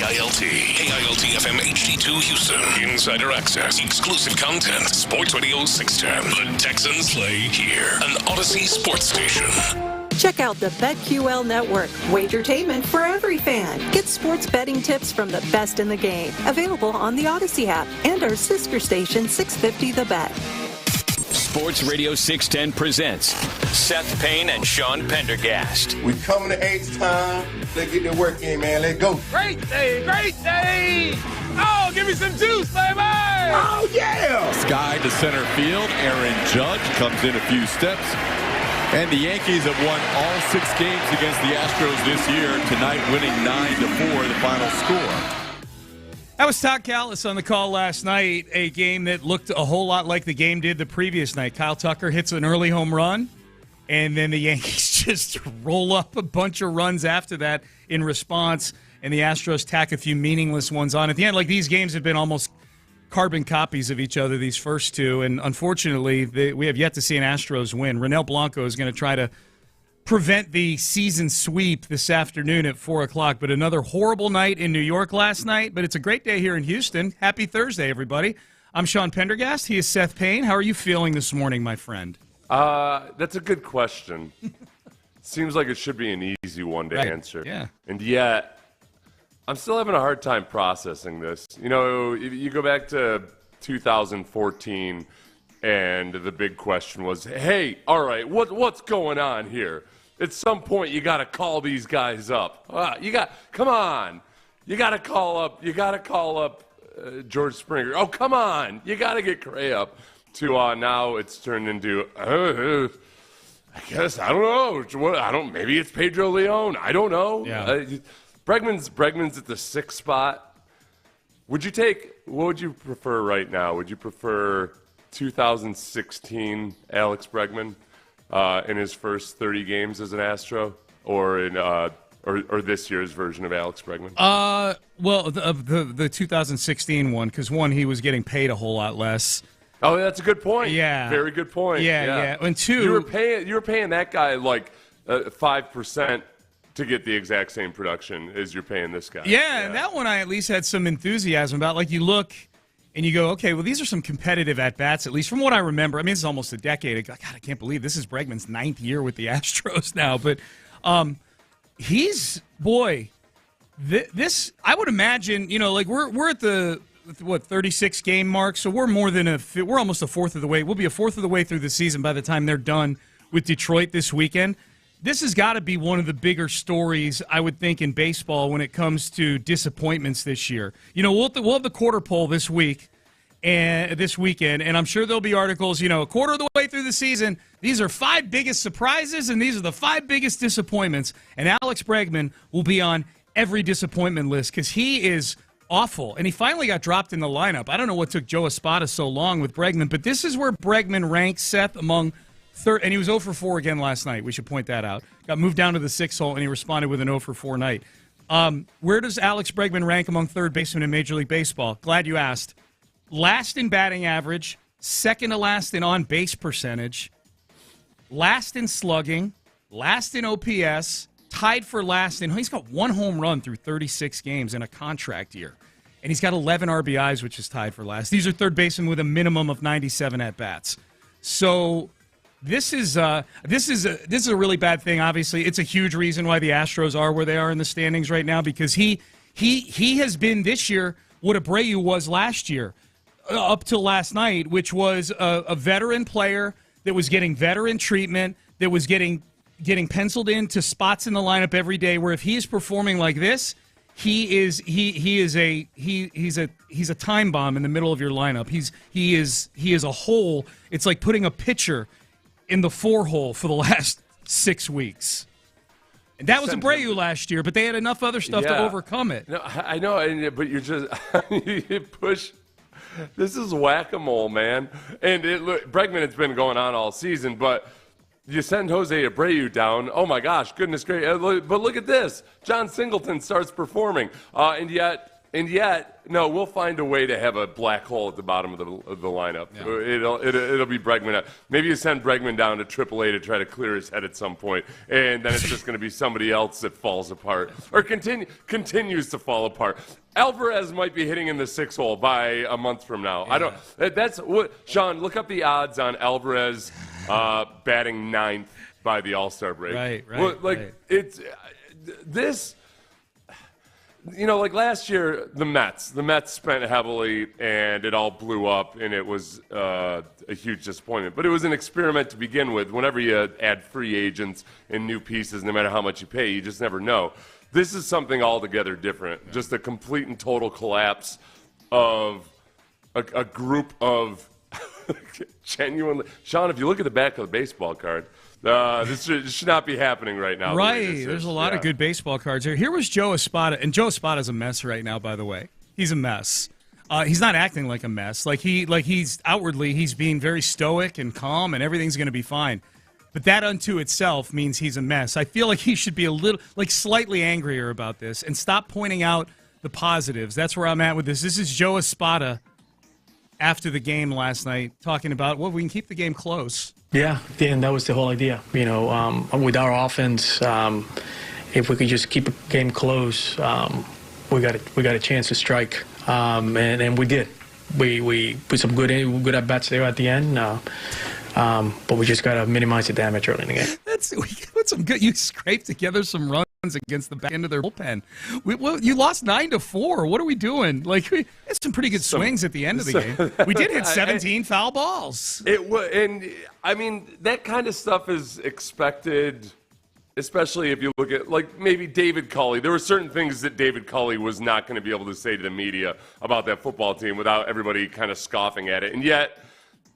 KILT FM HD2 Houston. Insider access, exclusive content. Sports Radio 610. The Texans play here. An Odyssey sports station. Check out the BetQL Network, wagertainment for every fan. Get sports betting tips from the best in the game. Available on the Odyssey app and our sister station 650 The Bet. Sports Radio 610 presents Seth Payne and Sean Pendergast. We coming to H-time. Let's get the work in, man. Let's go. Great day, great day. Oh, give me some juice, baby. Oh, yeah. Sky to center field. Aaron Judge comes in a few steps. And the Yankees have won all 6 games against the Astros this year. Tonight winning 9-4, the final score. That was Todd Callis on the call last night, a game that looked a whole lot like the game did the previous night. Kyle Tucker hits an early home run, and then the Yankees just roll up a bunch of runs after that in response, and the Astros tack a few meaningless ones on. At the end, like these games have been almost carbon copies of each other, these first two, and unfortunately, we have yet to see an Astros win. Ronel Blanco is going to try to prevent the season sweep this afternoon at 4 o'clock. But another horrible night in New York last night. But it's a great day here in Houston. Happy Thursday, everybody. I'm Sean Pendergast. He is Seth Payne. How are you feeling this morning, my friend? That's a good question. Seems like it should be an easy one to answer. Yeah. And yet, I'm still having a hard time processing this. You know, if you go back to 2014, and the big question was, hey, all right, what's going on here? At some point, you got to call these guys up. Come on. You got to call up George Springer. Oh, come on. You got to get Cray up. To now it's turned into, I guess, I don't know. Maybe it's Pedro Leon. I don't know. Yeah. Bregman's at the 6th spot. What would you prefer right now? Would you prefer 2016 Alex Bregman in his first 30 games as an Astro, or in or this year's version of Alex Bregman? Well, the 2016 one, because one, he was getting paid a whole lot less. Oh, that's a good point. Yeah, very good point. Yeah. And two, you were paying that guy like 5% to get the exact same production as you're paying this guy. Yeah, and that one I at least had some enthusiasm about. Like you look. And you go, okay, well, these are some competitive at-bats, at least from what I remember. I mean, it's almost a decade. God, I can't believe this is Bregman's 9th year with the Astros now. But this, I would imagine, you know, like we're at the, 36 game mark, so we're almost a fourth of the way. We'll be a fourth of the way through the season by the time they're done with Detroit this weekend. This has got to be one of the bigger stories, I would think, in baseball when it comes to disappointments this year. You know, we'll have the quarter poll this weekend, and I'm sure there'll be articles, you know, a quarter of the way through the season, these are 5 biggest surprises, and these are the 5 biggest disappointments. And Alex Bregman will be on every disappointment list because he is awful. And he finally got dropped in the lineup. I don't know what took Joe Espada so long with Bregman, but this is where Bregman ranks, Seth, among third, and he was 0 for 4 again last night. We should point that out. Got moved down to the 6th hole, and he responded with an 0 for 4 night. Where does Alex Bregman rank among third basemen in Major League Baseball? Glad you asked. Last in batting average, second to last in on-base percentage, last in slugging, last in OPS, tied for last in. He's got 1 home run through 36 games in a contract year. And he's got 11 RBIs, which is tied for last. These are third basemen with a minimum of 97 at-bats. So This is a really bad thing. Obviously, it's a huge reason why the Astros are where they are in the standings right now, because he has been this year what Abreu was last year, up till last night, which was a veteran player that was getting veteran treatment, that was getting penciled into spots in the lineup every day. Where if he is performing like this, he's a time bomb in the middle of your lineup. He is a hole. It's like putting a pitcher in the 4-hole for the last 6 weeks. And that was Abreu last year, but they had enough other stuff to overcome it. No, I know, but you're just you push. This is whack-a-mole, man. And Bregman, it's been going on all season, but you send Jose Abreu down. Oh, my gosh, goodness gracious. But look at this. John Singleton starts performing. And yet no, we'll find a way to have a black hole at the bottom of the lineup. Yeah. It'll be Bregman. Maybe you send Bregman down to AAA to try to clear his head at some point, and then it's just going to be somebody else that falls apart or continues to fall apart. Alvarez might be hitting in the 6 hole by a month from now. Yeah. That's what Sean. Look up the odds on Alvarez batting 9th by the All-Star break. Right. It's this. Like last year, the Mets spent heavily, and it all blew up, and it was a huge disappointment. But it was an experiment to begin with. Whenever you add free agents and new pieces, no matter how much you pay, you just never know. This is something altogether different. Yeah. Just a complete and total collapse of a group of genuinely. Sean, if you look at the back of the baseball card. This should not be happening right now. Right. There's a lot of good baseball cards here. Here was Joe Espada, and Joe Espada's a mess right now, by the way. He's a mess. He's not acting like a mess. He's outwardly, he's being very stoic and calm, and everything's going to be fine. But that unto itself means he's a mess. I feel like he should be slightly angrier about this and stop pointing out the positives. That's where I'm at with this. This is Joe Espada after the game last night talking about, we can keep the game close. Yeah, and that was the whole idea. With our offense, if we could just keep a game close, we got a chance to strike, and we did. We put some good at bats there at the end, but we just got to minimize the damage early in the game. We put some good. You scraped together some runs against the back end of their bullpen. You lost 9-4. What are we doing? We had some pretty good swings at the end of the game. We did hit 17 foul balls. That kind of stuff is expected, especially if you look at maybe David Culley. There were certain things that David Culley was not going to be able to say to the media about that football team without everybody kind of scoffing at it, and yet.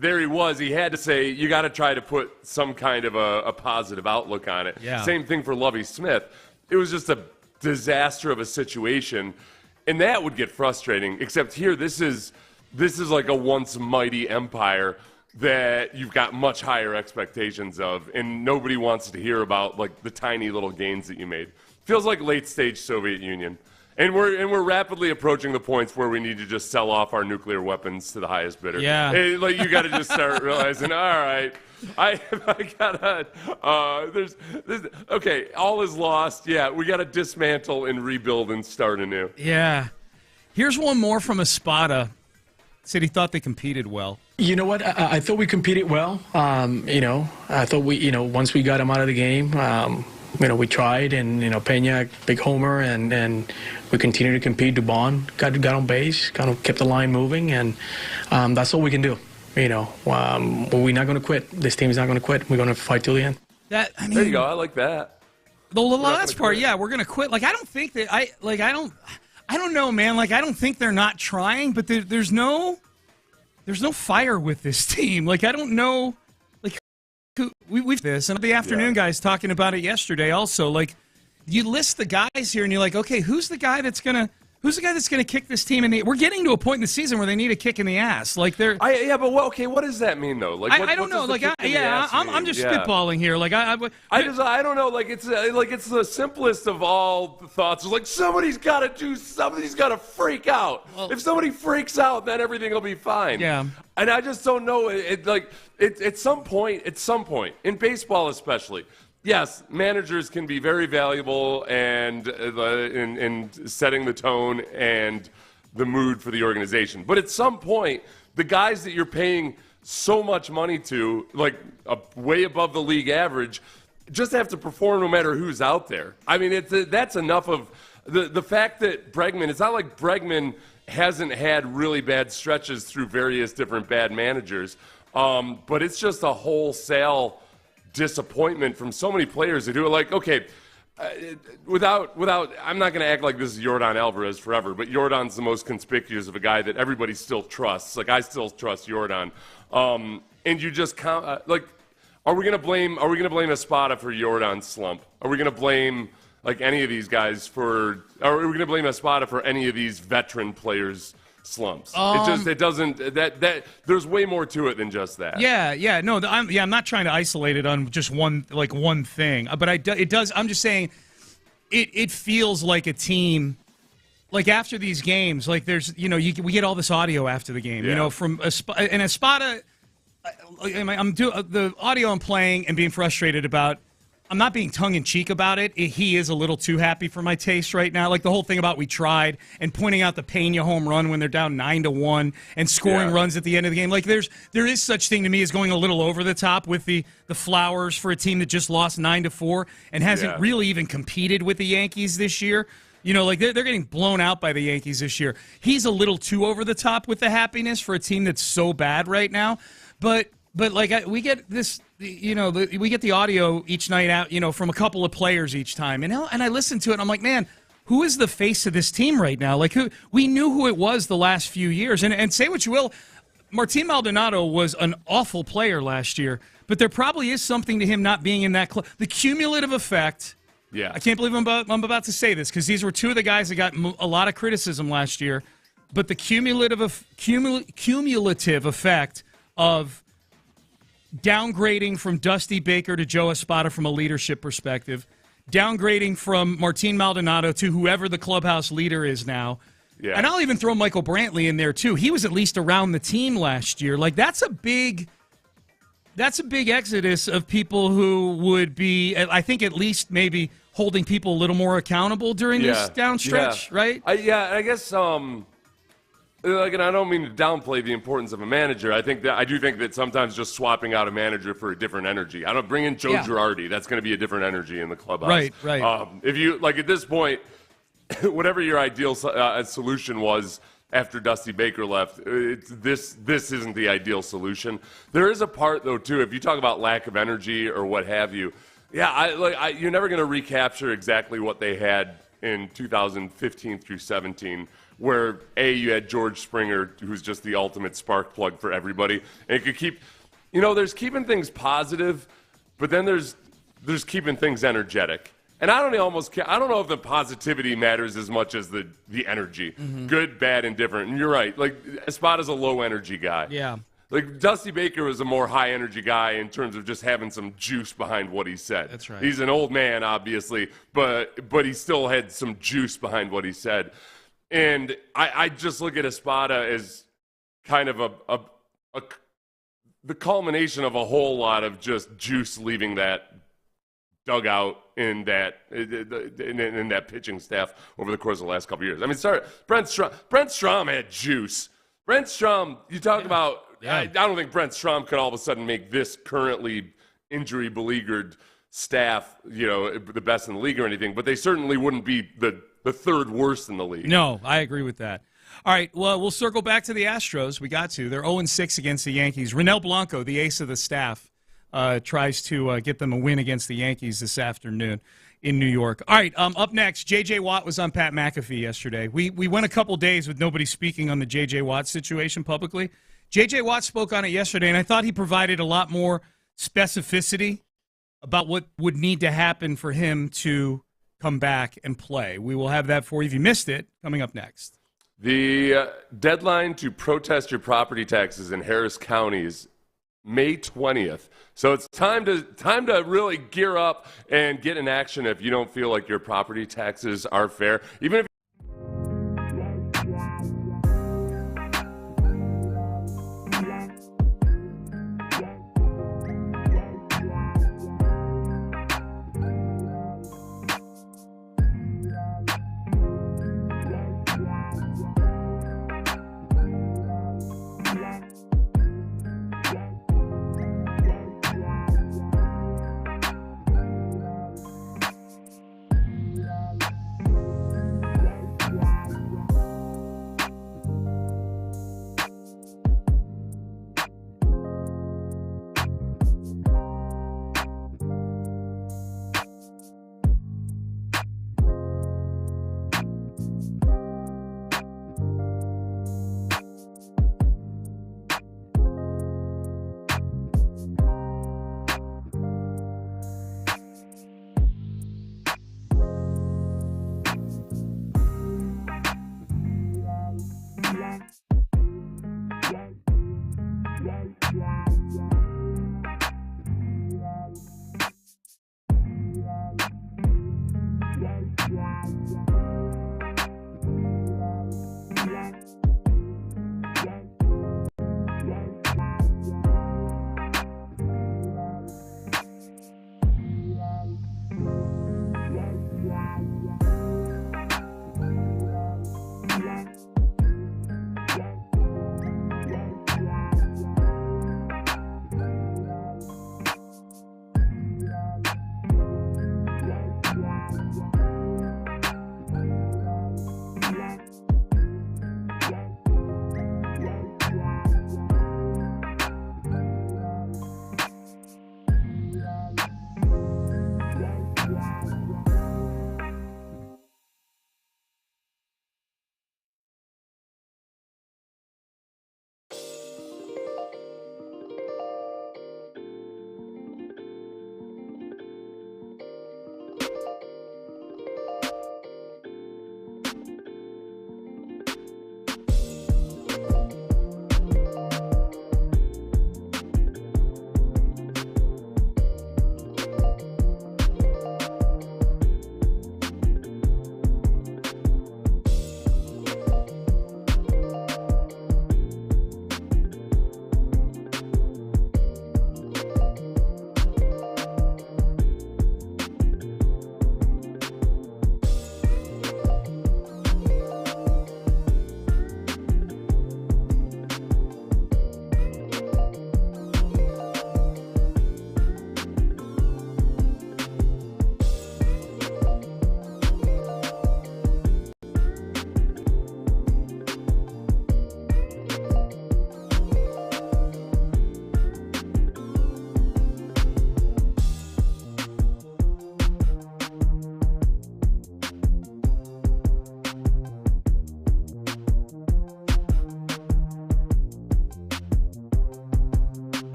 There he was. He had to say, you got to try to put some kind of a positive outlook on it. Yeah. Same thing for Lovie Smith. It was just a disaster of a situation, and that would get frustrating. Except here, this is like a once mighty empire that you've got much higher expectations of, and nobody wants to hear about the tiny little gains that you made. Feels like late stage Soviet Union. And we're rapidly approaching the points where we need to just sell off our nuclear weapons to the highest bidder. Yeah. You got to just start realizing, all right, I gotta. Okay, all is lost. Yeah, we got to dismantle and rebuild and start anew. Yeah. Here's one more from Espada. Said he thought they competed well. You know what? I thought we competed well. I thought once we got him out of the game. We tried, and Pena, big homer, and we continued to compete. Dubon got on base, kind of kept the line moving, and that's all we can do. We're not going to quit. This team is not going to quit. We're going to fight till the end. There you go. I like that. The last part, yeah, we're going to quit. I don't think that I don't know, man. I don't think they're not trying, but there's no fire with this team. I don't know. We've this, and the afternoon guys talking about it yesterday also. You list the guys here, and you're like, okay, who's the guy that's gonna kick this team in the? We're getting to a point in the season where they need a kick in the ass. What does that mean though? I don't know. I'm just spitballing here. I don't know. It's the simplest of all thoughts. It's somebody's got to do somebody's got to freak out. Well, if somebody freaks out, then everything will be fine. Yeah. And I just don't know. At some point, in baseball especially, yes, managers can be very valuable and in setting the tone and the mood for the organization. But at some point, the guys that you're paying so much money to, way above the league average, just have to perform no matter who's out there. That's enough of the fact that Bregman. It's not like Bregman hasn't had really bad stretches through various different bad managers, but it's just a wholesale disappointment from so many players that do it. Without I'm not going to act like this is Yordan Alvarez forever, but Yordan's the most conspicuous of a guy that everybody still trusts. I still trust Yordan, and you just count. Are we going to blame Espada for Yordan's slump? Are we going to blame any of these guys for? Are we going to blame Espada for any of these veteran players? Slumps. It doesn't. There's way more to it than just that. Yeah. No, I'm not trying to isolate it on just one thing, but it does. I'm just saying, it feels like a team like after these games, like there's, we get all this audio after the game, from Espada. The audio I'm playing and being frustrated about. I'm not being tongue-in-cheek about it. He is a little too happy for my taste right now. Like the whole thing about we tried and pointing out the Pena home run when they're down 9-1 and scoring runs at the end of the game. Like there is such thing to me as going a little over the top with the flowers for a team that just lost 9-4 and hasn't really even competed with the Yankees this year. Like they're getting blown out by the Yankees this year. He's a little too over the top with the happiness for a team that's so bad right now. But like we get this, we get the audio each night out, from a couple of players each time, and I listen to it, and I'm like, man, who is the face of this team right now? Like we knew who it was the last few years, and say what you will, Martin Maldonado was an awful player last year, but there probably is something to him not being in that club. The cumulative effect. Yeah, I can't believe I'm about to say this because these were two of the guys that got a lot of criticism last year, but the cumulative effect of downgrading from Dusty Baker to Joe Espada from a leadership perspective, downgrading from Martin Maldonado to whoever the clubhouse leader is now. Yeah. And I'll even throw Michael Brantley in there too. He was at least around the team last year. Like that's a big exodus of people who would be, I think, at least maybe holding people a little more accountable during this downstretch, right? I guess and I don't mean to downplay the importance of a manager. I do think that sometimes just swapping out a manager for a different energy. I don't bring in Joe Girardi. That's going to be a different energy in the clubhouse. Right. If you at this point, whatever your ideal solution was after Dusty Baker left, this isn't the ideal solution. There is a part though too. If you talk about lack of energy or what have you, you're never going to recapture exactly what they had in 2015 through 17. Where you had George Springer, who's just the ultimate spark plug for everybody, and it could keep, there's keeping things positive, but then there's keeping things energetic. And I don't know if the positivity matters as much as the energy, good, bad, and different. And you're right, like Espada's a low energy guy. Yeah. Like Dusty Baker was a more high energy guy in terms of just having some juice behind what he said. That's right. He's an old man, obviously, but he still had some juice behind what he said. And I just look at Espada as kind of the culmination of a whole lot of just juice leaving that dugout in that pitching staff over the course of the last couple of years. I mean, sorry, Brent Strom had juice. Brent Strom, you talk about. I don't think Brent Strom could all of a sudden make this currently injury beleaguered staff, the best in the league or anything, but they certainly wouldn't be the third worst in the league. No, I agree with that. All right, well, we'll circle back to the Astros. We got to. They're 0-6 against the Yankees. Ronel Blanco, the ace of the staff, tries to get them a win against the Yankees this afternoon in New York. All right, up next, J.J. Watt was on Pat McAfee yesterday. We went a couple days with nobody speaking on the J.J. Watt situation publicly. J.J. Watt spoke on it yesterday, and I thought he provided a lot more specificity about what would need to happen for him to come back and play. We will have that for you. If you missed it, coming up next. The deadline to protest your property taxes in Harris County is May 20th. So it's time to really gear up and get in action if you don't feel like your property taxes are fair. Even if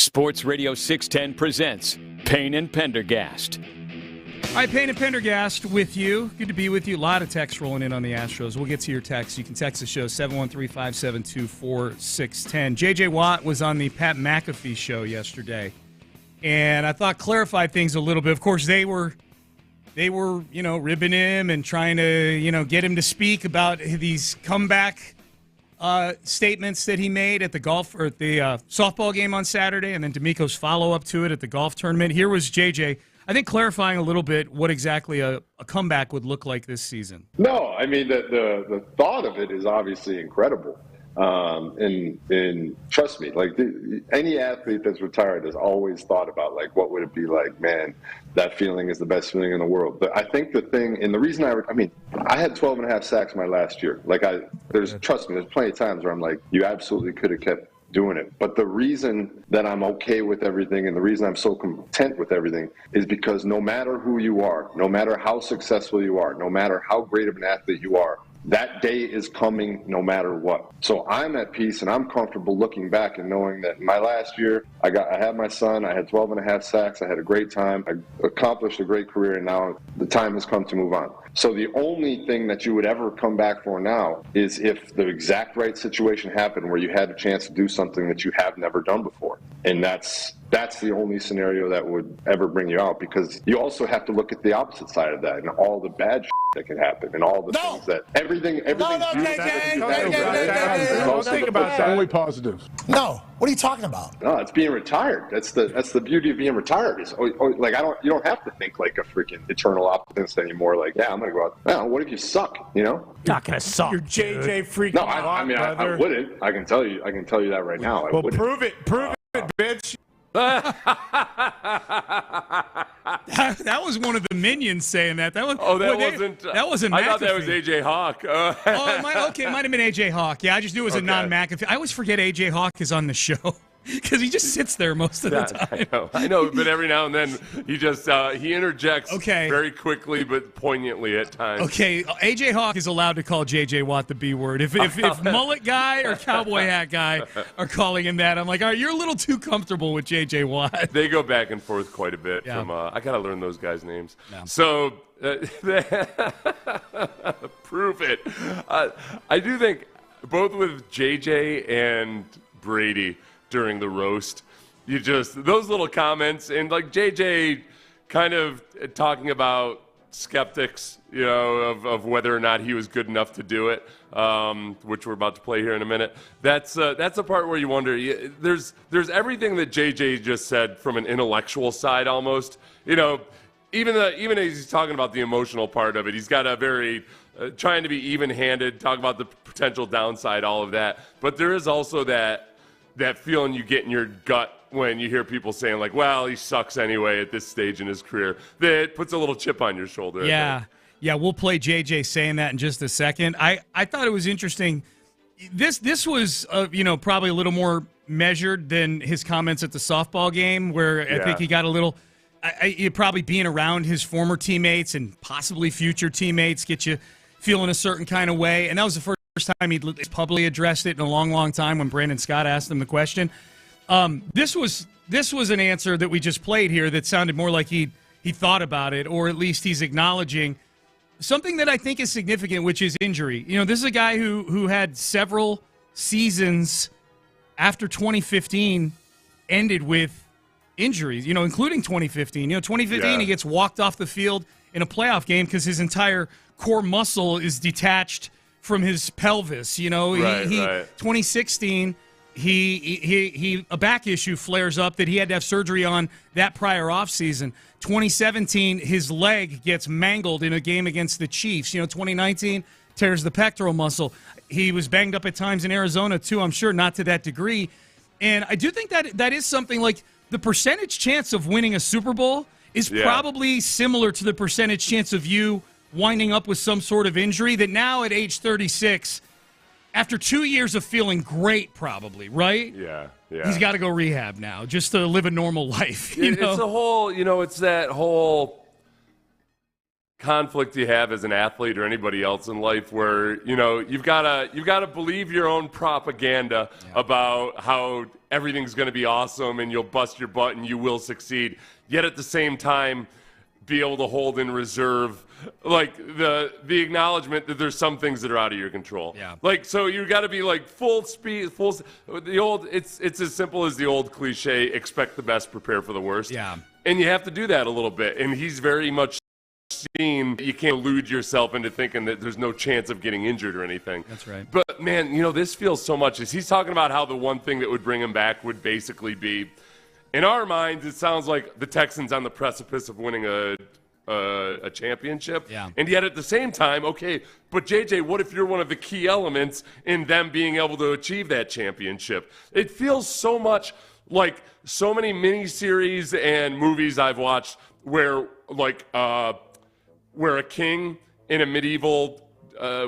Sports Radio 610 presents Payne and Pendergast. All right, Payne and Pendergast with you. Good to be with you. A lot of texts rolling in on the Astros. We'll get to your texts. You can text the show, 713-572-4610. J.J. Watt was on the Pat McAfee show yesterday, and I thought clarified things a little bit. Of course, they were ribbing him and trying to, get him to speak about these comeback statements that he made at the softball game on Saturday, and then D'Amico's follow-up to it at the golf tournament. Here was JJ, I think, clarifying a little bit what exactly a comeback would look like this season. No, I mean, the thought of it is obviously incredible. And trust me, like any athlete that's retired has always thought about, like, what would it be like? Man, that feeling is the best feeling in the world. But I think the thing, and the reason I had 12 and a half sacks my last year. Trust me, there's plenty of times where I'm like, you absolutely could have kept doing it. But the reason that I'm okay with everything and the reason I'm so content with everything is because no matter who you are, no matter how successful you are, no matter how great of an athlete you are, that day is coming no matter what. So I'm at peace and I'm comfortable looking back and knowing that in my last year, I had my son, I had 12 and a half sacks, I had a great time, I accomplished a great career, and now the time has come to move on. So the only thing that you would ever come back for now is if the exact right situation happened where you had a chance to do something that you have never done before. And that's the only scenario that would ever bring you out, because you also have to look at the opposite side of that and all the bad that can happen and all the things that everything. Think about that. Only positive. No, what are you talking about? No, it's being retired. That's the beauty of being retired. Is you don't have to think like a freaking eternal optimist anymore. Like, yeah, I'm gonna go out. Well, what if you suck? Not gonna suck. You're JJ freaking. No, I wouldn't. I can tell you that right now. Well, prove it, bitch. That was one of the minions saying that. That wasn't. I thought that was AJ Hawk. It might have been AJ Hawk. Yeah, I just knew it was a non-McAfee. I always forget AJ Hawk is on the show because he just sits there most of the time. I know, but every now and then he just he interjects very quickly but poignantly at times. Okay, AJ Hawk is allowed to call JJ Watt the B word. If mullet guy or cowboy hat guy are calling him that, I'm like, all right, you're a little too comfortable with JJ Watt. They go back and forth quite a bit. Yeah. I gotta learn those guys' names. Yeah. So prove it. I do think both with JJ and Brady during the roast, those little comments, and like JJ kind of talking about skeptics, of whether or not he was good enough to do it, which we're about to play here in a minute. That's a part where you wonder. There's everything that JJ just said from an intellectual side, almost. Even as he's talking about the emotional part of it, he's got a very trying to be even-handed, talk about the potential downside, all of that. But there is also that feeling you get in your gut when you hear people saying, like, well, he sucks anyway at this stage in his career. That puts a little chip on your shoulder. Yeah, we'll play JJ saying that in just a second. I thought it was interesting. This was, probably a little more measured than his comments at the softball game, where I think he got a little probably being around his former teammates and possibly future teammates get you feeling a certain kind of way. And that was the first time he'd publicly addressed it in a long, long time when Brandon Scott asked him the question. This was an answer that we just played here that sounded more like he thought about it, or at least he's acknowledging something that I think is significant, which is injury. This is a guy who had several seasons after 2015 ended with injuries, including 2015. 2015 he gets walked off the field in a playoff game because his entire core muscle is detached from his pelvis. 2016 he a back issue flares up that he had to have surgery on that prior offseason. 2017 his leg gets mangled in a game against the Chiefs. 2019 tears the pectoral muscle. He was banged up at times in Arizona too, I'm sure, not to that degree. And I do think that is something like the percentage chance of winning a Super Bowl is probably similar to the percentage chance of you winding up with some sort of injury that now at age 36, after 2 years of feeling great probably, right? Yeah. He's got to go rehab now just to live a normal life. It's a whole, it's that whole conflict you have as an athlete or anybody else in life where, you've got to believe your own propaganda about how everything's going to be awesome and you'll bust your butt and you will succeed. Yet at the same time, be able to hold in reserve like the acknowledgement that there's some things that are out of your control. Yeah. Like, so you got to be like full speed, it's as simple as the old cliche, expect the best, prepare for the worst. Yeah. And you have to do that a little bit. And he's very much seen, you can't elude yourself into thinking that there's no chance of getting injured or anything. That's right. But man, this feels so much as he's talking about how the one thing that would bring him back would basically be, in our minds, it sounds like the Texans on the precipice of winning a championship. Yeah. And yet at the same time, okay, but JJ, what if you're one of the key elements in them being able to achieve that championship? It feels so much like so many miniseries and movies I've watched where a king in a medieval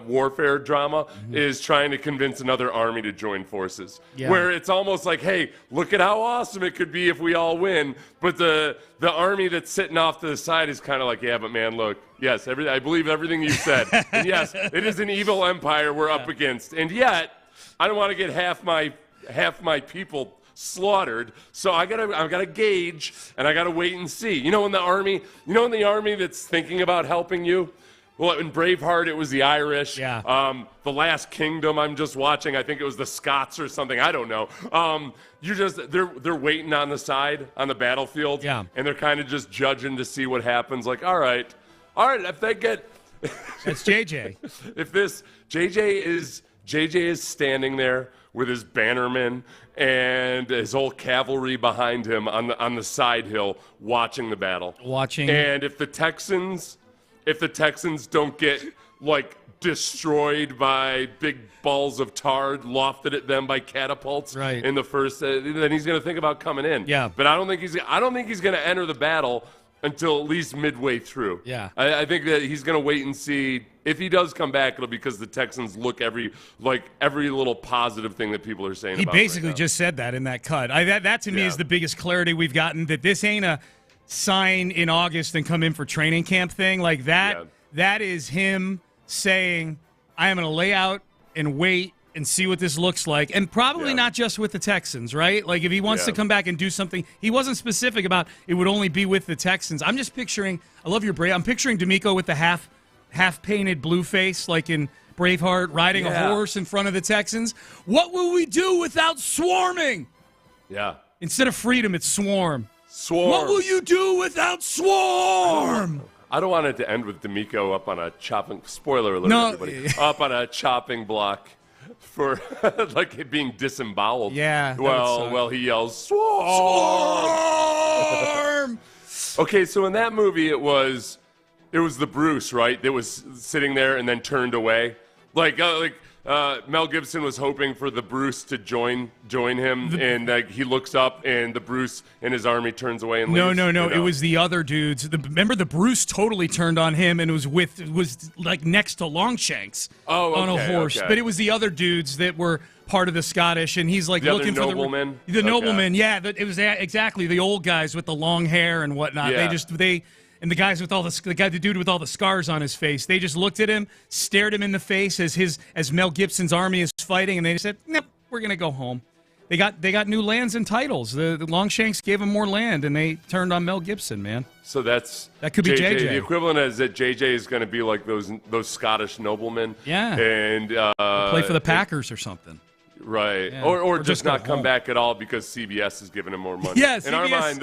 warfare drama is trying to convince another army to join forces. Yeah. Where it's almost like, hey, look at how awesome it could be if we all win. But the army that's sitting off to the side is kind of like, yeah, but man, look, yes, I believe everything you said. And yes, it is an evil empire we're up against. And yet, I don't want to get half my people slaughtered, so I gotta gauge and I gotta wait and see. In the army that's thinking about helping you. Well, in Braveheart, it was the Irish. Yeah. The Last Kingdom, I'm just watching. I think it was the Scots or something. I don't know. They're waiting on the side on the battlefield. Yeah. And they're kind of just judging to see what happens. Like, all right, if they get. That's JJ. If this JJ is standing there with his bannermen and his whole cavalry behind him on the side hill watching the battle. And if the Texans don't get like destroyed by big balls of tar lofted at them by catapults in the first, then he's going to think about coming in. Yeah. But I don't think he's going to enter the battle until at least midway through. Yeah. I think that he's going to wait and see. If he does come back, it'll be because the Texans look every little positive thing that people are saying. He about basically right now. just said that in that cut. That to me is the biggest clarity we've gotten, that this ain't a sign in August and come in for training camp thing. Like that. Yeah. That is him saying, I am going to lay out and wait and see what this looks like. And probably not just with the Texans, right? Like if he wants to come back and do something, he wasn't specific about it would only be with the Texans. I'm just picturing, I love your Brave. I'm picturing D'Amico with the half painted blue face, like in Braveheart, riding a horse in front of the Texans. What will we do without swarming? Yeah. Instead of freedom, it's swarm. Swarm. What will you do without swarm? I don't want it to end with D'Amico up on a chopping, spoiler alert, everybody, up on a chopping block for like it being disemboweled. Yeah. Well, he yells, swarm! Okay, so in that movie, it was the Bruce, right, that was sitting there and then turned away. Mel Gibson was hoping for the Bruce to join him, and he looks up, and the Bruce and his army turns away and leaves. No. It was the other dudes. Remember, the Bruce totally turned on him, and was like next to Longshanks on a horse. Okay. But it was the other dudes that were part of the Scottish, and he's like the looking other for noblemen? the noblemen. Yeah, it was exactly the old guys with the long hair and whatnot. Yeah. And the guys with the dude with all the scars on his face, they just looked at him, stared him in the face as Mel Gibson's army is fighting, and they just said, "Nope, we're gonna go home." They got new lands and titles. The Longshanks gave them more land, and they turned on Mel Gibson, man. So that could be JJ. The equivalent is that JJ is going to be like those Scottish noblemen. Yeah. And Play for the Packers or something. Right. Yeah. Or Or just go not come home. back at all because CBS is giving him more money. Yeah, In our CBS. mind,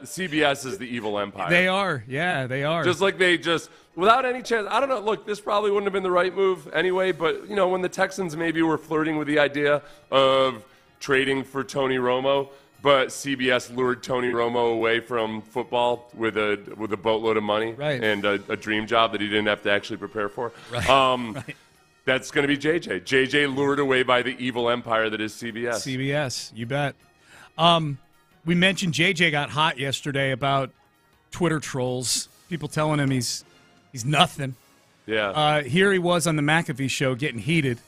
CBS is the evil empire. They are. Yeah, they are. Just like without any chance, I don't know, look, this probably wouldn't have been the right move anyway, but, when the Texans maybe were flirting with the idea of trading for Tony Romo, but CBS lured Tony Romo away from football with a boatload of money and a dream job that he didn't have to actually prepare for. Right. Right. That's going to be JJ. JJ lured away by the evil empire that is CBS. CBS, you bet. We mentioned JJ got hot yesterday about Twitter trolls. People telling him he's nothing. Yeah. Here he was on the McAfee show getting heated.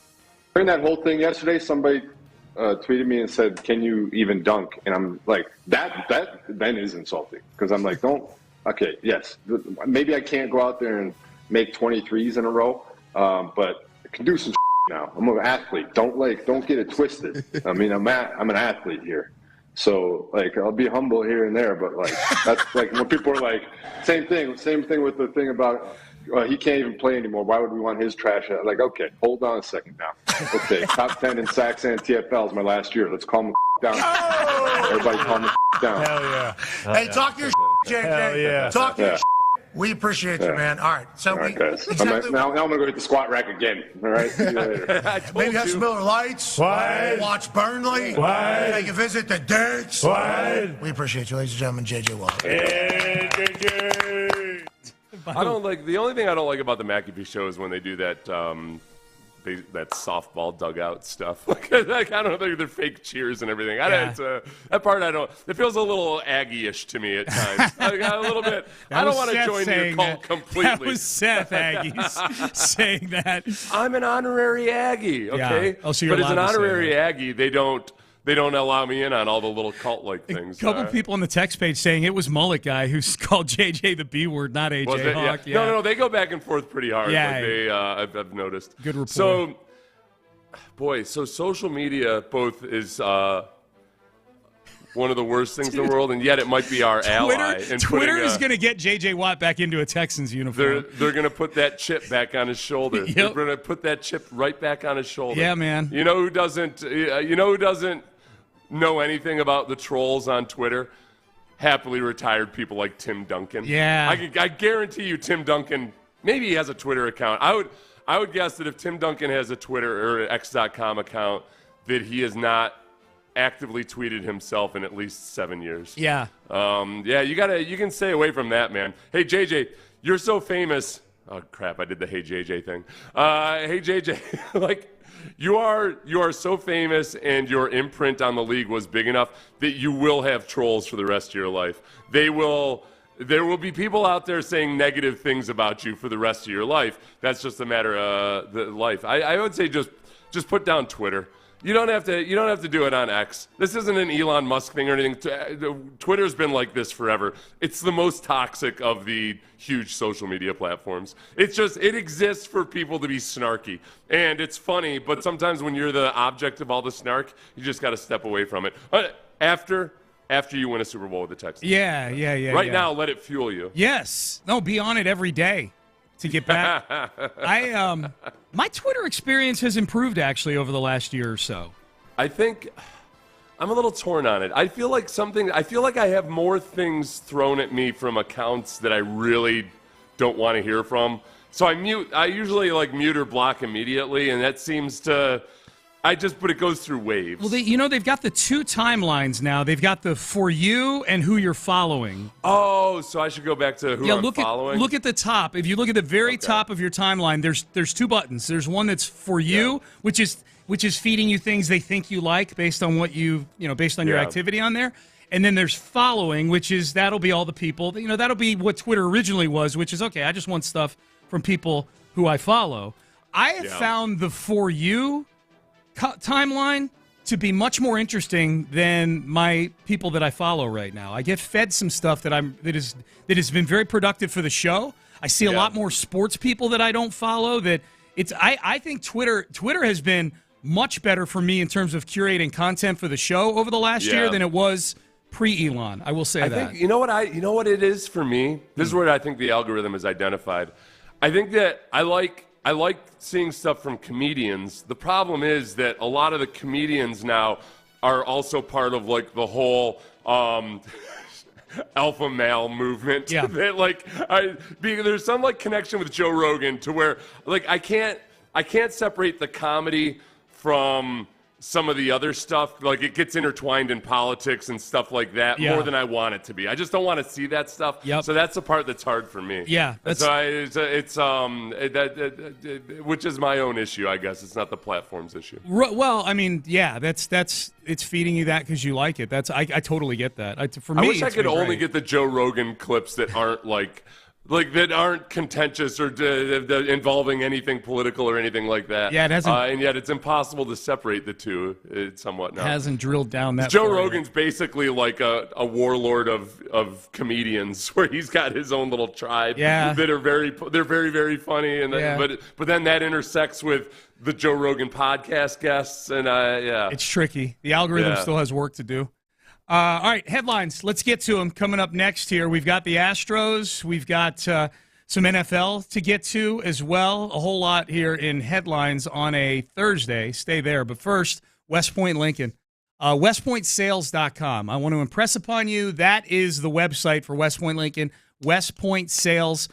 During that whole thing yesterday, somebody tweeted me and said, "Can you even dunk?" And I'm like, that then is insulting because I'm like, don't okay, yes, maybe I can't go out there and make 23s in a row, but I can do some now. I'm an athlete. Don't get it twisted. I mean, I'm an athlete here. So, like, I'll be humble here and there, but, like, that's, like, when people are like, same thing with the thing about he can't even play anymore. Why would we want his trash? Like, okay, hold on a second now. Okay, top 10 in sacks and TFLs my last year. Let's calm the down. Everybody calm the down. Hell yeah. Hey, talk your JJ. Hell yeah. Talk your We appreciate you, man. All right. So all right, guys. Now I'm going to go hit the squat rack again. All right? See you later. Maybe have some Miller Lights. What? Watch Burnley. What? Take a visit to Dirks. What? We appreciate you, ladies and gentlemen. JJ Watt. Hey, JJ. The only thing I don't like about the McAfee show is when they do that that softball dugout stuff. Like I don't know, they're fake cheers and everything. That part I don't. It feels a little Aggie-ish to me at times. A little bit. I don't want to join your cult completely. That was Seth Aggies saying that. I'm an honorary Aggie. Okay. Yeah. Oh, so you're but as an allowed to say honorary that. Aggie, they don't allow me in on all the little cult-like things. A couple people on the text page saying it was Mullet Guy who's called JJ the B word, not AJ Hawk. Yeah. No, they go back and forth pretty hard. Yeah. I've noticed. Good report. So, so social media both is one of the worst things in the world, and yet it might be our ally. Twitter is going to get JJ Watt back into a Texans uniform. They're going to put that chip back on his shoulder. Yep. They're going to put that chip right back on his shoulder. Yeah, man. You know who doesn't? Know anything about the trolls on Twitter? Happily retired people like Tim Duncan. Yeah. I guarantee you Tim Duncan, maybe he has a Twitter account. I would guess that if Tim Duncan has a Twitter or X.com account, that he has not actively tweeted himself in at least 7 years. Yeah. You can stay away from that, man. Hey, JJ, you're so famous. Oh, crap, I did the Hey JJ thing. Hey, JJ, like, you are so famous, and your imprint on the league was big enough that you will have trolls for the rest of your life. There will be people out there saying negative things about you for the rest of your life. That's just a matter of the life. I would say just put down Twitter. You don't have to do it on X. This isn't an Elon Musk thing or anything. Twitter's been like this forever. It's the most toxic of the huge social media platforms. It exists for people to be snarky. And it's funny, but sometimes when you're the object of all the snark, you just got to step away from it. After you win a Super Bowl with the Texans. Yeah. Right now, let it fuel you. Yes. No, be on it every day to get back. My Twitter experience has improved actually over the last year or so. I think I'm a little torn on it. I feel like I have more things thrown at me from accounts that I really don't want to hear from. So I usually mute or block immediately, and that seems to but it goes through waves. Well, they've got the two timelines now. They've got the for you and who you're following. Oh, so I should go back to who I'm following? Look at the top. If you look at the very top of your timeline, there's two buttons. There's one that's for you, which is feeding you things they think you like based on what based on your activity on there. And then there's following, that'll be all the people. That'll be what Twitter originally was, which is, okay, I just want stuff from people who I follow. I have found the for you timeline to be much more interesting than my people that I follow right now. I get fed some stuff that has been very productive for the show. I see a lot more sports people that I don't follow. I think Twitter has been much better for me in terms of curating content for the show over the last year than it was pre-Elon. I will say that. I think you know what it is for me. This is where I think the algorithm is identified. I think that I like seeing stuff from comedians. The problem is that a lot of the comedians now are also part of the whole alpha male movement. Yeah. That there's some connection with Joe Rogan to where I can't separate the comedy from some of the other stuff. It gets intertwined in politics and stuff like that more than I want it to be. I just don't want to see that stuff. Yep. So that's the part that's hard for me. Yeah. Which is my own issue, I guess. It's not the platform's issue. Well, I mean, it's feeding you that because you like it. I totally get that. For me, I wish I could only get the Joe Rogan clips that aren't like that aren't contentious or involving anything political or anything like that. Yeah, it hasn't. And yet it's impossible to separate the two. Somewhat now. Hasn't drilled down that. Joe Rogan's basically like a warlord of comedians, where he's got his own little tribe. Yeah. That are very very funny, and but then that intersects with the Joe Rogan podcast guests, and it's tricky. The algorithm still has work to do. All right, headlines. Let's get to them. Coming up next here, we've got the Astros. We've got some NFL to get to as well. A whole lot here in headlines on a Thursday. Stay there. But first, West Point Lincoln. WestPointSales.com. I want to impress upon you, that is the website for West Point Lincoln, West Point Sales.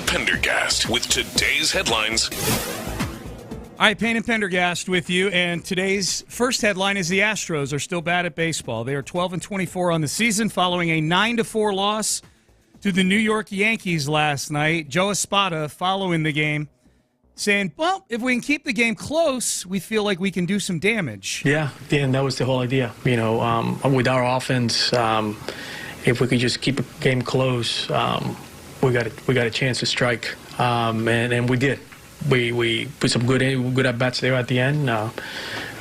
Pendergast with today's headlines. All right, Payne and Pendergast with you, and today's first headline is the Astros are still bad at baseball. They are 12-24 on the season following a 9-4 loss to the New York Yankees last night. Joe Espada following the game saying, well, if we can keep the game close, we feel like we can do some damage. Yeah, and that was the whole idea. With our offense, if we could just keep a game close, we got a chance to strike, and we did. We put some good at-bats there at the end,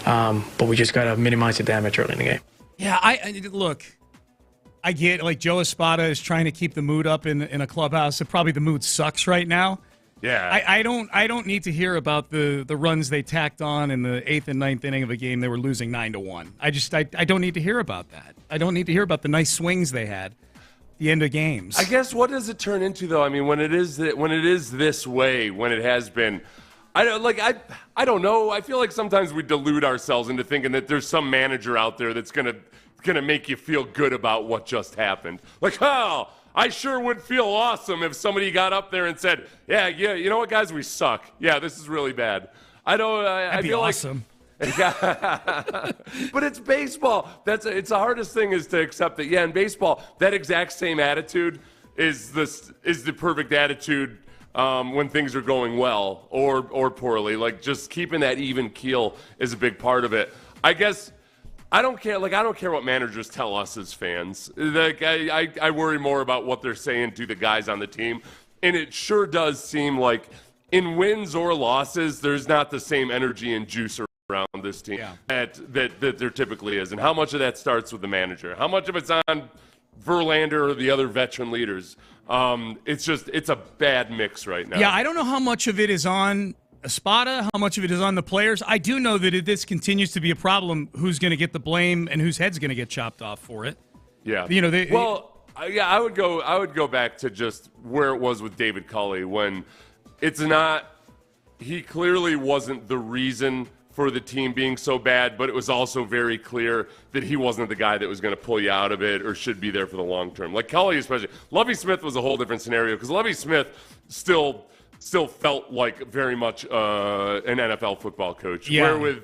but we just got to minimize the damage early in the game. Yeah, I get, like, Joe Espada is trying to keep the mood up in a clubhouse. Probably the mood sucks right now. Yeah. I don't need to hear about the runs they tacked on in the 8th and 9th inning of a game they were losing 9-1. I don't need to hear about that. I don't need to hear about the nice swings they had at the end of games. I guess what does it turn into, though? I mean, when it is this way, when it has been, I don't know. I feel like sometimes we delude ourselves into thinking that there's some manager out there that's gonna make you feel good about what just happened. Like, oh, I sure would feel awesome if somebody got up there and said, yeah, you know what, guys, we suck. Yeah, this is really bad. I feel awesome. But it's baseball. It's the hardest thing is to accept that. Yeah, in baseball, that exact same attitude is the perfect attitude when things are going well or poorly. Like, just keeping that even keel is a big part of it. I guess I don't care. Like, I don't care what managers tell us as fans. Like, I worry more about what they're saying to the guys on the team, and it sure does seem like in wins or losses, there's not the same energy and juice around this team that there typically is. And how much of that starts with the manager? How much of it's on Verlander or the other veteran leaders? It's a bad mix right now. Yeah, I don't know how much of it is on Espada, how much of it is on the players. I do know that if this continues to be a problem, who's going to get the blame and whose head's going to get chopped off for it. Yeah. I would go back to just where it was with David Culley when it's not. He clearly wasn't the reason for the team being so bad, but it was also very clear that he wasn't the guy that was going to pull you out of it or should be there for the long term. Like Culley, especially. Lovie Smith was a whole different scenario because Lovie Smith still felt like very much an NFL football coach. Yeah. Where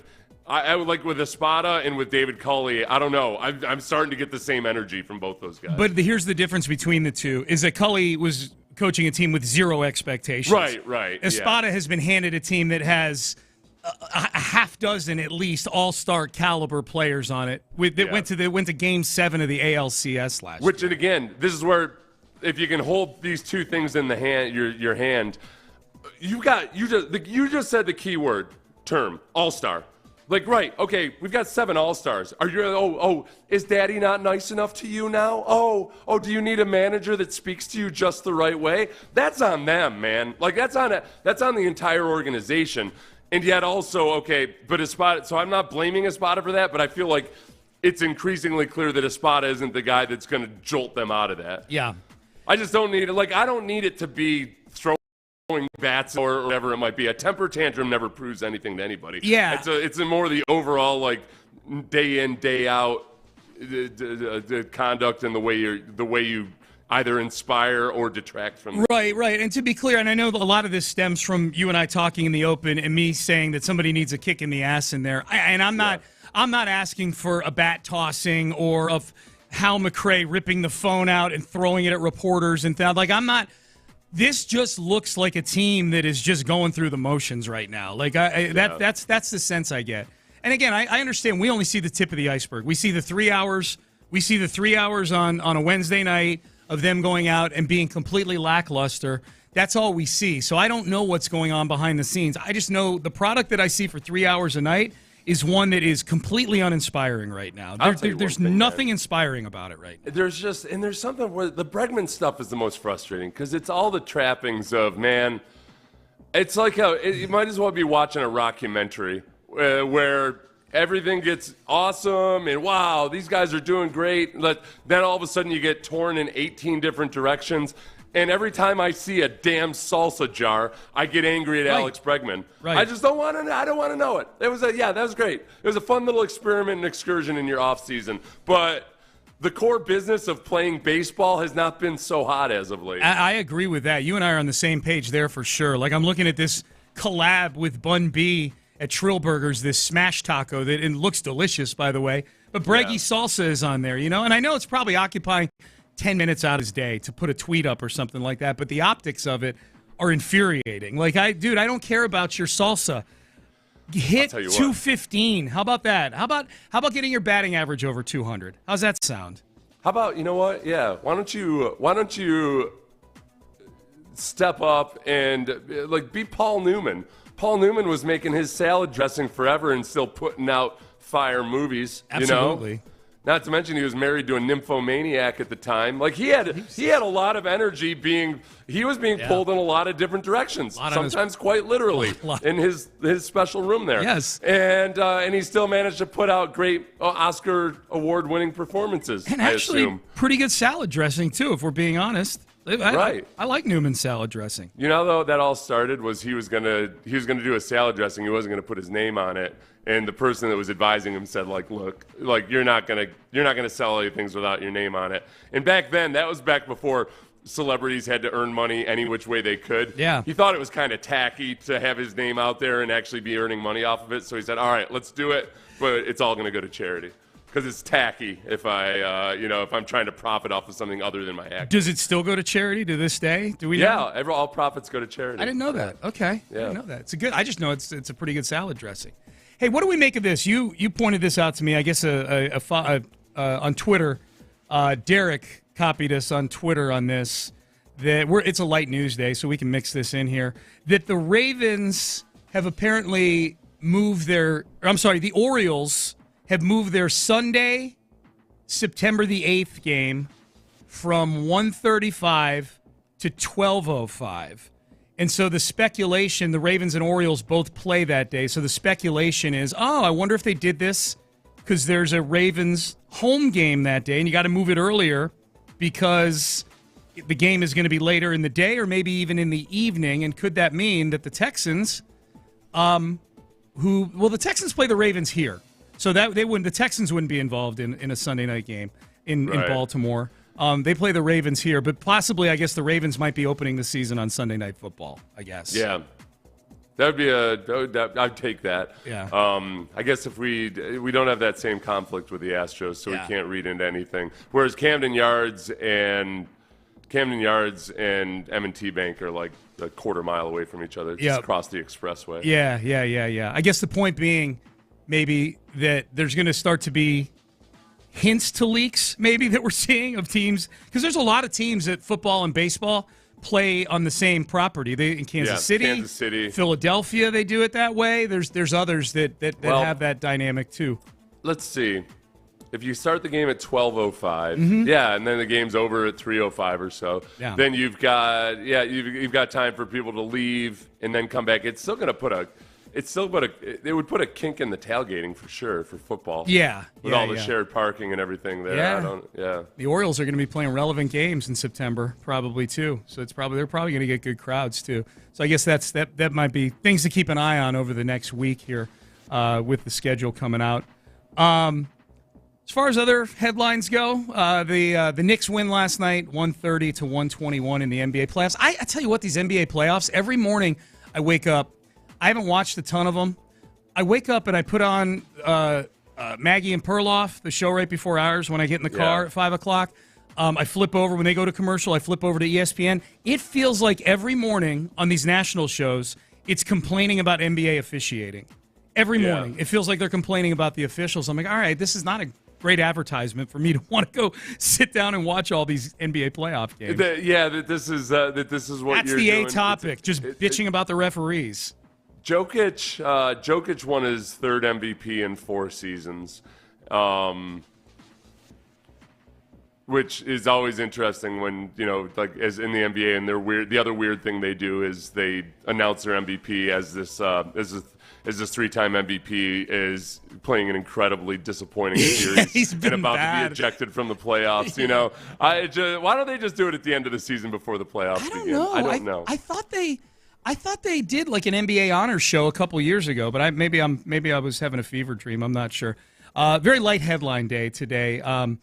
I would like with Espada and with David Culley, I don't know. I'm starting to get the same energy from both those guys. But here's the difference between the two, is that Culley was coaching a team with zero expectations. Right. Espada has been handed a team that has a half dozen at least all-star caliber players on it. Went to Game 7 of the ALCS last year. Which, and again, this is where if you can hold these two things in the hand, your hand, you just said the key word term, all-star. Like, right, okay, we've got 7 all-stars. Are you? Is Daddy not nice enough to you now? Oh, do you need a manager that speaks to you just the right way? That's on them, man. Like, that's on the entire organization. And yet also, okay, but Espada. So I'm not blaming Espada for that, but I feel like it's increasingly clear that Espada isn't the guy that's going to jolt them out of that. Yeah, I just don't need it. Like, I don't need it to be throwing bats or whatever it might be. A temper tantrum never proves anything to anybody. Yeah. It's a more the overall, like, day in, day out the conduct and the way you either inspire or detract from them. Right. And to be clear, and I know that a lot of this stems from you and I talking in the open and me saying that somebody needs a kick in the ass in there. I'm not asking for a bat tossing or of Hal McRae ripping the phone out and throwing it at reporters and things. Like, I'm not. This just looks like a team that is just going through the motions right now. Like, that's the sense I get. And again, I understand we only see the tip of the iceberg. We see the 3 hours. We see the 3 hours on a Wednesday night of them going out and being completely lackluster. That's all we see. So I don't know what's going on behind the scenes. I just know the product that I see for 3 hours a night is one that is completely uninspiring right now. There's nothing inspiring about it right now. There's something where the Bregman stuff is the most frustrating because it's all the trappings of, man, it's like you might as well be watching a rockumentary where everything gets awesome and wow, these guys are doing great. Then all of a sudden you get torn in 18 different directions. And every time I see a damn salsa jar, I get angry at Alex Bregman. Right. I just don't want to. I don't want to know it. That was great. It was a fun little experiment and excursion in your off season. But the core business of playing baseball has not been so hot as of late. I agree with that. You and I are on the same page there for sure. Like, I'm looking at this collab with Bun B at Trill Burgers, this smash taco that it looks delicious, by the way. But Breggy Salsa is on there, and I know it's probably occupying 10 minutes out of his day to put a tweet up or something like that, but the optics of it are infuriating. Like, I don't care about your salsa. Hit 215. How about that? How about getting your batting average over 200? How's that sound? How about, you know what? Yeah, why don't you step up and be Paul Newman? Paul Newman was making his salad dressing forever and still putting out fire movies. Absolutely. Not to mention he was married to a nymphomaniac at the time. Like, he had a lot of energy he was being pulled in a lot of different directions, sometimes quite literally, in his special room there. Yes. And he still managed to put out great Oscar award-winning performances, and actually pretty good salad dressing, too, if we're being honest. Right. I like Newman's salad dressing. Though, that all started was he was gonna do a salad dressing. He wasn't gonna put his name on it, and the person that was advising him said, look, you're not gonna sell any things without your name on it. And back then, that was back before celebrities had to earn money any which way they could. Yeah. He thought it was kind of tacky to have his name out there and actually be earning money off of it. So he said, all right, let's do it, but it's all gonna go to charity. Because it's tacky if if I'm trying to profit off of something other than my act. Does it still go to charity to this day? Do we know? Yeah, all profits go to charity. I didn't know that. Okay. Yeah. I didn't know that. It's good. I just know it's a pretty good salad dressing. Hey, what do we make of this? You pointed this out to me. I guess on Twitter. Derek copied us on Twitter on this. It's a light news day, so we can mix this in here. That the Ravens have apparently moved the Orioles have moved their Sunday, September the 8th game from 1:35 to 12:05. And so the speculation, the Ravens and Orioles both play that day. So the speculation is, I wonder if they did this because there's a Ravens home game that day and you got to move it earlier because the game is going to be later in the day or maybe even in the evening. And could that mean that the Texans, the Texans play the Ravens here. So that the Texans wouldn't be involved in a Sunday night game in Baltimore. They play the Ravens here, but possibly I guess the Ravens might be opening the season on Sunday Night Football, I guess. Yeah. That would be I'd take that. Yeah. I guess if we don't have that same conflict with the Astros, so we can't read into anything. Whereas Camden Yards and M&T Bank are like a quarter mile away from each other, just across the expressway. Yeah. I guess the point being maybe that there's going to start to be hints to leaks maybe that we're seeing of teams, because there's a lot of teams that football and baseball play on the same property. They in Kansas City, Philadelphia, they do it that way. There's others that have that dynamic too. Let's see. If you start the game at 12:05, and then the game's over at 3:05 or so, then you've got time for people to leave and then come back. It would put a kink in the tailgating for sure for football. With all the shared parking and everything there. The Orioles are going to be playing relevant games in September probably too. So they're probably going to get good crowds too. So I guess that might be things to keep an eye on over the next week here with the schedule coming out. As far as other headlines go, the Knicks win last night, 130 to 121 in the NBA playoffs. I tell you what, these NBA playoffs, every morning I wake up. I haven't watched a ton of them. I wake up and I put on Maggie and Perloff, the show right before ours, when I get in the car at 5 o'clock. I flip over, when they go to commercial, I flip over to ESPN. It feels like every morning on these national shows, it's complaining about NBA officiating. Every morning. It feels like they're complaining about the officials. I'm like, all right, this is not a great advertisement for me to want to go sit down and watch all these NBA playoff games. This is what That's you're the doing. A topic, bitching about the referees. Jokic won his third MVP in 4 seasons, which is always interesting when, as in the NBA, and the other weird thing they do is they announce their MVP as this 3-time MVP is playing an incredibly disappointing series and about to be ejected from the playoffs. Why don't they just do it at the end of the season before the playoffs begin? I don't know. I thought they did like an NBA honors show a couple years ago, but maybe I was having a fever dream. I'm not sure. Very light headline day today. On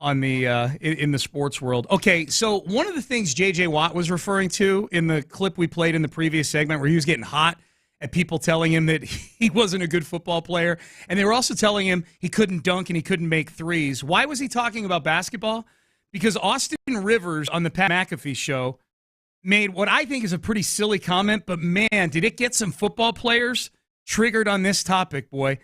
on the in the sports world. Okay, so one of the things J.J. Watt was referring to in the clip we played in the previous segment where he was getting hot at people telling him that he wasn't a good football player, and they were also telling him he couldn't dunk and he couldn't make threes. Why was he talking about basketball? Because Austin Rivers on the Pat McAfee show made what I think is a pretty silly comment, but man, did it get some football players triggered on this topic, boy,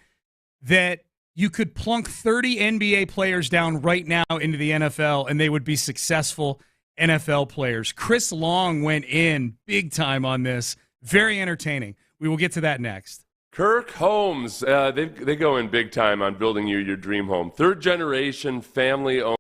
that you could plunk 30 NBA players down right now into the NFL and they would be successful NFL players. Chris Long went in big time on this. Very entertaining. We will get to that next. Kirk Holmes, they go in big time on building you your dream home. Third generation, family owned.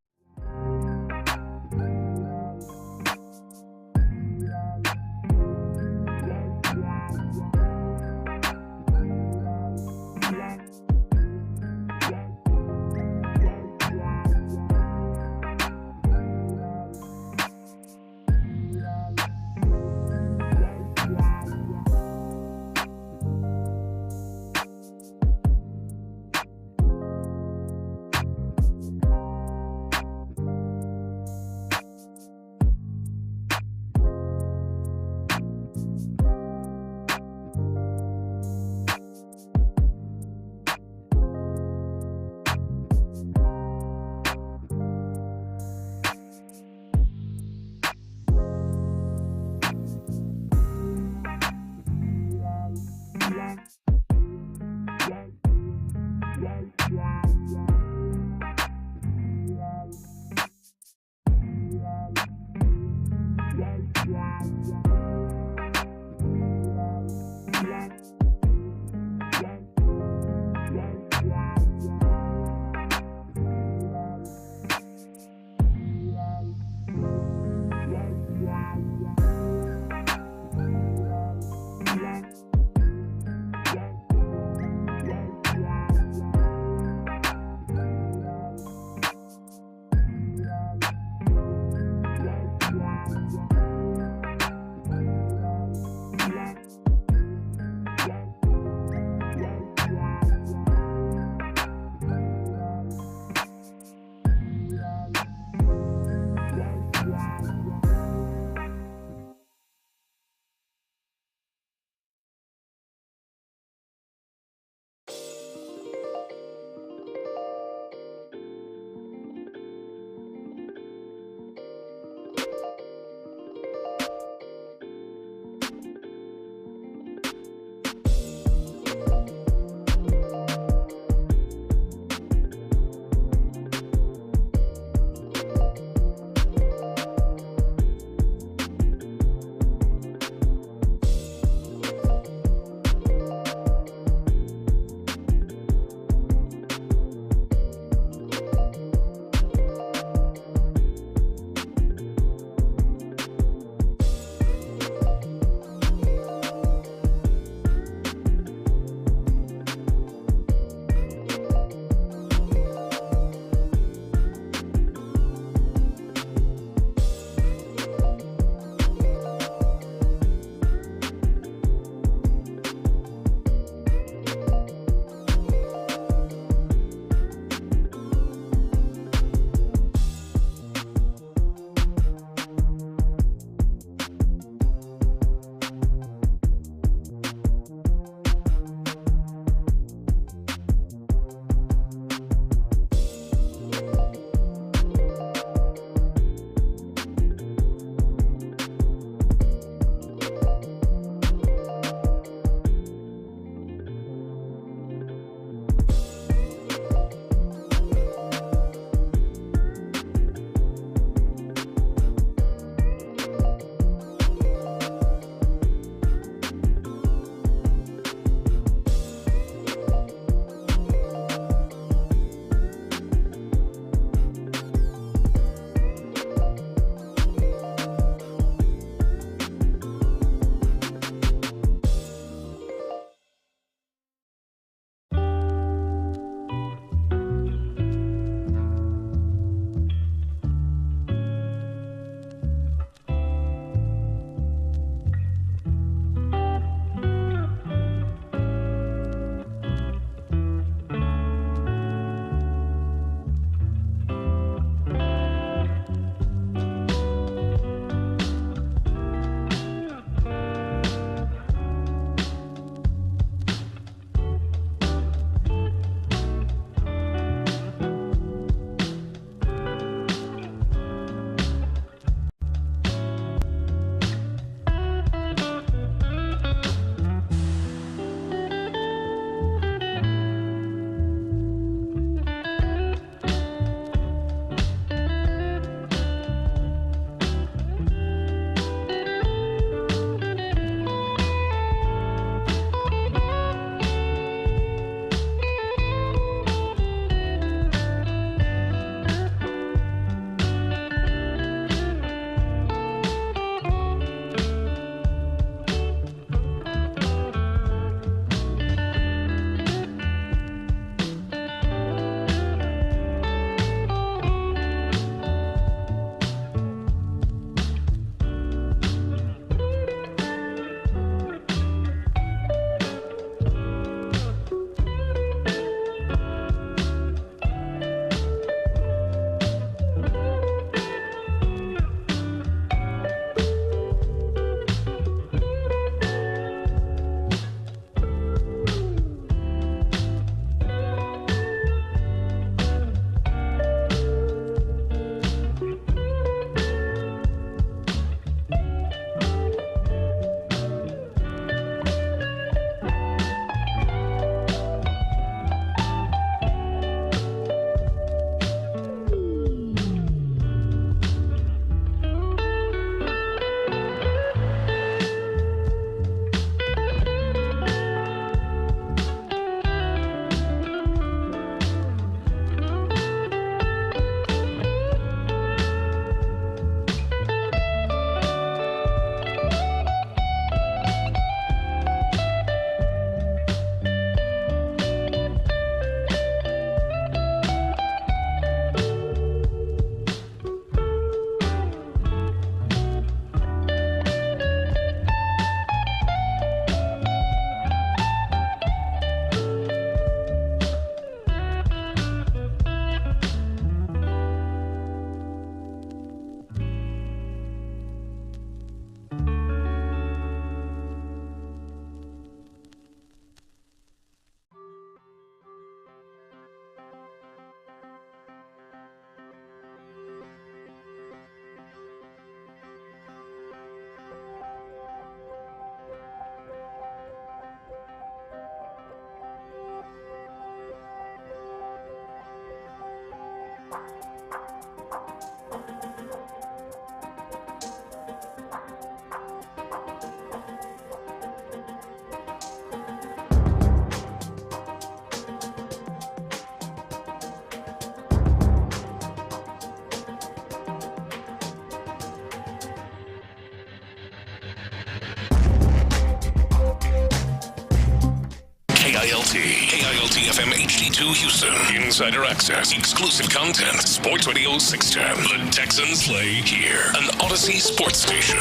KILT. KILT FM HD2 Houston. Insider access. Exclusive content. Sports Radio 610. The Texans play here. An Odyssey sports station.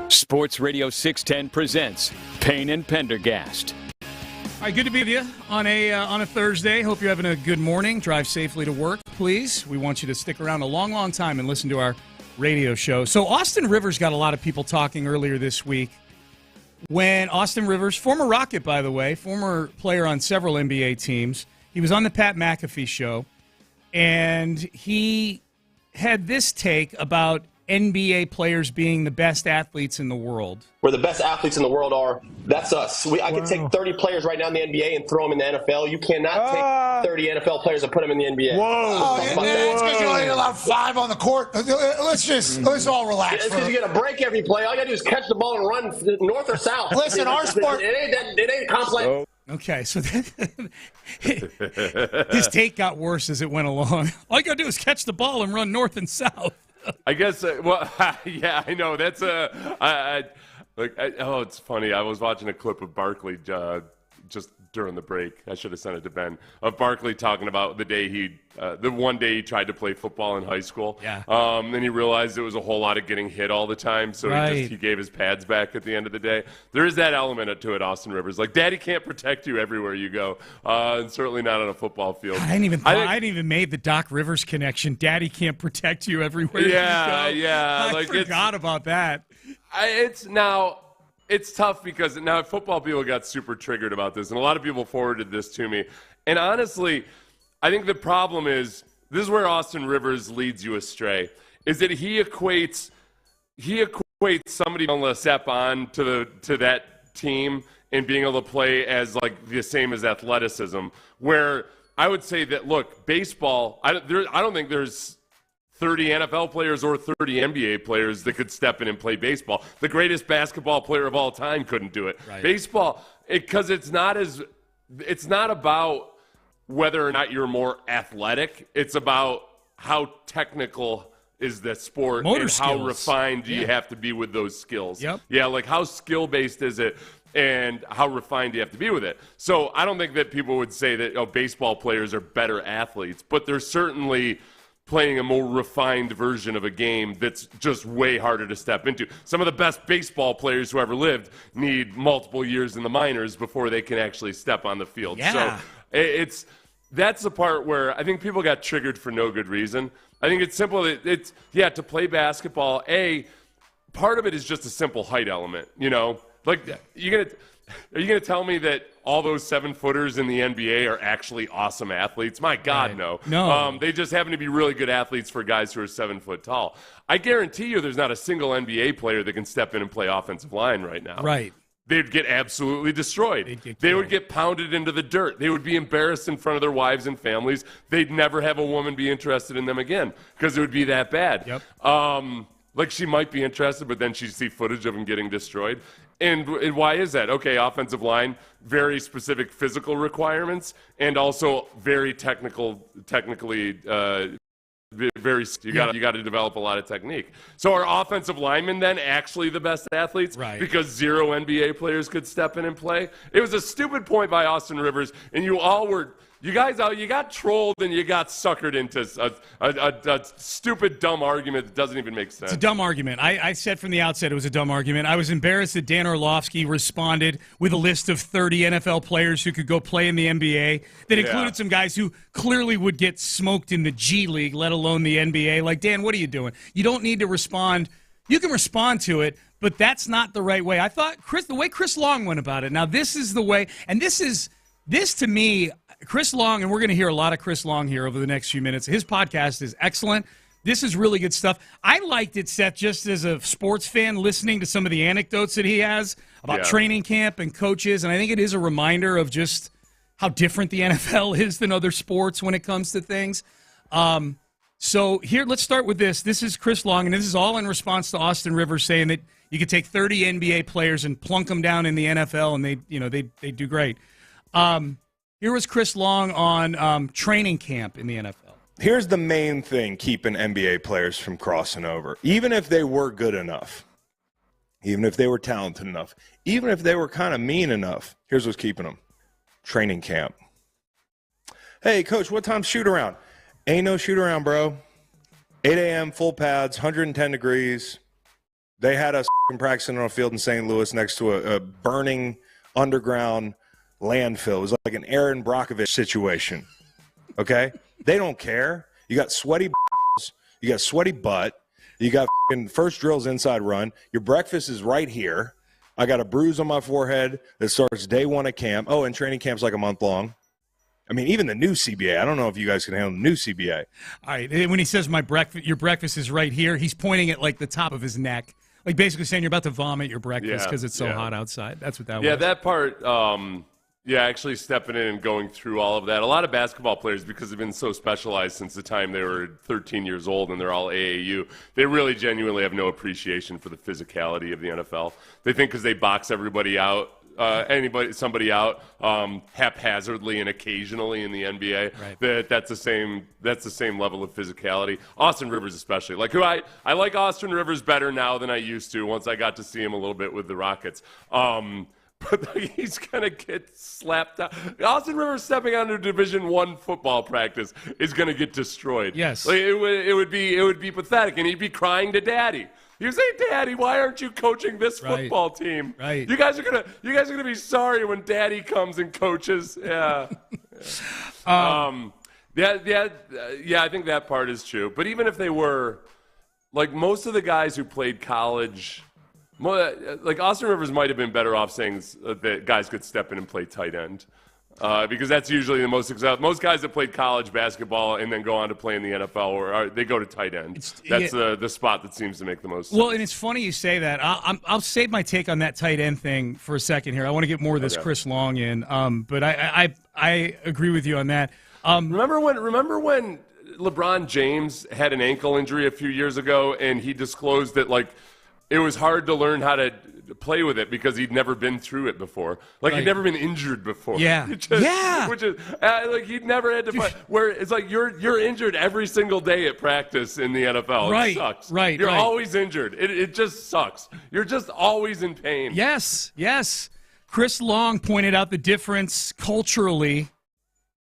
Sports Radio 610 presents Payne and Pendergast. All right, good to be with you on a Thursday. Hope you're having a good morning. Drive safely to work, please. We want you to stick around a long, long time and listen to our radio show. So Austin Rivers got a lot of people talking earlier this week when Austin Rivers, former Rocket, by the way, former player on several NBA teams, he was on the Pat McAfee show, and he had this take about NBA players being the best athletes in the world. Where the best athletes in the world are, that's us. I could take 30 players right now in the NBA and throw them in the NFL. You cannot take 30 NFL players and put them in the NBA. It's because you only allowed 5 on the court. Let's all relax. It's because you get a break every play. All you got to do is catch the ball and run north or south. Listen, our sport. It ain't complex. Okay, so his take got worse as it went along. All you got to do is catch the ball and run north and south. I guess, yeah, I know. That's it's funny. I was watching a clip of Barkley just during the break. I should have sent it to Ben, of Barkley talking about the one day he tried to play football in high school. Yeah. And he realized it was a whole lot of getting hit all the time, so he gave his pads back at the end of the day. There is that element to it, Austin Rivers. Like, Daddy can't protect you everywhere you go, and certainly not on a football field. I hadn't even made the Doc Rivers connection. Daddy can't protect you everywhere you go. Yeah. I forgot about that. It's tough because now football people got super triggered about this, and a lot of people forwarded this to me. And honestly, I think the problem is, this is where Austin Rivers leads you astray, is that he equates somebody being able to step on to that team and being able to play as like the same as athleticism, where I would say that, look, baseball, I don't think there's 30 NFL players or 30 NBA players that could step in and play baseball. The greatest basketball player of all time couldn't do it. Right. Baseball, because it's not about whether or not you're more athletic. It's about how technical is the sport Motor and skills. how refined do you have to be with those skills. Yep. Yeah, like how skill-based is it and how refined do you have to be with it. So I don't think that people would say that baseball players are better athletes, but they're certainly playing a more refined version of a game that's just way harder to step into. Some of the best baseball players who ever lived need multiple years in the minors before they can actually step on the field. Yeah. So that's the part where I think people got triggered for no good reason. I think it's simple. To play basketball, part of it is just a simple height element, Like, are you gonna tell me that all those 7-footers in the NBA are actually awesome athletes? My God, right. No. They just happen to be really good athletes for guys who are 7 foot tall. I guarantee you there's not a single NBA player that can step in and play offensive line right now. Right. They'd get absolutely destroyed. They would get pounded into the dirt. They would be embarrassed in front of their wives and families. They'd never have a woman be interested in them again because it would be that bad. Yep. Like, she might be interested, but then she'd see footage of them getting destroyed. And why is that? Okay, offensive line, very specific physical requirements, and also very technically you got to develop a lot of technique. So are offensive linemen then actually the best athletes? Right. Because 0 NBA players could step in and play? It was a stupid point by Austin Rivers, and you got trolled and you got suckered into a stupid, dumb argument that doesn't even make sense. It's a dumb argument. I said from the outset it was a dumb argument. I was embarrassed that Dan Orlovsky responded with a list of 30 NFL players who could go play in the NBA that included some guys who clearly would get smoked in the G League, let alone the NBA. Like, Dan, what are you doing? You don't need to respond. You can respond to it, but that's not the right way. I thought the way Chris Long went about it. Now, this is the way, and this to me, Chris Long, and we're going to hear a lot of Chris Long here over the next few minutes. His podcast is excellent. This is really good stuff. I liked it, Seth, just as a sports fan, listening to some of the anecdotes that he has about training camp and coaches, and I think it is a reminder of just how different the NFL is than other sports when it comes to things. So here, let's start with this. This is Chris Long, and this is all in response to Austin Rivers saying that you could take 30 NBA players and plunk them down in the NFL, and they do great. Here was Chris Long on training camp in the NFL. Here's the main thing keeping NBA players from crossing over. Even if they were good enough, even if they were talented enough, even if they were kind of mean enough, here's what's keeping them. training camp. Hey, coach, what time's shoot around? Ain't no shoot around, bro. 8 a.m., full pads, 110 degrees. They had us practicing on a field in St. Louis next to a burning underground landfill. It was like an Aaron Brockovich situation, okay? They don't care. You got sweaty balls. You got sweaty butt. You got first drills inside run. Your breakfast is right here. I got a bruise on my forehead that starts day one at camp. Oh, and training camp's like a month long. I mean, even the new CBA. I don't know if you guys can handle the new CBA. All right. When he says your breakfast is right here, he's pointing at like the top of his neck, like basically saying you're about to vomit your breakfast because it's so hot outside. That's what that was. Yeah, that part. Actually stepping in and going through all of that. A lot of basketball players, because they've been so specialized since the time they were 13 years old and they're all AAU, they really genuinely have no appreciation for the physicality of the NFL. They think because they box everybody out, somebody out haphazardly and occasionally in the NBA, that's the same level of physicality. Austin Rivers especially, I like Austin Rivers better now than I used to once I got to see him a little bit with the Rockets. But he's gonna get slapped out. Austin Rivers stepping onto Division I football practice is gonna get destroyed. Yes, it would be pathetic, and he'd be crying to Daddy. You say, Daddy, why aren't you coaching this football team? Right. You guys are gonna be sorry when Daddy comes and coaches. Yeah. I think that part is true. But even if they were, like most of the guys who played college, like Austin Rivers might have been better off saying that guys could step in and play tight end. Because that's usually the most successful. Most guys that played college basketball and then go on to play in the NFL, they go to tight end. That's the spot that seems to make the most sense. Well, and it's funny you say that. I'll save my take on that tight end thing for a second here. I want to get more of this Chris Long in, but I agree with you on that. Remember when LeBron James had an ankle injury a few years ago, and he disclosed that it was hard to learn how to play with it because he'd never been through it before. He'd never been injured before. Yeah. Which is he'd never had to play. Where it's like you're injured every single day at practice in the NFL. Right. It sucks. Right. You're always injured. It just sucks. You're just always in pain. Yes. Chris Long pointed out the difference culturally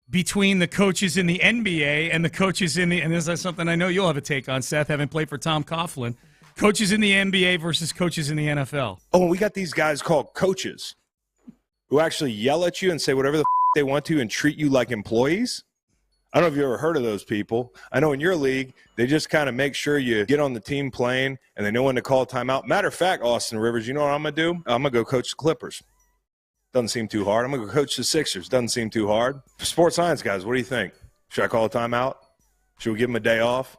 between the coaches in the NBA and the coaches and this is something I know you'll have a take on, Seth, having played for Tom Coughlin. Coaches in the NBA versus coaches in the NFL. Oh, and we got these guys called coaches who actually yell at you and say whatever the they want to and treat you like employees. I don't know if you ever heard of those people. I know in your league, they just kind of make sure you get on the team plane and they know when to call timeout. Matter of fact, Austin Rivers, you know what I'm going to do? I'm going to go coach the Clippers. Doesn't seem too hard. I'm going to go coach the Sixers. Doesn't seem too hard. Sports science guys, what do you think? Should I call a timeout? Should we give them a day off?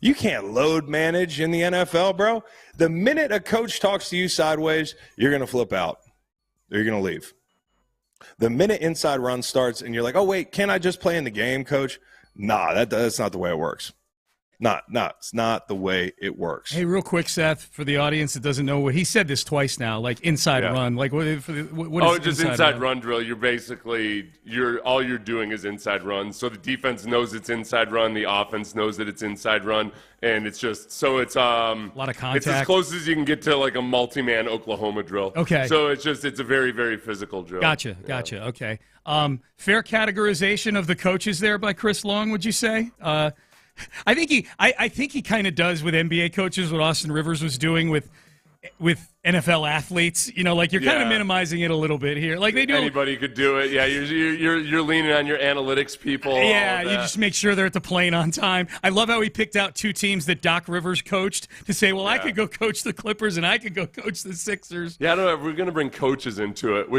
You can't load manage in the NFL, bro. The minute a coach talks to you sideways, you're going to flip out. Or you're going to leave. The minute inside run starts and you're like, oh, wait, can't I just play in the game, coach? Nah, that's not the way it works. It's not the way it works. Hey, real quick, Seth, for the audience that doesn't know, he said this twice now, like inside run. Like what is just inside run drill. You're basically all you're doing is inside run. So the defense knows it's inside run, the offense knows that it's inside run, and it's just it's a lot of contact. It's as close as you can get to like a multi-man Oklahoma drill. Okay. So it's a very, very physical drill. Gotcha. Okay. Fair categorization of the coaches there by Chris Long, would you say? I think he kind of does with NBA coaches what Austin Rivers was doing with NFL athletes. You know, like you're kind of minimizing it a little bit here. Like they do. Anybody could do it. Yeah, you're leaning on your analytics people. Yeah, you just make sure they're at the plane on time. I love how he picked out two teams that Doc Rivers coached to say, well, I could go coach the Clippers and I could go coach the Sixers. Yeah, I don't know if we're going to bring coaches into it.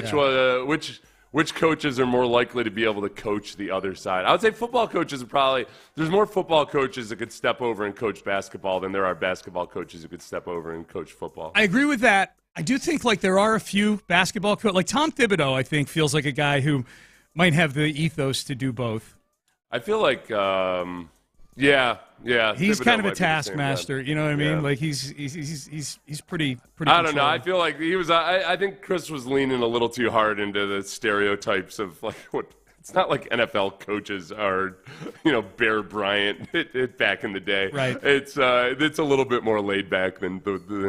Which coaches are more likely to be able to coach the other side? I would say football coaches there's more football coaches that could step over and coach basketball than there are basketball coaches who could step over and coach football. I agree with that. I do think there are a few basketball coaches. Like Tom Thibodeau, I think, feels like a guy who might have the ethos to do both. I feel like, yeah. He's Thibodeau kind of a taskmaster, you know what I mean? Like he's pretty I don't know. I feel like he was. I think Chris was leaning a little too hard into the stereotypes of what. It's not like NFL coaches are, Bear Bryant back in the day. Right. It's a little bit more laid back than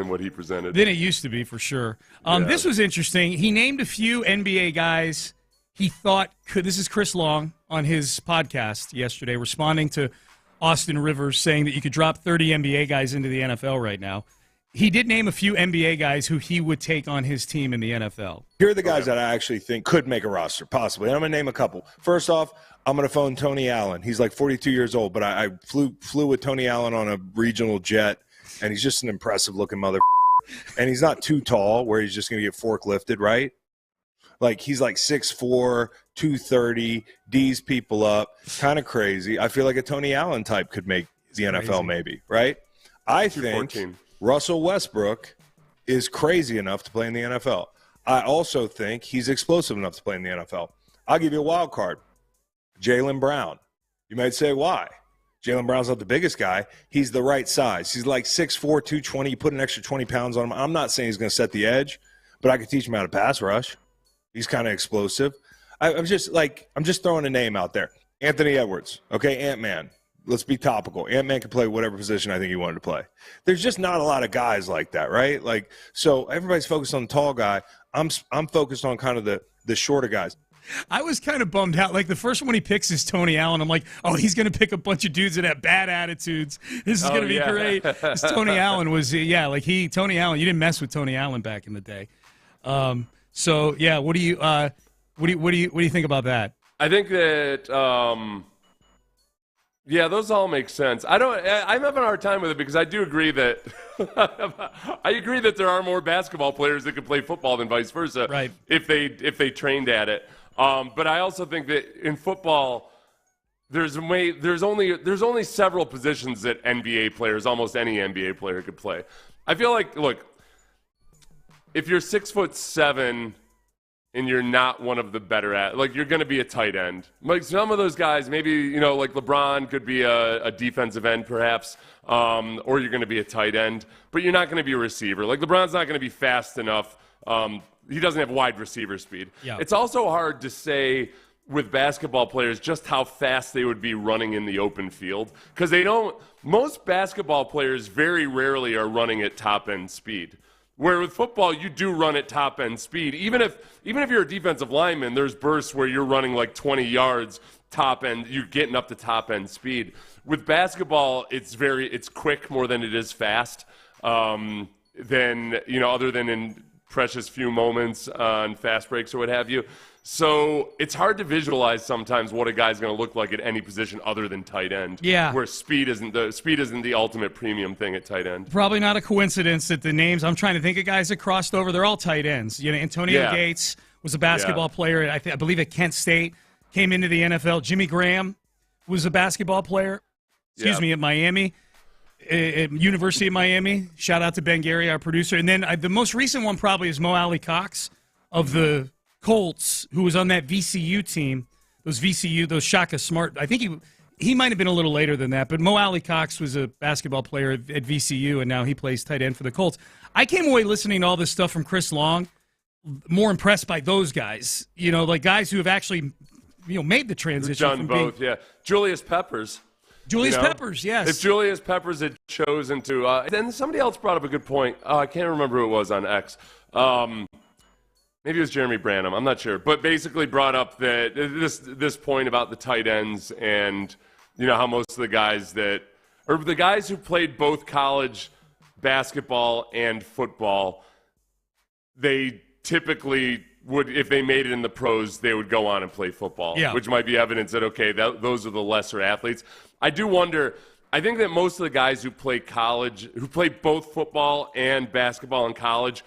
what he presented. Than it used to be, for sure. This was interesting. He named a few NBA guys he thought this is Chris Long on his podcast yesterday, responding to Austin Rivers saying that you could drop 30 NBA guys into the NFL right now. He did name a few NBA guys who he would take on his team in the NFL. Here are the guys that I actually think could make a roster, possibly. And I'm going to name a couple. First off, I'm going to phone Tony Allen. He's like 42 years old, but I flew with Tony Allen on a regional jet, and he's just an impressive-looking mother. And he's not too tall where he's just going to get forklifted, right? Like, he's like 6'4", 230, D's people up, kind of crazy. I feel like a Tony Allen type could make the NFL maybe, right? I think Russell Westbrook is crazy enough to play in the NFL. I also think he's explosive enough to play in the NFL. I'll give you a wild card. Jaylen Brown. You might say, why? Jaylen Brown's not the biggest guy. He's the right size. He's like 6'4", 220. You put an extra 20 pounds on him. I'm not saying he's going to set the edge, but I could teach him how to pass rush. He's kind of explosive. I'm just throwing a name out there. Anthony Edwards, okay, Ant-Man. Let's be topical. Ant-Man can play whatever position I think he wanted to play. There's just not a lot of guys like that, right? Like, so everybody's focused on the tall guy. I'm focused on kind of the shorter guys. I was kind of bummed out. Like, the first one he picks is Tony Allen. I'm like, oh, he's going to pick a bunch of dudes that have bad attitudes. This is going to be great. Tony Allen was, Tony Allen. You didn't mess with Tony Allen back in the day. So yeah, what do you think about that? I think that those all make sense. I'm having a hard time with it because I do agree that there are more basketball players that can play football than vice versa. Right. If they trained at it. But I also think that in football, there's only several positions that NBA players, almost any NBA player, could play. I feel like, look, if you're 6'7" and you're not one of the better you're going to be a tight end. Like some of those guys, maybe, like LeBron could be a defensive end perhaps, or you're going to be a tight end, but you're not going to be a receiver. Like LeBron's not going to be fast enough. He doesn't have wide receiver speed. Yeah. It's also hard to say with basketball players just how fast they would be running in the open field because most basketball players very rarely are running at top end speed. Where with football, you do run at top-end speed. Even if you're a defensive lineman, there's bursts where you're running like 20 yards top-end. You're getting up to top-end speed. With basketball, it's quick more than it is fast. Other than in precious few moments on fast breaks or what have you. So it's hard to visualize sometimes what a guy's going to look like at any position other than tight end. Yeah. Where speed isn't the ultimate premium thing at tight end. Probably not a coincidence that the names, I'm trying to think of guys that crossed over, they're all tight ends. Antonio Gates was a basketball player, I believe at Kent State, came into the NFL. Jimmy Graham was a basketball player, at Miami, at University of Miami. Shout out to Ben Gary, our producer. And then the most recent one probably is Mo Alley Cox of the Colts, who was on that VCU team, those Shaka Smart. I think he might have been a little later than that, but Mo Alley Cox was a basketball player at VCU, and now he plays tight end for the Colts. I came away listening to all this stuff from Chris Long, more impressed by those guys, like guys who have actually, made the transition. Done both, Julius Peppers. Peppers, yes. If Julius Peppers had chosen to, then somebody else brought up a good point. I can't remember who it was on X. Maybe it was Jeremy Branham. I'm not sure. But basically brought up that this point about the tight ends and, how most of the guys the guys who played both college basketball and football, they typically would, if they made it in the pros, they would go on and play football, which might be evidence that, okay, those are the lesser athletes. I do wonder, I think that most of the guys who play both football and basketball in college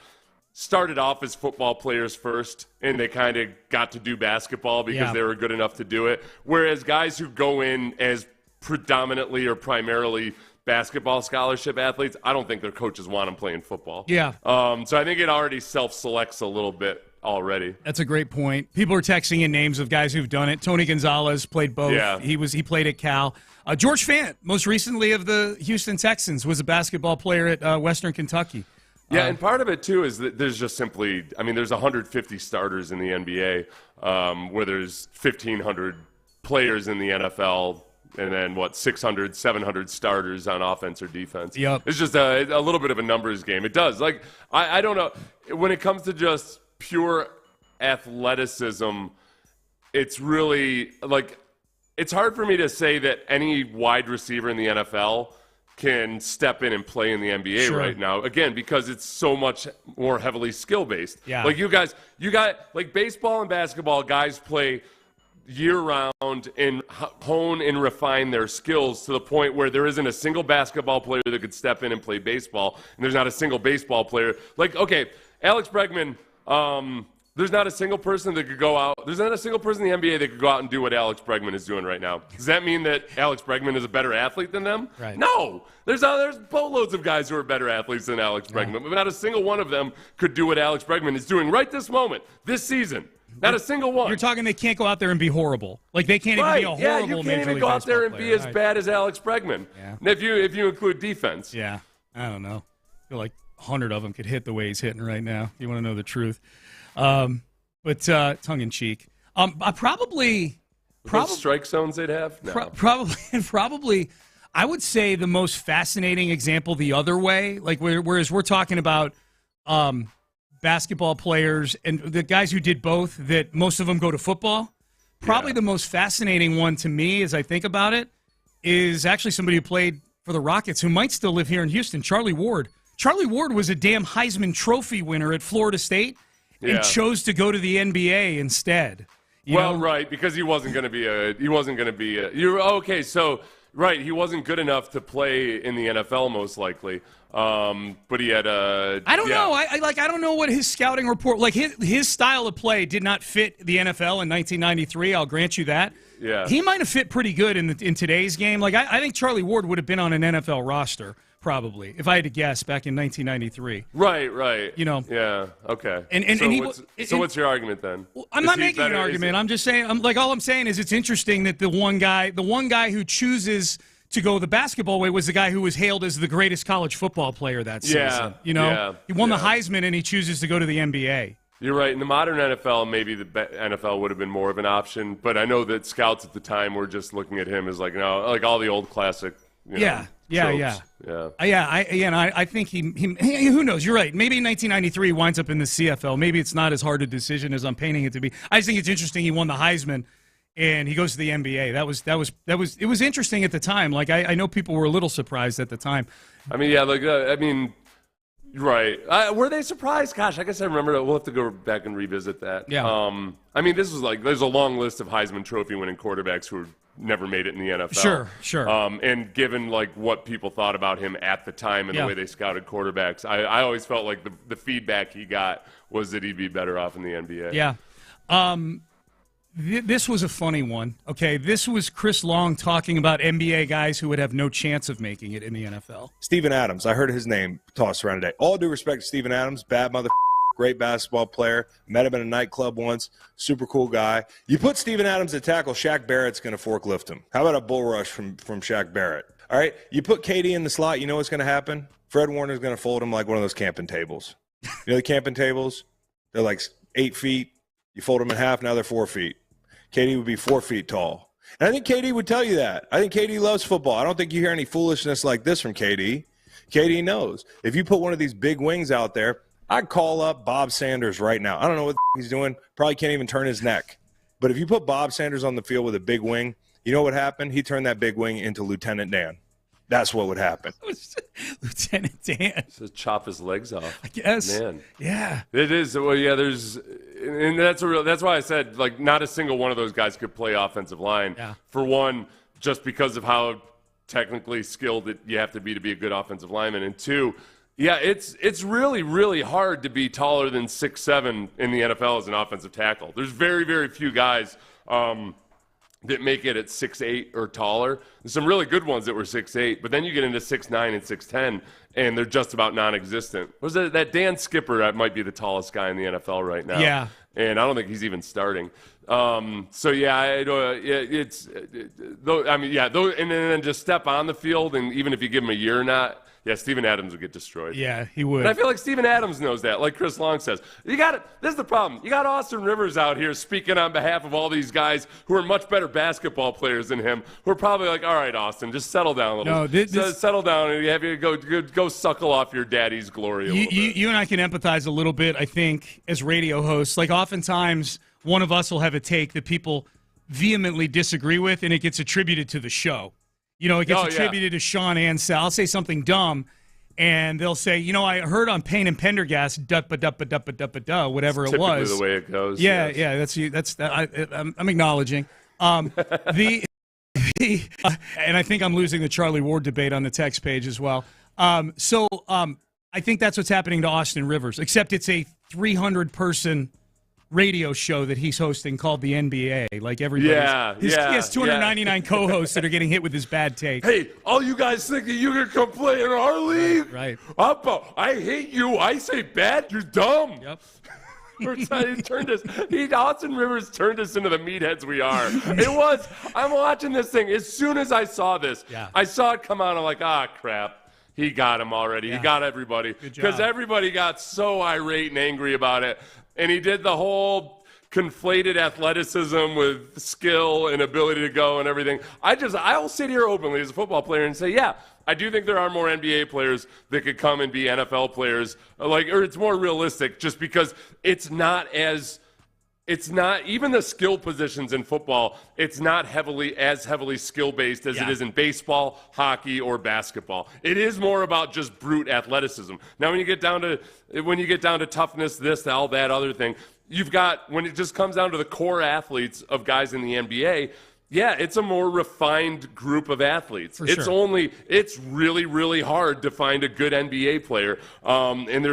started off as football players first, and they kind of got to do basketball because they were good enough to do it. Whereas guys who go in as predominantly or primarily basketball scholarship athletes, I don't think their coaches want them playing football. Yeah. So I think it already self-selects a little bit already. That's a great point. People are texting in names of guys who've done it. Tony Gonzalez played both. Yeah. He played at Cal. George Fant, most recently of the Houston Texans, was a basketball player at Western Kentucky. Yeah, and part of it, too, is that there's just simply – there's 150 starters in the NBA where there's 1,500 players in the NFL and then, 600, 700 starters on offense or defense. Yep. It's just a little bit of a numbers game. It does. I don't know. When it comes to just pure athleticism, it's really like it's hard for me to say that any wide receiver in the NFL can step in and play in the NBA right now. Again, because it's so much more heavily skill-based. Yeah. Like you got like baseball and basketball, guys play year-round and hone and refine their skills to the point where there isn't a single basketball player that could step in and play baseball, and there's not a single baseball player. Like, okay, Alex Bregman, there's not a single person that could go out. There's not a single person in the NBA that could go out and do what Alex Bregman is doing right now. Does that mean that Alex Bregman is a better athlete than them? Right. No. There's boatloads of guys who are better athletes than Alex Bregman, but not a single one of them could do what Alex Bregman is doing right this moment, this season. Not a single one. You're talking they can't go out there and be horrible. Like they can't even be a horrible Yeah, you can't even go out there and be as bad as Alex Bregman. Yeah. If you include defense. Yeah. I don't know. I feel like 100 of them could hit the way he's hitting right now. If you want to know the truth. But tongue in cheek. I probably strike zones they'd have. No. Probably. I would say the most fascinating example the other way. Like whereas we're talking about basketball players and the guys who did both. That most of them go to football. Probably the most fascinating one to me, as I think about it, is actually somebody who played for the Rockets who might still live here in Houston. Charlie Ward. Charlie Ward was a damn Heisman Trophy winner at Florida State. And chose to go to the NBA instead. Right, because he wasn't going to be he wasn't good enough to play in the NFL most likely. But he had I don't know. I don't know what his scouting report, like his style of play did not fit the NFL in 1993. I'll grant you that. Yeah. He might have fit pretty good in today's game. Like I think Charlie Ward would have been on an NFL roster. Probably, if I had to guess, back in 1993. Right. Yeah, okay. So what's your argument then? Well, I'm not making an argument. I'm just saying. All I'm saying is it's interesting that the one guy who chooses to go the basketball way was the guy who was hailed as the greatest college football player that season. He won the Heisman and he chooses to go to the NBA. You're right. In the modern NFL, maybe the NFL would have been more of an option, but I know that scouts at the time were just looking at him as like all the old classic. Yeah. I think he who knows? You're right. Maybe in 1993 he winds up in the CFL. Maybe it's not as hard a decision as I'm painting it to be. I just think it's interesting he won the Heisman and he goes to the NBA. It was interesting at the time. Like I know people were a little surprised at the time. Right. Were they surprised? Gosh, I guess I remember that. We'll have to go back and revisit that. Yeah. This was there's a long list of Heisman Trophy winning quarterbacks who never made it in the NFL. Sure. And given what people thought about him at the time and the way they scouted quarterbacks, I always felt like the feedback he got was that he'd be better off in the NBA. Yeah. This was a funny one. Okay, this was Chris Long talking about NBA guys who would have no chance of making it in the NFL. Steven Adams. I heard his name tossed around today. All due respect to Steven Adams, bad mother. Great basketball player. Met him in a nightclub once. Super cool guy. You put Steven Adams at tackle, Shaq Barrett's going to forklift him. How about a bull rush from Shaq Barrett? All right. You put KD in the slot, you know what's going to happen? Fred Warner's going to fold him like one of those camping tables. You know the camping tables? They're like 8 feet. You fold them in half, now they're 4 feet. KD would be 4 feet tall. And I think KD would tell you that. I think KD loves football. I don't think you hear any foolishness like this from KD. KD knows. If you put one of these big wings out there, I'd call up Bob Sanders right now. I don't know what he's doing. Probably can't even turn his neck. But if you put Bob Sanders on the field with a big wing, you know what happened? He turned that big wing into Lieutenant Dan. That's what would happen. Lieutenant Dan. So chop his legs off. I guess. Man. Yeah. It is. Well, yeah, and that's why I said, not a single one of those guys could play offensive line. Yeah. For one, just because of how technically skilled you have to be a good offensive lineman. And two, yeah, it's really, really hard to be taller than 6'7" in the NFL as an offensive tackle. There's very, very few guys that make it at 6'8" or taller. There's some really good ones that were 6'8", but then you get into 6'9" and 6'10", and they're just about non-existent. Was that Dan Skipper? That might be the tallest guy in the NFL right now. Yeah. And I don't think he's even starting. And then just step on the field, and even if you give him a year or not, yeah, Steven Adams would get destroyed. Yeah, he would. And I feel like Steven Adams knows that, like Chris Long says. This is the problem. You got Austin Rivers out here speaking on behalf of all these guys who are much better basketball players than him, who are probably like, all right, Austin, just settle down a little. No, settle down and have you go suckle off your daddy's glory a little bit. You and I can empathize a little bit, I think, as radio hosts. Like, oftentimes one of us will have a take that people vehemently disagree with, and it gets attributed to the show. It gets attributed to Sean and Sal. I'll say something dumb, and they'll say, I heard on Payne and Pendergast, whatever it was. Typically the way it goes. Yeah, yes. I'm acknowledging. And I think I'm losing the Charlie Ward debate on the text page as well. I think that's what's happening to Austin Rivers, except it's a 300-person radio show that he's hosting called the NBA. Like everybody, he has 299 co-hosts that are getting hit with his bad take. Hey, all you guys think that you can come play in our league? Right. I hate you. I say bad. You're dumb. Yep. Austin Rivers turned us into the meatheads we are. I'm watching this thing. As soon as I saw this, I saw it come out. I'm like, crap. He got him already. Yeah. He got everybody. Because everybody got so irate and angry about it. And he did the whole conflated athleticism with skill and ability to go and everything. I'll sit here openly as a football player and say, I do think there are more NBA players that could come and be NFL players. Or it's more realistic just because it's not even the skill positions in football. It's not as heavily skill-based as it is in baseball, hockey, or basketball. It is more about just brute athleticism. Now, when you get down to toughness, this, all that other thing, when it just comes down to the core athletes of guys in the NBA, it's a more refined group of athletes. It's really, really hard to find a good NBA player, and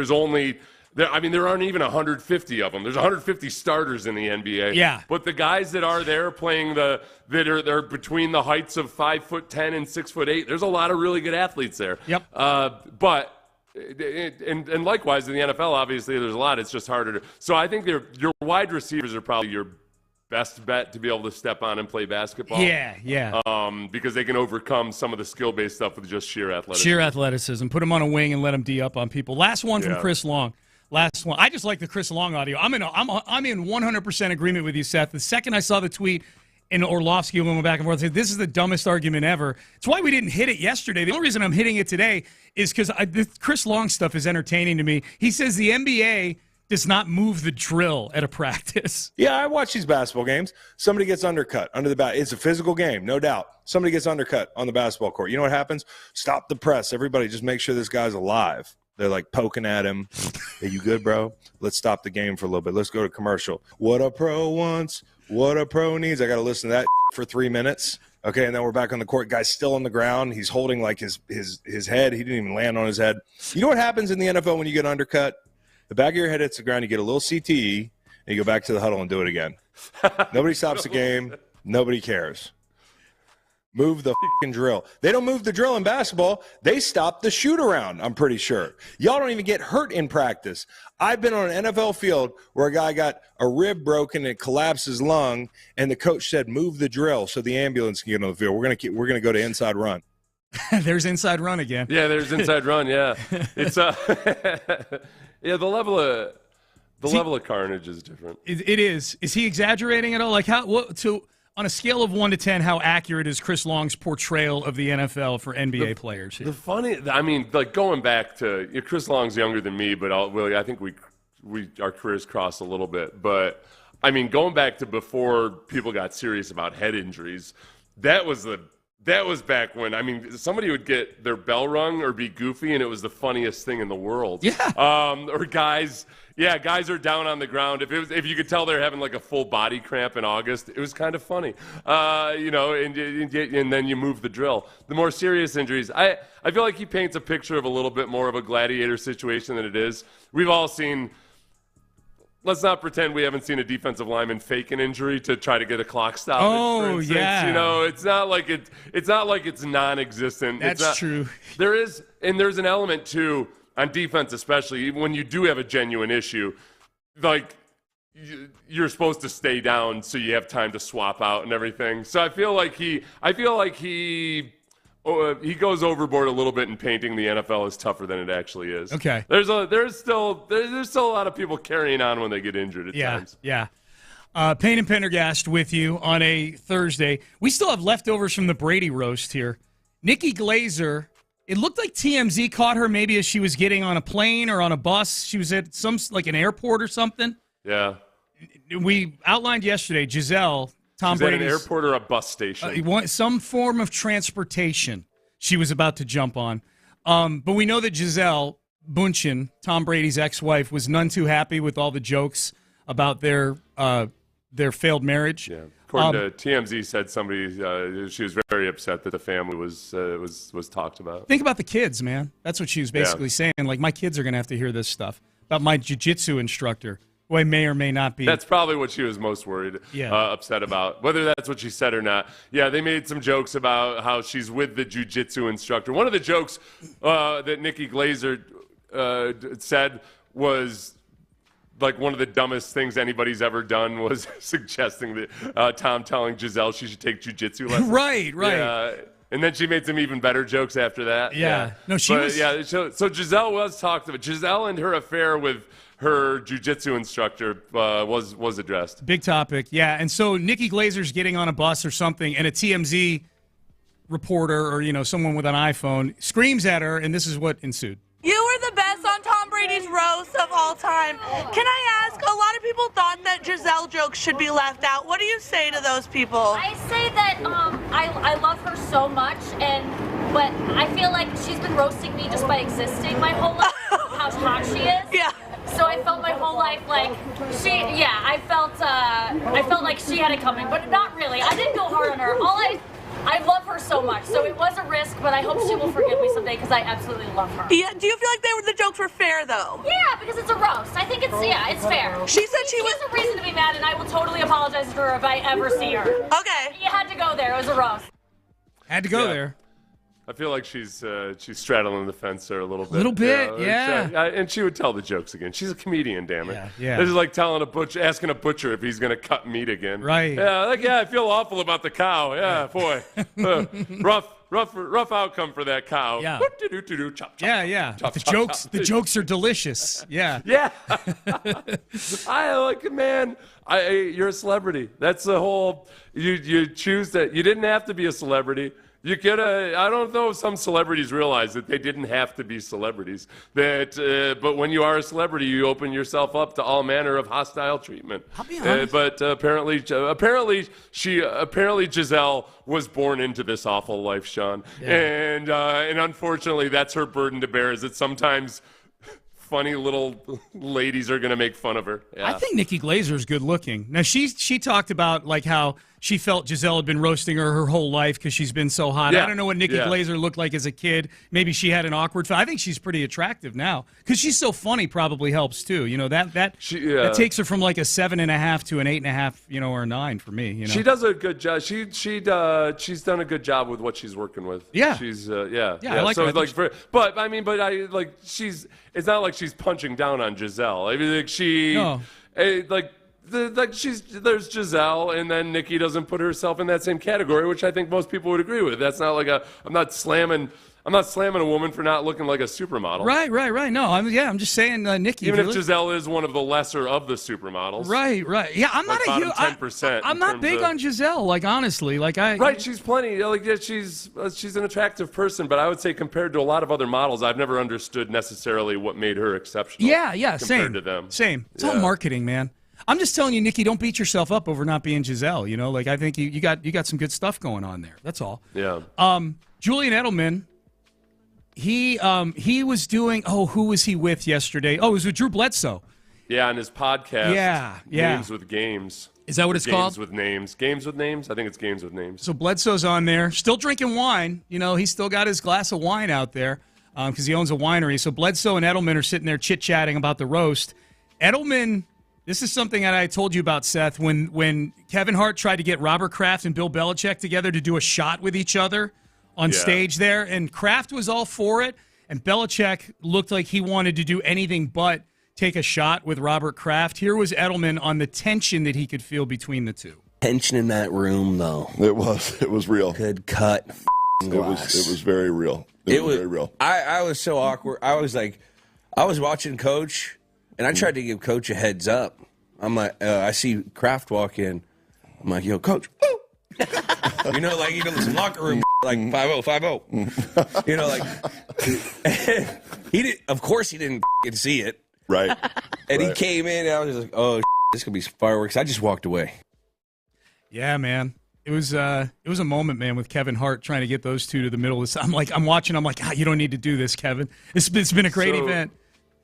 there aren't even 150 of them. There's 150 starters in the NBA. Yeah. But the guys that are there playing they're between the heights of 5'10" and 6'8", there's a lot of really good athletes there. Yep. But likewise in the NFL, obviously there's a lot. It's just harder so I think your wide receivers are probably your best bet to be able to step on and play basketball. Yeah. Because they can overcome some of the skill-based stuff with just sheer athleticism. Sheer athleticism. Put them on a wing and let them D up on people. Last one from Chris Long. Last one. I just like the Chris Long audio. I'm in 100% agreement with you, Seth. The second I saw the tweet and Orlovsky went back and forth and said, this is the dumbest argument ever. It's why we didn't hit it yesterday. The only reason I'm hitting it today is because the Chris Long stuff is entertaining to me. He says the NBA does not move the drill at a practice. Yeah, I watch these basketball games. Somebody gets undercut under the bat. It's a physical game, no doubt. Somebody gets undercut on the basketball court. You know what happens? Stop the press. Everybody just make sure this guy's alive. They're like poking at him. Hey, you good, bro? Let's stop the game for a little bit. Let's go to commercial. What a pro wants, what a pro needs. I got to listen to that for 3 minutes. Okay, and then we're back on the court. Guy's still on the ground. He's holding like his head. He didn't even land on his head. You know what happens in the NFL when you get undercut? The back of your head hits the ground. You get a little CTE, and you go back to the huddle and do it again. Nobody stops the game. Nobody cares. Move the fucking drill. They don't move the drill in basketball. They stop the shoot around, I'm pretty sure. Y'all don't even get hurt in practice. I've been on an NFL field where a guy got a rib broken and collapsed his lung, and the coach said, move the drill so the ambulance can get on the field. We're gonna go to inside run. There's inside run again. Yeah, there's inside run, yeah. It's yeah, the level of carnage is different. It is. Is he exaggerating at all? Like on a scale of 1 to 10, how accurate is Chris Long's portrayal of the NFL for NBA players? Here? Going back to Chris Long's younger than me, but I think our careers cross a little bit. But going back to before people got serious about head injuries, that was back when somebody would get their bell rung or be goofy, and it was the funniest thing in the world. Yeah. Or guys are down on the ground. If you could tell they're having like a full body cramp in August, it was kind of funny. And then you move the drill. The more serious injuries, I feel like he paints a picture of a little bit more of a gladiator situation than it is. We've all seen. Let's not pretend we haven't seen a defensive lineman fake an injury to try to get a clock stoppage. Oh, for instance. yeah. It's not like it's non-existent. That's true. There's an element too on defense, especially when you do have a genuine issue. Like you're supposed to stay down so you have time to swap out and everything. So I feel like he goes overboard a little bit in painting the NFL as tougher than it actually is. Okay. There's still a lot of people carrying on when they get injured at times. Yeah. Payne and Pendergast with you on a Thursday. We still have leftovers from the Brady roast here. Nikki Glazer, it looked like TMZ caught her maybe as she was getting on a plane or on a bus. She was at an airport or something. Yeah. we outlined yesterday, Giselle, Tom She's at Brady's an airport or a bus station. Some form of transportation she was about to jump on. But we know that Giselle Bündchen, Tom Brady's ex-wife, was none too happy with all the jokes about their failed marriage. Yeah. According to TMZ, said somebody she was very upset that the family was talked about. Think about the kids, man. That's what she was basically saying. Like, my kids are going to have to hear this stuff about my jiu-jitsu instructor, who I may or may not be. That's probably what she was most worried, upset about, whether that's what she said or not. Yeah, they made some jokes about how she's with the jiu-jitsu instructor. One of the jokes that Nikki Glazer said was, like, one of the dumbest things anybody's ever done was suggesting that Tom telling Giselle she should take jiu-jitsu lessons. Right. Yeah. And then she made some even better jokes after that. Yeah. No, she was. Yeah, so Giselle was talked about. Giselle and her affair with her jiu-jitsu instructor was addressed. Big topic, yeah. And so Nikki Glazer's getting on a bus or something, and a TMZ reporter or, someone with an iPhone screams at her, and this is what ensued. You were the best on Tom Brady's roast of all time. Can I ask, a lot of people thought that Giselle jokes should be left out. What do you say to those people? I say that I love her so much, but I feel like she's been roasting me just by existing my whole life, how hot she is. Yeah. So I felt my whole life like I felt like she had it coming, but not really. I didn't go hard on her. I love her so much, so it was a risk, but I hope she will forgive me someday because I absolutely love her. Yeah, do you feel like the jokes were fair, though? Yeah, because it's a roast. I think it's fair. She said she was a reason to be mad, and I will totally apologize to her if I ever see her. Okay. You had to go there. It was a roast. Had to go there. I feel like she's straddling the fence there a little bit. A little bit, yeah. And she would tell the jokes again. She's a comedian, damn it. Yeah. This is like asking a butcher if he's going to cut meat again. Right. Yeah, I feel awful about the cow. Yeah, boy. Rough outcome for that cow. Yeah. Chop, chop, Yeah. chop, The chop, jokes, chop. the jokes are delicious. Yeah. Yeah. I like it, man. You're a celebrity. That's the whole. You choose that. You didn't have to be a celebrity. You could. I don't know if some celebrities realize that they didn't have to be celebrities. But when you are a celebrity, you open yourself up to all manner of hostile treatment. I'll be honest. But apparently Giselle was born into this awful life, Sean. Yeah. And unfortunately, that's her burden to bear. Is that sometimes funny little ladies are going to make fun of her. Yeah. I think Nikki Glazer is good looking. Now, she talked about like how she felt Giselle had been roasting her whole life because she's been so hot. Yeah. I don't know what Nikki Glazer looked like as a kid. Maybe she had an awkward. I think she's pretty attractive now because she's so funny. Probably helps too. That takes her from like a 7.5 to an 8.5, or a 9 for me. She does a good job. She's done a good job with what she's working with. Yeah, she's I like so her. It's not like she's punching down on Giselle. I mean, there's Giselle, and then Nikki doesn't put herself in that same category, which I think most people would agree with. That's not like I'm not slamming a woman for not looking like a supermodel. Right. No, I'm just saying, Nikki. Even if Giselle is one of the lesser of the supermodels. Right. Yeah, I'm not a huge 10%. I'm not big on Giselle. Like honestly, she's plenty. She's an attractive person, but I would say compared to a lot of other models, I've never understood necessarily what made her exceptional. Yeah. Compared Same to them. Same. It's all marketing, man. I'm just telling you, Nikki, don't beat yourself up over not being Giselle. I think you got some good stuff going on there. That's all. Yeah. Julian Edelman. He was doing. Who was he with yesterday? Oh, it was with Drew Bledsoe. Yeah, on his podcast. Yeah. Games with Games. Is that what it's called? Games with Names. Games with Names? I think it's Games with Names. So Bledsoe's on there, still drinking wine. He's still got his glass of wine out there because he owns a winery. So Bledsoe and Edelman are sitting there chit-chatting about the roast. Edelman, this is something that I told you about, Seth, when Kevin Hart tried to get Robert Kraft and Bill Belichick together to do a shot with each other on stage there, and Kraft was all for it, and Belichick looked like he wanted to do anything but take a shot with Robert Kraft. Here was Edelman on the tension that he could feel between the two. Tension in that room, though. It was real. Good cut. It was very real. It was very real. I was so awkward. I was watching Coach, and I tried to give Coach a heads up. I'm like, I see Kraft walk in. I'm like, yo, Coach. This locker room, like 5-0, 5-0. He did. Of course, he didn't see it. Right. And he came in, and I was just like, oh, this could be fireworks. I just walked away. Yeah, man. It was a moment, man, with Kevin Hart trying to get those two to the middle. I'm watching. I'm like, you don't need to do this, Kevin. It's been a great event.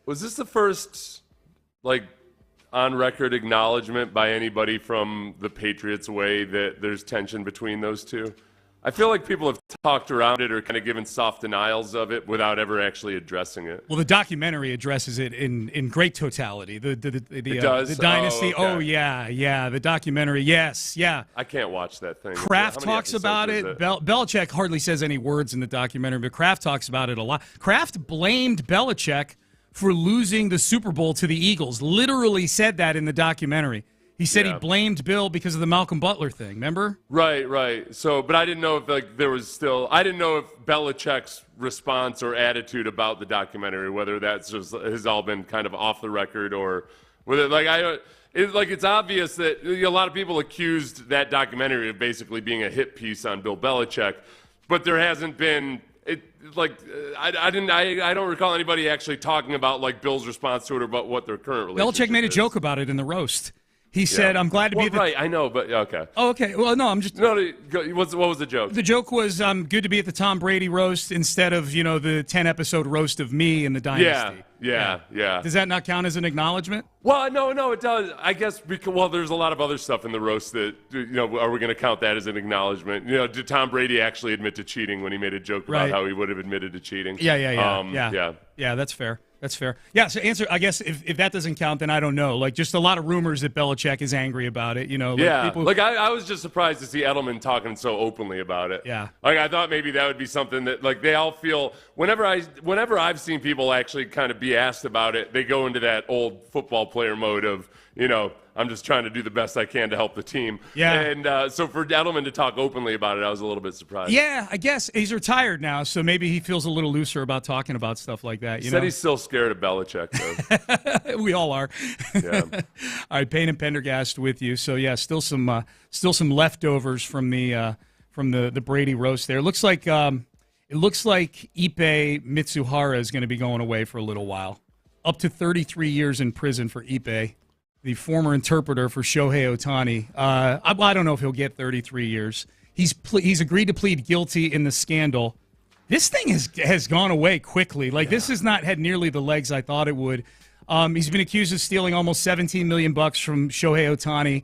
Was this the first, on record acknowledgement by anybody from the Patriots way that there's tension between those two? I feel like people have talked around it or kind of given soft denials of it without ever actually addressing it. Well, the documentary addresses it in great totality. It does? The dynasty. Oh, okay. Oh, yeah. The documentary. Yes, yeah. I can't watch that thing. Kraft talks about it. Belichick hardly says any words in the documentary, but Kraft talks about it a lot. Kraft blamed Belichick for losing the Super Bowl to the Eagles. Literally said that in the documentary. He said he blamed Bill because of the Malcolm Butler thing, remember? Right. So, but I didn't know if I didn't know if Belichick's response or attitude about the documentary, whether that's just has all been kind of off the record or whether it's obvious that a lot of people accused that documentary of basically being a hit piece on Bill Belichick, but there hasn't been. I don't recall anybody actually talking about Bill's response to it or about what their current relationship Belichick made a joke about it in the roast. He said, "I'm glad to be right, I know, but okay." Oh, okay. Well, no, I'm just. No, what was the joke? The joke was, good to be at the Tom Brady roast instead of the 10-episode roast of me in the Dynasty. Yeah. Does that not count as an acknowledgement? Well, no, it does. I guess because there's a lot of other stuff in the roast that are we going to count that as an acknowledgement? Did Tom Brady actually admit to cheating when he made a joke about how he would have admitted to cheating? Yeah. That's fair. Yeah, so I guess if that doesn't count, then I don't know. Just a lot of rumors that Belichick is angry about it, I was just surprised to see Edelman talking so openly about it. Yeah. I thought maybe that would be something that, they all feel, whenever I've seen people actually kind of be asked about it, they go into that old football player mode of, I'm just trying to do the best I can to help the team. Yeah. And so for Edelman to talk openly about it, I was a little bit surprised. Yeah, I guess he's retired now, so maybe he feels a little looser about talking about stuff like that. He said he's still scared of Belichick, though. We all are. Yeah. All right, Payne and Pendergast with you. So yeah, still some leftovers from the Brady roast there. It looks like Ipe Mitsuhara is going to be going away for a little while, up to 33 years in prison for Ipe, the former interpreter for Shohei Ohtani. I don't know if he'll get 33 years. He's agreed to plead guilty in the scandal. This thing has gone away quickly. This has not had nearly the legs I thought it would. He's been accused of stealing almost $17 million from Shohei Ohtani.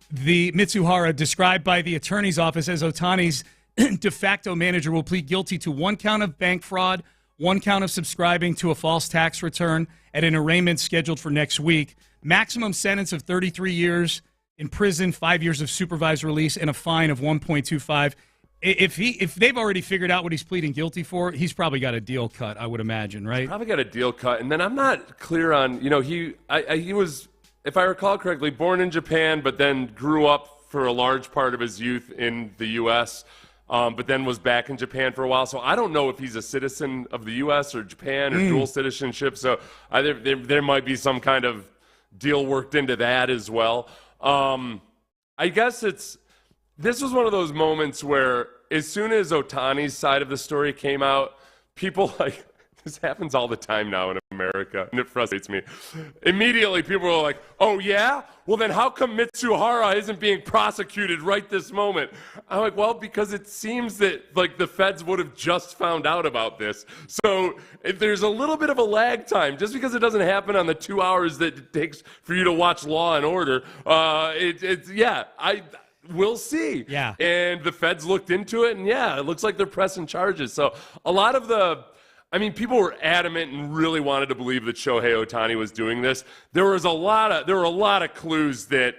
The Mitsuhara, described by the attorney's office as Ohtani's de facto manager, will plead guilty to 1 count of bank fraud, 1 count of subscribing to a false tax return at an arraignment scheduled for next week. Maximum sentence of 33 years in prison, 5 years of supervised release, and a fine of 1.25. If they've already figured out what he's pleading guilty for, he's probably got a deal cut, I would imagine, right? Probably got a deal cut. And then I'm not clear on, he was, if I recall correctly, born in Japan, but then grew up for a large part of his youth in the U.S., but then was back in Japan for a while. So I don't know if he's a citizen of the U.S. or Japan or dual citizenship. So there might be some kind of deal worked into that as well. I guess this was one of those moments where as soon as Ohtani's side of the story came out, people this happens all the time now in America, and it frustrates me. Immediately, people are like, oh, yeah? Well, then how come Mitsuhara isn't being prosecuted right this moment? I'm like, well, because it seems that, the feds would have just found out about this. So if there's a little bit of a lag time. Just because it doesn't happen on the 2 hours that it takes for you to watch Law and Order, we'll see. Yeah. And the feds looked into it, and it looks like they're pressing charges. So a lot of people were adamant and really wanted to believe that Shohei Ohtani was doing this. There were a lot of clues that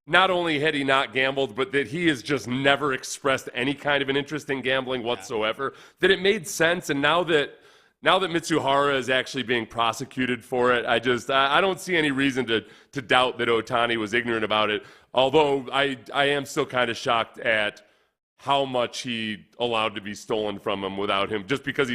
not only had he not gambled, but that he has just never expressed any kind of an interest in gambling whatsoever. That it made sense, and now that Mitsuhara is actually being prosecuted for it, I don't see any reason to doubt that Ohtani was ignorant about it. Although I am still kind of shocked at how much he allowed to be stolen from him without him, just because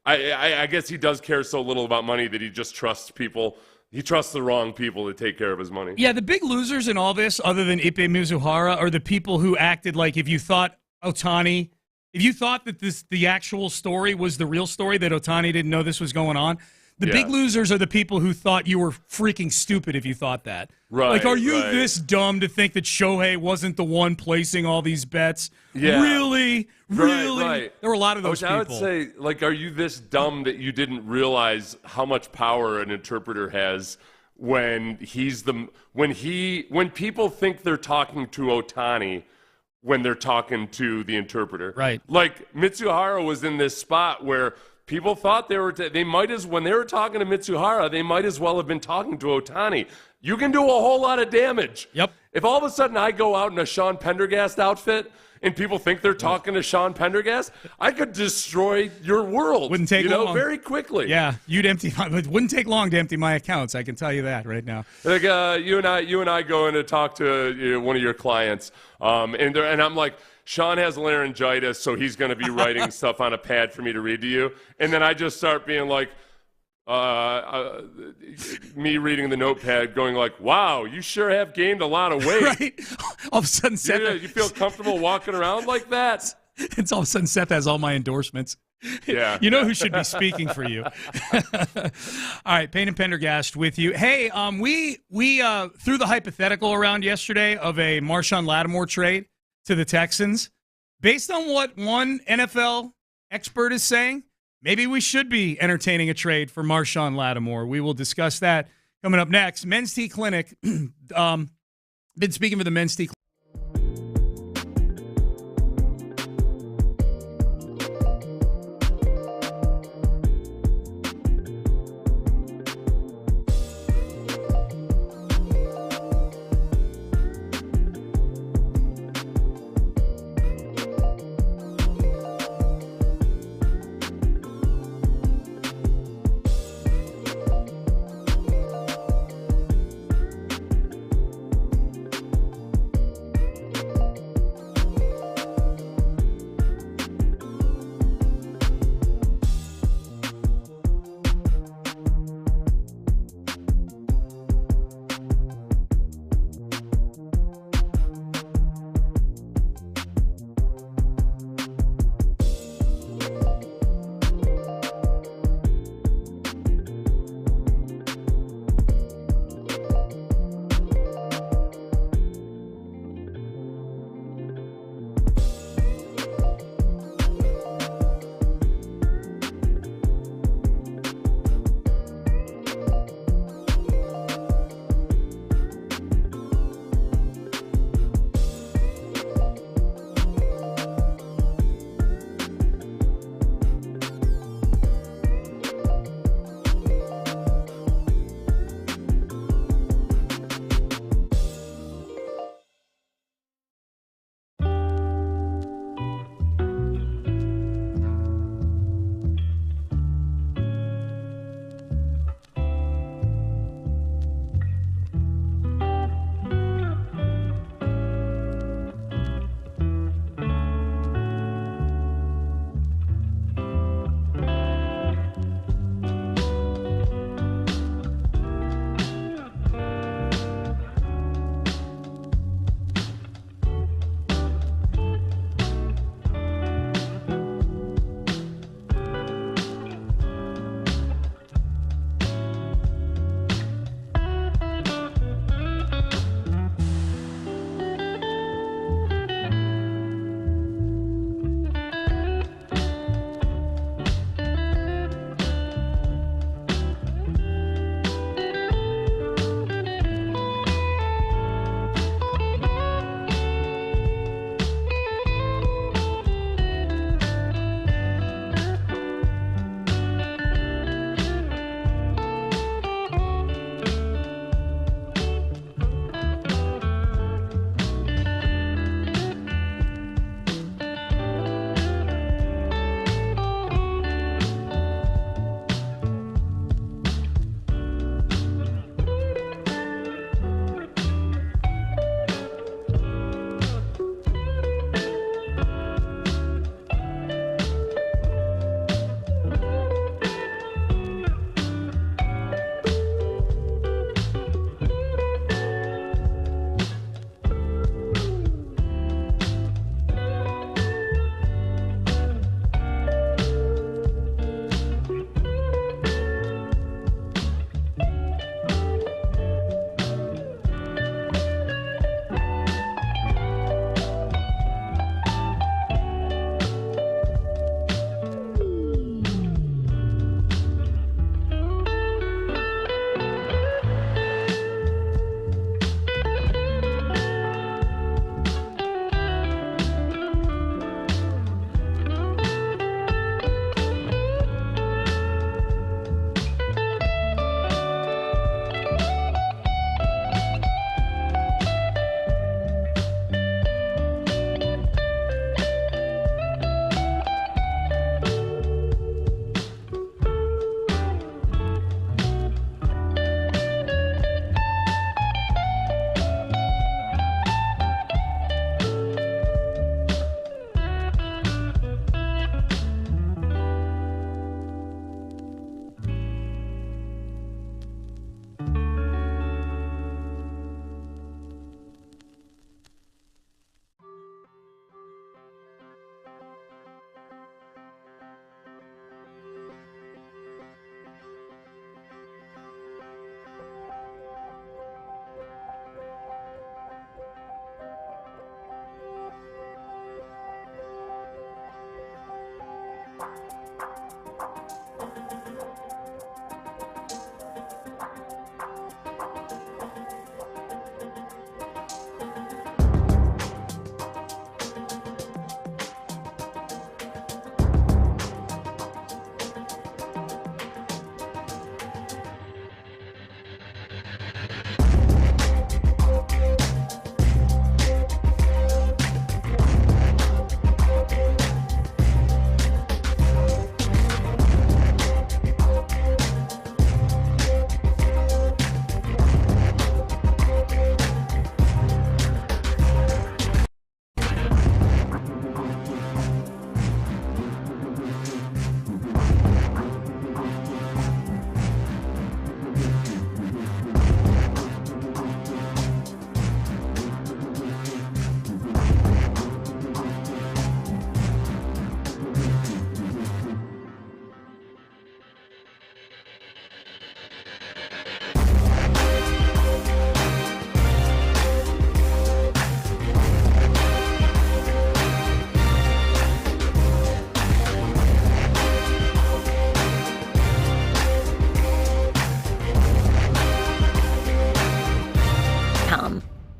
I guess he does care so little about money that he just trusts people. He trusts the wrong people to take care of his money. Yeah, the big losers in all this, other than Ipe Mizuhara, are the people who acted like if you thought that the actual story was the real story, that Ohtani didn't know this was going on, The big losers are the people who thought you were freaking stupid if you thought that. Right. Like, are you this dumb to think that Shohei wasn't the one placing all these bets? Yeah. Really? Right. There were a lot of those people. I would say, like, are you this dumb that you didn't realize how much power an interpreter has when when people think they're talking to Ohtani when they're talking to the interpreter? Right. Like, Mitsuhara was in this spot where people thought when they were talking to Mitsuhara, they might as well have been talking to Ohtani. You can do a whole lot of damage. Yep. If all of a sudden I go out in a Sean Pendergast outfit and people think they're talking to Sean Pendergast, I could destroy your world. Wouldn't take long. Very quickly. Yeah, it wouldn't take long to empty my accounts. I can tell you that right now. Like you and I go in to talk to one of your clients, and I'm like, Sean has laryngitis, so he's going to be writing stuff on a pad for me to read to you. And then I just start being like, me reading the notepad going like, wow, you sure have gained a lot of weight. Right? All of a sudden, Seth... You feel comfortable walking around like that? It's all of a sudden Seth has all my endorsements. Yeah. You know who should be speaking for you. All right, Payne and Pendergast with you. Hey, we threw the hypothetical around yesterday of a Marshawn Lattimore trade to the Texans. Based on what one NFL expert is saying, maybe we should be entertaining a trade for Marshawn Lattimore. We will discuss that coming up next. Men's Tea Clinic. Been speaking for the Men's Tea Clinic.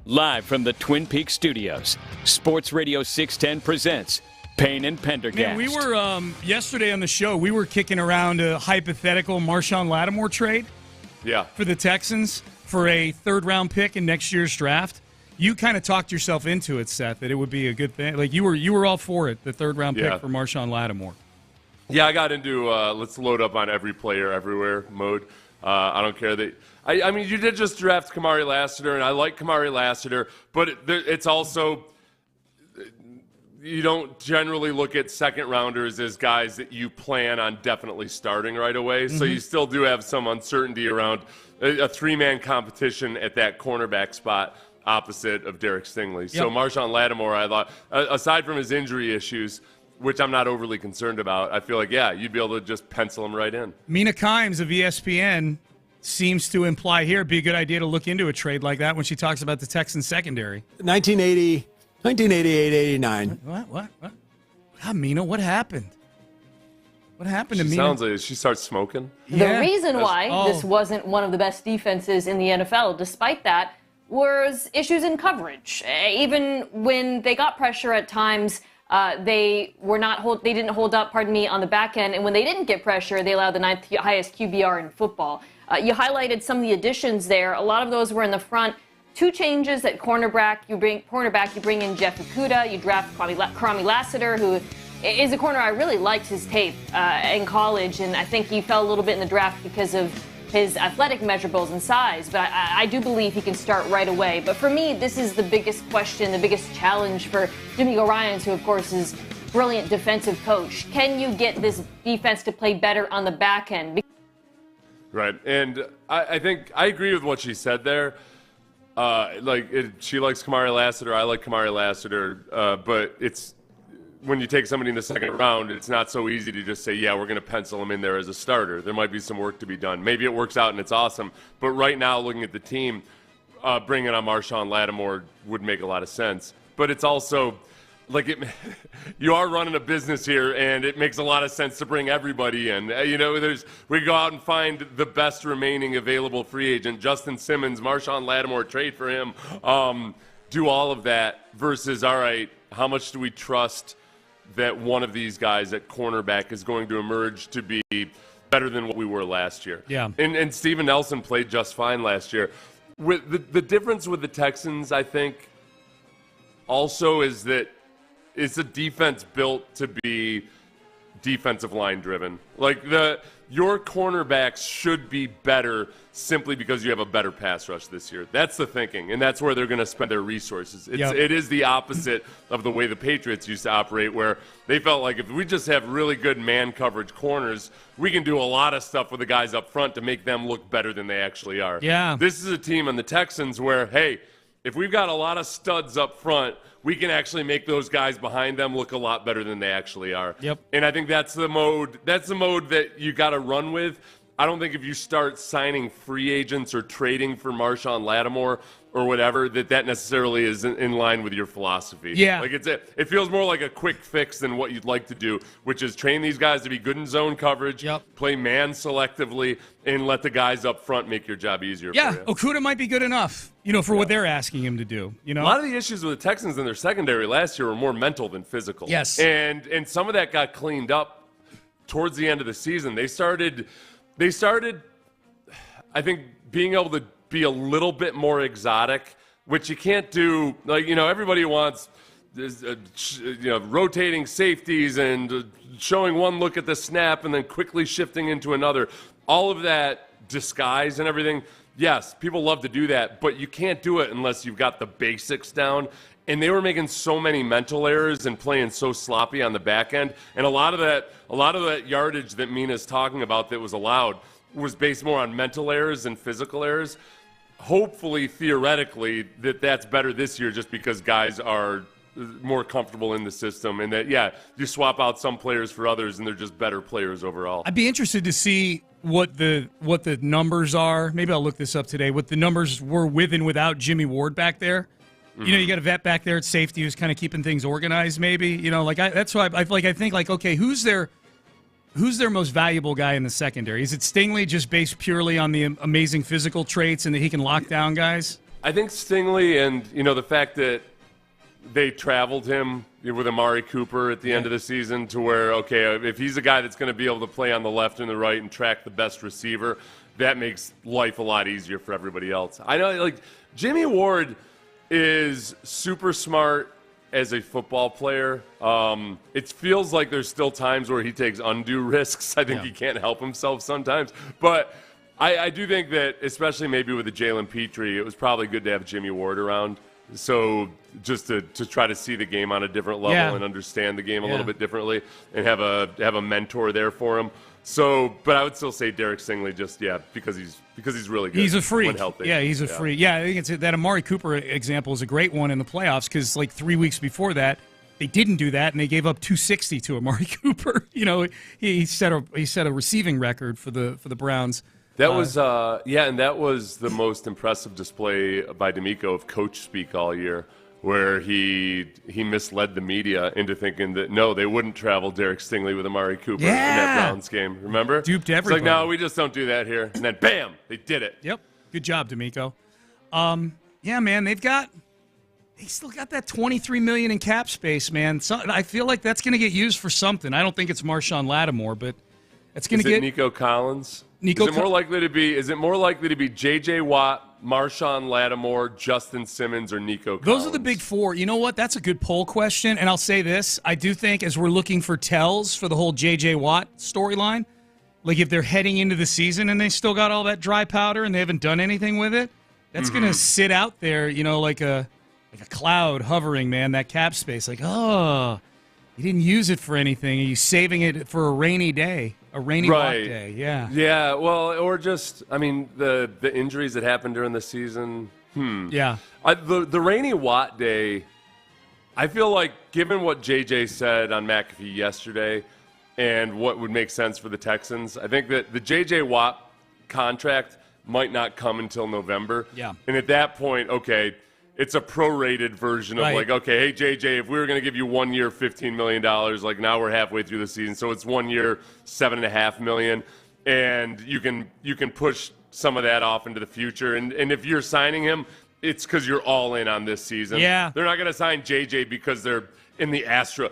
Live from the Twin Peaks studios, Sports Radio 610 presents Payne and Pendergast. Man, we were, yesterday on the show, we were kicking around a hypothetical Marshawn Lattimore trade for the Texans for a third-round pick in next year's draft. You kind of talked yourself into it, Seth, that it would be a good thing. Like, you were all for it, the third-round pick for Marshawn Lattimore. Yeah, I got into let's load up on every player everywhere mode. I don't care that. I mean, you did just draft Kamari Lassiter, and I like Kamari Lassiter, but it's also you don't generally look at second rounders as guys that you plan on definitely starting right away. So you still do have some uncertainty around a three-man competition at that cornerback spot opposite of Derek Stingley. So Marshawn Lattimore, I thought, aside from his injury issues, which I'm not overly concerned about, I feel like, you'd be able to just pencil him right in. Mina Kimes of ESPN seems to imply here it'd be a good idea to look into a trade like that when she talks about the Texans secondary. 1988, 89. What? Mina, what happened? What happened to Mina? Sounds like she starts smoking. The reason why this wasn't one of the best defenses in the NFL, despite that, was issues in coverage. Even when they got pressure at times, they didn't hold up, on the back end. And when they didn't get pressure, they allowed the 9th highest QBR in football. You highlighted some of the additions there. A lot of those were in the front. 2 changes at cornerback. You bring in Jeff Okudah. You draft Kamari Lassiter, who is a corner I really liked his tape in college, and I think he fell a little bit in the draft because of his athletic measurables and size, but I do believe he can start right away. But for me, this is the biggest question, the biggest challenge for Jimmy Ryans, who, of course, is a brilliant defensive coach. Can you get this defense to play better on the back end? Right, and I think I agree with what she said there. She likes Kamari Lassiter, I like Kamari Lassiter, but it's when you take somebody in the second round, it's not so easy to just say, we're going to pencil him in there as a starter. There might be some work to be done. Maybe it works out and it's awesome, but right now, looking at the team, bringing on Marshawn Lattimore would make a lot of sense. But it's also you are running a business here, and it makes a lot of sense to bring everybody in. We go out and find the best remaining available free agent, Justin Simmons, Marshawn Lattimore, trade for him, do all of that versus, all right, how much do we trust that one of these guys at cornerback is going to emerge to be better than what we were last year? Yeah. And Steven Nelson played just fine last year. With the difference with the Texans, I think, also is that it's a defense built to be defensive line driven. Your cornerbacks should be better simply because you have a better pass rush this year. That's the thinking, and that's where they're going to spend their resources. It is the opposite of the way the Patriots used to operate, where they felt like if we just have really good man coverage corners, we can do a lot of stuff with the guys up front to make them look better than they actually are. Yeah. This is a team on the Texans where, hey, if we've got a lot of studs up front, we can actually make those guys behind them look a lot better than they actually are. Yep. And I think that's the mode that you got to run with. I don't think if you start signing free agents or trading for Marshawn Lattimore or whatever, that necessarily is in line with your philosophy. Yeah. Like it feels more like a quick fix than what you'd like to do, which is train these guys to be good in zone coverage, play man selectively, and let the guys up front make your job easier for you. Okudah might be good enough, for what they're asking him to do. A lot of the issues with the Texans in their secondary last year were more mental than physical. Yes. And some of that got cleaned up towards the end of the season. They started, I think, being able to be a little bit more exotic, which you can't do. Like, everybody wants, rotating safeties and showing one look at the snap and then quickly shifting into another. All of that disguise and everything. Yes, people love to do that, but you can't do it unless you've got the basics down. And they were making so many mental errors and playing so sloppy on the back end. And a lot of that yardage that Mina's talking about that was allowed was based more on mental errors and physical errors. Hopefully, theoretically, that's better this year just because guys are more comfortable in the system and that, you swap out some players for others and they're just better players overall. I'd be interested to see what the numbers are. Maybe I'll look this up today. What the numbers were with and without Jimmy Ward back there. Mm-hmm. You got a vet back there at safety who's kind of keeping things organized maybe. That's why I think, okay, who's their most valuable guy in the secondary? Is it Stingley just based purely on the amazing physical traits and that he can lock down guys? I think Stingley and, the fact that they traveled him with Amari Cooper at the end of the season to where, okay, if he's a guy that's going to be able to play on the left and the right and track the best receiver, that makes life a lot easier for everybody else. I know, Jimmy Ward is super smart as a football player. It feels like there's still times where he takes undue risks. I think he can't help himself sometimes. But I do think that, especially maybe with the Jalen Petrie, it was probably good to have Jimmy Ward around. So just to try to see the game on a different level and understand the game a little bit differently and have a mentor there for him. So, but I would still say Derek Stingley because he's really good. He's a freak. When healthy. Yeah, he's a freak. Yeah, I think that Amari Cooper example is a great one in the playoffs because 3 weeks before that, they didn't do that and they gave up 260 to Amari Cooper. He set a receiving record for the Browns. That was and that was the most impressive display by D'Amico of coach speak all year, where he misled the media into thinking that, no, they wouldn't travel Derek Stingley with Amari Cooper in that Browns game. Remember? Duped everybody. It's like, no, we just don't do that here. And then, bam, they did it. Yep. Good job, D'Amico. Man, they still got that $23 million in cap space, man. I feel like that's going to get used for something. I don't think it's Marshawn Lattimore, but it's going to get Nico Collins. Is it more likely to be J.J. Watt, Marshawn Lattimore, Justin Simmons, or Nico Collins? Those are the big four. You know what? That's a good poll question, and I'll say this. I do think as we're looking for tells for the whole J.J. Watt storyline, like if they're heading into the season and they still got all that dry powder and they haven't done anything with it, that's going to sit out there, like a cloud hovering, man, that cap space. Like, oh, you didn't use it for anything. Are you saving it for a rainy day? A rainy Watt day, yeah. Yeah, well, or just, the injuries that happened during the season. Yeah. The rainy Watt day, I feel like, given what JJ said on McAfee yesterday and what would make sense for the Texans, I think that the JJ Watt contract might not come until November. Yeah. And at that point, okay, it's a prorated version of okay, hey, JJ, if we were going to give you 1 year, $15 million, now we're halfway through the season, so it's 1 year, $7.5 million, and you can push some of that off into the future. And if you're signing him, it's because you're all in on this season. Yeah. They're not going to sign JJ because they're in the Astros.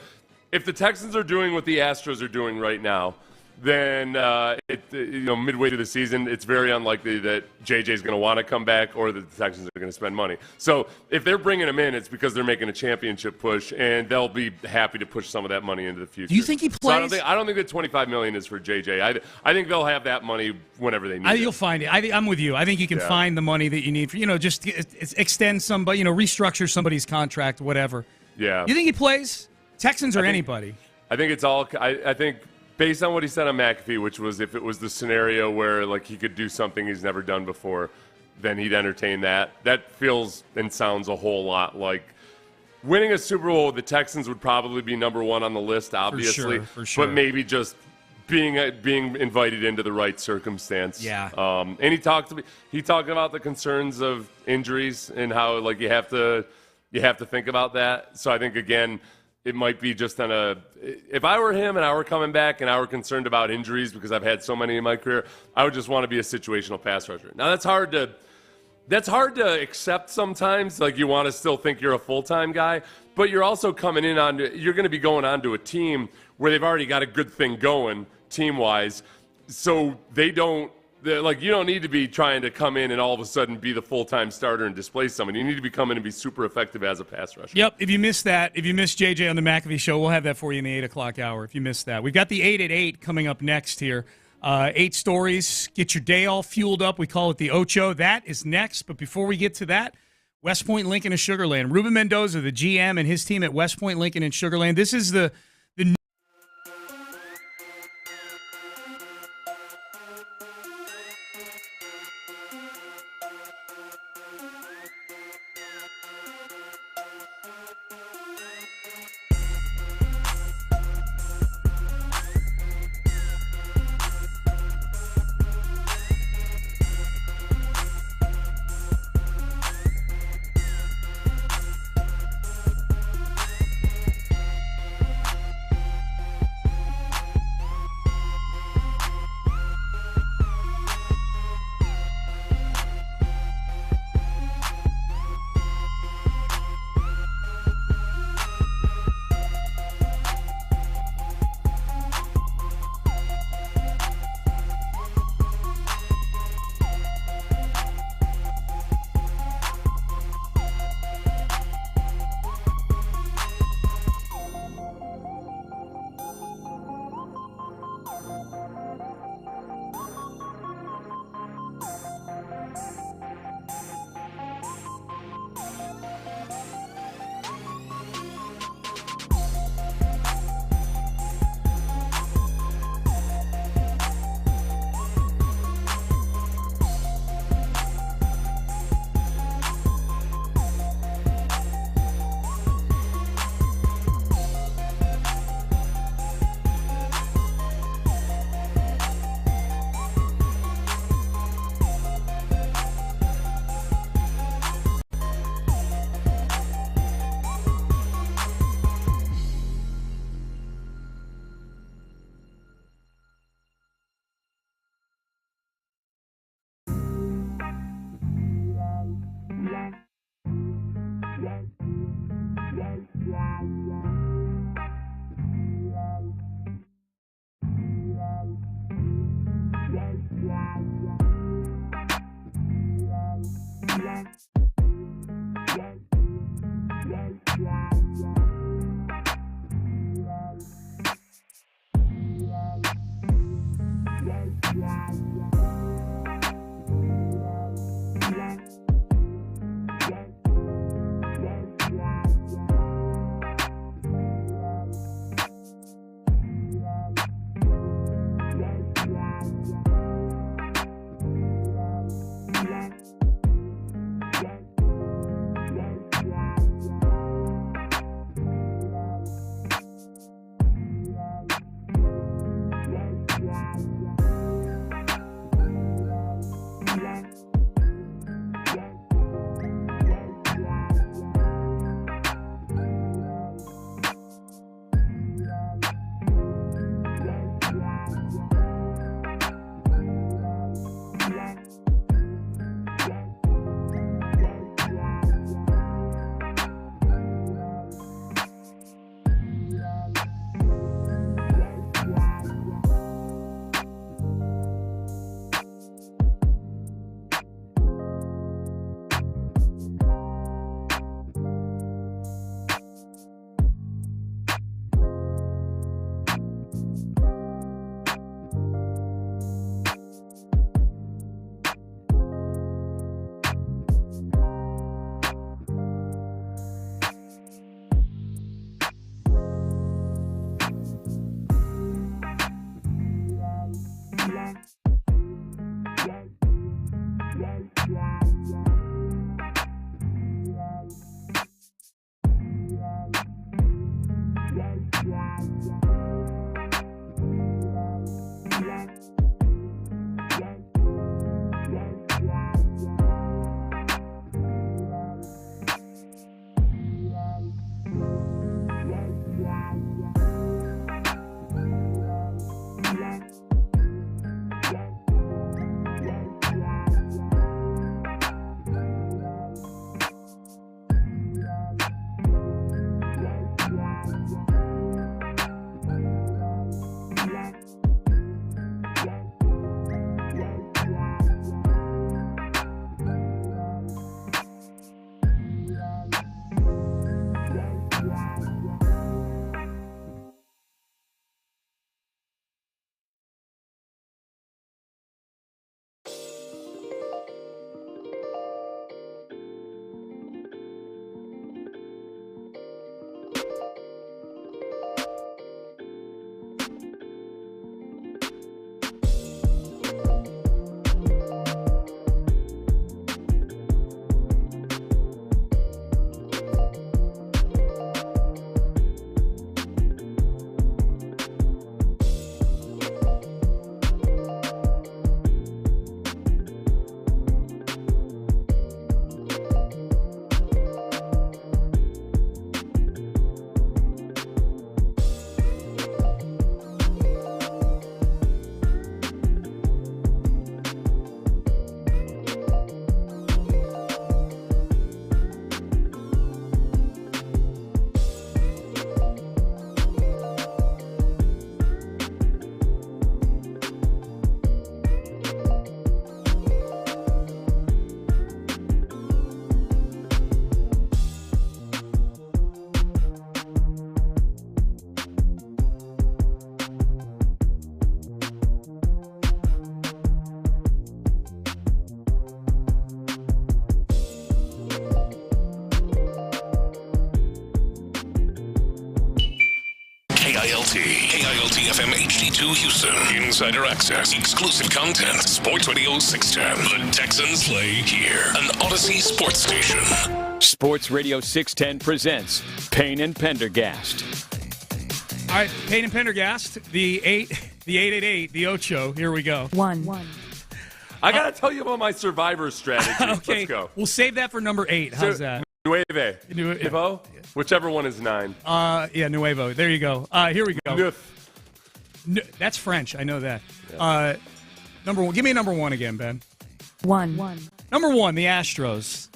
If the Texans are doing what the Astros are doing right now, then midway through the season, it's very unlikely that JJ's going to want to come back or that the Texans are going to spend money. So if they're bringing him in, it's because they're making a championship push, and they'll be happy to push some of that money into the future. Do you think he plays? So I don't think that $25 million is for JJ. I think they'll have that money whenever they need it. You'll find it. I'm with you. I think you can find the money that you need for, just extend somebody, restructure somebody's contract, whatever. Yeah. You think he plays? Texans or anybody? I think it's all. I think. Based on what he said on McAfee, which was if it was the scenario where he could do something he's never done before, then he'd entertain that. That feels and sounds a whole lot like winning a Super Bowl with the Texans would probably be number one on the list, obviously. For sure. But maybe just being invited into the right circumstance. Yeah. And he talked about the concerns of injuries and how like you have to think about that. So I think again, it might be just if I were him and I were coming back and I were concerned about injuries because I've had so many in my career, I would just want to be a situational pass rusher. Now that's hard to accept sometimes. Like you want to still think you're a full-time guy, but you're also you're going to be going on to a team where they've already got a good thing going team-wise. So you don't need to be trying to come in and all of a sudden be the full-time starter and displace someone. You need to be coming and be super effective as a pass rusher. Yep. If you missed JJ on the McAfee Show, we'll have that for you in the 8 o'clock hour. If you missed that, we've got the 8 at 8 coming up next here. 8 stories. Get your day all fueled up. We call it the Ocho. That is next. But before we get to that, West Point Lincoln and Sugar Land. Ruben Mendoza, the GM, and his team at West Point Lincoln and Sugar Land. This is the HD2 Houston. Insider access. Exclusive content. Sports Radio 610. The Texans play here. An Odyssey sports station. Sports Radio 610 presents Payne and Pendergast. All right, Payne and Pendergast, the 888, the Ocho. Here we go. One. I got to tell you about my survivor strategy. Okay, Let's go. We'll save that for number 8. How's that? Nuevo? Whichever one is 9. Yeah, Nuevo. There you go. Here we go. Neuf. That's French. I know that. Yeah. Number 1. Give me number 1 again, Ben. One. Number 1, the Astros.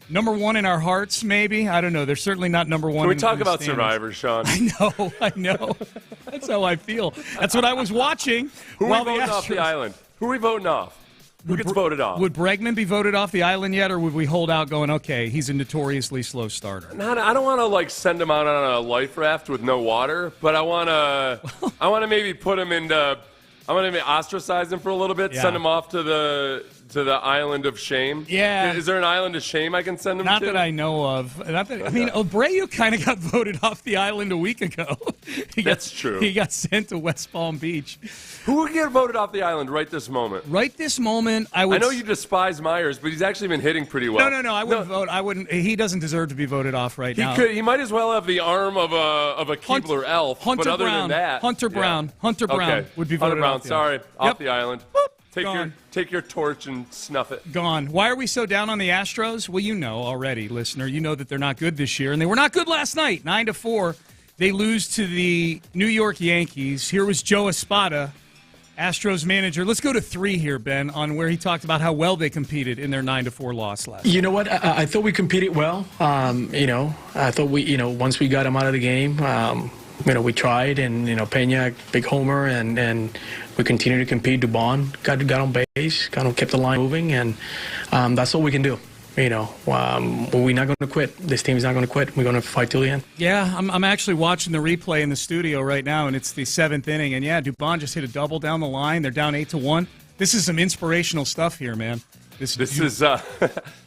Number 1 in our hearts, maybe? I don't know. They're certainly not number 1. Can we talk about survivors, Sean? I know. That's how I feel. That's what I was watching. Who are we voting off the island? Who are we voting off? Who gets voted off? Would Bregman be voted off the island yet, or would we hold out going, okay, he's a notoriously slow starter? I don't want to send him out on a life raft with no water, but I want to maybe put him into. I want to ostracize him for a little bit, send him off to the island of shame. Yeah. Is there an island of shame I can send him to? Not that I know of. Abreu kind of got voted off the island a week ago. That's true. He got sent to West Palm Beach. Who would get voted off the island right this moment? Right this moment, I would. I know you despise Myers, but he's actually been hitting pretty well. No. I wouldn't vote. I wouldn't. He doesn't deserve to be voted off right now. He might as well have the arm of a Keebler elf. Hunter but other Brown. than that, Hunter Brown would be voted off. Off the island. Take your torch and snuff it. Gone. Why are we so down on the Astros? Well, you know already, listener. You know that they're not good this year, and they were not good last night. 9-4. They lose to the New York Yankees. Here was Joe Espada, Astros manager. Let's go to 3 here, Ben, on where he talked about how well they competed in their 9-4 loss last night. You know what? I thought we competed well. I thought once we got them out of the game, we tried, and Pena, big homer, and we continued to compete. Dubon got on base, kept the line moving, and that's all we can do. We're not going to quit. This team is not going to quit. We're going to fight till the end. Yeah, I'm actually watching the replay in the studio right now, and it's the 7th inning, and Dubon just hit a double down the line. They're down 8-1. This is some inspirational stuff here, man. This is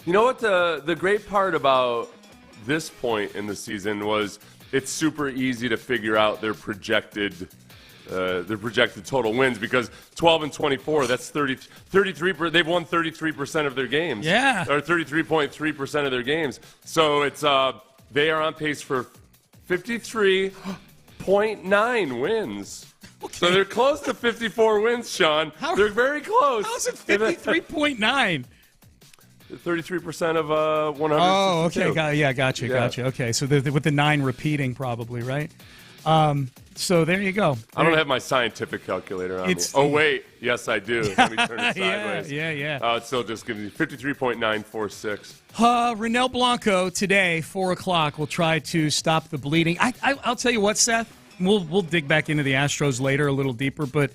you know what the great part about this point in the season was. It's super easy to figure out their projected total wins because 12-24, that's 33. They've won 33% of their games. Yeah, or 33.3% of their games. So it's they are on pace for 53.9 wins. Okay. So they're close to 54 wins, Sean. They're very close. How's it 53.9? 33% of 100. Oh, okay. Gotcha. Okay, so with the 9 repeating probably, right? So there you go. I don't have my scientific calculator on me. Oh, wait. Yes, I do. Let me turn it sideways. Yeah. It's still just giving me 53.946. Renel Blanco today, 4 o'clock, will try to stop the bleeding. I'll tell you what, Seth. We'll dig back into the Astros later a little deeper, but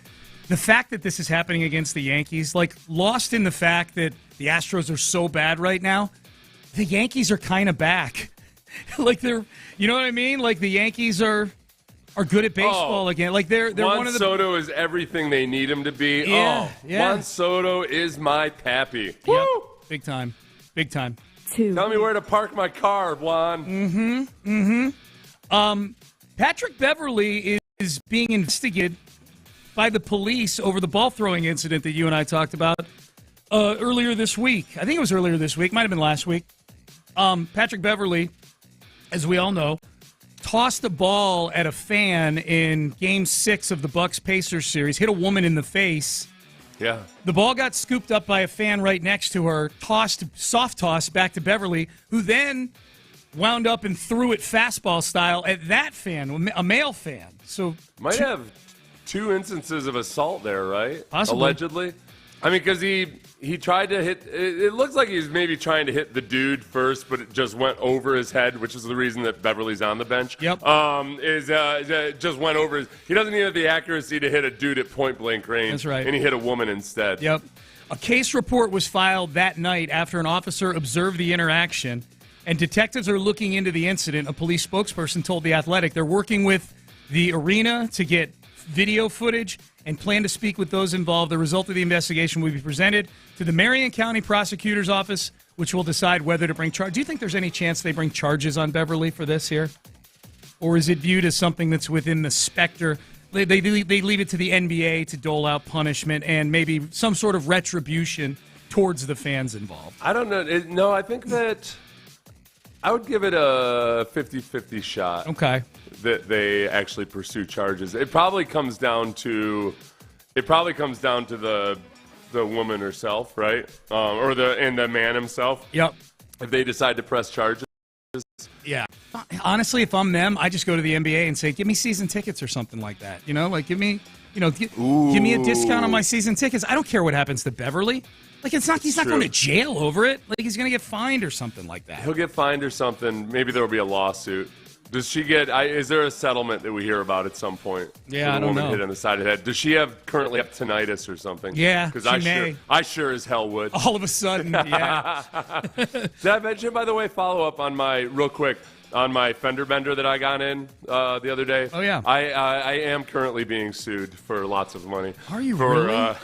the fact that this is happening against the Yankees, lost in the fact that the Astros are so bad right now, the Yankees are kind of back. They're, you know what I mean? The Yankees are good at baseball again. They're Juan one of the. Soto is everything they need him to be. Yeah. Juan Soto is my pappy. Yep. Woo! Big time. 2. Tell me where to park my car, Juan. Patrick Beverly is being investigated by the police over the ball throwing incident that you and I talked about earlier this week. I think it was earlier this week. Might have been last week. Patrick Beverly, as we all know, tossed a ball at a fan in Game 6 of the Bucks-Pacers series, hit a woman in the face. Yeah. The ball got scooped up by a fan right next to her, soft toss back to Beverly, who then wound up and threw it fastball style at that fan, a male fan. So might have 2 instances of assault there, right? Possibly. Allegedly. I mean, because he tried to hit. It looks like he's maybe trying to hit the dude first, but it just went over his head, which is the reason that Beverly's on the bench. Yep. Just went over his. He doesn't even have the accuracy to hit a dude at point blank range. That's right. And he hit a woman instead. Yep. A case report was filed that night after an officer observed the interaction, and detectives are looking into the incident. A police spokesperson told The Athletic they're working with the arena to get video footage and plan to speak with those involved. The result of the investigation will be presented to the Marion County Prosecutor's Office, which will decide whether to bring charges. Do you think there's any chance they bring charges on Beverly for this here? Or is it viewed as something that's within the specter they leave it to the NBA to dole out punishment and maybe some sort of retribution towards the fans involved. I don't know. No, I think that I would give it a 50-50 shot. Okay. That they actually pursue charges. It probably comes down to the woman herself, right? Or the man himself. Yep. If they decide to press charges. Yeah. Honestly, if I'm them, I just go to the NBA and say, give me season tickets or something like that. Like give me a discount on my season tickets. I don't care what happens to Beverly. Like he's not going to jail over it. Like he's going to get fined or something like that. He'll get fined or something. Maybe there will be a lawsuit. Does she get? Is there a settlement that we hear about at some point? Yeah, I don't know. Woman hit on the side of the head. Does she currently have tinnitus or something? Yeah, because I sure as hell would. All of a sudden, yeah. Did I mention, by the way, follow up on real quick on my fender bender that I got in the other day? Oh yeah. I am currently being sued for lots of money. Are you really?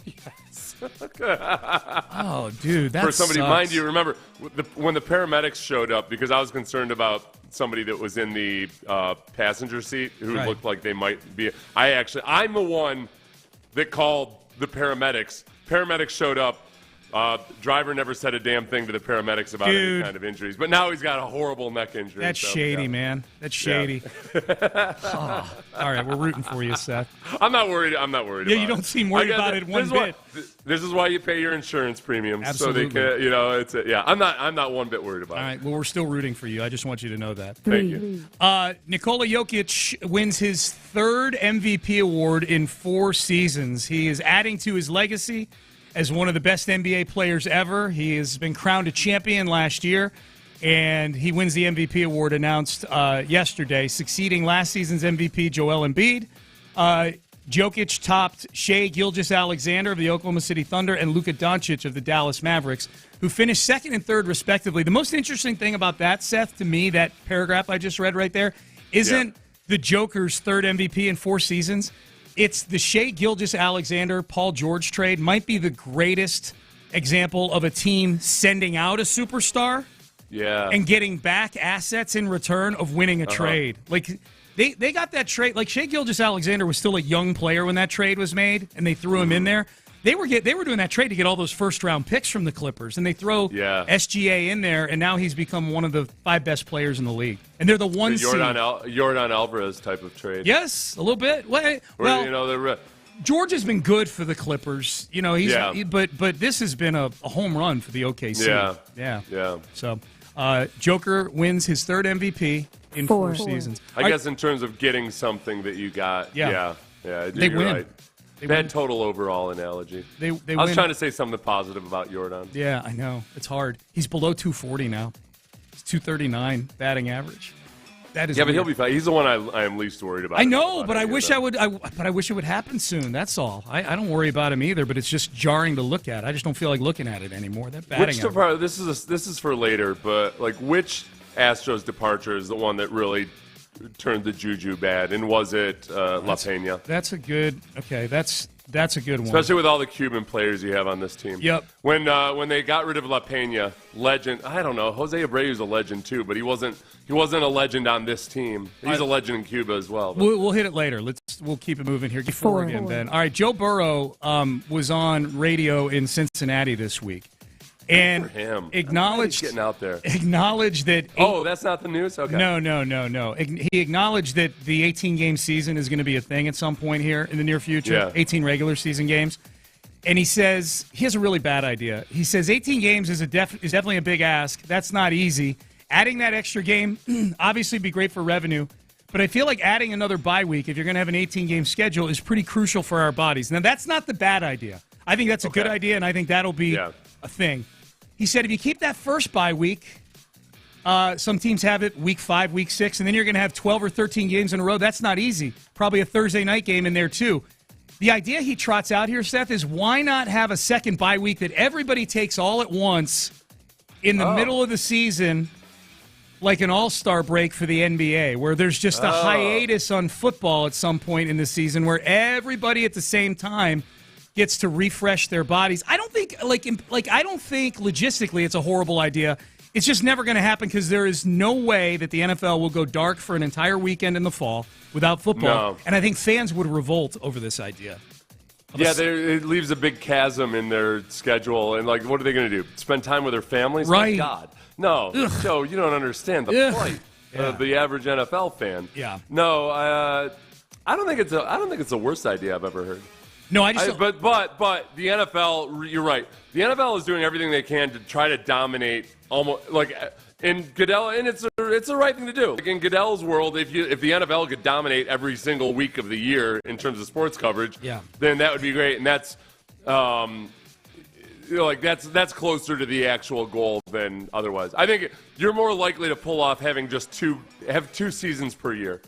Yes. Oh, dude, that for somebody, sucks. mind you, remember when the paramedics showed up, because I was concerned about somebody that was in the passenger seat who looked like they might be. I'm the one that called the paramedics. Paramedics showed up. Driver never said a damn thing to the paramedics about any kind of injuries, but now he's got a horrible neck injury. That's shady, man. That's shady. Yeah. All right, we're rooting for you, Seth. I'm not worried. About it. You don't seem worried about it one bit. This is why you pay your insurance premiums. Absolutely. So they can, I'm not one bit worried about it. All right, well, we're still rooting for you. I just want you to know that. Thank you. Nikola Jokic wins his third MVP award in 4 seasons. He is adding to his legacy as one of the best NBA players ever. He has been crowned a champion last year, and he wins the MVP award announced yesterday, succeeding last season's MVP, Joel Embiid. Jokic topped Shai Gilgeous-Alexander of the Oklahoma City Thunder and Luka Doncic of the Dallas Mavericks, who finished second and third, respectively. The most interesting thing about that, Seth, to me, that paragraph I just read right there, isn't the Joker's third MVP in 4 seasons. It's the Shai Gilgeous-Alexander, Paul George trade might be the greatest example of a team sending out a superstar and getting back assets in return of winning a trade. Like, they got that trade. Like, Shai Gilgeous-Alexander was still a young player when that trade was made, and they threw him in there. They were doing that trade to get all those first-round picks from the Clippers, and they throw SGA in there, and now he's become one of the 5 best players in the league. And they're the one seed. Jordan Alvarez type of trade. Yes, a little bit. George has been good for the Clippers. But this has been a home run for the OKC. Yeah. So, Joker wins his third MVP in 4 seasons. I guess in terms of getting something that you got, they win. Right. Bad total overall analogy. I was trying to say something positive about Jordan. Yeah, I know. It's hard. He's below 240 now. He's 239 batting average. That is but he'll be fine. He's the one I am least worried about. I know, but I wish it would happen soon. That's all. I don't worry about him either, but it's just jarring to look at. I just don't feel like looking at it anymore. That batting average. This is for later, but like which Astros departure is the one that really turned the juju bad, and was it La Peña? That's a good one. Especially with all the Cuban players you have on this team. Yep. When they got rid of La Peña, legend. I don't know. Jose Abreu's a legend too, but he wasn't a legend on this team. He's a legend in Cuba as well. We'll hit it later. We'll keep it moving here. Get 4 again, Ben. All right. Joe Burrow was on radio in Cincinnati this week. And for him. Acknowledged getting out there. Acknowledged that. That's not the news. Okay. No. He acknowledged that the 18-game season is going to be a thing at some point here in the near future. Yeah. 18 regular season games, and he says he has a really bad idea. He says 18 games is definitely a big ask. That's not easy. Adding that extra game obviously be great for revenue, but I feel like adding another bye week if you're going to have an 18-game schedule is pretty crucial for our bodies. Now that's not the bad idea. I think that's a good idea, and I think that'll be a thing. He said if you keep that first bye week, some teams have it week 5, week 6, and then you're going to have 12 or 13 games in a row. That's not easy. Probably a Thursday night game in there, too. The idea he trots out here, Seth, is why not have a second bye week that everybody takes all at once in the middle of the season, like an all-star break for the NBA, where there's just a hiatus on football at some point in the season where everybody at the same time gets to refresh their bodies. I don't think logistically it's a horrible idea. It's just never going to happen because there is no way that the NFL will go dark for an entire weekend in the fall without football. No. And I think fans would revolt over this idea. Yeah, it leaves a big chasm in their schedule. And, like, what are they going to do? Spend time with their families? Right. My God. No. Ugh. Joe, you don't understand the plight of the average NFL fan. Yeah. No, I don't think it's the worst idea I've ever heard. No, I just but the NFL, you're right. The NFL is doing everything they can to try to dominate almost like in Goodell, and it's the right thing to do. Like in Goodell's world, if the NFL could dominate every single week of the year in terms of sports coverage, then that would be great. And that's that's closer to the actual goal than otherwise. I think you're more likely to pull off having just two seasons per year.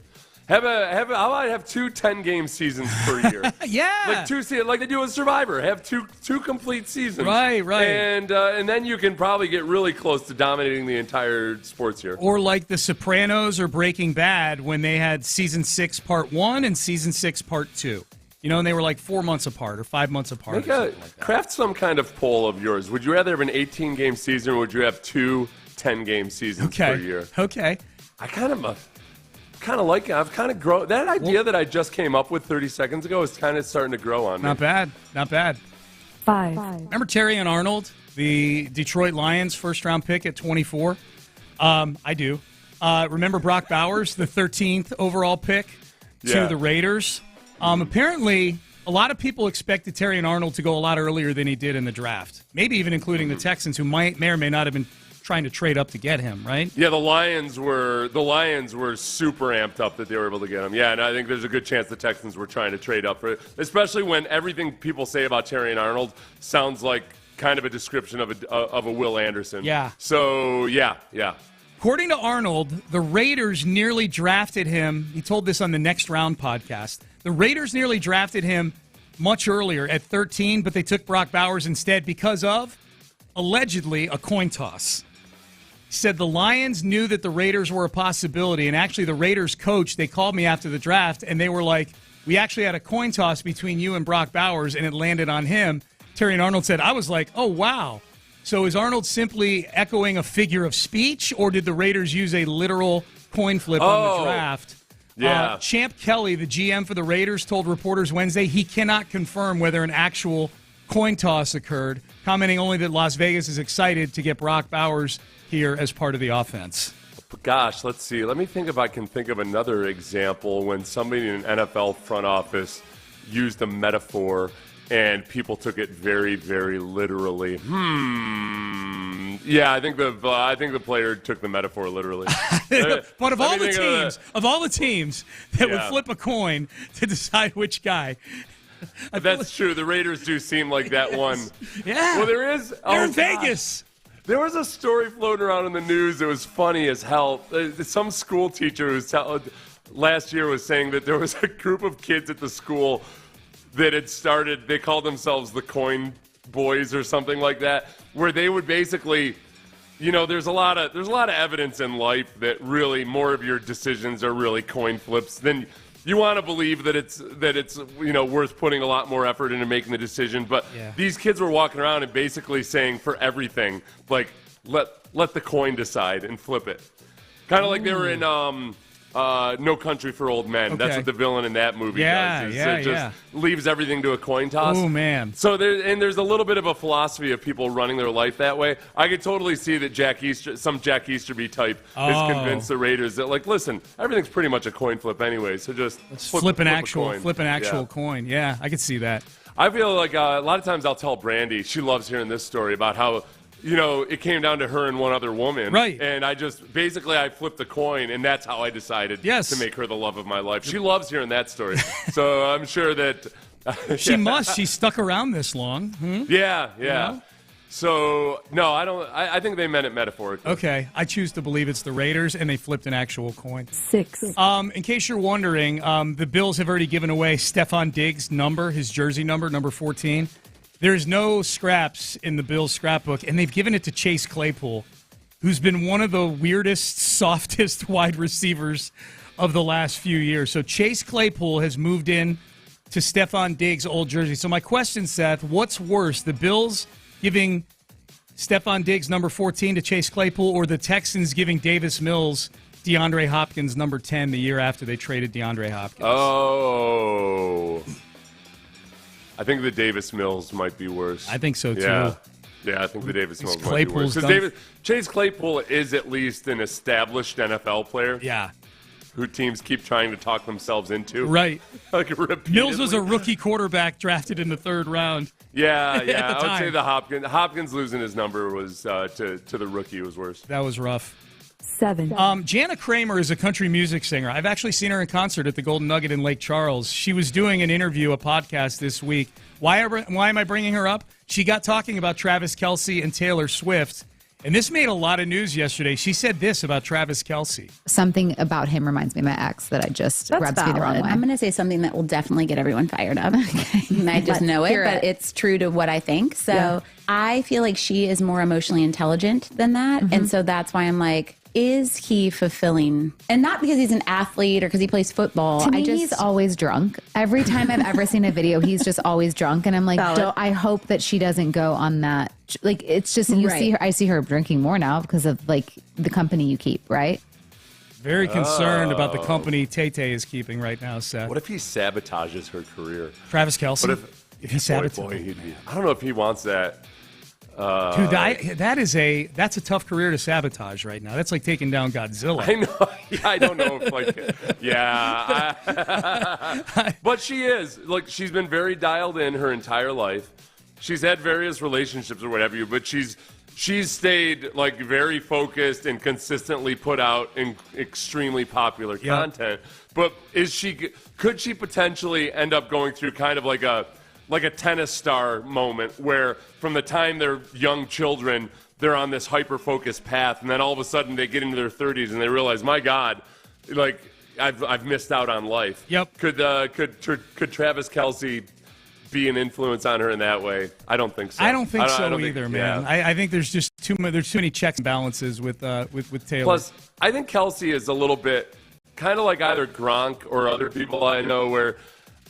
How about have 2 10-game seasons per year? Yeah, like they do with Survivor. Have two complete seasons. Right. And then you can probably get really close to dominating the entire sports year. Or like The Sopranos or Breaking Bad when they had season 6 part 1 and season 6 part 2. You know, and they were like 4 months apart or 5 months apart. Craft some kind of poll of yours. Would you rather have an 18-game season or would you have 2 10-game seasons per year? Okay. I kind of like it. I've kind of grown. That idea that I just came up with 30 seconds ago is kind of starting to grow on me. Not bad. 5. Remember Terry and Arnold, the Detroit Lions first-round pick at 24? I do. Remember Brock Bowers, the 13th overall pick to the Raiders? Apparently, a lot of people expected Terry and Arnold to go a lot earlier than he did in the draft. Maybe even including the Texans, who may or may not have been trying to trade up to get him, right? Yeah, the Lions were super amped up that they were able to get him. Yeah, and I think there's a good chance the Texans were trying to trade up for it, especially when everything people say about Terry and Arnold sounds like kind of a description of a Will Anderson. Yeah. So, yeah. According to Arnold, the Raiders nearly drafted him. He told this on the Next Round podcast. The Raiders nearly drafted him much earlier at 13, but they took Brock Bowers instead because of, allegedly, a coin toss. He said the Lions knew that the Raiders were a possibility, and actually the Raiders coach, they called me after the draft, and they were like, we actually had a coin toss between you and Brock Bowers, and it landed on him. Terry and Arnold said, I was like, oh, wow. So is Arnold simply echoing a figure of speech, or did the Raiders use a literal coin flip on the draft? Yeah. Champ Kelly, the GM for the Raiders, told reporters Wednesday he cannot confirm whether an actual coin toss occurred, commenting only that Las Vegas is excited to get Brock Bowers here as part of the offense. Gosh, let's see. Let me think if I can think of another example when somebody in an NFL front office used a metaphor and people took it very, very literally. Yeah, I think the player took the metaphor literally. But of all the teams that would flip a coin to decide which guy. That's true. The Raiders do seem like that one. Yeah. Well, there is. They're in Vegas. There was a story floating around in the news that was funny as hell. Some school teacher who's last year was saying that there was a group of kids at the school that had started. They called themselves the Coin Boys or something like that, where they would basically, there's a lot of evidence in life that really more of your decisions are really coin flips than. You want to believe that it's worth putting a lot more effort into making the decision, but these kids were walking around and basically saying for everything, like let the coin decide and flip it, kind of like they were in No Country for Old Men. That's what the villain in that movie does. It just leaves everything to a coin toss. Oh man! So there's a little bit of a philosophy of people running their life that way. I could totally see that some Jack Easterby type is convinced the Raiders that listen, everything's pretty much a coin flip anyway. So just flip an actual coin. Yeah, I could see that. I feel like a lot of times I'll tell Brandy. She loves hearing this story about how. It came down to her and one other woman. Right. And I flipped the coin, and that's how I decided to make her the love of my life. She loves hearing that story. So I'm sure that... She must. She stuck around this long. Yeah. So, no, I don't. I think they meant it metaphorically. Okay. I choose to believe it's the Raiders, and they flipped an actual coin. 6. In case you're wondering, the Bills have already given away Stephon Diggs' number, his jersey number 14. There's no scraps in the Bills scrapbook, and they've given it to Chase Claypool, who's been one of the weirdest, softest wide receivers of the last few years. So Chase Claypool has moved in to Stephon Diggs' old jersey. So my question, Seth, what's worse, the Bills giving Stephon Diggs, number 14, to Chase Claypool, or the Texans giving Davis Mills DeAndre Hopkins, number 10, the year after they traded DeAndre Hopkins? Oh. I think the Davis Mills might be worse. I think so, too. Yeah, I think the Davis Mills might be worse. Because Chase Claypool is at least an established NFL player. Yeah. Who teams keep trying to talk themselves into. Right. Like repeatedly. Mills was a rookie quarterback drafted in the 3rd round. Yeah. I would say the Hopkins losing his number was to the rookie was worse. That was rough. 7. Jana Kramer is a country music singer. I've actually seen her in concert at the Golden Nugget in Lake Charles. She was doing an interview, a podcast this week. Why am I bringing her up? She got talking about Travis Kelce and Taylor Swift. And this made a lot of news yesterday. She said this about Travis Kelce. Something about him reminds me of my ex that I just rubs me the wrong way. I'm going to say something that will definitely get everyone fired up. Okay. I just know it, but it's true to what I think. So I feel like she is more emotionally intelligent than that. Mm-hmm. And so that's why I'm like, is he fulfilling? And not because he's an athlete or because he plays football. To me, he's always drunk. Every time I've ever seen a video, he's just always drunk. And I'm like, I hope that she doesn't go on that. Like, it's just, see her. I see her drinking more now because of, like, the company you keep, right? Very concerned about the company Tay-Tay is keeping right now, Seth. What if he sabotages her career? Travis Kelce? What if he sabotages? I don't know if he wants that. Dude, that's a tough career to sabotage right now. That's like taking down Godzilla. I know. I don't know if but she is. Like, she's been very dialed in her entire life. She's had various relationships or whatever, but she's stayed like very focused and consistently put out in extremely popular content. But could she potentially end up going through kind of like a tennis star moment where from the time they're young children, they're on this hyper-focused path, and then all of a sudden they get into their 30s and they realize, my God, like I've missed out on life. Yep. Could Travis Kelce be an influence on her in that way? I don't think so. I don't think so either, man. I think there's just too many checks and balances with Taylor. Plus, I think Kelce is a little bit kind of like either Gronk or other people I know where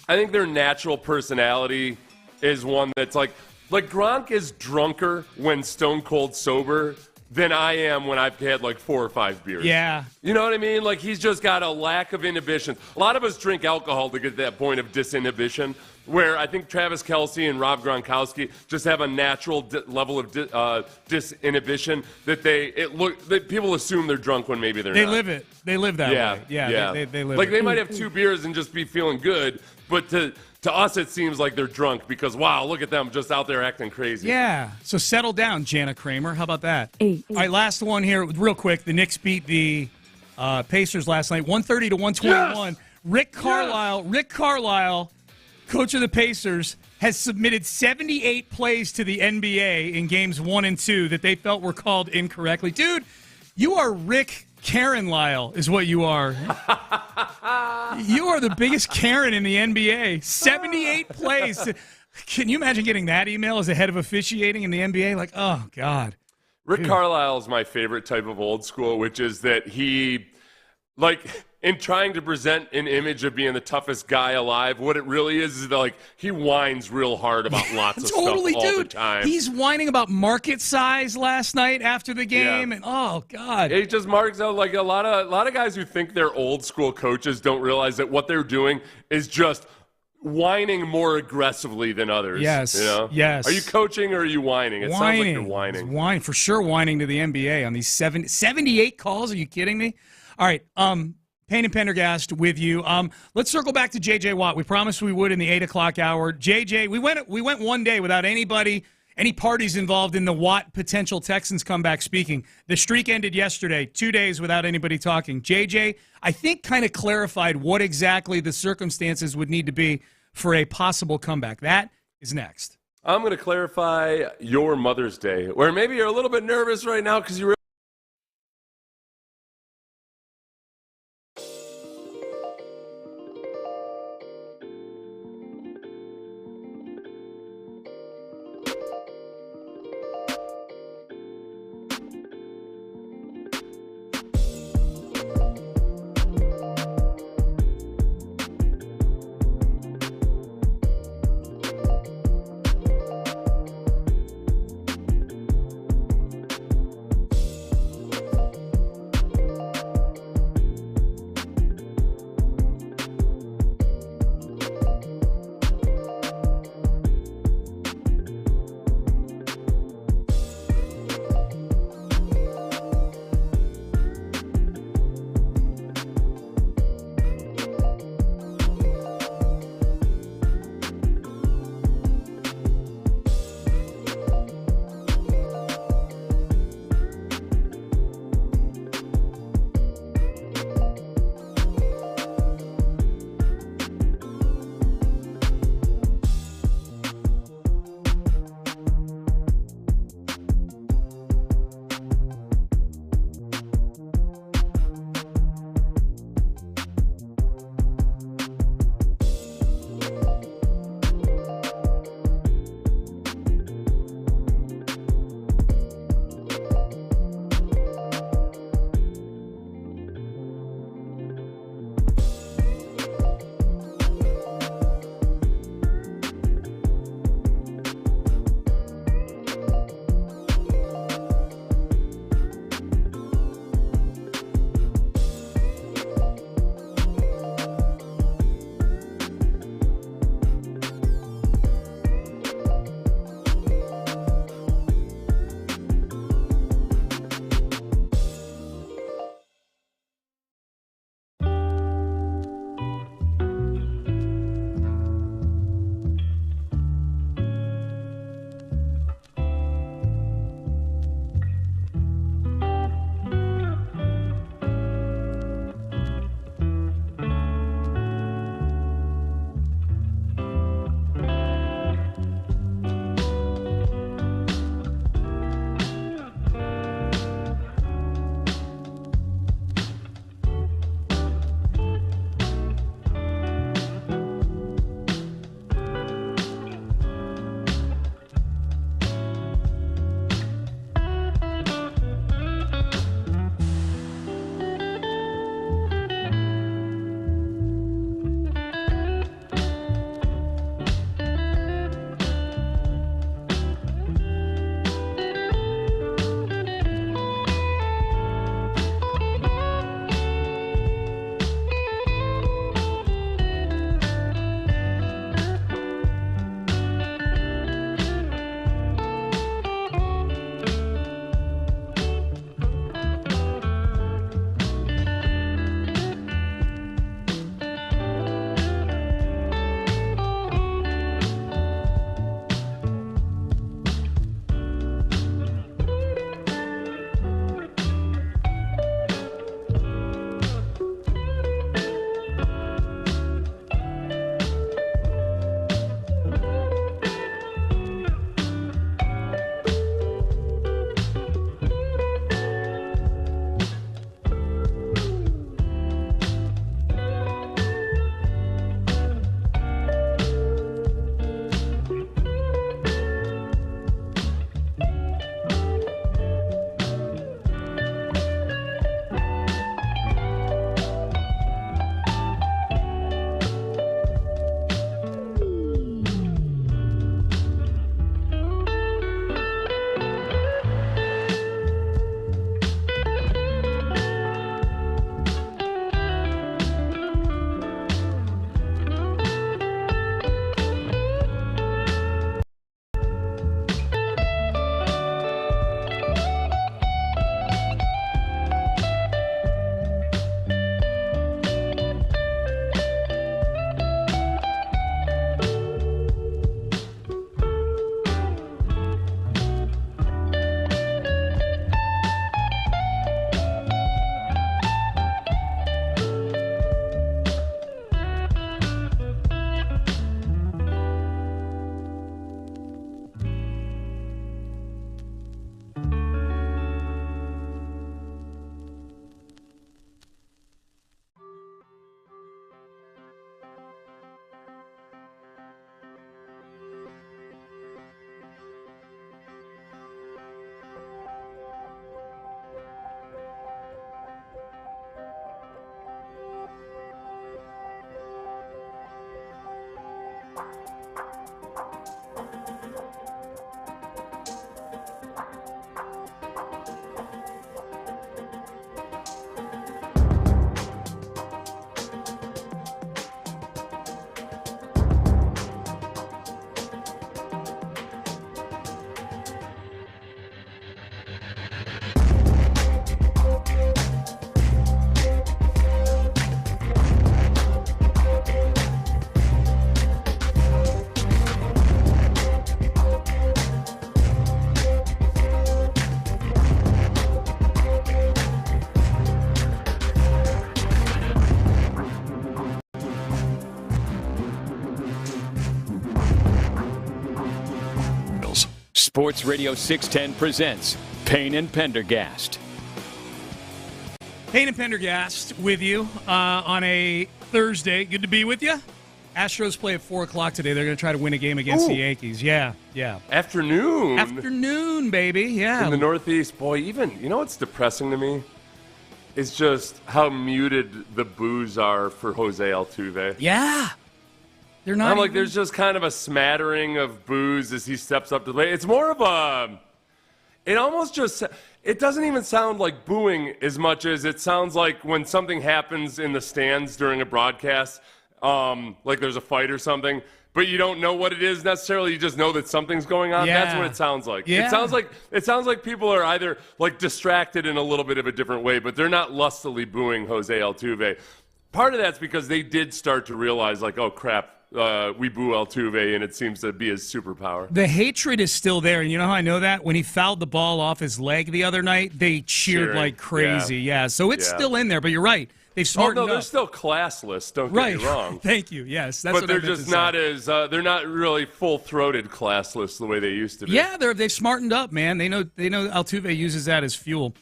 I think their natural personality is one that's like Gronk is drunker when stone cold sober than I am when I've had like 4 or 5 beers. Yeah. You know what I mean? Like, he's just got a lack of inhibition. A lot of us drink alcohol to get to that point of disinhibition, where I think Travis Kelce and Rob Gronkowski just have a natural level of disinhibition that people assume they're drunk when maybe they're not. They live it. They live that way. Yeah. They live it. Like, they might have 2 beers and just be feeling good, but to us it seems like they're drunk because, wow, look at them just out there acting crazy. Yeah. So settle down, Jana Kramer. How about that? 8. All right, last one here, real quick. The Knicks beat the Pacers last night, 130 to 121. Yes! Rick Carlisle, coach of the Pacers, has submitted 78 plays to the NBA in games 1 and 2 that they felt were called incorrectly. Dude, you are Rick Karen Lyle is what you are. You are the biggest Karen in the NBA. 78 plays. Can you imagine getting that email as a head of officiating in the NBA? Like, oh, God. Rick Carlisle is my favorite type of old school, which is that he, like, in trying to present an image of being the toughest guy alive, what it really is like he whines real hard about lots of stuff all the time. He's whining about market size last night after the game, and oh God, he just marks out like a lot of guys who think they're old school coaches don't realize that what they're doing is just whining more aggressively than others. Yes, you know? Yes. Are you coaching or are you whining? It sounds like you're whining. For sure, whining to the NBA on these 78 calls. Are you kidding me? All right, Payne and Pendergast with you. Let's circle back to J.J. Watt. We promised we would in the 8 o'clock hour. J.J., we went one day without any parties involved in the Watt potential Texans comeback speaking. The streak ended yesterday, 2 days without anybody talking. J.J., I think, kind of clarified what exactly the circumstances would need to be for a possible comeback. That is next. I'm going to clarify your Mother's Day, where maybe you're a little bit nervous right now because you Sports Radio 610 presents Payne and Pendergast. Payne and Pendergast with you on a Thursday. Good to be with you. Astros play at 4 o'clock today. They're going to try to win a game against the Yankees. Yeah. Afternoon, baby. Yeah. In the Northeast. Boy, even, you know what's depressing to me? It's just how muted the boos are for Jose Altuve. Yeah. They're not. I'm like, there's just kind of a smattering of boos as he steps up to the plate. It's more of a. It almost just. It doesn't even sound like booing as much as it sounds like when something happens in the stands during a broadcast, like there's a fight or something, but you don't know what it is necessarily. You just know that something's going on. Yeah. That's what it sounds like. Yeah. It sounds like people are either like distracted in a little bit of a different way, but they're not lustily booing Jose Altuve. Part of that's because they did start to realize, like, oh crap. We boo Altuve, and it seems to be his superpower. The hatred is still there, and you know how I know that? When he fouled the ball off his leg the other night, they cheered like crazy. Yeah, so it's still in there, but you're right. They've smartened up. They're still classless, don't get me wrong. Thank you, yes. That's but what they're I meant just to not say. as, they're not really full-throated classless the way they used to be. Yeah, they've smartened up, man. They know Altuve uses that as fuel.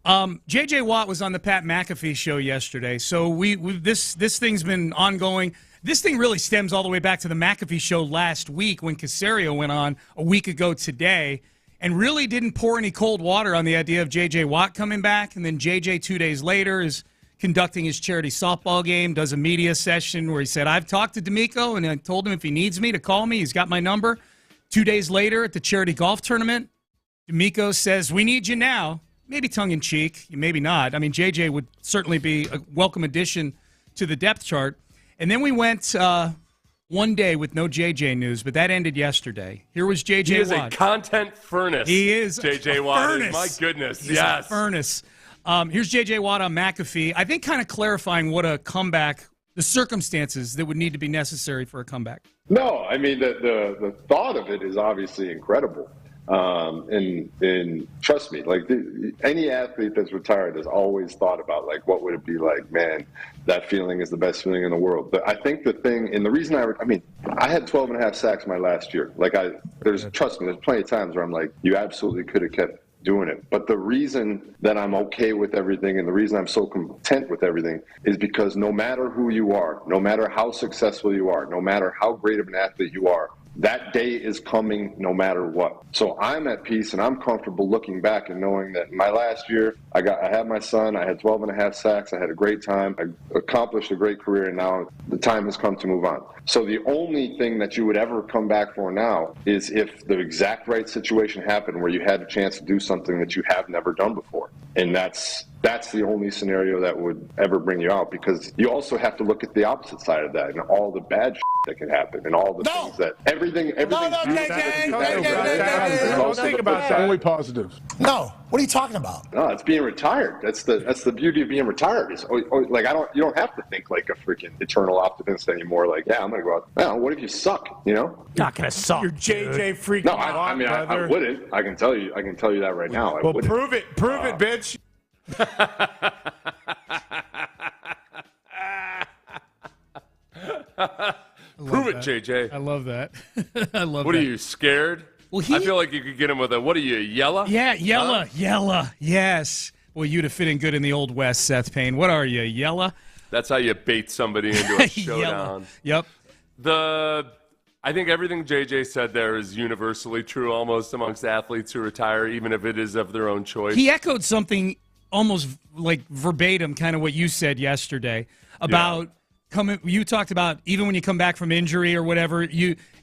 J.J. Watt was on the Pat McAfee show yesterday, so this thing's been ongoing. This thing really stems all the way back to the McAfee show last week when Caserio went on a week ago today and really didn't pour any cold water on the idea of J.J. Watt coming back. And then J.J. 2 days later is conducting his charity softball game, does a media session where he said, I've talked to D'Amico and I told him if he needs me to call me, he's got my number. 2 days later at the charity golf tournament, D'Amico says, we need you now. Maybe tongue-in-cheek, maybe not. I mean, J.J. would certainly be a welcome addition to the depth chart. And then we went 1 day with no JJ news, but that ended yesterday. Here was JJ Watt. He is a content furnace. He is JJ Watt. My goodness. He's a furnace. Here's JJ Watt on McAfee. I think kind of clarifying what a comeback, the circumstances that would need to be necessary for a comeback. No, I mean, the thought of it is obviously incredible. And trust me, like any athlete that's retired has always thought about like, what would it be like? Man, that feeling is the best feeling in the world. But I think the thing, and the reason I had 12 and a half sacks my last year. Like trust me, there's plenty of times where I'm like, you absolutely could have kept doing it. But the reason that I'm okay with everything and the reason I'm so content with everything is because no matter who you are, no matter how successful you are, no matter how great of an athlete you are, that day is coming no matter what. So I'm at peace and I'm comfortable looking back and knowing that my last year, I had my son, I had 12 and a half sacks, I had a great time, I accomplished a great career, and now the time has come to move on. So the only thing that you would ever come back for now is if the exact right situation happened where you had a chance to do something that you have never done before. And that's the only scenario that would ever bring you out, because you also have to look at the opposite side of that and all the bad that can happen and all the things that everything. Don't think about that. Only positive. No, what are you talking about? No, it's being retired. That's the beauty of being retired. Is like you don't have to think like a freaking eternal optimist anymore. Like, yeah, I'm gonna go out. Well, what if you suck? You know, not gonna suck. You're JJ freaking. No, I mean, I wouldn't. I can tell you that right now. Well, prove it, bitch. Prove it, JJ. I love that. I love what that. Are you, scared? Well, I feel like you could get him with what are you, yella? Yeah, yella. Yes. Well, you'd have fit in good in the Old West, Seth Payne. What are you, yella? That's how you bait somebody into a showdown. Yep. I think everything JJ said there is universally true almost amongst athletes who retire, even if it is of their own choice. He echoed something almost like verbatim, kind of what you said yesterday about you talked about even when you come back from injury or whatever,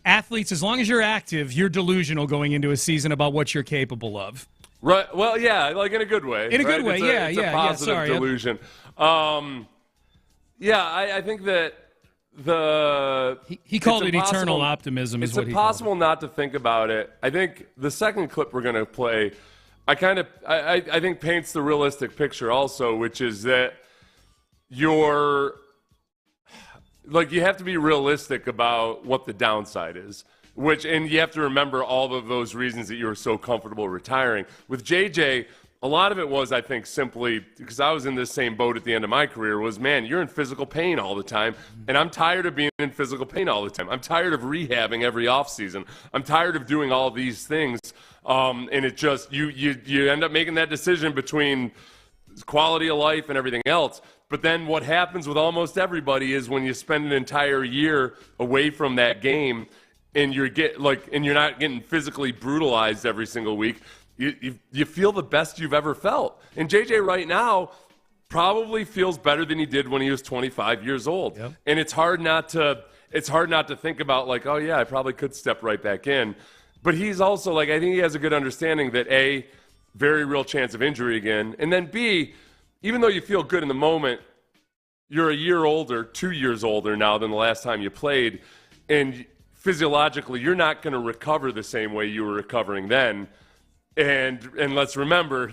athletes, as long as you're active, you're delusional going into a season about what you're capable of. Right. Well, yeah, like in a good way. In a good way, it's a positive delusion. I think that he called it eternal optimism. It's impossible not to think about it. I think the second clip we're going to play, I think paints the realistic picture also, which is that you have to be realistic about what the downside is. And you have to remember all of those reasons that you were so comfortable retiring. With JJ, a lot of it was, I think, simply because I was in this same boat at the end of my career, was, man, you're in physical pain all the time, and I'm tired of being in physical pain all the time. I'm tired of rehabbing every offseason. I'm tired of doing all these things, and it just, you end up making that decision between quality of life and everything else. But then what happens with almost everybody is when you spend an entire year away from that game, and you're not getting physically brutalized every single week, you feel the best you've ever felt. And JJ right now probably feels better than he did when he was 25 years old. Yep. And it's hard not to think about like, oh yeah, I probably could step right back in. But he's also like, I think he has a good understanding that A, very real chance of injury again, and then B, even though you feel good in the moment, you're a year older, 2 years older now than the last time you played, and physiologically, you're not going to recover the same way you were recovering then. And let's remember,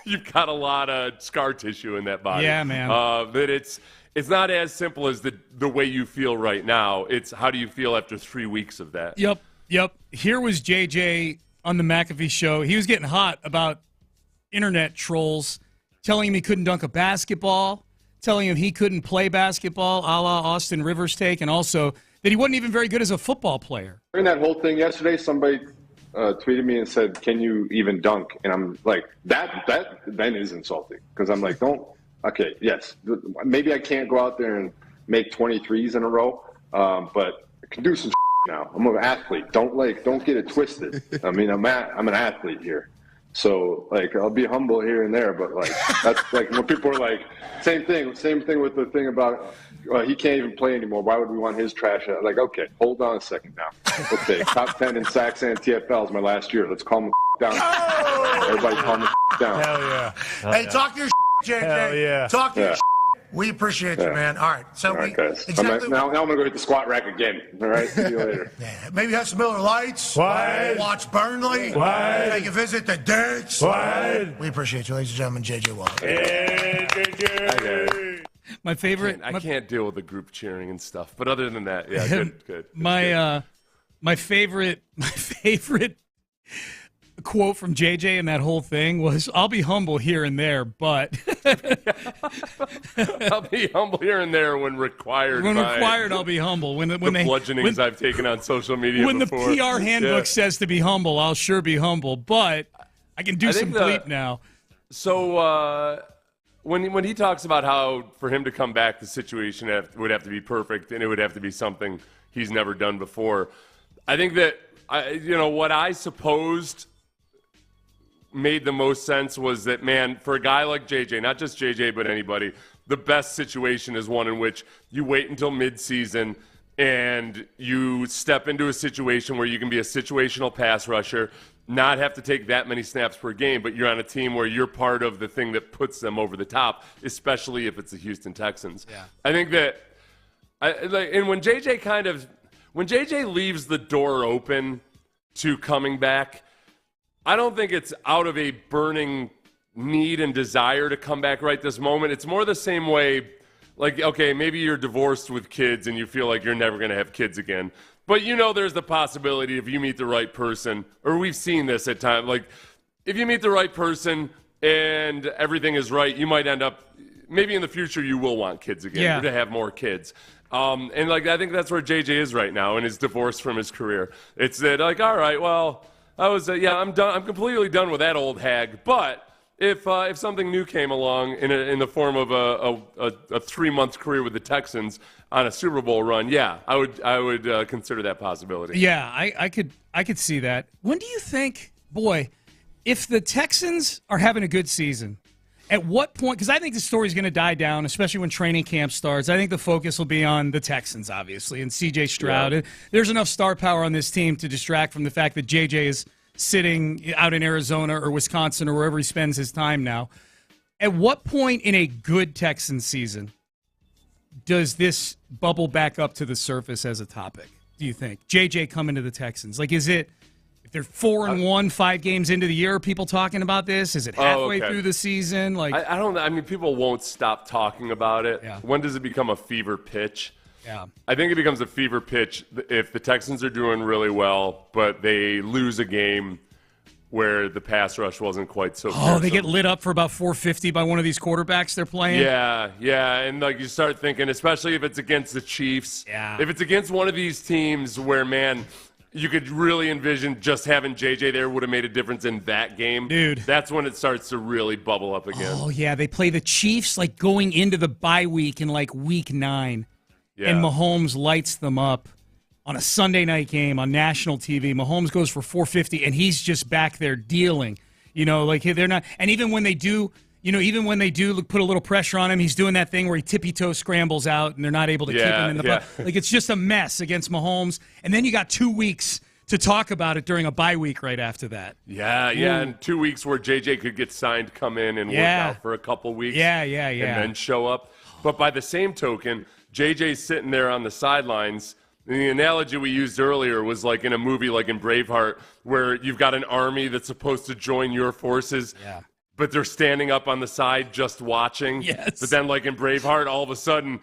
you've got a lot of scar tissue in that body. Yeah, man. That it's not as simple as the way you feel right now. It's how do you feel after 3 weeks of that? Yep. Here was JJ on the McAfee show. He was getting hot about internet trolls telling him he couldn't dunk a basketball, telling him he couldn't play basketball, a la Austin Rivers take, and also that he wasn't even very good as a football player. During that whole thing yesterday, somebody tweeted me and said, "Can you even dunk?" And I'm like, that then is insulting, because I'm like, okay, yes, maybe I can't go out there and make 23s in a row, but I can do some now. I'm an athlete. Don't get it twisted. I mean, I'm an athlete here. So, I'll be humble here and there, but, that's, when people are like, same thing with the thing about, he can't even play anymore. Why would we want his trash? Like, okay, hold on a second now. Okay, top 10 in sacks and TFLs my last year. Let's calm the down. Everybody calm the down. Hell yeah. Hey, talk your JJ. Hell yeah. Talk your We appreciate you, man. All right. So, all right, guys. Now I'm going to go hit the squat rack again. All right? See you later. Yeah. Maybe have some Miller Lights. What? Watch Burnley. What? Take a visit to Dirks. What? We appreciate you, ladies and gentlemen. JJ Watt. Hey, JJ. My favorite. I can't deal with the group cheering and stuff. But other than that, yeah, good. My favorite quote from JJ in that whole thing was, "I'll be humble here and there, but I'll be humble here and there when required. When required, I'll be humble. When bludgeonings I've taken on social media when before. the PR handbook says to be humble, I'll sure be humble, but I can do some bleep now." So when he talks about how for him to come back, the situation would have to be perfect and it would have to be something he's never done before. I think that what I supposed made the most sense was that, man, for a guy like JJ, not just JJ, but anybody, the best situation is one in which you wait until midseason and you step into a situation where you can be a situational pass rusher, not have to take that many snaps per game, but you're on a team where you're part of the thing that puts them over the top, especially if it's the Houston Texans. Yeah. I think that, and when JJ leaves the door open to coming back, I don't think it's out of a burning need and desire to come back right this moment. It's more the same way, okay, maybe you're divorced with kids and you feel like you're never going to have kids again. But there's the possibility if you meet the right person, or we've seen this at times, if you meet the right person and everything is right, you might end up, maybe in the future you will want kids again, or to have more kids. And I think that's where JJ is right now in his divorce from his career. It's that all right, well, I'm done. I'm completely done with that old hag. But if something new came along in the form of a 3-month career with the Texans on a Super Bowl run, I would consider that possibility. Yeah, I could see that. When do you think, boy, if the Texans are having a good season, At what point, because I think the story's going to die down, especially when training camp starts. I think the focus will be on the Texans, obviously, and C.J. Stroud. Yeah. There's enough star power on this team to distract from the fact that J.J. is sitting out in Arizona or Wisconsin or wherever he spends his time now. At what point in a good Texans season does this bubble back up to the surface as a topic, do you think? J.J. coming to the Texans. Like, is it, if they're 4-1, 5 games into the year, are people talking about this? Is it halfway through the season? Like, I don't know. I mean, people won't stop talking about it. Yeah. When does it become a fever pitch? Yeah. I think it becomes a fever pitch if the Texans are doing really well, but they lose a game where the pass rush wasn't quite so Oh, they get lit up for about 450 by one of these quarterbacks they're playing? Yeah, and like you start thinking, especially if it's against the Chiefs. Yeah. If it's against one of these teams where, man, you could really envision just having JJ there would have made a difference in that game. Dude. That's when it starts to really bubble up again. Oh, yeah, they play the Chiefs like going into the bye week in like week 9. Yeah. And Mahomes lights them up on a Sunday night game on national TV. Mahomes goes for 450, and he's just back there dealing. You know, like they're not. And even when they do, put a little pressure on him, he's doing that thing where he tippy-toe scrambles out, and they're not able to keep him in the butt. Like, it's just a mess against Mahomes. And then you got 2 weeks to talk about it during a bye week right after that. Yeah, and 2 weeks where JJ could get signed, come in, and work out for a couple weeks. Yeah. And then show up. But by the same token, JJ's sitting there on the sidelines. And the analogy we used earlier was like in a movie like in Braveheart where you've got an army that's supposed to join your forces, but they're standing up on the side just watching. Yes. But then like in Braveheart, all of a sudden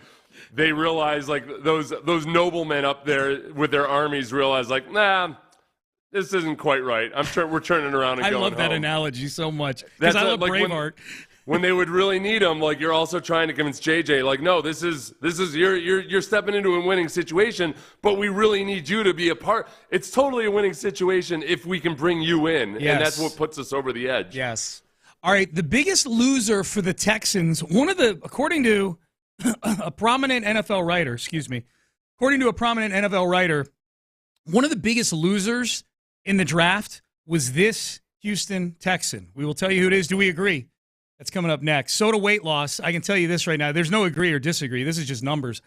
they realize like those noblemen up there with their armies realize like, nah, this isn't quite right. I'm sure we're turning around and going home. I love that analogy so much because I love Braveheart. When they would really need him, like you're also trying to convince JJ, like, no, this is you're stepping into a winning situation, but we really need you to be a part. It's totally a winning situation if we can bring you in, and that's what puts us over the edge. Yes. All right, the biggest loser for the Texans, according to a prominent NFL writer, one of the biggest losers in the draft was this Houston Texan. We will tell you who it is. Do we agree? That's coming up next. So to weight loss, I can tell you this right now. There's no agree or disagree. This is just numbers.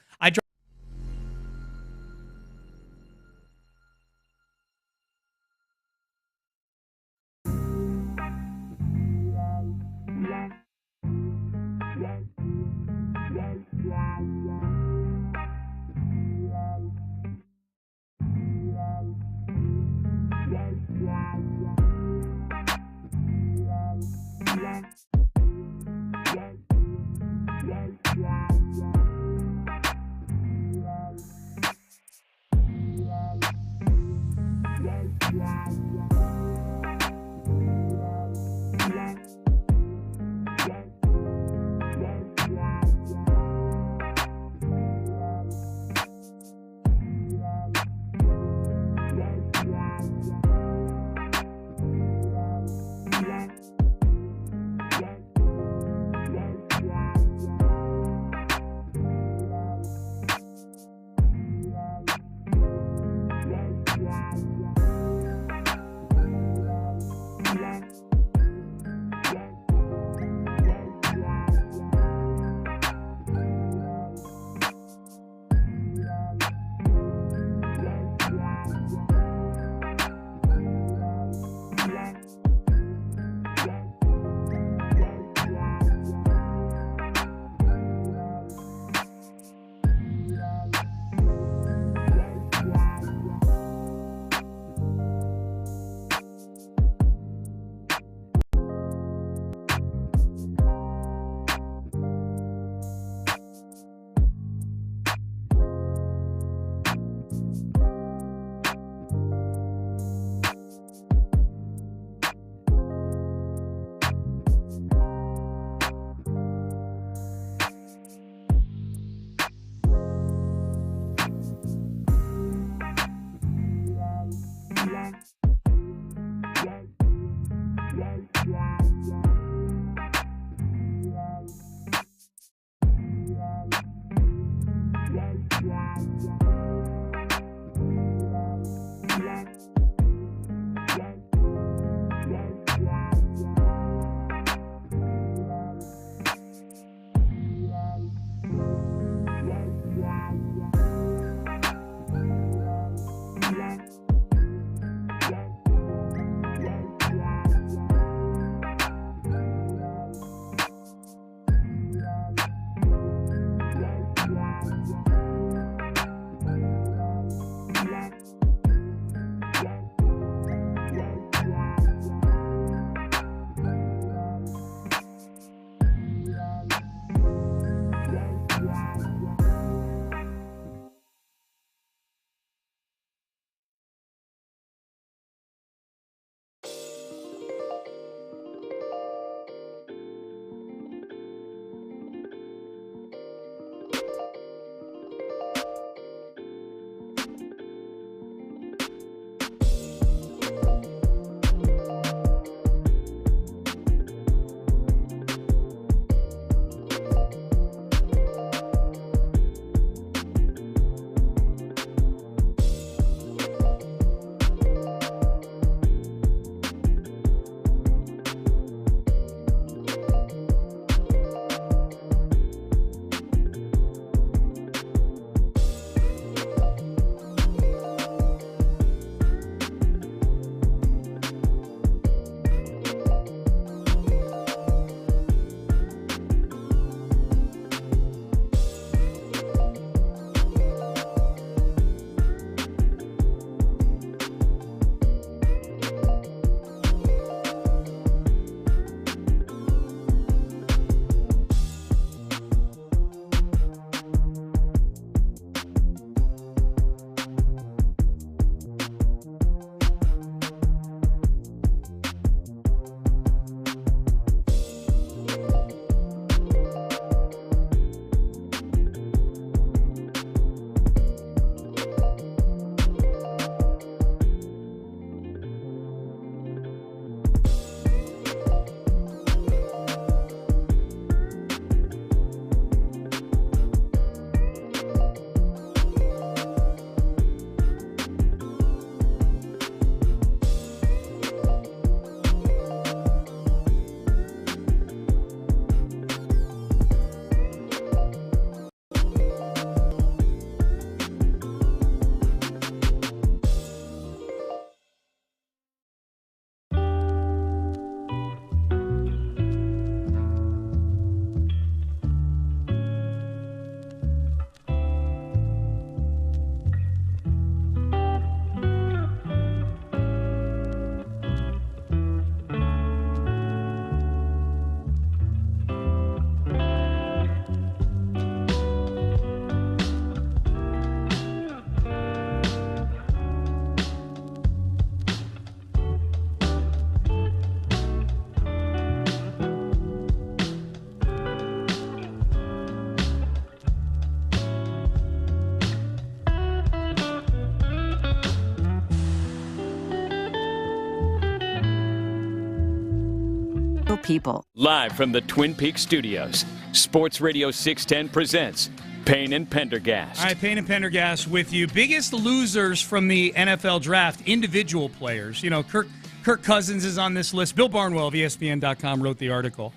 people. Live from the Twin Peaks studios, Sports Radio 610 presents Payne and Pendergast. All right, Payne and Pendergast with you. Biggest losers from the NFL draft, individual players. You know, Kirk Cousins is on this list. Bill Barnwell of ESPN.com wrote the article.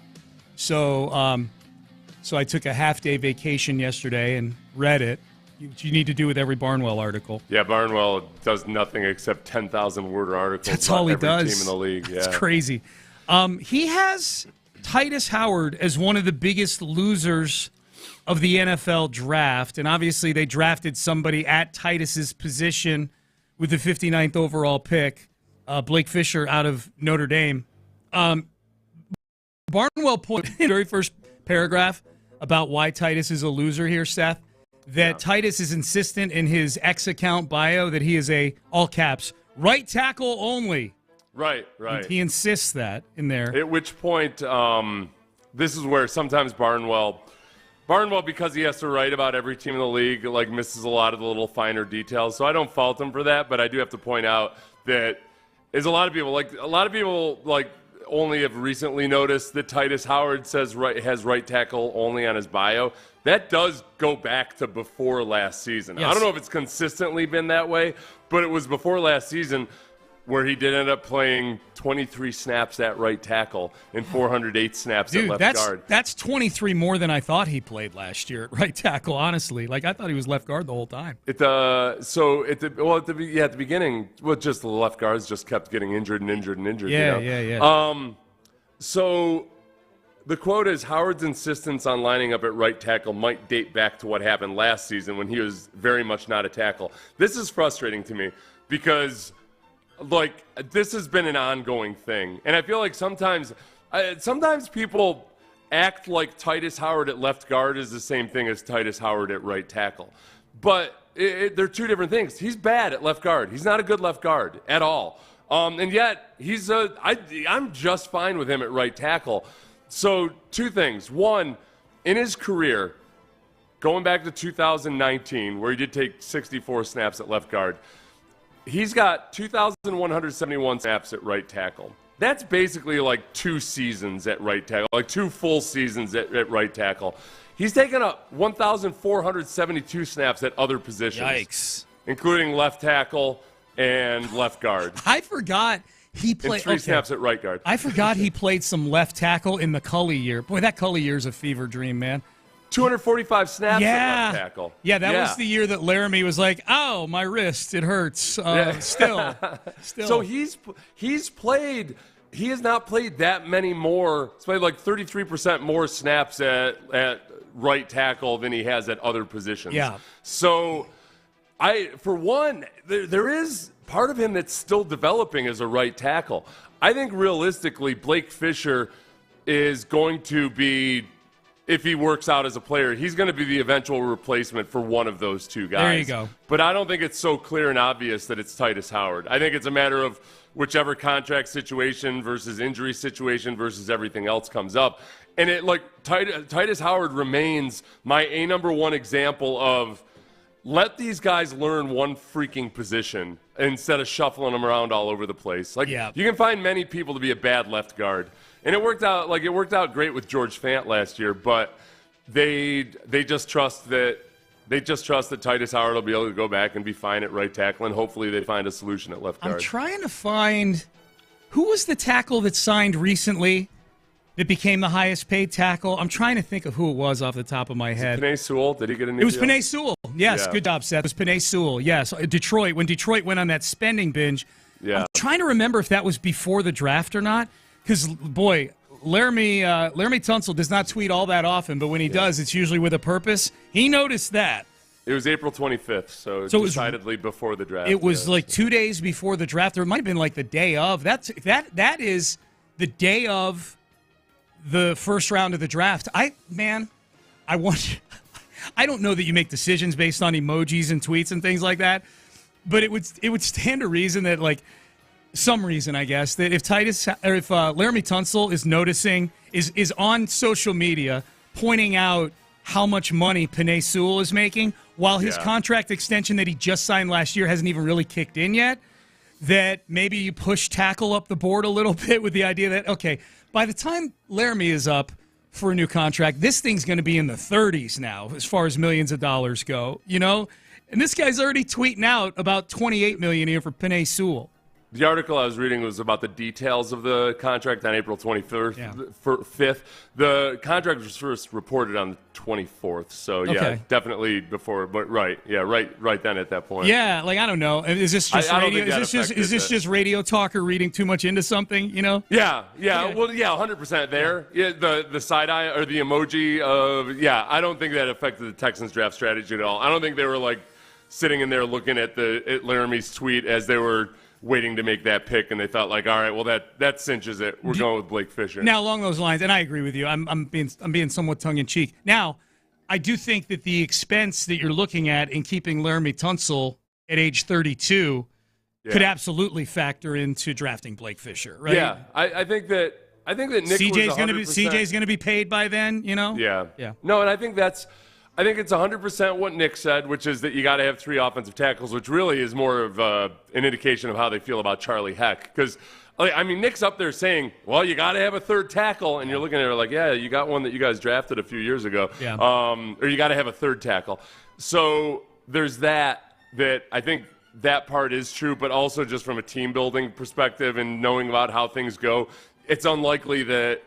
So I took a half-day vacation yesterday and read it. What you need to do with every Barnwell article. Yeah, Barnwell does nothing except 10,000-word articles. That's all he does. Every team in the league. Yeah. It's crazy. He has Titus Howard as one of the biggest losers of the NFL draft, and obviously they drafted somebody at Titus's position with the 59th overall pick, Blake Fisher out of Notre Dame. Barnwell put in the very first paragraph about why Titus is a loser here, Seth, that Titus is insistent in his X account bio that he is a, all caps, right tackle only. Right. He insists that in there. At which point, this is where sometimes Barnwell, because he has to write about every team in the league, like misses a lot of the little finer details. So I don't fault him for that, but I do have to point out that there's a lot of people only have recently noticed that Titus Howard has right tackle only on his bio. That does go back to before last season. Yes. I don't know if it's consistently been that way, but it was before last season where he did end up playing 23 snaps at right tackle and 408 snaps at left guard. That's 23 more than I thought he played last year at right tackle, honestly. Like, I thought he was left guard the whole time. At the beginning, just the left guards just kept getting injured. Yeah. So the quote is, Howard's insistence on lining up at right tackle might date back to what happened last season when he was very much not a tackle. This is frustrating to me because this has been an ongoing thing. And I feel like sometimes people act like Titus Howard at left guard is the same thing as Titus Howard at right tackle. But they're two different things. He's bad at left guard. He's not a good left guard at all. And yet, I'm just fine with him at right tackle. So, two things. One, in his career, going back to 2019, where he did take 64 snaps at left guard, he's got 2,171 snaps at right tackle. That's basically like 2 seasons at right tackle, like 2 full seasons at right tackle. He's taken up 1,472 snaps at other positions. Yikes. Including left tackle and left guard. I forgot he played. And 3 snaps at right guard. I forgot he played some left tackle in the Cully year. Boy, that Cully year is a fever dream, man. 245 snaps at left tackle. Yeah, that was the year that Laramie was like, "Oh, my wrist, it hurts." Still. So he's played. He has not played that many more. He's played like 33% more snaps at right tackle than he has at other positions. Yeah. So, for one, there is part of him that's still developing as a right tackle. I think realistically, Blake Fisher is going to be, if he works out as a player, he's going to be the eventual replacement for one of those two guys. There you go. But I don't think it's so clear and obvious that it's Titus Howard. I think it's a matter of whichever contract situation versus injury situation versus everything else comes up. And Titus Howard remains my number one example of let these guys learn one freaking position instead of shuffling them around all over the place. You can find many people to be a bad left guard. And it worked out great with George Fant last year, but they just trust that Titus Howard will be able to go back and be fine at right tackle, and hopefully they find a solution at left guard. I'm trying to find who was the tackle that signed recently that became the highest paid tackle. I'm trying to think of who it was off the top of my head. Penei Sewell? Did he get a new deal? It was deal? Penei Sewell. Yes, Yeah. Good job, Seth. It was Penei Sewell. Yes, Detroit. When Detroit went on that spending binge, Yeah. I'm trying to remember if that was before the draft or not. Because, boy, Laramie Tunsil does not tweet all that often, but when he does, it's usually with a purpose. He noticed that. It was April 25th, so it was decidedly before the draft. It was like 2 days before the draft. Or it might have been like the day of. That is the day of the first round of the draft. I don't know that you make decisions based on emojis and tweets and things like that, but it would stand to reason that, like, some reason, I guess, that if Laramie Tunsil is noticing, is on social media pointing out how much money Penei Sewell is making while his contract extension that he just signed last year hasn't even really kicked in yet, that maybe you push tackle up the board a little bit with the idea that, okay, by the time Laramie is up for a new contract, this thing's going to be in the 30s now as far as millions of dollars go, you know? And this guy's already tweeting out about $28 million here for Penei Sewell. The article I was reading was about the details of the contract on April 25th. 5th. The contract was first reported on the 24th. So, yeah, definitely before. But right then at that point. Yeah, like, I don't know. Is this just radio? Is this just radio talker reading too much into something, you know? Yeah. Well, 100% there. Yeah, the side eye or the emoji of, I don't think that affected the Texans draft strategy at all. I don't think they were, like, sitting in there looking at Laramie's tweet as they were waiting to make that pick, and they thought, like, all right, well, that cinches it. We're going with Blake Fisher. Now, along those lines, and I agree with you, I'm being somewhat tongue-in-cheek. Now, I do think that the expense that you're looking at in keeping Laramie Tunsil at age 32 could absolutely factor into drafting Blake Fisher, right? Yeah, I think that Nick CJ's going to be paid by then, you know? Yeah. No, and I think it's 100% what Nick said, which is that you got to have 3 offensive tackles, which really is more of an indication of how they feel about Charlie Heck. Because, I mean, Nick's up there saying, well, you got to have a 3rd tackle. And you're looking at her like, yeah, you got one that you guys drafted a few years ago. Yeah. Or you got to have a 3rd tackle. So there's that I think that part is true, but also just from a team-building perspective and knowing about how things go, it's unlikely that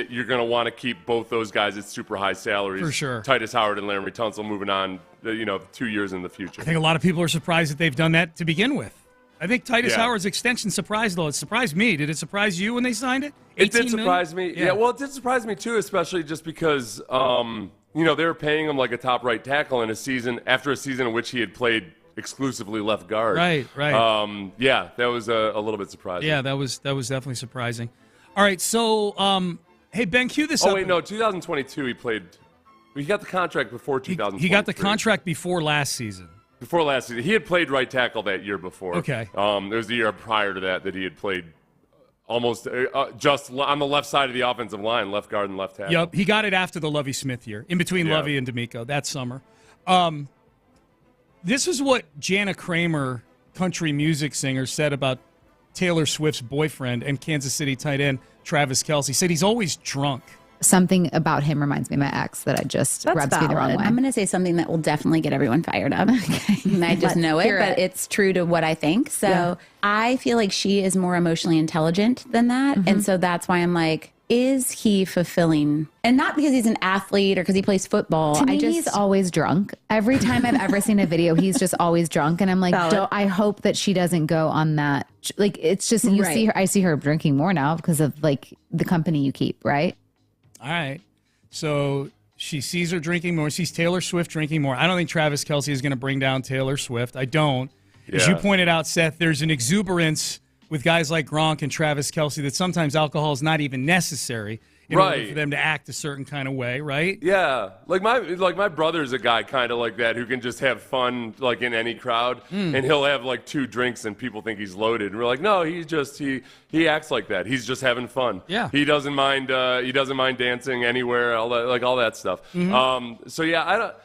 you're going to want to keep both those guys at super high salaries. For sure. Titus Howard and Laramie Tunsil moving on, 2 years in the future. I think a lot of people are surprised that they've done that to begin with. I think Titus Howard's extension surprised, though. It surprised me. Did it surprise you when they signed it? It did surprise me. Yeah, well, it did surprise me, too, especially just because, they were paying him like a top right tackle after a season in which he had played exclusively left guard. Right. That was a little bit surprising. Yeah, that was definitely surprising. All right, so hey Ben, cue this up. Oh wait, no, 2022 he played. He got the contract before 2023. He got the contract before last season. Before last season, he had played right tackle that year before. Okay. There was the year prior to that he had played almost just on the left side of the offensive line, left guard and left tackle. Yep, he got it after the Lovie Smith year, in between Lovie and D'Amico that summer. This is what Jana Kramer, country music singer, said about Taylor Swift's boyfriend and Kansas City tight end Travis Kelce. Said he's always drunk. Something about him reminds me of my ex that rubs me the wrong way. I'm going to say something that will definitely get everyone fired up. And I just know it, but it's true to what I think. So I feel like she is more emotionally intelligent than that. Mm-hmm. And so that's why I'm like, is he fulfilling? And not because he's an athlete or because he plays football. To me, he's always drunk. Every time I've ever seen a video, he's just always drunk. And I'm like, I hope that she doesn't go on that. Like, it's just, see her. I see her drinking more now because of like the company you keep, right? All right. So she sees her drinking more. Sees Taylor Swift drinking more. I don't think Travis Kelce is going to bring down Taylor Swift. I don't. Yeah. As you pointed out, Seth, there's an exuberance with guys like Gronk and Travis Kelce that sometimes alcohol is not even necessary in order for them to act a certain kind of way, right? Yeah. Like my brother's a guy kind of like that who can just have fun like in any crowd, and he'll have like 2 drinks and people think he's loaded. And we're like, no, he's just he acts like that. He's just having fun. Yeah. He doesn't mind dancing anywhere, all that stuff. Mm-hmm.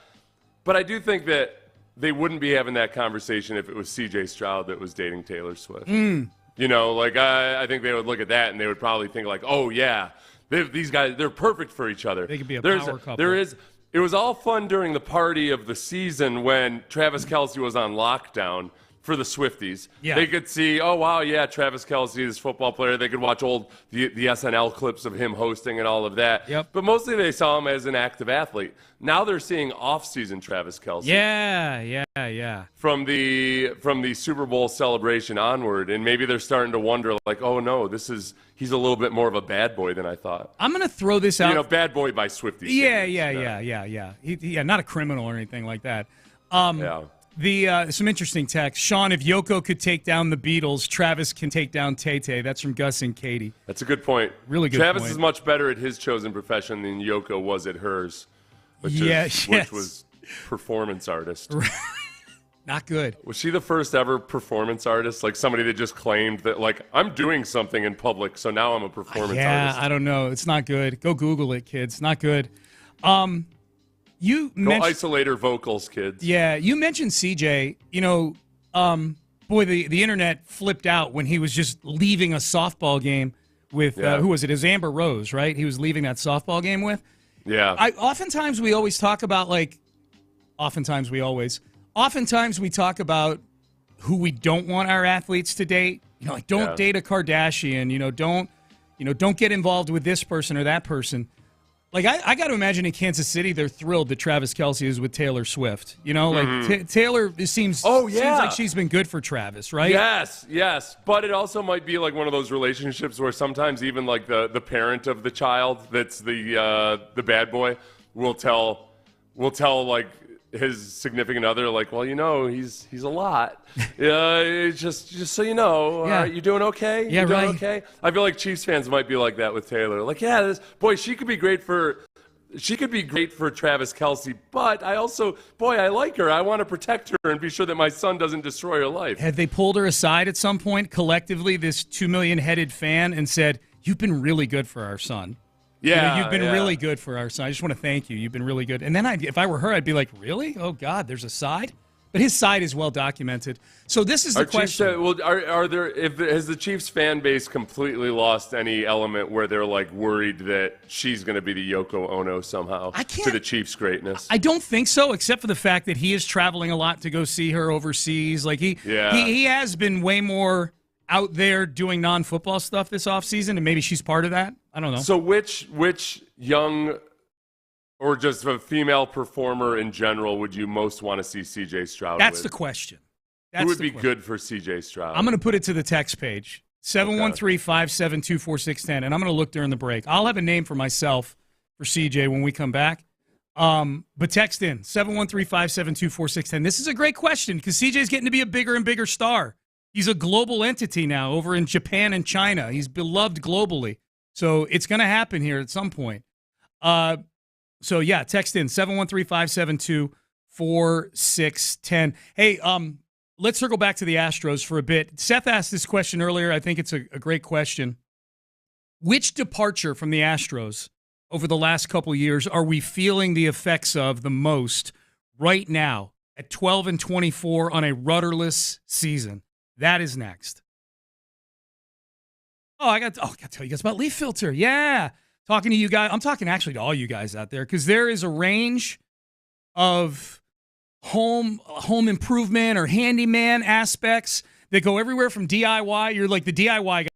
But I do think that they wouldn't be having that conversation if it was CJ Stroud that was dating Taylor Swift. I think they would look at that and they would probably think like, oh yeah, these guys, they're perfect for each other. They could be a power couple. It was all fun during the party of the season when Travis Kelce was on lockdown for the Swifties. Yeah. They could see, oh, wow, yeah, Travis Kelce, this football player. They could watch the SNL clips of him hosting and all of that. Yep. But mostly they saw him as an active athlete. Now they're seeing off-season Travis Kelce. Yeah. From the Super Bowl celebration onward, and maybe they're starting to wonder, like, oh, no, he's a little bit more of a bad boy than I thought. I'm going to throw this out. Bad boy by Swifties. Yeah. Not a criminal or anything like that. Some interesting text. Sean, if Yoko could take down the Beatles, Travis can take down Tay-Tay. That's from Gus and Katie. That's a good point. Really good Travis point. is much better at his chosen profession than Yoko was at hers, which was performance artist. Not good. Was she the first ever performance artist? Like somebody that just claimed that, like, I'm doing something in public, so now I'm a performance artist? Yeah, I don't know. It's not good. Go Google it, kids. Not good. Go isolate her vocals, kids. Yeah, you mentioned CJ. boy, the internet flipped out when he was just leaving a softball game with, who was it? It was Amber Rose, right? He was leaving that softball game with. Yeah. Oftentimes we always talk about, oftentimes we talk about who we don't want our athletes to date. Don't date a Kardashian. Don't get involved with this person or that person. I got to imagine in Kansas City, they're thrilled that Travis Kelce is with Taylor Swift. Taylor seems like she's been good for Travis, right? Yes. But it also might be like one of those relationships where sometimes even like the parent of the child that's the bad boy will tell like his significant other, like, well, he's a lot. Just so you know, you doing okay? Yeah, you doing right. okay? I feel like Chiefs fans might be like that with Taylor. Like, she could be great for Travis Kelce, but I like her. I want to protect her and be sure that my son doesn't destroy her life. Had they pulled her aside at some point collectively, this 2 million headed fan, and said, "You've been really good for our son." Yeah, you've been really good for our son. I just want to thank you. You've been really good. And then if I were her, I'd be like, really? Oh, God, there's a side? But his side is well documented. So this is the question. Has the Chiefs fan base completely lost any element where they're like worried that she's going to be the Yoko Ono somehow to the Chiefs' greatness? I don't think so, except for the fact that he is traveling a lot to go see her overseas. He has been way more out there doing non-football stuff this offseason, and maybe she's part of that. I don't know. So which young or just a female performer in general would you most want to see C.J. Stroud That's with? the question. Who would be good for C.J. Stroud? I'm going to put it to the text page, 713-572-4610, and I'm going to look during the break. I'll have a name for myself for C.J. when we come back. But text in, 713-572-4610. This is a great question because C.J.'s getting to be a bigger and bigger star. He's a global entity now over in Japan and China. He's beloved globally. So it's going to happen here at some point. Text in 713-572-4610. Hey, let's circle back to the Astros for a bit. Seth asked this question earlier. I think it's a great question. Which departure from the Astros over the last couple of years are we feeling the effects of the most right now at 12-24 on a rudderless season? That is next. I got to tell you guys about Leaf Filter. Yeah. Talking to you guys. I'm talking actually to all you guys out there because there is a range of home improvement or handyman aspects that go everywhere from DIY. You're like the DIY guy.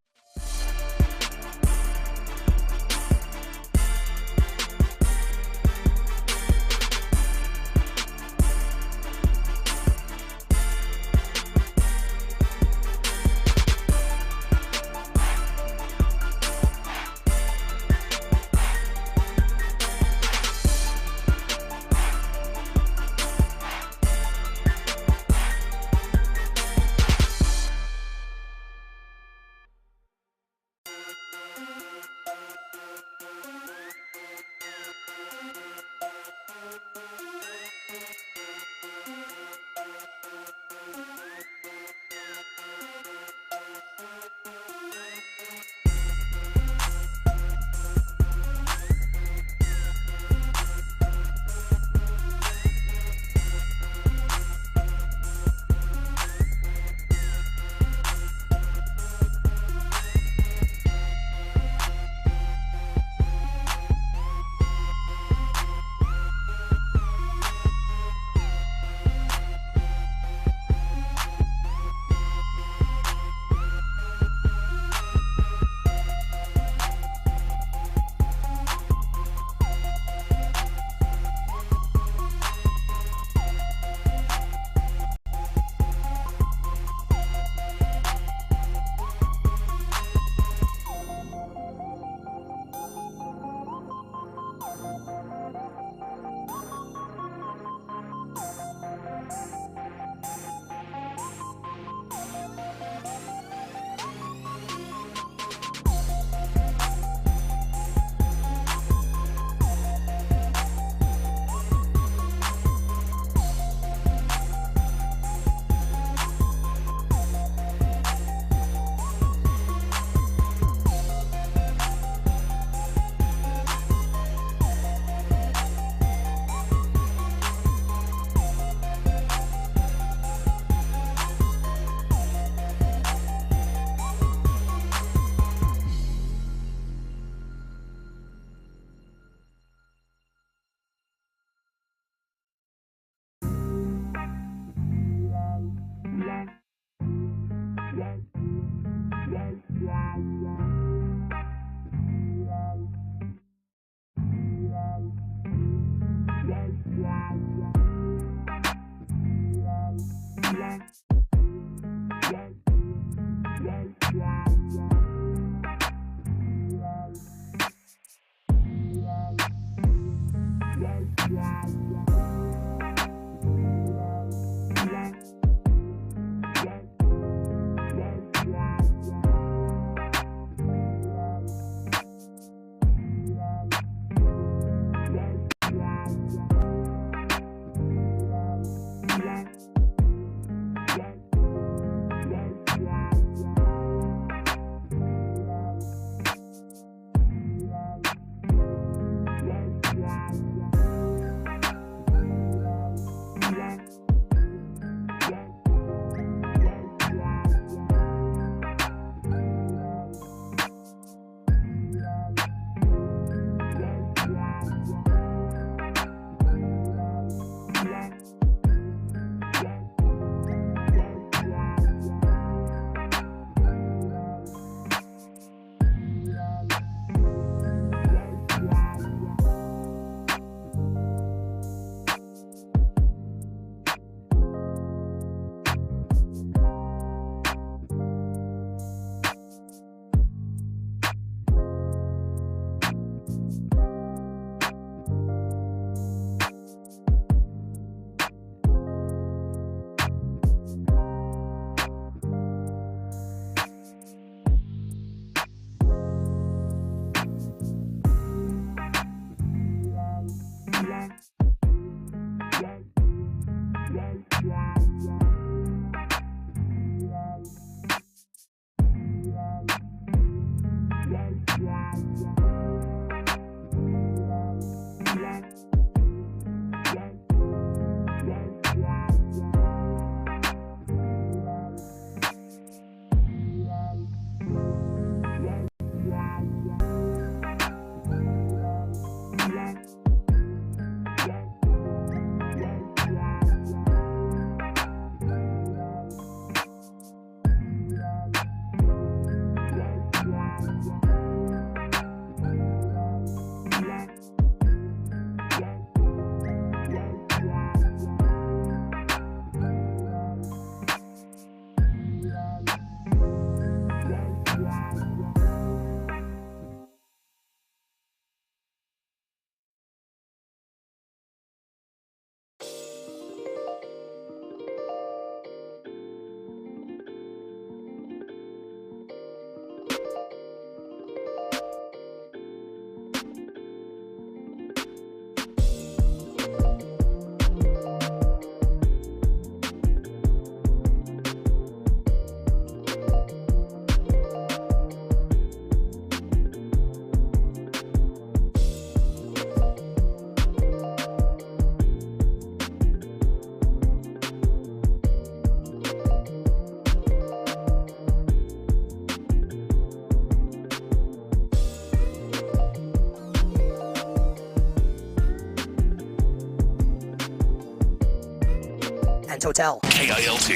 Hotel. KILT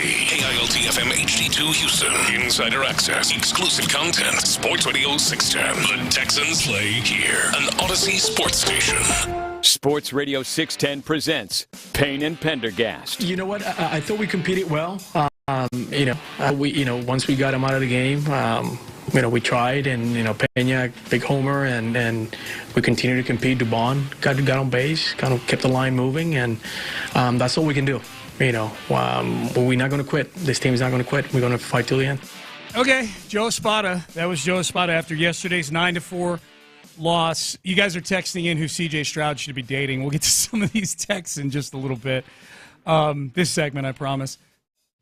FM HD2 Houston. Insider access, exclusive content. Sports Radio 610. The Texans play here. An Odyssey sports station. Sports Radio 610 presents Payne and Pendergast. You know what? I thought we competed well. Once we got him out of the game, we tried, and Pena, big homer, and we continued to compete. Dubon got on base, kind of kept the line moving, and that's all we can do. We're not going to quit. This team is not going to quit. We're going to fight till the end. Okay, Joe Espada. That was Joe Espada after yesterday's 9-4 loss. You guys are texting in who C.J. Stroud should be dating. We'll get to some of these texts in just a little bit. This segment, I promise.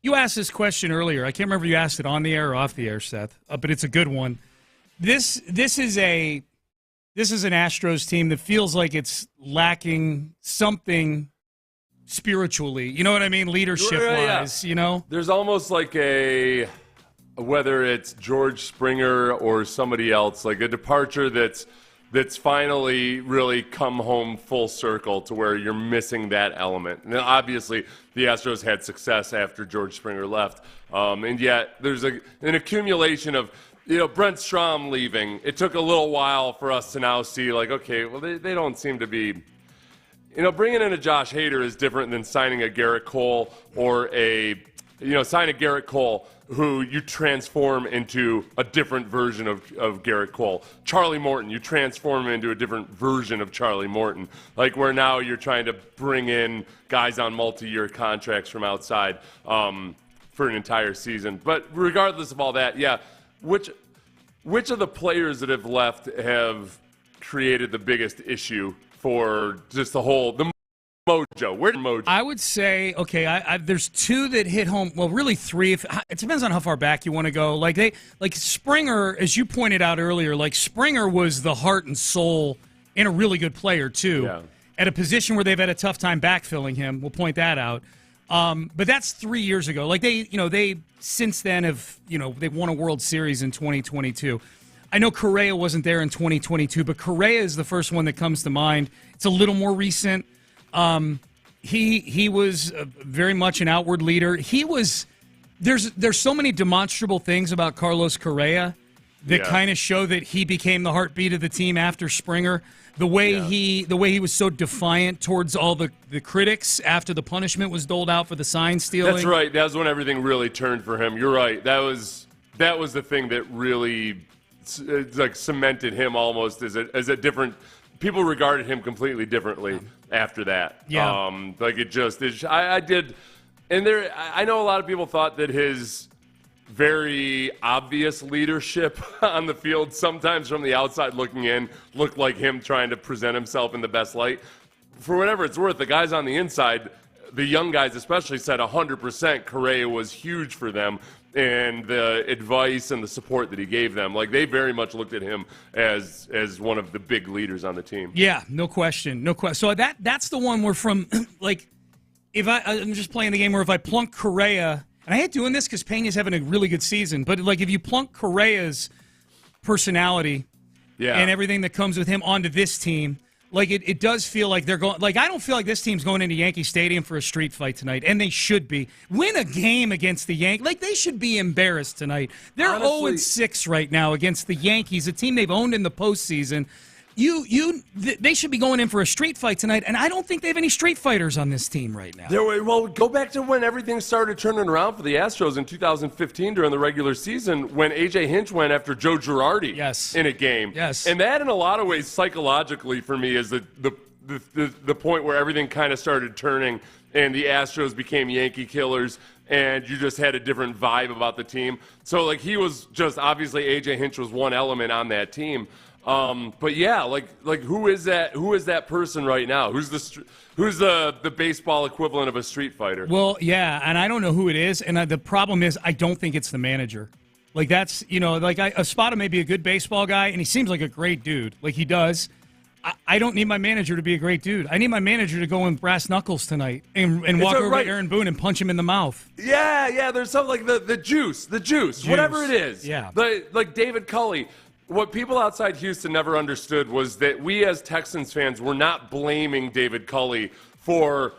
You asked this question earlier. I can't remember if you asked it on the air or off the air, Seth, but it's a good one. This is an Astros team that feels like it's lacking something spiritually. You know what I mean? Leadership-wise, There's almost like whether it's George Springer or somebody else, like a departure that's finally really come home full circle to where you're missing that element. Now, obviously, the Astros had success after George Springer left, and yet there's an accumulation of Brent Strom leaving. It took a little while for us to now see, like, okay, well, they don't seem to be bringing in a Josh Hader is different than signing a Garrett Cole or sign a Garrett Cole who you transform into a different version of Garrett Cole. Charlie Morton, you transform him into a different version of Charlie Morton. Like where now you're trying to bring in guys on multi-year contracts from outside for an entire season. But regardless of all that, yeah, which of the players that have left have created the biggest issue for just the mojo? Where's mojo? I would say, okay, there's two that hit home. Well, really three. It depends on how far back you want to go. Like Springer, as you pointed out earlier, like Springer was the heart and soul and a really good player too. Yeah. At a position where they've had a tough time backfilling him. We'll point that out. But that's 3 years ago. Like they since then have, they've won a World Series in 2022. I know Correa wasn't there in 2022, but Correa is the first one that comes to mind. It's a little more recent. He was very much an outward leader. There's so many demonstrable things about Carlos Correa that kind of show that he became the heartbeat of the team after Springer. The way he was so defiant towards all the critics after the punishment was doled out for the sign stealing. That's right. That was when everything really turned for him. You're right. That was the thing that really cemented him almost as a different. People regarded him completely differently after that. Yeah. I did, and I know a lot of people thought that his very obvious leadership on the field, sometimes from the outside looking in, looked like him trying to present himself in the best light. For whatever it's worth, the guys on the inside, the young guys especially, said 100% Correa was huge for them, and the advice and the support that he gave them. Like, they very much looked at him as one of the big leaders on the team. Yeah, no question. So that's the one where from, like, I'm just playing the game where if I plunk Correa, and I hate doing this because Pena's having a really good season, but, like, if you plunk Correa's personality and everything that comes with him onto this team, like, it does feel like they're going – like, I don't feel like this team's going into Yankee Stadium for a street fight tonight, and they should be. Win a game against the Yankees. Like, they should be embarrassed tonight. They're 0-6 right now against the Yankees, a team they've owned in the postseason. They should be going in for a street fight tonight, and I don't think they have any street fighters on this team right now. Well, go back to when everything started turning around for the Astros in 2015 during the regular season when A.J. Hinch went after Joe Girardi in a game. Yes. And that, in a lot of ways, psychologically for me, is the point where everything kind of started turning and the Astros became Yankee killers, and you just had a different vibe about the team. So, like, he was just, obviously, A.J. Hinch was one element on that team. But yeah, like who is that person right now? Who's the baseball equivalent of a street fighter? Well, yeah, and I don't know who it is, and the problem is I don't think it's the manager. Like, that's, Espada may be a good baseball guy, and he seems like a great dude. Like, he does. I don't need my manager to be a great dude. I need my manager to go in brass knuckles tonight and walk over to Aaron Boone and punch him in the mouth. Yeah, there's something like the juice, whatever it is. Yeah. Like David Culley. What people outside Houston never understood was that we as Texans fans were not blaming David Culley for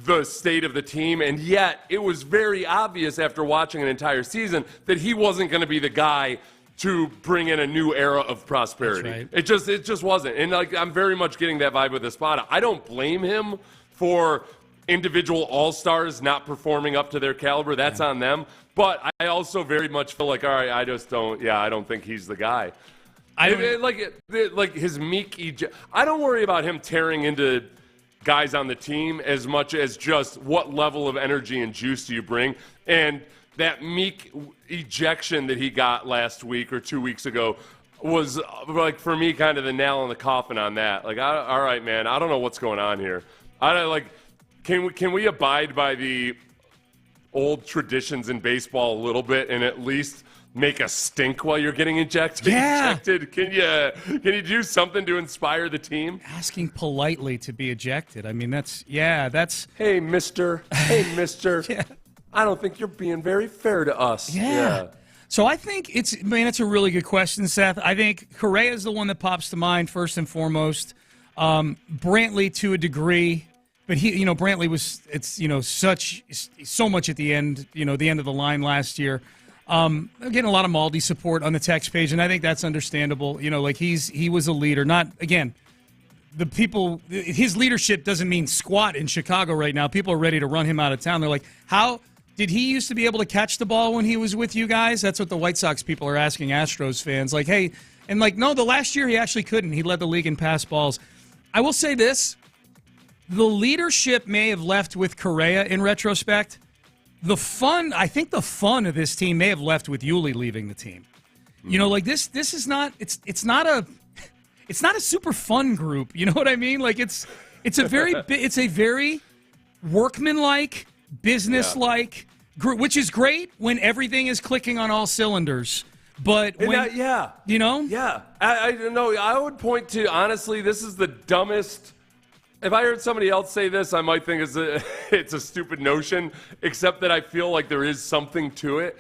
the state of the team, and yet it was very obvious after watching an entire season that he wasn't going to be the guy to bring in a new era of prosperity. That's right. It just wasn't. And like, I'm very much getting that vibe with Espada. I don't blame him for individual all-stars not performing up to their caliber. That's on them. But I also very much feel like, all right, I don't think he's the guy. Like his meek I don't worry about him tearing into guys on the team as much as just what level of energy and juice do you bring. And that meek ejection that he got last week or 2 weeks ago was, like, for me, kind of the nail in the coffin on that. Like, all right, man, I don't know what's going on here. Can we abide by the old traditions in baseball a little bit and at least make a stink while you're getting ejected? Can you do something to inspire the team? Asking politely to be ejected. I mean, that's hey mister yeah. I don't think you're being very fair to us. Yeah. So I think it's a really good question, Seth. I think Correa is the one that pops to mind first and foremost. Brantley to a degree. But Brantley was, so much at the end, the end of the line last year. I'm getting a lot of Maldi support on the text page, and I think that's understandable. He was a leader. Not, again, the people, his leadership doesn't mean squat in Chicago right now. People are ready to run him out of town. They're like, how did he used to be able to catch the ball when he was with you guys? That's what the White Sox people are asking Astros fans. Like, hey, and like, no, the last year he actually couldn't. He led the league in pass balls. I will say this. The leadership may have left with Correa in retrospect. I think the fun of this team may have left with Hughley leaving the team. You know, like this is not, it's not a super fun group. You know what I mean? Like it's a very workmanlike, business-like group, which is great when everything is clicking on all cylinders. But when, you know? Yeah. I don't know. I would point to, honestly, this is the dumbest. If I heard somebody else say this, I might think it's a stupid notion, except that I feel like there is something to it.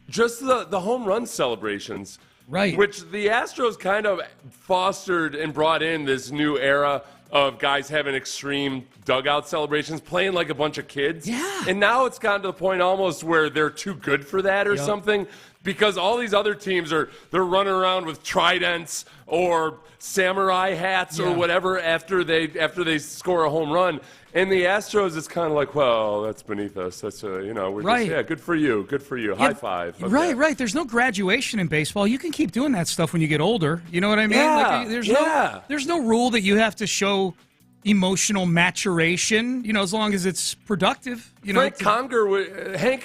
Just the home run celebrations. Right. Which the Astros kind of fostered and brought in this new era of guys having extreme dugout celebrations, playing like a bunch of kids. Yeah. And now it's gotten to the point almost where they're too good for that or something, because all these other teams they're running around with tridents or samurai hats or whatever after they score a home run. And the Astros is kind of like, well, that's beneath us. That's we're just, good for you, high five. Okay. Right. There's no graduation in baseball. You can keep doing that stuff when you get older. You know what I mean? Yeah. Like, there's no rule that you have to show emotional maturation. You know, as long as it's productive. You know, Hank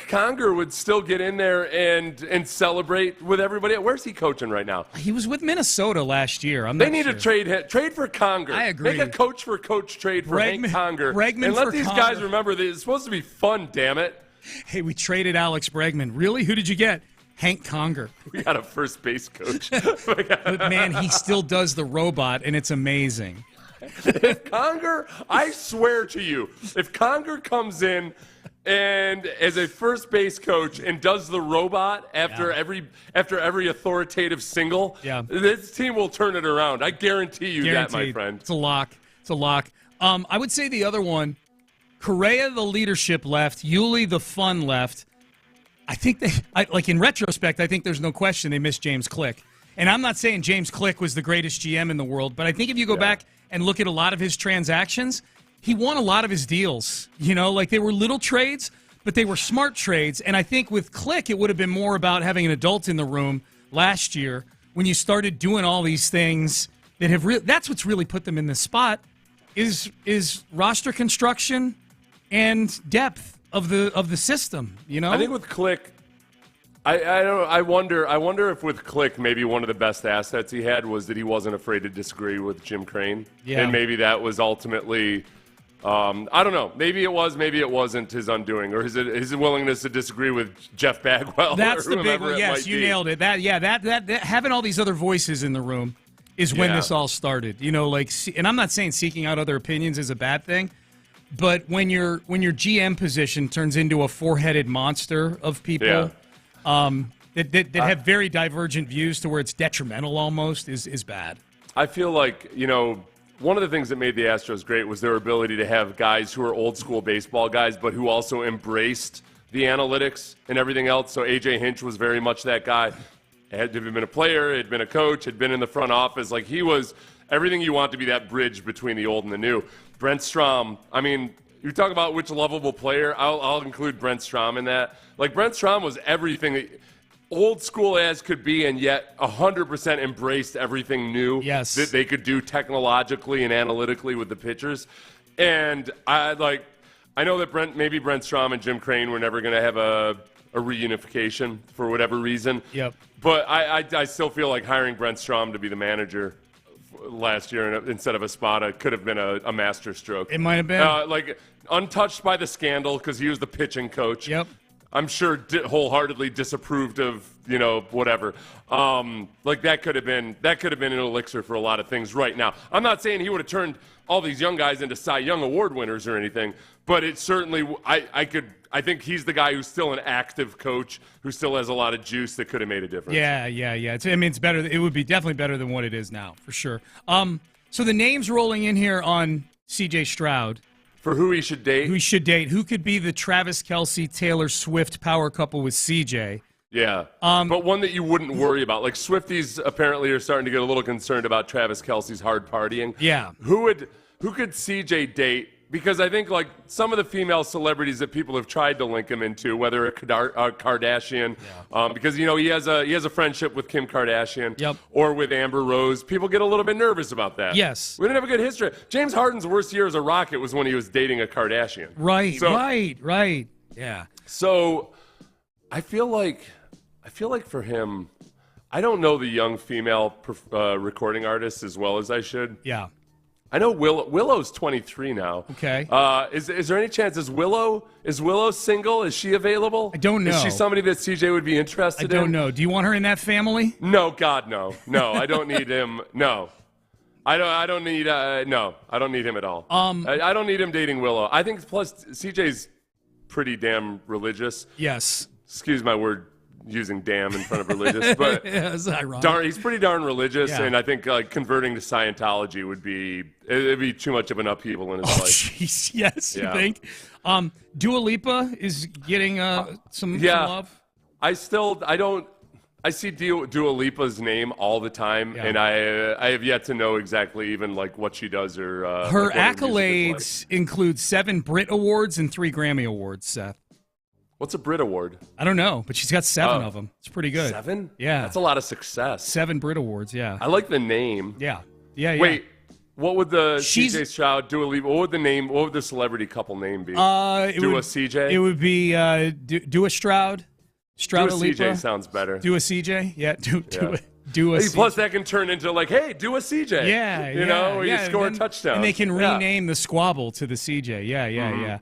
Conger would still get in there and celebrate with everybody. Where's he coaching right now? He was with Minnesota last year. They need to trade for Conger. I agree. Make a coach for coach trade for Hank Conger. And let these guys remember that it's supposed to be fun, damn it. Hey, we traded Alex Bregman. Really? Who did you get? Hank Conger. We got a first base coach. But man, he still does the robot, and it's amazing. If Conger, I swear to you, if Conger comes in and as a first base coach and does the robot after every authoritative single, this team will turn it around. I guarantee you that, my friend. It's a lock. I would say the other one, Correa, the leadership left. Hughley, the fun left. I think in retrospect, I think there's no question they missed James Click. And I'm not saying James Click was the greatest GM in the world, but I think if you go back and look at a lot of his transactions, he won a lot of his deals. You know, like they were little trades, but they were smart trades. And I think with Click, it would have been more about having an adult in the room last year when you started doing all these things that have that's what's really put them in this spot is roster construction and depth of the system, you know? I think with Click, I wonder if with Click, maybe one of the best assets he had was that he wasn't afraid to disagree with Jim Crane. Yeah. And maybe that was ultimately, I don't know, maybe it was, maybe it wasn't his undoing, or his willingness to disagree with Jeff Bagwell. That's the big one. Yes, you nailed it. That having all these other voices in the room is when this all started. You know, like, and I'm not saying seeking out other opinions is a bad thing, but when your GM position turns into a four-headed monster of people that have very divergent views to where it's detrimental almost is bad. I feel like, one of the things that made the Astros great was their ability to have guys who are old-school baseball guys, but who also embraced the analytics and everything else. So A.J. Hinch was very much that guy. Had been a player, had been a coach, had been in the front office. Like, he was everything you want to be that bridge between the old and the new. Brent Strom, I mean, you talk about which lovable player, I'll include Brent Strom in that. Like, Brent Strom was everything old school as could be, and yet 100% embraced everything new that they could do technologically and analytically with the pitchers. And I know that Brent Strom and Jim Crane were never going to have a reunification for whatever reason. Yep. But I still feel like hiring Brent Strom to be the manager last year instead of Espada could have been a master stroke. It might have been. Untouched by the scandal because he was the pitching coach. Yep. I'm sure wholeheartedly disapproved of, whatever. That could have been an elixir for a lot of things right now. I'm not saying he would have turned all these young guys into Cy Young Award winners or anything, but it certainly, I think he's the guy who's still an active coach who still has a lot of juice that could have made a difference. Yeah. It's better. It would be definitely better than what it is now, for sure. So the names rolling in here on C.J. Stroud. For who he should date? Who could be the Travis Kelce, Taylor Swift power couple with CJ? Yeah, but one that you wouldn't worry about. Like Swifties apparently are starting to get a little concerned about Travis Kelce's hard partying. Yeah. Who could CJ date? Because I think like some of the female celebrities that people have tried to link him into, whether a Kardashian, because he has a friendship with Kim Kardashian, or with Amber Rose. People get a little bit nervous about that. Yes, we didn't have a good history. James Harden's worst year as a Rocket was when he was dating a Kardashian. Right. Yeah. So I feel like for him, I don't know the young female recording artists as well as I should. Yeah. I know Willow's 23 now. Okay. Is there any chance, is Willow single? Is she available? I don't know. Is she somebody that CJ would be interested in? I don't know. Do you want her in that family? No, God, no. No, I don't need him. No. I don't need him at all. I don't need him dating Willow. I think plus CJ's pretty damn religious. Yes. Excuse my word using damn in front of religious, but yeah, it's ironic. He's pretty darn religious, Yeah. and I think converting to Scientology would be too much of an upheaval in his life. Jeez, yes, Yeah. you think? Dua Lipa is getting some love. I see Dua Lipa's name all the time, and I have yet to know exactly even like what she does or her like, what accolades include 7 Brit Awards and 3 Grammy Awards, Seth. What's a Brit Award? I don't know, but she's got 7 of them. It's pretty good. 7? Yeah. That's a lot of success. 7 Brit Awards, yeah. I like the name. Yeah. Wait, what would the CJ Stroud, Dua Lipa, what would the celebrity couple name be? CJ? It would be Dua Stroud. Stroud Dua Lipa. CJ sounds better. Dua CJ? Yeah, Dua CJ. Plus, that can turn into like, hey, Dua CJ. Yeah, you know, where you score a touchdown. And they can rename the squabble to the CJ. Yeah.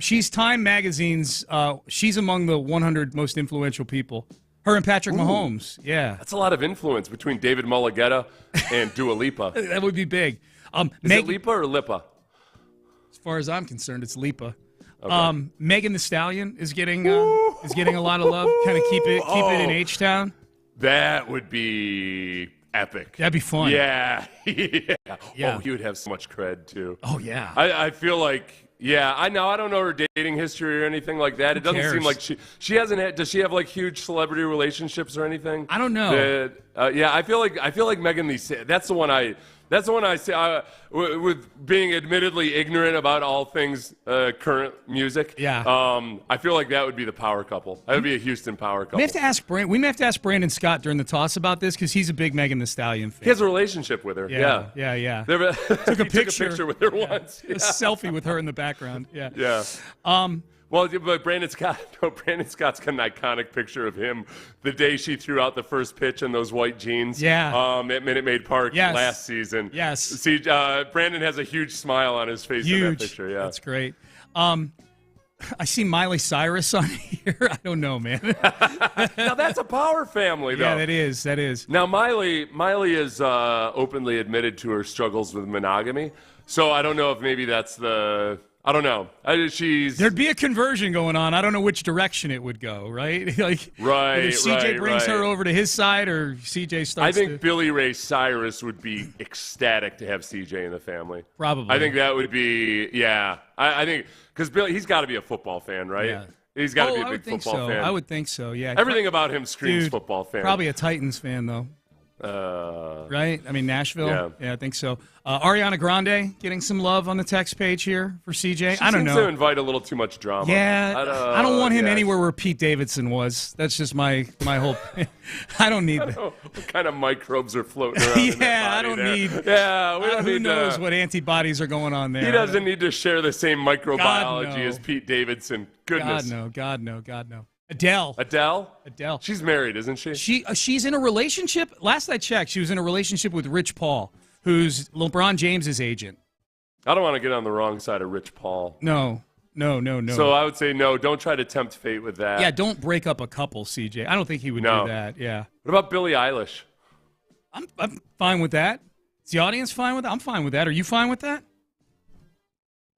She's Time Magazine's, she's among the 100 most influential people. Her and Patrick Mahomes. Yeah. That's a lot of influence between David Mulligetta and Dua Lipa. That would be big. Is it Lipa or Lipa? As far as I'm concerned, it's Lipa. Okay. Megan Thee Stallion is getting a lot of love. Kind of keep it in H-Town. That would be epic. That'd be fun. Yeah. Oh, he would have so much cred too. Oh yeah. I feel like I don't know her dating history or anything like that. It doesn't seem like she hasn't had. Does she have like huge celebrity relationships or anything? I don't know. I feel like Megan Thee. That's the one I say with being admittedly ignorant about all things current music. Yeah. I feel like that would be the power couple. That would be a Houston power couple. We may have to ask Brandon Scott during the toss about this because he's a big Megan Thee Stallion fan. He has a relationship with her. Yeah. Took a picture with her once. A selfie with her in the background. Yeah. Yeah. Well, but Brandon Scott's got an iconic picture of him the day she threw out the first pitch in those white jeans. Yeah. At Minute Maid Park last season. Yes. See, Brandon has a huge smile on his face in that picture. Yeah. That's great. I see Miley Cyrus on here. I don't know, man. Now that's a power family, though. Yeah, that is. Now Miley is openly admitted to her struggles with monogamy. So I don't know if maybe that's the. I don't know. There'd be a conversion going on. I don't know which direction it would go, right? Like, right. Either CJ brings her over to his side, or CJ starts. I think Billy Ray Cyrus would be ecstatic to have CJ in the family. Probably. I think that would be. Yeah. I think because he's got to be a football fan, right? Yeah. He's got to be a big football fan. I would think so. Yeah. Everything about him screams football fan. Probably a Titans fan though. Right? I mean, Nashville. Yeah, I think so. Ariana Grande getting some love on the text page here for CJ. She I don't know. Seems to invite a little too much drama. Yeah, I don't want him anywhere where Pete Davidson was. That's just my whole. I don't need that. What kind of microbes are floating around? in that body I don't there. need. Yeah, who knows what antibodies are going on there? He doesn't need to share the same microbiology as Pete Davidson. Goodness. God no. Adele. She's married, isn't she? She's in a relationship. Last I checked, she was in a relationship with Rich Paul, who's LeBron James's agent. I don't want to get on the wrong side of Rich Paul. No. So I would say no. Don't try to tempt fate with that. Yeah, don't break up a couple, CJ. I don't think he would do that. Yeah. What about Billie Eilish? I'm fine with that. Is the audience fine with that? I'm fine with that. Are you fine with that?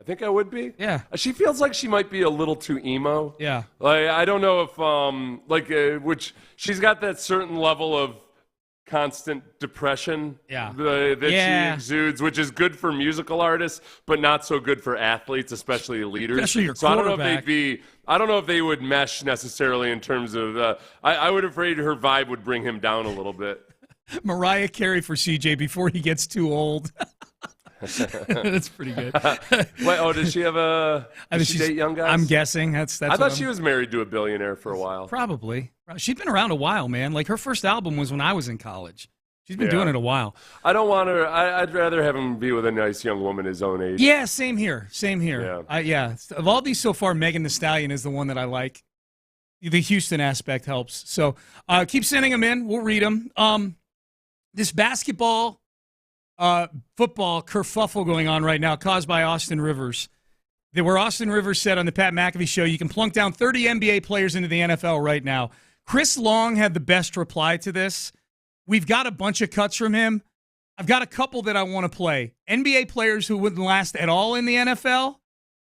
I think I would be. Yeah. She feels like she might be a little too emo. Yeah. Like I don't know if which she's got that certain level of constant depression Yeah. that she exudes, which is good for musical artists, but not so good for athletes, especially leaders. Especially your so I don't know quarterback. if I don't know if they would mesh necessarily in terms of. I would afraid her vibe would bring him down a little bit. Mariah Carey for CJ before he gets too old. That's pretty good. Wait, does she have a? Does she date young guys? I'm guessing that's. I thought she was married to a billionaire for a while. Probably. She's been around a while, man. Like her first album was when I was in college. She's been doing it a while. I don't want her. I'd rather have him be with a nice young woman his own age. Yeah, same here. Same here. Yeah. Of all these so far, Megan Thee Stallion is the one that I like. The Houston aspect helps. So keep sending them in. We'll read them. This basketball, football kerfuffle going on right now caused by Austin Rivers. Where Austin Rivers said on the Pat McAfee show, you can plunk down 30 NBA players into the NFL right now. Chris Long had the best reply to this. We've got a bunch of cuts from him. I've got a couple that I want to play. NBA players who wouldn't last at all in the NFL,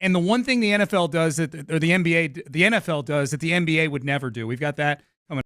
and the one thing the NFL does the NFL does that the NBA would never do. We've got that coming.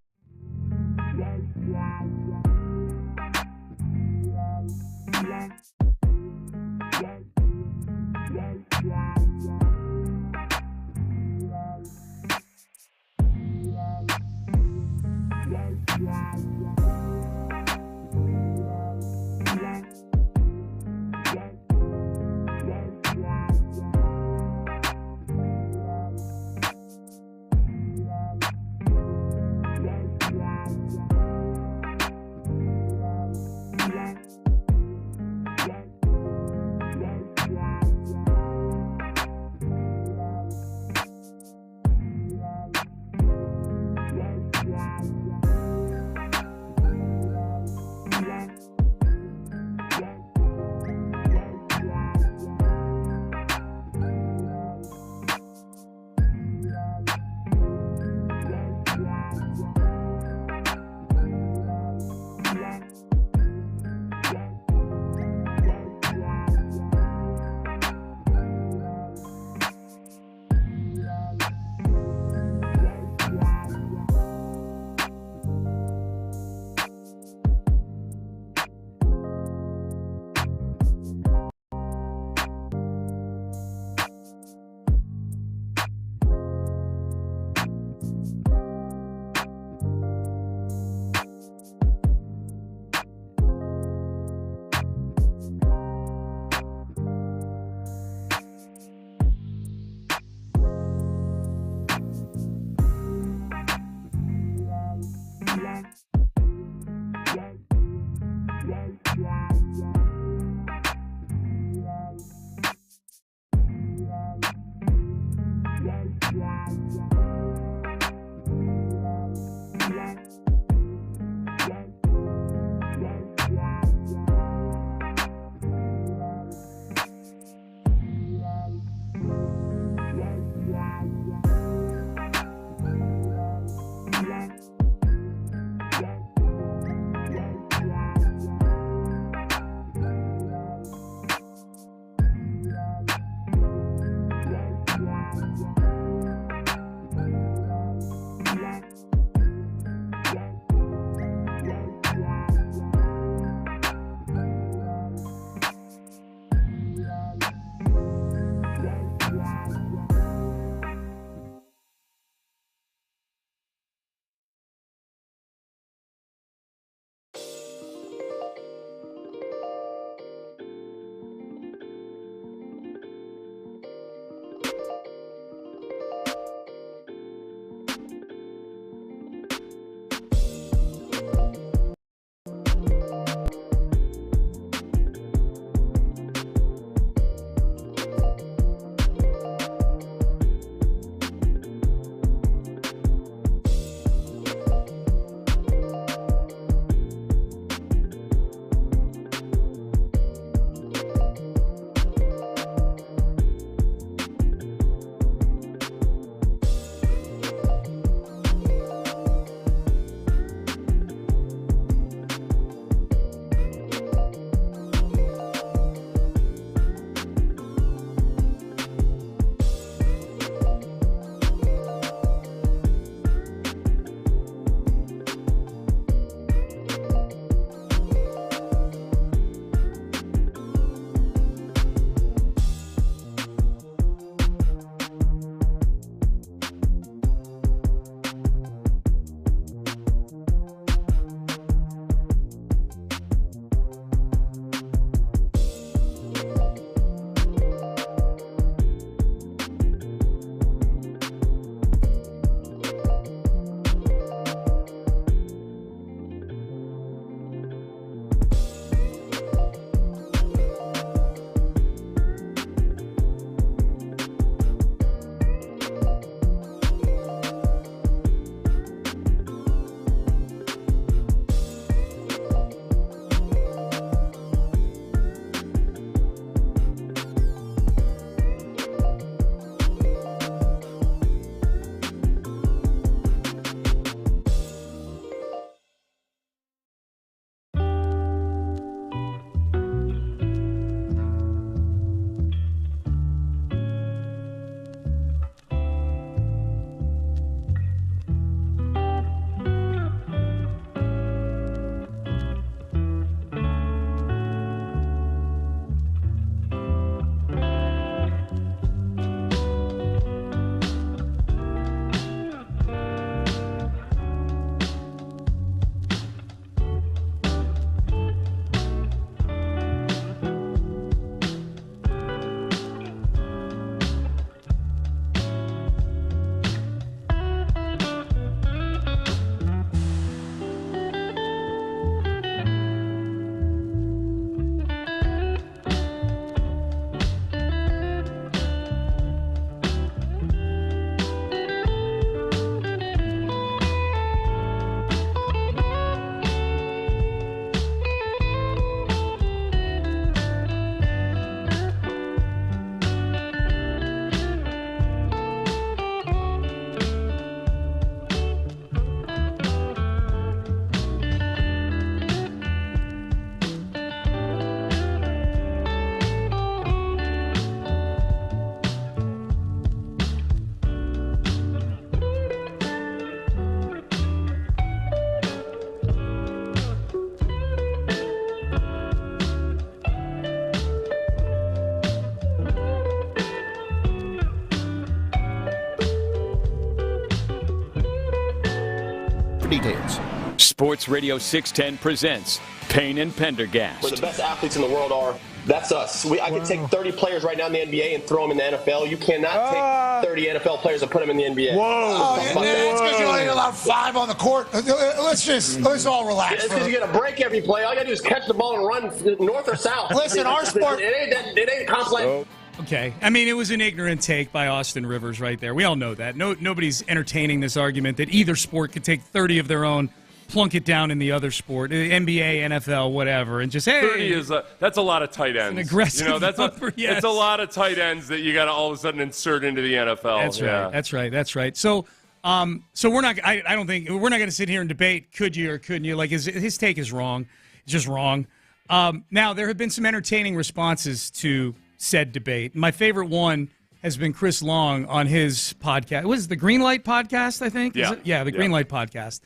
for details. Sports Radio 610 presents Payne and Pendergast. Where the best athletes in the world are, that's us. I could take 30 players right now in the NBA and throw them in the NFL. You cannot take 30 NFL players and put them in the NBA. Whoa. It's because you only allow 5 on the court. Let's all relax. It's because you get a break every play. All you got to do is catch the ball and run north or south. Listen, our sport. It ain't complex. Okay. I mean, it was an ignorant take by Austin Rivers right there. We all know that. Nobody's entertaining this argument that either sport could take 30 of their own, plunk it down in the other sport, NBA, NFL, whatever, and just, hey. 30 is that's a lot of tight ends. An aggressive number, yes. It's a lot of tight ends that you got to all of a sudden insert into the NFL. That's right. That's right. So we're not. I don't think we're not going to sit here and debate. Could you or couldn't you? Like his take is wrong. It's just wrong. Now there have been some entertaining responses to said debate. My favorite one has been Chris Long on his podcast. It was the Green Light podcast, I think. Yeah. The Green Light podcast.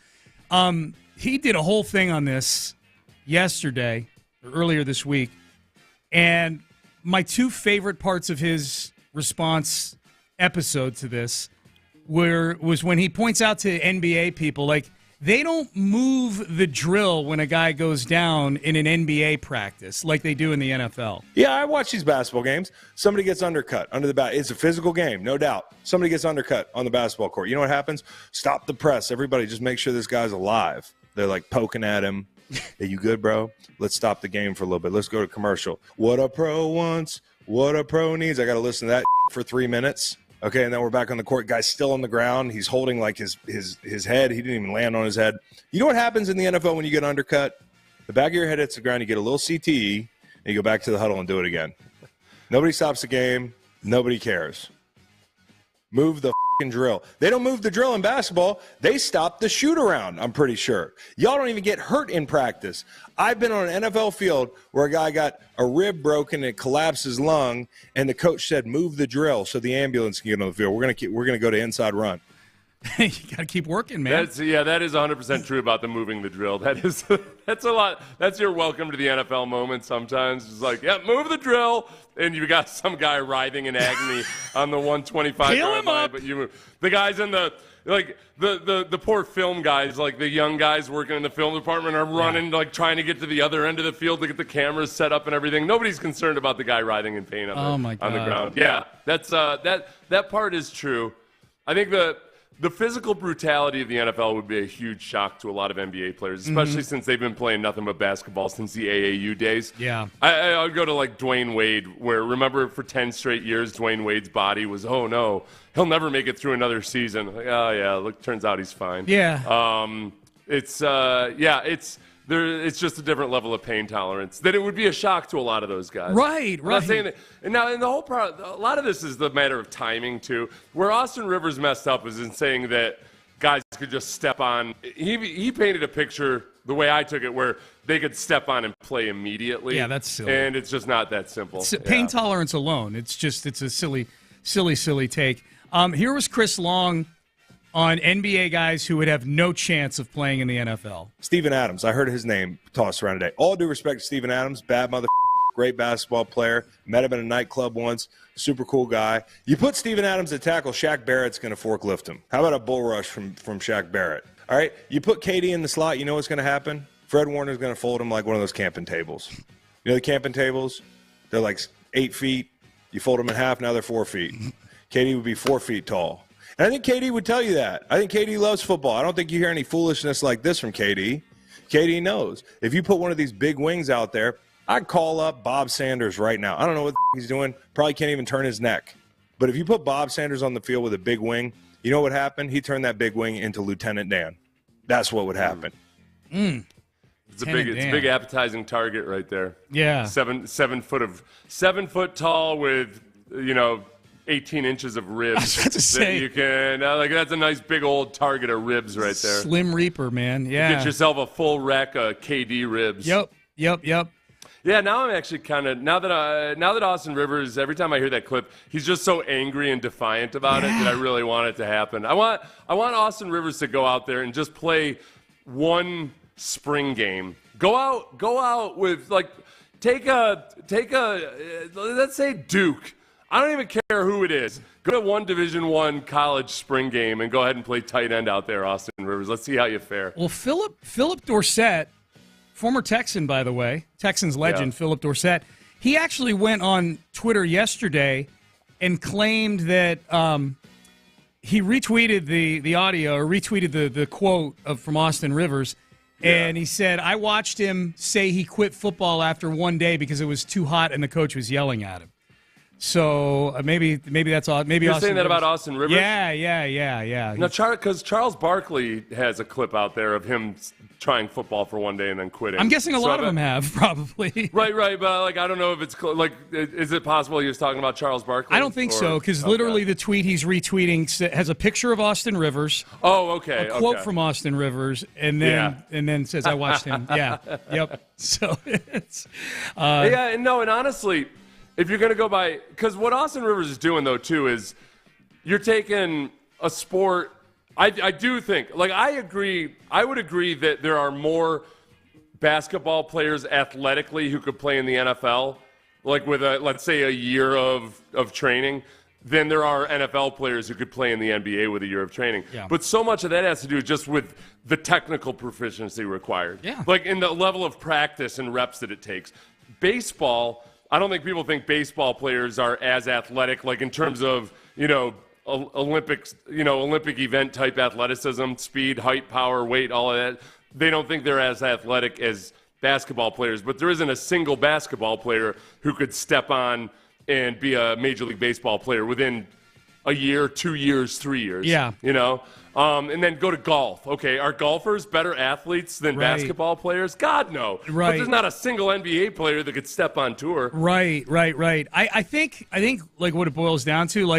He did a whole thing on this yesterday or earlier this week, and my 2 favorite parts of his response episode to this was when he points out to NBA people, like, they don't move the drill when a guy goes down in an NBA practice like they do in the NFL. Yeah, I watch these basketball games. Somebody gets undercut under the bat. It's a physical game, no doubt. Somebody gets undercut on the basketball court. You know what happens? Stop the press. Everybody just make sure this guy's alive. They're like poking at him. Hey, you good, bro? Let's stop the game for a little bit. Let's go to commercial. What a pro wants, what a pro needs. I got to listen to that for 3 minutes. Okay, and then we're back on the court. Guy's still on the ground. He's holding like his head. He didn't even land on his head. You know what happens in the NFL when you get undercut? The back of your head hits the ground. You get a little CTE, and you go back to the huddle and do it again. Nobody stops the game. Nobody cares. Move the fucking drill. They don't move the drill in basketball. They stop the shoot around, I'm pretty sure. Y'all don't even get hurt in practice. I've been on an NFL field where a guy got a rib broken and collapsed his lung, and the coach said, move the drill so the ambulance can get on the field. We're gonna go to inside run. You got to keep working, man. That is 100% true about the moving the drill. That's a lot. That's your welcome to the NFL moment sometimes. It's like, yeah, move the drill, and you got some guy writhing in agony on the 125-yard line, but you move. The guys in the poor film guys, like the young guys working in the film department are running, like trying to get to the other end of the field to get the cameras set up and everything. Nobody's concerned about the guy writhing in pain on the ground. Yeah, that's that part is true. I think the physical brutality of the NFL would be a huge shock to a lot of NBA players, especially since they've been playing nothing but basketball since the AAU days. Yeah. I would go to like Dwayne Wade, where remember for 10 straight years, Dwayne Wade's body was, oh no, he'll never make it through another season. Like, oh yeah, look, turns out he's fine. Yeah. It's just a different level of pain tolerance. That it would be a shock to a lot of those guys. Right. I'm not saying that. And now, in the whole part, a lot of this is the matter of timing too. Where Austin Rivers messed up is in saying that guys could just step on. He painted a picture the way I took it, where they could step on and play immediately. Yeah, that's silly. And it's just not that simple. Pain tolerance alone. It's a silly take. Here was Chris Long on NBA guys who would have no chance of playing in the NFL. Steven Adams. I heard his name tossed around today. All due respect to Steven Adams, bad mother, great basketball player. Met him in a nightclub once. Super cool guy. You put Steven Adams at tackle, Shaq Barrett's going to forklift him. How about a bull rush from Shaq Barrett? All right, you put KD in the slot, you know what's going to happen? Fred Warner's going to fold him like one of those camping tables. You know the camping tables? They're like 8 feet. You fold them in half, now they're 4 feet. KD would be 4 feet tall. And I think KD would tell you that. I think KD loves football. I don't think you hear any foolishness like this from KD. KD knows. If you put one of these big wings out there, I'd call up Bob Sanders right now. I don't know what he's doing. Probably can't even turn his neck. But if you put Bob Sanders on the field with a big wing, you know what happened? He turned that big wing into Lieutenant Dan. That's what would happen. It's a big appetizing target right there. Yeah. 7 foot tall with 18 inches of ribs. I was about to say. That you can that's a nice big old target of ribs right there. Slim Reaper, man. Yeah. Get yourself a full rack of KD ribs. Yep. Yeah, now I'm actually kind of now that Austin Rivers, every time I hear that clip, he's just so angry and defiant about it that I really want it to happen. I want Austin Rivers to go out there and just play one spring game. Go out with take a let's say Duke I don't even care who it is. Go to one Division I college spring game and go ahead and play tight end out there, Austin Rivers. Let's see how you fare. Well, Philip Dorsett, former Texan, by the way, Texans legend, Philip Dorsett, he actually went on Twitter yesterday and claimed that he retweeted the audio or retweeted the quote from Austin Rivers. And he said, I watched him say he quit football after one day because it was too hot and the coach was yelling at him. So maybe that's all. Maybe you're Austin saying that Rivers. about Austin Rivers? Yeah. Now, because Charles Barkley has a clip out there of him trying football for one day and then quitting. I'm guessing a lot of them have, probably. Right. But I don't know if it's is it possible he was talking about Charles Barkley? I don't think so, because literally the tweet he's retweeting has a picture of Austin Rivers. Oh, okay. A quote from Austin Rivers, and then says, "I watched him." Yep. So it's and honestly, if you're going to go by, because what Austin Rivers is doing though too is you're taking a sport. I do think, I agree. I would agree that there are more basketball players athletically who could play in the NFL, with let's say a year of training, than there are NFL players who could play in the NBA with a year of training. Yeah. But so much of that has to do just with the technical proficiency required. Yeah. In the level of practice and reps that it takes. Baseball, I don't think people think baseball players are as athletic, in terms of, Olympic event type athleticism, speed, height, power, weight, all of that. They don't think they're as athletic as basketball players, but there isn't a single basketball player who could step on and be a Major League Baseball player within a year, 2 years, 3 years. Yeah. And then go to golf. Okay, are golfers better athletes than basketball players? God, no. Right. But there's not a single NBA player that could step on tour. Right. I think what it boils down to,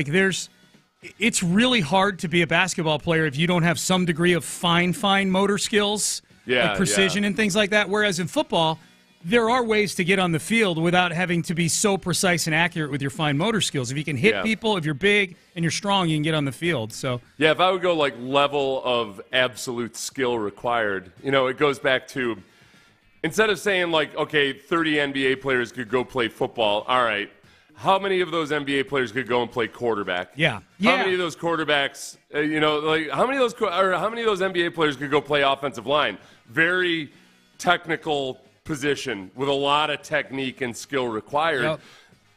it's really hard to be a basketball player if you don't have some degree of fine motor skills, precision and things like that. Whereas in football, there are ways to get on the field without having to be so precise and accurate with your fine motor skills. If you can hit people, if you're big and you're strong, you can get on the field. So if I would go level of absolute skill required, it goes back to, instead of saying 30 NBA players could go play football. All right. How many of those NBA players could go and play quarterback? Yeah. How many of those quarterbacks, how many of those NBA players could go play offensive line? Very technical position with a lot of technique and skill required. Yep.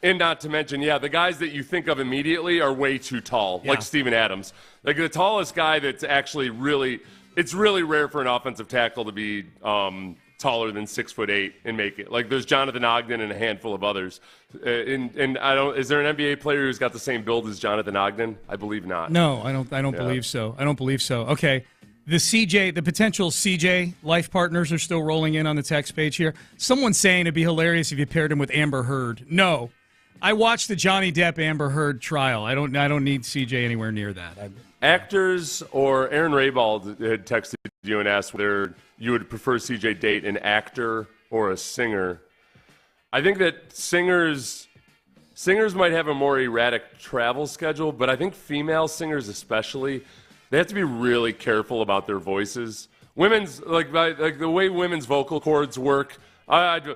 And not to mention, the guys that you think of immediately are way too tall, like Steven Adams. The tallest guy that's actually it's really rare for an offensive tackle to be taller than 6'8" and make it. There's Jonathan Ogden and a handful of others. And is there an NBA player who's got the same build as Jonathan Ogden? I believe not. No, I don't believe so. I don't believe so. Okay. The potential CJ life partners are still rolling in on the text page here. Someone's saying it'd be hilarious if you paired him with Amber Heard. No. I watched the Johnny Depp Amber Heard trial. I don't need CJ anywhere near that. Actors or Aaron Raybald had texted you and asked whether you would prefer CJ date an actor or a singer. I think that singers might have a more erratic travel schedule, but I think female singers especially, they have to be really careful about their voices. Women's the way women's vocal cords work. I've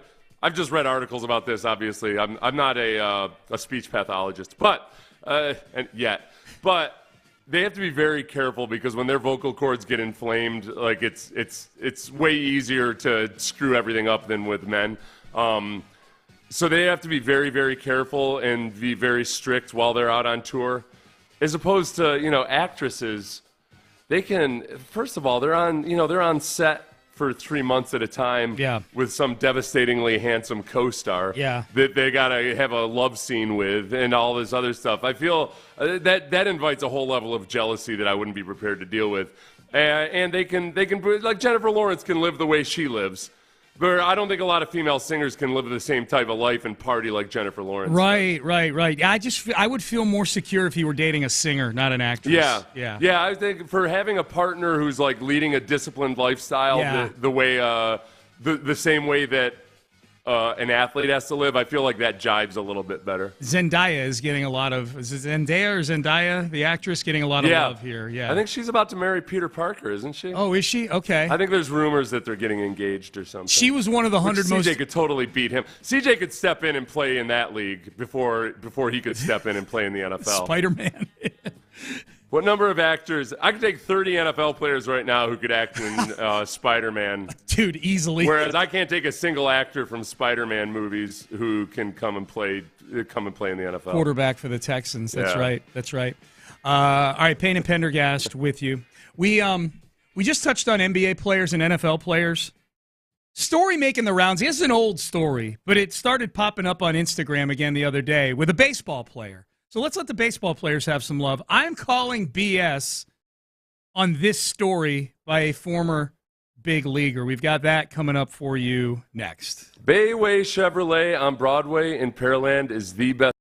just read articles about this. Obviously, I'm not a speech pathologist, but they have to be very careful because when their vocal cords get inflamed, it's way easier to screw everything up than with men. So they have to be very, very careful and be very strict while they're out on tour. As opposed to, actresses, they can, first of all, they're on set for 3 months at a time with some devastatingly handsome co-star that they got to have a love scene with and all this other stuff. I feel that invites a whole level of jealousy that I wouldn't be prepared to deal with. And they can Jennifer Lawrence can live the way she lives. But I don't think a lot of female singers can live the same type of life and party like Jennifer Lawrence. Right. I would feel more secure if you were dating a singer, not an actress. Yeah. I think for having a partner who's leading a disciplined lifestyle, the way the same way that an athlete has to live, I feel like that jives a little bit better. Zendaya is getting a lot of. Is it Zendaya or Zendaya, the actress, getting a lot of love here? Yeah. I think she's about to marry Peter Parker, isn't she? Oh, is she? Okay. I think there's rumors that they're getting engaged or something. She was one of the 100 most. CJ could totally beat him. CJ could step in and play in that league before he could step in and play in the NFL. Spider-Man. What number of actors? I could take 30 NFL players right now who could act in Spider-Man. Dude, easily. Whereas I can't take a single actor from Spider-Man movies who can come and play in the NFL. Quarterback for the Texans. That's right. That's right. All right, Payne and Pendergast with you. We just touched on NBA players and NFL players. Story making the rounds. This is an old story, but it started popping up on Instagram again the other day with a baseball player. So let's let the baseball players have some love. I'm calling BS on this story by a former big leaguer. We've got that coming up for you next. Bayway Chevrolet on Broadway in Pearland is the best.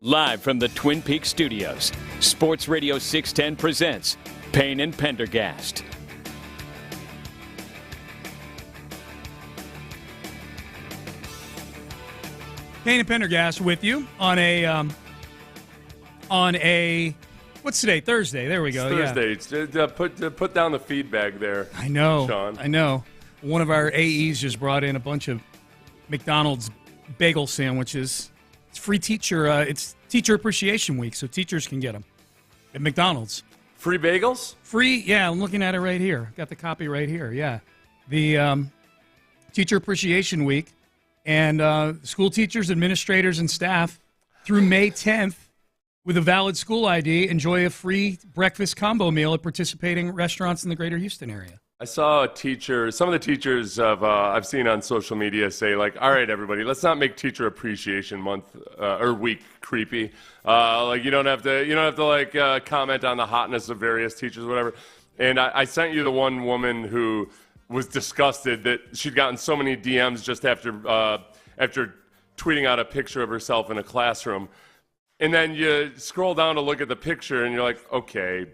Live from the Twin Peaks studios, Sports Radio 610 presents Payne and Pendergast. Payne and Pendergast with you on a what's today? Thursday. There we go. It's Thursday. Yeah. Put down the feedback there. I know, Sean. I know. One of our AEs just brought in a bunch of McDonald's bagel sandwiches. It's free teacher. It's Teacher Appreciation Week, so teachers can get them at McDonald's. Free bagels? Free. Yeah, I'm looking at it right here. Got the copy right here. Yeah, the Teacher Appreciation Week, and school teachers, administrators, and staff through May 10th with a valid school ID enjoy a free breakfast combo meal at participating restaurants in the greater Houston area. I saw a teacher, some of the teachers I've seen on social media say, like, all right, everybody, let's not make Teacher Appreciation Month or week creepy. Like, you don't have to comment on the hotness of various teachers, whatever. And I sent you the one woman who was disgusted that she'd gotten so many DMs just after tweeting out a picture of herself in a classroom. And then you scroll down to look at the picture, and you're like, okay,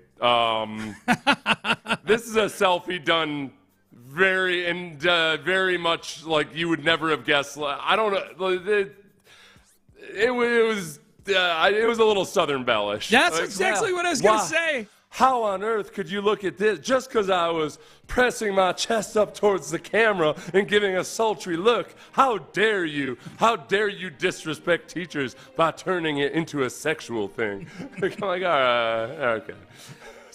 this is a selfie done very much like you would never have guessed. I don't know. It was a little Southern bellish. That's exactly what I was going to say. How on earth could you look at this just because I was pressing my chest up towards the camera and giving a sultry look? How dare you? How dare you disrespect teachers by turning it into a sexual thing? I'm like, all right, okay.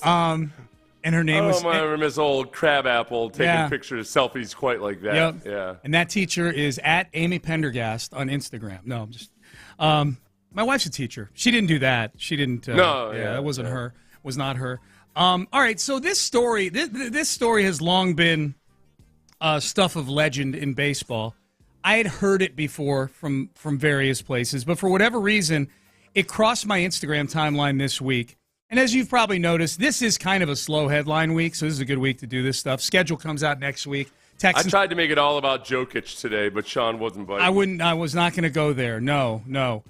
And her name was... I don't remember Miss Old Crabapple taking pictures, selfies quite like that. Yep. Yeah. And that teacher is at Amy Pendergast on Instagram. No, I'm just... my wife's a teacher. She didn't do that. She didn't... that wasn't her. Was not her. All right, so this story has long been stuff of legend in baseball. I had heard it before from various places, but for whatever reason, it crossed my Instagram timeline this week, And as you've probably noticed, this is kind of a slow headline week, so this is a good week to do this stuff. Schedule comes out next week. I tried to make it all about Jokic today, but Sean wasn't biting. I was not going to go there. No.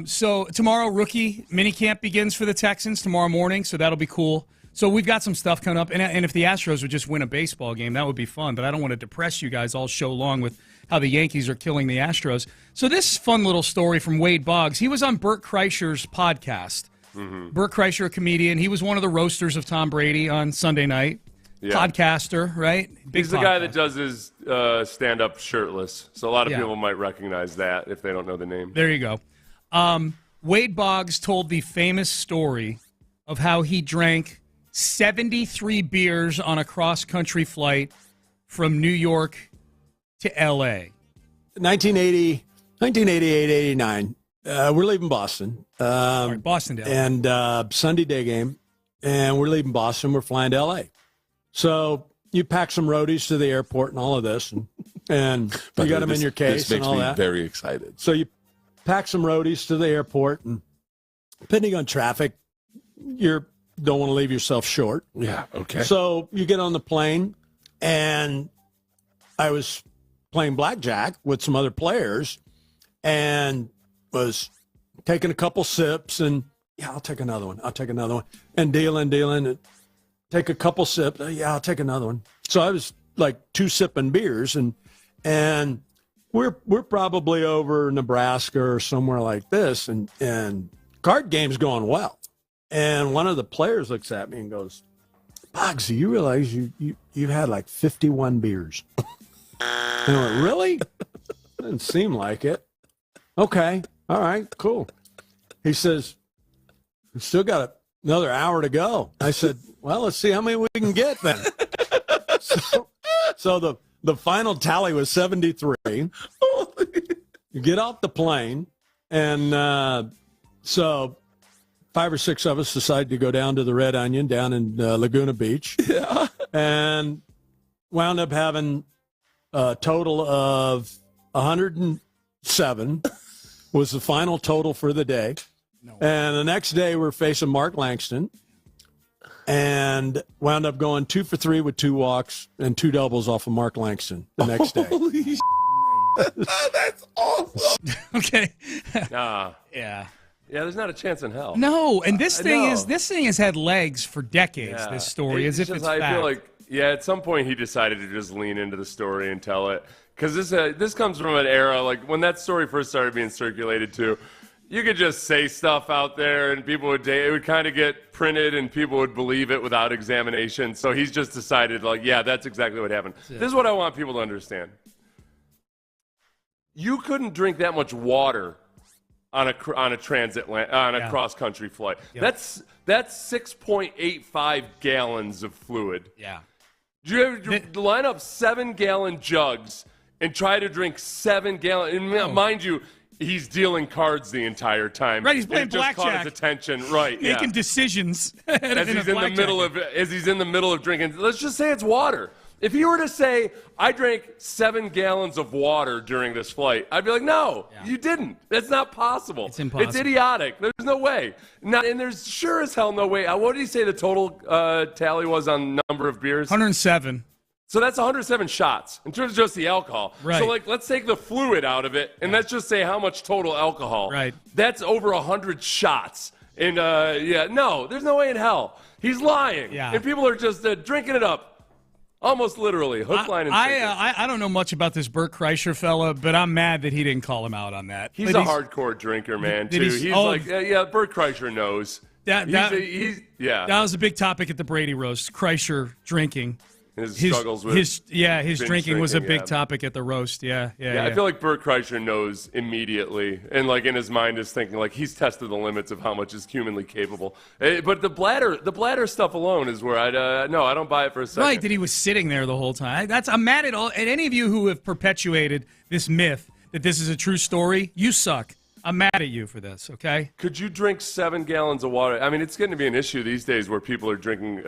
So tomorrow, rookie minicamp begins for the Texans tomorrow morning, so that'll be cool. So we've got some stuff coming up, and if the Astros would just win a baseball game, that would be fun. But I don't want to depress you guys all show long with how the Yankees are killing the Astros. So this fun little story from Wade Boggs. He was on Bert Kreischer's podcast. Mm-hmm. Bert Kreischer, a comedian. He was one of the roasters of Tom Brady on Sunday night. Yeah. Podcaster, right? He's the guy that does his stand-up shirtless. So a lot of people might recognize that if they don't know the name. There you go. Wade Boggs told the famous story of how he drank 73 beers on a cross-country flight from New York to L.A. 1988, 89. We're leaving Boston. Boston to LA. And Sunday day game. And we're leaving Boston. We're flying to L.A. So you pack some roadies to the airport and all of this. And you got them in your case and all that. This makes me very excited. So you pack some roadies to the airport. And depending on traffic, you don't want to leave yourself short. Yeah, okay. So you get on the plane. And I was playing blackjack with some other players. And was taking a couple sips and, I'll take another one. And dealing, and take a couple sips. I'll take another one. So I was like 2 sipping beers and we're probably over Nebraska or somewhere like this and card game's going well. And one of the players looks at me and goes, Boggs, do you realize you had like 51 beers? And I went, really? Didn't seem like it. Okay. All right, cool. He says, we still got another hour to go. I said, well, let's see how many we can get then. So the final tally was 73. You get off the plane, and so 5 or 6 of us decided to go down to the Red Onion down in Laguna Beach. Yeah. And wound up having a total of 107. Was the final total for the day. And the next day we're facing Mark Langston and wound up going 2 for 3 with 2 walks and 2 doubles off of Mark Langston the next day. Holy that's awesome. Okay. Yeah. Yeah, there's not a chance in hell. No, and this thing has had legs for decades, this story, as if it's fact. I feel like, at some point he decided to just lean into the story and tell it. Because this comes from an era, like when that story first started being circulated too, you could just say stuff out there and it would kind of get printed and people would believe it without examination. So he's just decided, like, that's exactly what happened. This is what I want people to understand. You couldn't drink that much water on a cross-country flight. Yeah. That's 6.85 gallons of fluid. Yeah. You have to line up 7-gallon jugs and try to drink 7 gallons. And mind you, he's dealing cards the entire time. Right, he's playing blackjack. Just caught his attention. Right, making decisions as he's in the middle of drinking. Let's just say it's water. If you were to say, I drank 7 gallons of water during this flight, I'd be like, no, you didn't. That's not possible. It's impossible. It's idiotic. There's no way. And there's sure as hell no way. What did he say the total tally was on number of beers? 107. So that's 107 shots in terms of just the alcohol. Right. So, let's take the fluid out of it, and let's just say how much total alcohol. Right. That's over 100 shots. And, no, there's no way in hell. He's lying. Yeah. And people are just drinking it up. Almost literally, hook, line, and sinker. I don't know much about this Bert Kreischer fella, but I'm mad that he didn't call him out on that. He's a hardcore drinker, man, too. He's Bert Kreischer knows. That was a big topic at the Brady roast, Kreischer drinking. His struggles with his drinking was a big topic at the roast. Yeah. I feel like Bert Kreischer knows immediately, and in his mind is thinking he's tested the limits of how much is humanly capable. But the bladder stuff alone is where I don't buy it for a second. Right, that he was sitting there the whole time. I'm mad at any of you who have perpetuated this myth that this is a true story. You suck. I'm mad at you for this, okay? Could you drink 7 gallons of water? I mean, it's getting to be an issue these days where people are drinking,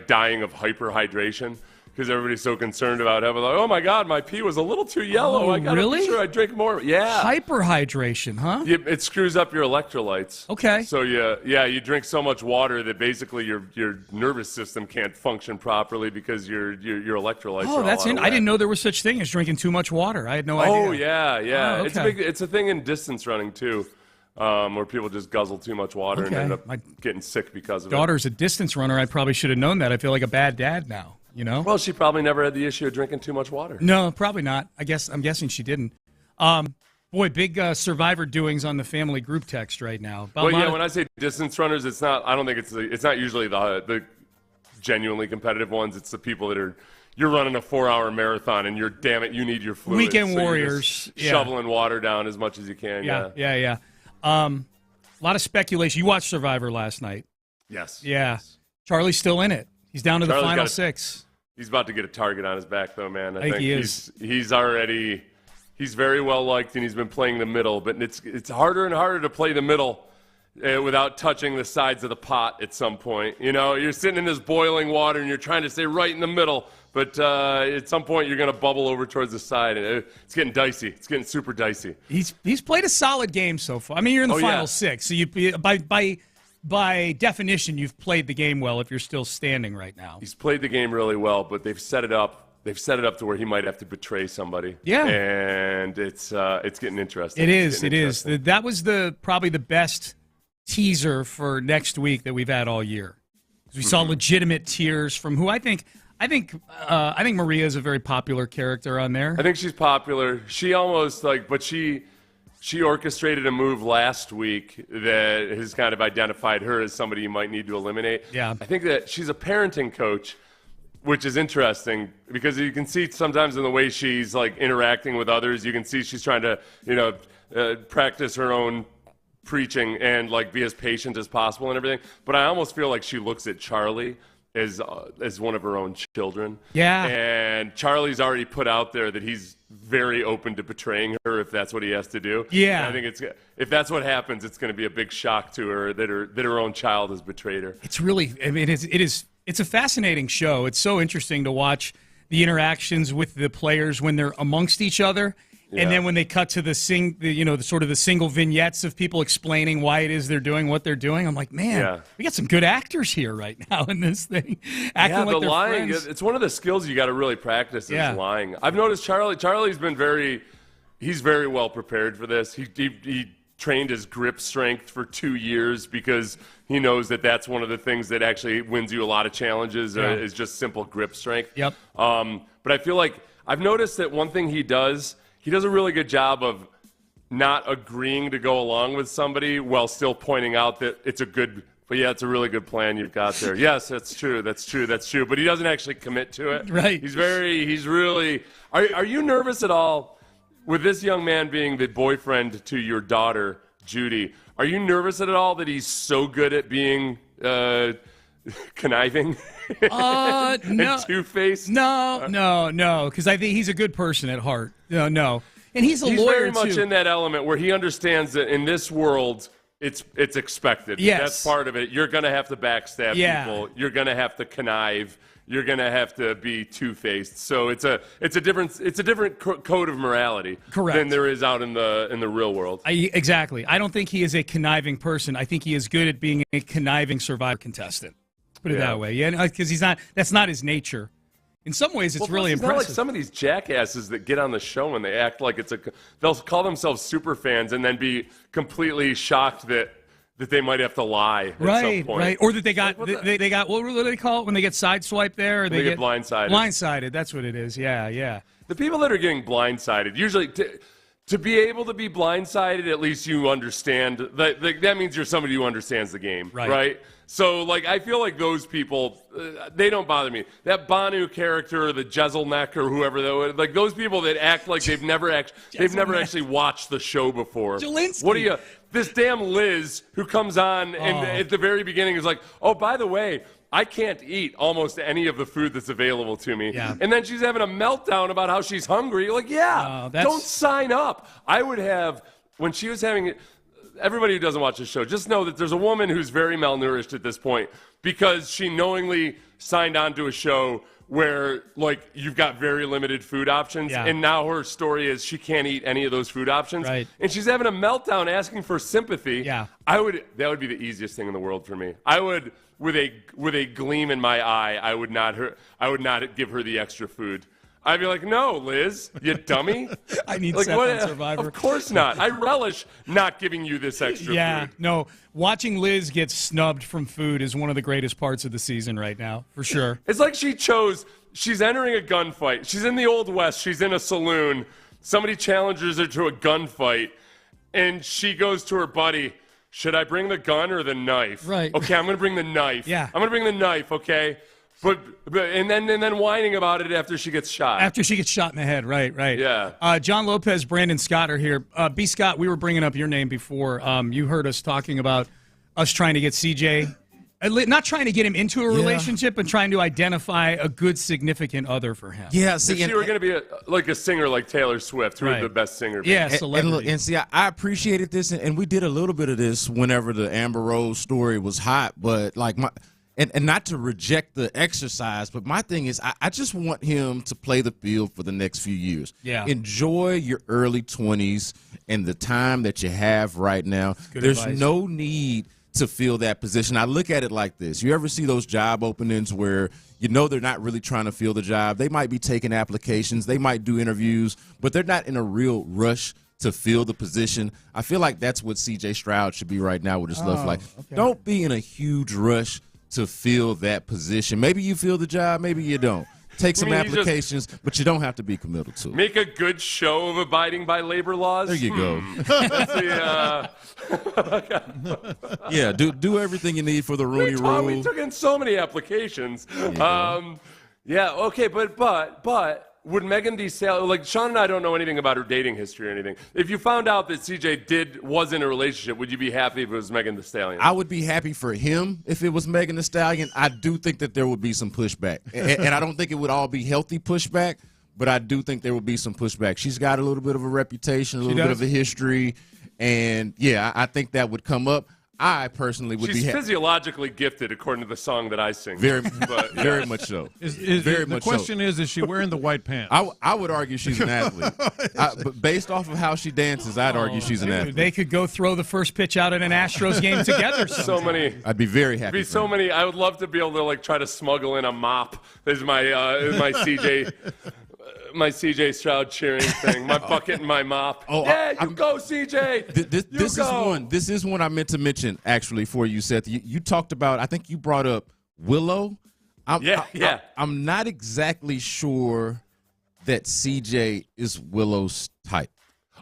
dying of hyperhydration. because everybody's so concerned about having like, oh my God, my pee was a little too yellow. I gotta be sure I drink more. Yeah. Hyperhydration, huh? It screws up your electrolytes. Okay. So you drink so much water that basically your nervous system can't function properly because your electrolytes. Oh, that's I didn't know there was such thing as drinking too much water. I had no idea. Oh yeah. Oh, okay. It's a thing in distance running too. Where people just guzzle too much water and end up getting sick because of it. Daughter's a distance runner. I probably should have known that. I feel like a bad dad now. You know? Well, she probably never had the issue of drinking too much water. No, probably not. I'm guessing she didn't. Boy, big Survivor doings on the family group text right now. Well, when I say distance runners, it's not. I don't think it's not usually the genuinely competitive ones. It's the people that are. You're running a 4-hour marathon, and you need your fluids. Weekend so warriors, shoveling water down as much as you can. Yeah. A lot of speculation. You watched Survivor last night. Yes. Yeah. Charlie's still in it. He's down to the final 6. He's about to get a target on his back, though, man. I think he is. He's already. He's very well liked, and he's been playing the middle. But it's harder and harder to play the middle without touching the sides of the pot at some point. You know, you're sitting in this boiling water, and you're trying to stay right in the middle. But at some point, you're going to bubble over towards the side, and it's getting dicey. It's getting super dicey. He's played a solid game so far. I mean, you're in the final 6, so you by definition, you've played the game well if you're still standing right now. He's played the game really well, but they've set it up. They've set it up to where he might have to betray somebody. Yeah, and it's getting interesting. It is. That was probably the best teaser for next week that we've had all year. We saw legitimate tears from who I think Maria is a very popular character on there. I think she's popular. She almost but she orchestrated a move last week that has kind of identified her as somebody you might need to eliminate. Yeah. I think that she's a parenting coach, which is interesting because you can see sometimes in the way she's interacting with others, you can see she's trying to, practice her own preaching and be as patient as possible and everything. But I almost feel like she looks at Charlie as one of her own children. Yeah. And Charlie's already put out there that he's very open to betraying her if that's what he has to do. Yeah. And I think if that's what happens, it's going to be a big shock to her that her own child has betrayed her. It's really, it's a fascinating show. It's so interesting to watch the interactions with the players when they're amongst each other. Yeah. And then when they cut to the single vignettes of people explaining why it is they're doing what they're doing, I'm like, man, we got some good actors here right now in this thing. Acting like the they're lying, friends. It's one of the skills you got to really practice is lying. I've noticed Charlie's been he's very well prepared for this. He trained his grip strength for 2 years because he knows that that's one of the things that actually wins you a lot of challenges is just simple grip strength. Yep. But I feel like I've noticed that one thing he does a really good job of not agreeing to go along with somebody while still pointing out that it's a really good plan you've got there. Yes, that's true. But he doesn't actually commit to it. Right. He's really, are you nervous at all with this young man being the boyfriend to your daughter, Judy? Are you nervous at all that he's so good at being conniving and two-faced? No, because I think he's a good person at heart. No. And he's lawyer, very much in that element where he understands that in this world, it's expected. Yes. That's part of it. You're going to have to backstab people. You're going to have to connive. You're going to have to be two-faced. So it's a different code of morality than there is out in the real world. Exactly. I don't think he is a conniving person. I think he is good at being a conniving Survivor contestant. Put it that way. Yeah, because that's not his nature. In some ways, it's really impressive. Not like some of these jackasses that get on the show and they act like they'll call themselves super fans and then be completely shocked that they might have to lie at some point. Right. Or that they got what do they call it when they get sideswiped there? Or they get blindsided. Blindsided, that's what it is. Yeah. The people that are getting blindsided, usually to be able to be blindsided, at least you understand. That means you're somebody who understands the game, right? So, I feel like those people, they don't bother me. That Banu character, or the Jezelnik, or whoever, those people that act like they've never actually watched the show before. Jelinski. This damn Liz who comes on and at the very beginning is like, oh, by the way, I can't eat almost any of the food that's available to me. Yeah. And then she's having a meltdown about how she's hungry. You're like, don't sign up. I would have, when she was having it, everybody who doesn't watch the show, just know that there's a woman who's very malnourished at this point because she knowingly signed on to a show where like you've got very limited food options, and now her story is she can't eat any of those food options, and she's having a meltdown asking for sympathy. That would be the easiest thing in the world for me. I would, with a gleam in my eye, I would not give her the extra food. I'd be like, no, Liz, you dummy. I need like, Seth on Survivor. Of course not. I relish not giving you this extra food. No. Watching Liz get snubbed from food is one of the greatest parts of the season right now, for sure. It's like she's entering a gunfight. She's in the Old West. She's in a saloon. Somebody challenges her to a gunfight, and she goes to her buddy, should I bring the gun or the knife? Right. Okay, I'm going to bring the knife. Yeah. I'm going to bring the knife, okay? But and then whining about it after she gets shot. After she gets shot in the head, right. Yeah. John Lopez, Brandon Scott are here. B. Scott, we were bringing up your name before. You heard us talking about us trying to get CJ, not trying to get him into a relationship, but trying to identify a good significant other for him. Yeah, if she were going to be a singer like Taylor Swift, who is the best singer. Yeah, celebrity. And see, I appreciated this, and we did a little bit of this whenever the Amber Rose story was hot, but like And not to reject the exercise, but my thing is I just want him to play the field for the next few years. Yeah. Enjoy your early 20s and the time that you have right now. There's advice. no need to fill that position. I look at it like this. You ever see those job openings where you know they're not really trying to fill the job? They might be taking applications. They might do interviews, but they're not in a real rush to fill the position. I feel like that's what C.J. Stroud should be right now with his love life. Okay. Don't be in a huge rush to fill that position. Maybe you fill the job, maybe you don't. Take some applications, but you don't have to be committed to it. Make a good show of abiding by labor laws. There you go. That's Yeah, do everything you need for the Rooney Rule. We took in so many applications. Okay, but would Megan Thee Stallion, like Sean and I don't know anything about her dating history or anything. If you found out that CJ was in a relationship, would you be happy if it was Megan Thee Stallion? I would be happy for him if it was Megan Thee Stallion. I do think that there would be some pushback, and I don't think it would all be healthy pushback, but I do think there would be some pushback. She's got a little bit of a reputation, a little bit of a history, and yeah, I think that would come up. I personally would She's be physiologically gifted, according to the song that I sing. Very much so. The question is she wearing the white pants? I would argue she's an athlete. But based off of how she dances, I'd argue she's an athlete. They could go throw the first pitch out at an Astros game together. So many. I'd be very happy. Be so many. I would love to be able to try to smuggle in a mop. There's my CJ. My CJ Stroud cheering thing, my bucket and my mop. Oh, yeah, you go, CJ. This is one I meant to mention actually for you, Seth. You talked about. I think you brought up Willow. I'm not exactly sure that CJ is Willow's type.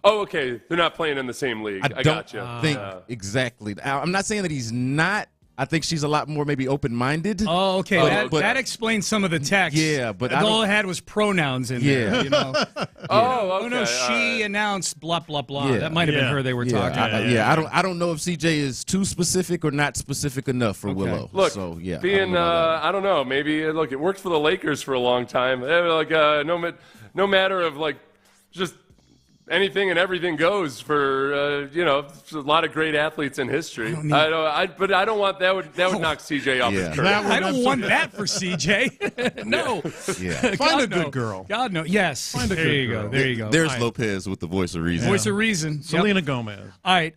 Oh, okay. They're not playing in the same league. I got you. Think exactly. I'm not saying that he's not. I think she's a lot more maybe open-minded. Oh, okay. That explains some of the text. Yeah, but all it had was pronouns in there. You know? Oh, okay. No, she announced blah blah blah. Yeah. That might have been her they were talking about. I don't know if CJ is too specific or not specific enough for Willow. Look, so yeah, I don't know. Maybe it worked for the Lakers for a long time. No matter of just. Anything and everything goes for a lot of great athletes in history. But I don't want that would knock CJ off his career. I don't want that for CJ. No. Yeah. Find a good girl. God no. Yes. Find a good girl. There you go. There's Lopez with the voice of reason. Voice of reason. Selena Gomez. All right.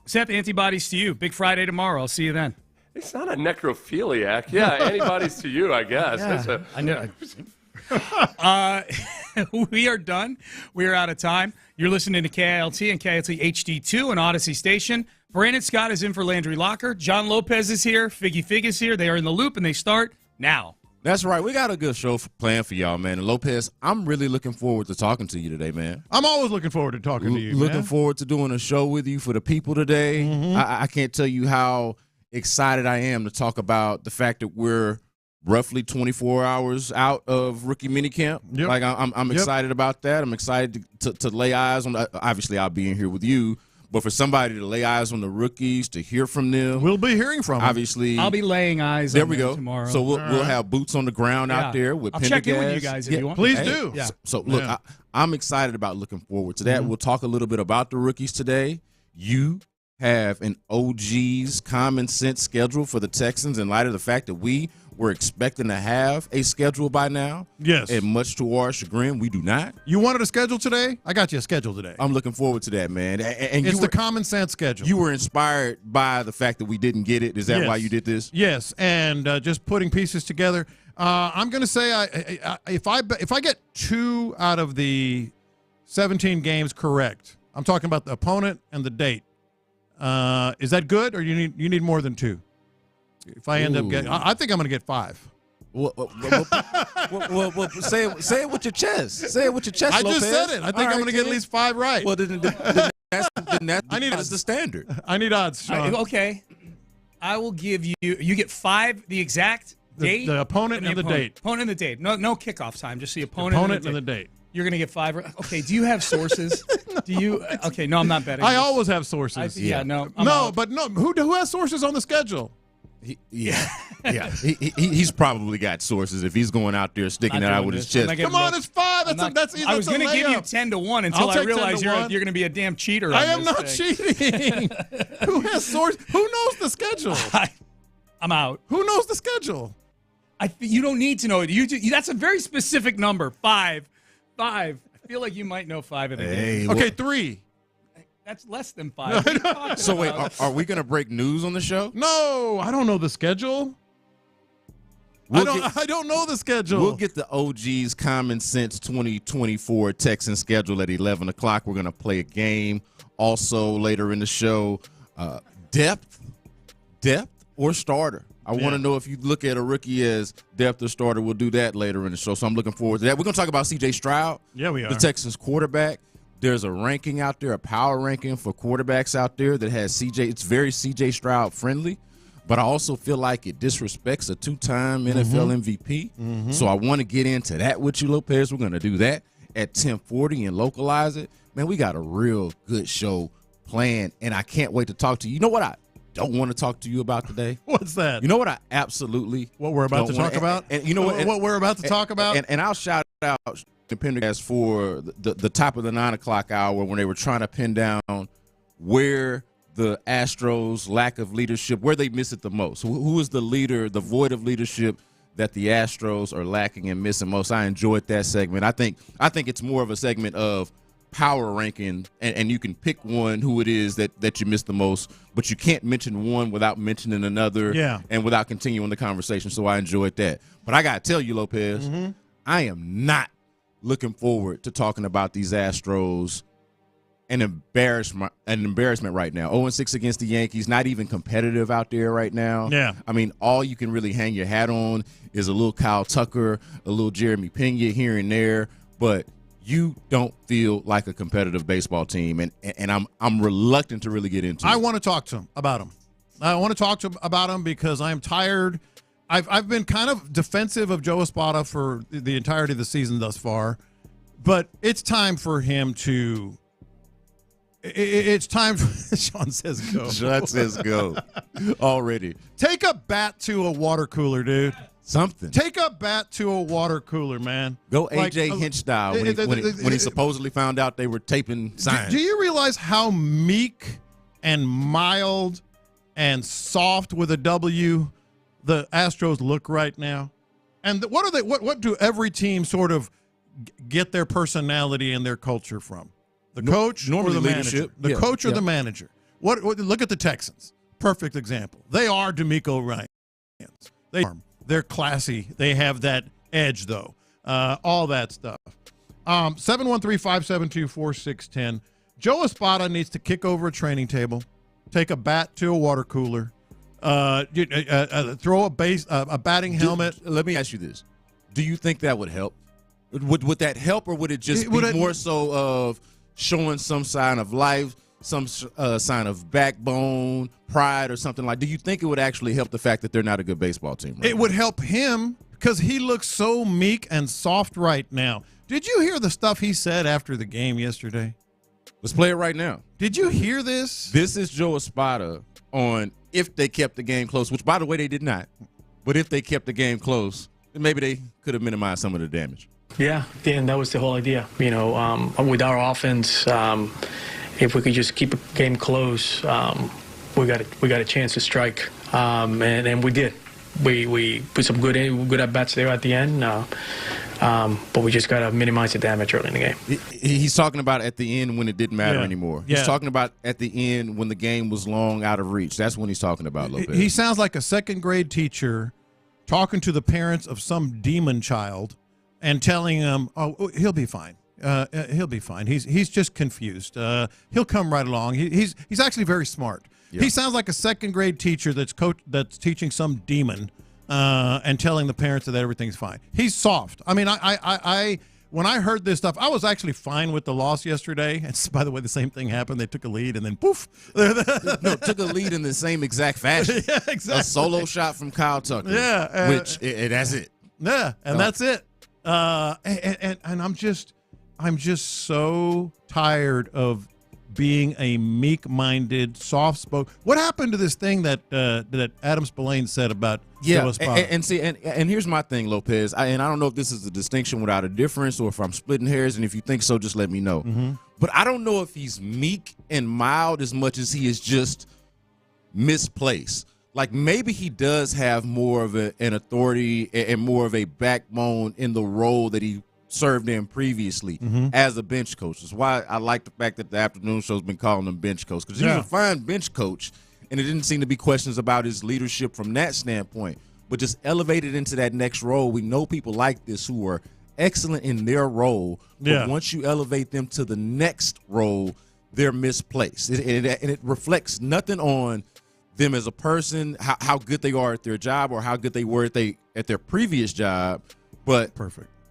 Seth, antibodies to you. Big Friday tomorrow. I'll see you then. It's not a necrophiliac. Yeah, antibodies to you, I guess. Yeah. I know. We are done. We are out of time. You're listening to KILT and KILT HD2 and Odyssey Station. Brandon Scott is in for Landry Locker. John Lopez is here. Figgy Fig is here. They are in the loop, and they start now. That's right. We got a good show planned for y'all, man. And Lopez, I'm really looking forward to talking to you today, man. I'm always looking forward to talking to you, Looking forward to doing a show with you for the people today. Mm-hmm. I can't tell you how excited I am to talk about the fact that we're roughly 24 hours out of rookie minicamp. Yep. Like I'm excited about that. I'm excited to lay eyes on. Obviously, I'll be in here with you, but for somebody to lay eyes on the rookies, to hear from them, we'll be hearing from them. Obviously, I'll be laying eyes. There on we them go. Tomorrow. So we'll have boots on the ground out there with. I'll Pendergast. check in with you guys if you want. Please do. Yeah. So look, I'm excited about looking forward to that. Mm-hmm. We'll talk a little bit about the rookies today. You have an OG's common sense schedule for the Texans in light of the fact that we we're expecting to have a schedule by now. Yes. And much to our chagrin, we do not. You wanted a schedule today? I got you a schedule today. I'm looking forward to that, man. And it's the common sense schedule. You were inspired by the fact that we didn't get it. Is that why you did this? Yes, and just putting pieces together. I'm going to say if I get 2 out of the 17 games correct, I'm talking about the opponent and the date. Is that good, or you need more than 2? If I end up getting, I think I'm going to get 5. Well, say it with your chest. Say it with your chest. I Lopez. just said it. I think I'm going to get at least 5 right. Well, then that's the standard. I need odds, Sean. Okay, I will give you. You get 5. The exact date. The opponent and the date. Opponent and the date. No kickoff time. Just the opponent, and the date. You're going to get 5. Okay. Do you have sources? Do you? Okay. No, I'm not betting. I always have sources. No. Who has sources on the schedule? He's probably got sources if he's going out there sticking that out with his chest. Come on, it's 5. That's easy. I was going to give you 10-1 until I realized you're going to be a damn cheater. I am not cheating. Who has source? Who knows the schedule? I'm out. Who knows the schedule? You don't need to know it. That's a very specific number. 5. I feel like you might know 5 of the games. Okay, 3. That's less than 5. So wait, are we going to break news on the show? No, I don't know the schedule. I don't know the schedule. We'll get the OG's Common Sense 2024 Texan schedule at 11 o'clock. We're going to play a game. Also, later in the show, depth or starter. I want to know if you look at a rookie as depth or starter. We'll do that later in the show. So I'm looking forward to that. We're going to talk about C.J. Stroud. Yeah, we are. The Texans quarterback. There's a ranking out there, a power ranking for quarterbacks out there that has CJ. It's very CJ Stroud friendly, but I also feel like it disrespects a 2-time NFL MVP. So I want to get into that with you, Lopez. We're going to do that at 10:40 and localize it. Man, we got a real good show planned, and I can't wait to talk to you. You know what I don't want to talk to you about today? What's that? You know what I absolutely what we're about to talk about? And you know what we're about to talk about? And I'll shout out Pendergast for the top of the 9 o'clock hour when they were trying to pin down where the Astros' lack of leadership, where they miss it the most. Who is the leader, the void of leadership that the Astros are lacking and missing most? I enjoyed that segment. I think it's more of a segment of power ranking, and you can pick one who it is that you miss the most, but you can't mention one without mentioning another and without continuing the conversation. So I enjoyed that. But I got to tell you, Lopez, I am not looking forward to talking about these Astros. An embarrassment right now. 0-6 against the Yankees, not even competitive out there right now. Yeah. I mean, all you can really hang your hat on is a little Kyle Tucker, a little Jeremy Pena here and there, but you don't feel like a competitive baseball team, and I'm reluctant to really get into it. I want to talk to him about him. I want to talk to him about him because I'm tired. I've been kind of defensive of Joe Espada for the entirety of the season thus far, but it's time for him to – it's time – Sean says go. Sean says go already. Take a bat to a water cooler, dude. Something. Take a bat to a water cooler, man. Go AJ Hinch style when he supposedly found out they were taping signs. Do you realize how meek and mild and soft with a W the Astros look right now? And what are they? What do every team sort of get their personality and their culture from? The coach or the manager? The coach or the manager? What? Look at the Texans. Perfect example. They are D'Amico Ryans. They're classy. They have that edge, though. All that stuff. 713-572-4610. Joe Espada needs to kick over a training table, take a bat to a water cooler, throw a batting helmet. Let me ask you this. Do you think that would help? Would that help, or would it just be more so of showing some sign of life, some sign of backbone, pride, or something like? Do you think it would actually help the fact that they're not a good baseball team? It would help him because he looks so meek and soft right now. Did you hear the stuff he said after the game yesterday? Let's play it right now. Did you hear this? This is Joe Espada on if they kept the game close, which, by the way, they did not. But if they kept the game close, then maybe they could have minimized some of the damage. Yeah, and that was the whole idea. With our offense, if we could just keep a game close, we got a chance to strike, and we did. we put some good at bats there at the end. But we just got to minimize the damage early in the game. He's talking about at the end when it didn't matter anymore. He's talking about at the end when the game was long out of reach. That's when he's talking about Lopez. He sounds like a second-grade teacher talking to the parents of some demon child and telling them, "Oh, he'll be fine. He'll be fine. He's just confused. He'll come right along. He's actually very smart." Yep. He sounds like a second-grade teacher that's teaching some demon and telling the parents that everything's fine. He's soft. I mean, I when I heard this stuff, I was actually fine with the loss yesterday. And by the way, the same thing happened. They took a lead and then poof. No, took a lead in the same exact fashion. Yeah, exactly. A solo shot from Kyle Tucker. Yeah, which that's it. Yeah, and that's it. And I'm just so tired of being a meek-minded, soft-spoken. What happened to this thing that Adam Spillane said about and here's my thing, Lopez. I don't know if this is a distinction without a difference or if I'm splitting hairs, and if you think so, just let me know. Mm-hmm. But I don't know if he's meek and mild as much as he is just misplaced. Like maybe he does have more of an authority and more of a backbone in the role that he served in previously as a bench coach. That's why I like the fact that the afternoon show's been calling him bench coach, because he was a fine bench coach, and it didn't seem to be questions about his leadership from that standpoint. But just elevated into that next role, we know people like this who are excellent in their role, but once you elevate them to the next role, they're misplaced. And it reflects nothing on them as a person, how good they are at their job or how good they were at their previous job, but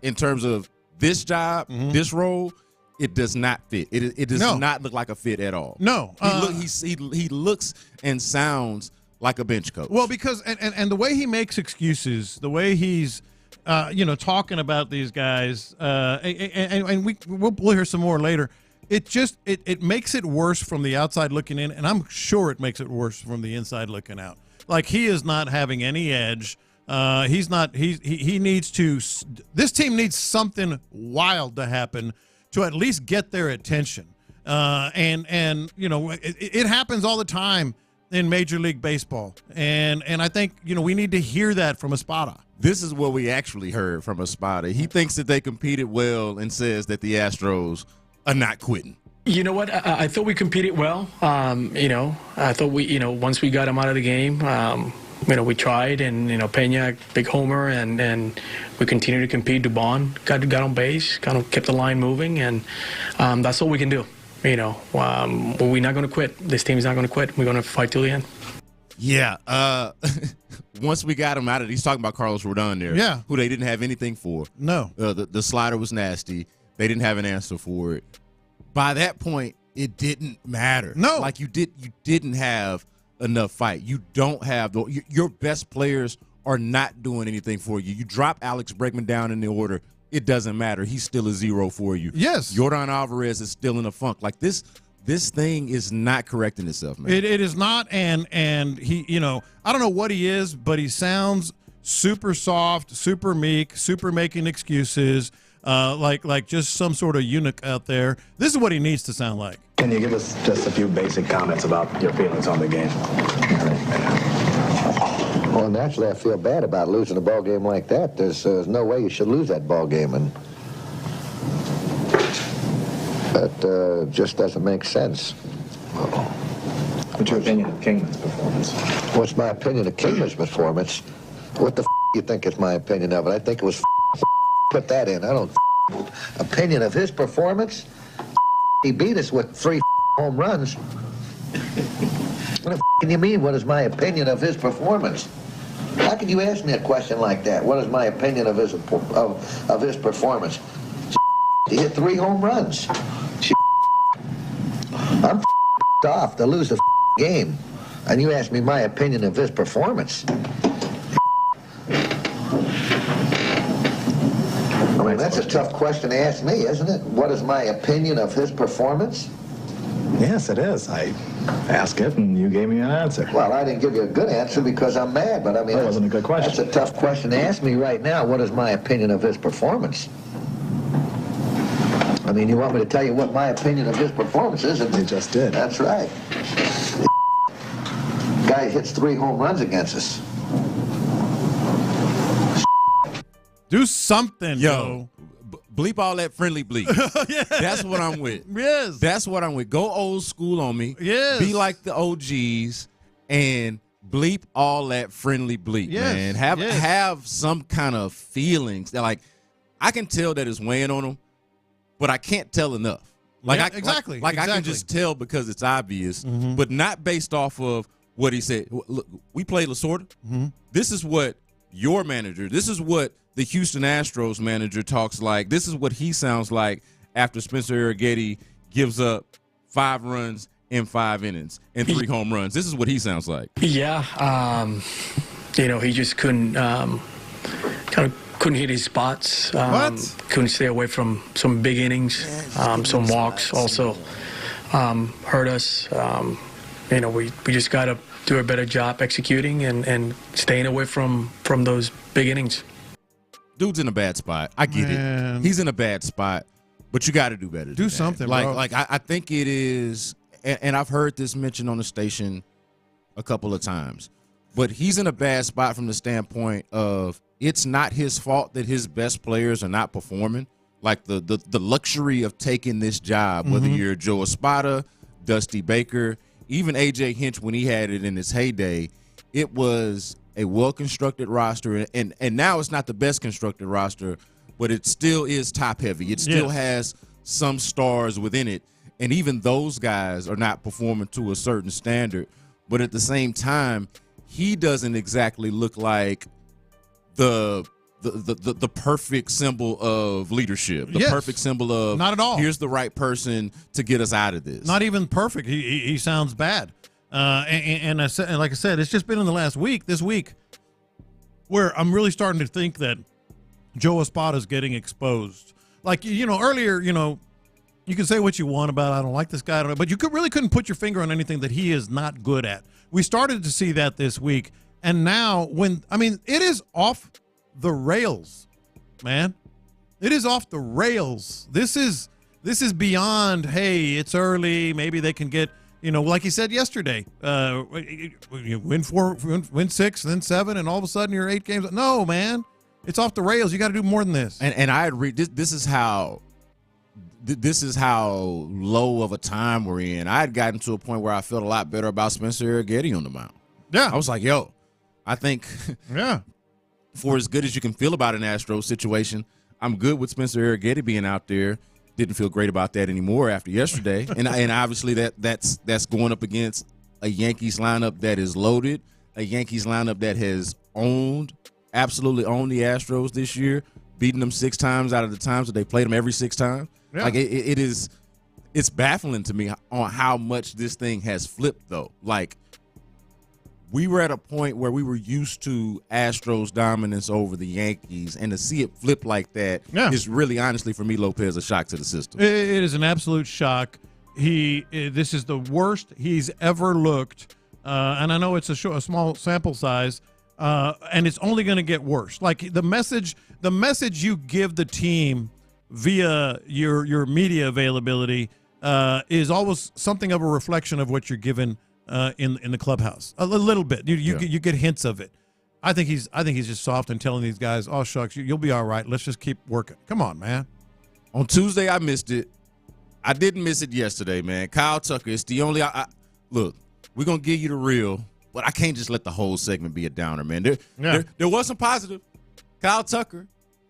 in terms of this job, this role, it does not fit. It does not look like a fit at all. No. He looks and sounds like a bench coach. Well, because and the way he makes excuses, the way he's talking about these guys, and we'll hear some more later. It makes it worse from the outside looking in, and I'm sure it makes it worse from the inside looking out. Like he is not having any edge. He needs to. This team needs something wild to happen to at least get their attention. It happens all the time in Major League Baseball, and I think we need to hear that from Espada. This is what we actually heard from Espada. He thinks that they competed well and says that the Astros are not quitting. You know what? I thought we competed well. I thought once we got them out of the game. We tried, and Pena, big homer, and we continued to compete. Dubon got on base, kind of kept the line moving, and that's all we can do. We're not going to quit. This team is not going to quit. We're going to fight till the end. Yeah. Once we got him out of it, he's talking about Carlos Rodon there. Yeah. Who they didn't have anything for. No. The slider was nasty. They didn't have an answer for it. By that point, it didn't matter. No. Like you didn't have enough fight. You don't have your best players are not doing anything for you. You drop Alex Bregman down in the order, it doesn't matter. He's still a zero for you. Yes. Yordan Alvarez is still in a funk. Like this thing is not correcting itself, man. It is not, and he, I don't know what he is, but he sounds super soft, super meek, super making excuses, like just some sort of eunuch out there. This is what he needs to sound like. Can you give us just a few basic comments about your feelings on the game? Well, naturally, I feel bad about losing a ball game like that. There's no way you should lose that ball game, and that just doesn't make sense. What's your opinion of Kingman's performance? What's my opinion of Kingman's performance? What the you think is my opinion of it? I think it was put that in. I don't opinion of his performance. He beat us with 3 home runs. What the can you mean? What is my opinion of his performance? How can you ask me a question like that? What is my opinion of his performance? He hit 3 home runs. I'm off to lose the game, and you ask me my opinion of his performance. I mean, that's a tough question to ask me, isn't it? What is my opinion of his performance? Yes, it is. I asked it, and you gave me an answer. Well, I didn't give you a good answer because I'm mad, but I mean... That wasn't a good question. That's a tough question to ask me right now. What is my opinion of his performance? I mean, you want me to tell you what my opinion of his performance is? You just did. That's right. Guy hits 3 home runs against us. Do something, yo. Bleep all that friendly bleep. Yeah. That's what I'm with. Yes. That's what I'm with. Go old school on me. Yes. Be like the OGs and bleep all that friendly bleep, Yes. man. Have some kind of feelings that, like, I can tell that it's weighing on them, but I can't tell enough. Like, exactly. I can just tell because it's obvious, but not based off of what he said. Look, we played Lasorda. This is what your manager, this is what the Houston Astros manager talks like. This is what he sounds like after Spencer Arrighetti gives up 5 runs in 5 innings and 3 home runs. This is what he sounds like. Yeah, he just couldn't couldn't hit his spots. Couldn't stay away from some big innings. Some walks also hurt us. We just got to do a better job executing and staying away from those big innings. Dude's in a bad spot. I get it. He's in a bad spot, but you got to do better. Do something, bro. I think it is, and I've heard this mentioned on the station a couple of times, but he's in a bad spot from the standpoint of it's not his fault that his best players are not performing. Like the luxury of taking this job, whether you're Joe Espada, Dusty Baker, even A.J. Hinch when he had it in his heyday, it was a well-constructed roster, and now it's not the best-constructed roster, but it still is top-heavy. It still has some stars within it, and even those guys are not performing to a certain standard. But at the same time, he doesn't exactly look like the perfect symbol of leadership, the perfect symbol of not at all. Here's the right person to get us out of this. Not even perfect. He sounds bad. And like I said, it's just been in the last week, this week, where I'm really starting to think that Joe Espada's getting exposed. Like, earlier, you can say what you want about, I don't like this guy, but you really couldn't put your finger on anything that he is not good at. We started to see that this week. And now it is off the rails, man. It is off the rails. This is beyond, hey, it's early. Maybe they can get, like he said yesterday, win 6, then 7, and all of a sudden you're 8 games. No, man, it's off the rails. You got to do more than this. And I agree. This is how low of a time we're in. I had gotten to a point where I felt a lot better about Spencer Arrighetti on the mound. Yeah, I was like, yo, I think for as good as you can feel about an Astros situation, I'm good with Spencer Arrighetti being out there. Didn't feel great about that anymore after yesterday. and obviously that's going up against a Yankees lineup that is loaded, a Yankees lineup that has absolutely owned the Astros this year, beating them 6 times out of the times that they played them every 6 times. Yeah. Like it's baffling to me on how much this thing has flipped though. Like, we were at a point where we were used to Astros dominance over the Yankees, and to see it flip like that is really, honestly, for me, Lopez, a shock to the system. It is an absolute shock. This is the worst he's ever looked, and I know it's a small sample size, and it's only going to get worse. Like the message you give the team via your media availability is always something of a reflection of what you're given in the clubhouse. A little bit. You get hints of it. I think he's just soft and telling these guys, "Oh shucks, you'll be all right. Let's just keep working." Come on, man. On Tuesday, I missed it. I didn't miss it yesterday, man. Kyle Tucker, it's the only. Look, we're gonna give you the real, but I can't just let the whole segment be a downer, man. There was some positive. Kyle Tucker,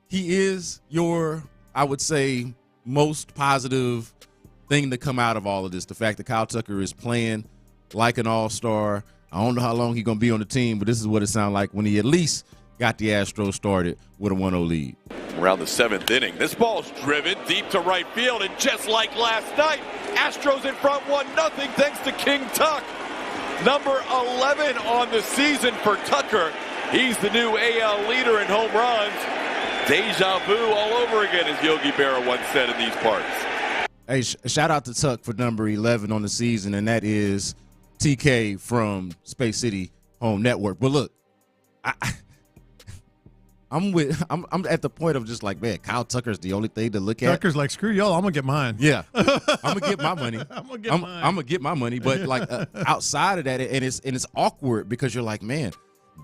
he is your, I would say, most positive thing to come out of all of this. The fact that Kyle Tucker is playing like an all-star. I don't know how long he's going to be on the team, but this is what it sounded like when he at least got the Astros started with a 1-0 lead. Around the 7th inning, this ball's driven deep to right field, and just like last night, Astros in front 1-0 thanks to King Tuck. Number 11 on the season for Tucker. He's the new AL leader in home runs. Deja vu all over again, as Yogi Berra once said in these parts. Hey, shout out to Tuck for number 11 on the season, and that is TK from Space City Home Network. But look, I'm at the point of just like, man, Kyle Tucker's the only thing to look at. Tucker's like, screw y'all, I'm gonna get mine. Yeah, I'm gonna get my money. I'm gonna get my money. But like outside of that, and it's awkward because you're like, man,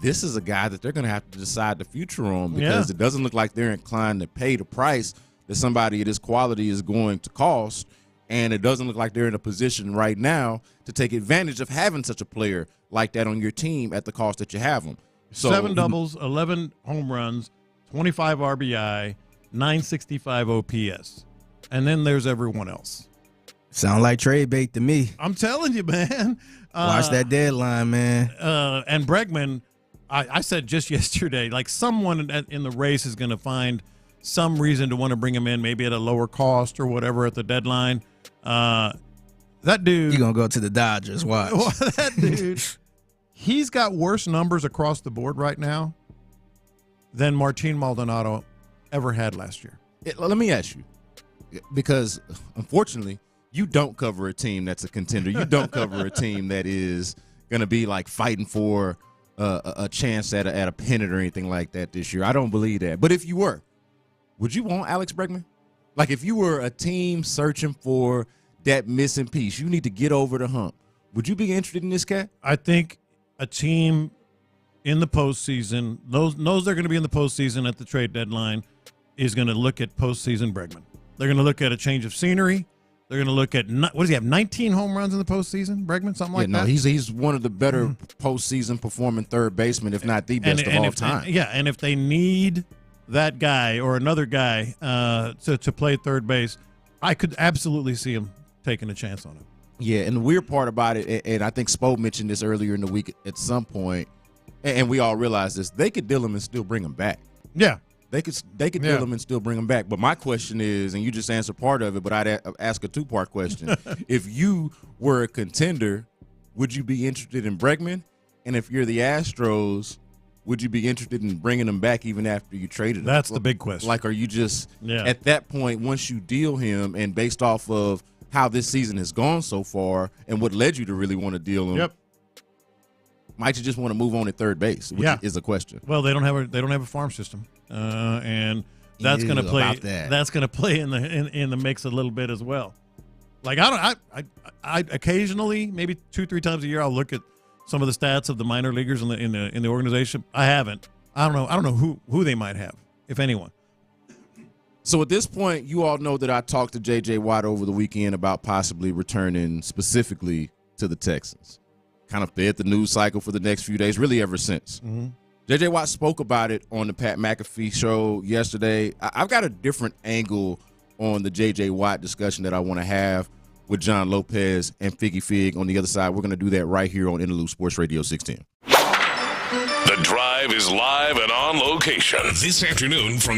this is a guy that they're going to have to decide the future on because it doesn't look like they're inclined to pay the price that somebody of this quality is going to cost. And it doesn't look like they're in a position right now to take advantage of having such a player like that on your team at the cost that you have him. So, 7 doubles, 11 home runs, 25 RBI, 965 OPS. And then there's everyone else. Sound like trade bait to me. I'm telling you, man. Watch that deadline, man. And Bregman, I said just yesterday, like someone in the race is going to find some reason to want to bring him in, maybe at a lower cost or whatever at the deadline. That dude. You're going to go to the Dodgers. Watch. That dude, he's got worse numbers across the board right now than Martin Maldonado ever had last year. Let me ask you, because unfortunately, you don't cover a team that's a contender. You don't cover a team that is going to be like fighting for a chance at a pennant or anything like that this year. I don't believe that. But if you were, would you want Alex Bregman? Like if you were a team searching for that missing piece, you need to get over the hump. Would you be interested in this cat? I think a team in the postseason, knows they're going to be in the postseason at the trade deadline, is going to look at postseason Bregman. They're going to look at a change of scenery. They're going to look at, what does he have, 19 home runs in the postseason, Bregman, something like that? No, he's one of the better postseason performing third basemen, if not the best of all time. And if they need that guy or another guy to play third base, I could absolutely see him taking a chance on him. Yeah, and the weird part about it, and I think Spo mentioned this earlier in the week at some point, and we all realize this, they could deal him and still bring him back. Yeah. They could deal him and still bring him back. But my question is, and you just answered part of it, but I'd ask a two-part question. If you were a contender, would you be interested in Bregman? And if you're the Astros, would you be interested in bringing him back even after you traded him? That's the big question. Like, are you just at that point, once you deal him and based off of how this season has gone so far and what led you to really want to deal him, might you just want to move on at third base? Which is a question. Well, they don't have a farm system. And that's going to play. That's going to play in the mix a little bit as well. Like I occasionally, maybe 2-3 times a year, I'll look at some of the stats of the minor leaguers in the organization. I haven't. I don't know who they might have, if anyone. So at this point, you all know that I talked to J.J. Watt over the weekend about possibly returning specifically to the Texans. Kind of fed the news cycle for the next few days, really ever since. Mm-hmm. J.J. Watt spoke about it on the Pat McAfee show yesterday. I've got a different angle on the J.J. Watt discussion that I want to have with John Lopez and Figgy Fig on the other side. We're going to do that right here on Interlude Sports Radio 610. The Drive is live and on location this afternoon from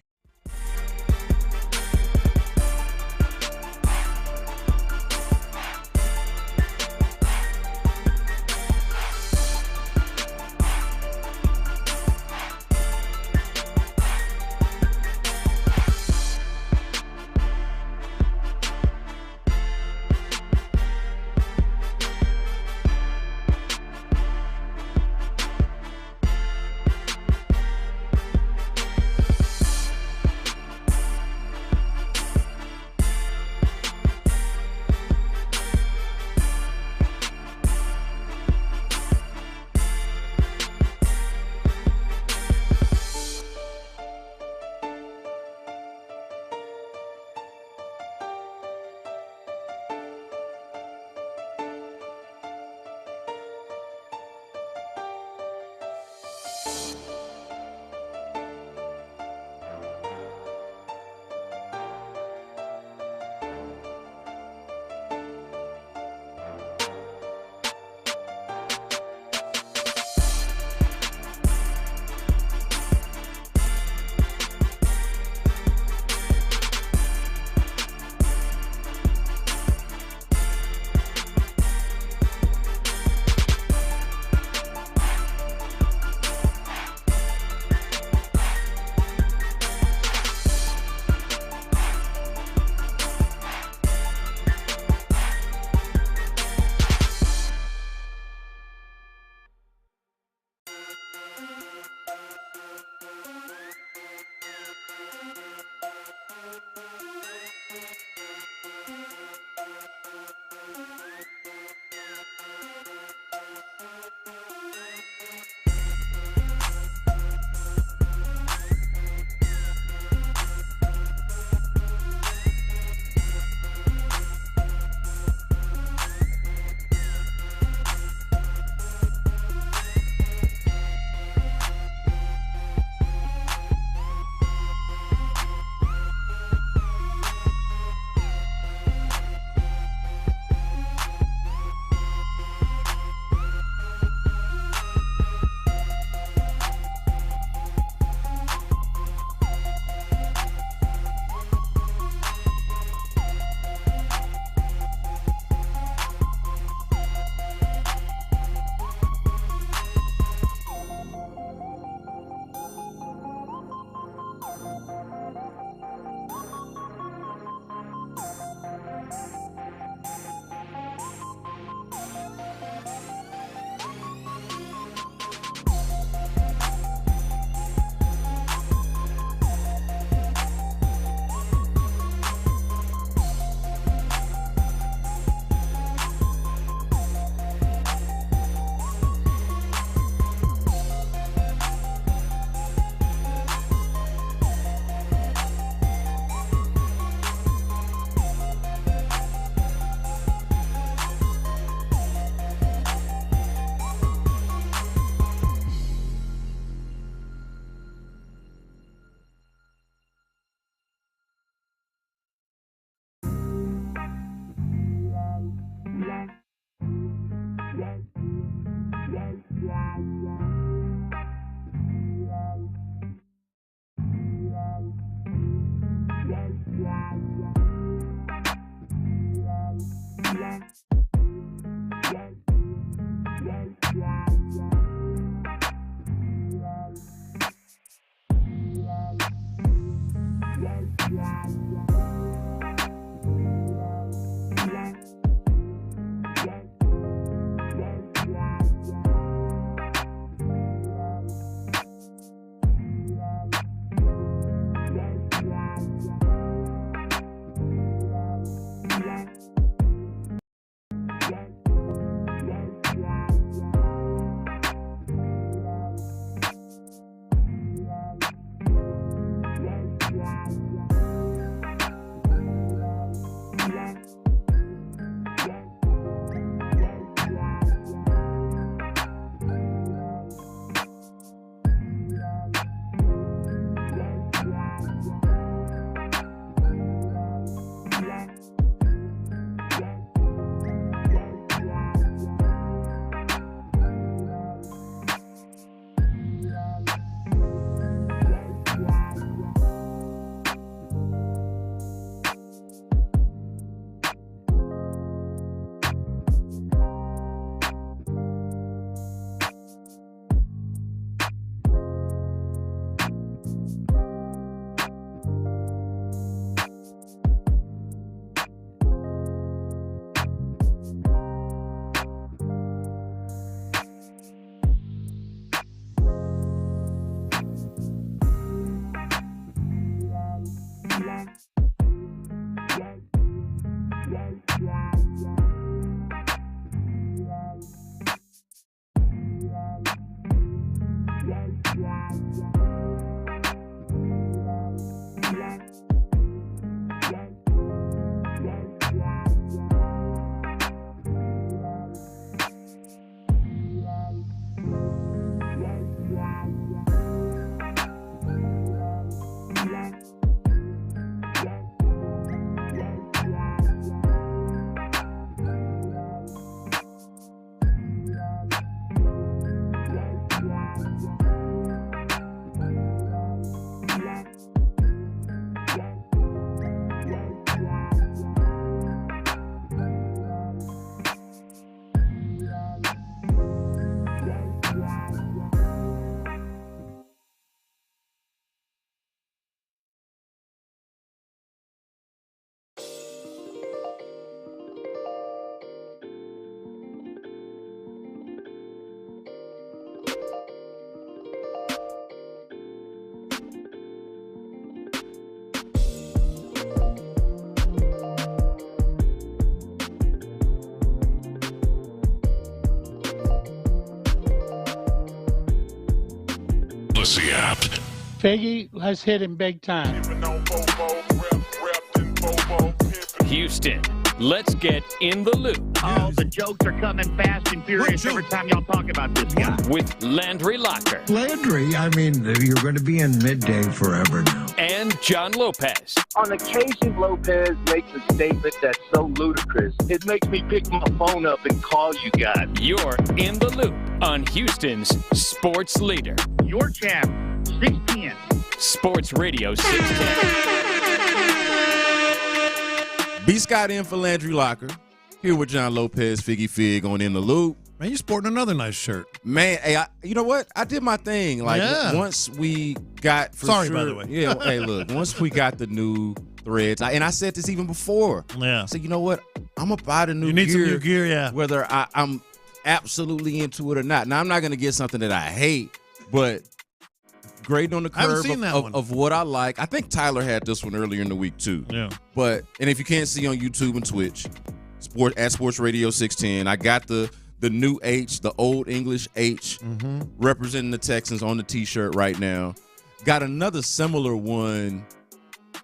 The app. Figgy, let's hit him big time. Houston, let's get in the loop. Oh, the jokes are coming fast and furious every time y'all talk about this guy. With Landry Locker. Landry, I mean, you're going to be in midday forever now. And John Lopez. On occasion, Lopez makes a statement that's so ludicrous, it makes me pick my phone up and call you guys. You're in the loop on Houston's sports leader. Your champ, 610. Sports Radio 610. B. Scott in for Landry Locker. Here with John Lopez, Figgy Fig on In the Loop. Man, you're sporting another nice shirt. Man, hey, you know what? I did my thing. Like, once we got... Sorry, by the way. Yeah, hey, look, once we got the new threads, and I said this even before. Yeah. So, you know what? I'm going to buy the new gear. You need some new gear, yeah. Whether I'm absolutely into it or not. Now, I'm not going to get something that I hate, but grading on the curve of what I like. I think Tyler had this one earlier in the week, too. Yeah. And if you can't see on YouTube and Twitch, at Sports Radio 610, I got the new H, the old English H, representing the Texans on the T-shirt right now. Got another similar one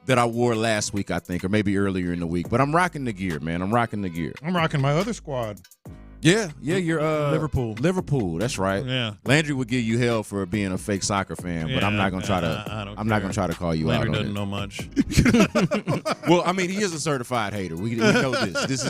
that I wore last week, I think, or maybe earlier in the week. But I'm rocking the gear, man. I'm rocking the gear. I'm rocking my other squad. Yeah, you're Liverpool. Liverpool, that's right. Yeah. Landry would give you hell for being a fake soccer fan, but I'm not gonna try to. I'm not gonna try to call you Landry out. Landry doesn't know much. Well, I mean, he is a certified hater. We know this. This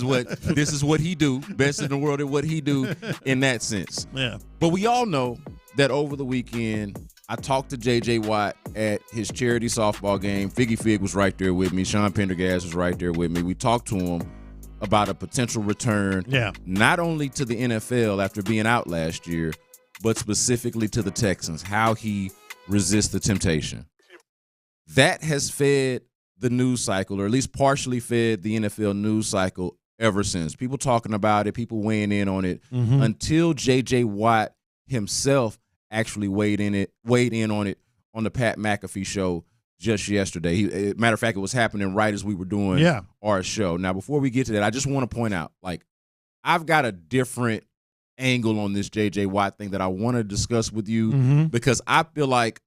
is what he do. Best in the world at what he do in that sense. Yeah. But we all know that over the weekend, I talked to J.J. Watt at his charity softball game. Figgy Fig was right there with me. Sean Pendergast was right there with me. We talked to him about a potential return, not only to the NFL after being out last year, but specifically to the Texans, how he resists the temptation. That has fed the news cycle, or at least partially fed the NFL news cycle ever since. People talking about it, people weighing in on it, until J.J. Watt himself actually weighed in on it on the Pat McAfee show just yesterday. Matter of fact, it was happening right as we were doing our show. Now, before we get to that, I just want to point out, like, I've got a different angle on this J.J. Watt thing that I want to discuss with you, because I feel like,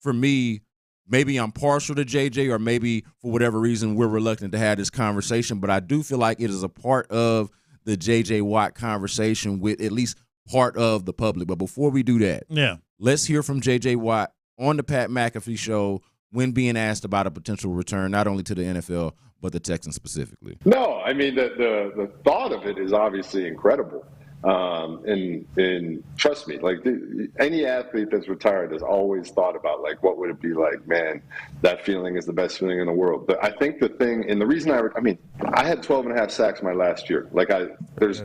for me, maybe I'm partial to J.J., or maybe for whatever reason we're reluctant to have this conversation, but I do feel like it is a part of the J.J. Watt conversation with at least part of the public. But before we do that, let's hear from J.J. Watt on the Pat McAfee show when being asked about a potential return, not only to the NFL, but the Texans specifically. No, I mean, the thought of it is obviously incredible. And trust me, like, any athlete that's retired has always thought about, like, what would it be like? Man, that feeling is the best feeling in the world. But I think the thing, and the reason I had 12 and a half sacks my last year. Like,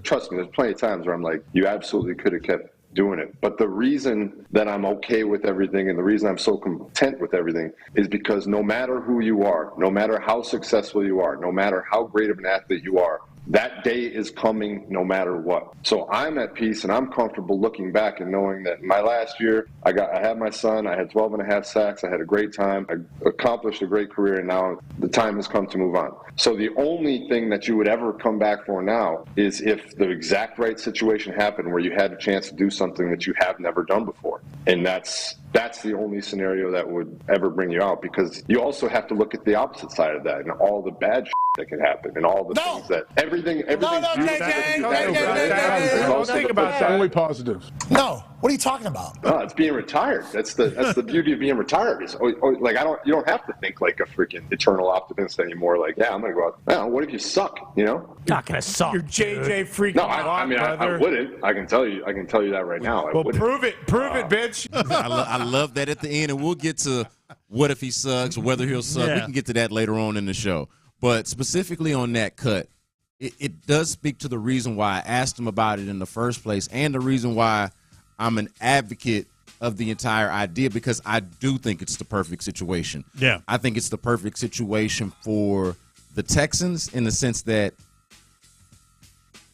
trust me, there's plenty of times where I'm like, you absolutely could have kept doing it. But the reason that I'm okay with everything, and the reason I'm so content with everything, is because no matter who you are, no matter how successful you are, no matter how great of an athlete you are, that day is coming no matter what. So I'm at peace, and I'm comfortable looking back and knowing that my last year, I had my son, I had 12 and a half sacks, I had a great time, I accomplished a great career, and now the time has come to move on. So the only thing that you would ever come back for now is if the exact right situation happened where you had a chance to do something that you have never done before. And that's the only scenario that would ever bring you out, because you also have to look at the opposite side of that and all the bad that can happen and all the things that everything. Don't think about that. Only positive. No, what are you talking about? No, it's being retired. That's the beauty of being retired. Is like you don't have to think like a freaking eternal optimist anymore. Like, yeah, I'm gonna go out. No, what if you suck? You know, not gonna suck. You're JJ freaking. No, I wouldn't. I can tell you that right now. Well, prove it, bitch. I love that at the end, and we'll get to what if he sucks or whether he'll suck. We can get to that later on in the show. But specifically on that cut, it does speak to the reason why I asked him about it in the first place, and the reason why I'm an advocate of the entire idea, because I do think it's the perfect situation. Yeah. I think it's the perfect situation for the Texans in the sense that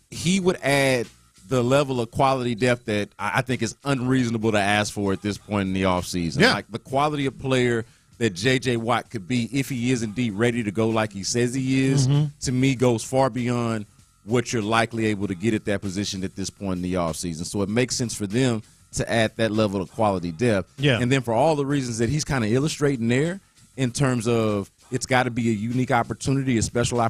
he would add the level of quality depth that I think is unreasonable to ask for at this point in the offseason. Yeah. Like, the quality of player that J.J. Watt could be, if he is indeed ready to go like he says he is, to me goes far beyond what you're likely able to get at that position at this point in the offseason. So it makes sense for them to add that level of quality depth. Yeah. And then for all the reasons that he's kind of illustrating there, in terms of it's got to be a unique opportunity, a special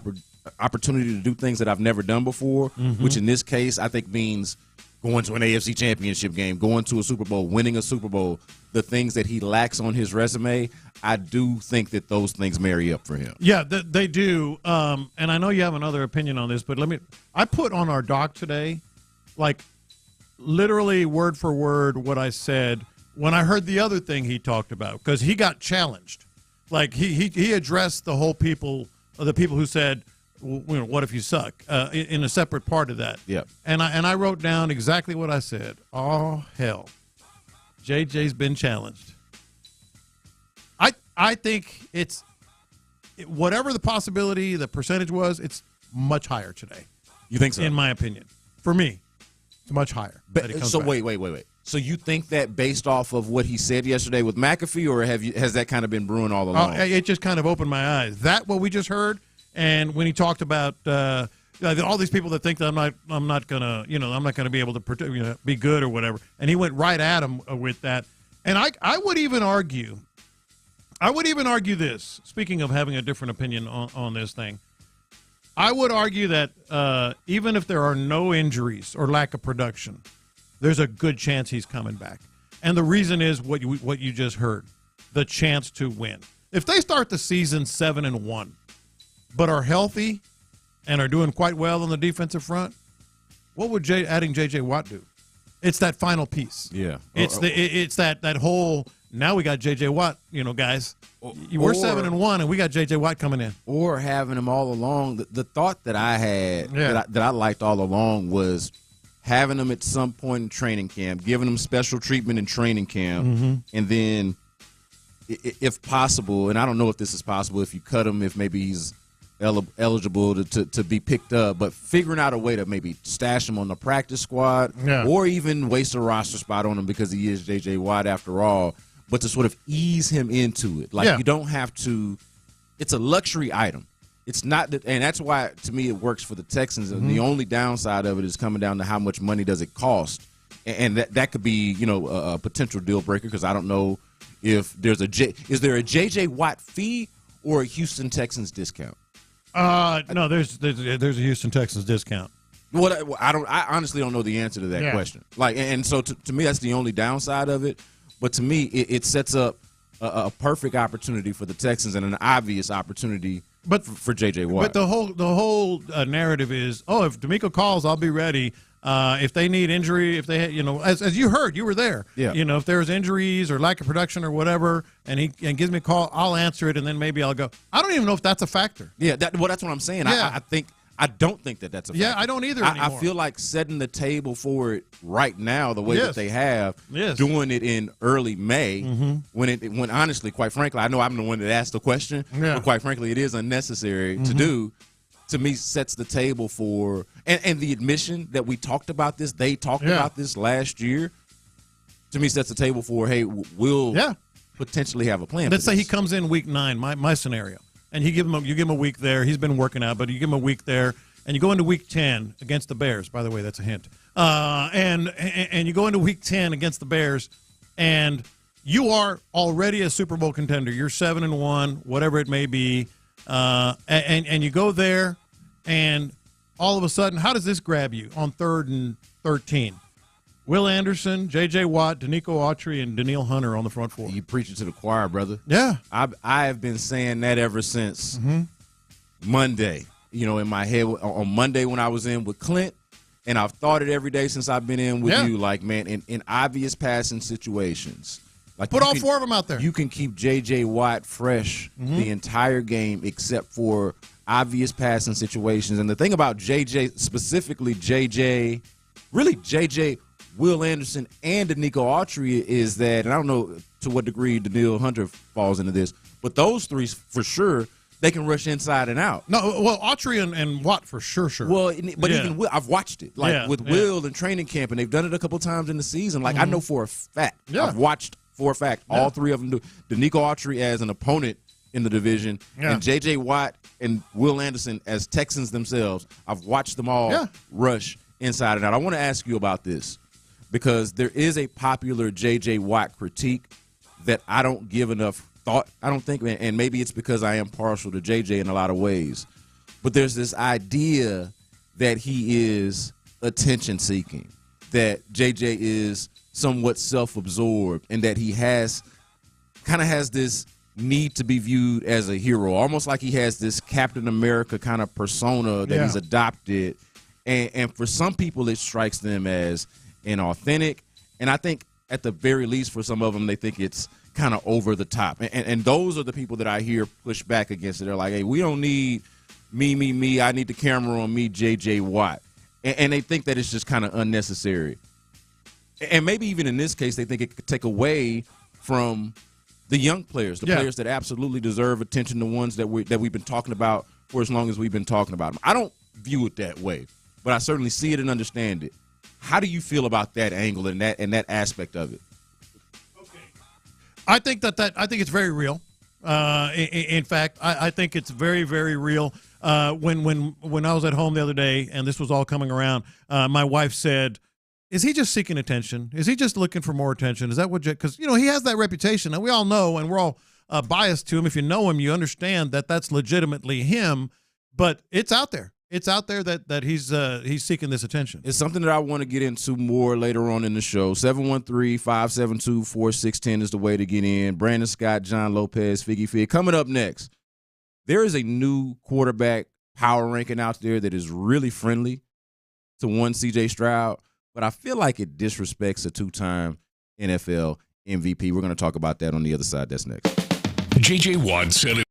opportunity to do things that I've never done before, which in this case I think means going to an AFC championship game, going to a Super Bowl, winning a Super Bowl, the things that he lacks on his resume, I do think that those things marry up for him. Yeah, they do. And I know you have another opinion on this, but I put on our doc today, like, literally word for word what I said when I heard the other thing he talked about, because he got challenged. Like, he addressed the people who said, what if you suck, in a separate part of that. Yeah. And I wrote down exactly what I said. Oh, hell. JJ's been challenged. I think it's whatever the possibility, the percentage was, it's much higher today. You think so? In my opinion. For me, it's much higher. So wait. So you think that based off of what he said yesterday with McAfee, or has that kind of been brewing all along? It just kind of opened my eyes. That what we just heard, and when he talked about all these people that think that I'm not gonna be able to be good or whatever, and he went right at him with that. And I would even argue this. Speaking of having a different opinion on this thing, I would argue that even if there are no injuries or lack of production, there's a good chance he's coming back. And the reason is what you just heard, the chance to win. If they start the season 7-1, but are healthy and are doing quite well on the defensive front, what would adding J.J. Watt do? It's that final piece. Yeah. It's that whole, now we got J.J. Watt, guys. We're 7-1, and we got J.J. Watt coming in. Or having him all along. The thought that I had, that I liked all along, was having him at some point in training camp, giving him special treatment in training camp, and then if possible, and I don't know if this is possible, if you cut him, if maybe he's eligible to be picked up, but figuring out a way to maybe stash him on the practice squad or even waste a roster spot on him because he is J.J. Watt after all, but to sort of ease him into it. Like you don't have to – it's a luxury item. It's not that – and that's why, to me, it works for the Texans. And the only downside of it is coming down to how much money does it cost. And that could be, a potential deal breaker because I don't know if there's is there a J.J. Watt fee or a Houston Texans discount? No, there's a Houston Texans discount. Well, I honestly don't know the answer to that question. Like, and so to me, that's the only downside of it. But to me, it sets up a perfect opportunity for the Texans and an obvious opportunity for J.J. Watt. But the whole narrative is, if D'Amico calls, I'll be ready. If they need injury, if they, as you heard, you were there. Yeah. If there's injuries or lack of production or whatever, and he gives me a call, I'll answer it, and then maybe I'll go. I don't even know if that's a factor. Yeah. That's what I'm saying. Yeah. I don't think that's a factor. Yeah, I don't either anymore. I feel like setting the table for it right now, the way that they have, doing it in early May, when honestly, quite frankly, I know I'm the one that asked the question, but quite frankly, it is unnecessary to do. To me, sets the table for and the admission that we talked about this. They talked about this last year. To me, sets the table for we'll potentially have a plan. Let's say he comes in week 9, my scenario, and you give him a week there. He's been working out, but you give him a week there, and you go into week 10 against the Bears. By the way, that's a hint. And you go into week 10 against the Bears, and you are already a Super Bowl contender. You're 7-1, whatever it may be, and you go there. And all of a sudden, how does this grab you on 3rd and 13? Will Anderson, J.J. Watt, Danico Autry, and Danielle Hunter on the front four. You preaching to the choir, brother. Yeah. I have been saying that ever since Monday. In my head, on Monday when I was in with Clint, and I've thought it every day since I've been in with you. Like, man, in obvious passing situations. Like put all 4 of them out there. You can keep J.J. Watt fresh the entire game except for obvious passing situations. And the thing about J.J., specifically J.J., Will Anderson, and Danico Autry is that, and I don't know to what degree Danielle Hunter falls into this, but those 3 for sure, they can rush inside and out. No, well, Autry and Watt for sure. Well, but even Will, I've watched it. Like with Will in training camp, and they've done it a couple times in the season. Like I know for a fact. I've watched for a fact all 3 of them do. Danico Autry as an opponent in the division, and J.J. Watt and Will Anderson as Texans themselves. I've watched them all rush inside and out. I want to ask you about this because there is a popular J.J. Watt critique that I don't give enough thought, I don't think, and maybe it's because I am partial to J.J. in a lot of ways. But there's this idea that he is attention-seeking, that J.J. is somewhat self-absorbed, and that he kind of has this need to be viewed as a hero, almost like he has this Captain America kind of persona that he's adopted. And for some people, it strikes them as inauthentic. And I think at the very least for some of them, they think it's kind of over the top. And those are the people that I hear push back against it. They're like, hey, we don't need me. I need the camera on me, J.J. Watt. And they think that it's just kind of unnecessary. And maybe even in this case, they think it could take away from the young players, the players that absolutely deserve attention, the ones that we've been talking about for as long as we've been talking about them. I don't view it that way, but I certainly see it and understand it. How do you feel about that angle and that aspect of it? Okay, I think I think it's very real. In fact, I think it's very, very real. When I was at home the other day and this was all coming around, my wife said, is he just seeking attention? Is he just looking for more attention? Is that what? Because he has that reputation, and we all know, and we're all biased to him. If you know him, you understand that that's legitimately him. But it's out there. It's out there that he's seeking this attention. It's something that I want to get into more later on in the show. 713-572-4610 is the way to get in. Brandon Scott, John Lopez, Figgy Fig. Coming up next, there is a new quarterback power ranking out there that is really friendly to one C.J. Stroud. But I feel like it disrespects a 2-time NFL MVP. We're going to talk about that on the other side. That's next. J.J. Watt said it.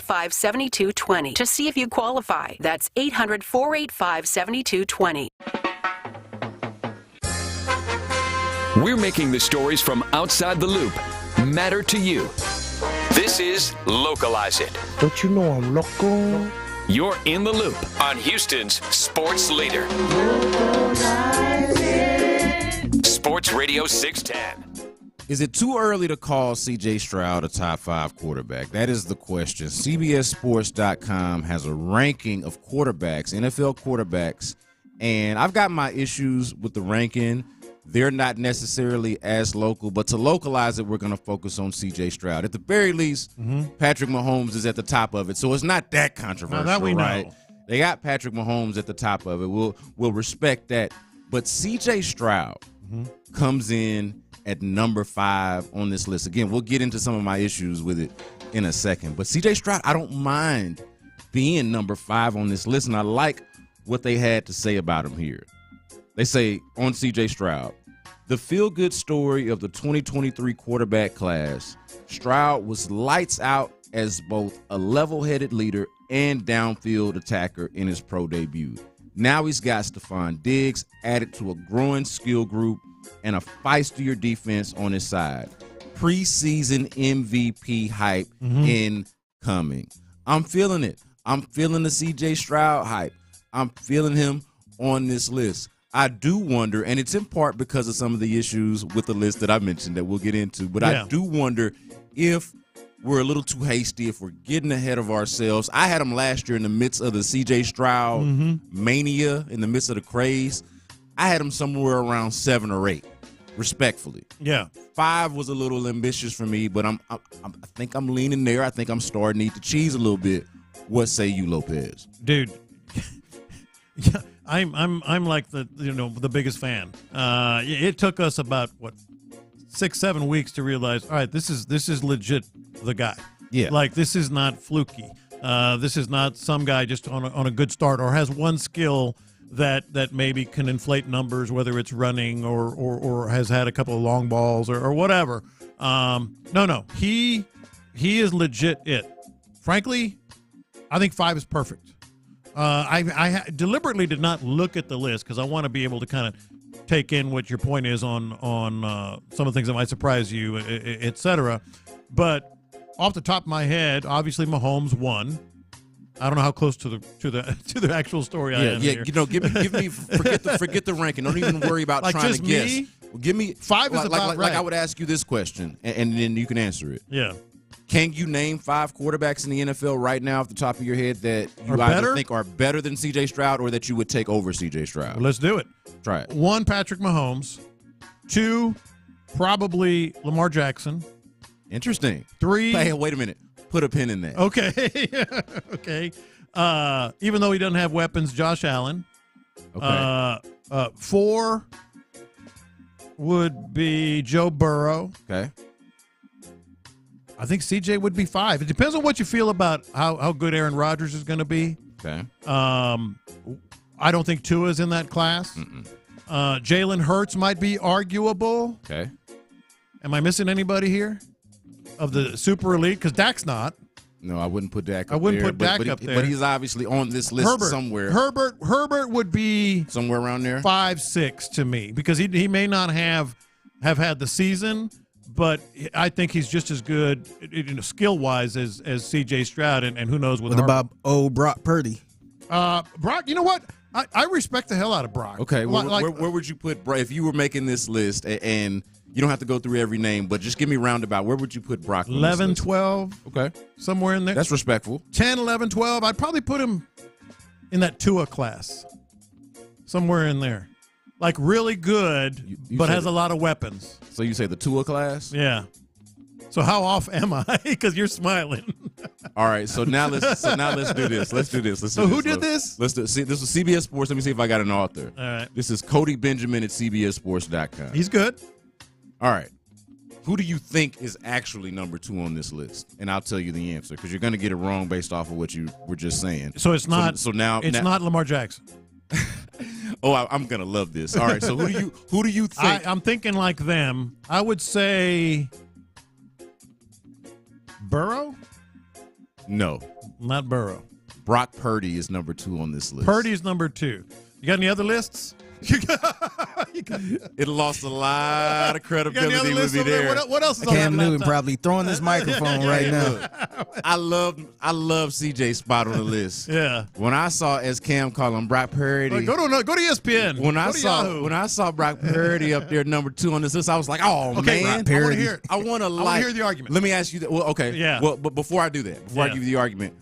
800-485-7220 to see if you qualify. That's 800-485-7220. We're making the stories from outside the loop matter to you. This is Localize It. Don't you know I'm local? You're in the loop on Houston's sports leader. Sports Radio 610. Is it too early to call C.J. Stroud a top 5 quarterback? That is the question. CBSSports.com has a ranking of quarterbacks, NFL quarterbacks, and I've got my issues with the ranking. They're not necessarily as local, but to localize it, we're going to focus on C.J. Stroud. At the very least, Patrick Mahomes is at the top of it, so it's not that controversial, that we right? know. They got Patrick Mahomes at the top of it. We'll respect that. But C.J. Stroud comes in at number 5 on this list. Again, we'll get into some of my issues with it in a second. But C.J. Stroud, I don't mind being number 5 on this list, and I like what they had to say about him here. They say on C.J. Stroud, the feel-good story of the 2023 quarterback class, Stroud was lights out as both a level-headed leader and downfield attacker in his pro debut. Now he's got Stephon Diggs added to a growing skill group and a feistier defense on his side. Preseason MVP hype incoming. I'm feeling it. I'm feeling the C.J. Stroud hype. I'm feeling him on this list. I do wonder, and it's in part because of some of the issues with the list that I mentioned that we'll get into, but I do wonder if we're a little too hasty, if we're getting ahead of ourselves. I had him last year in the midst of the C.J. Stroud mania, in the midst of the craze. I had him somewhere around 7 or 8, respectfully. Yeah. 5 was a little ambitious for me, but I think I'm leaning there. I think I'm starting to eat the cheese a little bit. What say you, Lopez? Dude, yeah, I'm like the biggest fan. It took us about 6-7 weeks to realize, all right, this is legit the guy. Yeah. Like, this is not fluky. This is not some guy just on a good start or has one skill that maybe can inflate numbers, whether it's running or has had a couple of long balls or whatever. No, he is legit it. Frankly, I think 5 is perfect. I deliberately did not look at the list because I want to be able to kind of take in what your point is on some of the things that might surprise you, et cetera. But off the top of my head, obviously Mahomes won. I don't know how close to the actual story I am here. Give me forget the ranking. Don't even worry about like trying just to guess. Me? Give me 5 is about right. Like I would ask you this question, and then you can answer it. Yeah. Can you name 5 quarterbacks in the NFL right now off the top of your head that you either think are better than C.J. Stroud or that you would take over C.J. Stroud? Well, let's do it. Try it. 1, Patrick Mahomes. 2, probably Lamar Jackson. Interesting. 3. Hey, wait a minute. Put a pin in that. Okay. Okay. Even though he doesn't have weapons, Josh Allen. Okay. 4 would be Joe Burrow. Okay. I think CJ would be 5. It depends on what you feel about how good Aaron Rodgers is going to be. Okay. I don't think Tua's in that class. Jalen Hurts might be arguable. Okay. Am I missing anybody here of the super elite? Because Dak's not. No, I wouldn't put Dak up there. I wouldn't put Dak up there. But he's obviously on this list somewhere. Herbert would be somewhere around there. 5-6 to me because he may not have had the season, but I think he's just as good, skill-wise, as C.J. Stroud, and who knows with about Brock Purdy? Brock, you know what? I respect the hell out of Brock. Okay, where would you put Brock if you were making this list? And you don't have to go through every name, but just give me roundabout. Where would you put Brock? 11, 12. Okay. Somewhere in there. That's respectful. 10, 11, 12. I'd probably put him in that Tua class. Somewhere in there. Like really good, but has a lot of weapons. So you say the Tua class? Yeah. So how off am I? Because you're smiling. All right, so now let's do this. So who did this? Let's do. See, this was CBS Sports. Let me see if I got an author. All right. This is Cody Benjamin at CBSSports.com. He's good. All right. Who do you think is actually number 2 on this list? And I'll tell you the answer because you're going to get it wrong based off of what you were just saying. So it's not. So now it's not Lamar Jackson. Oh, I'm gonna love this. All right. So who do you think? I'm thinking like them. I would say Burrow. No, not Burrow. Brock Purdy is number 2 on this list. Purdy's number 2. You got any other lists? It lost a lot of credibility with me there. What else is on Cam that Newton laptop? probably throwing this microphone right now. I love CJ's spot on the list. Yeah. When I saw, as Cam called him, Brock Purdy. Go to ESPN. When I saw Brock Purdy up there number 2 on this list, I was like, oh okay, man, I want to hear. I want to hear the argument. Let me ask you that. Well, okay. Yeah. Well, but before I do that, I give you the argument.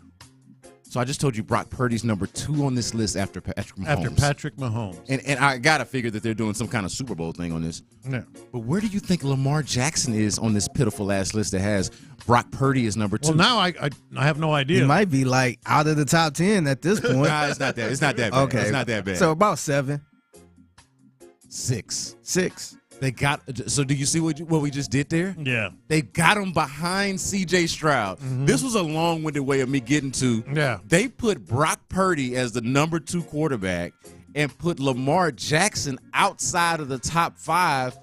So I just told you Brock Purdy's number 2 on this list after Patrick Mahomes. And I gotta figure that they're doing some kind of Super Bowl thing on this. Yeah. But where do you think Lamar Jackson is on this pitiful ass list that has Brock Purdy as number 2? Well, now I have no idea. He might be like out of the top 10 at this point. Nah, it's not that. It's not that bad. Okay. It's not that bad. So about 7. 6. They got. So do you see what we just did there? Yeah. They got him behind C.J. Stroud. Mm-hmm. This was a long-winded way of me getting to. Yeah. They put Brock Purdy as the number 2 quarterback and put Lamar Jackson outside of the top 5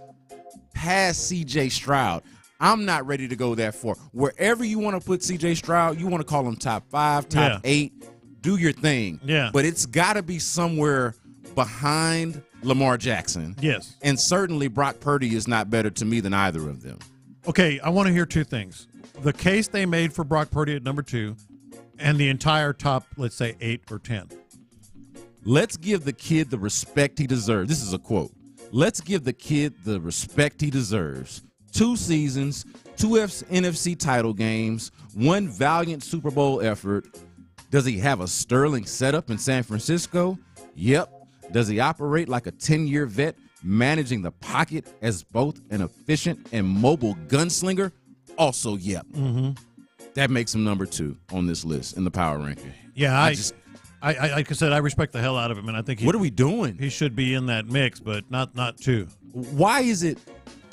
past C.J. Stroud. I'm not ready to go that far. Wherever you want to put C.J. Stroud, you want to call him top 5, top 8, do your thing. Yeah. But it's got to be somewhere behind Lamar Jackson. Yes. And certainly Brock Purdy is not better to me than either of them. Okay, I want to hear 2 things. The case they made for Brock Purdy at number 2 and the entire top, let's say, 8 or 10. Let's give the kid the respect he deserves. This is a quote. Let's give the kid the respect he deserves. 2 seasons, 2 NFC title games, 1 valiant Super Bowl effort. Does he have a sterling setup in San Francisco? Yep. Does he operate like a 10-year vet, managing the pocket as both an efficient and mobile gunslinger? Also, yep. Mm-hmm. That makes him number 2 on this list in the power ranking. Yeah, I like I said, I respect the hell out of him, and I think what are we doing? He should be in that mix, but not 2. Why is it?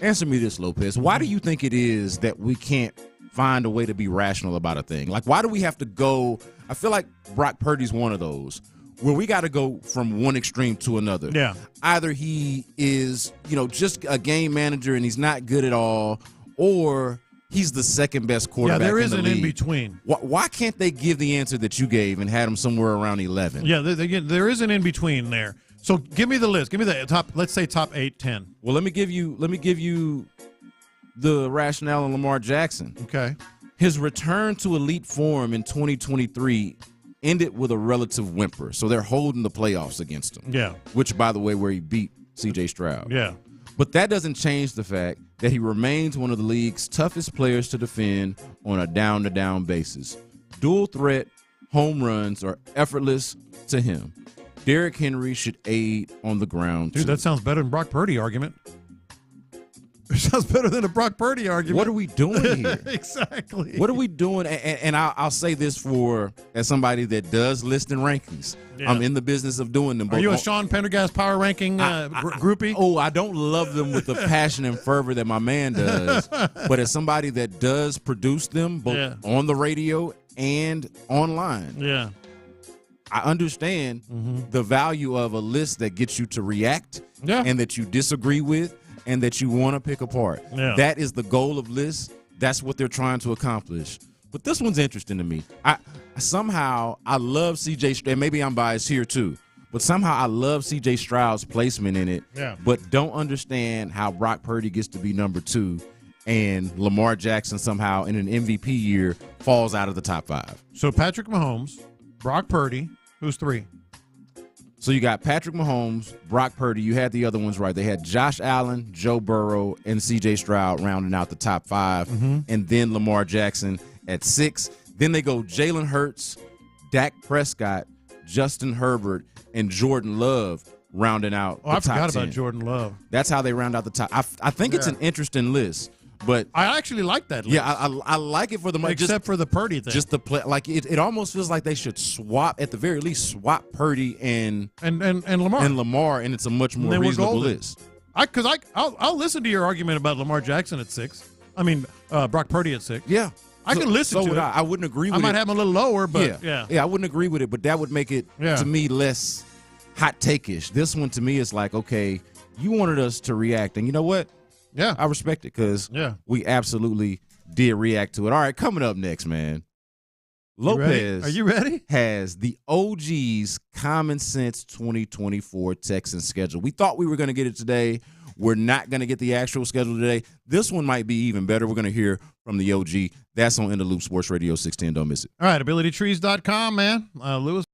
Answer me this, Lopez. Why do you think it is that we can't find a way to be rational about a thing? Like, why do we have to go? I feel like Brock Purdy's one of those where we got to go from one extreme to another. Yeah. Either he is, just a game manager and he's not good at all, or he's the second best quarterback. Yeah, there is in an the league. in-between. Why can't they give the answer that you gave and had him somewhere around 11? Yeah, there is an in-between there. So give me the list. Give me the top, let's say top 8, 10. Well, let me give you the rationale on Lamar Jackson. Okay. His return to elite form in 2023 ended with a relative whimper. So they're holding the playoffs against him. Yeah. Which, by the way, where he beat C.J. Stroud. Yeah. But that doesn't change the fact that he remains one of the league's toughest players to defend on a down-to-down basis. Dual threat home runs are effortless to him. Derrick Henry should aid on the ground, Dude, too. that sounds better than Brock Purdy argument. It sounds better than a Brock Purdy argument. What are we doing here? Exactly. What are we doing? And I'll say this as somebody that does list and rankings. Yeah. I'm in the business of doing them. Are you a Sean Pendergast power ranking groupie? I don't love them with the passion and fervor that my man does. But as somebody that does produce them both on the radio and online, I understand the value of a list that gets you to react and that you disagree with and that you want to pick apart. Yeah. That is the goal of lists. That's what they're trying to accomplish. But this one's interesting to me. I love C.J. Stroud, and maybe I'm biased here too, but somehow I love C.J. Stroud's placement in it, but don't understand how Brock Purdy gets to be number 2 and Lamar Jackson somehow in an MVP year falls out of the top 5. So Patrick Mahomes, Brock Purdy, who's 3? So you got Patrick Mahomes, Brock Purdy. You had the other ones right. They had Josh Allen, Joe Burrow, and C.J. Stroud rounding out the top 5. And then Lamar Jackson at 6. Then they go Jalen Hurts, Dak Prescott, Justin Herbert, and Jordan Love rounding out the top 10. I forgot about Jordan Love. That's how they round out the top. I think it's an interesting list. But I actually like that list. Yeah, I like it for the except for the Purdy thing. Just the play, like it almost feels like they should swap at the very least Purdy and Lamar, and it's a much more reasonable list. I'll listen to your argument about Lamar Jackson at 6. I mean Brock Purdy at 6. Yeah, I can listen to it. I wouldn't agree with it. I might have him a little lower, but yeah, I wouldn't agree with it, but that would make it to me less hot take-ish. This one to me is like, okay, you wanted us to react, and you know what? Yeah, I respect it because we absolutely did react to it. All right, coming up next, man. Lopez, are you ready? Has the OG's Common Sense 2024 Texans schedule. We thought we were going to get it today. We're not going to get the actual schedule today. This one might be even better. We're going to hear from the OG. That's on In the Loop, Sports Radio 610. Don't miss it. All right, AbilityTrees.com, man. Lewis.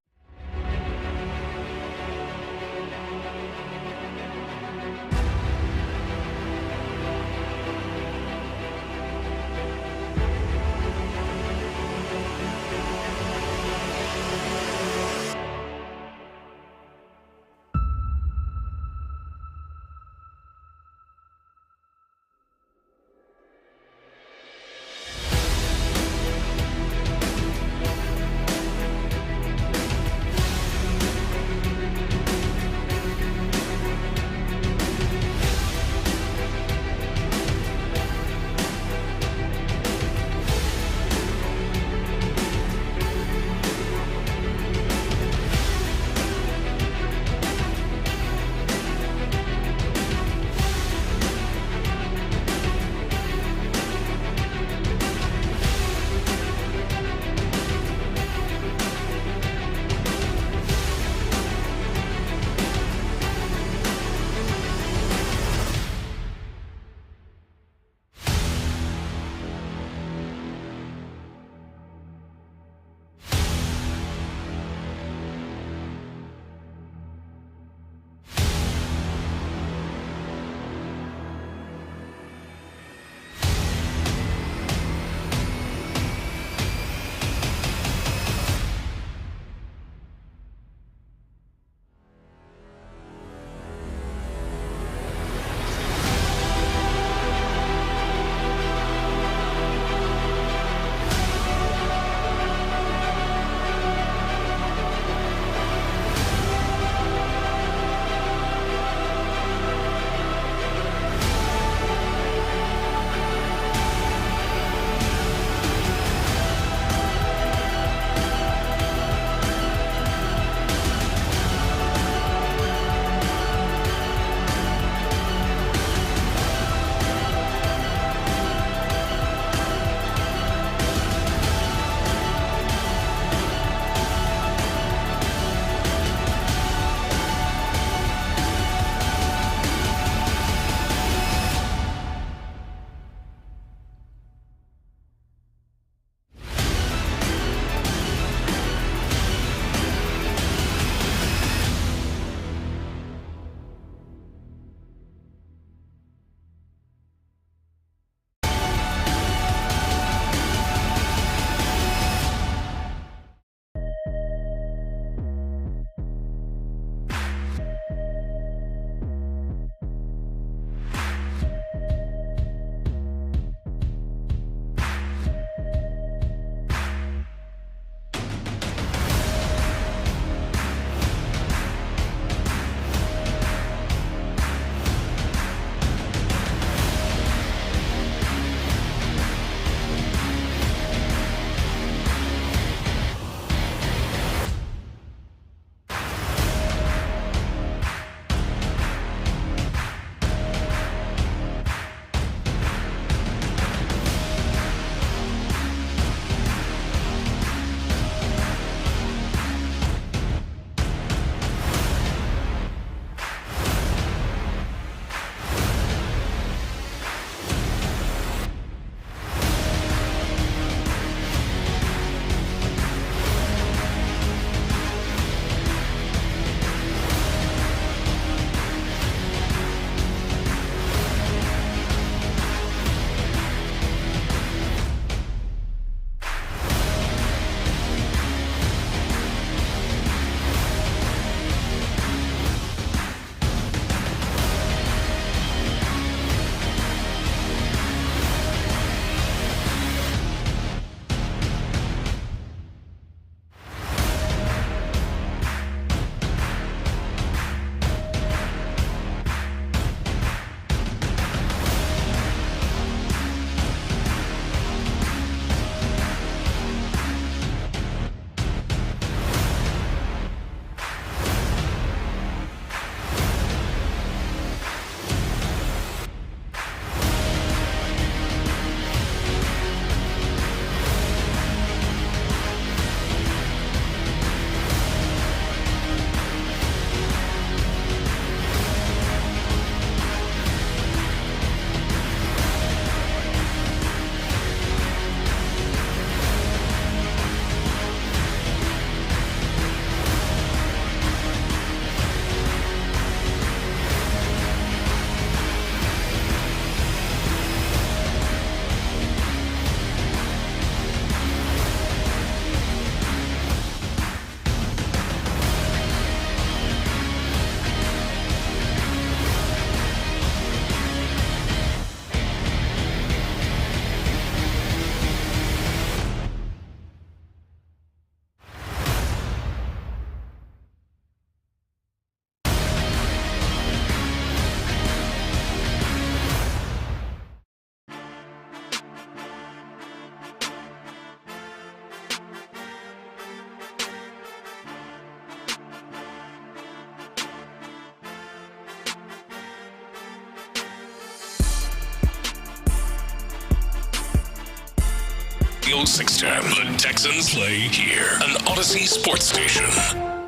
Radio 610. The Texans play here. An Odyssey sports station.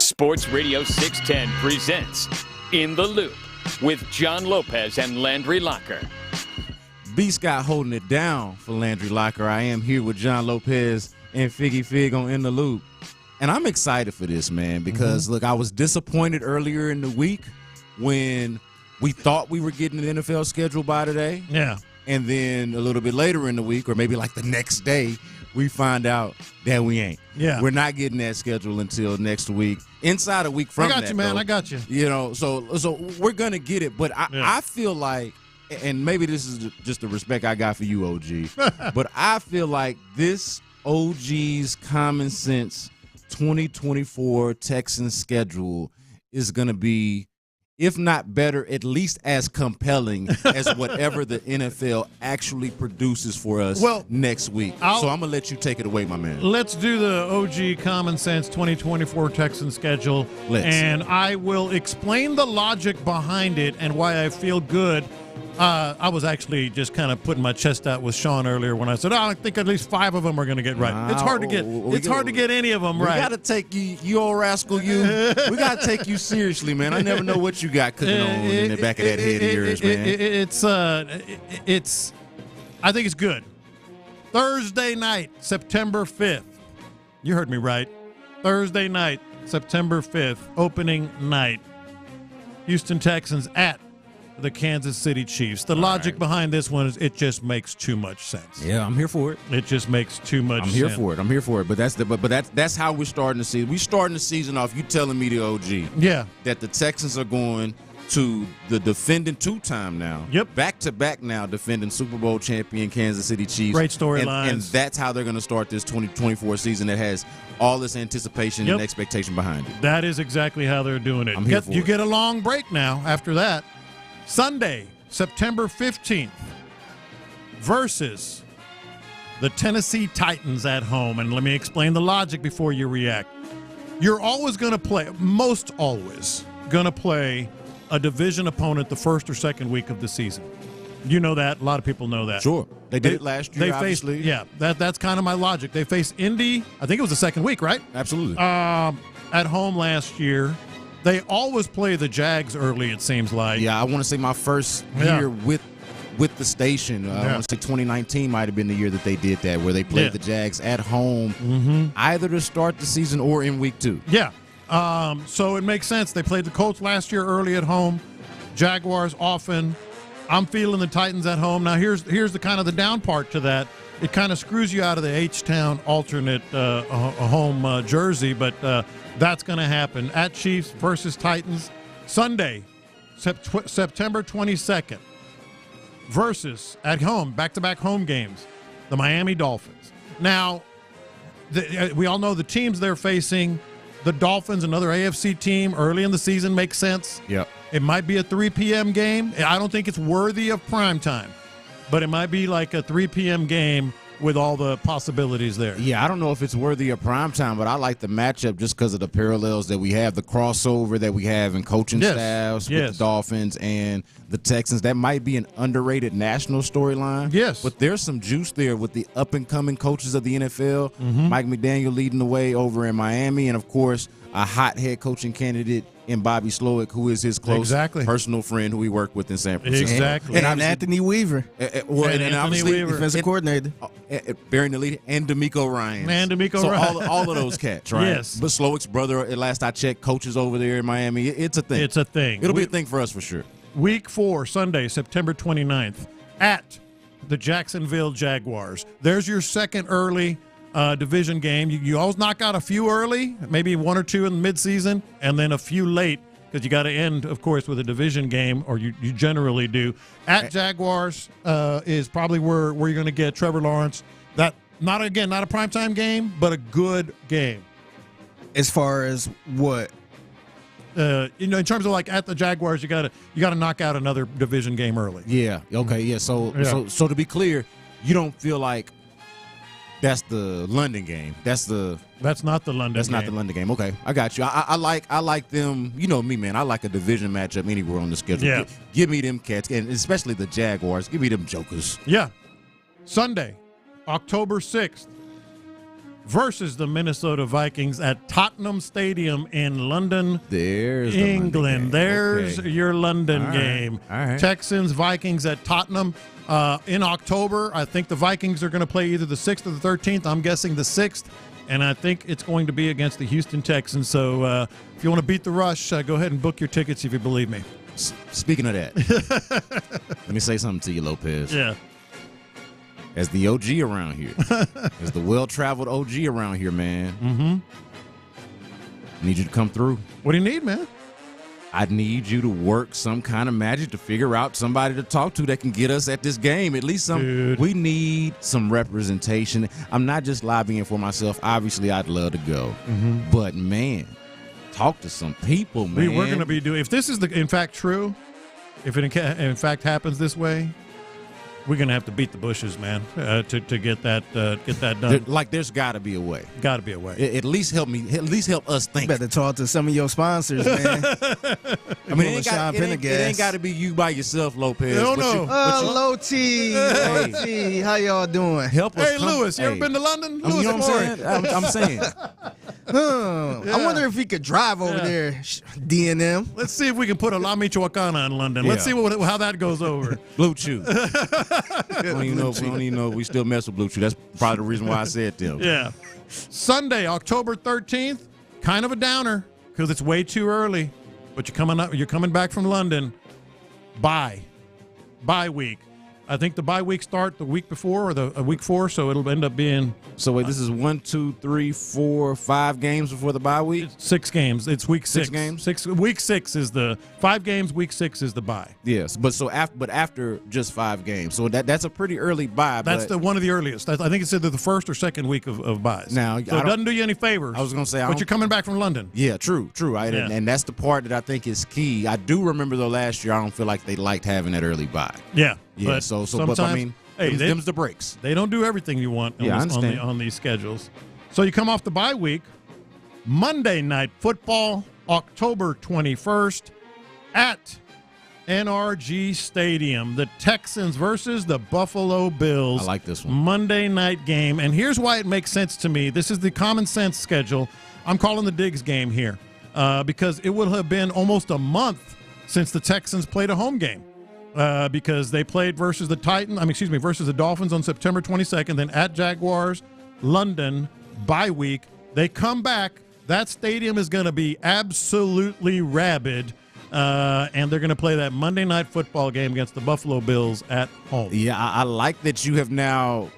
Sports Radio 610 presents In the Loop with John Lopez and Landry Locker. B. Scott holding it down for Landry Locker. I am here with John Lopez and Figgy Fig on In the Loop. And I'm excited for this, man, because, look, I was disappointed earlier in the week when we thought we were getting the NFL schedule by today. Yeah. And then a little bit later in the week, or maybe like the next day, we find out that we ain't. Yeah. We're not getting that schedule until next week. Inside a week from that, I got you, man. though, I got you. You know, so we're going to get it. But I feel like, and maybe this is just the respect I got for you, OG, but I feel like this OG's common sense 2024 Texans schedule is going to be, if not better, at least as compelling as whatever the NFL actually produces for us next week. So I'm going to let you take it away, my man. Let's do the OG Common Sense 2024 Texans schedule. And I will explain the logic behind it and why I feel good. I was actually just kind of putting my chest out with Sean earlier when I said, I think at least 5 of them are going to get right. It's hard to get. It's hard to get any of them right. We got to take you old rascal. We got to take you seriously, man. I never know what you got cooking on in the back of that head of yours, man. I think it's good. Thursday night, September 5th. You heard me right. Thursday night, September 5th, opening night. Houston Texans at the Kansas City Chiefs. The logic behind this one is it just makes too much sense. Yeah, I'm here for it. It just makes too much sense. I'm here for it. But that's how we're starting the season. We're starting the season off. You telling me, the OG, that the Texans are going to the defending two-time now. Yep. Back-to-back now defending Super Bowl champion Kansas City Chiefs. Great storylines. And that's how they're going to start this 2024 season that has all this anticipation and expectation behind it. That is exactly how they're doing it. I'm here for You it. get a long break now after that. Sunday, September 15th, versus the Tennessee Titans at home. And let me explain the logic before you react. You're always going to play, most always, going to play a division opponent the first or second week of the season. You know that. A lot of people know that. Sure. They did it last year, obviously. That's kind of my logic. They faced Indy, I think it was the second week, right? Absolutely. At home last year. They always play the Jags early, it seems like. Yeah, I want to say my first year with the station, I want to say 2019 might have been the year that they did that, where they played the Jags at home, either to start the season or in week 2. Yeah. So it makes sense. They played the Colts last year early at home, Jaguars often. I'm feeling the Titans at home. Now, here's the kind of the down part to that. It kind of screws you out of the H-Town alternate home jersey, but that's going to happen. At Chiefs versus Titans, Sunday, September 22nd, versus at home, back-to-back home games, the Miami Dolphins. Now, we all know the teams they're facing. The Dolphins, another AFC team, early in the season, makes sense. Yep. It might be a 3 p.m. game. I don't think it's worthy of prime time, but it might be like a 3 p.m. game with all the possibilities there. Yeah, I don't know if it's worthy of prime time, but I like the matchup just because of the parallels that we have, the crossover that we have in coaching staffs with the Dolphins and the Texans. That might be an underrated national storyline. Yes. But there's some juice there with the up-and-coming coaches of the NFL. Mike McDaniel leading the way over in Miami, and, of course, a hot head coaching candidate in Bobby Slowick, who is his close personal friend who he worked with in San Francisco. Exactly. And Anthony Weaver. Defensive coordinator. Barry Nalita and D'Amico Ryans. So all of those cats, right? Yes. But Slowick's brother, at last I checked, coaches over there in Miami. It's a thing. It's a thing. It'll be a thing for us for sure. Week 4, Sunday, September 29th, at the Jacksonville Jaguars. There's your second early division game. You always knock out a few early, maybe 1 or 2 in the midseason, and then a few late, because you got to end, of course, with a division game, or you generally do. At Jaguars is probably where you're going to get Trevor Lawrence. That not a primetime game, but a good game. As far as what? In terms of like at the Jaguars, you got to knock out another division game early. Yeah. Okay. Yeah. So to be clear, you don't feel like that's the London game. That's not the London game. Okay, I got you. I like them. You know me, man. I like a division matchup anywhere on the schedule. Yeah. Give me them cats, and especially the Jaguars. Give me them jokers. Yeah. Sunday, October 6th, versus the Minnesota Vikings at Tottenham Stadium in London, England. There's your London game. All right. Texans, Vikings at Tottenham in October. I think the Vikings are going to play either the 6th or the 13th. I'm guessing the 6th, and I think it's going to be against the Houston Texans. So if you want to beat the rush, go ahead and book your tickets if you believe me. Speaking of that, let me say something to you, Lopez. Yeah. As the OG around here, as the well-traveled OG around here, man. Mm-hmm. I need you to come through. What do you need, man? I need you to work some kind of magic to figure out somebody to talk to that can get us at this game. At least some. Dude. We need some representation. I'm not just lobbying for myself. Obviously, I'd love to go. Mm-hmm. But, man, talk to some people, man. We're going to be doing – if this is, in fact, true, if it in fact happens this way, we're going to have to beat the bushes, man, to get that done. There's got to be a way. Got to be a way. At least help me. At least help us think. You better talk to some of your sponsors, man. I mean, it ain't got to be you by yourself, Lopez. No. Low T. How y'all doing? Help us. Hey, Lewis, you ever been to London? You know what I'm saying? I'm saying. I wonder if he could drive over there, DNM. Let's see if we can put a La Michoacana in London. Let's see how that goes over. Blue Chew. I don't even know if we still mess with Blue Chew. That's probably the reason why I said them. Yeah. Sunday, October 13th, kind of a downer because it's way too early. But you're coming back from London. Bye week. I think the bye week start the week before or week 4, so it'll end up being. So wait, this is 1, 2, 3, 4, 5 games before the bye week. 6 games. It's week 6. 6 games. Week 6 is the 5 games. Week 6 is the bye. Yes, but after just 5 games, so that's a pretty early bye. That's one of the earliest. I think it's either the first or second week of buys. Now, so it doesn't do you any favors. I was going to say, but you're coming back from London. Yeah, true. Right? Yeah. And that's the part that I think is key. I do remember though last year, I don't feel like they liked having that early bye. Yeah. Yeah, but but I mean, them's the breaks. They don't do everything you want on these schedules. So you come off the bye week, Monday Night Football, October 21st, at NRG Stadium. The Texans versus the Buffalo Bills. I like this one. Monday night game. And here's why it makes sense to me. This is the common sense schedule. I'm calling the Diggs game here because it will have been almost a month since the Texans played a home game. Because they played versus the versus the Dolphins on September 22nd, then at Jaguars, London, bye week. They come back. That stadium is going to be absolutely rabid, and they're going to play that Monday Night Football game against the Buffalo Bills at home. Yeah, I like that you have now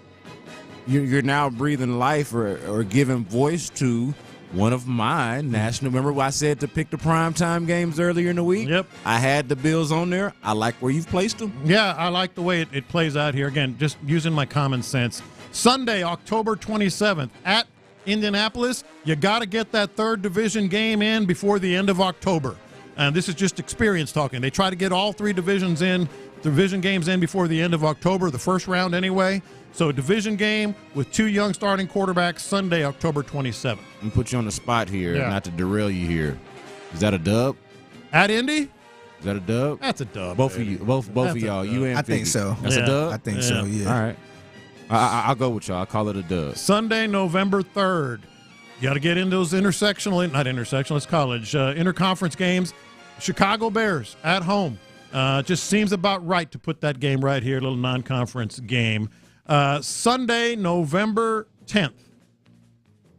you're now breathing life or giving voice to one of mine, national. Remember what I said to pick the primetime games earlier in the week? Yep. I had the Bills on there. I like where you've placed them. Yeah, I like the way it plays out here. Again, just using my common sense. Sunday, October 27th, at Indianapolis. You got to get that third division game in before the end of October. And this is just experience talking. They try to get all 3 division games in before the end of October, the first round anyway. So a division game with 2 young starting quarterbacks Sunday, October 27th. Let me put you on the spot here, Yeah. not to derail you here. Is that a dub? At Indy? Is that a dub? That's a dub. Both of you, both of y'all. You and I think so. That's a dub? I think so, yeah. All right. I'll go with y'all. I'll call it a dub. Sunday, November 3rd. You got to get into those interconference games. Chicago Bears at home. Just seems about right to put that game right here, a little non-conference game. Sunday, November 10th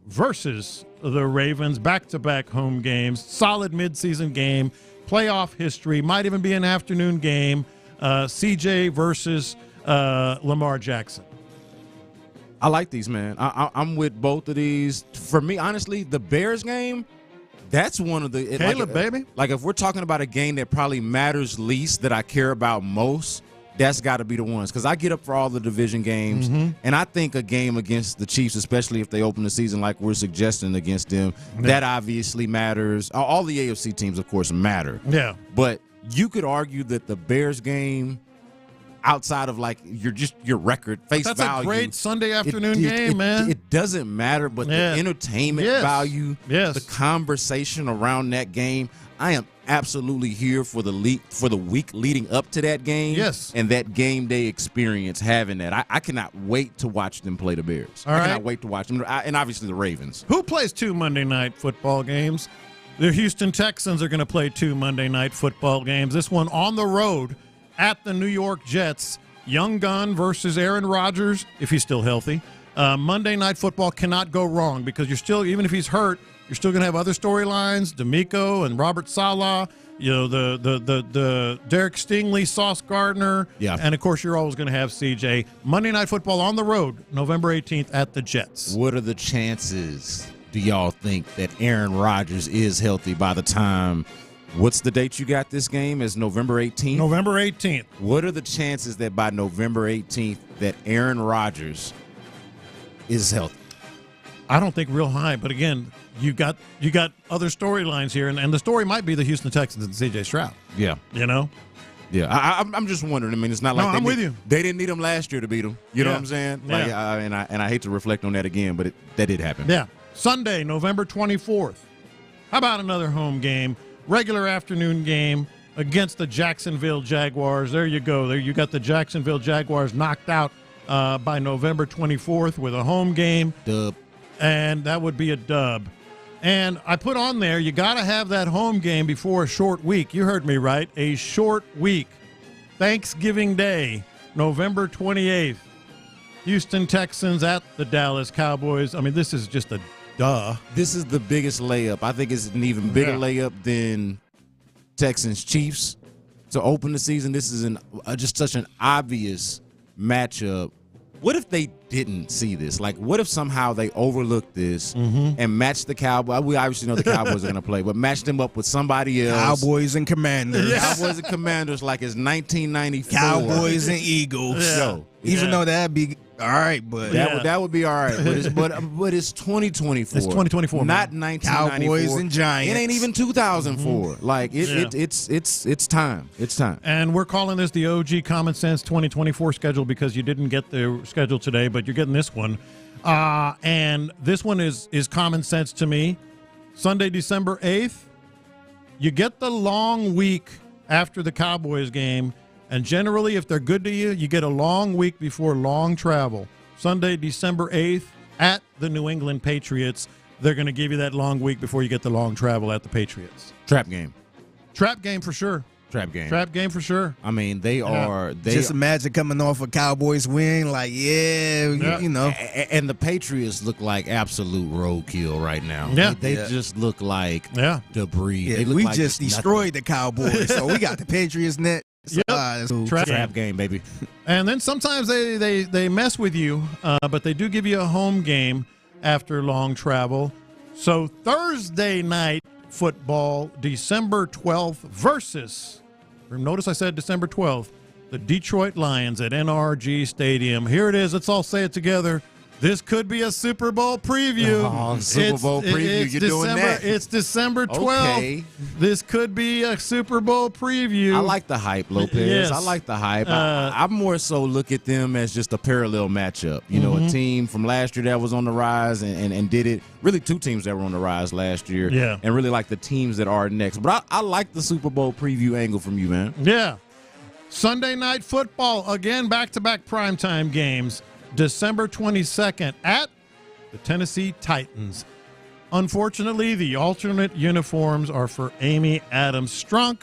versus the Ravens. Back-to-back home games. Solid midseason game. Playoff history. Might even be an afternoon game. CJ versus Lamar Jackson. I like these, man. I'm with both of these. For me, honestly, the Bears game, that's one of the... Caleb, baby. Like, if we're talking about a game that probably matters least, that I care about most, that's got to be the ones. Because I get up for all the division games, and I think a game against the Chiefs, especially if they open the season like we're suggesting against them, that obviously matters. All the AFC teams, of course, matter. Yeah. But you could argue that the Bears game... outside of like your record face that's value. That's a great Sunday afternoon game, man. It doesn't matter, but the entertainment value, the conversation around that game, I am absolutely here for the week leading up to that game. Yes. And that game day experience, having that. I cannot wait to watch them play the Bears. I cannot wait to watch them. And obviously the Ravens. Who plays 2 Monday night football games? The Houston Texans are going to play 2 Monday night football games. This one on the road at the New York Jets. Young gun versus Aaron Rodgers, if he's still healthy. Monday night football cannot go wrong because you're still, even if he's hurt, you're still going to have other storylines, D'Amico and Robert Saleh, the Derek Stingley, Sauce Gardner, and of course you're always going to have CJ. Monday night football on the road, November 18th at the Jets. What are the chances, do y'all think, that Aaron Rodgers is healthy by the time, what's the date you got this game? Is November 18th? November 18th. What are the chances that by November 18th that Aaron Rodgers is healthy? I don't think real high, but again, you got other storylines here, and the story might be the Houston Texans and C.J. Stroud. Yeah. Yeah, I'm just wondering. I mean, it's not like I'm with you. They didn't need him last year to beat him. You know what I'm saying? Like, and I hate to reflect on that again, but that did happen. Yeah. Sunday, November 24th. How about another home game? Regular afternoon game against the Jacksonville Jaguars. There you go. There you got the Jacksonville Jaguars knocked out by November 24th with a home game. Dub. And that would be a dub. And I put on there, you got to have that home game before a short week. You heard me right. A short week. Thanksgiving Day, November 28th. Houston Texans at the Dallas Cowboys. I mean, this is just a duh. This is the biggest layup. I think it's an even bigger layup than Texans Chiefs to open the season. This is just such an obvious matchup. What if they didn't see this? Like, what if somehow they overlooked this and matched the Cowboys? We obviously know the Cowboys are going to play, but match them up with somebody else. Cowboys and Commanders. Cowboys and Commanders like it's 1994. Cowboys and Eagles. Yo, even though that'd be all right, but that would be all right. But it's 2024. It's 2024. Not man. 1994. Cowboys and Giants. It ain't even 2004. Like it's time. It's time. And we're calling this the OG Common Sense 2024 schedule because you didn't get the schedule today, but you're getting this one. And this one is common sense to me. Sunday, December 8th. You get the long week after the Cowboys game. And generally, if they're good to you, you get a long week before long travel. Sunday, December 8th, at the New England Patriots. They're going to give you that long week before you get the long travel at the Patriots. Trap game. Trap game for sure. Trap game. Trap game for sure. I mean, they are. Just imagine coming off a Cowboys win, like, you know. And the Patriots look like absolute roadkill right now. Yeah. They just look like debris. Yeah, they look we like just destroyed the Cowboys, so we got the Patriots net. Trap game, baby. And then sometimes they mess with you, but they do give you a home game after long travel. So Thursday night football, December 12th versus, notice I said December 12th, the Detroit Lions at NRG Stadium. Here it is. Let's all say it together. This could be a Super Bowl preview. Oh, Super Bowl preview. You're doing that. It's December 12th. Okay. This could be a Super Bowl preview. I like the hype, Lopez. Yes. I like the hype. I more so look at them as just a parallel matchup. You know, a team from last year that was on the rise and did it. Really, two teams that were on the rise last year. Yeah. And really like the teams that are next. But I like the Super Bowl preview angle from you, man. Yeah. Sunday night football, again, back-to-back primetime games. December 22nd at the Tennessee Titans. Unfortunately, the alternate uniforms are for Amy Adams Strunk,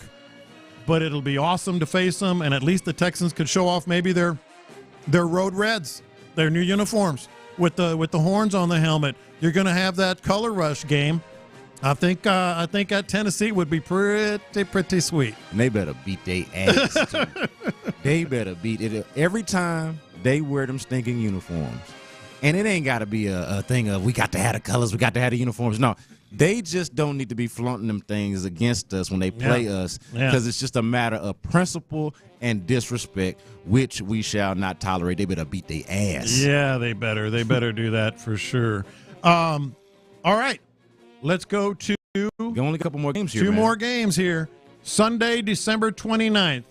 but it'll be awesome to face them, and at least the Texans could show off maybe their Road Reds, their new uniforms with the horns on the helmet. You're going to have that color rush game. I think at Tennessee would be pretty sweet. And they better beat their ass, too. They better beat it every time they wear them stinking uniforms. And it ain't got to be a thing of we got to have the colors, we got to have the uniforms. No, they just don't need to be flaunting them things against us when they play us because it's just a matter of principle and disrespect, which we shall not tolerate. They better beat their ass. Yeah, they better. They better do that for sure. All right. Let's go to only a couple more games here. Two more games here. Sunday, December 29th.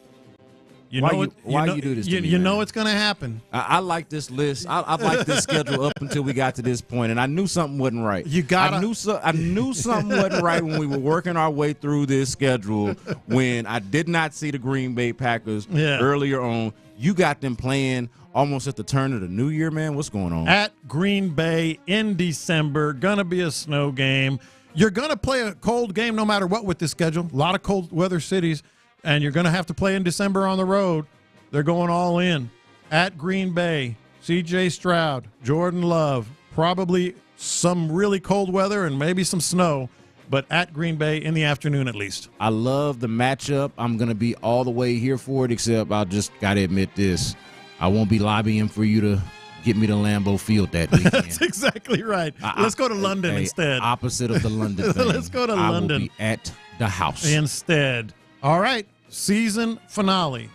Why you do this to me, You know man? it's going to happen. I like this list. I like this schedule up until we got to this point, and I knew something wasn't right. I knew something wasn't right when we were working our way through this schedule. When I did not see the Green Bay Packers earlier on, you got them playing almost at the turn of the new year, man. What's going on? At Green Bay in December, gonna be a snow game. You're gonna play a cold game no matter what with this schedule. A lot of cold weather cities. And you're going to have to play in December on the road. They're going all in. At Green Bay, C.J. Stroud, Jordan Love, probably some really cold weather and maybe some snow, but at Green Bay in the afternoon at least. I love the matchup. I'm going to be all the way here for it, except I just got to admit this. I won't be lobbying for you to get me to Lambeau Field that weekend. That's exactly right. Let's go to London instead. Opposite of the London thing. Let's go to London. I will be at the house. Instead. All right. Season finale,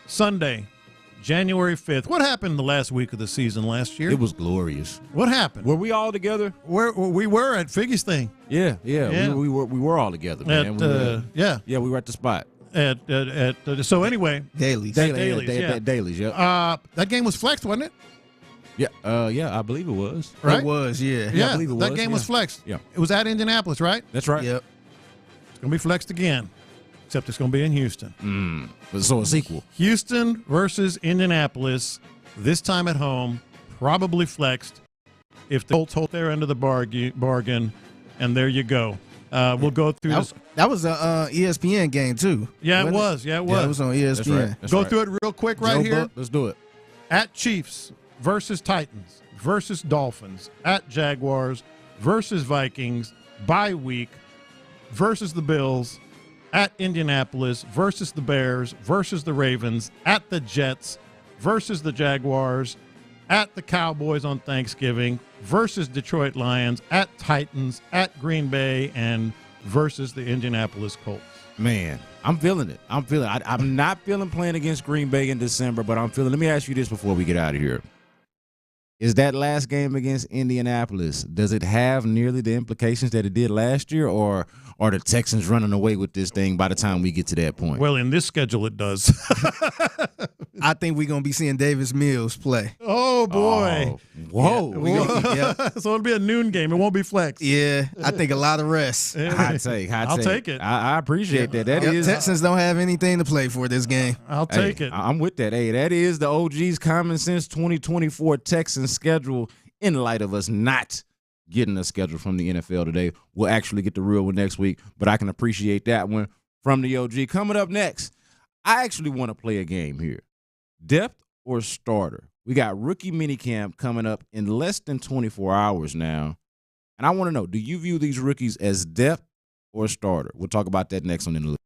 Sunday, January 5th. What happened the last week of the season last year? It was glorious. What happened? Were we all together? We were at Figgy's thing. Yeah. We were all together, man. We were at the spot. So anyway, Dailies. Dailies, yeah. That game was flexed, wasn't it? Yeah, I believe it was. Right? It was, yeah. Yeah, I believe it was. That game was flexed. Yeah. It was at Indianapolis, right? That's right. Yep. It's going to be flexed again, except it's going to be in Houston. So a sequel. Houston versus Indianapolis, this time at home, probably flexed if the Colts hold their end of the bargain, and there you go. We'll go through this. That was a ESPN game, too. Yeah, it was. Yeah, it was. Yeah, it was on ESPN. Go through it real quick right here. Let's do it. At Chiefs versus Titans versus Dolphins. At Jaguars versus Vikings. Bye week versus the Bills. At Indianapolis versus the Bears versus the Ravens. At the Jets versus the Jaguars. At the Cowboys on Thanksgiving versus Detroit Lions. At Titans. At Green Bay and versus the Indianapolis Colts. Man, I'm feeling it. I'm not feeling playing against Green Bay in December, but I'm feeling. Let me ask you this before we get out of here. Is that last game against Indianapolis, does it have nearly the implications that it did last year, or are the Texans running away with this thing by the time we get to that point? Well, in this schedule, it does. I think we're going to be seeing Davis Mills play. Oh, boy. Oh, whoa. Yeah. So it'll be a noon game. It won't be flex. Yeah, I think a lot of rest. I'll take it. I appreciate that. Texans don't have anything to play for this game. I'll take it. I'm with that. Hey, that is the OG's Common Sense 2024 Texans schedule in light of us not getting a schedule from the NFL today. We'll actually get the real one next week, but I can appreciate that one from the OG. Coming up next, I actually want to play a game here. Depth or starter? We got rookie minicamp coming up in less than 24 hours now. And I want to know, do you view these rookies as depth or starter? We'll talk about that next on In the Loop.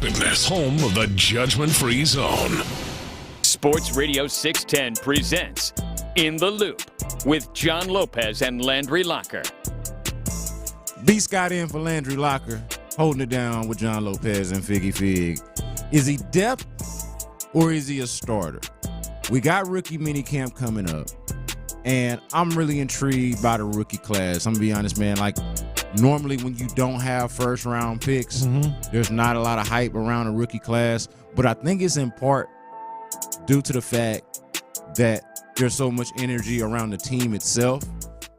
Fitness, home of the judgment-free zone. Sports Radio 610 presents In the Loop with John Lopez and Landry Locker. B. Scott in for Landry Locker, holding it down with John Lopez and Figgy Fig. Is he depth or is he a starter? We got rookie minicamp coming up, and I'm really intrigued by the rookie class. I'm going to be honest, man. Like, normally when you don't have first-round picks, there's not a lot of hype around a rookie class, but I think it's in part due to the fact that there's so much energy around the team itself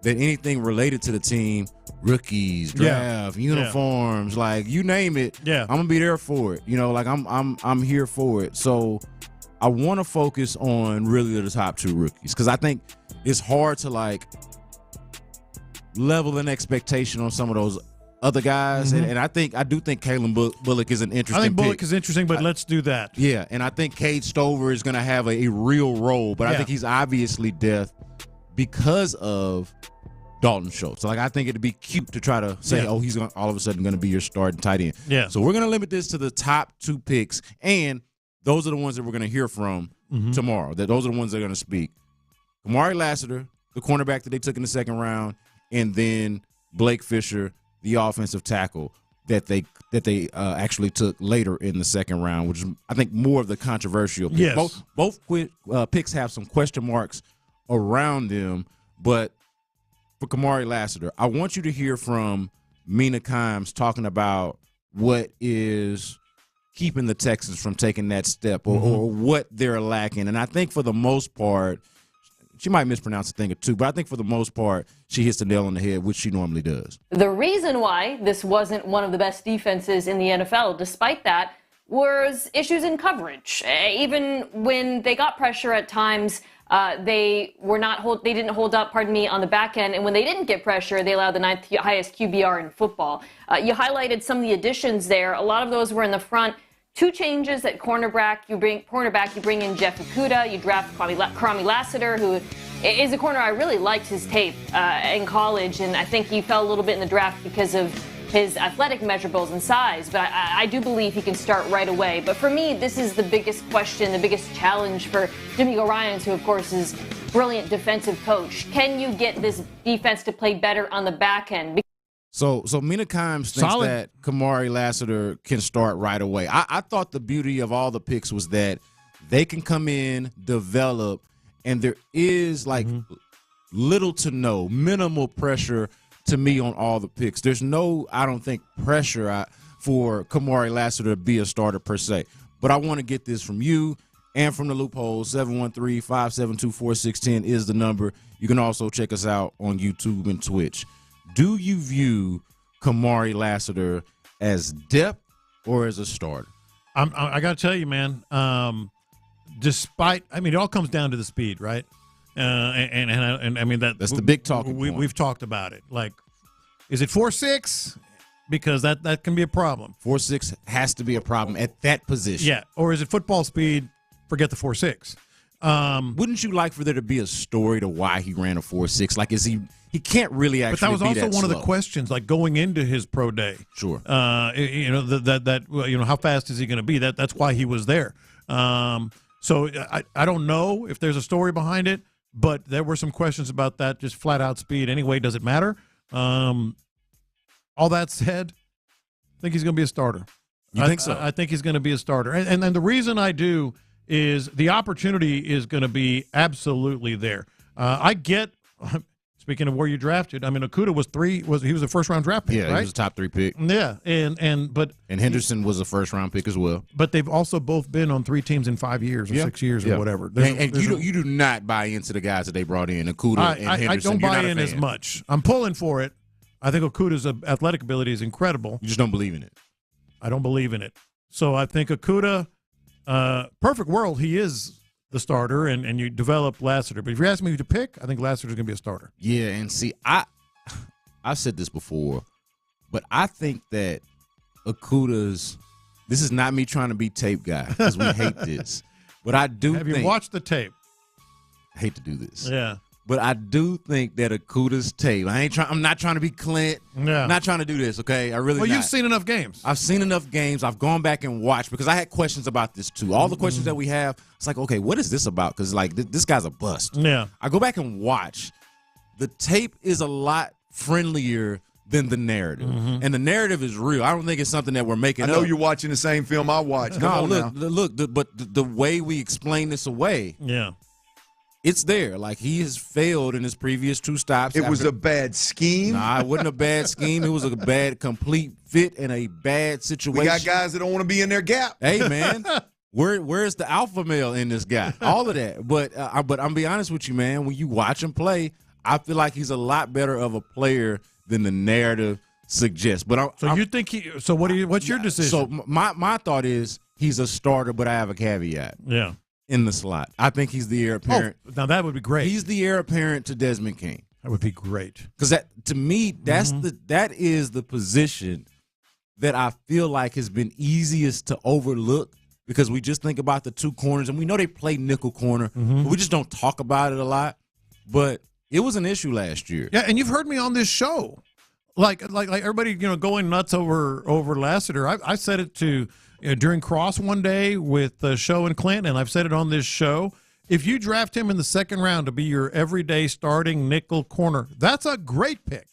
that anything related to the team, rookies, draft, uniforms, like you name it, I'm gonna be there for it. You know, like I'm here for it. So I want to focus on really the top two rookies because I think it's hard to like level an expectation on some of those other guys, and I do think Kalen Bullock is an interesting. I think Bullock pick. is interesting, but let's do that. Yeah, and I think Cade Stover is going to have a real role, but I think he's obviously depth because of Dalton Schultz. Like, I think it'd be cute to try to say, oh, he's all of a sudden going to be your starting tight end. Yeah. So we're going to limit this to the top two picks, and those are the ones that we're going to hear from tomorrow. Those are the ones that are going to speak. Kamari Lassiter, the cornerback that they took in the second round, and then Blake Fisher, the offensive tackle that they actually took later in the second round, which is, I think, more of the controversial pick. Yes. Both picks have some question marks around them, but for Kamari Lassiter, I want you to hear from Mina Kimes talking about what is keeping the Texans from taking that step or what they're lacking. And I think for the most part, she might mispronounce a thing or two, but I think for the most part, she hits the nail on the head, which she normally does. The reason why this wasn't one of the best defenses in the NFL, despite that, was issues in coverage. Even when they got pressure at times, they didn't hold up, on the back end. And when they didn't get pressure, they allowed the 9th highest QBR in football. You highlighted some of the additions there. A lot of those were in the front. 2 changes at cornerback. You bring in Jeff Okudah. You draft Kamari Lassiter, who is a corner. I really liked his tape in college, and I think he fell a little bit in the draft because of his athletic measurables and size. But I do believe he can start right away. But for me, this is the biggest question, the biggest challenge for D'Amico Ryans, who, of course, is a brilliant defensive coach. Can you get this defense to play better on the back end? So Mina Kimes thinks that Kamari Lassiter can start right away. I thought the beauty of all the picks was that they can come in, develop, and there is like little to no, minimal pressure to me on all the picks. There's no, I don't think, pressure for Kamari Lassiter to be a starter per se. But I want to get this from you and from the loophole. 713-572-4610 is the number. You can also check us out on YouTube and Twitch. Do you view Kamari Lassiter as depth or as a starter? I got to tell you, man, it all comes down to the speed, right? And I mean, that's the big talking point. We've talked about it. Like, is it 4.6? Because that can be a problem. 4.6 has to be a problem at that position. Yeah. Or is it football speed? Forget the 4.6. Wouldn't you like for there to be a story to why he ran a 4.6? Like, is he can't really actually. But that was be also that one slow. of the questions, like going into his pro day. Sure. How fast is he going to be? That's why he was there. So I don't know if there's a story behind it, but there were some questions about that, just flat out speed. Anyway, does it matter? All that said, I think he's going to be a starter. You think so? I think he's going to be a starter. And the reason I do is the opportunity is going to be absolutely there. I get, speaking of where you drafted, I mean, Okudah he was a first-round draft pick, right? He was a top 3 pick. Yeah, and Henderson was a first-round pick as well. But they've also both been on 3 teams in 5 years or 6 years or whatever. You do not buy into the guys that they brought in, Okudah and Henderson. I don't buy in as much. I'm pulling for it. I think Okudah's athletic ability is incredible. You just don't believe in it. I don't believe in it. So I think Okudah, perfect world, he is the starter, and you develop Lassiter. But if you ask me who to pick, I think Lassiter's going to be a starter. Yeah, and see, I've said this before, but I think that Okudah's – this is not me trying to be tape guy because we hate this. But I do Have you watched the tape? I hate to do this. Yeah. But I do think that Okuda's tape. I'm not trying to be Clint. Yeah. Not trying to do this. Okay, I really. Well, not. you've seen enough games. I've seen enough games. I've gone back and watched because I had questions about this too. All the questions that we have, it's like, okay, what is this about? Because like this guy's a bust. Yeah. I go back and watch. The tape is a lot friendlier than the narrative, and the narrative is real. I don't think it's something that we're making. I know you're watching the same film I watched. Come on look. But the way we explain this away, yeah. It's there. Like, he has failed in his previous 2 stops. It was a bad scheme? Nah, it wasn't a bad scheme. It was a bad complete fit and a bad situation. We got guys that don't want to be in their gap. Hey, man, where's the alpha male in this guy? All of that. But I'm be honest with you, man. When you watch him play, I feel like he's a lot better of a player than the narrative suggests. But you think he? So what's your decision? So my thought is he's a starter, but I have a caveat. Yeah. In the slot. I think he's the heir apparent. Oh, now that would be great. He's the heir apparent to Desmond King. That would be great. Because to me, that is the position that I feel like has been easiest to overlook, because we just think about the 2 corners, and we know they play nickel corner, but we just don't talk about it a lot. But it was an issue last year. Yeah, and you've heard me on this show, like everybody, going nuts over Lassiter. I said it to. During Cross one day with the show in Clinton, and I've said it on this show, if you draft him in the 2nd round to be your everyday starting nickel corner, that's a great pick.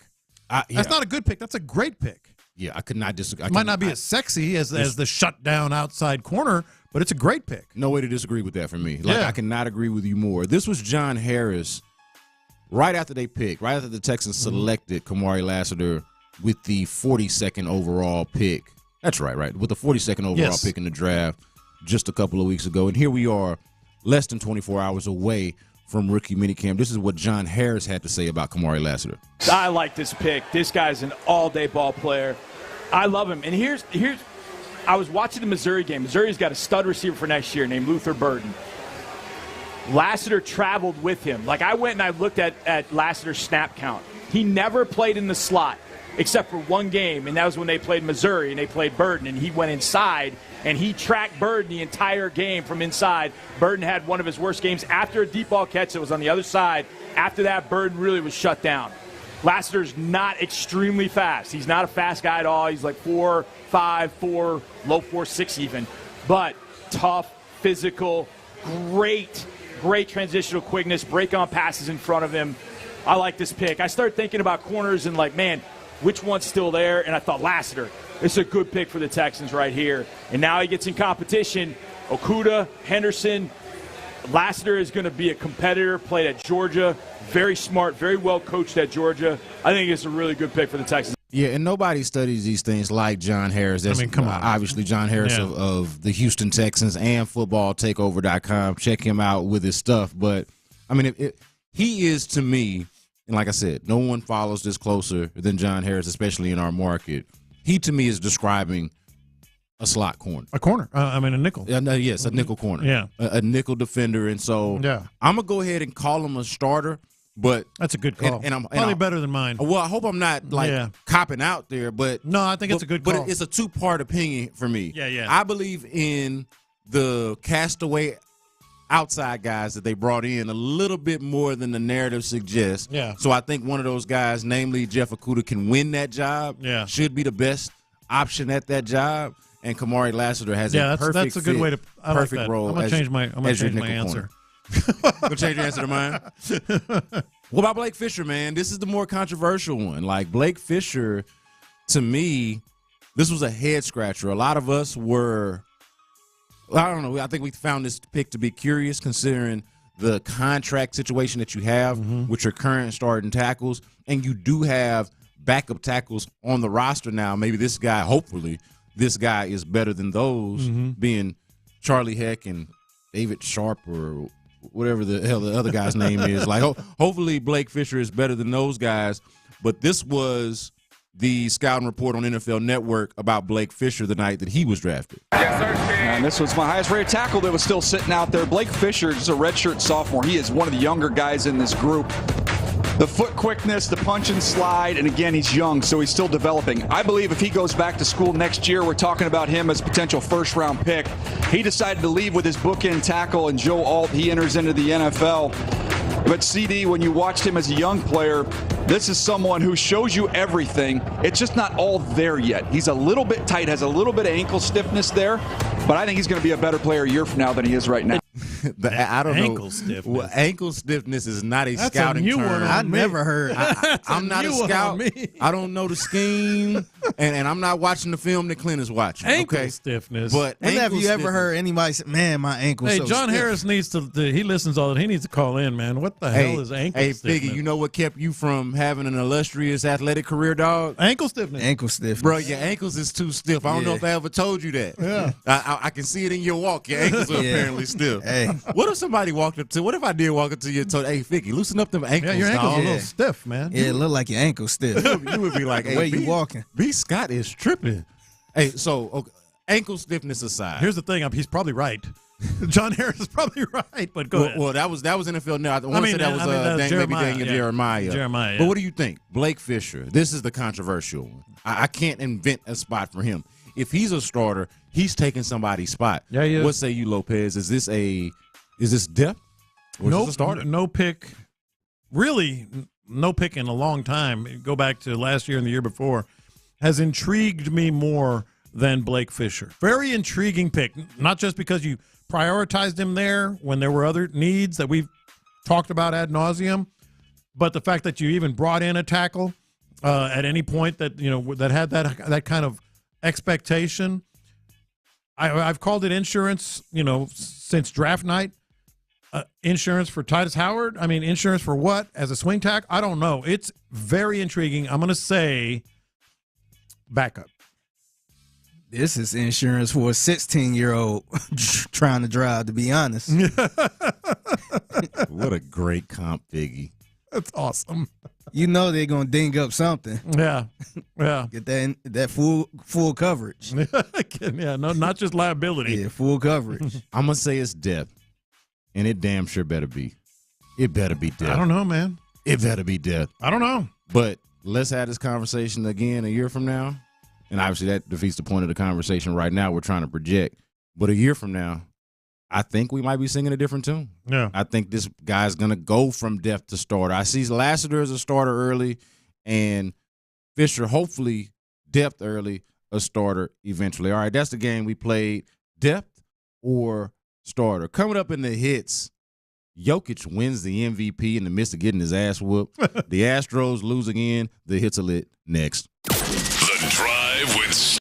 That's not a good pick. That's a great pick. Yeah, I could not disagree. It might not be as sexy as the shutdown outside corner, but it's a great pick. No way to disagree with that for me. I cannot agree with you more. This was John Harris right after they picked, right after the Texans selected Kamari Lassiter with the 42nd overall pick. That's right. With the 42nd overall pick in the draft just a couple of weeks ago. And here we are, less than 24 hours away from rookie minicamp. This is what John Harris had to say about Kamari Lassiter. I like this pick. This guy's an all-day ball player. I love him. And here's I was watching the Missouri game. Missouri's got a stud receiver for next year named Luther Burden. Lassiter traveled with him. Like, I went and I looked at Lassiter's snap count. He never played in the slot, except for one game, and that was when they played Missouri, and they played Burden, and he went inside, and he tracked Burden the entire game from inside. Burden had one of his worst games after a deep ball catch that was on the other side. After that, Burden really was shut down. Lassiter's not extremely fast. He's not a fast guy at all. He's like 4'5", 4, low 4'6" even. But tough, physical, great transitional quickness, break on passes in front of him. I like this pick. I started thinking about corners and like, man, which one's still there? And I thought Lassiter. It's a good pick for the Texans right here. And now he gets in competition. Okudah, Henderson. Lassiter is going to be a competitor, played at Georgia. Very smart, very well coached at Georgia. I think it's a really good pick for the Texans. Yeah, and nobody studies these things like John Harris. That's, come on. Obviously, John Harris of the Houston Texans and footballtakeover.com. Check him out with his stuff. But, I mean, he is, to me, and like I said, no one follows this closer than John Harris, especially in our market. He, to me, is describing a slot corner. A corner. A nickel. Yes, a nickel corner. Yeah. A nickel defender. And so I'm going to go ahead and call him a starter. But that's a good call. And I'm probably better than mine. Well, I hope I'm not copping out there. But no, I think it's a good call. But it's a 2-part opinion for me. Yeah. I believe in the castaway outside guys that they brought in a little bit more than the narrative suggests. Yeah. So I think one of those guys, namely Jeff Okudah, can win that job. Yeah. Should be the best option at that job. And Kamari Lassiter has a perfect that's a good way to perfect like role. I'm gonna change my answer. Gonna change your answer to mine. What about Blake Fisher, man? This is the more controversial one. Like, Blake Fisher, to me, this was a head scratcher. A lot of us were, I don't know, I think we found this pick to be curious considering the contract situation that you have with your current starting tackles, and you do have backup tackles on the roster now. Maybe this guy, hopefully, this guy is better than those, being Charlie Heck and David Sharp or whatever the hell the other guy's name is. Like, hopefully Blake Fisher is better than those guys. But this was the scouting report on NFL Network about Blake Fisher the night that he was drafted. Yes, sir. And this was my highest-rated tackle that was still sitting out there. Blake Fisher is a redshirt sophomore. He is one of the younger guys in this group. The foot quickness, the punch and slide, and again, he's young, so he's still developing. I believe if he goes back to school next year, we're talking about him as potential first-round pick. He decided to leave with his bookend tackle, and Joe Alt, he enters into the NFL. But CD, when you watched him as a young player, this is someone who shows you everything. It's just not all there yet. He's a little bit tight, has a little bit of ankle stiffness there, but I think he's going to be a better player a year from now than he is right now. I don't ankle know. Stiffness. Well, ankle stiffness is not a That's scouting a new term. one on I me. never heard. I'm not a scout. I don't know the scheme, and I'm not watching the film that Clint is watching. Ankle stiffness. But When have you ever stiffness- heard anybody say, "Man, my ankle"? Hey, so John stiff." Harris needs to. He listens all that. He needs to call in, man. What the hell is ankle Hey, stiffness? Figgy, you know what kept you from having an illustrious athletic career, dog? Ankle stiffness. Ankle stiffness. Bro, your ankles is too stiff. I don't know if I ever told you that. Yeah. I can see it in your walk. Your ankles are apparently stiff. Hey. What if somebody walked up to? What if I did walk up to you and told, "Hey, Figgy, loosen up them ankles." Yeah, your ankles dog. are a little stiff, man. Yeah, it look like your ankle stiff. You would be like, The "Hey, way you B, walking." B Scott is tripping." Hey, so okay, ankle stiffness aside, Here's the thing. He's probably right. John Harris is probably right, but go ahead. Well, that was NFL now. I want to say that was maybe Daniel Jeremiah. Jeremiah. But what do you think, Blake Fisher? This is the controversial one. I can't invent a spot for him. If he's a starter, he's taking somebody's spot. Yeah, he is. What say you, Lopez? Is this depth? Or is this a starter? No pick. Really, no pick in a long time. Go back to last year and the year before. Has intrigued me more than Blake Fisher. Very intriguing pick. Not just because you prioritized him there when there were other needs that we've talked about ad nauseum, but the fact that you even brought in a tackle at any point that that had that kind of expectation. I've called it insurance, since draft night. Insurance for Titus Howard? I mean, insurance for what? As a swing tack? I don't know. It's very intriguing. I'm going to say backup. This is insurance for a 16-year-old trying to drive, to be honest. What a great comp, Figgy. That's awesome. You know they're going to ding up something. Yeah. Get that full coverage. Yeah, no, not just liability. Yeah, full coverage. I'm going to say it's depth, and it damn sure better be. It better be depth. I don't know, man. It better be depth. I don't know. But let's have this conversation again a year from now. And obviously that defeats the point of the conversation right now. We're trying to project. But a year from now, I think we might be singing a different tune. Yeah. I think this guy's going to go from depth to starter. I see Lassiter as a starter early, and Fisher hopefully depth early, a starter eventually. All right, that's the game we played, depth or starter. Coming up in the hits, Jokic wins the MVP in the midst of getting his ass whooped. The Astros lose again. The hits are lit. Next. The Drive with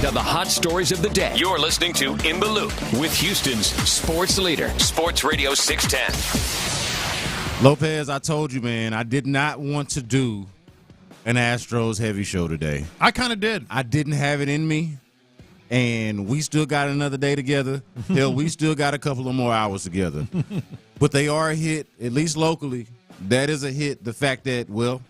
down the hot stories of the day. You're listening to In the Loop with Houston's sports leader, Sports Radio 610. Lopez, I told you, man, I did not want to do an Astros heavy show today. I kind of did. I didn't have it in me, and we still got another day together. Hell, we still got a couple of more hours together. But they are a hit, at least locally. That is a hit. The fact that, well,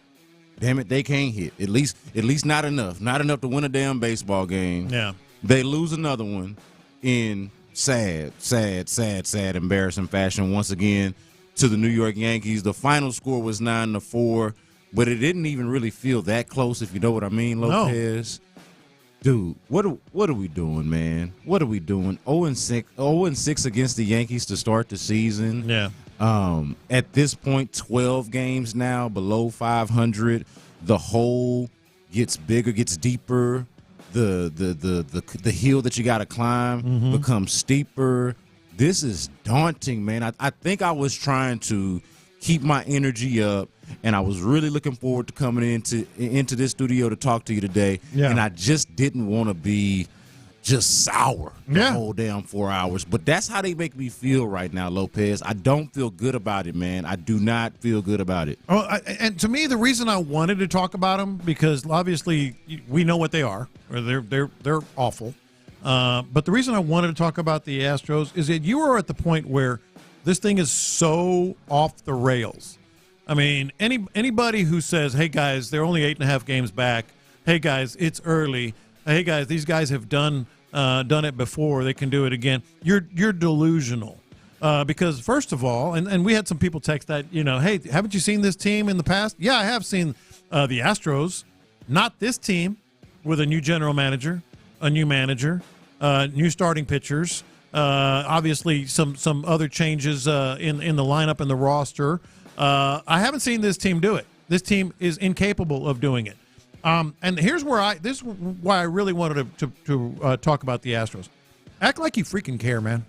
damn it, they can't hit. At least not enough. Not enough to win a damn baseball game. Yeah. They lose another one in sad, embarrassing fashion once again to the New York Yankees. The final score was 9-4, but it didn't even really feel that close, if you know what I mean, Lopez. No. Dude, what are we doing, man? What are we doing? 0-6 against the Yankees to start the season. Yeah. At this point, 12 games now below 500. The hole gets bigger, gets deeper. The hill that you got to climb becomes steeper. This is daunting, man. I think I was trying to keep my energy up, and I was really looking forward to coming into this studio to talk to you today. Yeah. And I just didn't want to be just sour the whole damn 4 hours. But that's how they make me feel right now, Lopez. I don't feel good about it, man. I do not feel good about it. Oh, and to me, the reason I wanted to talk about them, because obviously we know what they are. Or they're awful. But the reason I wanted to talk about the Astros is that you are at the point where this thing is so off the rails. I mean, anybody who says, hey, guys, they're only 8.5 games back. Hey, guys, it's early. Hey, guys, these guys have done it before. They can do it again. You're delusional. Because, first of all, and we had some people text that, hey, haven't you seen this team in the past? Yeah, I have seen the Astros. Not this team with a new general manager, a new manager, new starting pitchers, obviously some other changes in the lineup and the roster. I haven't seen this team do it. This team is incapable of doing it. And here's where this is why I really wanted to talk about the Astros. Act like you freaking care, man.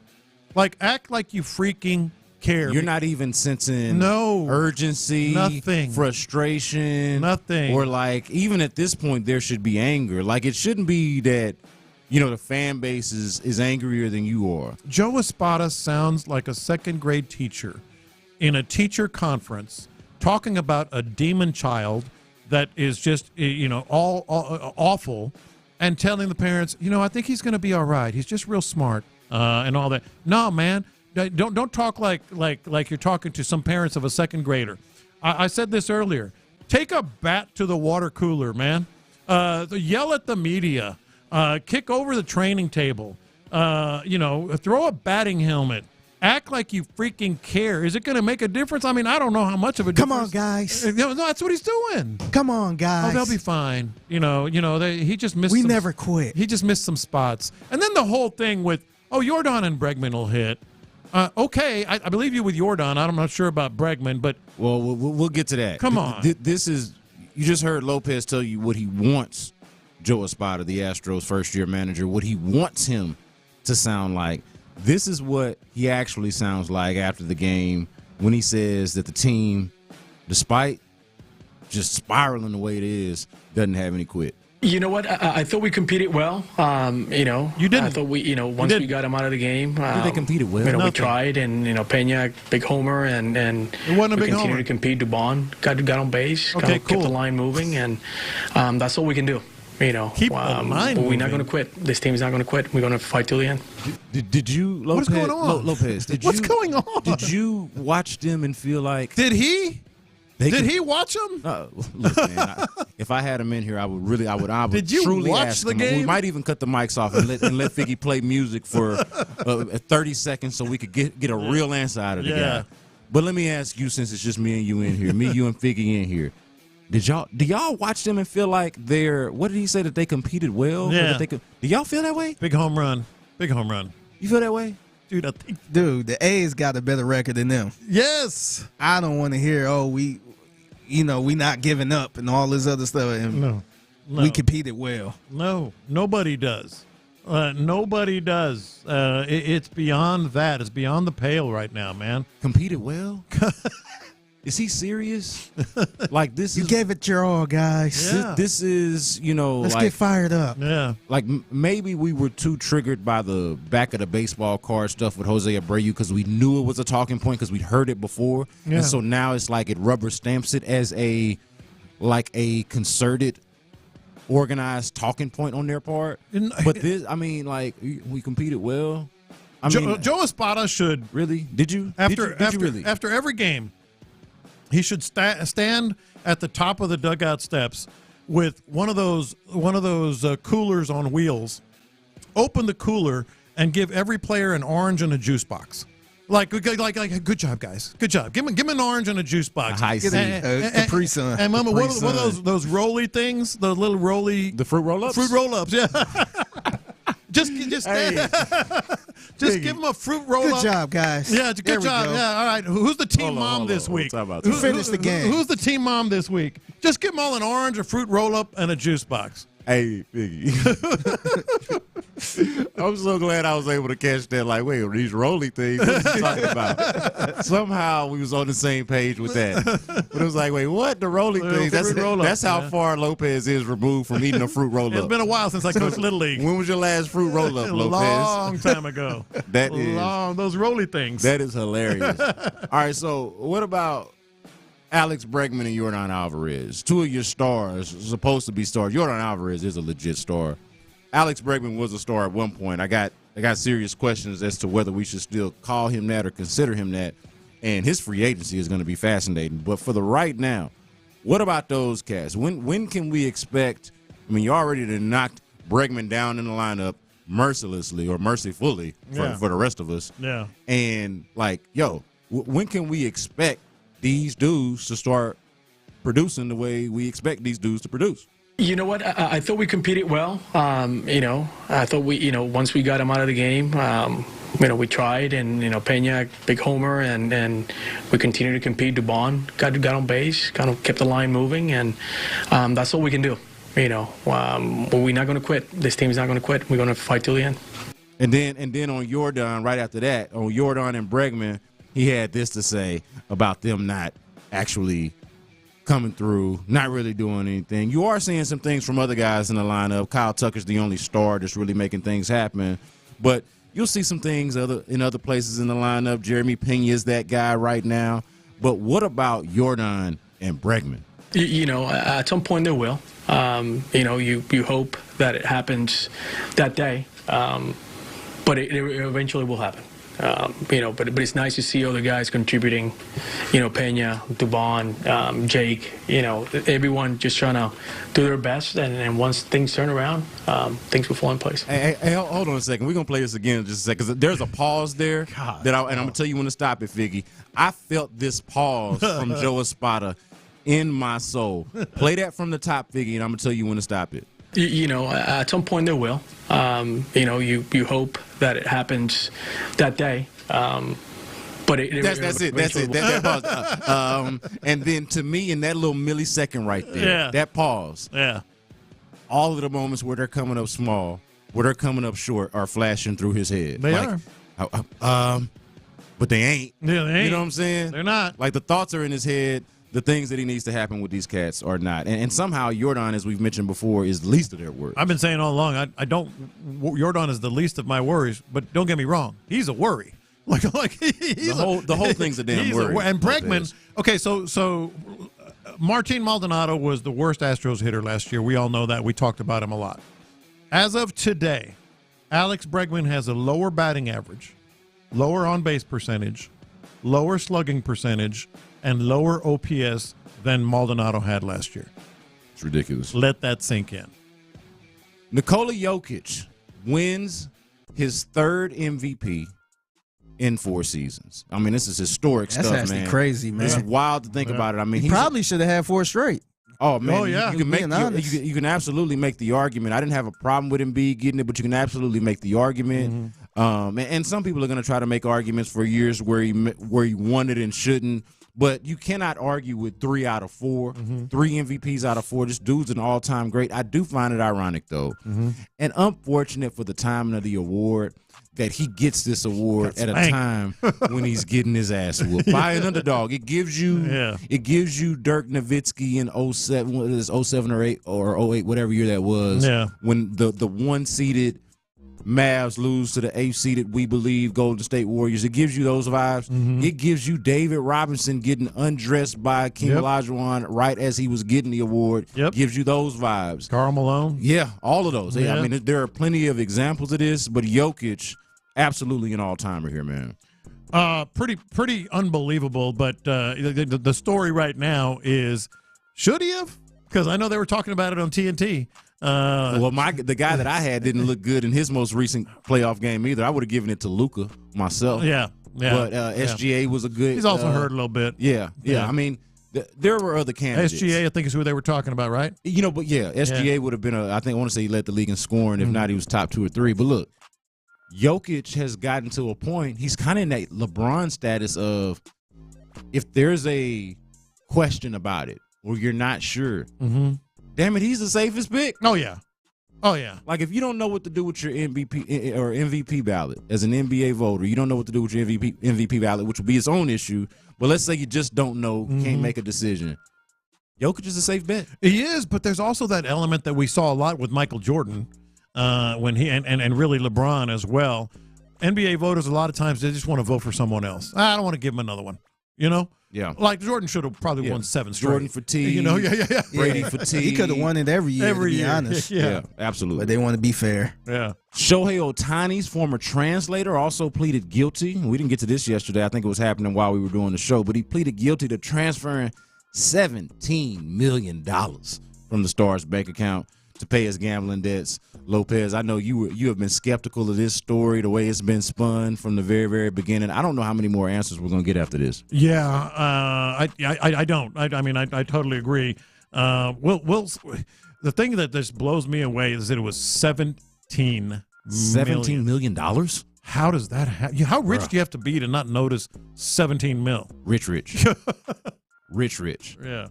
Like, act like you freaking care. You're not even sensing urgency, nothing, frustration, nothing. Or like, even at this point, there should be anger. Like, it shouldn't be that, the fan base is angrier than you are. Joe Espada sounds like a second-grade teacher in a teacher conference talking about a demon child that is just, all awful, and telling the parents, I think he's going to be all right. He's just real smart and all that. No, man, don't talk like you're talking to some parents of a second grader. I said this earlier. Take a bat to the water cooler, man. Yell at the media. Kick over the training table. Throw a batting helmet. Act like you freaking care. Is it going to make a difference? I mean, I don't know how much of a difference. Come on, guys. No, that's what he's doing. Come on, guys. Oh, they'll be fine. He just missed. We never quit. He just missed some spots, and then the whole thing with Jordan and Bregman will hit. Okay, I believe you with Jordan. I'm not sure about Bregman, but we'll get to that. Come on. This is, you just heard Lopez tell you what he wants Joe Espada, the Astros first-year manager, what he wants him to sound like. This is what he actually sounds like after the game when he says that the team, despite just spiraling the way it is, doesn't have any quit. You know what? I thought we competed well. You didn't. I thought once we got them out of the game, they competed well. We tried, and Pena, big homer, and it wasn't a big continued homer. to compete. Dubon got on base, kept the line moving, and that's all we can do. Keep the line moving. We're not going to quit. This team is not going to quit. We're going to fight till the end. Did you, Lopez? What's going on? Lopez, What's going on? Did you watch them and feel like? Did he? Did he watch them? Look, man, if I had him in here, I would Did you truly watch ask the him. game? We might even cut the mics off and let Figgy play music for 30 seconds so we could get a real answer out of the guy. But let me ask you, since it's just me and you in here, you and Figgy in here. Do y'all watch them and feel like what did he say, that they competed well? Yeah. Do y'all feel that way? Big home run. You feel that way? Dude, I think. Dude, the A's got a better record than them. Yes. I don't want to hear, we not giving up and all this other stuff. And No. we competed well. No, nobody does. Nobody does. It's beyond that. It's beyond the pale right now, man. Competed well? is he serious? Like this? You gave it your all, guys. Yeah. This is, Let's like, get fired up. Yeah. like maybe we were too triggered by the back of the baseball card stuff with Jose Abreu because we knew it was a talking point because we'd heard it before, Yeah. and so now it's like it rubber stamps it as a concerted, organized talking point on their part. But this, I mean, like we competed well. I mean, Joe Espada should really. Did you after Did you really? after every game, he should stand at the top of the dugout steps with one of those coolers on wheels. Open the cooler and give every player an orange and a juice box. Like good job, guys. Good job. Give him an orange and a juice box. A high C. Capri Sun. And mama, Capri what Sun. are those rolly things? The little rolly. The fruit roll-ups? Fruit roll-ups, yeah. just stand. Just give him a fruit roll-up. Good job, guys. Yeah, There good we job. go. Yeah, all right. Who's the team mom this week? Who finished the game? Who's the team mom this week? Just give them all an orange, a fruit roll-up, and a juice box. Hey, Biggie. I'm so glad I was able to catch that. Like, wait, these rolly things, what are you talking about? Somehow we was on the same page with that. But it was like, wait, what? The rolly things? That's how far Lopez is removed from eating a fruit roll-up. It's been a while since I coached Little League. When was your last fruit roll-up, A Lopez? long time ago. That is those rolly things. That is hilarious. All right, so what about Alex Bregman and Yordan Alvarez? Two of your stars, supposed to be stars. Yordan Alvarez is a legit star. Alex Bregman was a star at one point. I got serious questions as to whether we should still call him that or consider him that. And his free agency is going to be fascinating. But for the right now, what about those cats? When can we expect? I mean, you already knocked Bregman down in the lineup mercilessly or mercifully for the rest of us. Yeah. And like, when can we expect these dudes to start producing the way we expect these dudes to produce? You know what? I thought we competed well. I thought we, once we got him out of the game, we tried, and Pena, big homer, and we continued to compete. Dubon got on base, kind of kept the line moving, and that's all we can do. We're not going to quit. This team is not going to quit. We're going to fight till the end. And then on Yordan, right after that, on Yordan and Bregman, he had this to say about them not actually coming through, not really doing anything. You are seeing some things from other guys in the lineup. Kyle Tucker's the only star that's really making things happen. But you'll see some things in other places in the lineup. Jeremy Pena is that guy right now. But what about Yordan and Bregman? At some point they will. You hope that it happens that day, but it eventually will happen. But it's nice to see other guys contributing. Pena, Dubon, Jake. Everyone just trying to do their best, and once things turn around, things will fall in place. Hey, hold on a second. We're gonna play this again in just a second. 'Cause there's a pause there and I'm gonna tell you when to stop it, Figgy. I felt this pause from Joe Espada in my soul. Play that from the top, Figgy, and I'm gonna tell you when to stop it. At some point they will. You hope that it happens that day. But that's it. That pause. And then to me, in that little millisecond right there, that pause. Yeah. All of the moments where they're coming up small, where they're coming up short, are flashing through his head. They are. But they ain't. Yeah, they ain't. You know what I'm saying? They're not. Like the thoughts are in his head. The things that he needs to happen with these cats are not. And somehow Yordan, as we've mentioned before, is the least of their worries. I've been saying all along, Yordan is the least of my worries, but don't get me wrong, he's a worry. He's the whole thing's a damn worry. And Bregman, okay, so Martin Maldonado was the worst Astros hitter last year. We all know that. We talked about him a lot. As of today, Alex Bregman has a lower batting average, lower on-base percentage, lower slugging percentage, and lower OPS than Maldonado had last year. It's ridiculous. Let that sink in. Nikola Jokic wins his third MVP in 4 seasons. I mean, this is historic stuff, man. That's actually crazy, man. It's wild to think about it. I mean, he probably should have had 4 straight. Oh, man. Oh, yeah. You can absolutely make the argument. I didn't have a problem with Embiid getting it, but you can absolutely make the argument. Mm-hmm. And some people are going to try to make arguments for years where he won it and shouldn't. But you cannot argue with 3 out of 4, 3 MVPs out of 4. This dude's an all-time great. I do find it ironic, though, and unfortunate for the timing of the award that he gets this award at a time when he's getting his ass whooped by an underdog. It gives you Dirk Nowitzki in 07, what is it, 07 or 8 or 08, whatever year that was, when the 1-seeded Mavs lose to the 8th-seeded, we believe, Golden State Warriors. It gives you those vibes. It gives you David Robinson getting undressed by King Olajuwon right as he was getting the award. Gives you those vibes. Karl Malone. Yeah, all of those. I mean, there are plenty of examples of this, but Jokic, absolutely an all-timer here, man. Pretty unbelievable, but the story right now is, should he have? Because I know they were talking about it on TNT. Well, the guy that I had didn't look good in his most recent playoff game either. I would have given it to Luka myself. Yeah. But SGA was a good. He's also hurt a little bit. Yeah. I mean, there were other candidates. SGA, I think, is who they were talking about, right? But SGA would have been I want to say he led the league in scoring. If not, he was top 2 or 3. But look, Jokic has gotten to a point. He's kind of in that LeBron status of, if there's a question about it or you're not sure. Damn it, he's the safest pick. Oh, yeah. Like, if you don't know what to do with your MVP ballot as an NBA voter, you don't know what to do with your MVP ballot, which will be its own issue. But let's say you just don't know, can't make a decision. Jokic is a safe bet. He is, but there's also that element that we saw a lot with Michael Jordan when he and really LeBron as well. NBA voters, a lot of times, they just want to vote for someone else. I don't want to give him another one. Yeah. Like Jordan should have probably won 7 straight. Jordan fatigue. Brady fatigue. He could have won it every year, to be honest. Yeah, absolutely. But they want to be fair. Yeah. Shohei Ohtani's former translator also pleaded guilty. We didn't get to this yesterday. I think it was happening while we were doing the show. But he pleaded guilty to transferring $17 million from the Stars' bank account to pay his gambling debts. Lopez, I know you have been skeptical of this story, the way it's been spun from the very, very beginning. I don't know how many more answers we're going to get after this. Yeah, I don't. I mean, I totally agree. The thing that just blows me away is that it was $17 million? How does that happen? How rich do you have to be to not notice 17 mil? Rich. Rich. Yeah.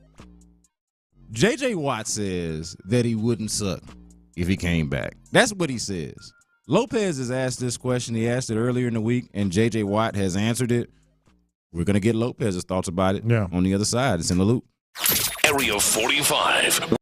J.J. Watt says that he wouldn't suck if he came back. That's what he says. Lopez has asked this question. He asked it earlier in the week, and J.J. Watt has answered it. We're going to get Lopez's thoughts about it on the other side. It's in the loop. Area 45.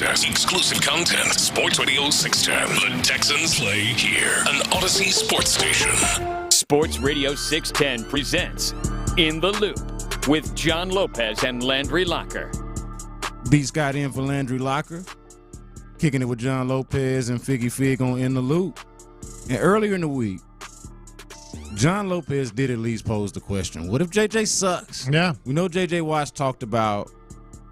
access, exclusive content. Sports Radio 610. The Texans play here. An Odyssey sports station. Sports Radio 610 presents In the Loop with John Lopez and Landry Locker. B. Scott in for Landry Locker. Kicking it with John Lopez and Figgy Fig on In the Loop. And earlier in the week, John Lopez did at least pose the question, what if JJ sucks? Yeah. We know JJ Watts talked about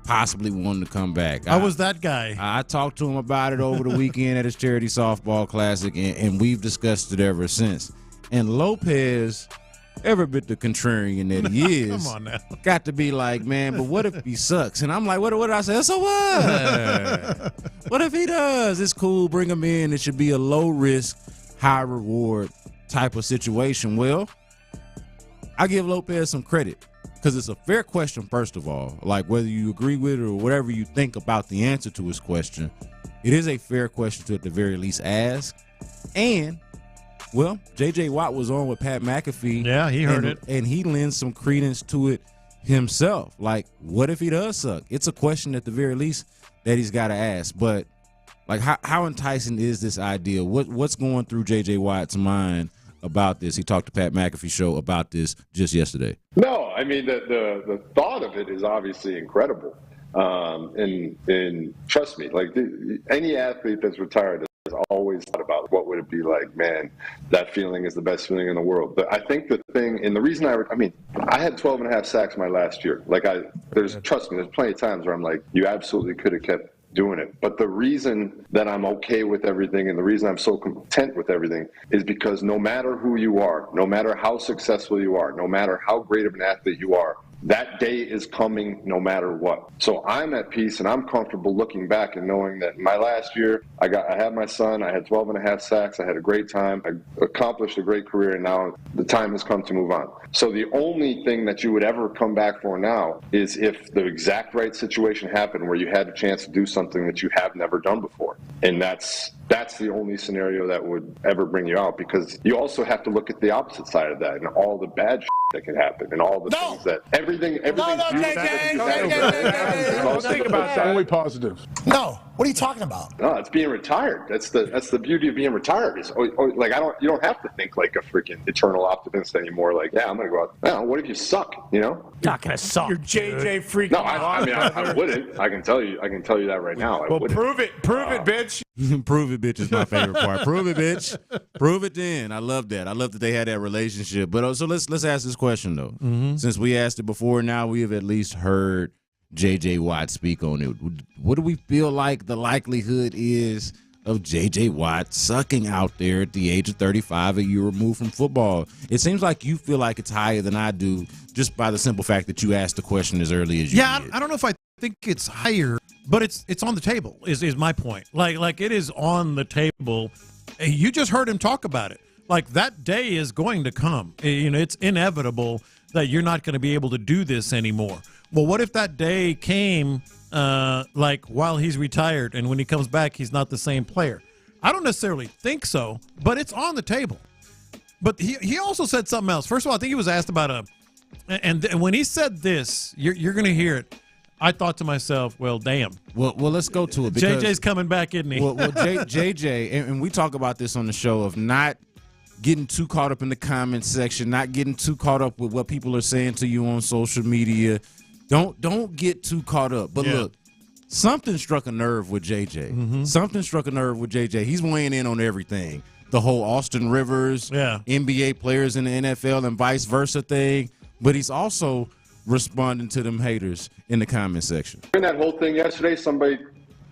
possibly wanting to come back. I was that guy. I talked to him about it over the weekend at his charity softball classic, and we've discussed it ever since. And Lopez, every bit the contrarian that he is, Come on now. got to be like, man, but what if he sucks? And I'm like, what did I say? So what? What if he does? It's cool. Bring him in. It should be a low-risk, high-reward type of situation. Well, I give Lopez some credit because it's a fair question, first of all. Like, whether you agree with it or whatever you think about the answer to his question, it is a fair question to at the very least ask. And, well, J.J. Watt was on with Pat McAfee. Yeah, he heard it. And he lends some credence to it himself. Like, what if he does suck? It's a question at the very least that he's got to ask. But, like, how enticing is this idea? What's going through J.J. Watt's mind about this? He talked to Pat McAfee show about this just yesterday. No, I mean, the thought of it is obviously incredible. And trust me, like any athlete that's retired has always thought about what would it be like, man, that feeling is the best feeling in the world. But I think the thing, and the reason I had 12 and a half sacks my last year. Trust me, there's plenty of times where I'm like, you absolutely could have kept doing it. But the reason that I'm okay with everything and the reason I'm so content with everything is because no matter who you are, no matter how successful you are, no matter how great of an athlete you are, that day is coming no matter what. So I'm at peace and I'm comfortable looking back and knowing that my last year, I had my son, I had 12 and a half sacks, I had a great time, I accomplished a great career, and now the time has come to move on. So the only thing that you would ever come back for now is if the exact right situation happened where you had a chance to do something that you have never done before. And that's the only scenario that would ever bring you out, because you also have to look at the opposite side of that and all the bad that can happen and all the things that everything. Think about that. Only positives. No, what are you talking about? No, it's being retired. That's the beauty of being retired. Is like you don't have to think like a freaking eternal optimist anymore. Like, yeah, I'm gonna go out. No, what if you suck? You know, not gonna suck. You're JJ freaking. No, I wouldn't. I can tell you that right now. Well, prove it, bitch. Prove it, bitch is my favorite part. Prove it, bitch. Prove it then. I love that. I love that they had that relationship. But so let's ask this question though. Mm-hmm. Since we asked it before, now we have at least heard J.J. Watt speak on it. What do we feel like the likelihood is of J.J. Watt sucking out there at the age of 35, a year removed from football? It seems like you feel like it's higher than I do, just by the simple fact that you asked the question as early as you did. I don't know if I think it's higher, but it's on the table, is my point. Like it is on the table. You just heard him talk about it. Like, that day is going to come. You know, it's inevitable that you're not going to be able to do this anymore. Well, what if that day came while he's retired, and when he comes back, he's not the same player? I don't necessarily think so, but it's on the table. But he also said something else. First of all, I think he was asked about and when he said this, you're going to hear it. I thought to myself, well, damn. Well, let's go to it. JJ's coming back, isn't he? Well, JJ, and we talk about this on the show of not getting too caught up in the comments section, not getting too caught up with what people are saying to you on social media. Don't get too caught up. But look, something struck a nerve with JJ. Mm-hmm. Something struck a nerve with JJ. He's weighing in on everything. The whole Austin Rivers, NBA players in the NFL and vice versa thing. But he's also responding to them haters in the comment section. In that whole thing yesterday, somebody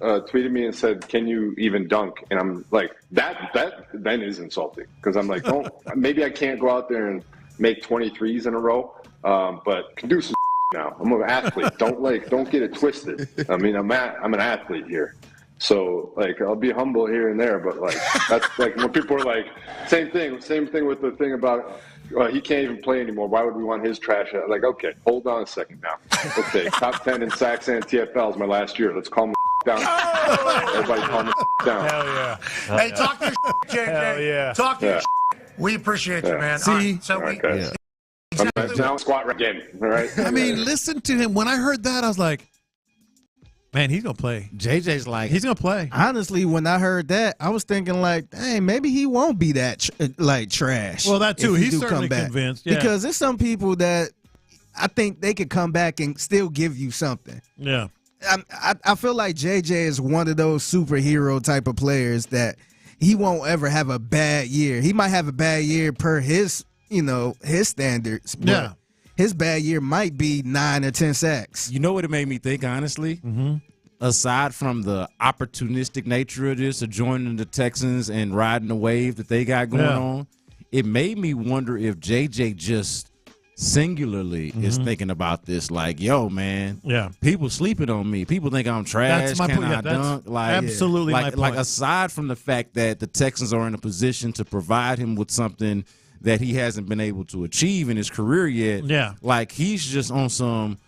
tweeted me and said, "Can you even dunk?" And I'm like, that then is insulting, because I'm like, maybe I can't go out there and make 23s in a row, but can do some now. I'm an athlete. Don't get it twisted. I mean, I'm an athlete here. So, like, I'll be humble here and there, but, like, that's, like, when people are like, same thing with the thing about, he can't even play anymore. Why would we want his trash? Like, okay, hold on a second now. Okay, top 10 in sacks and TFLs my last year. Let's calm down. Everybody calm down. Hell yeah. Hey, talk your JJ. Hell yeah. Talk your We appreciate you, man. See? Now squat again, all right? I mean, listen to him. When I heard that, I was like, Man, he's going to play. JJ's like, he's going to play. Honestly, when I heard that, I was thinking like, dang, maybe he won't be that trash. Well, that too. if he He's do certainly come back. convinced. Yeah. Because there's some people that I think they could come back and still give you something. Yeah. I feel like JJ is one of those superhero type of players that he won't ever have a bad year. He might have a bad year per his standards. But yeah. His bad year might be 9 or 10 sacks. You know what it made me think, honestly? Mm-hmm. Aside from the opportunistic nature of this, of joining the Texans and riding the wave that they got going on, it made me wonder if JJ just singularly is thinking about this. Like, yo, man, people sleeping on me. People think I'm trash. That's my Can point. I dunk? Like, absolutely my point. Like, aside from the fact that the Texans are in a position to provide him with something that he hasn't been able to achieve in his career yet, like he's just on some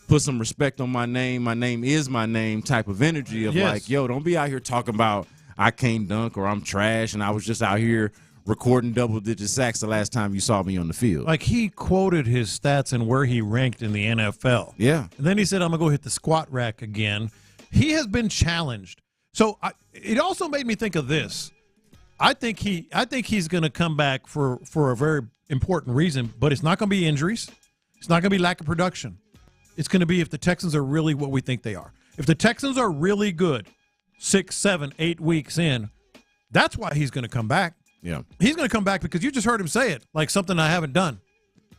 put some respect on my name is my name type of energy of like, yo, don't be out here talking about I can't dunk or I'm trash and I was just out here recording double-digit sacks the last time you saw me on the field. Like, he quoted his stats and where he ranked in the NFL. Yeah. And then he said, I'm going to go hit the squat rack again. He has been challenged. So it also made me think of this. I think he's going to come back for a very important reason, but it's not going to be injuries. It's not going to be lack of production. It's going to be if the Texans are really what we think they are. If the Texans are really good 6, 7, 8 weeks in, that's why he's going to come back. Yeah. He's going to come back because you just heard him say it, like something I haven't done.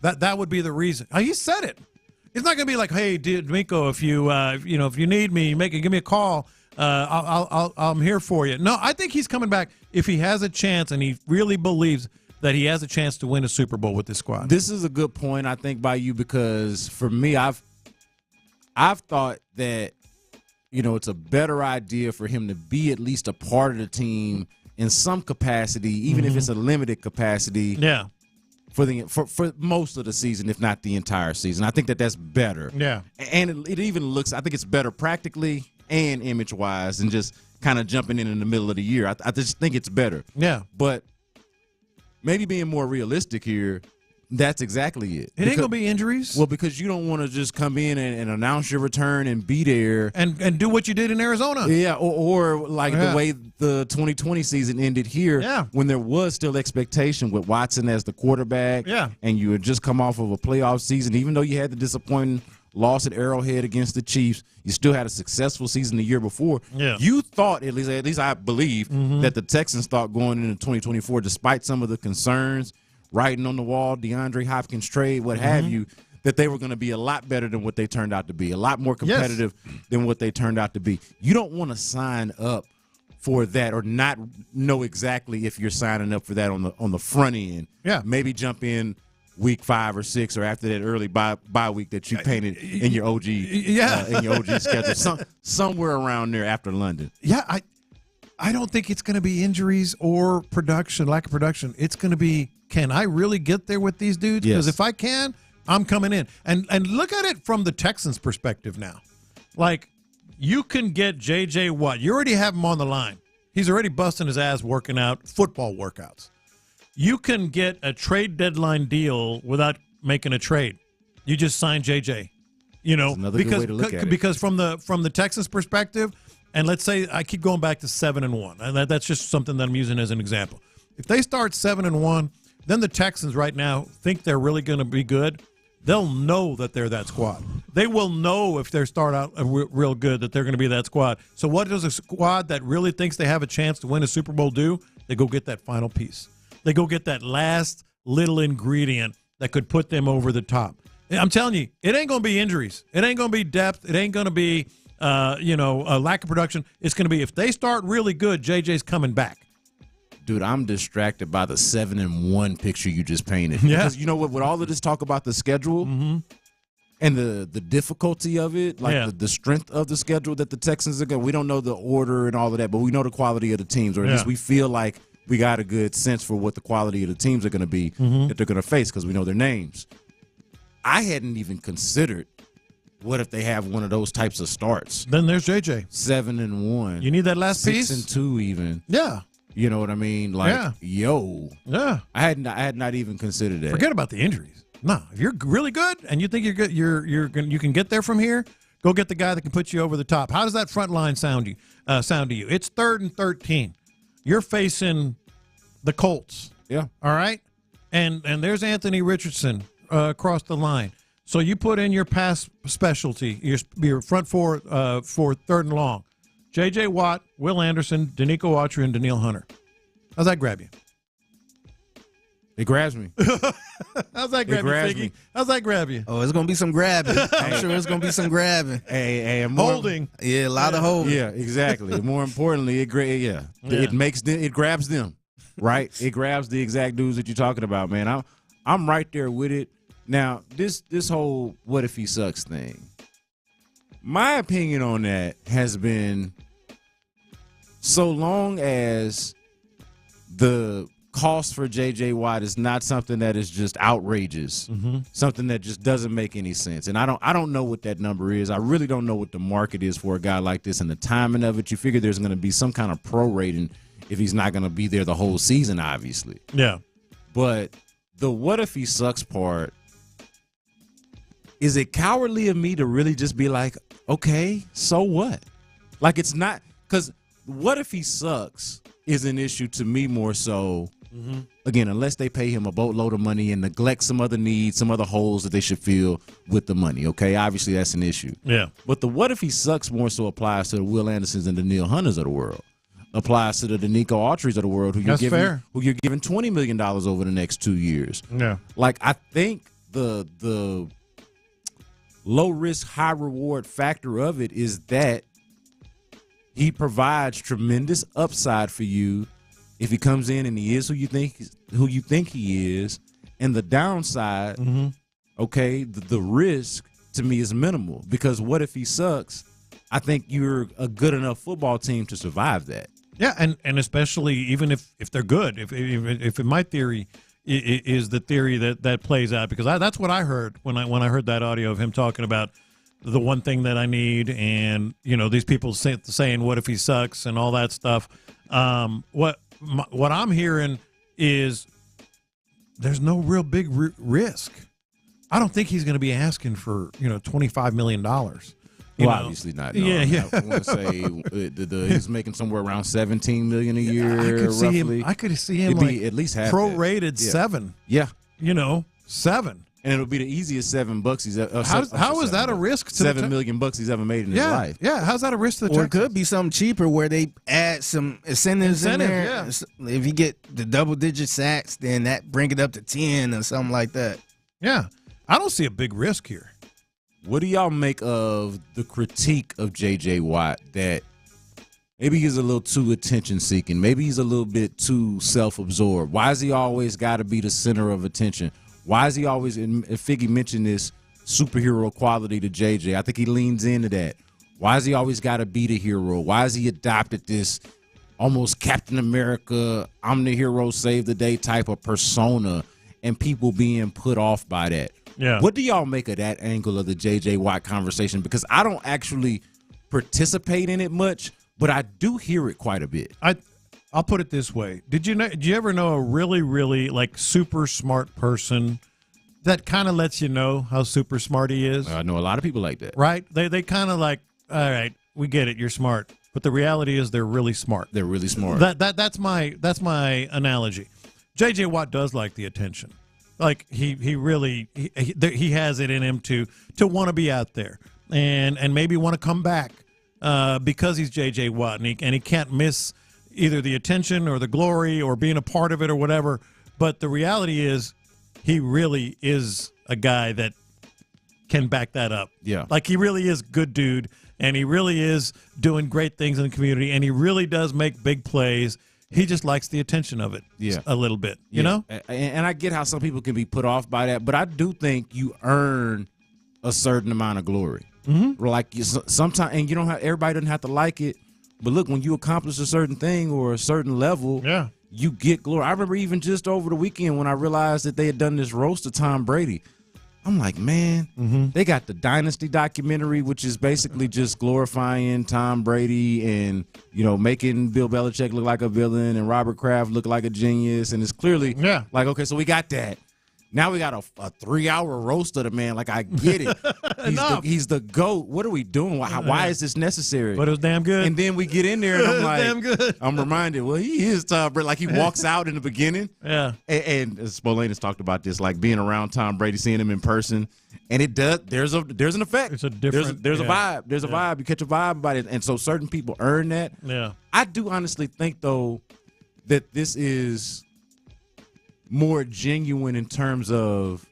That would be the reason. He said it. It's not going to be like, hey, D'Amico, if you need me, give me a call. I'm here for you. No, I think he's coming back if he has a chance and he really believes that he has a chance to win a Super Bowl with this squad. This is a good point, I think, by you, because for me, I've thought that, it's a better idea for him to be at least a part of the team in some capacity, even if it's a limited capacity. Yeah. For most of the season, if not the entire season. I think that's better. Yeah. And it even looks, I think it's better practically and image-wise than just kind of jumping in the middle of the year. I just think it's better. Yeah. But maybe being more realistic here, that's exactly it. It ain't going to be injuries. Well, because you don't want to just come in and announce your return and be there. And do what you did in Arizona. Yeah, or like the way the 2020 season ended here, when there was still expectation with Watson as the quarterback, and you had just come off of a playoff season. Even though you had the disappointing loss at Arrowhead against the Chiefs, you still had a successful season the year before. Yeah. You thought, at least I believe, that the Texans thought going into 2024, despite some of the concerns, writing on the wall, DeAndre Hopkins trade, what have you, that they were going to be a lot better than what they turned out to be, a lot more competitive than what they turned out to be. You don't want to sign up for that or not know exactly if you're signing up for that on the front end. Yeah. Maybe jump in week 5 or 6 or after that early bye week that you painted in your OG in your OG schedule, somewhere around there after London. Yeah, I don't think it's going to be injuries or production, lack of production. It's going to be, can I really get there with these dudes? Because if I can, I'm coming in. And look at it from the Texans' perspective now. Like, you can get J.J. Watt. You already have him on the line. He's already busting his ass working out football workouts. You can get a trade deadline deal without making a trade. You just sign J.J. That's another good way to look at it. Because from the Texans' perspective, and let's say I keep going back to 7-1, and that's just something that I'm using as an example. If they start 7-1, then the Texans right now think they're really going to be good. They'll know that they're that squad. They will know if they start out real good that they're going to be that squad. So what does a squad that really thinks they have a chance to win a Super Bowl do? They go get that final piece. They go get that last little ingredient that could put them over the top. I'm telling you, it ain't going to be injuries. It ain't going to be depth. It ain't going to be a lack of production. It's going to be if they start really good, JJ's coming back. Dude, I'm distracted by the 7-1 picture you just painted. Yeah. Because you know what? With all of this talk about the schedule and the difficulty of it, like the strength of the schedule that the Texans are going, we don't know the order and all of that, but we know the quality of the teams, or at least we feel like we got a good sense for what the quality of the teams are going to be that they're going to face because we know their names. I hadn't even considered what if they have one of those types of starts. Then there's JJ. 7-1. You need that last piece? 6-2 even. Yeah. You know what I mean? Like, Yeah. I had not even considered that. Forget about the injuries. No, if you're really good and you think you're good, you can get there from here. Go get the guy that can put you over the top. How does that front line sound to you? It's 3rd and 13. You're facing the Colts. Yeah. All right? And there's Anthony Richardson across the line. So you put in your pass specialty, your front four for 3rd and long. J.J. Watt, Will Anderson, Danico Autry, and Daniil Hunter. How's that grab you? It grabs me. How's that grab you, Figgy? How's that grab you? Oh, it's going to be some grabbing. I'm sure it's going to be some grabbing. Holding. Yeah, a lot of holding. Yeah, exactly. More importantly, it grabs them, right? It grabs the exact dudes that you're talking about, man. I'm right there with it. Now, this whole what if he sucks thing, my opinion on that has been, so long as the cost for J.J. Watt is not something that is just outrageous, something that just doesn't make any sense. And I don't know what that number is. I really don't know what the market is for a guy like this and the timing of it. You figure there's going to be some kind of prorating if he's not going to be there the whole season, obviously. Yeah. But the what if he sucks part, is it cowardly of me to really just be like, okay, so what? Like, it's not, because what if he sucks is an issue to me more so, again, unless they pay him a boatload of money and neglect some other needs, some other holes that they should fill with the money, okay? Obviously, that's an issue. Yeah. But the what if he sucks more so applies to the Will Andersons and the Daniil Hunters of the world. Applies to the Danico Autrys of the world who you're giving $20 million over the next 2 years. Yeah. Like, I think the low risk, high reward factor of it is that he provides tremendous upside for you if he comes in and he is who you think he is, and the downside, okay, the risk to me is minimal, because what if he sucks? I think you're a good enough football team to survive that. Yeah, and especially even if they're good, if in my theory is the theory that plays out, because that's what I heard when I heard that audio of him talking about the one thing that I need, and these people saying what if he sucks and all that stuff. What I'm hearing is there's no real big risk. I don't think he's going to be asking for $25 million. Well, obviously not. No. Yeah. I want to say he's making somewhere around $17 million a year. I could see him It'd like be at least half prorated that. Yeah. $7. 7. And it'll be the easiest $7 he's ever. How is that a risk to $7 million he's ever made in his life? Yeah, how's that a risk to the Or Texans? it could be something cheaper where they add some incentives in there. Yeah. If you get the double-digit sacks, then that bring it up to 10 or something like that. Yeah, I don't see a big risk here. What do y'all make of the critique of J.J. Watt that maybe he's a little too attention-seeking, maybe he's a little bit too self-absorbed? Why has he always got to be the center of attention? Why is he always, and Figgy mentioned this superhero quality to JJ. I think he leans into that. Why has he always got to be the hero? Why has he adopted this almost Captain America, I'm the hero, save the day type of persona, and people being put off by that? Yeah. What do y'all make of that angle of the J.J. Watt conversation? Because I don't actually participate in it much, but I do hear it quite a bit. I'll put it this way. Did you ever know a really, really like super smart person that kind of lets you know how super smart he is? I know a lot of people like that. Right? They kind of like, all right, we get it, you're smart. But the reality is they're really smart. They're really smart. That's my analogy. J.J. Watt does like the attention. Like he really has it in him to want to be out there and maybe want to come back because he's J.J. Watt and he can't miss either the attention or the glory or being a part of it or whatever. But the reality is he really is a guy that can back that up. Yeah. Like he really is good dude, and he really is doing great things in the community, and he really does make big plays. He just likes the attention of it a little bit, you know? And I get how some people can be put off by that, but I do think you earn a certain amount of glory. Mm-hmm. Like sometimes, and everybody doesn't have to like it, but look, when you accomplish a certain thing or a certain level, you get glory. I remember even just over the weekend when I realized that they had done this roast of Tom Brady. I'm like, man, they got the Dynasty documentary, which is basically just glorifying Tom Brady and, making Bill Belichick look like a villain and Robert Kraft look like a genius. And it's clearly like, okay, so we got that. Now we got a 3-hour roast of the man. Like, I get it. He's the GOAT. What are we doing? Why is this necessary? But it was damn good. And then we get in there, and I'm like, damn good. I'm reminded, well, he is Tom Brady. Like, he walks out in the beginning. Yeah. And Spillane has talked about this, like being around Tom Brady, seeing him in person. And it does. There's an effect. It's a different. There's a vibe. There's a vibe. You catch a vibe about it, and so certain people earn that. Yeah. I do honestly think though that this is more genuine in terms of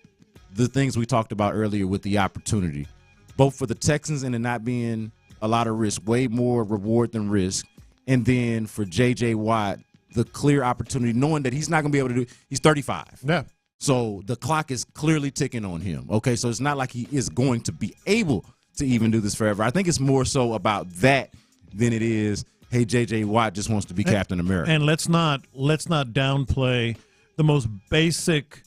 the things we talked about earlier with the opportunity, both for the Texans and it not being a lot of risk, way more reward than risk, and then for J.J. Watt, the clear opportunity, knowing that he's not going to be able to do. He's 35. Yeah. So the clock is clearly ticking on him. Okay, so it's not like he is going to be able to even do this forever. I think it's more so about that than it is, hey, J.J. Watt just wants to be Captain America. And let's not downplay the most basic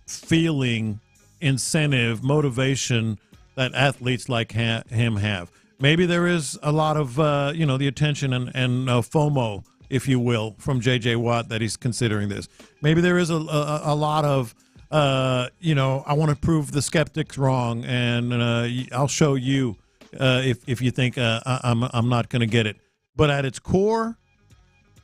feeling, incentive, motivation that athletes like him have. Maybe there is a lot of the attention and FOMO, if you will, from J.J. Watt that he's considering this. Maybe there is a lot of, I want to prove the skeptics wrong, and I'll show you if you think I'm not going to get it. But at its core,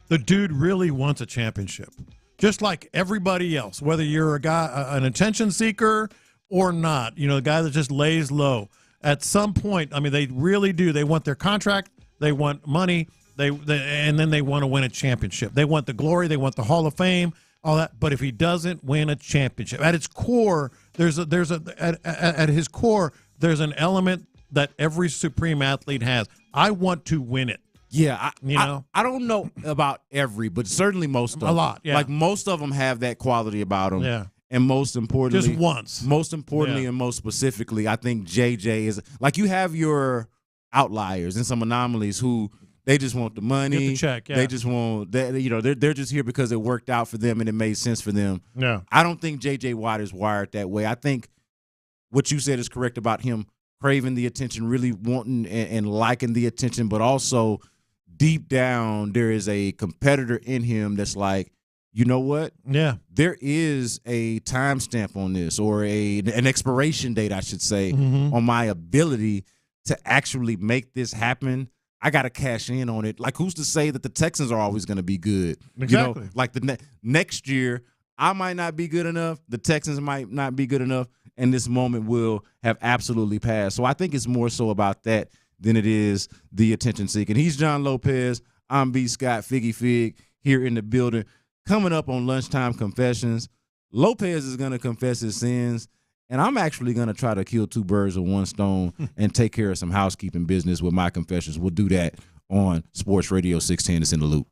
the dude really wants a championship, just like everybody else, whether you're a guy, an attention seeker or not, a guy that just lays low. At some point, I mean, they really do. They want their contract. They want money. And then they want to win a championship. They want the glory. They want the Hall of Fame, all that. But if he doesn't win a championship, at its core, at his core, there's an element that every supreme athlete has. I want to win it. Yeah, I don't know about every, but certainly most of them. A lot, yeah. Like most of them have that quality about them. Yeah. And most importantly, just once. Most importantly and most specifically, I think JJ is like, you have your outliers and some anomalies who they just want the money. Get the check, yeah. They just want that. They're just here because it worked out for them and it made sense for them. Yeah. I don't think JJ Watt is wired that way. I think what you said is correct about him craving the attention, really wanting and liking the attention, but also deep down there is a competitor in him that's like, you know what? Yeah. There is a timestamp on this, or an expiration date, I should say, on my ability to actually make this happen. I got to cash in on it. Like, who's to say that the Texans are always going to be good? Exactly. Like the next year, I might not be good enough. The Texans might not be good enough, and this moment will have absolutely passed. So I think it's more so about that than it is the attention seeking. He's John Lopez. I'm B. Scott Figgy Fig here in the building. Coming up on Lunchtime Confessions, Lopez is going to confess his sins, and I'm actually going to try to kill two birds with one stone and take care of some housekeeping business with my confessions. We'll do that on Sports Radio 610. It's in the Loop.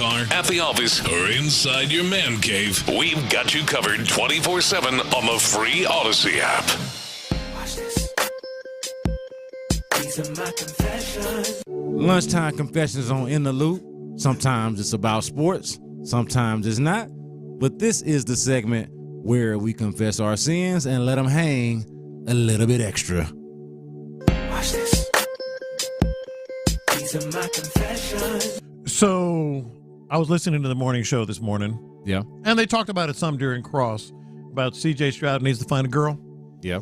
car, at the office, or inside your man cave, we've got you covered 24/7 on the free Odyssey app. Watch this. These are my confessions. Lunchtime confessions on In the Loop. Sometimes it's about sports, sometimes it's not. But this is the segment where we confess our sins and let them hang a little bit extra. Watch this. These are my confessions. So I was listening to the morning show this morning. Yeah. And they talked about it some during Cross, about C.J. Stroud needs to find a girl. Yeah.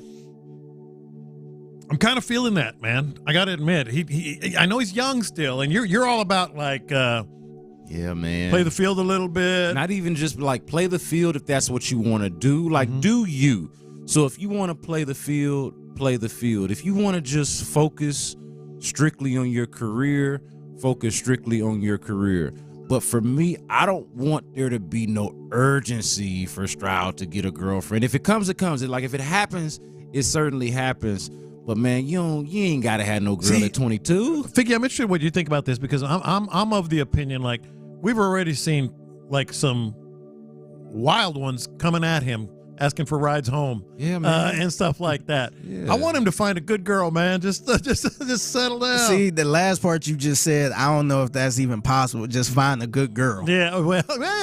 I'm kind of feeling that, man. I got to admit, he I know he's young still, and you're all about like, yeah, man, play the field a little bit. Not even just like play the field if that's what you want to do. Like, do you? So if you want to play the field, play the field. If you want to just focus strictly on your career, focus strictly on your career. But for me, I don't want there to be no urgency for Stroud to get a girlfriend. If it comes, it comes. Like if it happens, it certainly happens. But man, you ain't gotta have no girl at 22. Figgy, I'm interested in what you think about this because I'm of the opinion like we've already seen like some wild ones coming at him asking for rides home, and stuff like that. Yeah. I want him to find a good girl, man. Just settle down. See, the last part you just said, I don't know if that's even possible. Just find a good girl. Yeah, well,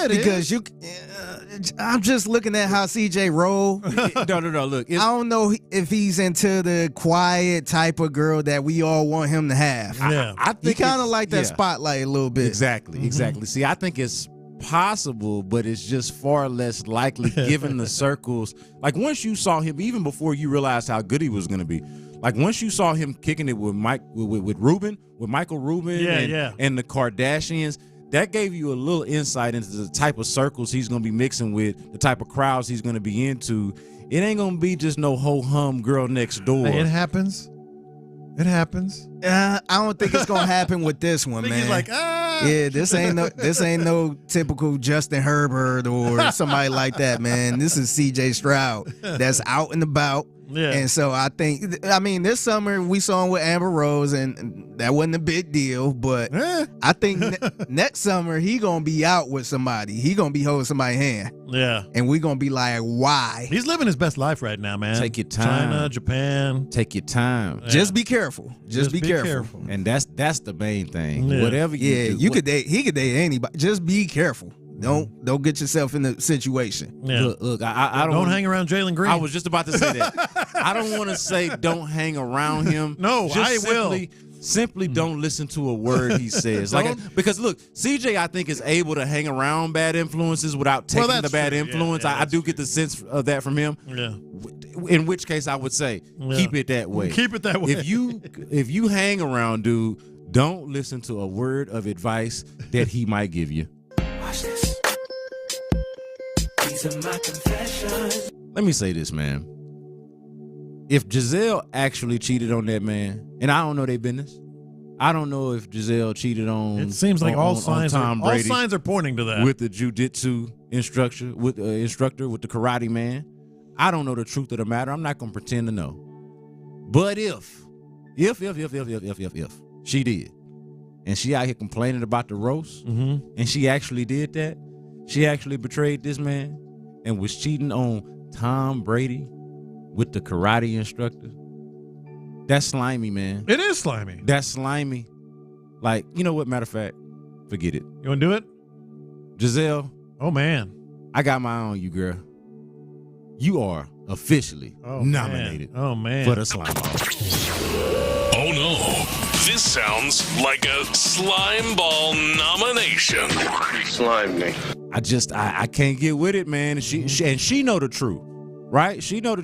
because I'm just looking at how CJ roll. No. Look, I don't know if he's into the quiet type of girl that we all want him to have. Yeah, I think he kind of like that spotlight a little bit. Exactly. See, I think it's possible, but it's just far less likely given the circles. Like once you saw him, even before you realized how good he was going to be, like once you saw him kicking it with Michael Rubin, and the Kardashians, that gave you a little insight into the type of circles he's going to be mixing with, the type of crowds he's going to be into. It ain't going to be just no ho-hum girl next door. Hey, it happens. I don't think it's gonna happen with this one, man. He's like, yeah, this ain't no typical Justin Herbert or somebody like that, man. This is C.J. Stroud that's out and about. Yeah. And so I think, this summer we saw him with Amber Rose, and that wasn't a big deal. But I think next summer he gonna be out with somebody. He gonna be holding somebody's hand. Yeah. And we gonna be like, why? He's living his best life right now, man. Take your time. China, Japan. Take your time. Yeah. Just be careful. Just be careful. And that's the main thing. Yeah. Whatever you do. He could date anybody. Just be careful. Don't get yourself in a situation. Yeah. Look, I don't hang around Jalen Green. I was just about to say that. I don't want to say don't hang around him. No, just simply don't listen to a word he says. Because look, CJ, I think is able to hang around bad influences without taking the bad influence. I do get the sense of that from him. Yeah. In which case, I would say keep it that way. Keep it that way. If you hang around, dude, don't listen to a word of advice that he might give you. Watch this. These are my confessions. Let me say this, man. If Giselle actually cheated on that man, and I don't know their business, I don't know if Giselle cheated on. It seems like all signs are pointing to that. With the jiu-jitsu instructor, with the karate man. I don't know the truth of the matter. I'm not gonna pretend to know. But if she did, and she out here complaining about the roast, and she actually did that, she actually betrayed this man and was cheating on Tom Brady with the karate instructor. That's slimy, man. It is slimy. That's slimy. Like, you know what? Matter of fact, forget it. You want to do it? Giselle. Oh, man. I got my eye on you, girl. You are officially nominated for the Slime Ball. Oh, no. This sounds like a Slime Ball nomination. Slime me. I can't get with it, man. She know the truth, right? She know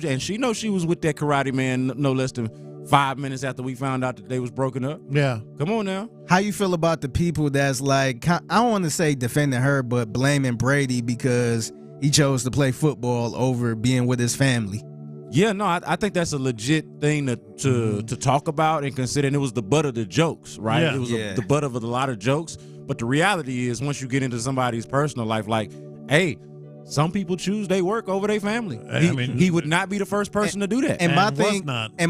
she was with that karate man no less than 5 minutes after we found out that they was broken up. Yeah. Come on now. How you feel about the people that's like, I don't want to say defending her, but blaming Brady because he chose to play football over being with his family? Yeah, no, I think that's a legit thing to talk about and consider. And it was the butt of the jokes, right? Yeah. It was the butt of a lot of jokes. But the reality is, once you get into somebody's personal life, like, hey, some people choose their work over their family. He would not be the first person to do that. And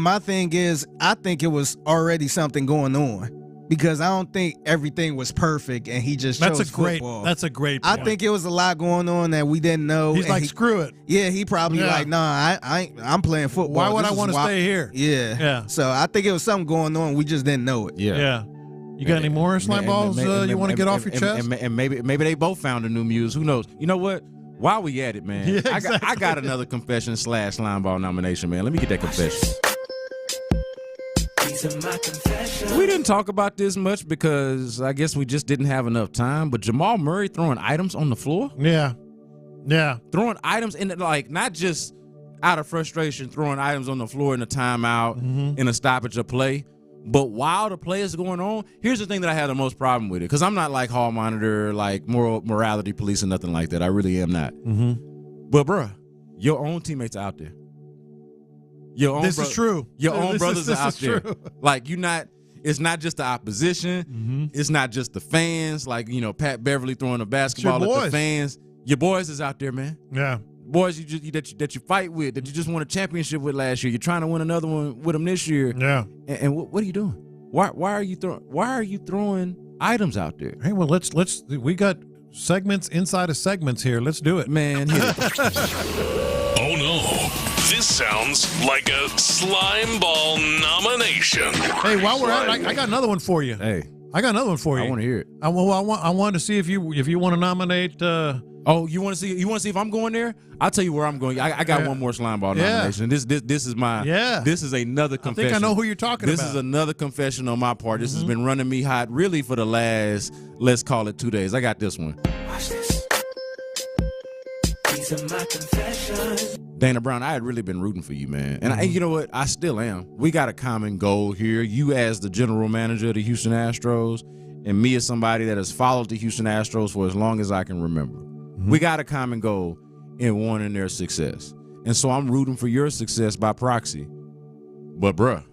my thing is, I think it was already something going on. because I don't think everything was perfect and he just chose football. That's a great point. I think it was a lot going on that we didn't know. He's like, screw it. Yeah, he probably like, nah, I'm playing football. Why would I want to stay here? Yeah. So I think it was something going on. We just didn't know it. Yeah. You got any more slime balls you want to get off your chest? And maybe they both found a new muse. Who knows? You know what? While we at it, man, I got another confession / slime ball nomination, man. Let me get that confession. We didn't talk about this much because I guess we just didn't have enough time. But Jamal Murray throwing items on the floor. Yeah. Throwing items in not just out of frustration, throwing items on the floor in a timeout, in a stoppage of play. But while the play is going on, here's the thing that I had the most problem with it. Because I'm not like hall monitor, like morality police or nothing like that. I really am not. But, bruh, your own teammates are out there. This is true. Your own brothers are out there. Like, it's not just the opposition. It's not just the fans. Like, Pat Beverly throwing a basketball at the fans. Your boys is out there, man. Yeah. Boys that you fight with, that you just won a championship with last year. You're trying to win another one with them this year. Yeah. And what are you doing? Why are you throwing items out there? Hey, well, we got segments inside of segments here. Let's do it. Man, hit it. Oh no. This sounds like a slime ball nomination. Hey, while we're at it, I got another one for you. Hey. I got another one for you. I want to hear it. I wanted to see if you want to nominate you want to see if I'm going there? I'll tell you where I'm going. I got one more slime ball nomination. This is my this is another confession. I think I know who you're talking about. This is another confession on my part. This has been running me hot really for the last, let's call it 2 days. I got this one. Watch this. These are my confessions. Dana Brown, I had really been rooting for you, man. And you know what? I still am. We got a common goal here. You as the general manager of the Houston Astros, and me as somebody that has followed the Houston Astros for as long as I can remember. We got a common goal in wanting their success. And so I'm rooting for your success by proxy. But, bruh,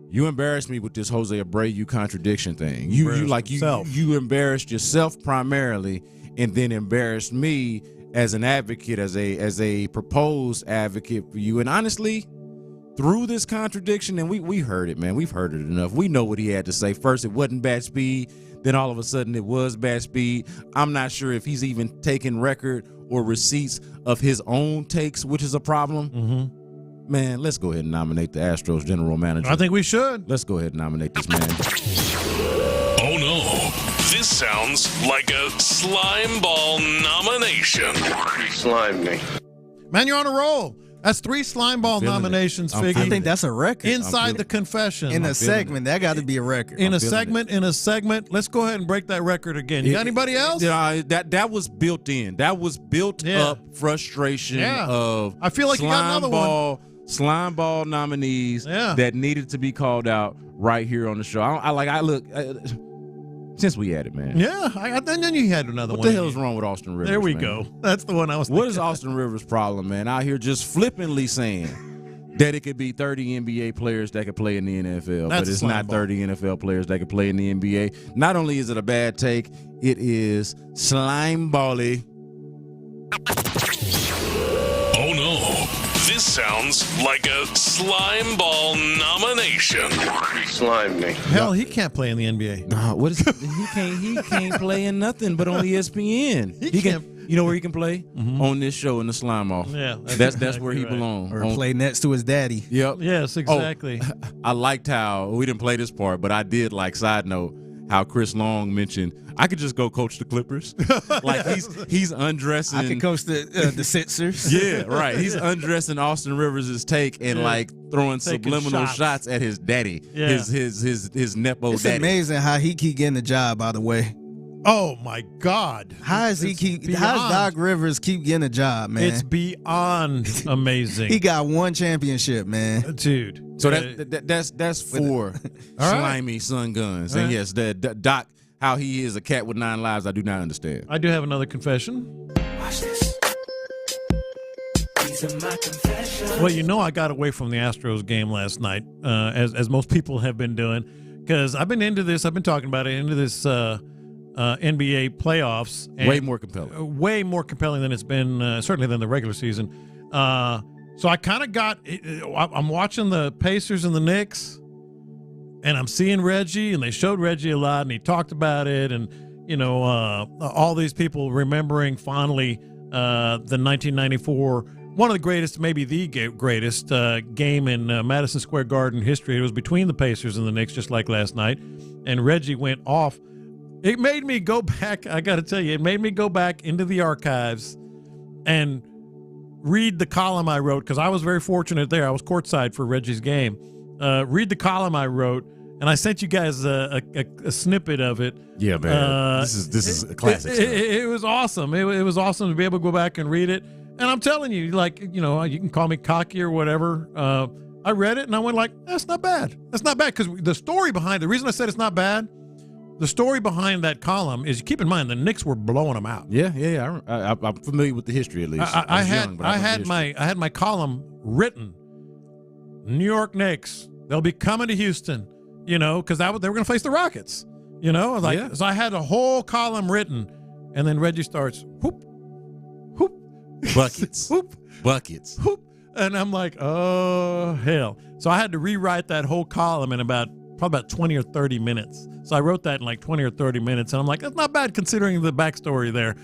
you embarrassed me with this Jose Abreu contradiction thing. You embarrassed yourself primarily and then embarrassed me as an advocate, as a proposed advocate for you. And honestly, through this contradiction, and we heard it, man. We've heard it enough. We know what he had to say. First, it wasn't bat speed. Then all of a sudden it was bat speed. I'm not sure if he's even taken record or receipts of his own takes, which is a problem. Man, let's go ahead and nominate the Astros general manager. I think we should. Let's go ahead and nominate this man. Oh no. This sounds like a slime ball nomination. Slime me. Man, you're on a roll. That's 3 slime ball nominations, Figgy. I think that's a record. Inside the confession. In a segment, that got to be a record. In a segment. Let's go ahead and break that record again. You got anybody else? Yeah, that was built in. That was built up frustration of I feel like you got another one. Slime ball nominees that needed to be called out right here on the show. Since we had it, man. Yeah, and then you had another one. What the hell is wrong with Austin Rivers? There we man? That's the one I was thinking. What is Austin Rivers' problem, man? Out here just flippantly saying that it could be 30 NBA players that could play in the NFL, but it's not 30 NFL players that could play in the NBA. Not only is it a bad take, it is slime bally. Oh no. This sounds like a slime ball nomination. Slime me. Hell, he can't play in the NBA. No, what is he can't play in nothing but on ESPN. He can. You know where he can play? On this show in the slime off. Yeah, that's where he belongs. Or play next to his daddy. Yep. Yes, exactly. I liked how we didn't play this part, but I did like side note how Chris Long mentioned I could just go coach the Clippers. Like he's undressing. I could coach the Sixers. Yeah, right. He's undressing Austin Rivers' take and like throwing subliminal shots at his daddy. Yeah. His nepo it's daddy. It's amazing how he keep getting the job, by the way. Oh my God! How does Doc Rivers keep getting a job, man? It's beyond amazing. He got 1 championship, man, dude. So that's 4 slimy Sun Guns, and yes, the Doc, how he is a cat with 9 lives, I do not understand. I do have another confession. Watch this. These are my confessions. Well, you know, I got away from the Astros game last night, as most people have been doing, because I've been into this. I've been talking about it into this. NBA playoffs. Way more compelling. Way more compelling than it's been, certainly than the regular season. So I kind of got – I'm watching the Pacers and the Knicks, and I'm seeing Reggie, and they showed Reggie a lot, and he talked about it, and all these people remembering fondly the 1994, one of the greatest, maybe the greatest game in Madison Square Garden history. It was between the Pacers and the Knicks, just like last night, and Reggie went off. It made me go back. I got to tell you, it made me go back into the archives and read the column I wrote, because I was very fortunate there. I was courtside for Reggie's game. Read the column I wrote, and I sent you guys a snippet of it. Yeah, man. This is a classic. It was awesome. It was awesome to be able to go back and read it. And I'm telling you, you can call me cocky or whatever. I read it and I went like, that's not bad. That's not bad, because the story behind the reason I said it's not bad, the story behind that column is, keep in mind, the Knicks were blowing them out. Yeah. I'm familiar with the history, at least. I had my column written. New York Knicks, they'll be coming to Houston, because they were going to face the Rockets, So I had a whole column written, and then Reggie starts, whoop, whoop, buckets, whoop, buckets, whoop, and I'm like, oh hell! So I had to rewrite that whole column in probably about 20 or 30 minutes. So I wrote that in like 20 or 30 minutes, and I'm like, that's not bad considering the backstory there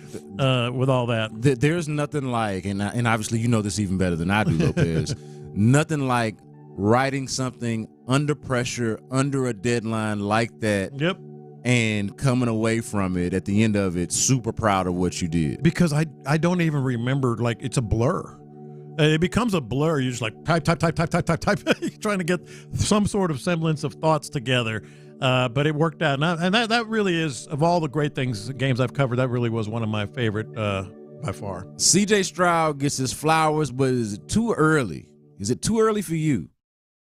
with all that. There's nothing like, and obviously you know this even better than I do, Lopez, nothing like writing something under pressure, under a deadline like that. Yep. And coming away from it at the end of it, super proud of what you did. Because I don't even remember, like, it's a blur. It becomes a blur. You're just like type. You're trying to get some sort of semblance of thoughts together. But it worked out. And that really is, of all the great games I've covered, that really was one of my favorite by far. C.J. Stroud gets his flowers, but is it too early? Is it too early for you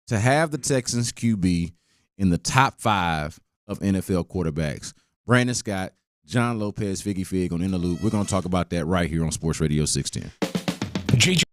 to have the Texans QB in the top 5 of NFL quarterbacks? Brandon Scott, John Lopez, Figgy Fig on In the Loop. We're going to talk about that right here on Sports Radio 610. JJ.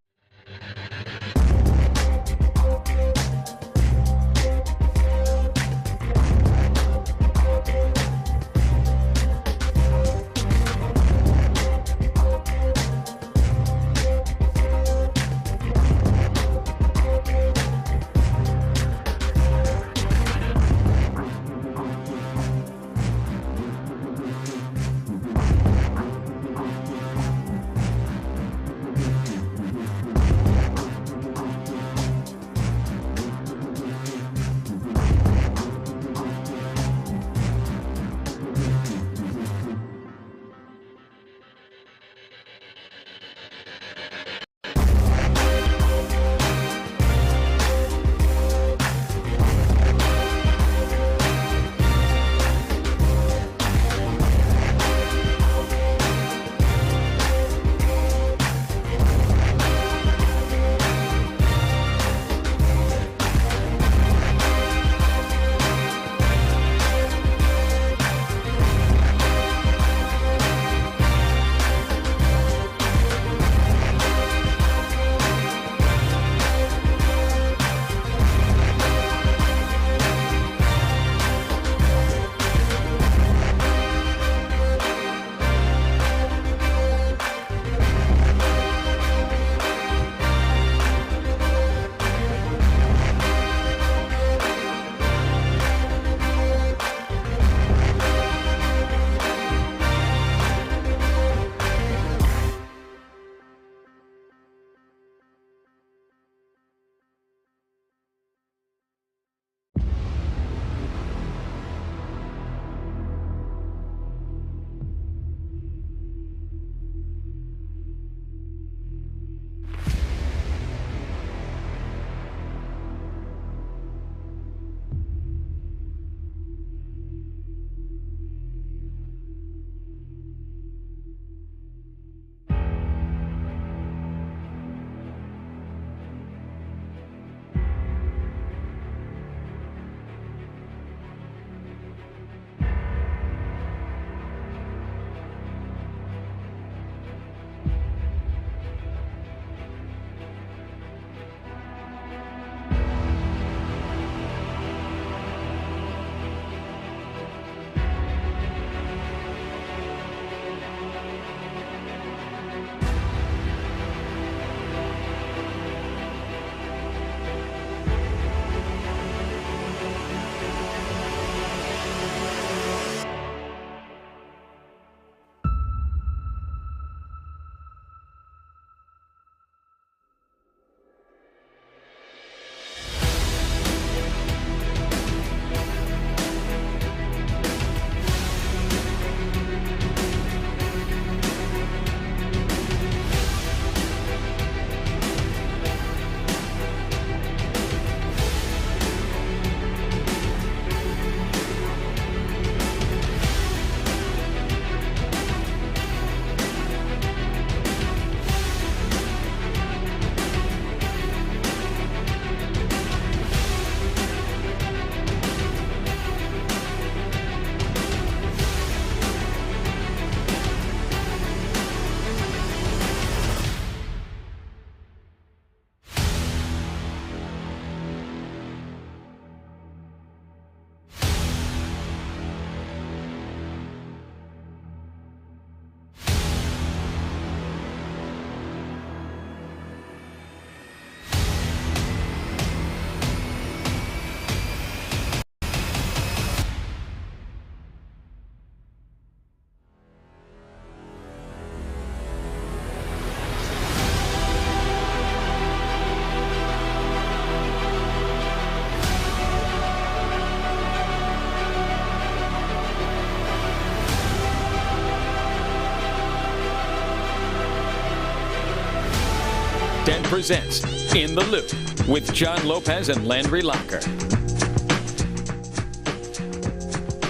610 presents In the Loop with John Lopez and Landry Locker.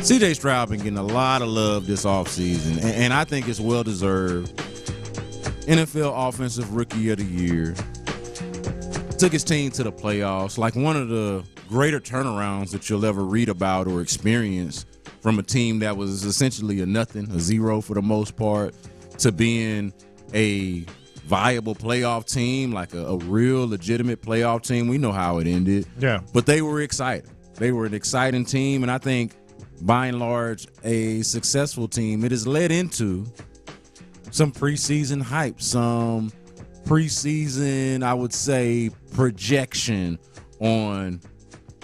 C.J. Stroud been getting a lot of love this offseason, and I think it's well-deserved. NFL Offensive Rookie of the Year. Took his team to the playoffs, like one of the greater turnarounds that you'll ever read about or experience, from a team that was essentially a nothing, a zero for the most part, to being a viable playoff team, like a real legitimate playoff team. We know how it ended. Yeah. But they were excited. They were an exciting team, and I think by and large a successful team. It has led into some preseason hype, some preseason, I would say, projection on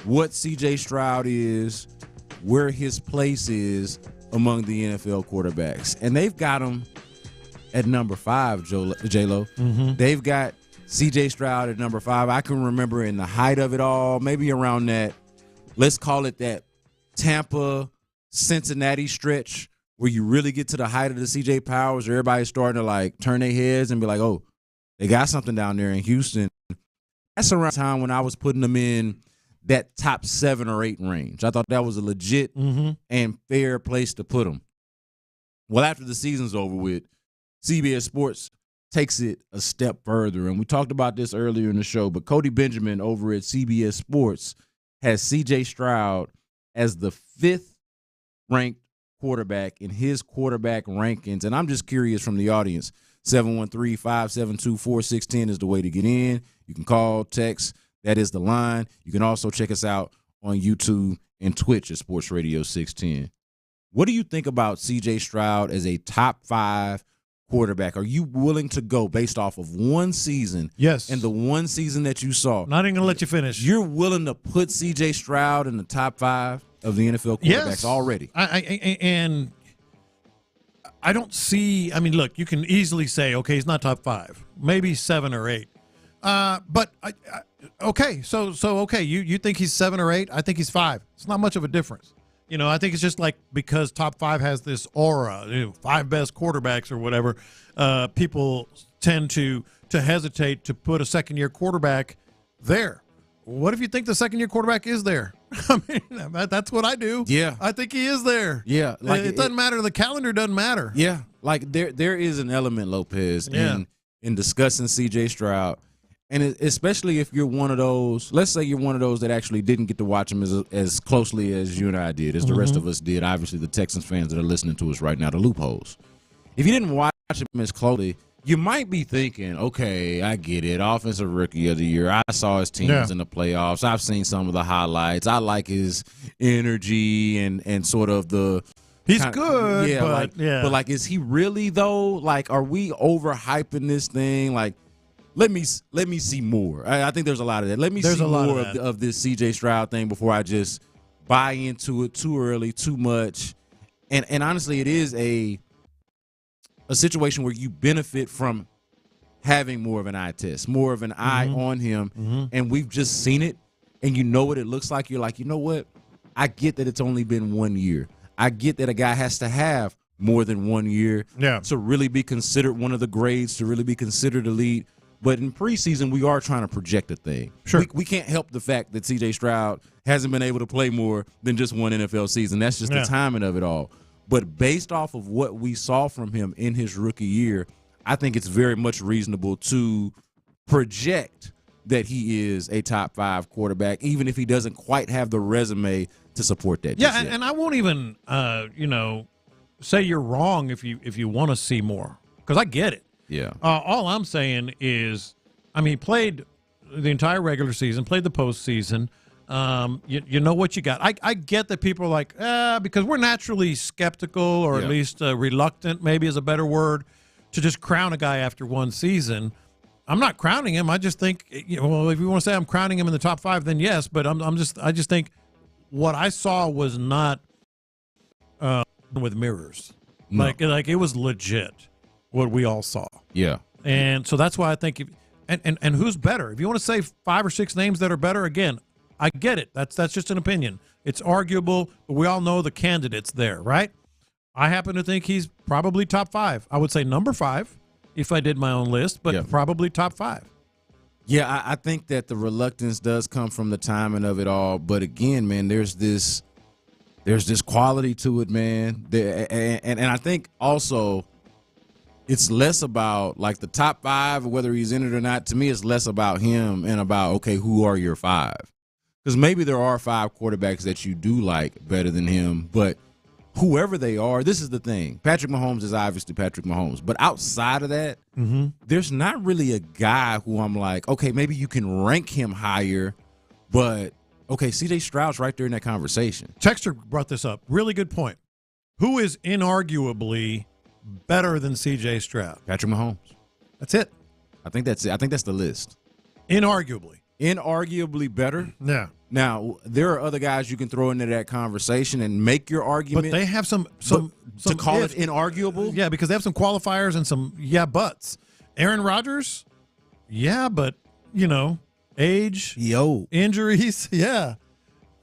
what CJ Stroud is, where his place is among the NFL quarterbacks. And they've got him at number 5, J-Lo. Mm-hmm. They've got CJ Stroud at number 5. I can remember in the height of it all, maybe around that, let's call it that Tampa, Cincinnati stretch, where you really get to the height of the CJ Powers, where everybody's starting to like turn their heads and be like, oh, they got something down there in Houston. That's around the time when I was putting them in that top 7 or 8 range. I thought that was a legit and fair place to put them. Well, after the season's over with, CBS Sports takes it a step further. And we talked about this earlier in the show, but Cody Benjamin over at CBS Sports has CJ Stroud as the 5th ranked quarterback in his quarterback rankings. And I'm just curious from the audience, 713-572-4610 is the way to get in. You can call, text. That is the line. You can also check us out on YouTube and Twitch at Sports Radio 610. What do you think about CJ Stroud as a top 5 quarterback? Are you willing to go based off of one season? Yes. And the one season that you saw? Not even going to let you finish. You're willing to put CJ Stroud in the top 5 of the NFL quarterbacks already? And I don't see – I mean, look, you can easily say, okay, he's not top 5, maybe 7 or 8. But okay, so okay, you think he's 7 or 8? I think he's 5. It's not much of a difference. You know, I think it's just like because top 5 has this aura, 5 best quarterbacks or whatever. People tend to hesitate to put a second-year quarterback there. What if you think the second-year quarterback is there? I mean, that's what I do. Yeah, I think he is there. Yeah, like it doesn't matter. The calendar doesn't matter. Yeah, like there is an element, Lopez, in discussing CJ Stroud. And especially if you're one of those, let's say you're one of those that actually didn't get to watch him as closely as you and I did, as the rest of us did, obviously the Texans fans that are listening to us right now, the loopholes. If you didn't watch him as closely, you might be thinking, okay, I get it, Offensive Rookie of the Year. I saw his teams in the playoffs. I've seen some of the highlights. I like his energy and sort of the – He's good, but like, is he really though? Like, are we overhyping this thing? Like, let me see more. I think there's a lot of that. Let me see more of this CJ Stroud thing before I just buy into it too early, too much. And honestly, it is a situation where you benefit from having more of an eye test, more of an eye on him, and we've just seen it, and you know what it looks like. You're like, you know what? I get that it's only been 1 year. I get that a guy has to have more than 1 year to really be considered one of the grades, to really be considered elite. But in preseason, we are trying to project a thing. Sure. We can't help the fact that C.J. Stroud hasn't been able to play more than just one NFL season. That's just the timing of it all. But based off of what we saw from him in his rookie year, I think it's very much reasonable to project that he is a top 5 quarterback, even if he doesn't quite have the resume to support that. Yeah, and I won't even, say you're wrong if you want to see more, because I get it. Yeah. All I'm saying is, I mean, he played the entire regular season, played the postseason. You know what you got. I get that people are like, because we're naturally skeptical or at least reluctant, maybe is a better word, to just crown a guy after one season. I'm not crowning him. I just think, well, if you want to say I'm crowning him in the top 5, then yes. But I just think what I saw was not with mirrors. No. Like it was legit what we all saw. Yeah. And so that's why I think and who's better? If you want to say 5 or 6 names that are better, again, I get it. That's just an opinion. It's arguable, but we all know the candidates there, right? I happen to think he's probably top 5. I would say number 5 if I did my own list, but probably top 5. Yeah, I think that the reluctance does come from the timing of it all. But again, man, there's this quality to it, man. And I think also it's less about like the top 5, whether he's in it or not. To me, it's less about him and about, okay, who are your 5? Because maybe there are 5 quarterbacks that you do like better than him, but whoever they are, this is the thing. Patrick Mahomes is obviously Patrick Mahomes. But outside of that, there's not really a guy who I'm like, okay, maybe you can rank him higher, but, okay, C.J. Stroud's right there in that conversation. Texter brought this up. Really good point. Who is inarguably better than C.J. Stroud? Patrick Mahomes. That's it. I think that's it. I think that's the list. Inarguably. Inarguably better? Yeah. Now, there are other guys you can throw into that conversation and make your argument. But they have some to call it inarguable? Yeah, because they have some qualifiers and some buts. Aaron Rodgers? Yeah, but, age, injuries, yeah.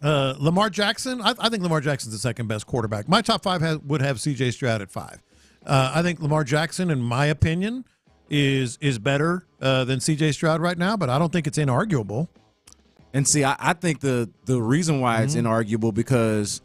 Lamar Jackson? I think Lamar Jackson's the second best quarterback. My top 5 would have C.J. Stroud at 5. I think Lamar Jackson, in my opinion, is better than C.J. Stroud right now, but I don't think it's inarguable. And see, I think the reason why it's inarguable because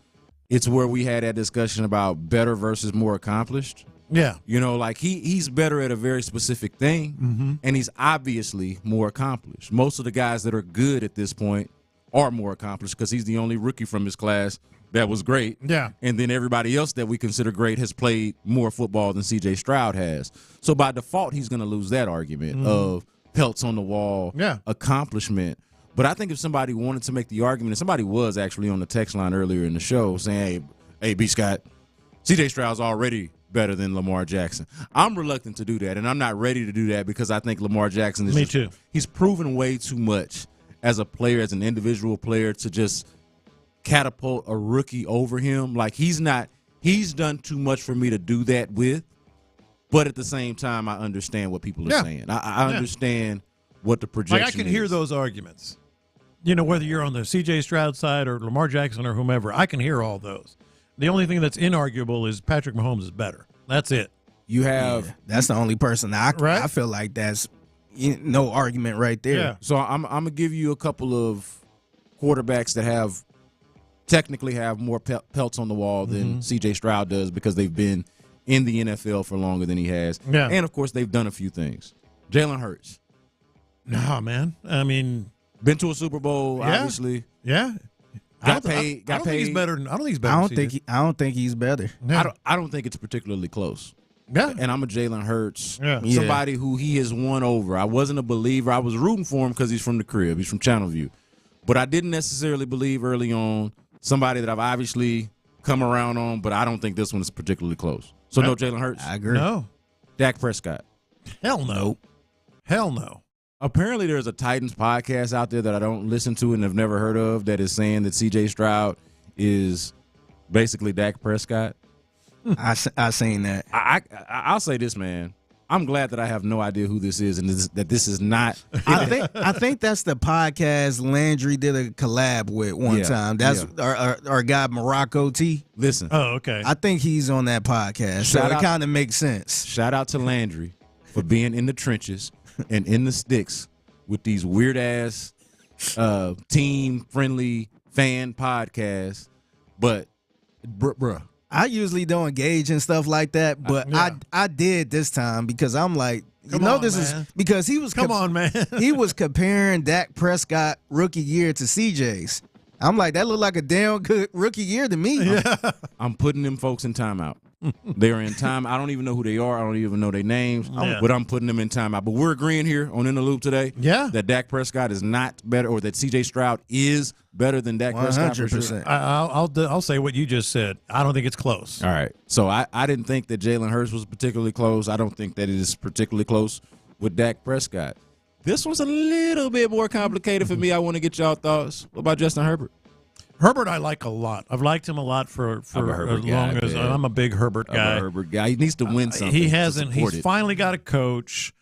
it's where we had that discussion about better versus more accomplished. Yeah. Like he's better at a very specific thing, and he's obviously more accomplished. Most of the guys that are good at this point are more accomplished because he's the only rookie from his class that was great. Yeah. And then everybody else that we consider great has played more football than C.J. Stroud has. So by default, he's going to lose that argument of pelts on the wall, accomplishment. But I think if somebody wanted to make the argument, and somebody was actually on the text line earlier in the show saying, hey, B. Scott, C.J. Stroud's already better than Lamar Jackson. I'm reluctant to do that, and I'm not ready to do that because I think Lamar Jackson is too. He's proven way too much as a player, as an individual player, to just catapult a rookie over him. Like, he's done too much for me to do that with, but at the same time, I understand what people are saying. I understand what the projection is. I can hear those arguments. Whether you're on the C.J. Stroud side or Lamar Jackson or whomever, I can hear all those. The only thing that's inarguable is Patrick Mahomes is better. That's it. You have that's the only person I feel like that's no argument right there. Yeah. So I'm gonna give you a couple of quarterbacks that technically have more pelts on the wall than C.J. Stroud does because they've been in the NFL for longer than he has. Yeah. And of course they've done a few things. Jalen Hurts. No, man. I mean, been to a Super Bowl, obviously. Yeah. Got paid. I don't think he's better. I don't think he's better. I don't think he's better. Yeah. I don't think it's particularly close. Yeah. And I'm a Jalen Hurts, somebody who he has won over. I wasn't a believer. I was rooting for him because he's from the crib. He's from Channelview. But I didn't necessarily believe early on. Somebody that I've obviously come around on, but I don't think this one is particularly close. So no Jalen Hurts. I agree. No. Dak Prescott. Hell no. Hell no. Apparently there's a Titans podcast out there that I don't listen to and have never heard of that is saying that C.J. Stroud is basically Dak Prescott. I seen that. I'll say this, man. I'm glad that I have no idea who this is and that this is not. I think that's the podcast Landry did a collab with one time. That's our guy Morocco T. Listen. Oh, okay. I think he's on that podcast. So it kind of makes sense. Shout out to Landry for being in the trenches and in the sticks with these weird ass team friendly fan podcasts. But bruh. I usually don't engage in stuff like that, but I did this time because I'm like, this is because he was he was comparing Dak Prescott rookie year to CJ's. I'm like, that looked like a damn good rookie year to me. Yeah. I'm putting them folks in timeout. They are in time. I don't even know who they are. I don't even know their names, but I'm putting them in timeout. But we're agreeing here on In the Loop today that Dak Prescott is not better, or that C.J. Stroud is better than Dak Prescott. 100%. I'll say what you just said. I don't think it's close. All right. So I didn't think that Jalen Hurts was particularly close. I don't think that it is particularly close with Dak Prescott. This one's a little bit more complicated for me. I want to get y'all thoughts. What about Justin Herbert? Herbert, I like a lot. I've liked him a lot for as long as I'm a big Herbert guy. I'm a Herbert guy. He needs to win something. He hasn't. He's finally got a coach.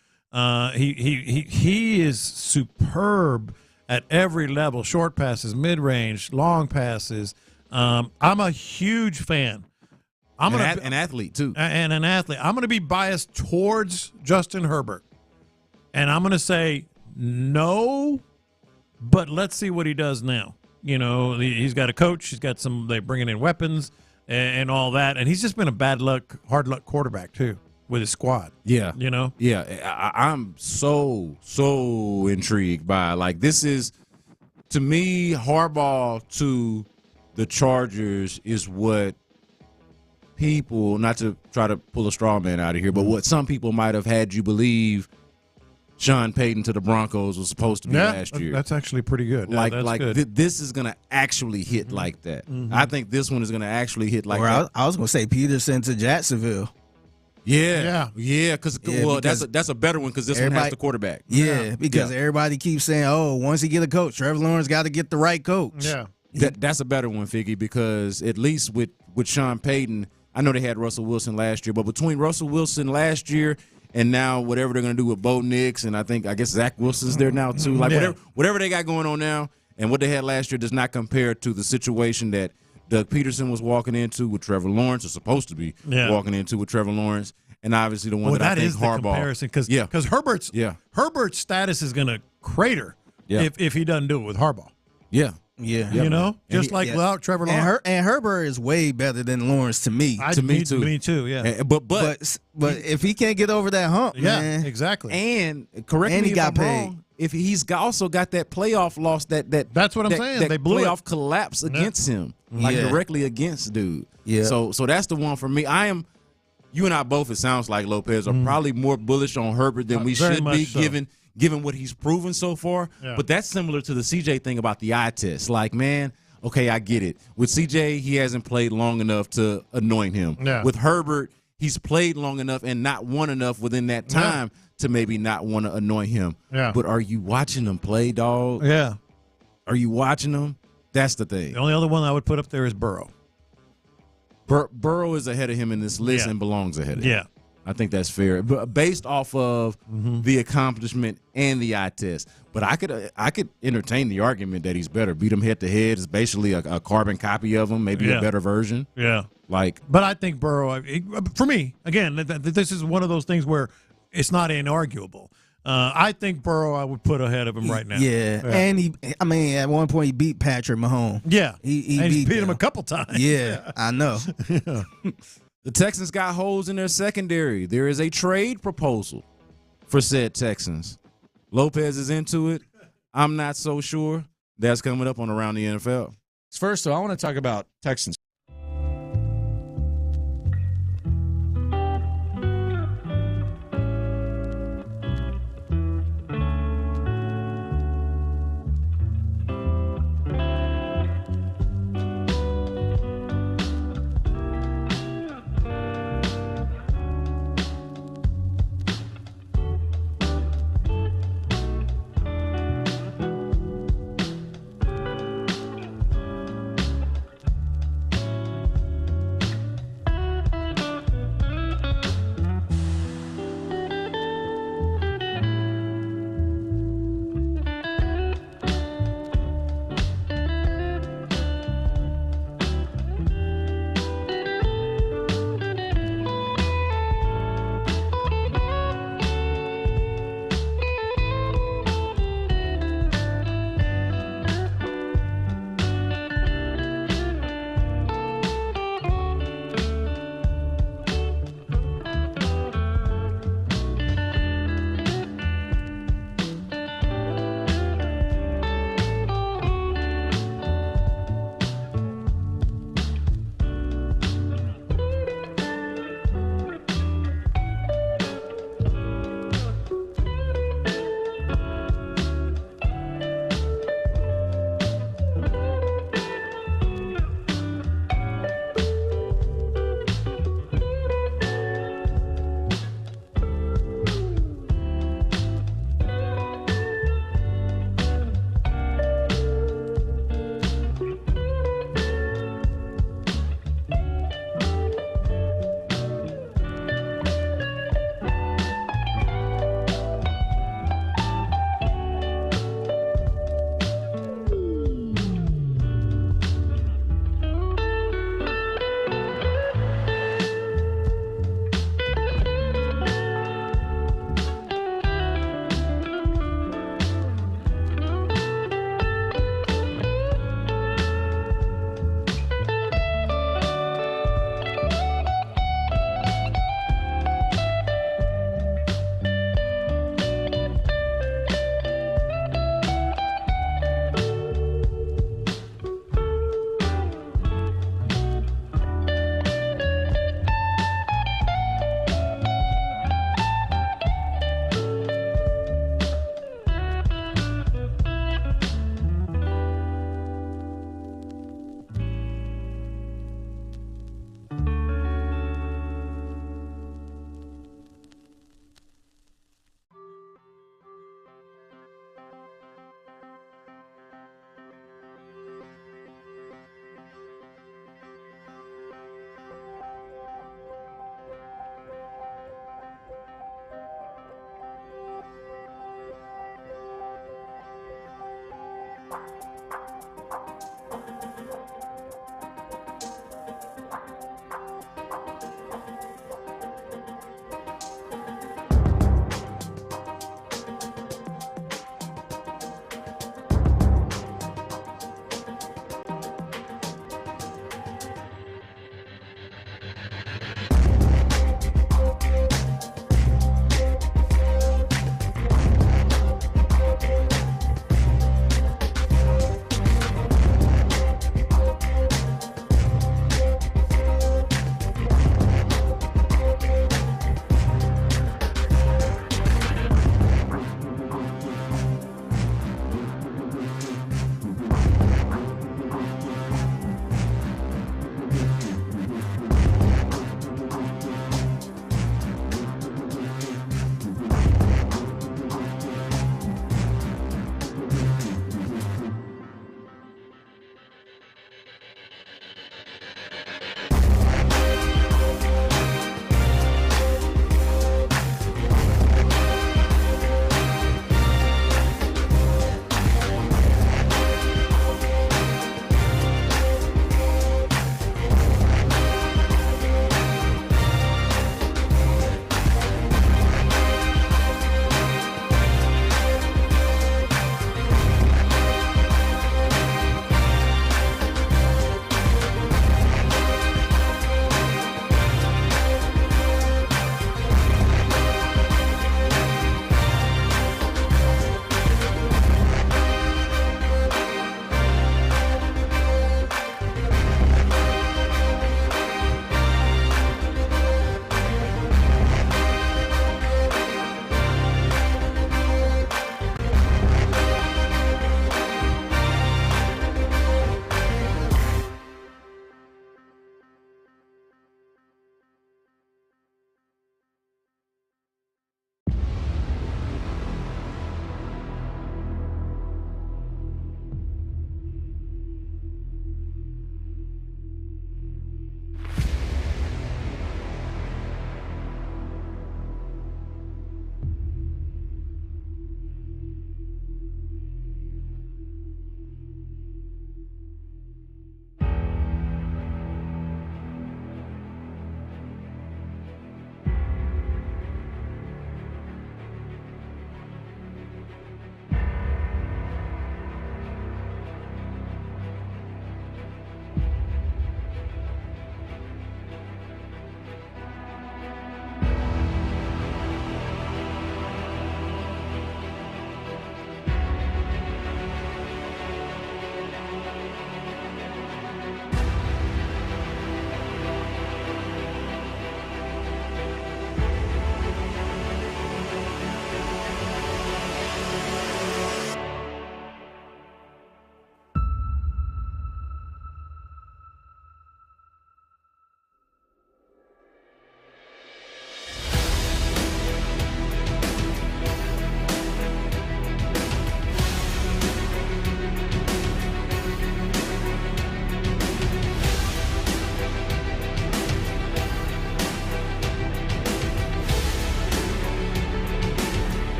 He is superb at every level: short passes, mid range, long passes. I'm a huge fan. An athlete too, and an athlete. I'm going to be biased towards Justin Herbert, and I'm going to say No, but let's see what he does now. You know, he's got a coach. He's got they're bringing in weapons and all that. And he's just been a hard luck quarterback, too, with his squad. Yeah. You know? Yeah. I'm so intrigued by, like, this is, to me, Harbaugh to the Chargers is what people, not to try to pull a straw man out of here, but what some people might have had you believe Sean Payton to the Broncos was supposed to be last year. That's actually pretty good. This is going to actually hit like that. Mm-hmm. I think this one is going to actually hit like that. I was going to say Peterson to Jacksonville. Yeah. Because that's a better one because this one has the quarterback. Yeah, because everybody keeps saying, "Oh, once he get a coach, Trevor Lawrence got to get the right coach." Yeah, that's a better one, Figgy, because at least with Sean Payton, I know they had Russell Wilson last year, but between Russell Wilson last year and now whatever they're going to do with Bo Nix, and I guess Zach Wilson's there now too. Like whatever they got going on now and what they had last year does not compare to the situation that Doug Peterson was walking into with Trevor Lawrence, or supposed to be walking into with Trevor Lawrence, and obviously the one that I think is Harbaugh. The comparison because Herbert's status is going to crater if he doesn't do it with Harbaugh. Yeah. You know, just without Trevor Lawrence. And Herbert is way better than Lawrence to me. Me too. Yeah. But if he can't get over that hump, man, exactly. And correct me if I'm wrong, if he's also got that playoff loss, that's what I'm saying. That they blew playoff collapse against him, like directly against dude. Yeah. So that's the one for me. You and I both, it sounds like, Lopez, are probably more bullish on Herbert than we should be, given what he's proven so far. Yeah. But that's similar to the CJ thing about the eye test. Like, man, okay, I get it. With CJ, he hasn't played long enough to anoint him. Yeah. With Herbert, he's played long enough and not won enough within that time to maybe not want to anoint him. Yeah. But are you watching him play, dog? Yeah. Are you watching him? That's the thing. The only other one I would put up there is Burrow. Burrow is ahead of him in this list and belongs ahead of him. Yeah. I think that's fair, but based off of the accomplishment and the eye test. But I could entertain the argument that he's better. Beat him head to head is basically a carbon copy of him, maybe a better version. Yeah, but I think Burrow. For me, again, this is one of those things where it's not inarguable. I think Burrow I would put ahead of him right now. Yeah. And at one point he beat Patrick Mahomes. Yeah, he beat him a couple times. Yeah, I know. The Texans got holes in their secondary. There is a trade proposal for said Texans. Lopez is into it. I'm not so sure. That's coming up on Around the NFL. First, though, I want to talk about Texans.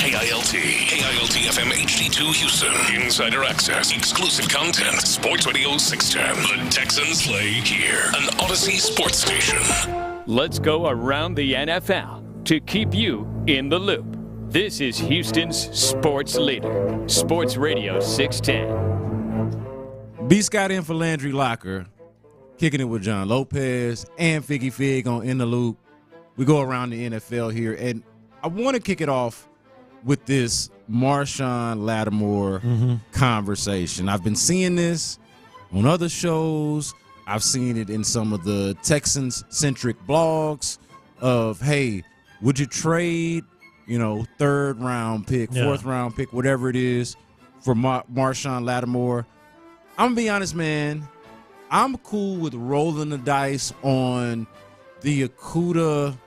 KILT FM HD2 Houston. Insider access, exclusive content. Sports Radio 610. The Texans play here. An Odyssey sports station. Let's go around the NFL to keep you in the loop. This is Houston's sports leader, Sports Radio 610. B. Scott in for Landry Locker, kicking it with John Lopez and Figgy Fig on In the Loop. We go around the NFL here, and I want to kick it off with this Marshawn Lattimore conversation. I've been seeing this on other shows. I've seen it in some of the Texans-centric blogs of, hey, would you trade, third-round pick, fourth-round pick, whatever it is, for Marshawn Lattimore? I'm going to be honest, man. I'm cool with rolling the dice on the Okudah,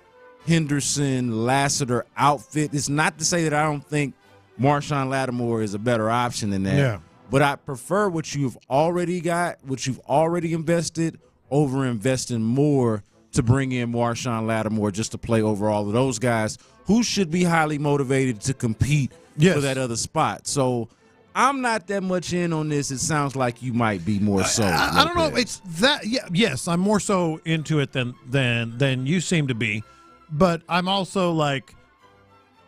Henderson, Lassiter outfit. It's not to say that I don't think Marshawn Lattimore is a better option than that. Yeah. But I prefer what you've already got, what you've already invested, over investing more to bring in Marshawn Lattimore just to play over all of those guys who should be highly motivated to compete for that other spot. So I'm not that much in on this. It sounds like you might be more so. I don't know. It's that. Yeah, yes, I'm more so into it than you seem to be. But I'm also like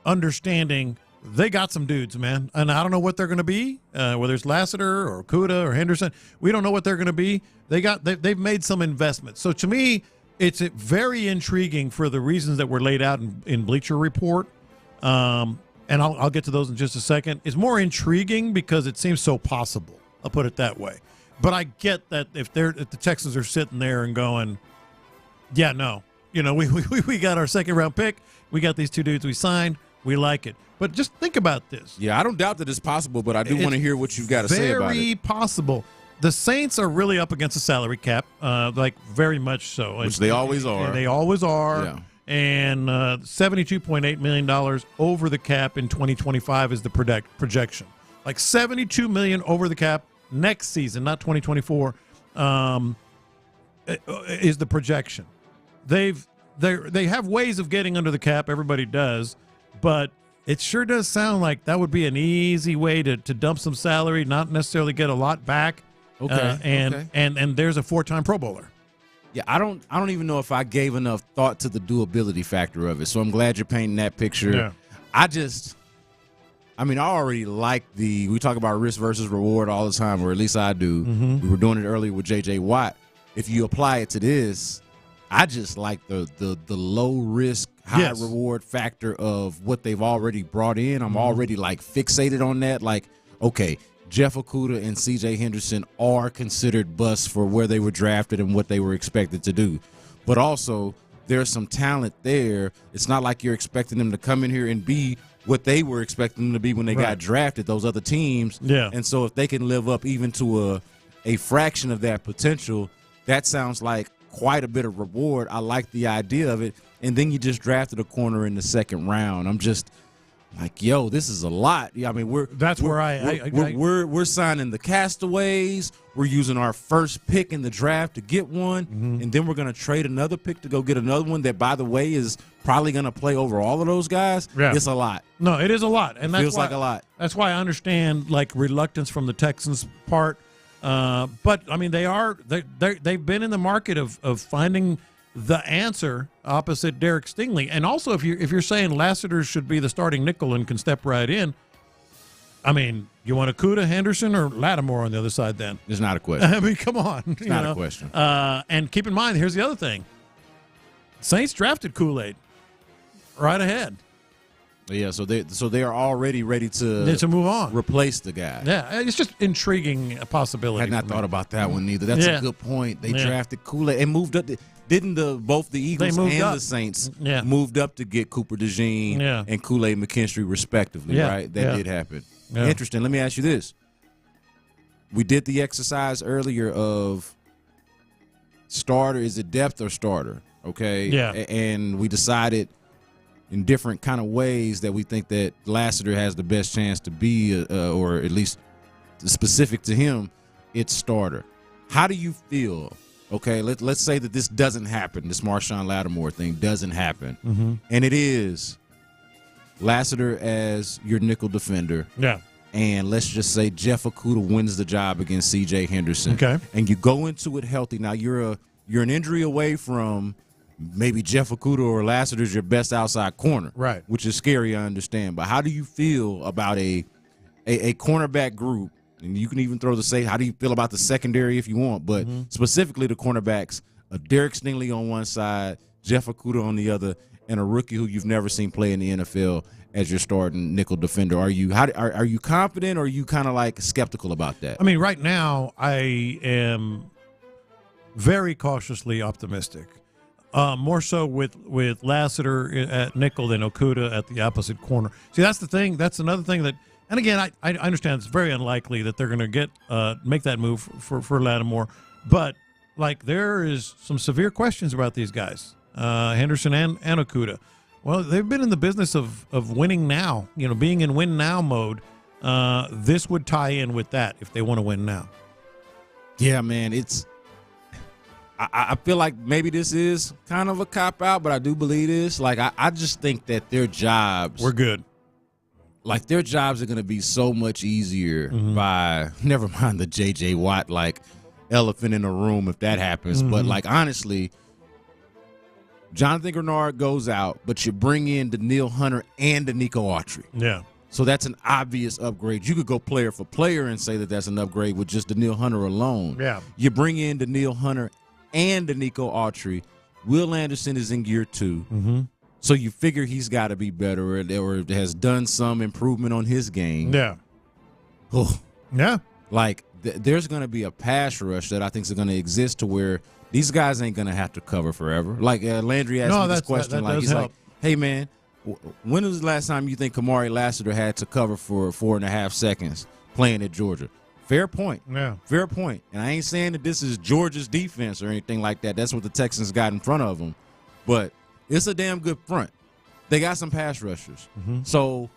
understanding they got some dudes, man, and I don't know what they're going to be. Whether it's Lassiter or Kuda or Henderson, we don't know what they're going to be. They've made some investments. So to me, it's very intriguing for the reasons that were laid out in Bleacher Report. And I'll get to those in just a second. It's more intriguing because it seems so possible. I'll put it that way. But I get that if the Texans are sitting there and going, yeah, no, we got our second round pick. We got these two dudes we signed. We like it. But just think about this. Yeah, I don't doubt that it's possible, but I do want to hear what you've got to say about it. Very possible. The Saints are really up against the salary cap, like very much so. Which they always are. They always are. Yeah. And $72.8 million over the cap in 2025 is the projection. Like $72 million over the cap next season, not 2024, is the projection. They have ways of getting under the cap. Everybody does, but it sure does sound like that would be an easy way to dump some salary, not necessarily get a lot back. Okay. And there's a 4-time Pro Bowler. Yeah, I don't even know if I gave enough thought to the doability factor of it. So I'm glad you're painting that picture. Yeah. I already like we talk about risk versus reward all the time, or at least I do. Mm-hmm. We were doing it earlier with J.J. Watt. If you apply it to this, I just like the low risk, high reward factor of what they've already brought in. I'm already like fixated on that. Like, okay, Jeff Okudah and C.J. Henderson are considered busts for where they were drafted and what they were expected to do. But also, there's some talent there. It's not like you're expecting them to come in here and be what they were expecting them to be when they got drafted, those other teams. Yeah. And so if they can live up even to a fraction of that potential, that sounds like quite a bit of reward. I like the idea of it. And then you just drafted a corner in the second round. I'm just like, yo, this is a lot. Yeah, I mean, we're signing the castaways. We're using our first pick in the draft to get one, and then we're going to trade another pick to go get another one that, by the way, is probably going to play over all of those guys. Yeah. It's a lot. No, it is a lot, and feels like a lot. That's why I understand like reluctance from the Texans part. But I mean, they've been in the market of finding the answer opposite Derek Stingley. And also, if you're saying Lassiter should be the starting nickel and can step right in, I mean, you want Okudah, Henderson, or Lattimore on the other side then? It's not a question. I mean, come on. It's not a question. And keep in mind, here's the other thing. Saints drafted Kool-Aid right ahead. Yeah, so they are already ready to move on, replace the guy. Yeah, it's just intriguing possibility. I had not thought about that one either. That's a good point. They drafted Kool-Aid and moved up. Didn't both the Eagles and the Saints moved up to get Cooper DeJean and Kool-Aid McKinstry respectively, right? That did happen. Yeah. Interesting. Let me ask you this. We did the exercise earlier of starter. Is it depth or starter? Okay. Yeah. And we decided in different kind of ways that we think that Lassiter has the best chance to be, or at least specific to him, it's starter. How do you feel? Okay, let's say that this doesn't happen. This Marshawn Lattimore thing doesn't happen, and it is Lassiter as your nickel defender. Yeah. And let's just say Jeff Okudah wins the job against C.J. Henderson. Okay. And you go into it healthy. Now you're an injury away from maybe Jeff Okudah or Lassiter's your best outside corner. Right. Which is scary, I understand. But how do you feel about a cornerback group? And you can even throw how do you feel about the secondary if you want, but specifically the cornerbacks, Derek Stingley on one side, Jeff Okudah on the other, and a rookie who you've never seen play in the NFL as your starting nickel defender. Are you confident, or are you kind of like skeptical about that? I mean, right now I am very cautiously optimistic. More so with Lassiter at nickel than Okudah at the opposite corner. See, that's the thing. That's another thing that. And again, I understand it's very unlikely that they're going to make that move for Lattimore, but like there is some severe questions about these guys, Henderson and Okudah. Well, they've been in the business of winning now, being in win now mode. This would tie in with that if they want to win now. Yeah, man, I feel like maybe this is kind of a cop-out, but I do believe this. Like, I just think that their jobs... We're good. Like, their jobs are going to be so much easier by, never mind the J.J. Watt, like, elephant in the room if that happens. But, like, honestly, Jonathan Grenard goes out, but you bring in Daniil Hunter and Danico Autry. Yeah. So that's an obvious upgrade. You could go player for player and say that that's an upgrade with just Daniil Hunter alone. Yeah. You bring in Daniil Hunter and Danico Autry. Will Anderson is in year 2. So you figure he's got to be better or has done some improvement on his game. Yeah. Oh. Yeah. Like, there's going to be a pass rush that I think is going to exist to where these guys ain't going to have to cover forever. Like, Landry asked me this question. He's like, hey, man, when was the last time you think Kamari Lassiter had to cover for 4.5 seconds playing at Georgia? Fair point. Yeah. Fair point. And I ain't saying that this is Georgia's defense or anything like that. That's what the Texans got in front of them. But it's a damn good front. They got some pass rushers. So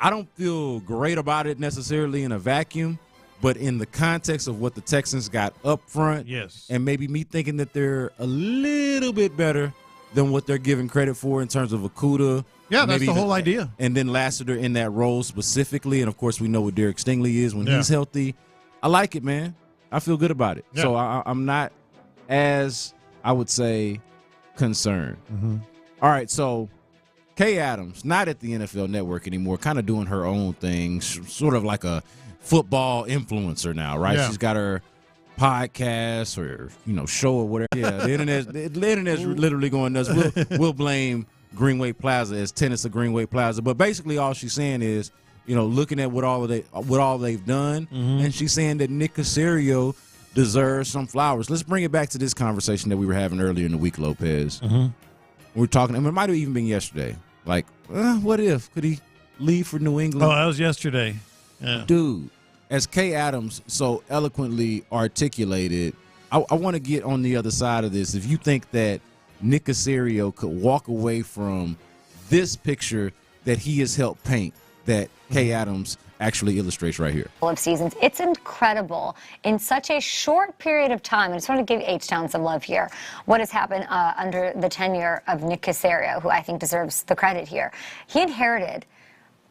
I don't feel great about it necessarily in a vacuum, but in the context of what the Texans got up front, yes, and maybe me thinking that they're a little bit better than what they're giving credit for in terms of Okudah. Yeah, that's the whole idea. And then Lassiter in that role specifically, and, of course, we know what Derek Stingley is when he's healthy. I like it, man. I feel good about it. Yeah. So I'm not as, I would say, concerned. All right, so Kay Adams, not at the NFL Network anymore, kind of doing her own thing, sort of like a football influencer now, right? Yeah. She's got her podcast or, show or whatever. Yeah, the internet's literally going nuts. We'll blame Greenway Plaza as tenants of Greenway Plaza. But basically all she's saying is, looking at what all they've done, and she's saying that Nick Caserio deserves some flowers. Let's bring it back to this conversation that we were having earlier in the week, Lopez. We were talking, and it might have even been yesterday. Like, what if? Could he leave for New England? Oh, that was yesterday. Yeah. Dude, as Kay Adams so eloquently articulated, I want to get on the other side of this. If you think that Nick Caserio could walk away from this picture that he has helped paint, that Kay Adams actually illustrates right here. Of seasons. It's incredible in such a short period of time. I just want to give H-Town some love here. What has happened under the tenure of Nick Caserio, who I think deserves the credit here. He inherited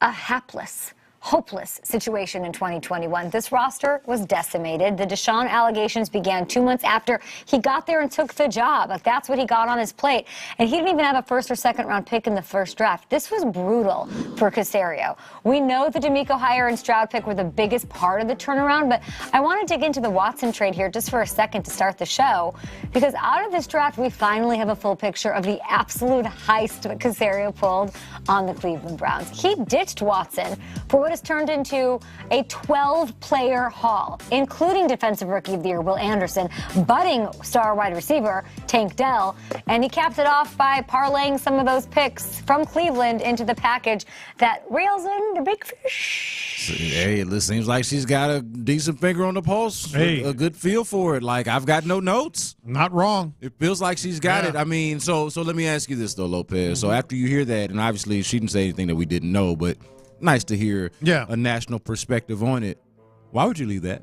a hapless, hopeless situation in 2021. This roster was decimated. The Deshaun allegations began 2 months after he got there and took the job. Like, that's what he got on his plate. And he didn't even have a first or second round pick in the first draft. This was brutal for Caserio. We know the D'Amico hire and Stroud pick were the biggest part of the turnaround, but I want to dig into the Watson trade here just for a second to start the show, because out of this draft, we finally have a full picture of the absolute heist that Caserio pulled on the Cleveland Browns. He ditched Watson for what has turned into a 12-player haul, including Defensive Rookie of the Year Will Anderson, budding star wide receiver Tank Dell, and he capped it off by parlaying some of those picks from Cleveland into the package that reels in the big fish. Hey, it seems like she's got a decent finger on the pulse, a good feel for it. Like, I've got no notes. Not wrong. It feels like she's got it. I mean, so let me ask you this, though, Lopez. So after you hear that, and obviously she didn't say anything that we didn't know, but nice to hear a national perspective on it. Why would you leave that?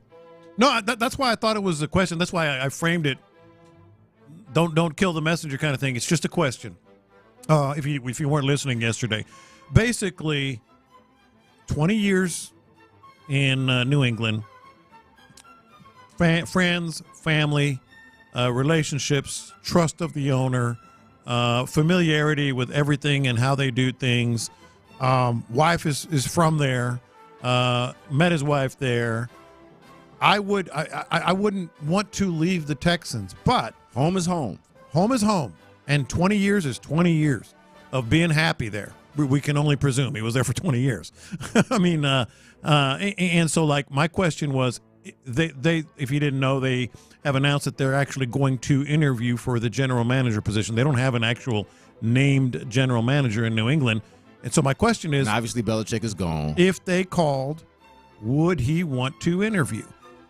No, that's why I thought it was a question. That's why I framed it. Don't kill the messenger kind of thing. It's just a question. If you weren't listening yesterday, basically, 20 years in New England, friends, family, relationships, trust of the owner, familiarity with everything and how they do things. Wife is from there. Met his wife there. I wouldn't want to leave the Texans, but home is home. Home is home, and 20 years is 20 years of being happy there. We can only presume he was there for 20 years. I mean, and so like my question was, they if you didn't know, they have announced that they're actually going to interview for the general manager position. They don't have an actual named general manager in New England. And so my question is, and obviously Belichick is gone. If they called, would he want to interview?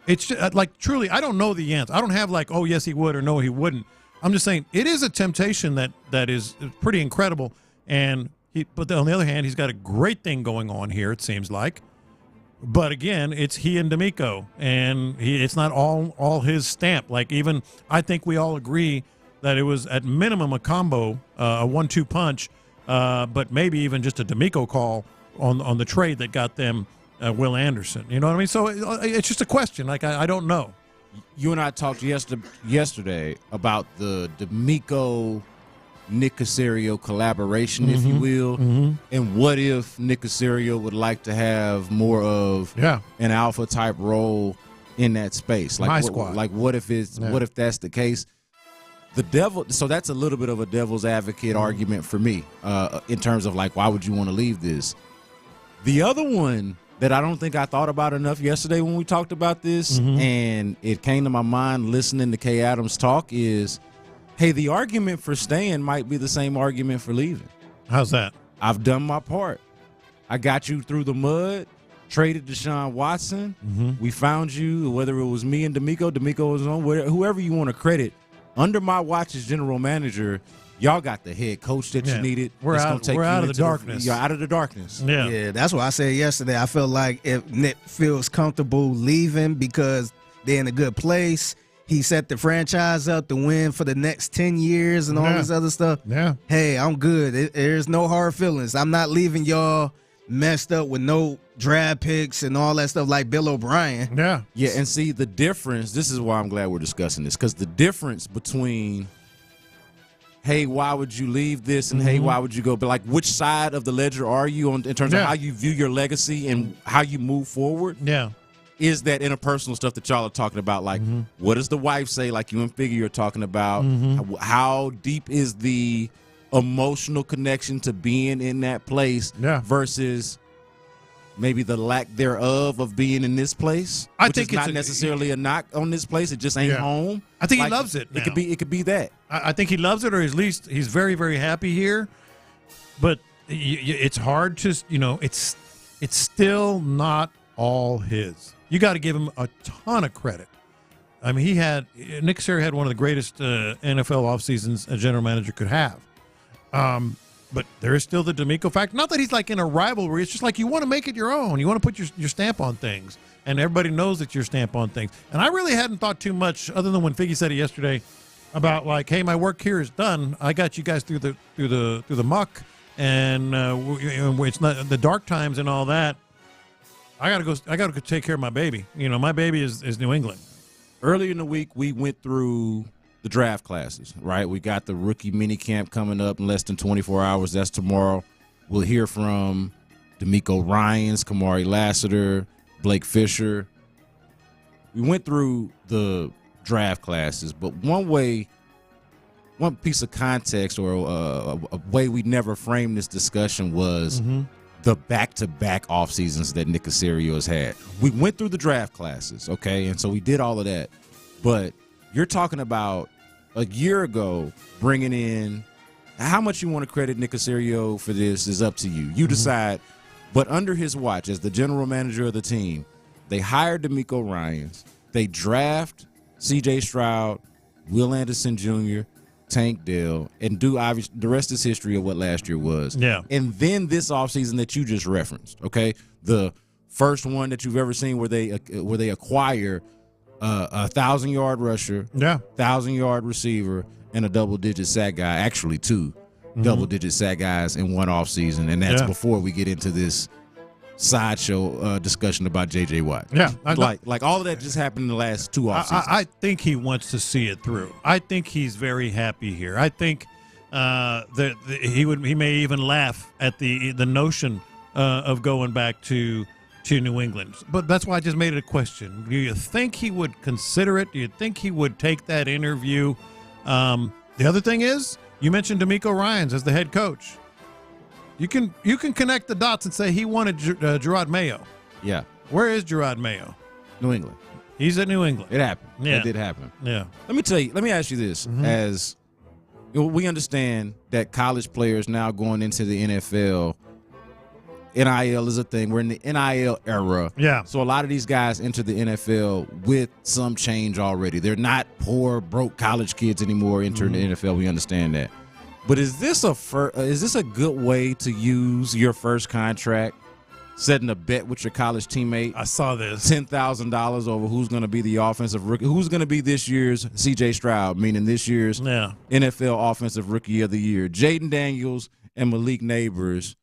It's just, like, truly, I don't know the answer. I don't have like, oh, yes, he would, or no, he wouldn't. I'm just saying it is a temptation that is pretty incredible. But on the other hand, he's got a great thing going on here, it seems like. But again, it's he and D'Amico, and it's not all his stamp. Like, even I think we all agree that it was at minimum a combo, a 1-2 punch, but maybe even just a D'Amico call on the trade that got them Will Anderson. You know what I mean? So it's just a question. Like, I don't know. You and I talked yesterday about the D'Amico Nick Caserio collaboration, if you will, and what if Nick Caserio would like to have more of an alpha type role in that space? Like, what if that's the case? So that's a little bit of a devil's advocate argument for me in terms of, like, why would you want to leave this? The other one that I don't think I thought about enough yesterday when we talked about this, and it came to my mind listening to Kay Adams talk, is, hey, the argument for staying might be the same argument for leaving. How's that? I've done my part. I got you through the mud, traded Deshaun Watson. We found you, whether it was me and D'Amico was on, whoever you want to credit. Under my watch as general manager, y'all got the head coach that you needed. We're out of the darkness. You're out of the darkness. Yeah, that's what I said yesterday. I feel like if Nick feels comfortable leaving because they're in a good place, he set the franchise up to win for the next 10 years and all this other stuff. Yeah. Hey, I'm good. There's no hard feelings. I'm not leaving y'all messed up with no draft picks and all that stuff like Bill O'Brien. Yeah, and see the difference, this is why I'm glad we're discussing this, because the difference between, hey, why would you leave this, and hey, why would you go, but like, which side of the ledger are you on in terms of how you view your legacy and how you move forward? Is that interpersonal stuff that y'all are talking about, like what does the wife say, like you and Figgy are talking about, how deep is the emotional connection to being in that place versus maybe the lack thereof of being in this place. I which think is it's not necessarily a knock on this place. It just ain't home. I think Like, he loves it. It could be that. I think he loves it, or at least he's very, very happy here. But it's hard to, it's still not all his. You got to give him a ton of credit. I mean, Nick Caserio had one of the greatest NFL off seasons a general manager could have. But there is still the D'Amico factor. Not that he's like in a rivalry. It's just like you want to make it your own. You want to put your stamp on things, and everybody knows that your stamp on things. And I really hadn't thought too much, other than when Figgy said it yesterday, about like, hey, my work here is done. I got you guys through the muck, and it's not the dark times and all that. I gotta go take care of my baby. My baby is New England. Earlier in the week, we went through the draft classes, right? We got the rookie mini camp coming up in less than 24 hours. That's tomorrow. We'll hear from D'Amico Ryans, Kamari Lassiter, Blake Fisher. We went through the draft classes, but one piece of context or a way we never framed this discussion was the back-to-back off seasons that Nick Caserio has had. We went through the draft classes, okay, and so we did all of that, but you're talking about a year ago bringing in how much you want to credit Nick Caserio for this is up to you. You decide. But under his watch, as the general manager of the team, they hired D'Amico Ryans. They draft C.J. Stroud, Will Anderson Jr., Tank Dell, and do obviously the rest is history of what last year was. Yeah. And then this offseason that you just referenced, okay, the first one that you've ever seen where they acquire a 1,000-yard rusher, 1,000-yard receiver, and a double-digit sack guy. Actually, two double-digit sack guys in one offseason, and that's before we get into this sideshow discussion about J.J. Watt. Like all of that just happened in the last two off seasons. I think he wants to see it through. I think he's very happy here. I think that he may even laugh at the notion of going back to New England. But that's why I just made it a question. Do you think he would consider it? Do you think he would take that interview? The other thing is, you mentioned D'Amico Ryans as the head coach. You can connect the dots and say he wanted Gerard Mayo. Yeah. Where is Gerard Mayo? New England. He's at New England. It happened. Yeah. It did happen. Yeah. Let me ask you this. As we understand that college players now going into the NFL, NIL is a thing. We're in the NIL era. Yeah. So a lot of these guys enter the NFL with some change already. They're not poor, broke college kids anymore entering the NFL. We understand that. But is this a good way to use your first contract? Setting a bet with your college teammate. I saw this. $10,000 over who's going to be the offensive rookie. Who's going to be this year's C.J. Stroud, meaning this year's NFL Offensive Rookie of the Year. Jaden Daniels and Malik Neighbors,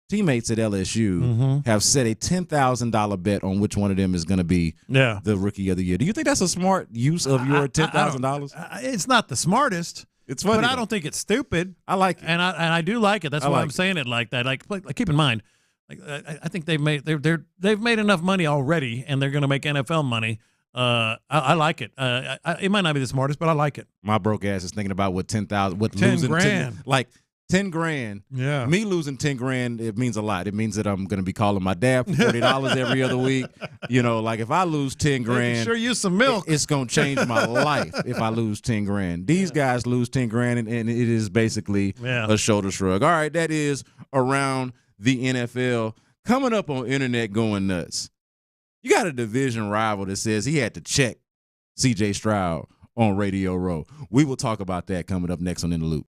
teammates at LSU, have set a $10,000 bet on which one of them is going to be the Rookie of the Year. Do you think that's a smart use of your $10,000? It's not the smartest. It's funny, but I don't think it's stupid. I like it, and I do like it. That's why I'm saying it like that. Like keep in mind. I think they've made enough money already, and they're going to make NFL money. I like it. It might not be the smartest, but I like it. My broke ass is thinking about what 10,000, what 10 losing grand, like 10 grand. Yeah, me losing 10 grand, it means a lot. It means that I'm going to be calling my dad for $40 every other week. You know, like if I lose 10 grand, sure use some milk. It's going to change my life if I lose 10 grand. These guys lose 10 grand, and it is basically a shoulder shrug. All right, that is around the NFL. Coming up on Internet Going Nuts, you got a division rival that says he had to check C.J. Stroud on Radio Row. We will talk about that coming up next on In the Loop.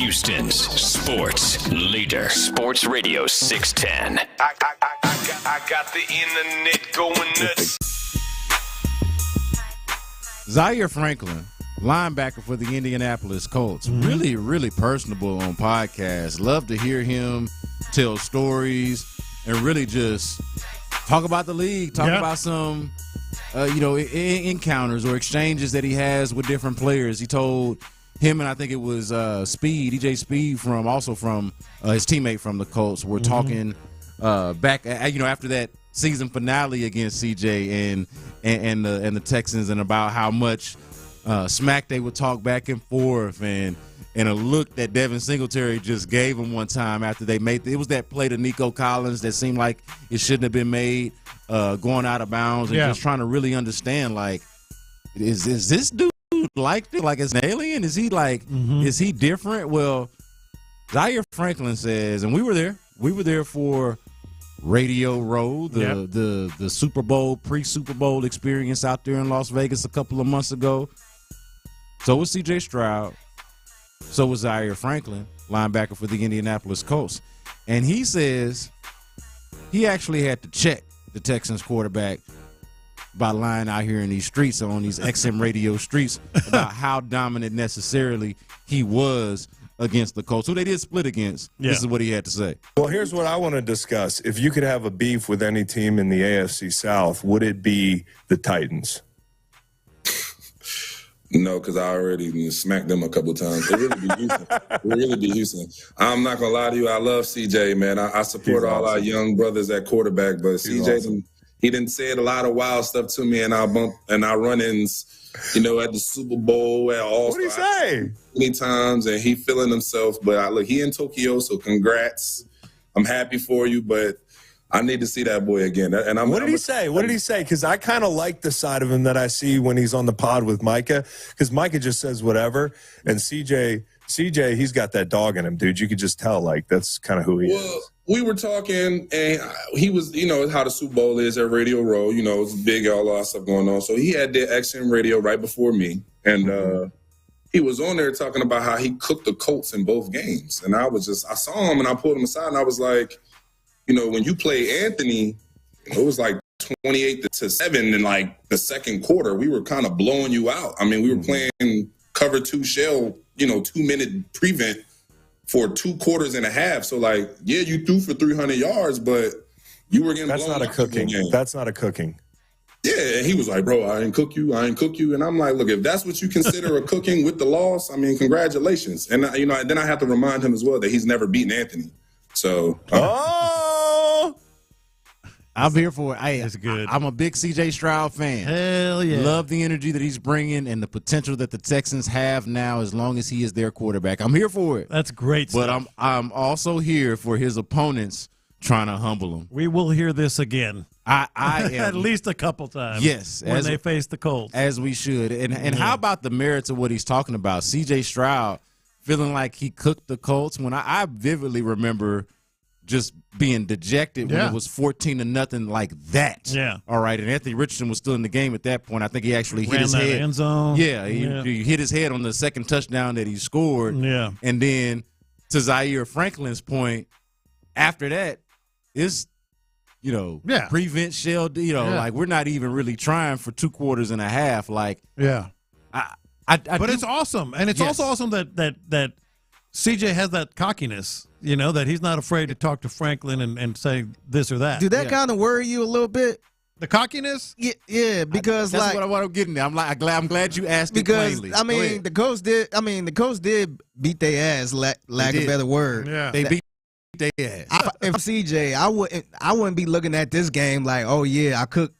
Houston's sports leader. Sports Radio 610. I got the internet going nuts. Zaire Franklin, linebacker for the Indianapolis Colts, really, really personable on podcasts. Love to hear him tell stories and really just talk about the league, talk about some, encounters or exchanges that he has with different players. He told him and I think it was DJ Speed from his teammate from the Colts. We're talking back, after that season finale against CJ and the Texans, and about how much smack they would talk back and forth, and a look that Devin Singletary just gave him one time after they made it was that play to Nico Collins that seemed like it shouldn't have been made, going out of bounds, and just trying to really understand, like, is this dude like it's an alien? Is he is he different? Well, Zaire Franklin says, and we were there for Radio Row, the Super Bowl, pre-Super Bowl experience out there in Las Vegas a couple of months ago. So was C.J. Stroud. So was Zaire Franklin, linebacker for the Indianapolis Colts. And he says he actually had to check the Texans quarterback by lying out here in these streets, on these XM radio streets, about how dominant necessarily he was against the Colts, who they did split against. This is what he had to say. Well, here's what I want to discuss. If you could have a beef with any team in the AFC South, would it be the Titans? No, because I already smacked them a couple of times. It really be Houston. I'm not going to lie to you. I love CJ, man. I support all our young brothers at quarterback, but CJ, he didn't say a lot of wild stuff to me, and our run-ins, at the Super Bowl, at All-Star. What did he say? Many times, and he feeling himself. But look, he in Tokyo, so congrats. I'm happy for you, but I need to see that boy again. And what did he say? What did he say? Because I kind of like the side of him that I see when he's on the pod with Micah, because Micah just says whatever, and CJ, he's got that dog in him, dude. You could just tell, like, that's kind of who he is. We were talking, and he was, how the Super Bowl is at Radio Row. It's big, all that stuff going on. So he had the XM radio right before me, and he was on there talking about how he cooked the Colts in both games. And I saw him, and I pulled him aside, and I was like, when you play Anthony, it was like 28-7 in like the second quarter. We were kind of blowing you out. I mean, we were playing cover 2 shell, 2-minute prevent for 2 quarters and a half. So, like, yeah, you threw for 300 yards, but you were getting blown out. That's not a cooking. Yeah, and he was like, bro, I didn't cook you. And I'm like, look, if that's what you consider a cooking with the loss, I mean, congratulations. And, then I have to remind him as well that he's never beaten Anthony. So, I'm here for it. It's good. I'm a big C.J. Stroud fan. Hell yeah. Love the energy that he's bringing and the potential that the Texans have now as long as he is their quarterback. I'm here for it. That's great stuff. But I'm also here for his opponents trying to humble him. We will hear this again. I am. At least a couple times. Yes. When they face the Colts. As we should. And how about the merits of what he's talking about? C.J. Stroud feeling like he cooked the Colts. When I vividly remember just being dejected when it was 14-0 like that. Yeah. All right. And Anthony Richardson was still in the game at that point. I think he actually hit his that head. End zone. Yeah. He hit his head on the second touchdown that he scored. Yeah. And then to Zaire Franklin's point, after that, it's, prevent shell, like we're not even really trying for 2 quarters and a half. Like, but it's awesome. And it's also awesome that CJ has that cockiness, that he's not afraid to talk to Franklin and say this or that. Did that kind of worry you a little bit? The cockiness? Yeah, because that's what I'm getting at. I'm glad you asked me plainly. I mean, the Colts did. The Colts did beat their ass. Lack of a better word. Yeah, they beat their ass. If CJ, I wouldn't be looking at this game like, oh yeah, I cooked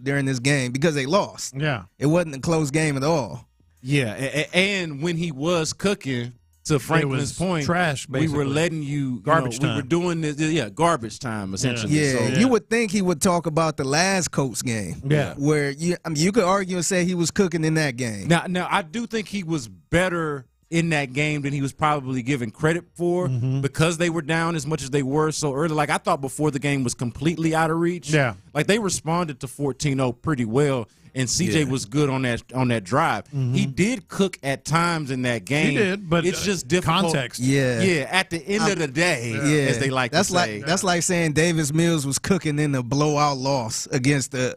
during this game, because they lost. Yeah, it wasn't a close game at all. Yeah, and when he was cooking, to Franklin's point, trash, basically. We were letting you garbage time. We were doing this, garbage time essentially. Yeah, you would think he would talk about the last Colts game. Yeah, where you could argue and say he was cooking in that game. Now I do think he was better in that game than he was probably given credit for, because they were down as much as they were so early. Like, I thought before the game was completely out of reach. Yeah, like they responded to 14-0 pretty well, and CJ was good on that drive. He did cook at times in that game. He did, but it's just difficult. Context. Yeah. At the end of the day, as they like to say. That's like saying Davis Mills was cooking in the blowout loss against the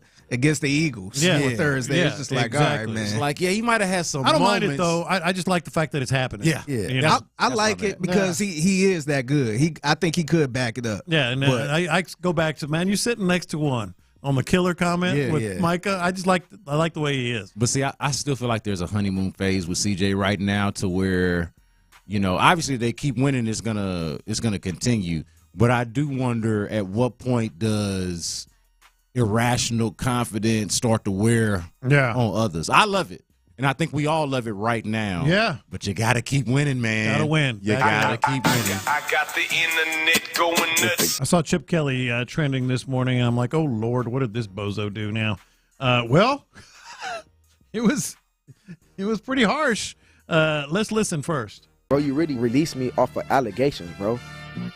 Eagles on Thursday. It's just like, all right, man. It's like, he might have had some I don't moments. mind it, though. I just like the fact that it's happening. Yeah. You know? I like it because he is that good. I think he could back it up. Yeah, and I go back to, man, you're sitting next to one on the killer comment with Micah. I like the way he is. But see, I still feel like there's a honeymoon phase with CJ right now to where, obviously they keep winning. It's gonna continue. But I do wonder at what point does irrational confidence start to wear on others. I love it. And I think we all love it right now. Yeah. But you got to keep winning, man. Got to win. You got to keep winning. I got the internet going nuts. I saw Chip Kelly trending this morning. I'm like, oh, Lord, what did this bozo do now? Well, it was pretty harsh. Let's listen first. Bro, you really released me off of allegations, bro.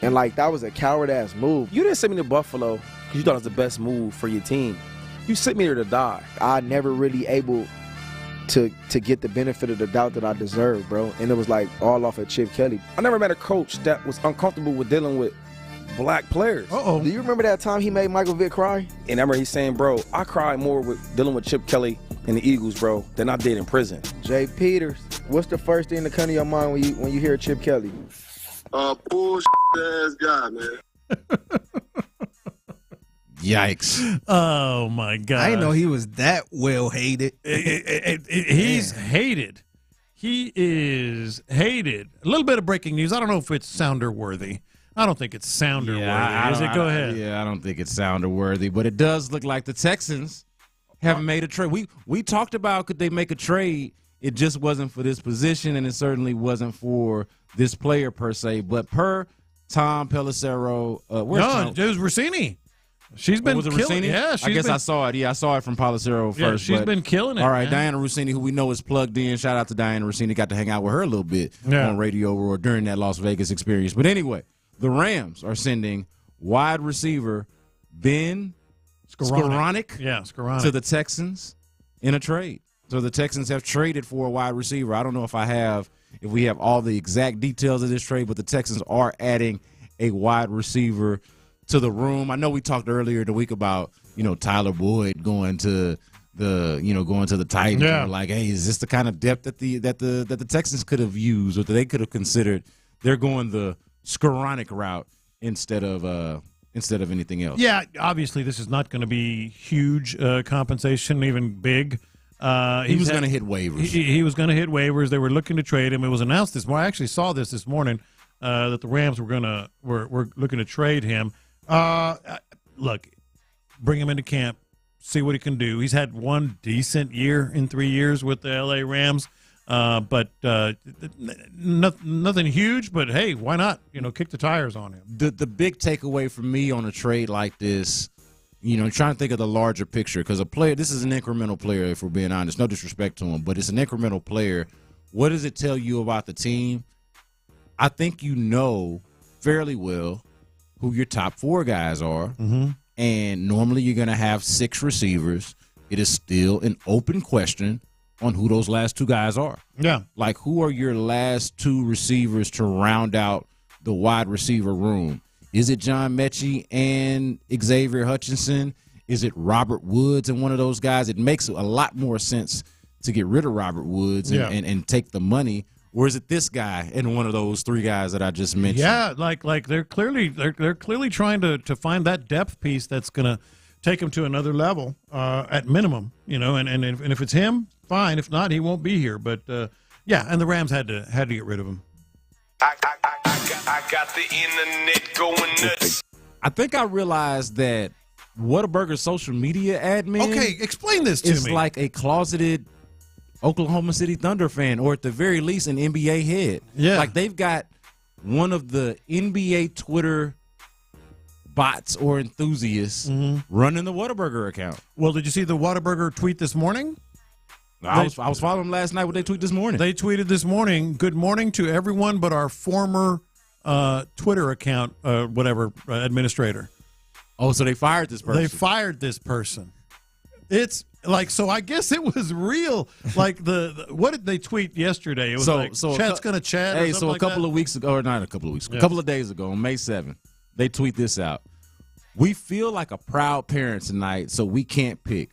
And, that was a coward-ass move. You didn't send me to Buffalo because you thought it was the best move for your team. You sent me there to die. I never really able to get the benefit of the doubt that I deserved, bro. And it was, all off of Chip Kelly. I never met a coach that was uncomfortable with dealing with black players. Uh-oh. Do you remember that time he made Michael Vick cry? And I remember he's saying, bro, I cried more with dealing with Chip Kelly and the Eagles, bro, than I did in prison. Jay Peters, what's the first thing that comes to your mind when you hear Chip Kelly? Bullshit ass guy, man. Yikes. Oh, my God. I didn't know he was that well hated. He's hated. He is hated. A little bit of breaking news. I don't know if it's sounder worthy. I don't think it's sounder worthy. Is it? Go ahead. Yeah, I don't think it's sounder worthy, but it does look like the Texans haven't made a trade. We talked about could they make a trade. It just wasn't for this position, and it certainly wasn't for this player per se. But per Tom Pelissero, it was Rossini. She's been was it killing. Rossini? Yeah, I guess I saw it. Yeah, I saw it from Pelissero first. Yeah, she's been killing it. All right, man. Diana Rossini, who we know is plugged in. Shout out to Diana Rossini. Got to hang out with her a little bit on Radio Roar during that Las Vegas experience. But anyway, the Rams are sending wide receiver Ben Skoranek to the Texans in a trade. So the Texans have traded for a wide receiver. I don't know if we have all the exact details of this trade, but the Texans are adding a wide receiver to the room. I know we talked earlier in the week about, Tyler Boyd going to the Titans. Yeah. And like, hey, is this the kind of depth that the Texans could have used or that they could have considered? They're going the Skoranek route instead of anything else. Yeah, obviously this is not going to be huge compensation, even big. He was going to hit waivers. He was going to hit waivers. They were looking to trade him. It was announced this morning. I actually saw this morning that the Rams were looking to trade him. Look, bring him into camp, see what he can do. He's had one decent year in 3 years with the LA Rams, but nothing huge. But hey, why not? Kick the tires on him. The big takeaway for me on a trade like this, trying to think of the larger picture, because this is an incremental player, if we're being honest. No disrespect to him, but it's an incremental player. What does it tell you about the team? I think fairly well who your top four guys are. Mm-hmm. And normally you're going to have 6 receivers. It is still an open question on who those last 2 guys are. Yeah. Like, who are your last 2 receivers to round out the wide receiver room? Is it John Mechie and Xavier Hutchinson? Is it Robert Woods and one of those guys? It makes a lot more sense to get rid of Robert Woods and take the money. Or is it this guy and one of those 3 guys that I just mentioned? Yeah, like they're clearly trying to find that depth piece that's going to take him to another level at minimum, and if it's him, fine. If not, he won't be here. But and the Rams had to get rid of him. I got the internet going nuts. I think I realized that Whataburger's social media admin. Okay, explain this to me. Is like a closeted Oklahoma City Thunder fan, or at the very least an NBA head. Yeah. Like, they've got one of the NBA Twitter bots or enthusiasts running the Whataburger account. Well, did you see the Whataburger tweet this morning? I was following them last night. What they tweet this morning? They tweeted this morning, "Good morning to everyone but our former Twitter account, administrator." Oh, so they fired this person. They fired this person. It's like, so I guess it was real. Like what did they tweet yesterday? It was Chat's gonna chat. Hey, so a couple of weeks ago, or not a couple of weeks, a couple of days ago, on May 7th, they tweet this out. We feel like a proud parent tonight, so we can't pick.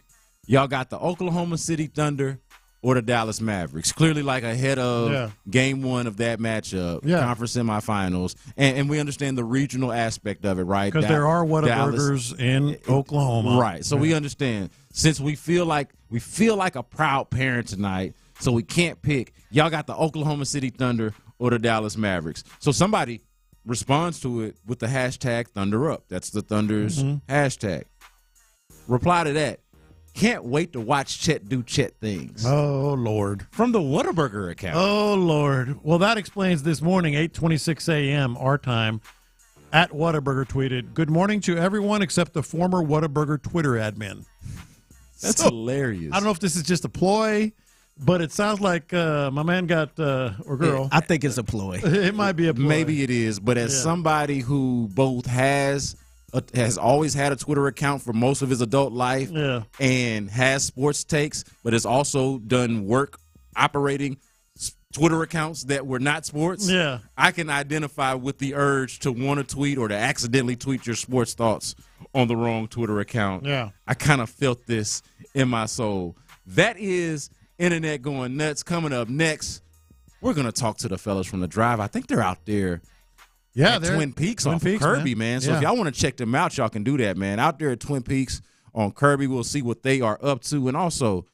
Y'all got the Oklahoma City Thunder or the Dallas Mavericks. Clearly like ahead of game one of that matchup, conference semifinals. And we understand the regional aspect of it, right? Because there are Whataburgers in Oklahoma. Right. So we understand. Since we feel like a proud parent tonight, so we can't pick, y'all got the Oklahoma City Thunder or the Dallas Mavericks. So somebody responds to it with the hashtag ThunderUp. That's the Thunder's hashtag. Reply to that. Can't wait to watch Chet do Chet things. Oh, Lord. From the Whataburger account. Oh, Lord. Well, that explains this morning, 8:26 a.m. our time, at Whataburger tweeted, "Good morning to everyone except the former Whataburger Twitter admin." That's hilarious. I don't know if this is just a ploy, but it sounds like my man got, or girl. I think it's a ploy. It might be a ploy. Maybe it is, but as somebody who both has always had a Twitter account for most of his adult life and has sports takes, but has also done work operating Twitter accounts that were not sports, I can identify with the urge to want to tweet or to accidentally tweet your sports thoughts on the wrong Twitter account. I kind of felt this in my soul. That is Internet Going Nuts. Coming up next, we're going to talk to the fellas from The Drive. I think they're out there. Yeah, at Twin Peaks off of Kirby, man. So if y'all want to check them out, y'all can do that, man. Out there at Twin Peaks on Kirby, we'll see what they are up to. And also,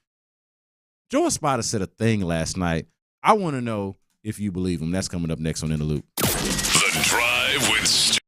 Joe Espada said a thing last night. I want to know if you believe him. That's coming up next on In the Loop. The Drive with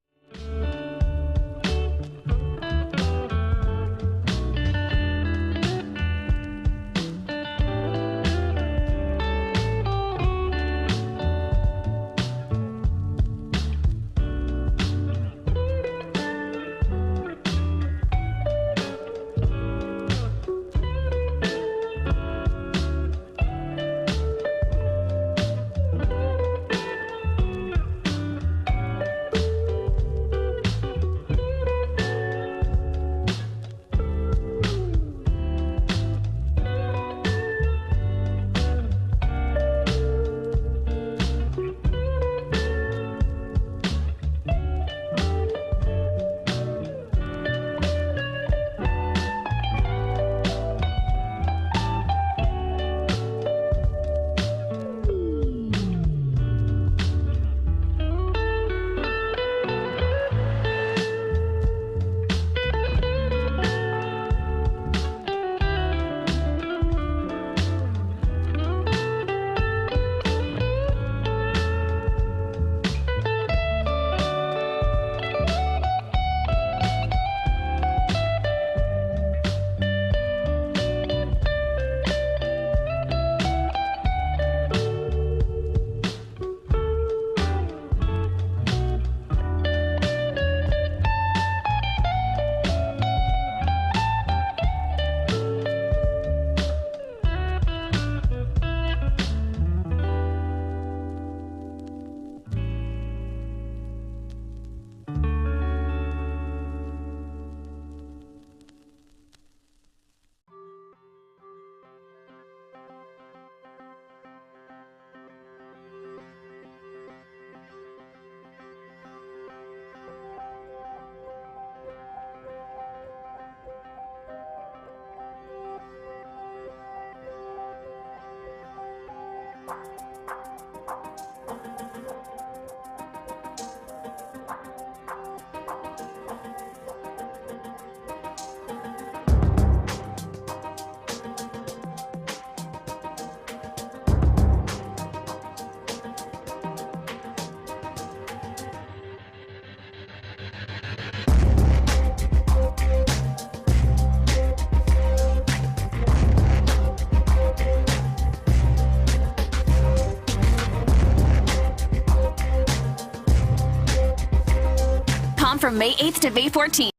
from May 8th to May 14th.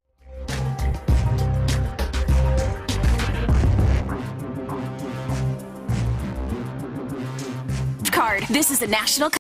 Card. This is the national.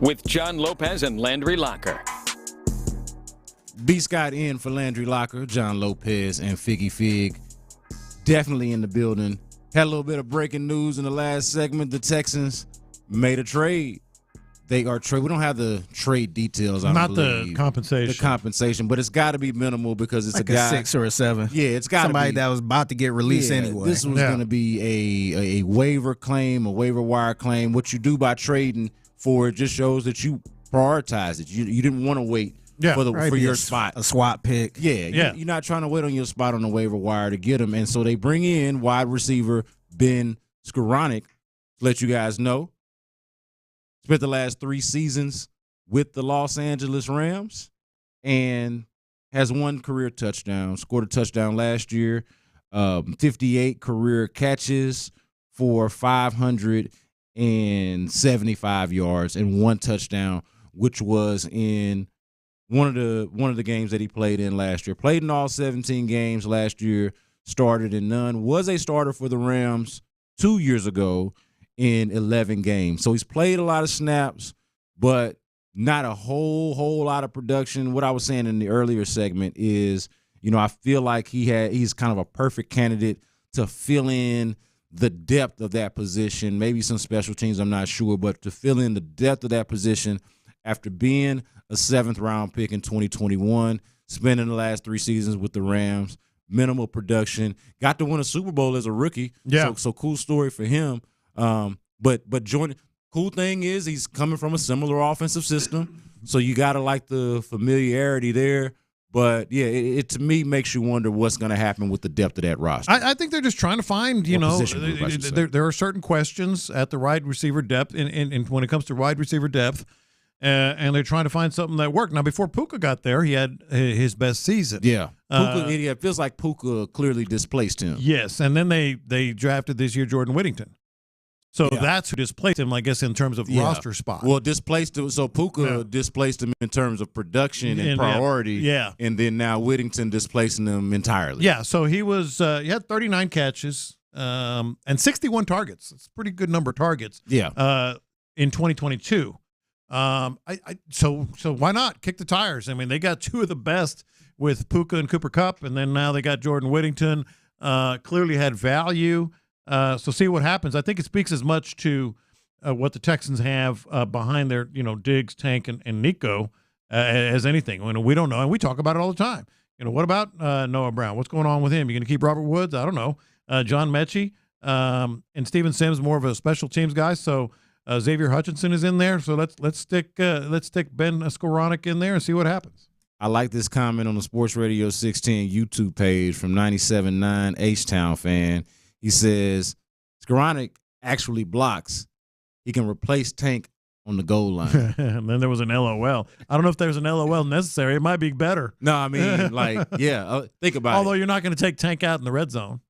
with John Lopez and Landry Locker. B. Scott in for Landry Locker, John Lopez, and Figgy Fig. Definitely in the building. Had a little bit of breaking news in the last segment. The Texans made a trade. They are trade. We don't have the trade details. I don't believe. The compensation. The compensation, but it's got to be minimal because it's like a guy, 6 or a 7. Yeah, it's got somebody be, that was about to get released anyway. This was going to be a waiver claim, a waiver wire claim. What you do by trading for it just shows that you prioritize it. You didn't want to wait for your spot, a swap pick. You're not trying to wait on your spot on the waiver wire to get him, and so they bring in wide receiver Ben Skoranek. To let you guys know. Spent the last 3 seasons with the Los Angeles Rams and has 1 career touchdown. Scored a touchdown last year. 58 career catches for 575 yards and 1 touchdown, which was in one of the games that he played in last year. Played in all 17 games last year. Started in none. Was a starter for the Rams 2 years ago in 11 games. So he's played a lot of snaps, but not a whole lot of production. What I was saying in the earlier segment is, I feel like he's kind of a perfect candidate to fill in the depth of that position. Maybe some special teams, I'm not sure, but to fill in the depth of that position after being a 7th-round pick in 2021, spending the last 3 seasons with the Rams, minimal production, got to win a Super Bowl as a rookie. Yeah. So cool story for him. But joining, cool thing is he's coming from a similar offensive system, so you gotta like the familiarity there. But yeah, it to me makes you wonder what's going to happen with the depth of that roster. I think they're just trying to find, there are certain questions at the wide receiver depth, and when it comes to wide receiver depth, and they're trying to find something that worked. Now, before Puka got there, he had his best season. Yeah, Puka, it feels like Puka clearly displaced him. Yes, and then they drafted this year Jordan Whittington. So that's who displaced him, I guess, in terms of roster spot. Well, so Puka displaced him in terms of production and priority. Yeah. And then now Whittington displacing him entirely. Yeah, so he had 39 catches and 61 targets. It's a pretty good number of targets. Yeah. In 2022. So why not kick the tires? I mean, they got 2 of the best with Puka and Cooper Kupp, and then now they got Jordan Whittington. Clearly had value. So see what happens. I think it speaks as much to what the Texans have behind their, Diggs, Tank, and Nico as anything. We don't know, and we talk about it all the time. What about Noah Brown? What's going on with him? You going to keep Robert Woods? I don't know. John Mechie and Steven Sims, more of a special teams guy. So Xavier Hutchinson is in there. So let's stick Ben Skoranek in there and see what happens. I like this comment on the Sports Radio 610 YouTube page from 97.9 H-Town fan. He says, Skoranek actually blocks. He can replace Tank on the goal line. And then there was an LOL. I don't know if there's an LOL necessary. It might be better. No, I mean, think about it. Although you're not going to take Tank out in the red zone.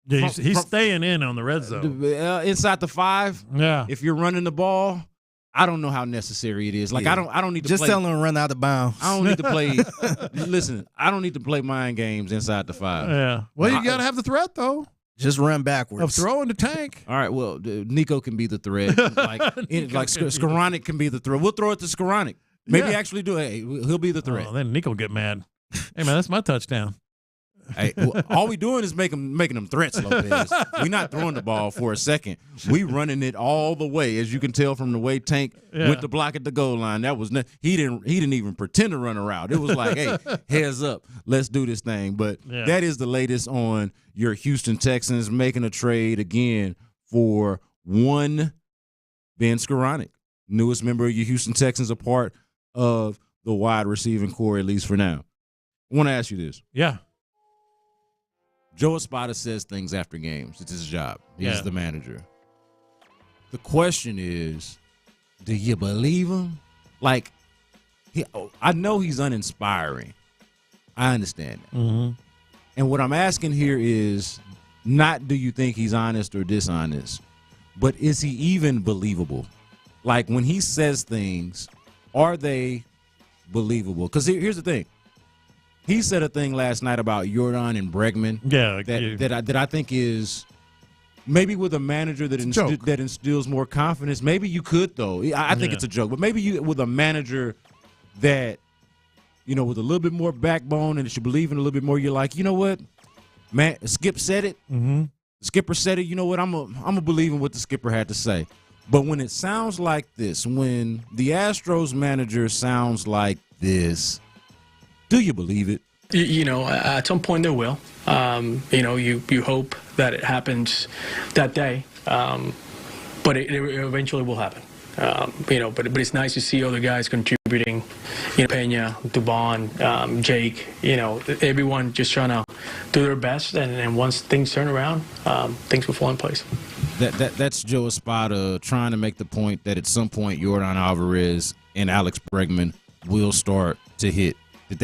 Yeah, he's staying in on the red zone. Inside the 5. Yeah. If you're running the ball, I don't know how necessary it is. Like I don't need to just tell him to run out of bounds. I don't need to play. Listen, I don't need to play mind games inside the 5. Yeah. Well, you got to have the threat though. Just run backwards. Of throwing the Tank. All right. Well, Nico can be the threat. Skoranek can be the threat. We'll throw it to Skoranek. Maybe actually do it. Hey, he'll be the threat. Oh, then Nico get mad. Hey man, that's my touchdown. Hey, all we doing is making them threats, Lopez. We're not throwing the ball for a second. We running it all the way, as you can tell from the way Tank went to block at the goal line. That was he didn't even pretend to run a route. It was like, hey, heads up, let's do this thing. But that is the latest on your Houston Texans making a trade again for one Ben Skoranek, newest member of your Houston Texans, a part of the wide receiving core, at least for now. I want to ask you this. Yeah. Joe Espada says things after games. It's his job. He's the manager. The question is, do you believe him? Like, I know he's uninspiring. I understand that. Mm-hmm. And what I'm asking here is not do you think he's honest or dishonest, but is he even believable? Like, when he says things, are they believable? Because here's the thing. He said a thing last night about Jordan and Bregman. Yeah, that I think is Maybe with a manager that instills more confidence, maybe you could, though. I think it's a joke, but maybe you with a manager that, with a little bit more backbone and that you believe in a little bit more, you're like, you know what, man, Skip said it. Mm-hmm. Skipper said it. You know what, I'm a believe in what the skipper had to say. But when it sounds like this, when the Astros manager sounds like this, do you believe it? At some point there will. You hope that it happens that day, but it eventually will happen. But it's nice to see other guys contributing. Pena, Dubon, Jake. Everyone just trying to do their best, and once things turn around, things will fall in place. That's Joe Espada trying to make the point that at some point Yordan Alvarez and Alex Bregman will start to hit. Did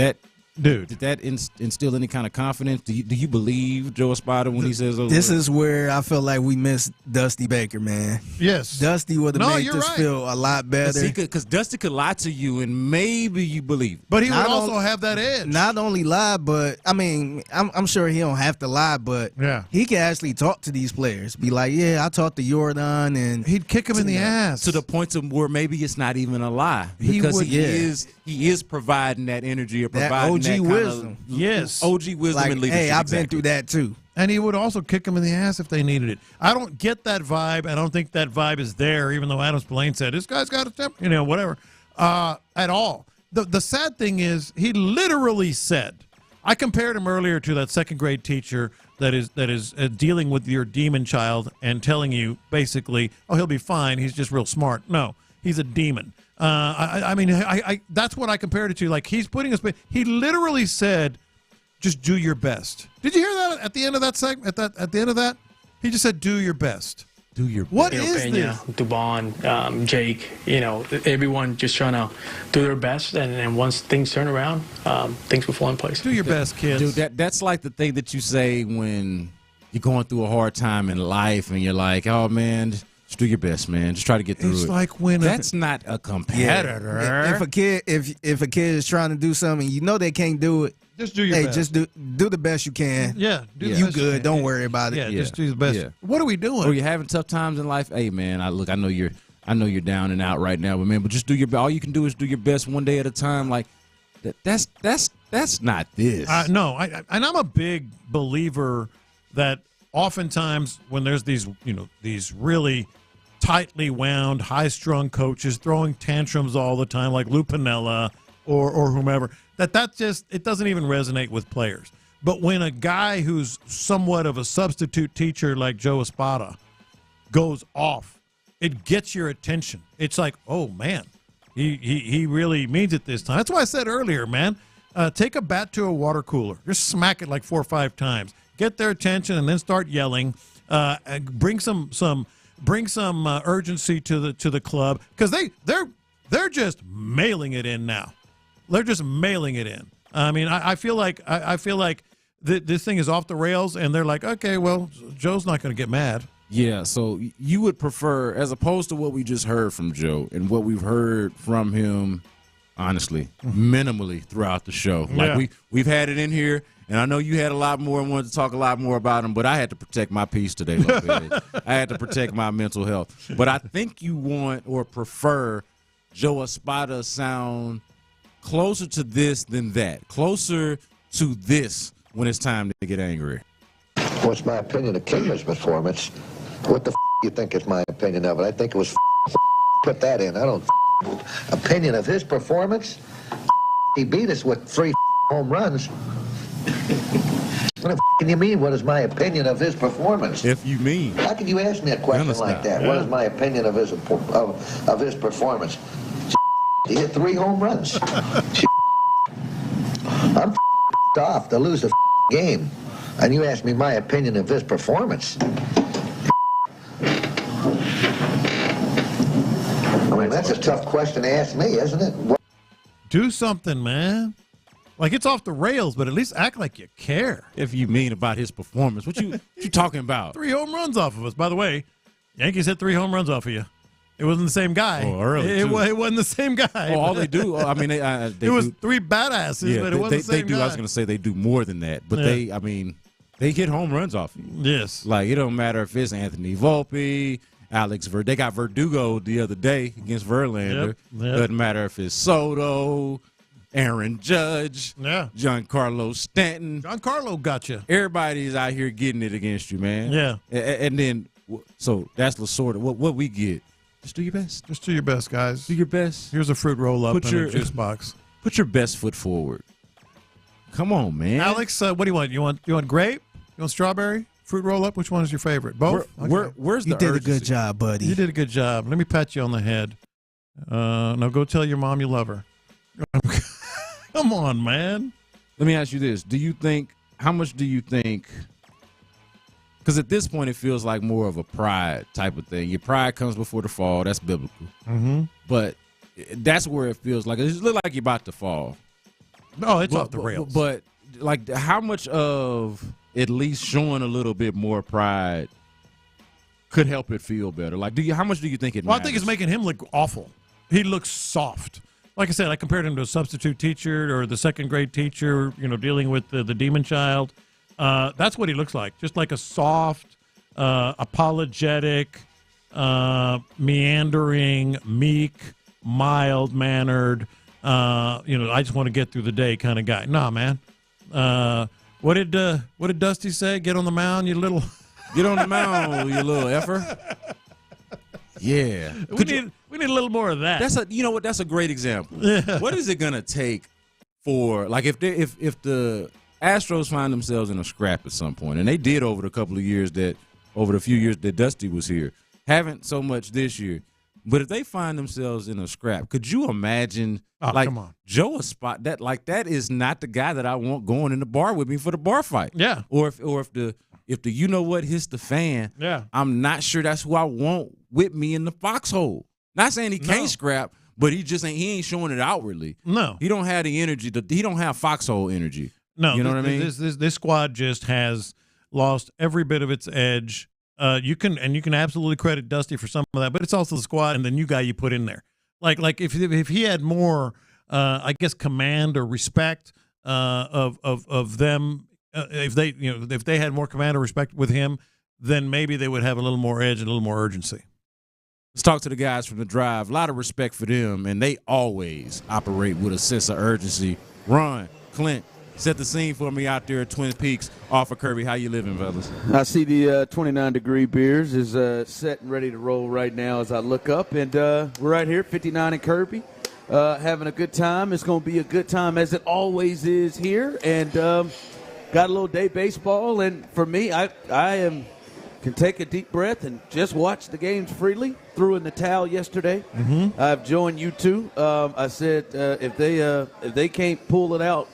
that instill any kind of confidence? Do you believe Joe Espada when he says those This words? is where I feel like we missed Dusty Baker, man. Yes. Dusty would have made this feel a lot better. Because Dusty could lie to you and maybe you believe it. But he would also have that edge. Not only lie, but, I'm sure he don't have to lie, but he can actually talk to these players. Be like, yeah, I talked to Yordan, and he'd kick him in the ass. To the point of where maybe it's not even a lie. Because he is providing that energy or providing that wisdom. Yes. OG wisdom and leadership. Hey, I've been through that too. And he would also kick him in the ass if they needed it. I don't get that vibe. I don't think that vibe is there, even though Adam Spillane said, this guy's got a temper, whatever, at all. The sad thing is he literally said, I compared him earlier to that second grade teacher that is dealing with your demon child and telling you basically, oh, he'll be fine. He's just real smart. No, he's a demon. That's what I compared it to. Like, he's putting us. He literally said, "Just do your best." Did you hear that at the end of that segment? At the end of that, he just said, "Do your best." Do your best. What is Pena, this? Dubon, Jake. Everyone just trying to do their best, and once things turn around, things will fall in place. Do your best, kids. Dude, that's like the thing that you say when you're going through a hard time in life, and you're like, "Oh man." Just do your best, man. Just try to get through it. It's like when that's not a competitor. Yeah. If a kid is trying to do something, they can't do it. Just do your best. Just do the best you can. Yeah, you good. Don't worry about it. Yeah, just do the best. Yeah. What are we doing? Or you're having tough times in life. Hey, man, I know you're down and out right now, but just do all you can do is do your best one day at a time. Like that's not this. No, and I'm a big believer that oftentimes when there's these really tightly wound, high-strung coaches throwing tantrums all the time, like Lou Piniella or whomever, that just it doesn't even resonate with players. But when a guy who's somewhat of a substitute teacher like Joe Espada goes off, it gets your attention. It's like, oh man, he really means it this time. That's why I said earlier, man, take a bat to a water cooler, just smack it like 4 or 5 times. Get their attention and then start yelling. Bring some urgency to the club, because they're just mailing it in now. They're just mailing it in. I mean, I feel like this thing is off the rails, and they're like, okay, well, Joe's not going to get mad. Yeah, so you would prefer, as opposed to what we just heard from Joe and what we've heard from him, honestly, minimally throughout the show. Like we've had it in here. And I know you had a lot more and wanted to talk a lot more about him, but I had to protect my peace today, Lopez. I had to protect my mental health. But I think you want or prefer Joe Espada sound closer to this than that, closer to this when it's time to get angry. What's my opinion of Kingler's performance? What the you think is my opinion of it? I think it was put that in. I don't opinion of his performance. He beat us with 3 home runs. What the you mean? What is my opinion of his performance? If you mean. How can you ask me a question like that? Yeah. What is my opinion of his performance? He hit 3 home runs. I'm off to lose the game, and you ask me my opinion of his performance. I mean, that's a tough question to ask me, isn't it? Do something, man. Like, it's off the rails, but at least act like you care. If you mean about his performance. What you talking about? 3 home runs off of us. By the way, Yankees hit 3 home runs off of you. It wasn't the same guy. Oh, early, it wasn't the same guy. Oh, all they do, I mean, it was 3 badasses, but it wasn't the same they do. guy. I was going to say they do more than that. But they, I mean, they hit home runs off you. Yes. Like, it don't matter if it's Anthony Volpe, Alex They got Verdugo the other day against Verlander. Yep. Doesn't matter if it's Soto, Aaron Judge, Giancarlo Stanton. Giancarlo got you. Everybody's out here getting it against you, man. Yeah. And then, so that's the sort of what we get. Just do your best. Just do your best, guys. Do your best. Here's a fruit roll-up and a juice box. Put your best foot forward. Come on, man. Alex, what do you want? You want grape? You want strawberry? Fruit roll-up? Which one is your favorite? Both? Where's you the did urgency? a good job, buddy. You did a good job. Let me pat you on the head. Now go tell your mom you love her. Come on, man. Let me ask you this. How much do you think, because at this point it feels like more of a pride type of thing. Your pride comes before the fall. That's biblical. Mm-hmm. But that's where it feels like. It just looks like you're about to fall. No, it's off the rails. But like, how much of at least showing a little bit more pride could help it feel better? Like, how much do you think it matters? I think it's making him look awful. He looks soft. Like I said, I compared him to a substitute teacher or the second grade teacher, dealing with the demon child. That's what he looks like. Just like a soft, apologetic, meandering, meek, mild-mannered, I just want to get through the day kind of guy. Nah, man. What did Dusty say? Get on the mound, you little... Get on the mound, you little effer. Yeah. We need a little more of that. That's a great example. Yeah. What is it gonna take for, like, if the Astros find themselves in a scrap at some point, and they did over the few years that Dusty was here, haven't so much this year, but if they find themselves in a scrap, could you imagine come on. Joe Spot that? Like, that is not the guy that I want going in the bar with me for the bar fight. Yeah. Or if the hits the fan, I'm not sure that's who I want with me in the foxhole. Not saying he can't scrap, but he ain't showing it outwardly. No. He don't have the energy. He don't have foxhole energy. No. You know what I mean? This squad just has lost every bit of its edge. You can absolutely credit Dusty for some of that, but it's also the squad and the new guy you put in there. Like if he had more, I guess, command or respect of them, if they had more command or respect with him, then maybe they would have a little more edge and a little more urgency. Let's talk to the guys from the Drive. A lot of respect for them, and they always operate with a sense of urgency. Ron, Clint, set the scene for me out there at Twin Peaks off of Kirby. How you living, fellas? I see the 29-degree beers is set and ready to roll right now as I look up, and we're right here at 59 in Kirby, having a good time. It's going to be a good time as it always is here, and got a little day baseball, and for me, I can take a deep breath and just watch the games freely. Threw in the towel yesterday. Mm-hmm. I've joined you two. I said if they can't pull it out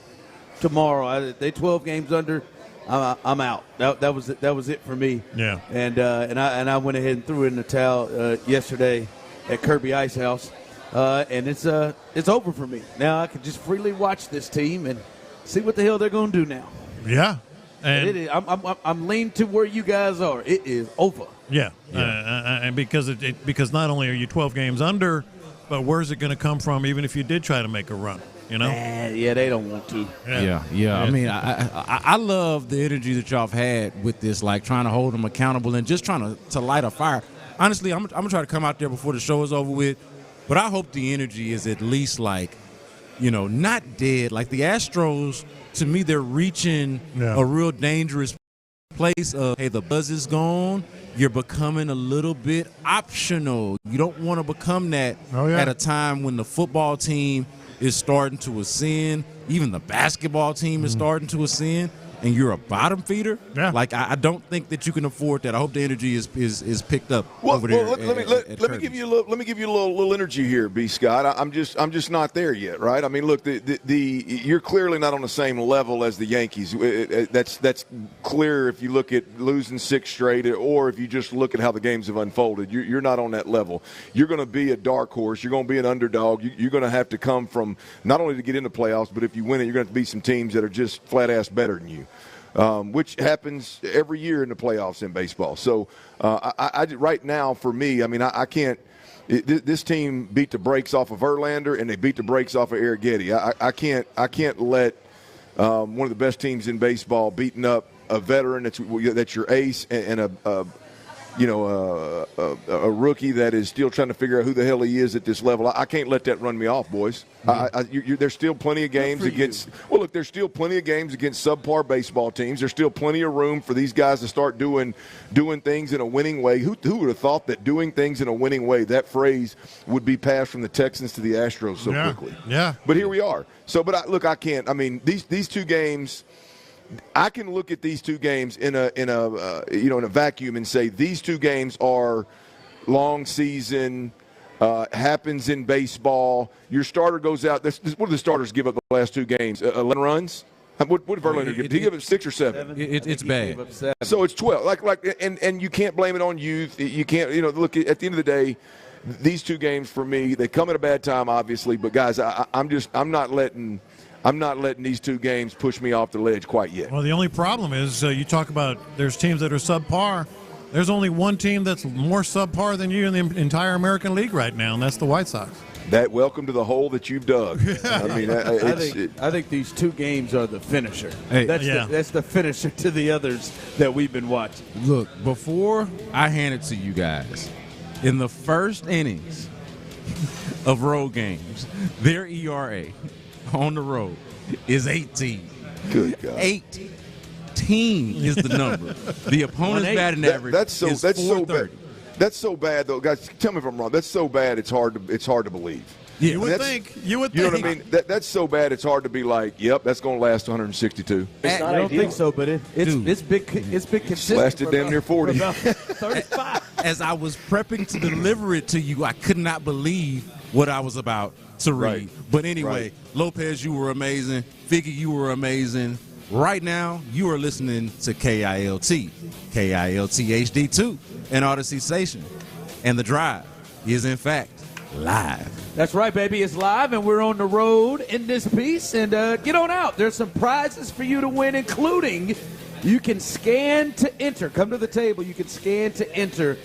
tomorrow, they 12 games under, I'm out. That was it for me. Yeah. And I went ahead and threw in the towel yesterday at Kirby Ice House, and it's over for me. Now I can just freely watch this team and see what the hell they're going to do now. Yeah. And it is, I'm leaning to where you guys are. It is over. Yeah. And because not only are you 12 games under, but where's it going to come from? Even if you did try to make a run, Yeah, they don't want to. Yeah. I mean, I love the energy that y'all have had with this, like trying to hold them accountable and just trying to light a fire. Honestly, I'm gonna try to come out there before the show is over with, but I hope the energy is at least like, not dead. Like the Astros, to me, they're reaching a real dangerous place of, hey, the buzz is gone. You're becoming a little bit optional. You don't want to become that at a time when the football team is starting to ascend. Even the basketball team is starting to ascend, and you're a bottom feeder. Yeah. Like, I don't think that you can afford that. I hope the energy is picked up over there. Let me give you a little energy here, B. Scott. I'm just not there yet, right? I mean, look, you're clearly not on the same level as the Yankees. That's clear if you look at losing 6 straight, or if you just look at how the games have unfolded. You're not on that level. You're going to be a dark horse. You're going to be an underdog. You're going to have to come from not only to get into playoffs, but if you win it, you're going to have to beat some teams that are just flat ass better than you. Which happens every year in the playoffs in baseball. So I right now, for me, I mean, I can't this team beat the brakes off of Verlander, and they beat the brakes off of Arrighetti. I can't let one of the best teams in baseball beating up a veteran that's your ace and a rookie that is still trying to figure out who the hell he is at this level. I can't let that run me off, boys. There's still plenty of games against. Well, look, there's still plenty of games against subpar baseball teams. There's still plenty of room for these guys to start doing things in a winning way. Who would have thought that doing things in a winning way, that phrase would be passed from the Texans to the Astros so quickly? Yeah. But here we are. So, but I can't. I mean, these two games. I can look at these two games in a vacuum and say these two games are long season, happens in baseball. Your starter goes out. What did the starters give up the last two games? 11 runs. What did Verlander give? Did he give up 6 or 7? It's bad. So it's 12. And you can't blame it on youth. You can't. Look, at the end of the day, these two games for me, they come at a bad time, obviously. But guys, I'm not letting these two games push me off the ledge quite yet. Well, the only problem is you talk about there's teams that are subpar. There's only one team that's more subpar than you in the entire American League right now, and that's the White Sox. Welcome to the hole that you've dug. I mean, I think these two games are the finisher. That's the finisher to the others that we've been watching. Look, before I hand it to you guys, in the first innings of road games, their ERA on the road is 18. Good God. 18 is the number. The opponent's batting average is 430. That's so bad, though, guys. Tell me if I'm wrong. That's so bad. It's hard to believe. Yeah, you would think. You know what I mean? That's so bad. It's hard to be like, yep, that's going to last 162. I don't think so, but it's big. It's big. Consistent. Lasted damn near 40. 35. As I was prepping to deliver it to you, I could not believe what I was about to read. Right. But anyway, Lopez, you were amazing. Figgy, you were amazing. Right now, you are listening to KILT HD2, and Odyssey Station. And The Drive is, in fact, live. That's right, baby. It's live, and we're on the road in this piece. And get on out. There's some prizes for you to win, including you can scan to enter. Come to the table. You can scan to enter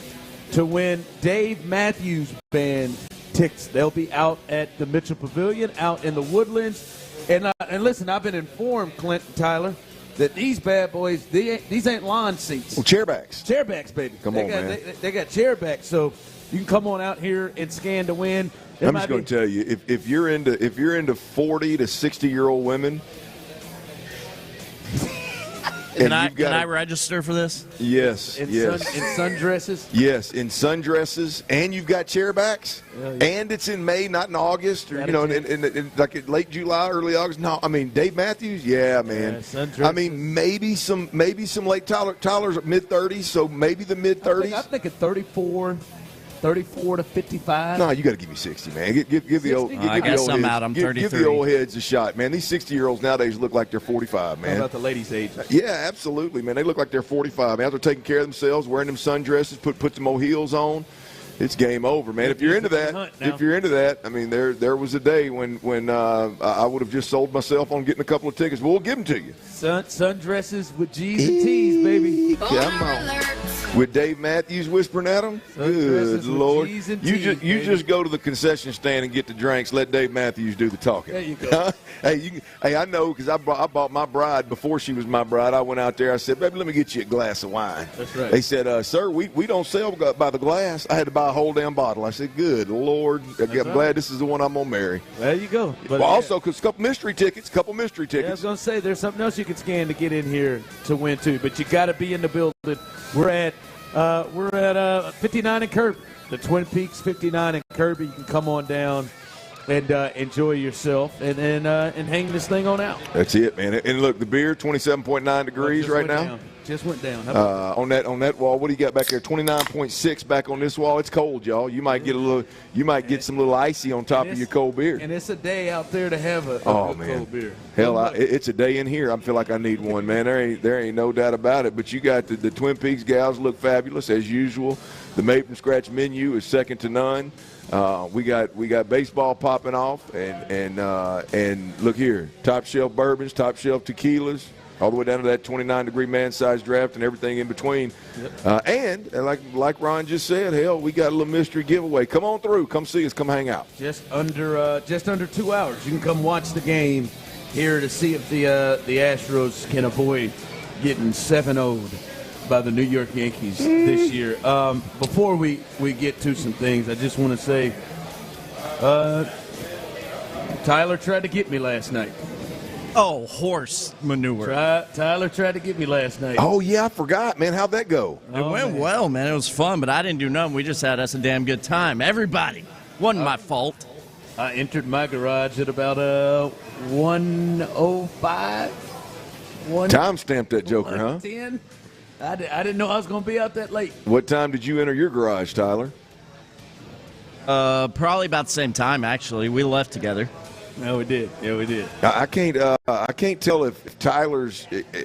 to win Dave Matthews Band tickets. They'll be out at the Mitchell Pavilion, out in the Woodlands. And listen, I've been informed, Clint and Tyler, that these bad boys, these ain't lawn seats. Well, chairbacks. Chairbacks, baby. Come on, man. They got chairbacks, so you can come on out here and scan to win. I'm just going to tell you, if you're into 40 to 60-year-old women. Can I register for this? Yes. In sundresses? Yes, in sundresses, and you've got chairbacks, and it's in May, not in August, or in like late July, early August. No, I mean Dave Matthews, yeah, man. I mean maybe some late Tyler's mid-30s, so maybe the mid-30s. I'm thinking 34 to 55. No, you got to give me 60, man. Give the old. I guess I'm out. I'm 33. Give the old heads a shot, man. These 60-year-olds nowadays look like they're 45, man. How about the ladies' age? Yeah, absolutely, man. They look like they're 45. Man, they're taking care of themselves, wearing them sundresses, put some old heels on. It's game over, man. If you're into that, I mean, there was a day when I would have just sold myself on getting a couple of tickets. But we'll give them to you. Sundresses with G's and T's, baby. Come on. With Dave Matthews whispering at them? Good Lord. You just go to the concession stand and get the drinks. Let Dave Matthews do the talking. There you go. Hey, I know because I bought my bride before she was my bride. I went out there. I said, baby, let me get you a glass of wine. That's right. They said, sir, we don't sell by the glass. I had to buy a whole damn bottle. I said, good Lord. I'm glad this is the one I'm going to marry. There you go. But also, because a couple mystery tickets. Yeah, I was going to say, there's something else you can scan to get in here to win, too. But you got to be in the building. We're at 59 and Kirby. The Twin Peaks 59 and Kirby. You can come on down and enjoy yourself and hang this thing on out. That's it, man. And look, the beer, 27.9 degrees right now. Down. Just went down. On that wall, what do you got back there? 29.6 back on this wall. It's cold, y'all. You might get some little icy on top of your cold beer. And it's a day out there to have a cold beer. Hell, it's a day in here. I feel like I need one, man. There ain't no doubt about it. But you got the Twin Peaks gals look fabulous as usual. The made from scratch menu is second to none. We got baseball popping off, and look here, top shelf bourbons, top shelf tequilas, all the way down to that 29-degree man-sized draft and everything in between. Yep. And like Ron just said, hell, we got a little mystery giveaway. Come on through, come see us, come hang out. Just under 2 hours, you can come watch the game here to see if the Astros can avoid getting 7-0'd by the New York Yankees this year. Before we get to some things, I just want to say Tyler tried to get me last night. Oh, horse manure. Tyler tried to get me last night. Oh, yeah, I forgot, man. How'd that go? It went well, man. It was fun, but I didn't do nothing. We just had us a damn good time. Everybody. Wasn't my fault. I entered my garage at about 1:05. Time stamped that joker, huh? 10. I didn't know I was going to be out that late. What time did you enter your garage, Tyler? Probably about the same time, actually. We left together. No, we did. Yeah, we did. I can't tell if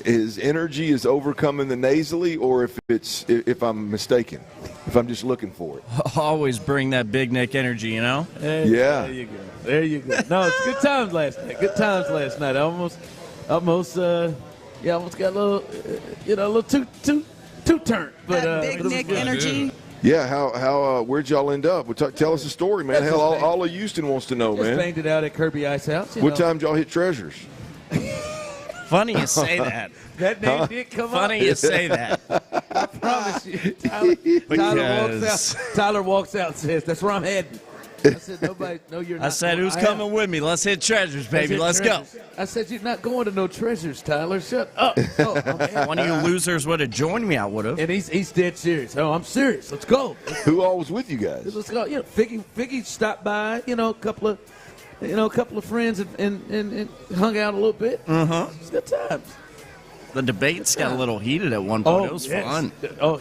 his energy is overcoming the nasally or if I'm mistaken. If I'm just looking for it. Always bring that big Nick energy, you know? Yeah. There you go. There you go. No, it's good times last night. Good times last night. I almost got a little, a little too turn. But big Nick energy. Yeah, how where'd y'all end up? Tell us a story, man. Hell, all of Houston wants to know, just man. banged it out at Kirby Ice House. What time did y'all hit Treasures? Funny you say that. That name did come up. Funny you say that. I promise you. Tyler walks out and says, "That's where I'm heading." I said, "Nobody, no, you're not." I said, "Who's coming with me? Let's hit Treasures, baby. Let's go." I said, "You're not going to no Treasures, Tyler. Shut up." One of you losers would have joined me. I would have. And he's dead serious. Oh, I'm serious. Let's go. Who all was with you guys? Let's go. Figgy stopped by. A couple of friends and hung out a little bit. It's good times. The debates got a little heated at one point. It was fun.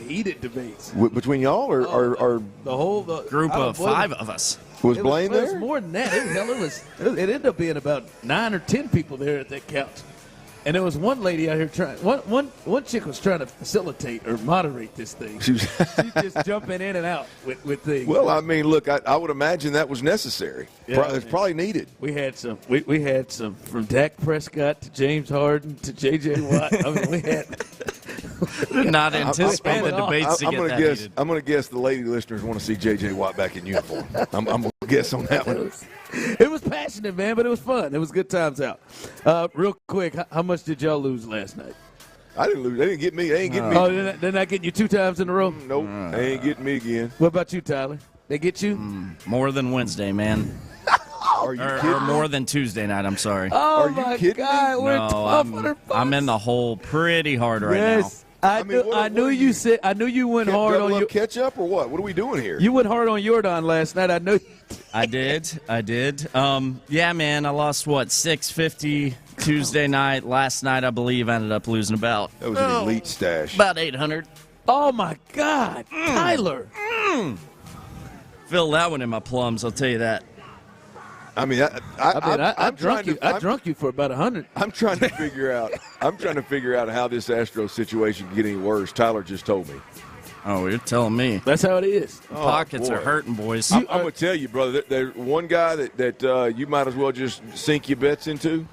Heated debates. Between y'all or the whole group of 5 of us. Was Blaine there? It was more than that. It ended up being about 9 or 10 people there at that couch. And there was one lady out here one chick was trying to facilitate or moderate this thing. She's just jumping in and out with things. Well, I mean, look, I would imagine that was necessary. Yeah, it's probably needed. We had some. We had some from Dak Prescott to James Harden to J.J. Watt. I mean, we had. Not anticipate the debates to get that heated. I'm going to guess the lady listeners want to see J.J. Watt back in uniform. I'm going to guess on that one. It was passionate, man, but it was fun. It was good times out. Real quick, how much did y'all lose last night? I didn't lose. They didn't get me. They ain't getting me. Oh, they're not getting you 2 times in a row? Nope. They ain't getting me again. What about you, Tyler? They get you? More than Wednesday, man. Are you kidding or more than Tuesday night, I'm sorry. Oh, Are you my kidding God. me? We're No, tough on our folks. I'm in the hole pretty hard right now. I knew you went hard on your ketchup or what? What are we doing here? You went hard on Jordan last night. I know. I did. Yeah, man. I lost 650 Tuesday night. Last night, I believe, I ended up losing about. That was an elite stash. About 800. Oh my God, Tyler! Fill that one in my plums. I'll tell you that. I mean, I drunk you for about 100. I'm trying to figure out. How this Astros situation can get any worse. Tyler just told me. Oh, you're telling me. That's how it is. Pockets are hurting, boys. I'm going to tell you, brother. There's one guy that you might as well just sink your bets into.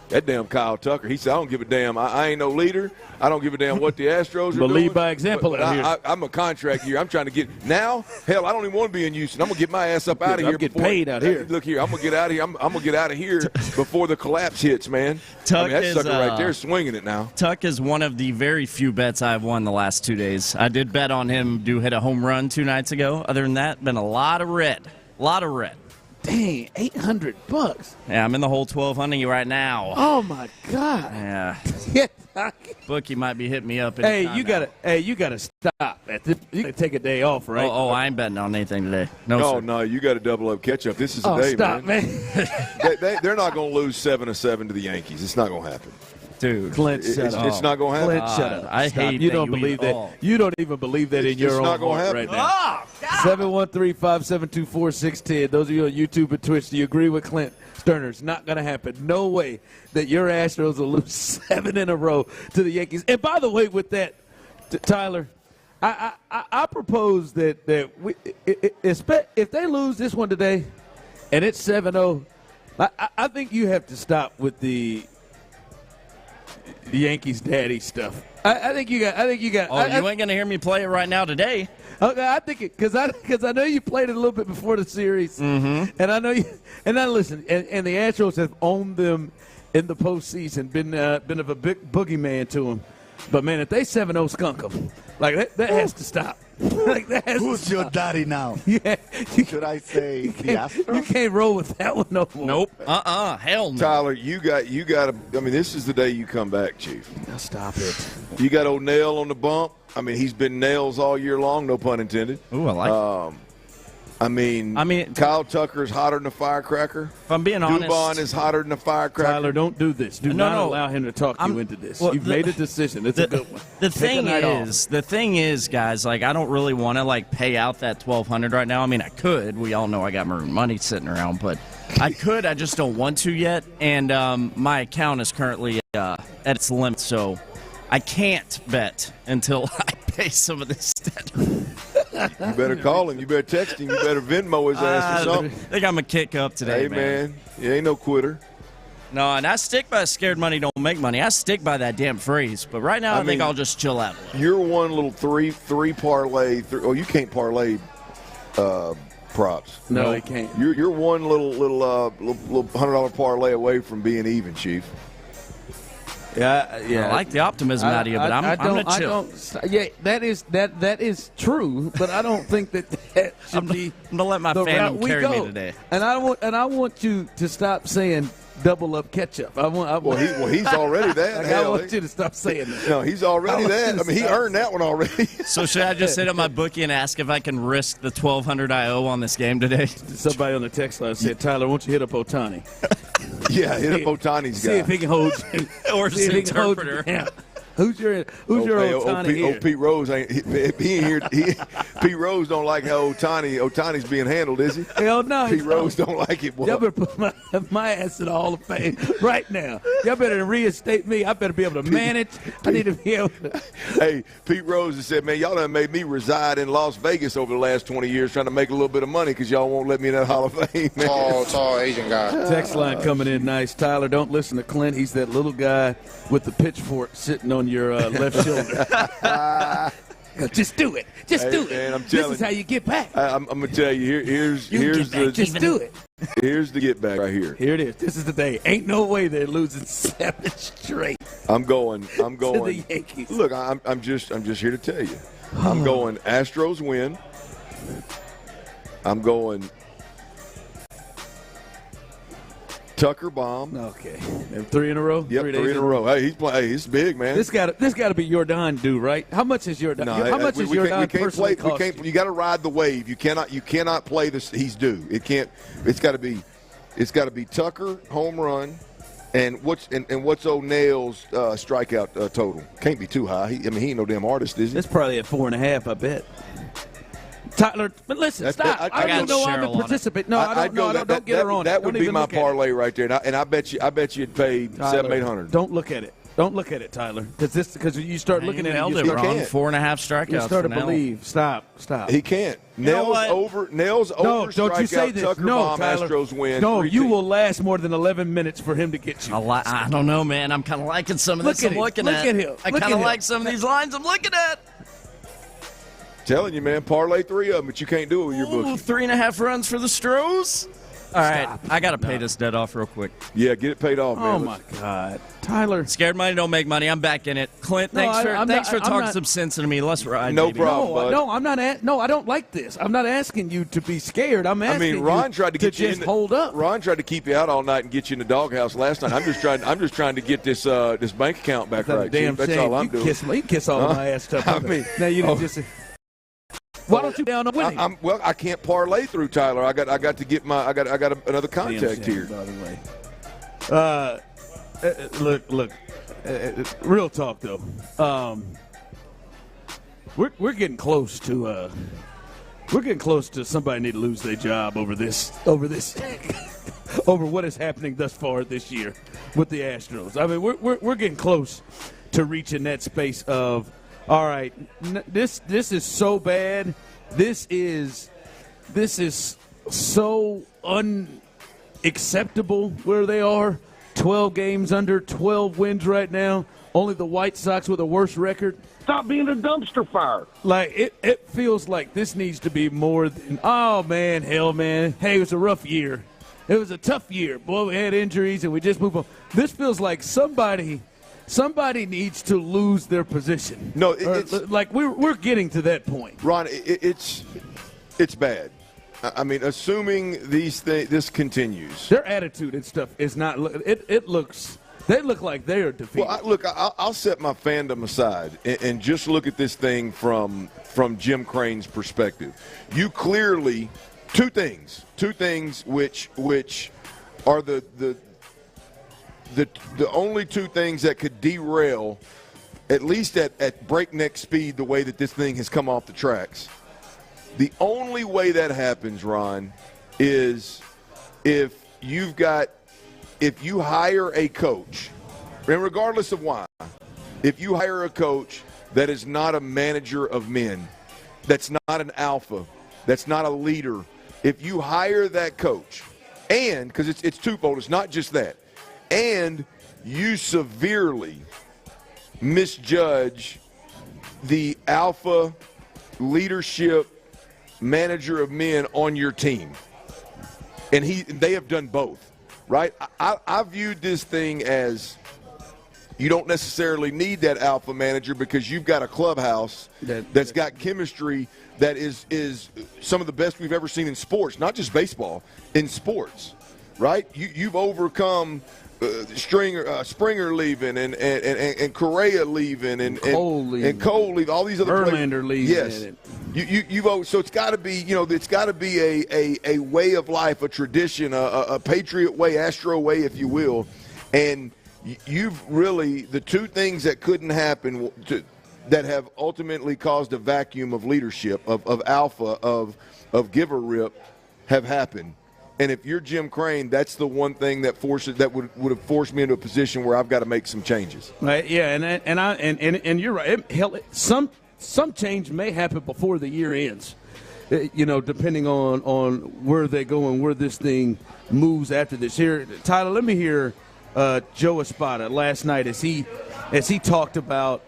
That damn Kyle Tucker. He said, I don't give a damn. I ain't no leader. I don't give a damn what the Astros are doing. Lead by example out here. I'm a contract here. I'm trying to get – now, hell, I don't even want to be in Houston. I'm going to get my ass up out of here. I'm getting paid out here. Look here. I'm going to get out of here. I'm going to get out of here before the collapse hits, man. Tuck that is, sucker right there swinging it now. Tuck is one of the very few bets I've won the last 2 days. I did bet on him to hit a home run 2 nights ago. Other than that, been a lot of red. Dang, $800. Yeah, I'm in the whole 1200 right now. Oh my God. Yeah. Bookie might be hitting me up. You gotta stop. You gotta take a day off, right? Oh, I ain't betting on anything today. No, you got to double up catch-up. This is the day, stop, man. They're not going to lose 7-7 to the Yankees. It's not going to happen. Dude, Clint, it's not going to happen. Clint, shut up. I hate you don't believe that. You don't even believe that in your own heart right now. 713-572-4610. Those of you on YouTube and Twitch, do you agree with Clint? Stoerner, it's not going to happen. No way that your Astros will lose 7 in a row to the Yankees. And by the way, with that, Tyler, I propose that we, if they lose this one today, and it's 7-0, I think you have to stop with the Yankees daddy stuff. I think you got. Oh, you ain't gonna hear me play it right now today. Okay, I think it because I know you played it a little bit before the series, and I know you. And now listen, and the Astros have owned them in the postseason, been of a big boogeyman to them. But, man, if they 7-0 skunk them, like, that has to stop. Like, that has Who's to your stop. daddy now? Yeah. Should I say the Astros? You can't roll with that one no more. Nope. Hell no. Tyler, you got to. I mean, this is the day you come back, Chief. Now stop it. You got O'Neal on the bump. I mean, he's been nails all year long, no pun intended. Ooh, I like it. I mean, Kyle Tucker's hotter than a firecracker. If I'm being honest, Dubon is hotter than a firecracker. Tyler, don't do this. Do not allow him to talk you into this. well, You've made a decision. It's a good one. The thing is, guys, like, I don't really want to, like, pay out that $1,200 right now. I mean, I could. We all know I got maroon money sitting around, but I could. I just don't want to yet. And my account is currently at its limit, so I can't bet until I pay some of this debt. You better call him. You better text him. You better Venmo his ass or something. I think I'm going to kick up today, Hey, man. You ain't no quitter. No, and I stick by scared money don't make money. I stick by that damn phrase. But right now, I think I'll just chill out a little. You're one little three parlay. You can't parlay props. No, he can't. You're one little $100 parlay away from being even, Chief. Yeah. I like the optimism out of you, but I'm going to chill. That is true, but I don't think that should be. I'm going to let my fandom carry me today. And I want you to stop saying double up ketchup. He's already that. I want you to stop saying that. No, he's already that. I mean, he earned that one already. So should I just hit up my bookie and ask if I can risk the $1,200 I owe on this game today? Somebody on the text line said, Tyler, won't you hit up Otani? Yeah, hit up Otani's guy. See if he can hold you. Or his interpreter. Who's your Otani here? Pete Rose ain't he ain't here. Pete Rose don't like how Otani's being handled, is he? Hell no. Pete Rose don't like it. Boy. Y'all better put my ass in the Hall of Fame right now. Y'all better reinstate me. I better be able to manage. I need to be able to. Hey, Pete Rose has said, man, y'all done made me reside in Las Vegas over the last 20 years trying to make a little bit of money because y'all won't let me in that Hall of Fame, man. Tall Asian guy. Text line coming in nice. Tyler, don't listen to Clint. He's that little guy with the pitchfork sitting on your left shoulder. Just do it. Just do it. Man, this is how you get back. I'm gonna tell you. Here's the. Just do it. Here's the get back right here. Here it is. This is the day. Ain't no way they're losing 7 straight. I'm going. To the Yankees. Look, I'm just here to tell you. I'm going Astros win. I'm going Tucker bomb. Okay. And 3 in a row? Yep, 3 in a row. Hey, he's playing. Hey, he's big, man. This got to be Jordan due, right? How much is Jordan? How much is Jordan personally cost you? You got to ride the wave. You cannot play this. He's due. It's got to be Tucker home run, and what's O'Neal's strikeout total? Can't be too high. He ain't no damn artist, is he? It's probably at 4.5, I bet. Tyler, but listen, stop. I don't know I'm a participant. No, I don't get her on it. That would be my parlay right there. And I bet you it'd pay $700-800. Don't look at it. Don't look at it, Tyler. Because you start looking at it, you wrong. 4.5 strikeouts. You start to believe. Stop. He can't. Nails over. No, don't you say this. Tucker bomb, Tyler. Astros win. No, you will last more than 11 minutes for him to get you. I don't know, man. I'm kind of liking some of this. I'm looking at. Look at him. I kind of like some of these lines I'm looking at. Telling you, man, parlay 3 of them, but you can't do it with your bookie. 3.5 runs for the Stros. All right, I got to pay this debt off real quick. Yeah, get it paid off, man. Oh, my God. Tyler. Scared money don't make money. I'm back in it. Clint, thanks for talking some sense into me. Let's ride, No baby. problem, bud. No, I'm not. I don't like this. I'm not asking you to be scared. I'm asking Ron tried to get you just hold up. Ron tried to keep you out all night and get you in the doghouse last night. I'm just trying to get this bank account back right. Damn Chief. That's shame. all I'm doing. You can kiss all my ass stuff. I mean, now you didn't just. Why don't you down on winning? I can't parlay through Tyler. I got to get my. I got another contact here. By the way, look. Real talk though. We're getting close to. We're getting close to somebody need to lose their job over this. Over what is happening thus far this year with the Astros. I mean, we're getting close to reaching that space of. All right, this is so bad. This is so unacceptable where they are. 12 games under, 12 wins right now. Only the White Sox with a worse record. Stop being a dumpster fire. Like it feels like this needs to be more than. Oh man, hell man. Hey, it was a rough year. It was a tough year. Boy, we had injuries and we just moved on. This feels like somebody somebody needs to lose their position. No, it's like we're getting to that point. Ron, it's bad. I mean, assuming this continues. Their attitude and stuff is not. It looks. They look like they are defeated. Well, I'll set my fandom aside and just look at this thing from Jim Crane's perspective. You clearly two things which are the only two things that could derail, at least at breakneck speed, the way that this thing has come off the tracks. The only way that happens, Ron, is if you hire a coach, and regardless of why, if you hire a coach that is not a manager of men, that's not an alpha, that's not a leader, if you hire that coach, and because it's twofold, it's not just that, and you severely misjudge the alpha leadership manager of men on your team, and they have done both, right? I viewed this thing as you don't necessarily need that alpha manager because you've got a clubhouse that's got chemistry that is some of the best we've ever seen in sports, not just baseball, in sports, right? You've overcome Springer leaving and Correa leaving and Cole leaving, all these other Verlander players. leaving. Yes, so it's got to be it's got to be a way of life, a tradition, a Patriot way, Astro way, if you will, and you've really the two things that couldn't happen that have ultimately caused a vacuum of leadership of alpha of give a rip have happened. And if you're Jim Crane, that's the one thing that would have forced me into a position where I've got to make some changes. Right? Yeah, and you're right. Some change may happen before the year ends. Depending on where they go and where this thing moves after this. Here, Tyler, let me hear Joe Espada last night as he talked about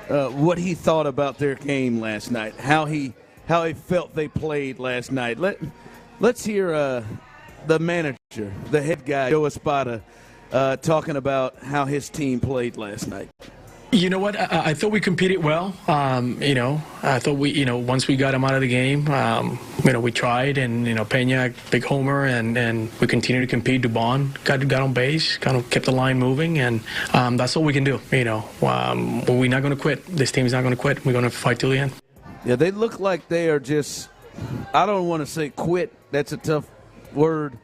what he thought about their game last night, how he felt they played last night. Let's hear the manager, the head guy, Joe Espada, talking about how his team played last night. You know what? I thought we competed well. I thought once we got him out of the game, we tried, and Pena, big homer, and we continued to compete. Dubon got on base, kind of kept the line moving, and that's all we can do. We're not going to quit. This team's not going to quit. We're going to fight till the end. Yeah, they look like they are just. I don't want to say quit. That's a tough word,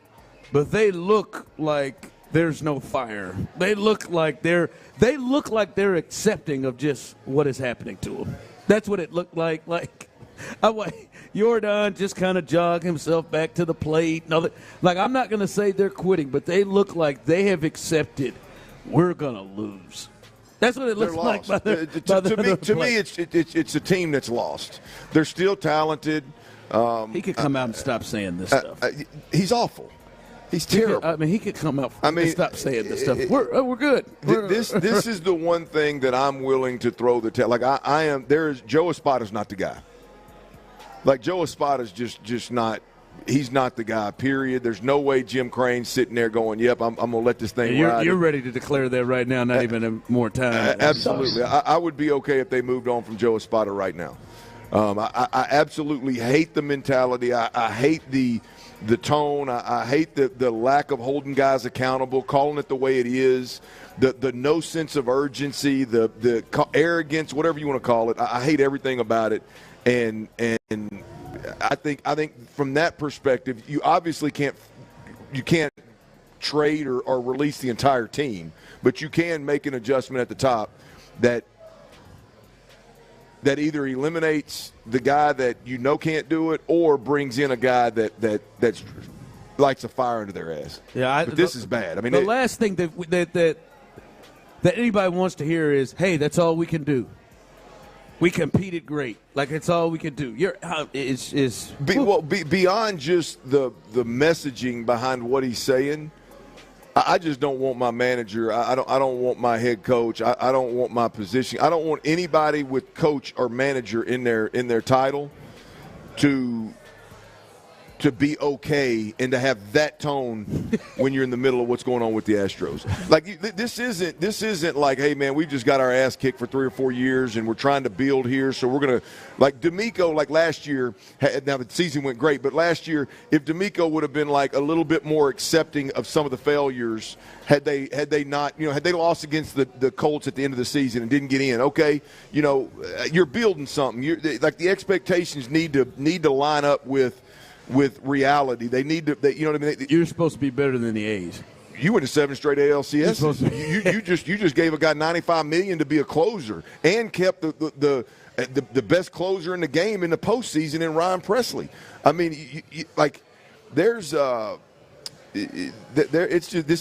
but they look like there's no fire. They look like they're accepting of just what is happening to them. That's what it looked like. Like Jordan just kind of jogged himself back to the plate. No, I'm not going to say they're quitting, but they look like they have accepted we're going to lose. That's what it looks like. To me, it's a team that's lost. They're still talented. He could come out and stop saying this stuff. He's awful. He's terrible. He could come out and stop saying this stuff. We're good. This is the one thing that I'm willing to throw the towel. Like I am. Joe Espada's not the guy. Like Joe Espada's just not. He's not the guy. Period. There's no way Jim Crane's sitting there going, "Yep, I'm gonna let this thing ride." You're ready to declare that right now. Not even more time. Absolutely. I would be okay if they moved on from Joe Espada right now. I absolutely hate the mentality. I hate the tone. I hate the lack of holding guys accountable, calling it the way it is, the no sense of urgency, the arrogance, whatever you want to call it. I hate everything about it. And I think from that perspective, you obviously can't trade or release the entire team, but you can make an adjustment at the top that either eliminates the guy that can't do it or brings in a guy that lights a fire under their ass. Yeah, but this is bad. I mean, the last thing that anybody wants to hear is, "Hey, that's all we can do. We competed great. Like it's all we can do." Beyond just the messaging behind what he's saying. I just don't want my manager. I don't want my head coach. I don't want my position. I don't want anybody with coach or manager in their title to to be okay and to have that tone when you're in the middle of what's going on with the Astros. Like, this isn't like, hey, man, we've just got our ass kicked for 3 or 4 years and we're trying to build here, so we're going to – like D'Amico, like last year – now the season went great, but last year, if D'Amico would have been like a little bit more accepting of some of the failures had they not – had they lost against the Colts at the end of the season and didn't get in, okay, you're building something. Like the expectations need to line up with reality. They need to, you know what I mean? You're supposed to be better than the A's. You went to 7 straight ALCS. You just gave a guy $95 million to be a closer and kept the best closer in the game in the postseason in Ryan Presley. I mean, this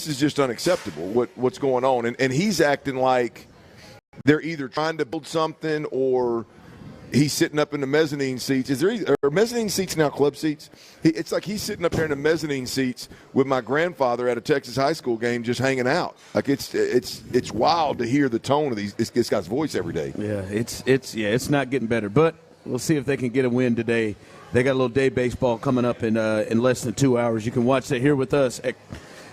is just unacceptable. What's going on, and he's acting like they're either trying to build something or he's sitting up in the mezzanine seats. Are mezzanine seats now club seats? It's like he's sitting up there in the mezzanine seats with my grandfather at a Texas high school game just hanging out. Like it's wild to hear the tone of this guy's voice every day. Yeah, it's not getting better. But we'll see if they can get a win today. They got a little day baseball coming up in less than 2 hours. You can watch that here with us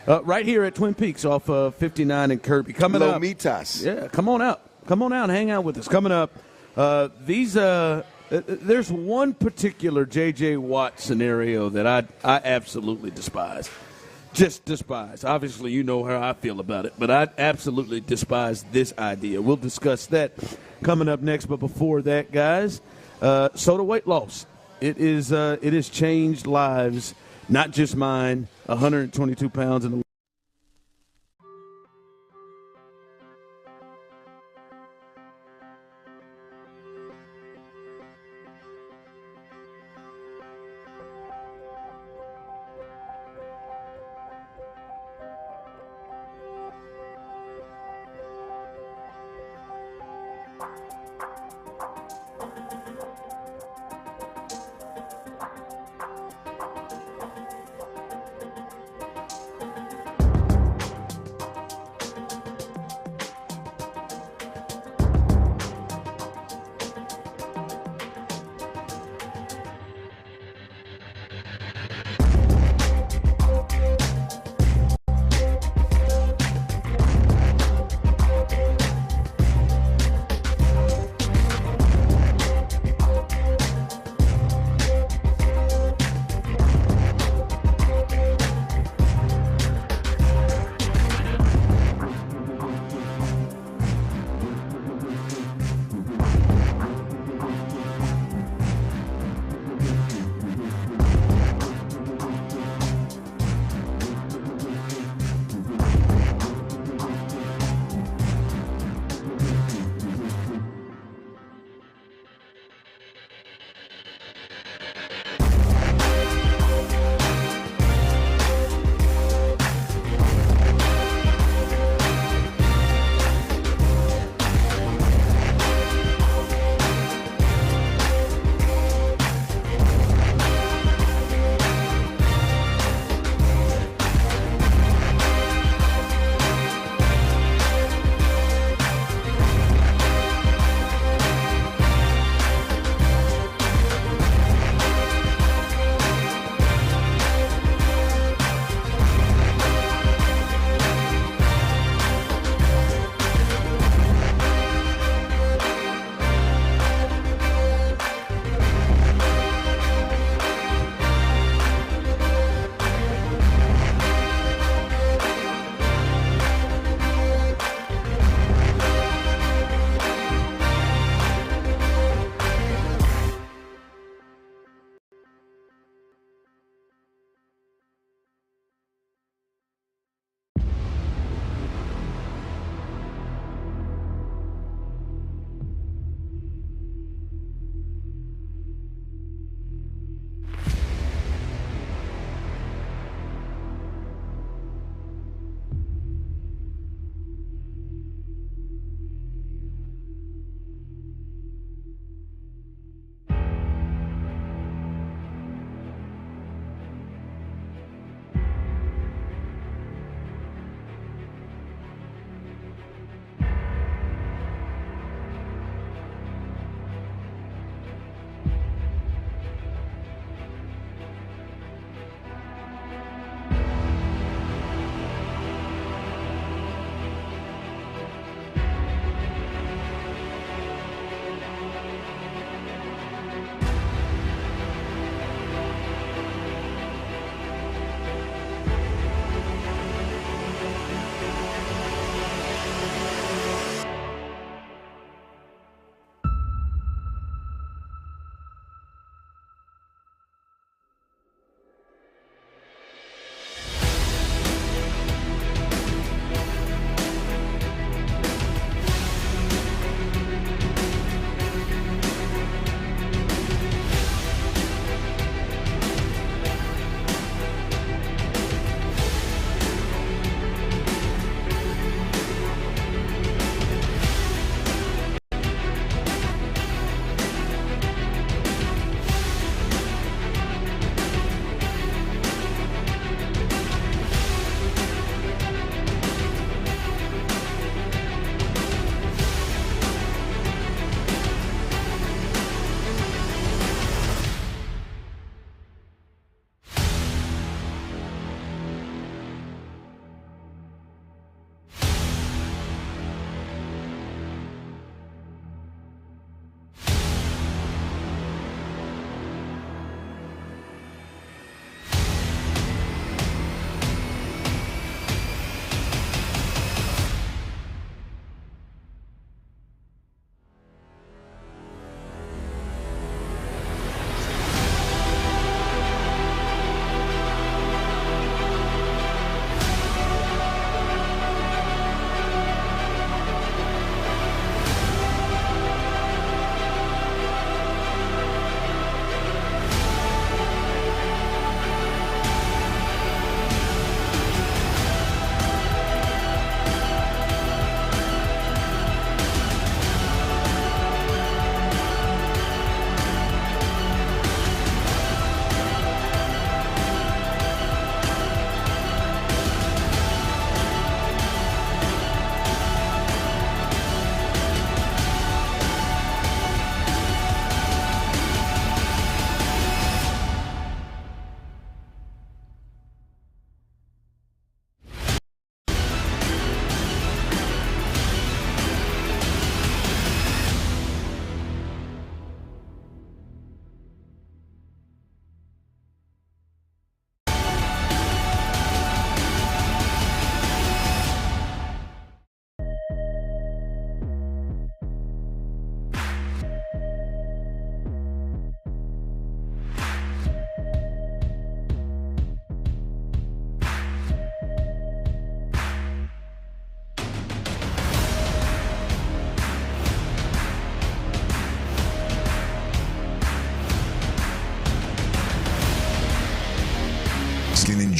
right here at Twin Peaks off 59 and Kirby. Coming up. Lomitas. Yeah, come on out. Come on out and hang out with us. Coming up. There's one particular J.J. Watt scenario that I absolutely despise. Just despise. Obviously, you know how I feel about it, but I absolutely despise this idea. We'll discuss that coming up next. But before that, guys, soda weight loss. It has changed lives, not just mine. 122 pounds in the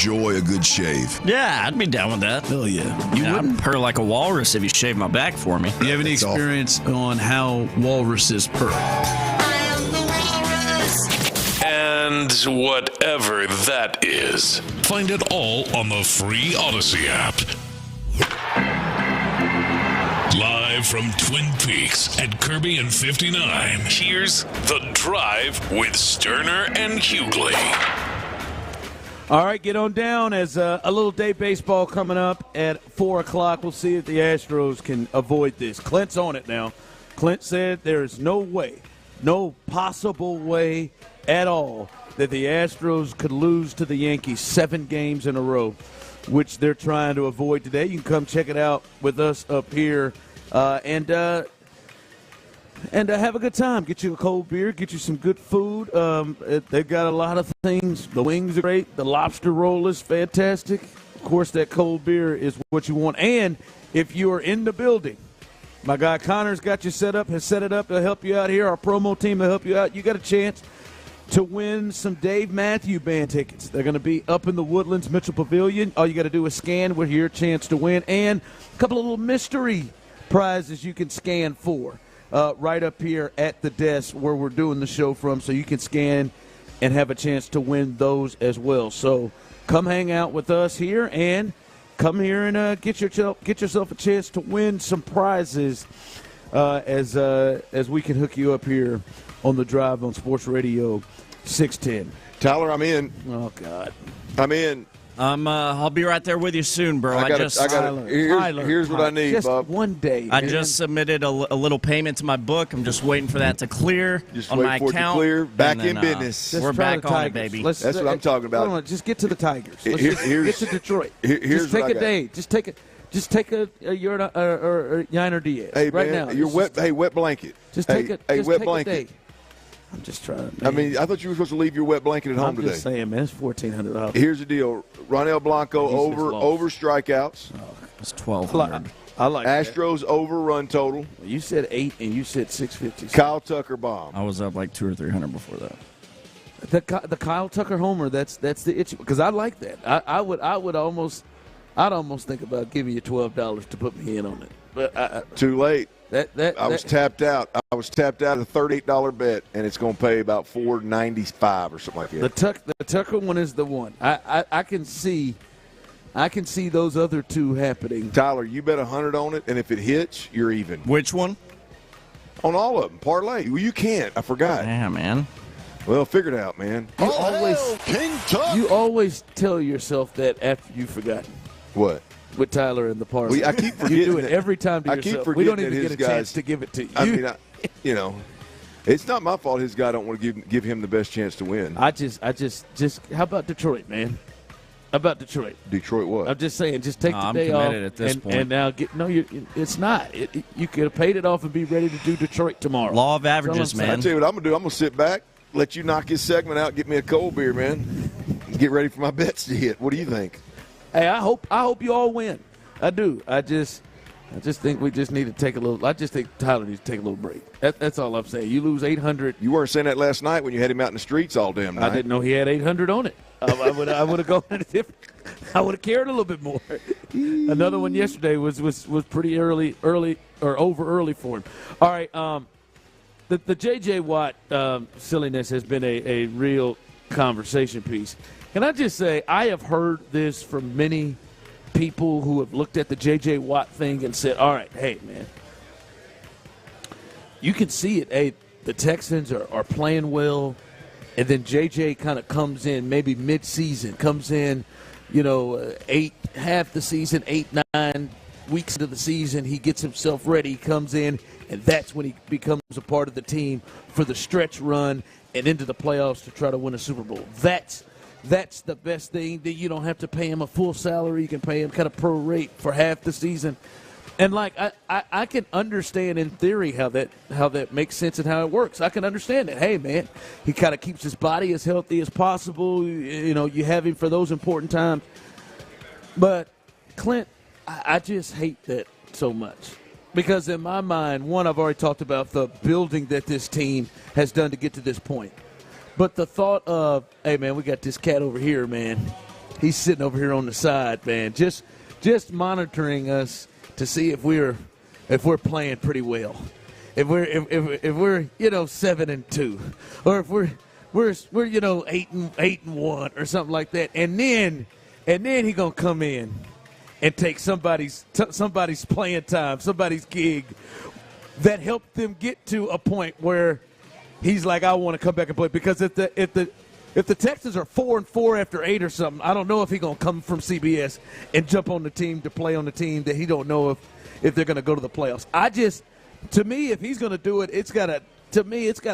enjoy a good shave. Yeah, I'd be down with that. Hell yeah. You wouldn't purr like a walrus if you shaved my back for me. You have any experience on how walruses purr? And whatever that is. Find it all on the free Odyssey app. Live from Twin Peaks at Kirby and 59, here's The Drive with Stoerner and Hughley. All right, get on down as a little day baseball coming up at 4 o'clock. We'll see if the Astros can avoid this. Clint's on it now. Clint said there is no way, no possible way at all that the Astros could lose to the Yankees 7 games in a row, which they're trying to avoid today. You can come check it out with us up here and have a good time. Get you a cold beer, get you some good food. They've got a lot of things. The wings are great. The lobster roll is fantastic. Of course, that cold beer is what you want. And if you are in the building, my guy Connor's got you set up, has set it up to help you out here. Our promo team will help you out. You got a chance to win some Dave Matthews Band tickets. They're going to be up in the Woodlands Mitchell Pavilion. All you got to do is scan with your chance to win. And a couple of little mystery prizes you can scan for right up here at the desk where we're doing the show from, so you can scan and have a chance to win those as well. So come hang out with us here and come here and get yourself a chance to win some prizes as we can hook you up here on the Drive on Sports Radio 610. Tyler, I'm in. Oh, God. I'm in. I'll be right there with you soon, bro. Here's what I need, just Bob. One day. I just submitted a little payment to my book. I'm just waiting for that to clear on my for account. It to clear. Back and in then, business. We're back on it, baby. That's what I'm talking about. Hold on, just get to the Tigers. Get to Detroit. Here's just take what I a got. day. Just take a Yiner Diaz. Hey, right man, now. you're wet. Hey, wet blanket. Just take a wet take blanket. A day. I'm just trying. Man. I mean, I thought you were supposed to leave your wet blanket at home today. I'm just saying, man. It's $1,400. Here's the deal: Ronel Blanco over strikeouts. It's 1,200. I like Astros over run total. You said 8 and you said 650. Kyle Tucker bomb. I was up like 200 or 300 before that. The Kyle Tucker homer. That's the issue because I like that. I'd almost think about giving you $12 to put me in on it. But too late. I was tapped out. I was tapped out at a $38 bet, and it's going to pay about $4.95 or something like that. The Tucker one is the one. I can see those other two happening. Tyler, you bet 100 on it, and if it hits, you're even. Which one? On all of them. Parlay. Well, you can't. I forgot. Yeah, man. Well, figure it out, man. You always tell yourself that after you've forgotten. What? With Tyler and the parlay. I keep forgetting. You do it every time to yourself. Keep forgetting we don't even that get a chance to give it to you. I mean, it's not my fault his guy don't want to give him the best chance to win. I just how about Detroit, man? How about Detroit? Detroit what? I'm just saying, just take the I'm day off. at this point. And now it's not. You could have paid it off and be ready to do Detroit tomorrow. Law of averages, man. I'll tell you what I'm going to do. I'm going to sit back, let you knock his segment out, get me a cold beer, man. Get ready for my bets to hit. What do you think? Hey, I hope you all win. I do. I just think we just need to take a little. I just think Tyler needs to take a little break. That's all I'm saying. You lose 800. You weren't saying that last night when you had him out in the streets all damn night. I didn't know he had 800 on it. I would have gone in a different. I would have cared a little bit more. Another one yesterday was pretty early or over early for him. All right. The J.J. Watt silliness has been a real conversation piece. Can I just say I have heard this from many people who have looked at the J.J. Watt thing and said, all right, hey, man, you can see it. Hey, the Texans are playing well, and then J.J. kind of comes in maybe mid-season, comes in, half the season, 8-9 weeks into the season, he gets himself ready, he comes in, and that's when he becomes a part of the team for the stretch run and into the playoffs to try to win a Super Bowl. That's the best thing. That you don't have to pay him a full salary. You can pay him kind of pro rate for half the season. And I can understand in theory how that makes sense and how it works. I can understand it. Hey man, he kind of keeps his body as healthy as possible. You have him for those important times. But Clint, I just hate that so much. Because in my mind, one, I've already talked about the building that this team has done to get to this point. But the thought of, hey, man, we got this cat over here, man. He's sitting over here on the side, man, just monitoring us to see if we're playing pretty well, if we're 7-2, or if we're 8-1 or something like that, and then he gonna come in and take somebody's playing time, somebody's gig that helped them get to a point where he's like, I want to come back and play. Because if the Texans are 4-4 after 8 or something, I don't know if he's gonna come from CBS and jump on the team to play on the team that he don't know if they're gonna go to the playoffs. To me, if he's gonna do it, it's gotta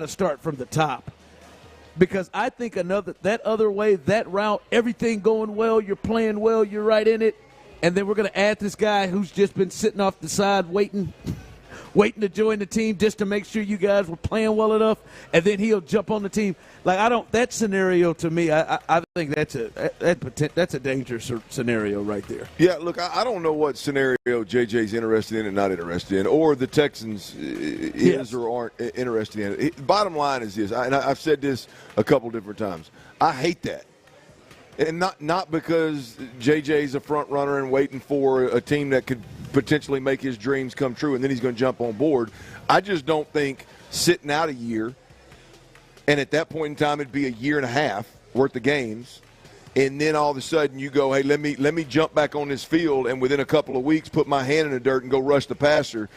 start from the top. Because I think that other way, that route, everything going well, you're playing well, you're right in it, and then we're going to add this guy who's just been sitting off the side waiting to join the team just to make sure you guys were playing well enough, and then he'll jump on the team. That scenario to me, I think that's a dangerous scenario right there. Yeah, look, I don't know what scenario JJ's interested in and not interested in, or the Texans is or aren't interested in it. Bottom line is this, and I've said this a couple different times. I hate that. And not because JJ's a front runner and waiting for a team that could potentially make his dreams come true, and then he's going to jump on board. I just don't think sitting out a year, and at that point in time it'd be a year and a half worth of games, and then all of a sudden you go, hey, let me jump back on this field, and within a couple of weeks put my hand in the dirt and go rush the passer.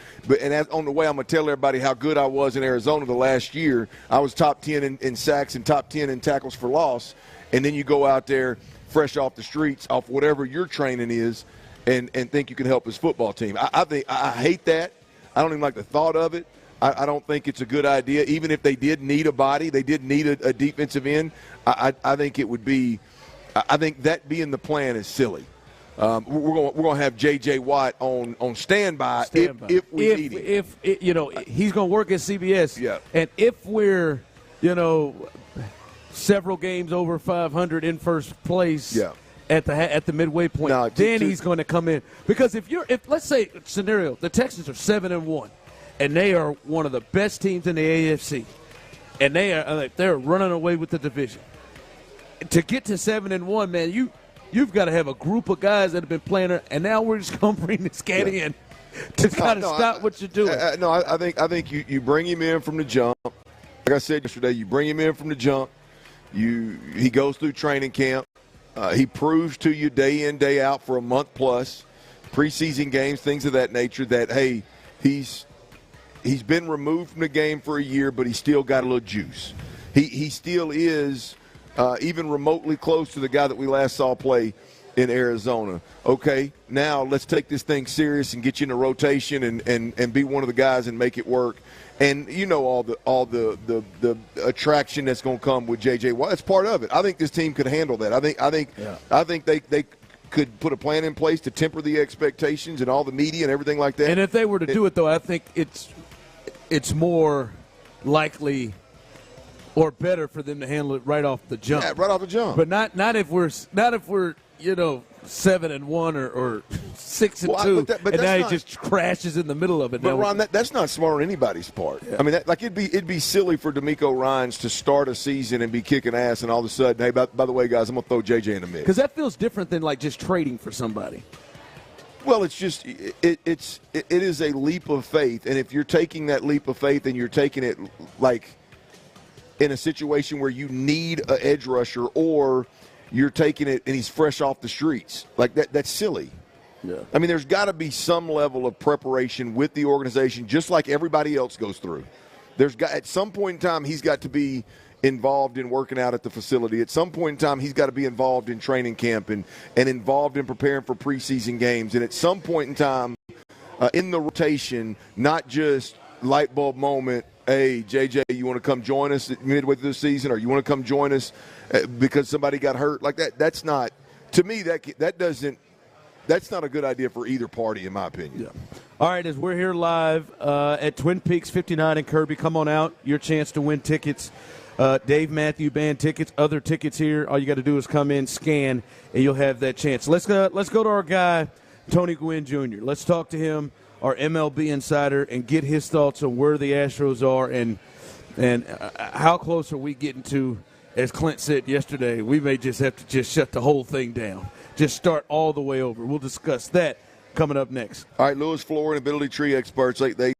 On the way, I'm going to tell everybody how good I was in Arizona the last year. I was top 10 in sacks and top 10 in tackles for loss. And then you go out there fresh off the streets, off whatever your training is, and think you can help his football team. I hate that. I don't even like the thought of it. I don't think it's a good idea. Even if they did need a body, they did need a defensive end, I think it would be – I think that being the plan is silly. We're going to have J.J. Watt on standby. If we need him. He's going to work at CBS. Yeah. And if we're, several games over 500 in first place at the midway point, he's going to come in. Because if let's say scenario, the Texans are 7-1, and they are one of the best teams in the AFC, and they're running away with the division. To get to 7-1, man, you've got to have a group of guys that have been playing there, and now we're just going to bring this cat in to kind of stop what you're doing. I think you bring him in from the jump. Like I said yesterday, you bring him in from the jump. He goes through training camp. He proves to you day in, day out for a month plus, preseason games, things of that nature, that, hey, he's been removed from the game for a year, but he's still got a little juice. He still is even remotely close to the guy that we last saw play in Arizona. Okay, now let's take this thing serious and get you in a rotation and be one of the guys and make it work. And all the attraction that's going to come with J.J. Watt. It's part of it. I think this team could handle that. I think they could put a plan in place to temper the expectations and all the media and everything like that. And if they were to do it, though, I think it's more likely or better for them to handle it right off the jump. Yeah, right off the jump. But not if we're 7-1 or 6-2, and now he just crashes in the middle of it. But Ron, that's not smart on anybody's part. Yeah. I mean, it'd be silly for DeMeco Ryans to start a season and be kicking ass, and all of a sudden, hey, by the way, guys, I'm gonna throw JJ in the mix. Because that feels different than just trading for somebody. Well, it's just it is a leap of faith, and if you're taking that leap of faith and you're taking it in a situation where you need an edge rusher, or you're taking it and he's fresh off the streets. That's silly. Yeah. I mean, there's got to be some level of preparation with the organization, just like everybody else goes through. At some point in time, he's got to be involved in working out at the facility. At some point in time, he's got to be involved in training camp and involved in preparing for preseason games. And at some point in time, in the rotation, not just light bulb moment, hey, JJ, you want to come join us midway through the season, or you want to come join us because somebody got hurt? Like that. That's not, to me, that's not a good idea for either party, in my opinion. Yeah. All right, as we're here live at Twin Peaks 59 in Kirby, come on out. Your chance to win tickets. Dave Matthew Band tickets, other tickets here. All you got to do is come in, scan, and you'll have that chance. Let's go to our guy, Tony Gwynn Jr. Let's talk to him, our MLB insider, and get his thoughts on where the Astros are and how close are we getting to as Clint said yesterday, we may just have to just shut the whole thing down. Just start all the way over. We'll discuss that coming up next. All right, Lewis Floor and Ability Tree experts, they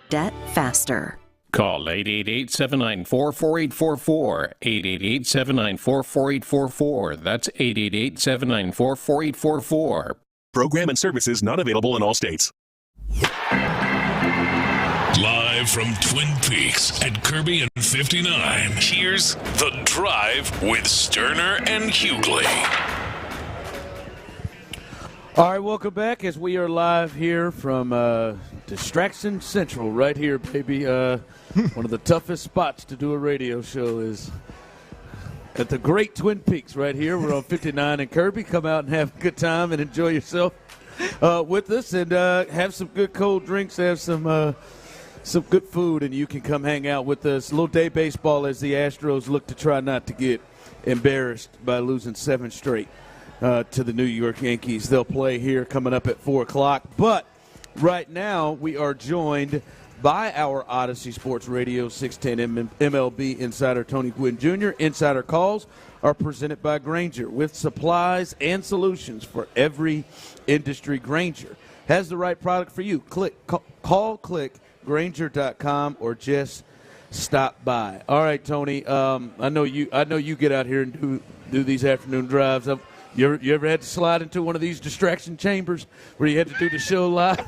debt faster. Call 888-794-4844, 888-794-4844. That's 888-794-4844. Program and services not available in all states. Live from Twin Peaks at Kirby and 59, here's The Drive with Stoerner and Hughley. All right, welcome back as we are live here from Distraction Central right here, baby. One of the toughest spots to do a radio show is at the great Twin Peaks right here. We're on 59 and Kirby. Come out and have a good time and enjoy yourself with us and have some good cold drinks, have some good food, and you can come hang out with us. Little day baseball as the Astros look to try not to get embarrassed by losing 7 straight to the New York Yankees. They'll play here coming up at 4 o'clock. But right now we are joined by our Odyssey Sports Radio 610 MLB insider Tony Gwynn Jr. Insider calls are presented by Grainger with supplies and solutions for every industry. Grainger has the right product for you. Click Grainger.com or just stop by. All right, Tony. I know you get out here and do these afternoon drives. You ever had to slide into one of these distraction chambers where you had to do the show live?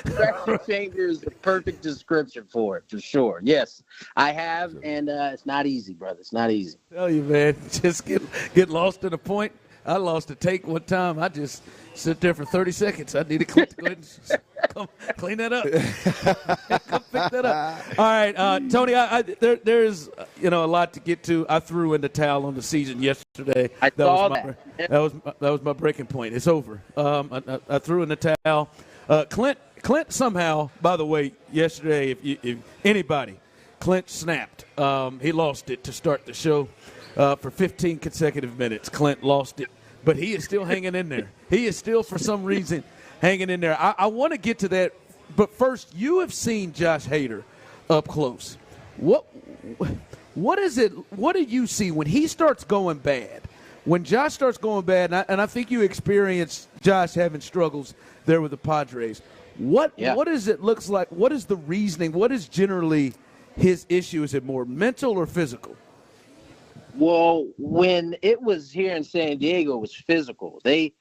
Distraction chamber is the perfect description for it, for sure. Yes, I have, and it's not easy, brother. It's not easy. I tell you, man, just get lost in a point. I lost a take one time. I just sit there for 30 seconds. I need to go ahead and come clean that up. Come pick that up. All right, Tony, there's a lot to get to. I threw in the towel on the season yesterday. I saw that. That was my breaking point. It's over. I threw in the towel. Clint somehow, by the way, yesterday, if anybody, Clint snapped. He lost it to start the show. For 15 consecutive minutes, Clint lost it, but he is still hanging in there. He is still, for some reason, hanging in there. I want to get to that, but first, you have seen Josh Hader up close. What is it? What do you see when he starts going bad? When Josh starts going bad, and I think you experienced Josh having struggles there with the Padres. What does it looks like? What is the reasoning? What is generally his issue? Is it more mental or physical? Well, when it was here in San Diego, it was physical. I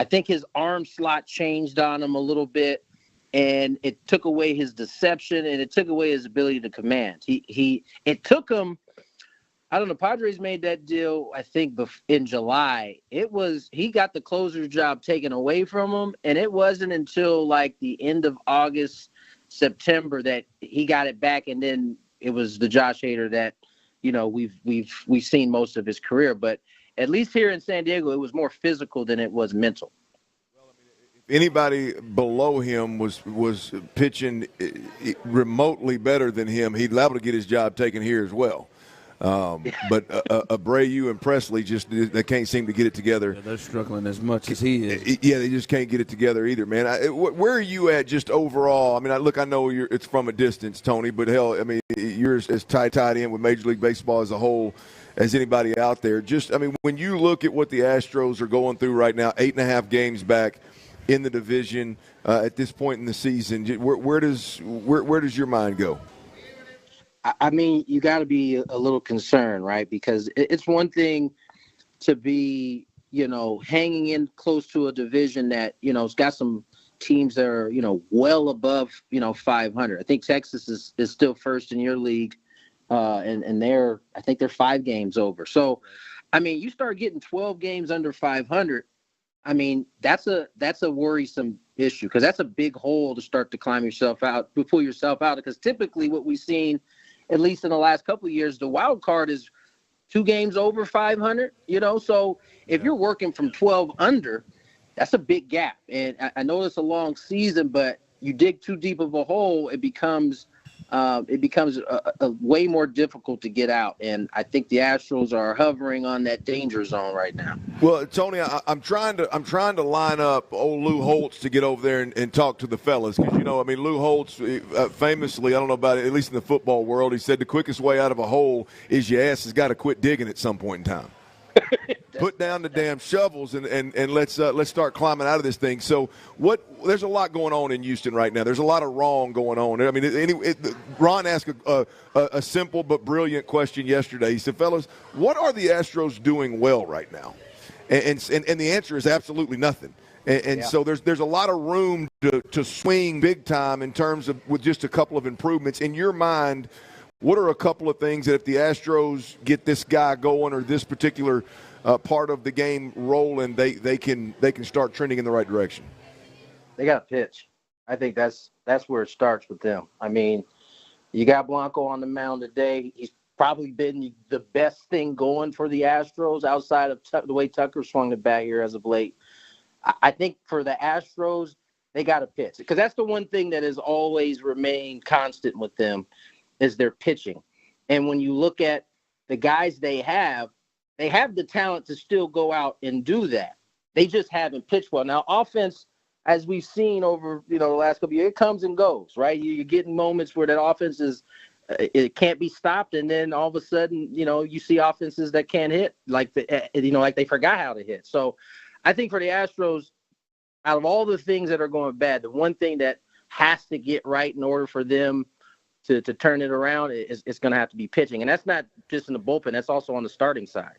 think his arm slot changed on him a little bit, and it took away his deception, and it took away his ability to command. It took him. I don't know. Padres made that deal, I think, in July. He got the closer's job taken away from him, and it wasn't until like the end of August, September that he got it back, and then it was the Josh Hader that we've seen most of his career. But at least here in San Diego, it was more physical than it was mental. Anybody below him was pitching remotely better than him, he'd liable to get his job taken here as well. But Abreu and Presley they can't seem to get it together. Yeah, they're struggling as much as he is. Yeah, they just can't get it together either, man. Where are you at just overall? I mean, I know it's from a distance, Tony, but hell, I mean, you're as tied in with Major League Baseball as a whole as anybody out there. When you look at what the Astros are going through right now, 8.5 games back in the division at this point in the season, where does your mind go? I mean, you got to be a little concerned, right? Because it's one thing to be, hanging in close to a division that, it's got some teams that are, well above, 500. I think Texas is still first in your league, and I think they're 5 games over. So, I mean, you start getting 12 games under 500. I mean, that's a worrisome issue because that's a big hole to start to pull yourself out. Because typically what we've seen, at least in the last couple of years, the wild card is 2 games over 500, So if you're working from 12 under, that's a big gap. And I know it's a long season, but you dig too deep of a hole, it becomes a way more difficult to get out. And I think the Astros are hovering on that danger zone right now. Well, Tony, I'm trying to line up old Lou Holtz to get over there and talk to the fellas because Lou Holtz famously, I don't know about it, at least in the football world, he said the quickest way out of a hole is your ass has got to quit digging at some point in time. put down the damn shovels and let's start climbing out of this thing. So there's a lot going on in Houston right now. There's a lot of wrong going on. I mean, Ron asked a simple but brilliant question yesterday. He said, fellas, what are the Astros doing well right now? And the answer is absolutely nothing. So there's a lot of room to swing big time in terms of with just a couple of improvements. In your mind, what are a couple of things that if the Astros get this guy going or this particular part of the game rolling, they can start trending in the right direction? They got to pitch. I think that's where it starts with them. I mean, you got Blanco on the mound today. He's probably been the best thing going for the Astros outside of the way Tucker swung the bat here as of late. I think for the Astros, they got to pitch because that's the one thing that has always remained constant with them is their pitching. And when you look at the guys they have the talent to still go out and do that. They just haven't pitched well. Now, offense, as we've seen over the last couple of years, it comes and goes, right? You're getting moments where that offense is it can't be stopped, and then all of a sudden, you see offenses that can't hit like they forgot how to hit. So I think for the Astros, out of all the things that are going bad, the one thing that has to get right in order for them to turn it around is going to have to be pitching. And that's not just in the bullpen. That's also on the starting side.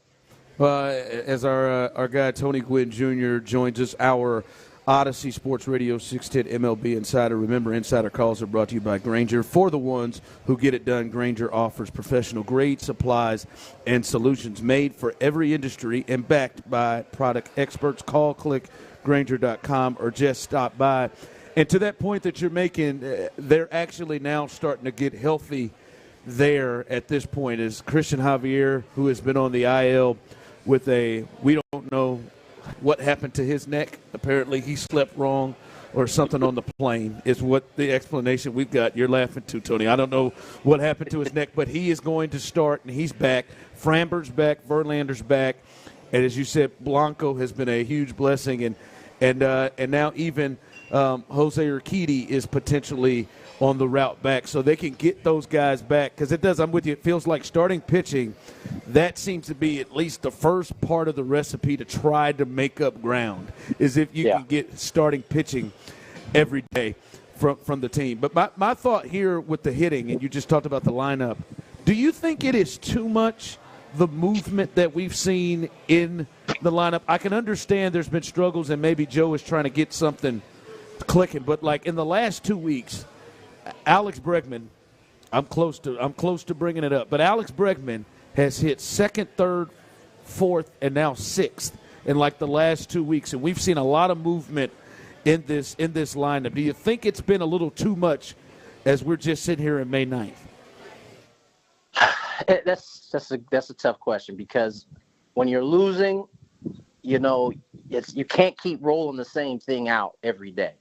As our guy Tony Gwynn Jr. joins us, our Odyssey Sports Radio 610 MLB Insider. Remember, Insider calls are brought to you by Grainger. For the ones who get it done, Grainger offers professional-grade supplies and solutions made for every industry and backed by product experts. Call, click, Grainger.com, or just stop by. And to that point that you're making, they're actually now starting to get healthy there at this point. Is Christian Javier, who has been on the IL with we don't know what happened to his neck. Apparently he slept wrong or something on the plane is what the explanation we've got. You're laughing too, Tony. I don't know what happened to his neck, but he is going to start, and he's back. Framber's back. Verlander's back. And as you said, Blanco has been a huge blessing. And now even Jose Urquidy is potentially on the route back, so they can get those guys back. Because it does, I'm with you, it feels like starting pitching, that seems to be at least the first part of the recipe to try to make up ground, is if you can get starting pitching every day from the team. But my thought here with the hitting, and you just talked about the lineup, do you think it is too much the movement that we've seen in the lineup? I can understand there's been struggles, and maybe Joe is trying to get something clicking, but like in the last 2 weeks, Alex Bregman, I'm close to bringing it up, but Alex Bregman has hit second, third, fourth, and now sixth in like the last 2 weeks, and we've seen a lot of movement in this lineup. Do you think it's been a little too much as we're just sitting here in May 9th? That's a tough question because when you're losing, you can't keep rolling the same thing out every day.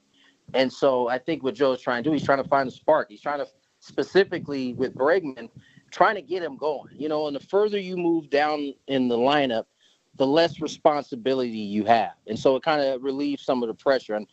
And so I think what Joe's trying to do, he's trying to find a spark. He's trying to, specifically with Bregman, trying to get him going. And the further you move down in the lineup, the less responsibility you have. And so it kind of relieves some of the pressure. And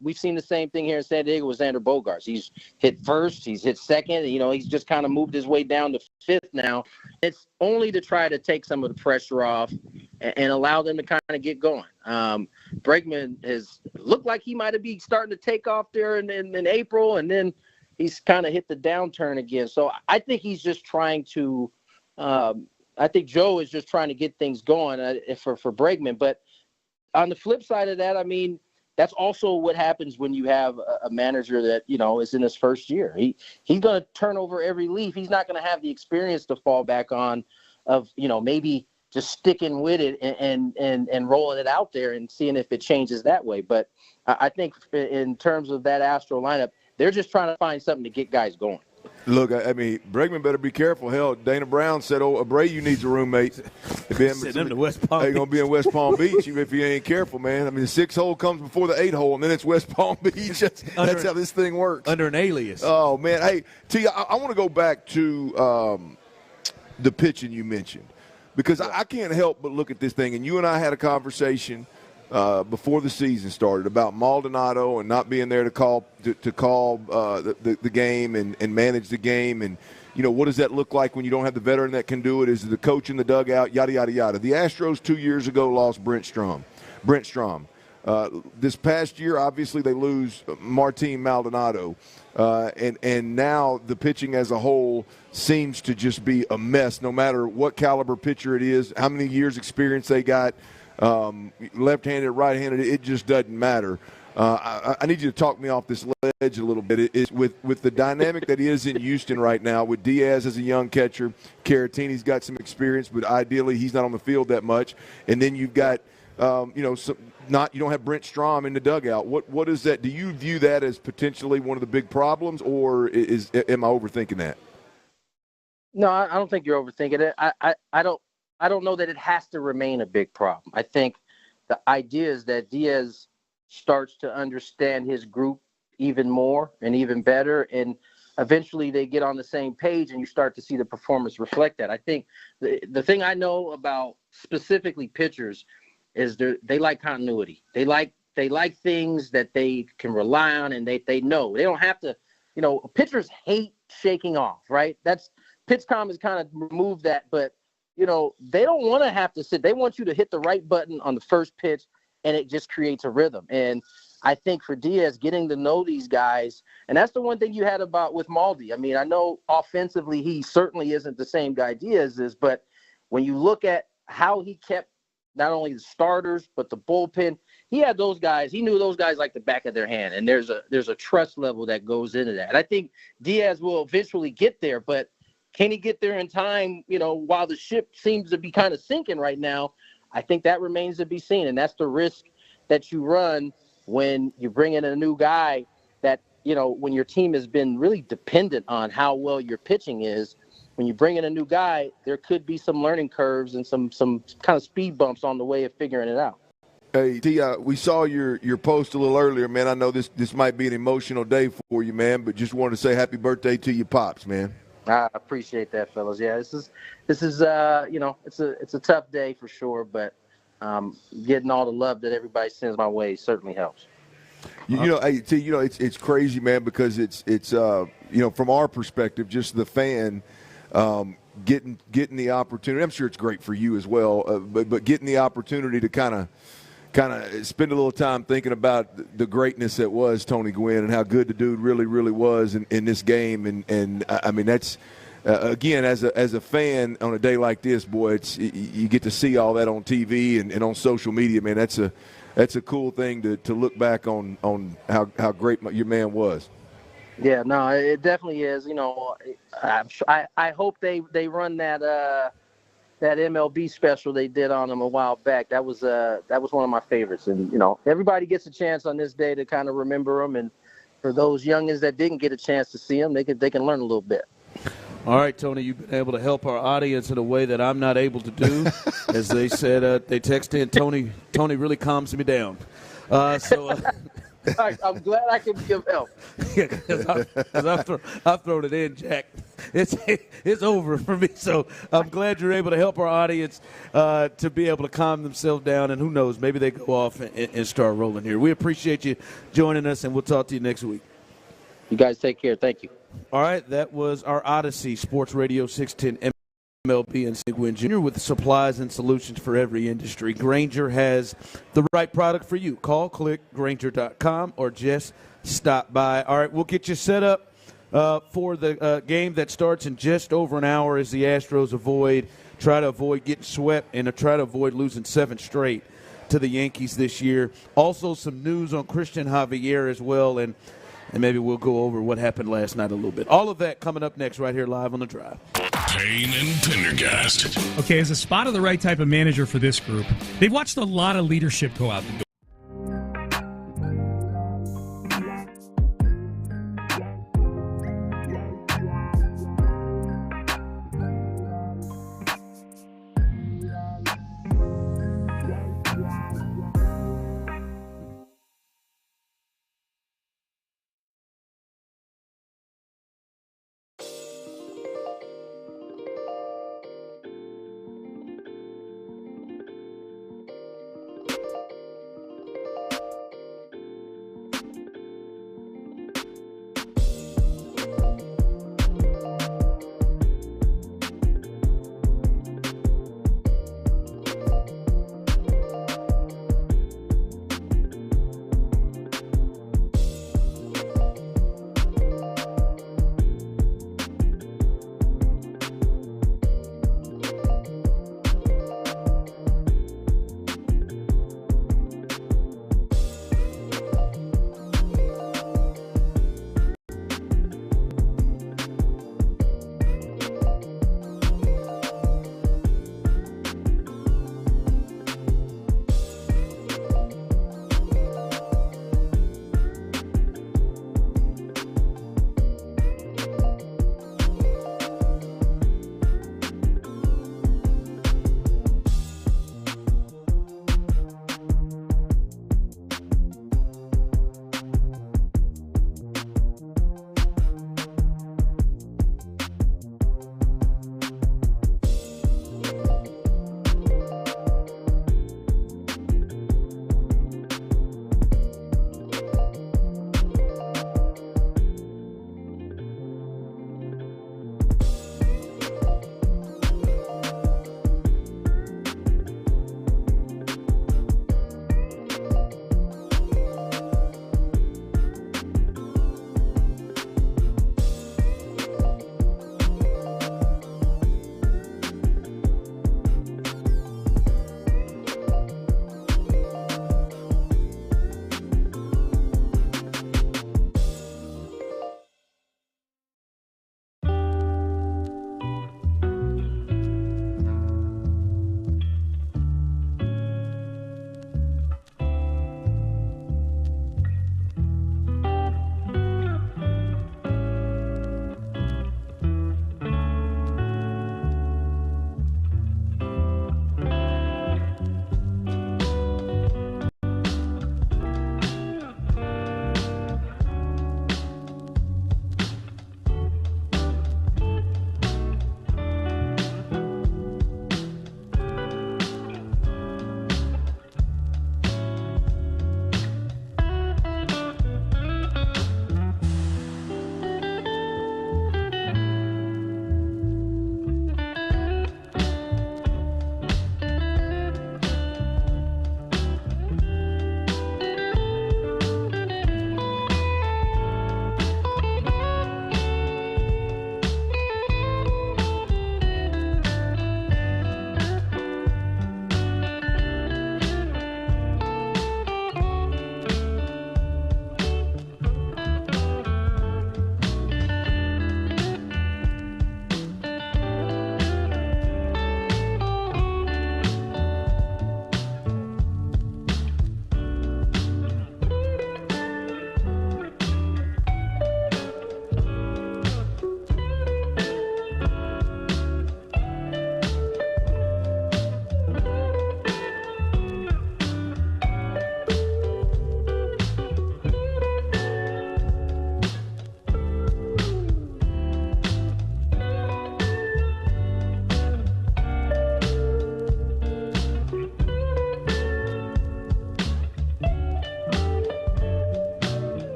we've seen the same thing here in San Diego with Xander Bogaerts. He's hit first, he's hit second. He's just kind of moved his way down to fifth now. It's only to try to take some of the pressure off and allow them to kind of get going. Bregman has looked like he might be starting to take off there in April, and then he's kind of hit the downturn again. So I think he's just trying to I think Joe is just trying to get things going for Bregman. But on the flip side of that, I mean, that's also what happens when you have a manager that, is in his first year. He's going to turn over every leaf. He's not going to have the experience to fall back on of, maybe just sticking with it and rolling it out there and seeing if it changes that way. But I think in terms of that Astro lineup, they're just trying to find something to get guys going. Look, I mean, Bregman better be careful. Hell, Dana Brown said, Abreu needs a roommate. Send him to West Palm Beach. They're going to be in West Palm Beach if he ain't careful, man. I mean, the 6-hole comes before the 8-hole, and then it's West Palm Beach. That's how this thing works. Under an alias. Oh, man. Hey, T, I want to go back to the pitching you mentioned because I can't help but look at this thing. And you and I had a conversation before the season started about Maldonado and not being there to call the game and manage the game. And, what does that look like when you don't have the veteran that can do it? Is the coach in the dugout, yada, yada, yada. The Astros 2 years ago lost Brent Strom. This past year, obviously, they lose Martin Maldonado. And now the pitching as a whole seems to just be a mess, no matter what caliber pitcher it is, how many years experience they got, left-handed, right-handed, it just doesn't matter. I need you to talk me off this ledge a little bit. It's with the dynamic that is in Houston right now, with Diaz as a young catcher, Caratini's got some experience, but ideally he's not on the field that much. And then you've got, you don't have Brent Strom in the dugout. What is that? Do you view that as potentially one of the big problems, or am I overthinking that? No, I don't think you're overthinking it. I don't know that it has to remain a big problem. I think the idea is that Diaz starts to understand his group even more and even better, and eventually they get on the same page and you start to see the performance reflect that. I think the thing I know about specifically pitchers is they like continuity. They like things that they can rely on, and they know. They don't have to, pitchers hate shaking off, right? PitchCom has kind of removed that, but they don't want to have to sit. They want you to hit the right button on the first pitch, and it just creates a rhythm. And I think for Diaz, getting to know these guys, and that's the one thing you had with Maldi. I mean, I know offensively he certainly isn't the same guy Diaz is, but when you look at how he kept not only the starters but the bullpen, he had those guys. He knew those guys like the back of their hand, and there's a trust level that goes into that. And I think Diaz will eventually get there, but can he get there in time, while the ship seems to be kind of sinking right now? I think that remains to be seen, and that's the risk that you run when you bring in a new guy that, when your team has been really dependent on how well your pitching is. When you bring in a new guy, there could be some learning curves and some kind of speed bumps on the way of figuring it out. Hey, T, we saw your post a little earlier, man. I know this might be an emotional day for you, man, but just wanted to say happy birthday to your pops, man. I appreciate that, fellas. Yeah, this is it's a tough day for sure, but getting all the love that everybody sends my way certainly helps. Hey, T, it's crazy, man, because it's from our perspective, just the fan, getting the opportunity. I'm sure it's great for you as well, but getting the opportunity to kind of spend a little time thinking about the greatness that was Tony Gwynn and how good the dude really, really was in this game. And I mean, that's again, as a fan on a day like this, boy, you get to see all that on TV and on social media, man. That's a cool thing to look back on how great your man was. Yeah, no, it definitely is. I hope they run that MLB special they did on him a while back. That was one of my favorites. And everybody gets a chance on this day to kind of remember him. And for those youngins that didn't get a chance to see him, they can learn a little bit. All right, Tony, you've been able to help our audience in a way that I'm not able to do. As they said, they text in, Tony really calms me down. I'm glad I can give help. Yeah, because I've thrown it in, Jack. It's over for me. So I'm glad you're able to help our audience to be able to calm themselves down. And who knows, maybe they go off and start rolling here. We appreciate you joining us, and we'll talk to you next week. You guys take care. Thank you. All right, that was our Odyssey Sports Radio 610 MLB and Gwynn Jr. with supplies and solutions for every industry. Grainger has the right product for you. Call, click, Grainger.com, or just stop by. All right, we'll get you set up for the game that starts in just over an hour as the Astros try to avoid getting swept and try to avoid losing 7 straight to the Yankees this year. Also, some news on Christian Javier as well, and maybe we'll go over what happened last night a little bit. All of that coming up next right here live on The Drive. Payne and Pendergast. Okay, as a spot of the right type of manager for this group, they've watched a lot of leadership go out the door.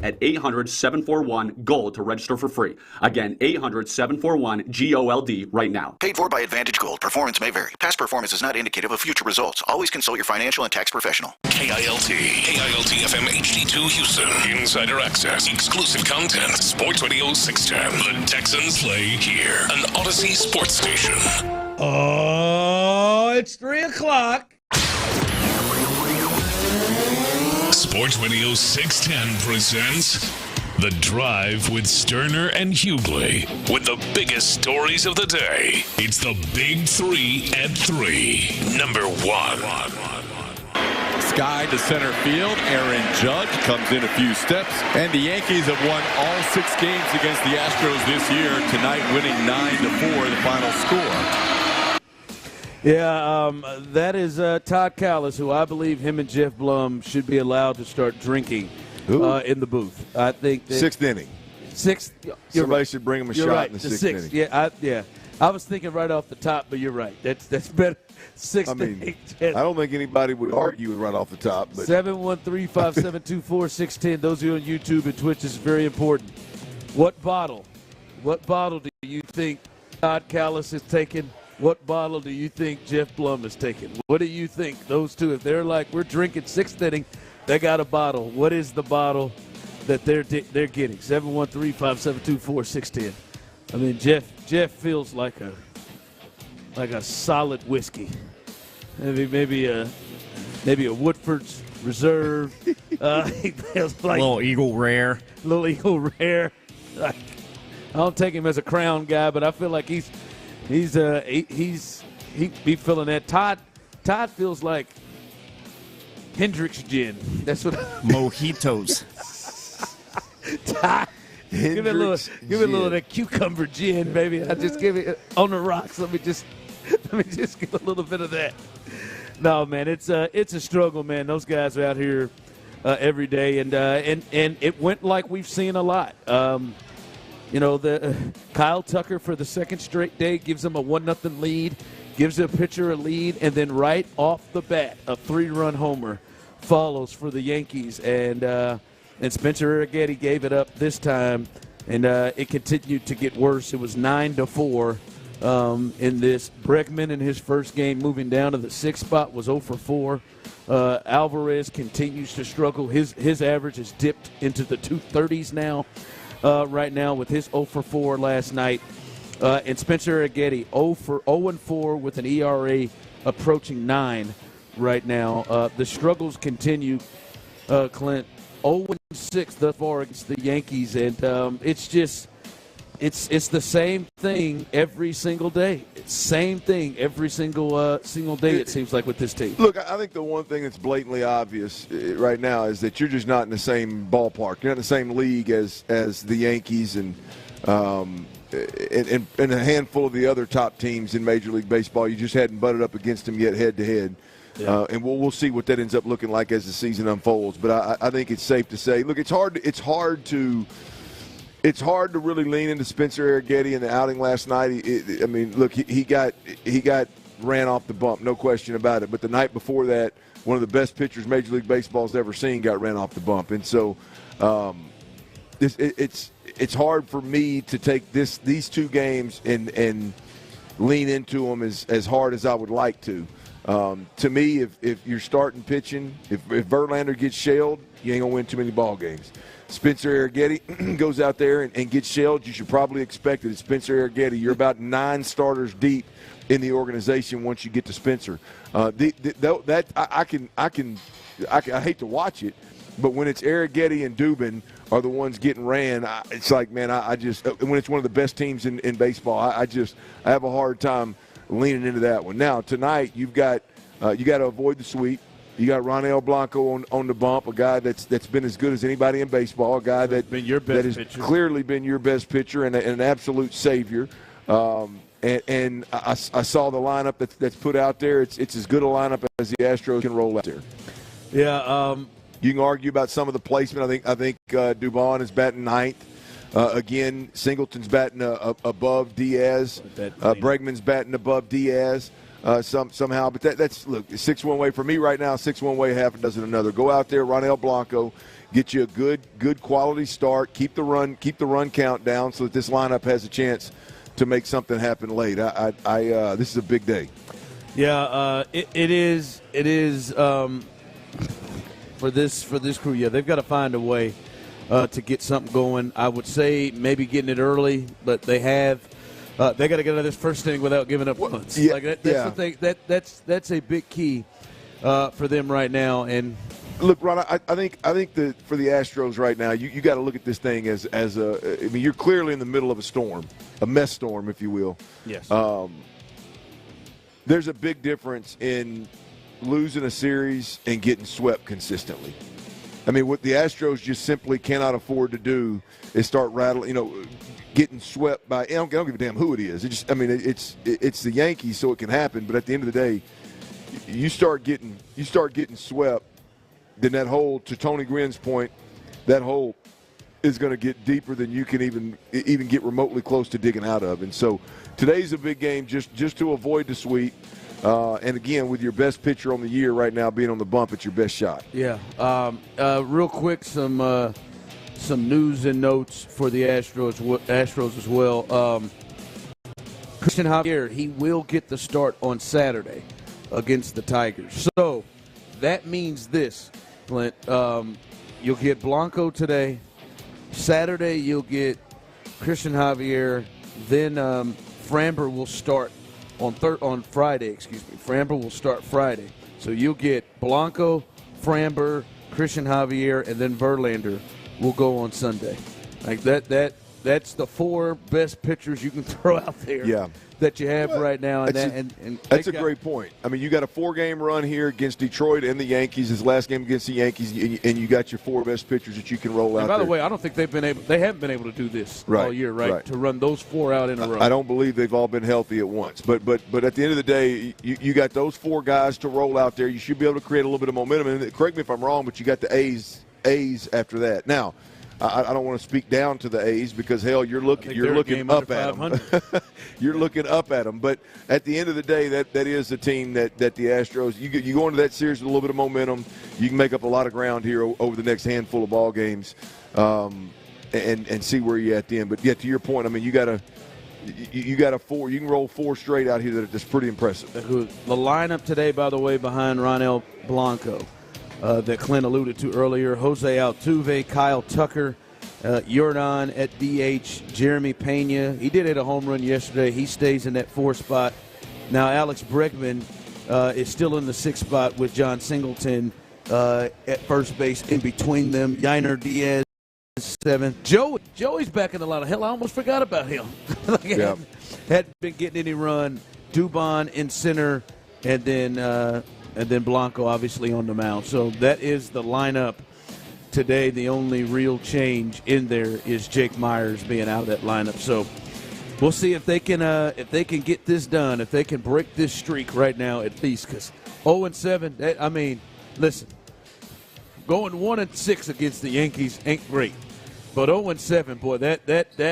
At 800-741-GOLD to register for free. Again, 800-741-GOLD right now. Paid for by Advantage Gold. Performance may vary. Past performance is not indicative of future results. Always consult your financial and tax professional. KILT FM HD2 Houston. Insider access, exclusive content. Sports Radio 610. The Texans play here. An Odyssey sports station. Oh, it's 3 o'clock. Sports Radio 610 presents The Drive with Stoerner and Hughley. With the biggest stories of the day, it's the Big 3 at 3. Number 1. Sky to center field. Aaron Judge comes in a few steps. And the Yankees have won all 6 games against the Astros this year. Tonight winning 9-4, the final score. Yeah, that is Todd Callis, who I believe him and Jeff Blum should be allowed to start drinking in the booth. I think that 6th inning. Somebody should bring him a shot in the 6th inning. Yeah, I was thinking right off the top, but you're right. That's better. 6th inning. I don't think anybody would argue right off the top. 713-572-4610. Those of you on YouTube and Twitch, is very important. What bottle do you think Todd Callis is taking? What bottle do you think Jeff Blum is taking? What do you think those two, if they're like, we're drinking 6th inning, they got a bottle. What is the bottle that they're getting? 713-572-4610. I mean, Jeff feels like a solid whiskey. Maybe a Woodford's Reserve. He feels like little Eagle Rare. Like, I don't take him as a Crown guy, but I feel like he'd be feeling that. Todd feels like Hendrick's gin. That's what mojitos. Todd, give me a little of that cucumber gin, baby. I just give it on the rocks. Let me just get a little bit of that. No, man, it's a struggle, man. Those guys are out here every day, and it went like we've seen a lot. Kyle Tucker for the second straight day gives them a 1-0 lead, gives a pitcher a lead, and then right off the bat, a 3-run homer follows for the Yankees. And Spencer Arrighetti gave it up this time, and it continued to get worse. It was 9-4 in this. Bregman in his first game moving down to the 6th spot was 0 for 4. Alvarez continues to struggle. His average has dipped into the 230s now. Right now with his 0 for 4 last night. And Spencer Arrighetti 0-4 with an ERA approaching 9 right now. The struggles continue, Clint. 0-6 thus far against the Yankees, and it's the same thing every single day. It's same thing every single day, it seems like, with this team. Look, I think the one thing that's blatantly obvious right now is that you're just not in the same ballpark. You're not in the same league as the Yankees and a handful of the other top teams in Major League Baseball. You just hadn't butted up against them yet head-to-head. Yeah. And we'll see what that ends up looking like as the season unfolds. But I think it's safe to say, look, it's hard to really lean into Spencer Arrighetti in the outing last night. He got ran off the bump, no question about it. But the night before that, one of the best pitchers Major League Baseball's ever seen got ran off the bump. And so it's hard for me to take these 2 games and lean into them as hard as I would like to. To me, if you're starting pitching, if Verlander gets shelled, you ain't going to win too many ball games. Spencer Arrighetti goes out there and gets shelled, you should probably expect it. It's Spencer Arrighetti. You're about 9 starters deep in the organization once you get to Spencer. I hate to watch it, But when it's Arrighetti and Dubin are the ones getting ran, it's like, man, I just when it's one of the best teams in baseball, I have a hard time leaning into that one. Now tonight you got to avoid the sweep. You got Ronel Blanco on the bump, a guy that's been as good as anybody in baseball, a guy that has clearly been your best pitcher and an absolute savior. And I saw the lineup that's put out there. It's as good a lineup as the Astros can roll out there. Yeah. You can argue about some of the placement. I think Dubon is batting ninth. Again, Singleton's batting above Diaz. Bregman's batting above Diaz. Somehow, but that's look 6-1 way for me right now. 6-1 way, half a dozen another. Go out there, Ronel Blanco, get you a good quality start. Keep the run count down so that this lineup has a chance to make something happen late. This is a big day. Yeah, it is for this crew. Yeah, they've got to find a way to get something going. I would say maybe getting it early, but they have. They got to get out of this first inning without giving up runs. Yeah, that's the thing. That's a big key for them right now. And look, Ron, I think that for the Astros right now, you got to look at this thing as a. I mean, you're clearly in the middle of a storm, a mess storm, if you will. Yes. There's a big difference in losing a series and getting swept consistently. I mean, what the Astros just simply cannot afford to do is start rattling. Getting swept by. I don't give a damn who it is. It's the Yankees, so it can happen. But at the end of the day, you start getting swept. Then that hole, to Tony Gwynn's point, that hole is going to get deeper than you can even get remotely close to digging out of. And so today's a big game just to avoid the sweep. And again, with your best pitcher on the year right now being on the bump, it's your best shot. Yeah. Real quick, some news and notes for the Astros as well. Christian Javier, he will get the start on Saturday against the Tigers. So that means this, Clint. You'll get Blanco today. Saturday you'll get Christian Javier. Then Framber will start on Friday. Framber will start Friday. So you'll get Blanco, Framber, Christian Javier, and then Verlander will go on Sunday. Like that's the four best pitchers you can throw out there that you have right now. That's a great point. I mean, you got a 4-game run here against Detroit and the Yankees. His last game against the Yankees, and you got your 4 best pitchers that you can roll out. By the way, I don't think they haven't been able to do this all year, right? To run those 4 out in a row. I don't believe they've all been healthy at once. But at the end of the day, you got those 4 guys to roll out there. You should be able to create a little bit of momentum. And correct me if I'm wrong, but you got the A's after that. Now, I don't want to speak down to the A's because, hell, you're looking up at them. You're looking up at them. But at the end of the day, that is a team that the Astros, you go into that series with a little bit of momentum. You can make up a lot of ground here over the next handful of ball games and see where you're at then. But, yeah, to your point, I mean, you got a 4. You can roll 4 straight out here that's pretty impressive. The lineup today, by the way, behind Ronel Blanco. That Clint alluded to earlier. Jose Altuve, Kyle Tucker, Yordan at DH, Jeremy Pena. He did hit a home run yesterday. He stays in that 4 spot. Now Alex Bregman is still in the 6 spot with John Singleton at first base in between them. Yainer Diaz, 7. Joey's back in the lineup. Hell, I almost forgot about him. Hadn't been getting any run. Dubon in center, and then Blanco obviously on the mound. So that is the lineup today. The only real change in there is Jake Myers being out of that lineup. So we'll see if they can get this done, if they can break this streak right now at least. Because 0-7, I mean, listen, going 1-6 against the Yankees ain't great, but 0-7, boy, that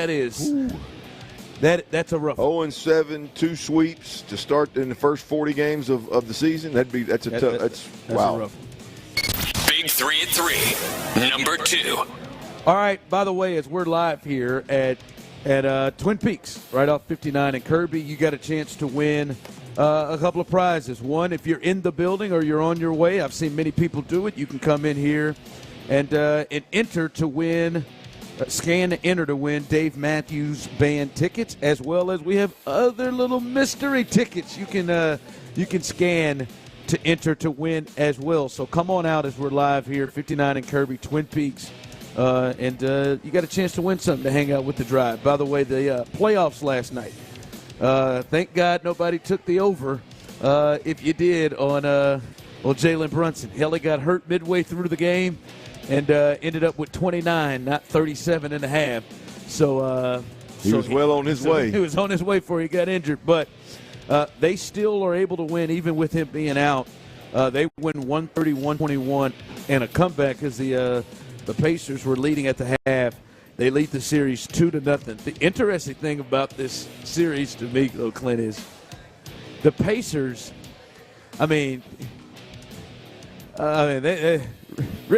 is. Ooh. That's a rough 0-7, 2 sweeps to start in the first 40 games of the season. That's wow. A rough one. Big 3 at 3, number 2. All right. By the way, as we're live here at Twin Peaks, right off 59 and Kirby, you got a chance to win a couple of prizes. One, if you're in the building or you're on your way, I've seen many people do it. You can come in here and enter to win. Scan to enter to win Dave Matthews Band tickets, as well as we have other little mystery tickets you can scan to enter to win as well. So come on out as we're live here, 59 and Kirby, Twin Peaks. And you got a chance to win something to hang out with the Drive. By the way, the playoffs last night. Thank God nobody took the over. If you did on Jalen Brunson. Hell, he got hurt midway through the game and ended up with 29, not 37 and a half. So he was well on his way. He was on his way before he got injured. But they still are able to win even with him being out. They win 130-121 and a comeback as the Pacers were leading at the half. They lead the series 2-0. The interesting thing about this series to me, though, Clint, is the Pacers. Rick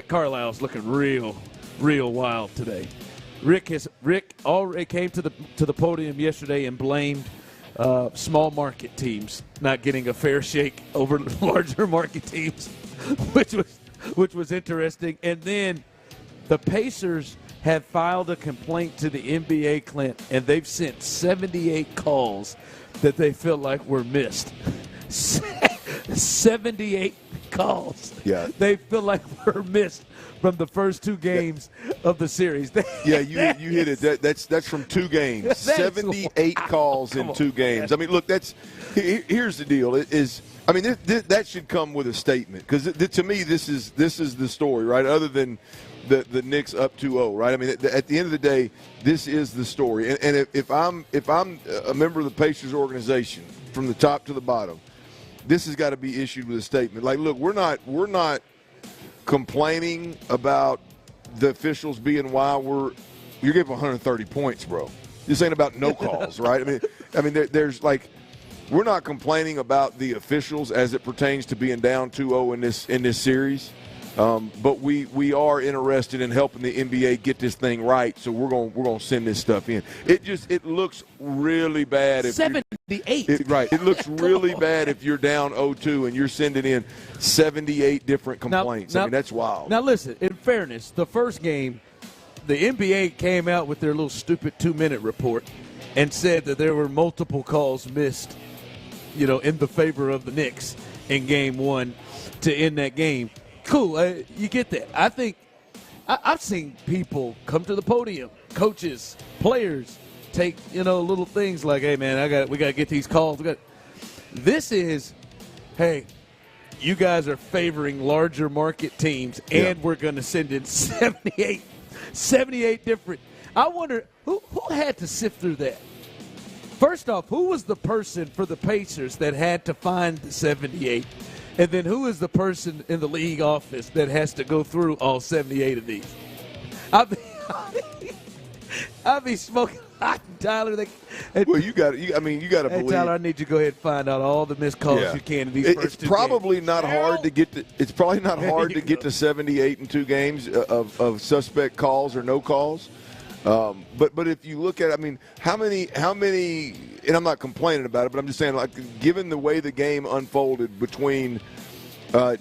Carlisle's looking real wild today. Rick already came to the podium yesterday and blamed small market teams not getting a fair shake over larger market teams, which was interesting. And then the Pacers have filed a complaint to the NBA, Clint, and they've sent 78 calls that they feel like were missed. 78 calls. Yeah. They feel like were missed from the first two games of the series. Yeah, you hit it. That's from 2 games. 78 calls in 2 games. I mean, look, here's the deal. That should come with a statement because to me this is the story, right? Other than the Knicks up 2-0, right? I mean, at the end of the day, this is the story. And if I'm a member of the Pacers organization from the top to the bottom, this has got to be issued with a statement. Like, look, we're not complaining about the officials being why you're giving 130 points, bro. This ain't about no calls, right? I mean, there's like, we're not complaining about the officials as it pertains to being down 2-0 in this series. But we are interested in helping the NBA get this thing right, so we're gonna send this stuff in. It looks really bad if 78. Right. It looks really bad if you're down 0-2 and you're sending in 78 different complaints. I mean, that's wild. Now listen, in fairness, the first game, the NBA came out with their little stupid 2-minute report and said that there were multiple calls missed, in the favor of the Knicks in game 1 to end that game. Cool, you get that. I think I've seen people come to the podium, coaches, players, take little things like, "Hey man, we got to get these calls." This is, hey, you guys are favoring larger market teams, and we're going to send in 78 different. I wonder who had to sift through that. First off, who was the person for the Pacers that had to find the 78? And then who is the person in the league office that has to go through all 78 of these? I'll be smoking hot, Tyler. Well, you got to believe. Tyler, I need you to go ahead and find out all the missed calls you can in these first 2 games. It's probably not hard to get to 78 in 2 games of suspect calls or no calls. But if you look at it, how many, and I'm not complaining about it, but I'm just saying, like, given the way the game unfolded between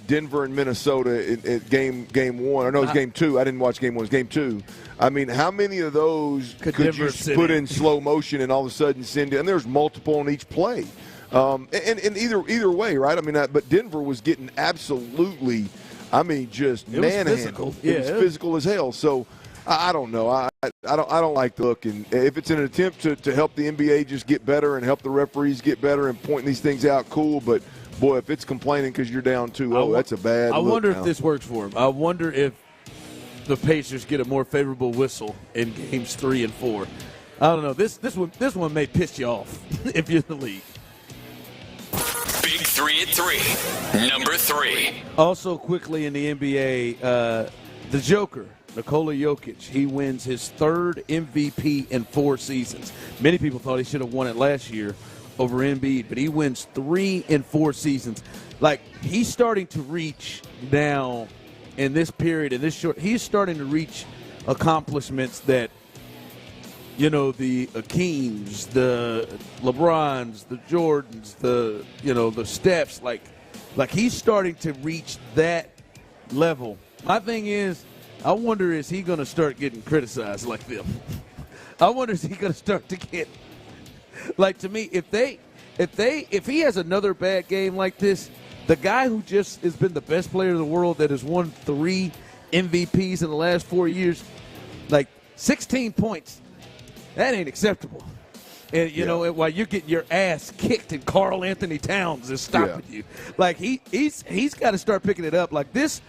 Denver and Minnesota in game 1, I know it's game 2. I didn't watch game 1. It's game 2. How many of those could you put in slow motion and all of a sudden send in? And there's multiple on each play. And either way, right? But Denver was getting absolutely, just manhandled. It was physical as hell. So I don't know. I don't like the look. And if it's an attempt to help the NBA just get better and help the referees get better and pointing these things out, cool. But, boy, if it's complaining because you're down 2-0, that's a bad look. I wonder if this works for him. I wonder if the Pacers get a more favorable whistle in games 3 and 4. I don't know. This one may piss you off if you're in the league. Big 3 at 3. Number 3. Also, quickly in the NBA, the Joker, Nikola Jokic, he wins his 3rd MVP in 4 seasons. Many people thought he should have won it last year over Embiid, but he wins 3 in 4 seasons. Like, he's starting to reach now in this period, he's starting to reach accomplishments that, the Akeems, the LeBrons, the Jordans, the Stephs, like he's starting to reach that level. My thing is, I wonder, is he going to start getting criticized like them? I wonder, is he going to start to get, like, to me, if he has another bad game like this, the guy who just has been the best player in the world that has won 3 MVPs in the last 4 years, like 16 points, that ain't acceptable. And, you know, while you're getting your ass kicked and Karl Anthony Towns is stopping you. Like, he's got to start picking it up. Like, this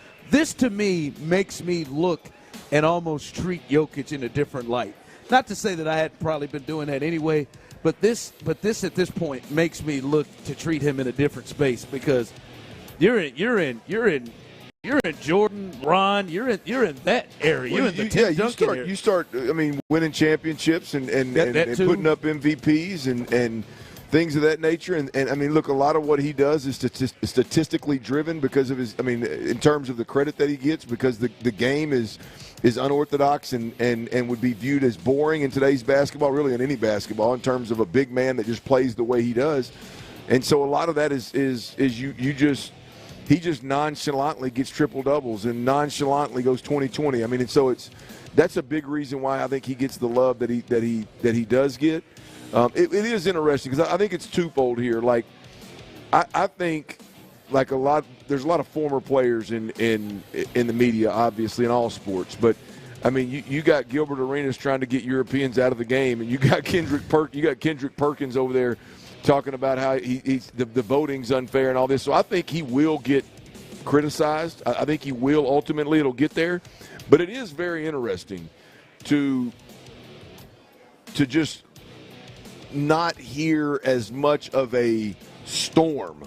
to me makes me look and almost treat Jokic in a different light. Not to say that I had probably been doing that anyway, but this at this point makes me look to treat him in a different space because you're in Jordan, Ron, you're in that area. You're in the Tim Duncan area. You start winning championships and putting up MVPs and things of that nature. And I mean, look, a lot of what he does is statistically driven because of his, in terms of the credit that he gets, because the game is unorthodox and would be viewed as boring in today's basketball, really in any basketball, in terms of a big man that just plays the way he does. And so a lot of that is he just nonchalantly gets triple doubles and nonchalantly goes 20-20. And so that's a big reason why I think he gets the love that he does get. It is interesting because I think it's twofold here. Like I think like there's a lot of former players in the media, obviously in all sports, but you got Gilbert Arenas trying to get Europeans out of the game, and you got Kendrick Perkins over there talking about how the voting's unfair and all this. So I think he will get criticized. I think he will ultimately. It'll get there. But it is very interesting to just not hear as much of a storm.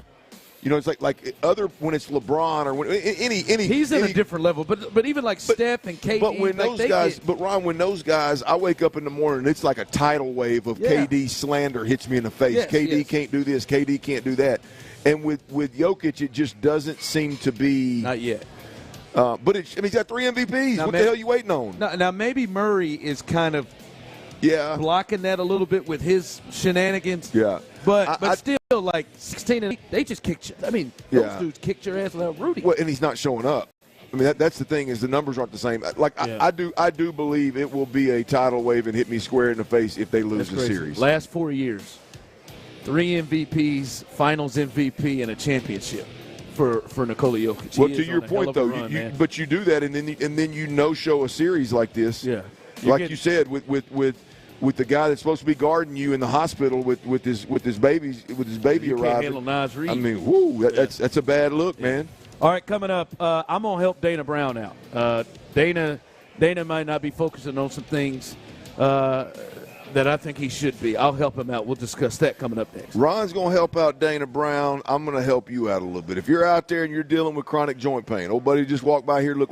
It's like other when it's LeBron or when any he's in a different level, but even like Steph and KD. But when those guys, when those guys, I wake up in the morning, it's like a tidal wave of KD slander hits me in the face. Yes, KD can't do this. KD can't do that. And with Jokic, it just doesn't seem to be. Not yet. But he's got 3 MVPs. What the hell are you waiting on? Now maybe Murray is kind of blocking that a little bit with his shenanigans. Yeah. But still, like 16 and 8, they just kicked you. Those dudes kicked your ass without Rudy. Well, and he's not showing up. That's the thing is the numbers aren't the same. Like I do believe it will be a tidal wave and hit me square in the face if they lose the series. Last 4 years, 3 MVPs, Finals MVP, and a championship for Nikola Jokic. Well, to your point though, but you do that and then show a series like this. Yeah. You said with the guy that's supposed to be guarding you in the hospital with his baby you arriving. Can't handle Nas Reed. That's a bad look, man. All right, coming up, I'm gonna help Dana Brown out. Dana might not be focusing on some things that I think he should be. I'll help him out. We'll discuss that coming up next. Ron's going to help out Dana Brown. I'm going to help you out a little bit. If you're out there and you're dealing with chronic joint pain, old buddy just walked by here, look.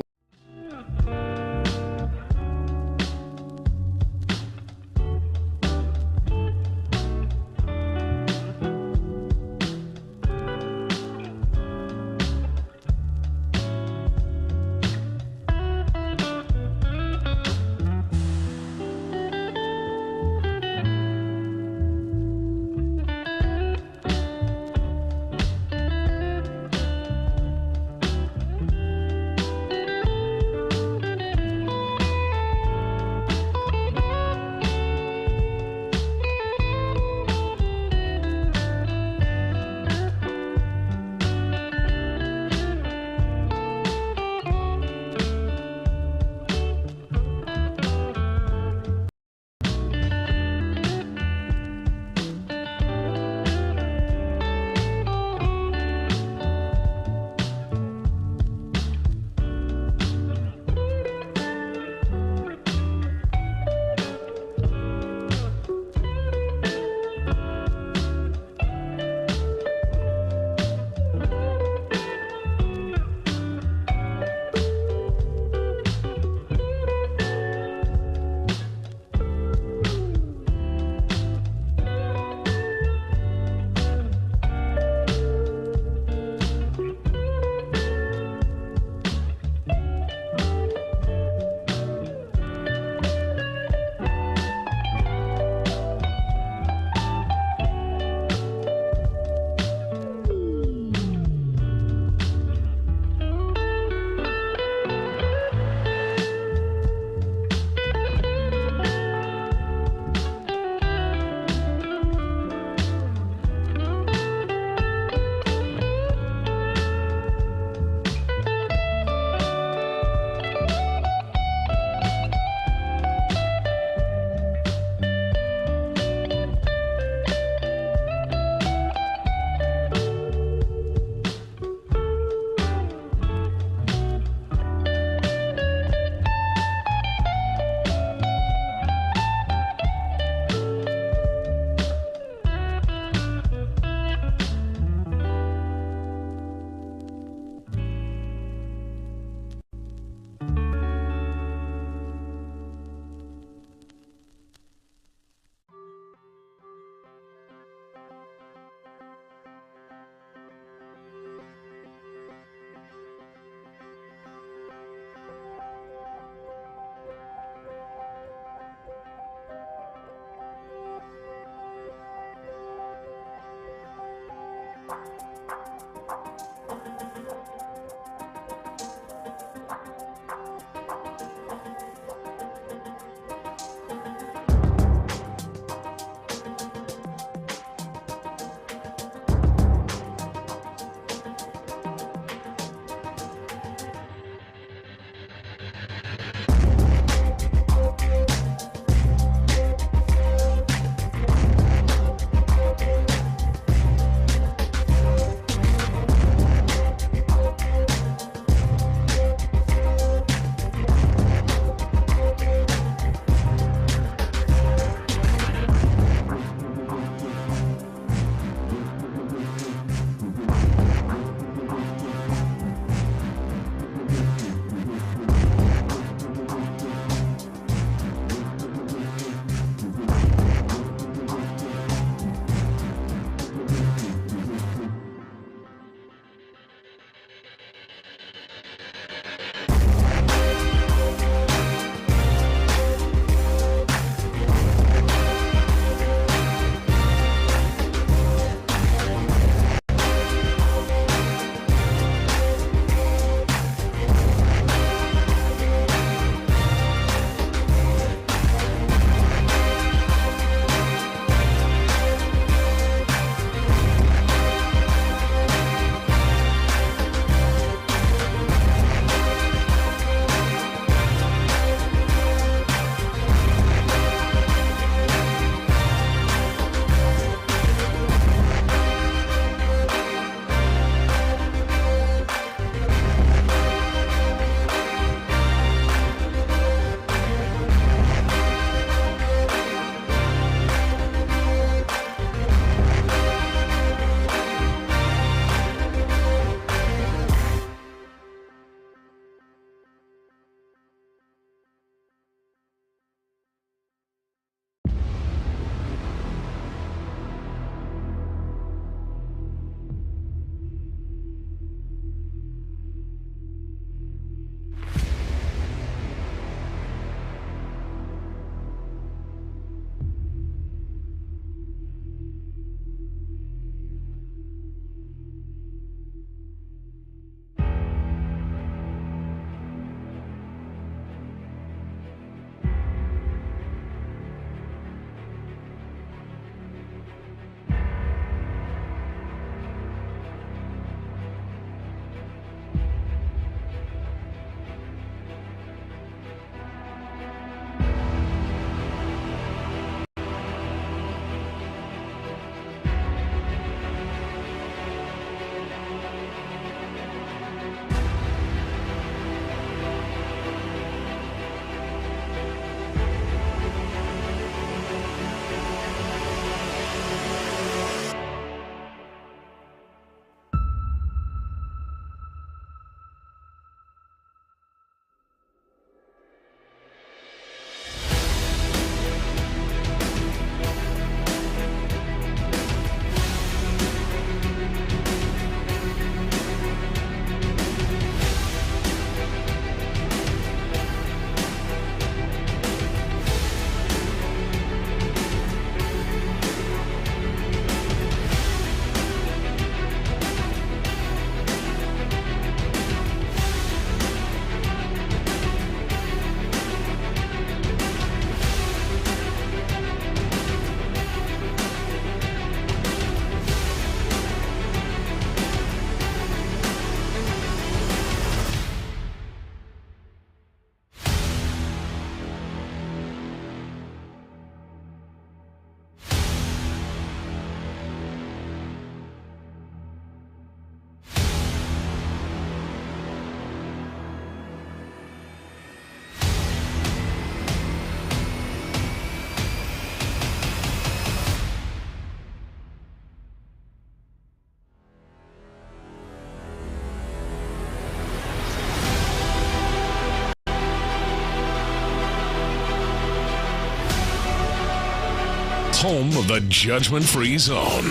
home of the judgment-free zone.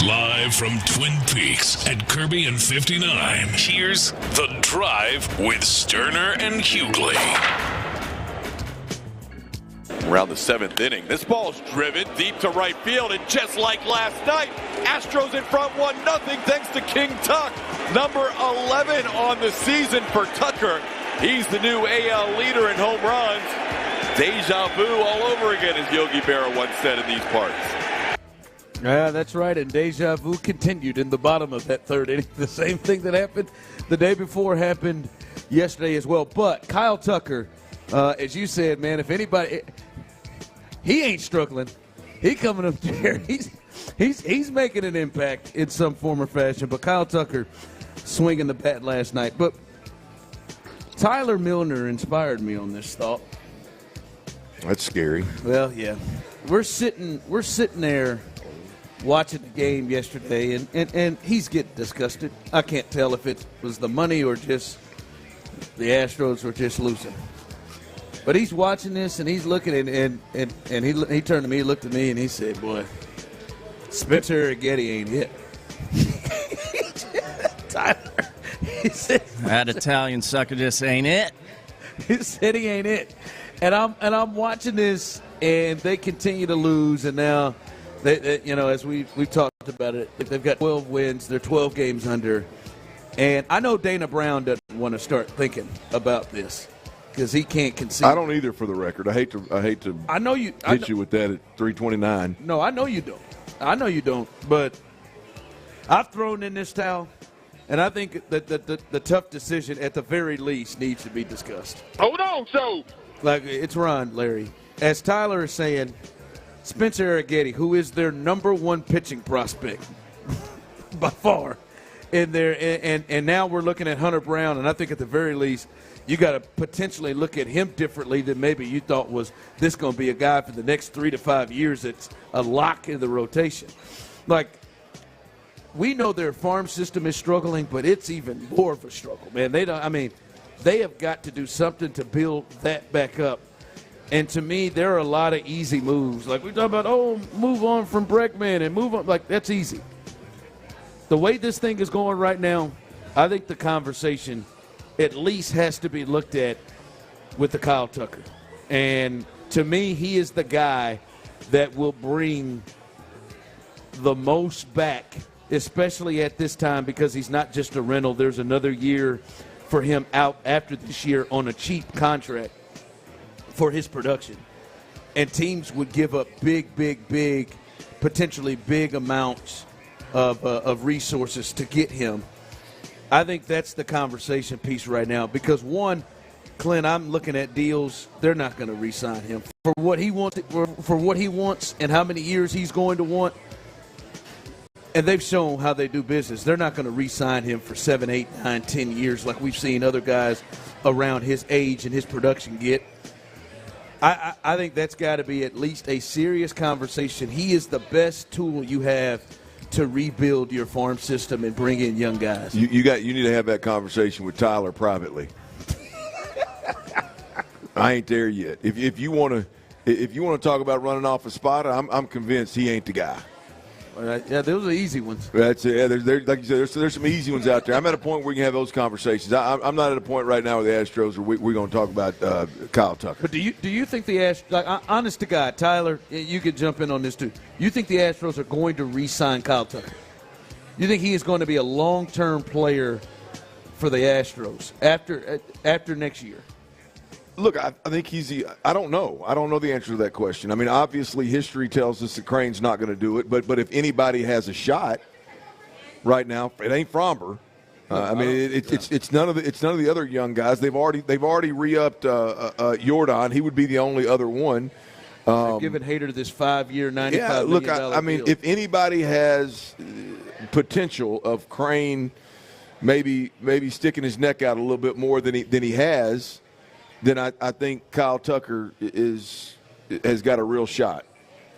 Live from Twin Peaks at Kirby and 59, here's The Drive with Stoerner and Hughley. Around the seventh inning. This ball is driven. deep to right field. And just like last night, Astros in front 1-0 thanks to King Tuck. Number 11 on the season for Tucker. He's the new AL leader in home runs. Deja vu all over again, as Yogi Berra once said in these parts. Yeah, that's right, and deja vu continued in the bottom of that third inning. The same thing that happened the day before happened yesterday as well. But Kyle Tucker, as you said, man, if anybody, he ain't struggling. He coming up there. He's making an impact in some form or fashion. But Kyle Tucker swinging the bat last night. But Tyler Milner inspired me on this thought. That's scary. Well, yeah, we're sitting there watching the game yesterday, and he's getting disgusted. I can't tell if it was the money or just the Astros were just losing. But he's watching this, and he's looking at and he turned to me, looked at me, and he said, "Boy, Spencer Getty ain't it." Tyler, he said, "That Italian sucker just ain't it." He said he ain't it, and I'm watching this, and they continue to lose, and now. They, as we've talked about it, they've got 12 wins. They're 12 games under. And I know Dana Brown doesn't want to start thinking about this because he can't concede. I don't either, for the record. I hate to I know you hit you with that at 329. No, I know you don't. But I've thrown in this towel, and I think that the tough decision at the very least needs to be discussed. Hold on, so. Like, it's Ron, Larry. As Tyler is saying, Spencer Getty, who is their number one pitching prospect by far in there, and now we're looking at Hunter Brown, and I think at the very least you got to potentially look at him differently than maybe you thought was this going to be a guy for the next 3 to 5 years that's a lock in the rotation. Like, we know their farm system is struggling, but it's even more of a struggle, man. They have got to do something to build that back up. And to me, there are a lot of easy moves. Like we talk about, move on from Bregman and move on. Like, that's easy. The way this thing is going right now, I think the conversation at least has to be looked at with the Kyle Tucker. And to me, he is the guy that will bring the most back, especially at this time, because he's not just a rental. There's another year for him out after this year on a cheap contract for his production. And teams would give up big, potentially big amounts of resources to get him. I think that's the conversation piece right now because, one, Clint, I'm looking at deals. They're not going to re-sign him for what he wants and how many years he's going to want. And they've shown how they do business. They're not going to re-sign him for 7, 8, 9, 10 years like we've seen other guys around his age and his production get. I think that's got to be at least a serious conversation. He is the best tool you have to rebuild your farm system and bring in young guys. You need to have that conversation with Tyler privately. I ain't there yet. If you want to talk about running off a spot, I'm convinced he ain't the guy. Yeah, those are easy ones. That's it. Yeah, like you said, there's some easy ones out there. I'm at a point where we can have those conversations. I'm not at a point right now with the Astros where we're going to talk about Kyle Tucker. But do you think the Astros, like, honest to God, Tyler, you could jump in on this too. You think the Astros are going to re-sign Kyle Tucker? You think he is going to be a long-term player for the Astros after next year? Look, I think I don't know. I don't know the answer to that question. I mean, obviously, history tells us that Crane's not going to do it. But if anybody has a shot right now, it ain't Fromber. It's none of the other young guys. They've already re-upped Jordan. He would be the only other one. They're giving Hader this 5-year, $95 million look, I mean, deal. if anybody has potential of Crane, maybe sticking his neck out a little bit more than he has. Then I think Kyle Tucker has got a real shot,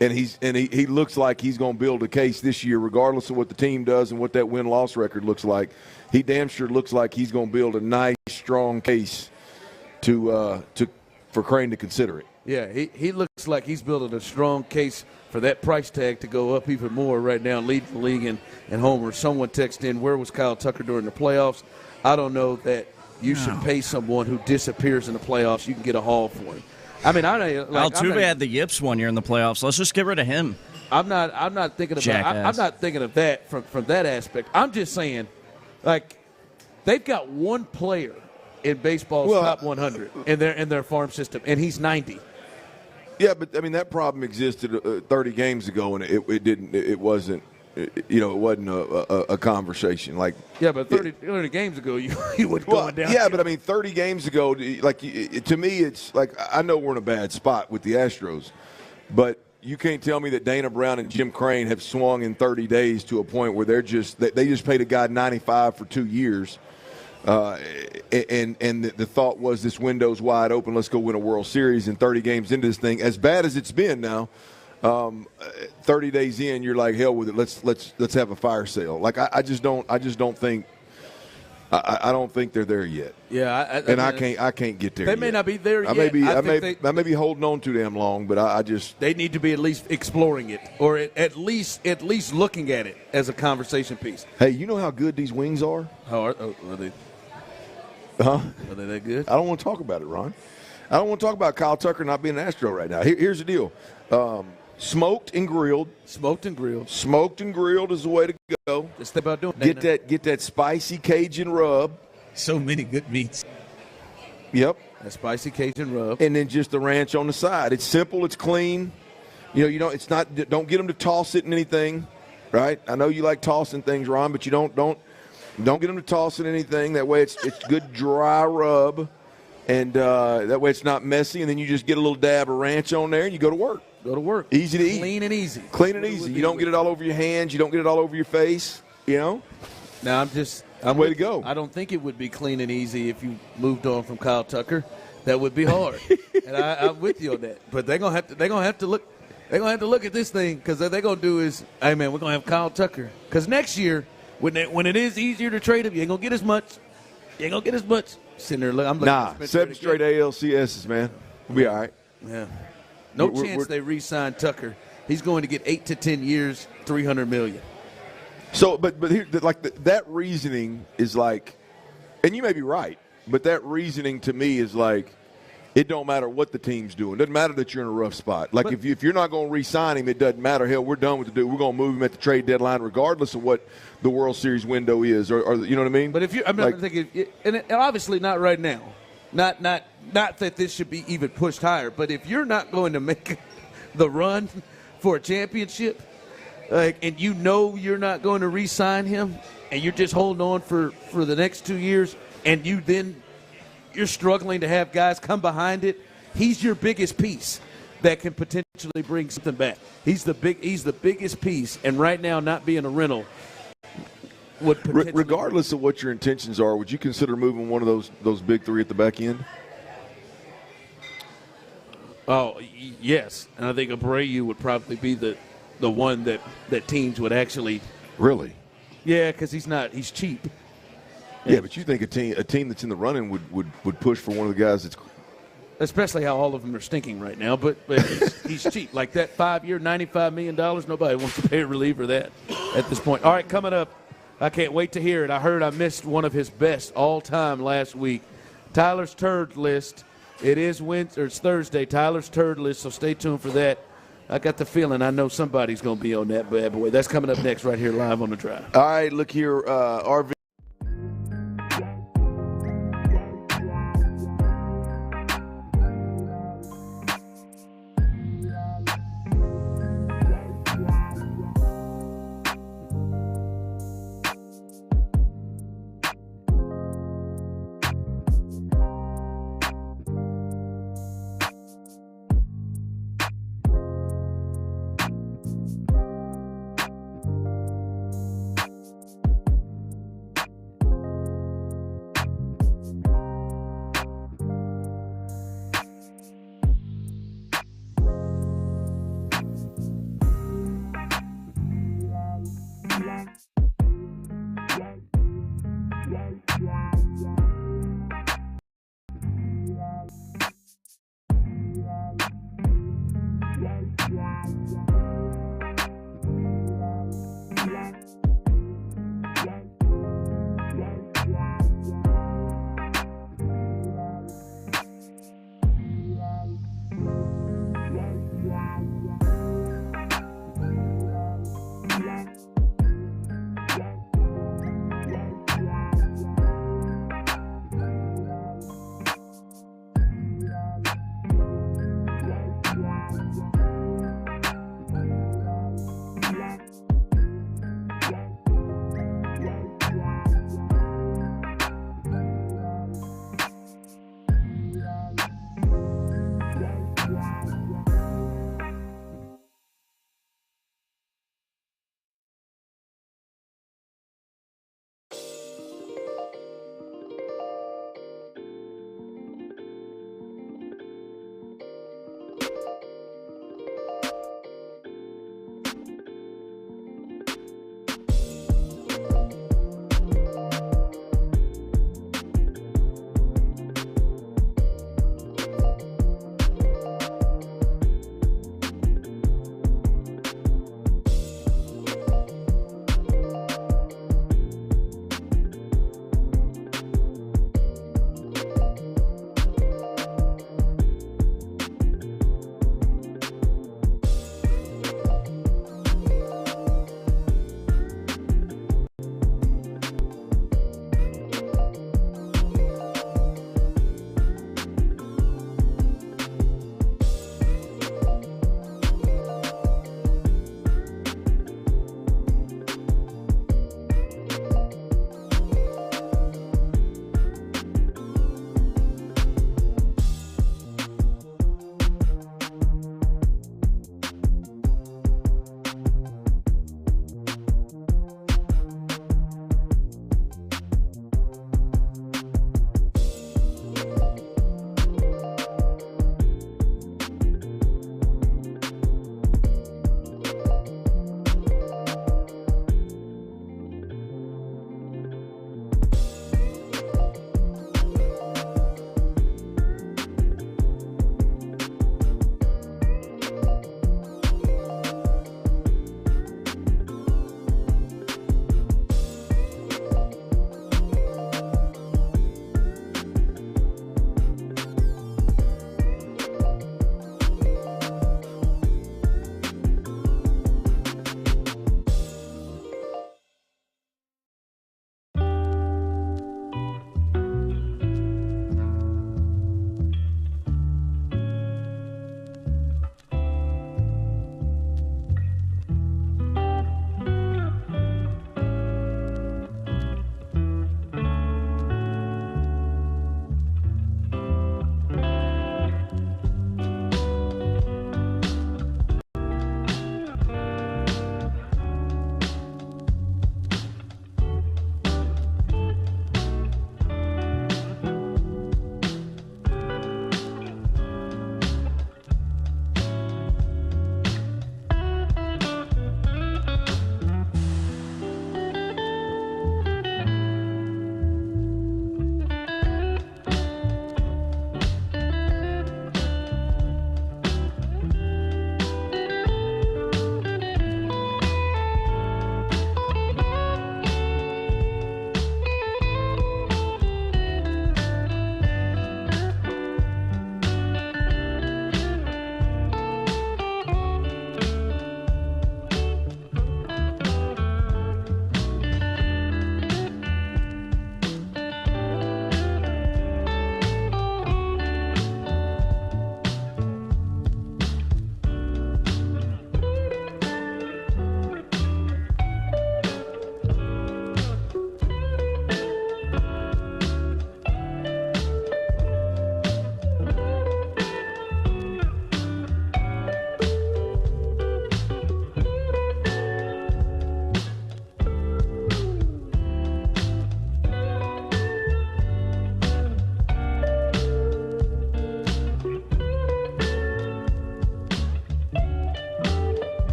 and he looks like he's going to build a case this year, regardless of what the team does and what that win-loss record looks like. He damn sure looks like he's going to build a nice, strong case for Crane to consider it. Yeah, he looks like he's building a strong case for that price tag to go up even more right now, leading the league in homers. Someone texted in, where was Kyle Tucker during the playoffs? I don't know that. You should pay someone who disappears in the playoffs. You can get a haul for him. I mean, Altuve had the yips one year in the playoffs. Let's just get rid of him. I'm not thinking of that from that aspect. I'm just saying, like, they've got one player in baseball's top 100 in their farm system, and he's 90. Yeah, but I mean that problem existed 30 games ago, and it wasn't a conversation. Like, yeah, but 30 games ago, you would go down. Yeah, but I mean 30 games ago, like to me, it's like I know we're in a bad spot with the Astros, but you can't tell me that Dana Brown and Jim Crane have swung in 30 days to a point where they just paid a guy $95 for 2 years. And the thought was this window's wide open. Let's go win a World Series. And 30 games into this thing, as bad as it's been now, 30 days in, you're like, hell with it. Let's have a fire sale. Like I don't think they're there yet. Yeah, I can't get there. They yet. may not be there yet. I may be holding on too damn long, but I just they need to be at least exploring it, or at least looking at it as a conversation piece. Hey, you know how good these wings are? Are they? Huh? Are they that good? I don't want to talk about it, Ron. I don't want to talk about Kyle Tucker not being an Astro right now. Here's the deal. Smoked and grilled. Smoked and grilled. Smoked and grilled is the way to go. Just about doing it. Get that spicy Cajun rub. So many good meats. Yep. That spicy Cajun rub. And then just the ranch on the side. It's simple. It's clean. It's not. Don't get them to toss it in anything, right? I know you like tossing things, Ron, but you don't get them to toss it in anything. That way it's good dry rub, and that way it's not messy. And then you just get a little dab of ranch on there, and you go to work. Go to work. Easy to eat. Clean and easy. Clean and easy. You don't get it all over your hands. You don't get it all over your face. Now I'm way to go. I don't think it would be clean and easy if you moved on from Kyle Tucker. That would be hard, and I'm with you on that. But they're gonna have to look. They're gonna have to look at this thing because what they're gonna do is, hey man, we're gonna have Kyle Tucker because next year when it is easier to trade him, you ain't gonna get as much. Sitting there, I'm looking. Nah, 7 straight ALCSs, man. We'll be all right. Yeah. No chance they re-sign Tucker. He's going to get 8 to 10 years, $300 million. So, but here, that reasoning is like, and you may be right, but that reasoning to me is like, it don't matter what the team's doing. It doesn't matter that you're in a rough spot. Like if you're not going to re-sign him, it doesn't matter. Hell, we're done with the dude. We're going to move him at the trade deadline, regardless of what the World Series window is, or you know what I mean. But I'm thinking, and obviously not right now. Not that this should be even pushed higher, but if you're not going to make the run for a championship, and you're not going to re-sign him, and you're just holding on for the next 2 years, and you're struggling to have guys come behind it, he's your biggest piece that can potentially bring something back. He's the biggest piece, and right now not being a rental would potentially regardless of what your intentions are, would you consider moving one of those big three at the back end? Oh, yes. And I think Abreu would probably be the one that teams would actually. Really? Yeah, because he's cheap. Yeah, but you think a team that's in the running would push for one of the guys that's. Especially how all of them are stinking right now, but he's cheap. Like that 5-year, $95 million, nobody wants to pay a reliever that at this point. All right, coming up, I can't wait to hear it. I heard I missed one of his best all-time last week. Tyler's Turd List. It's Thursday, Tyler's Turd List, so stay tuned for that. I got the feeling I know somebody's going to be on that bad boy. That's coming up next right here live on The Drive. All right, look here, RV.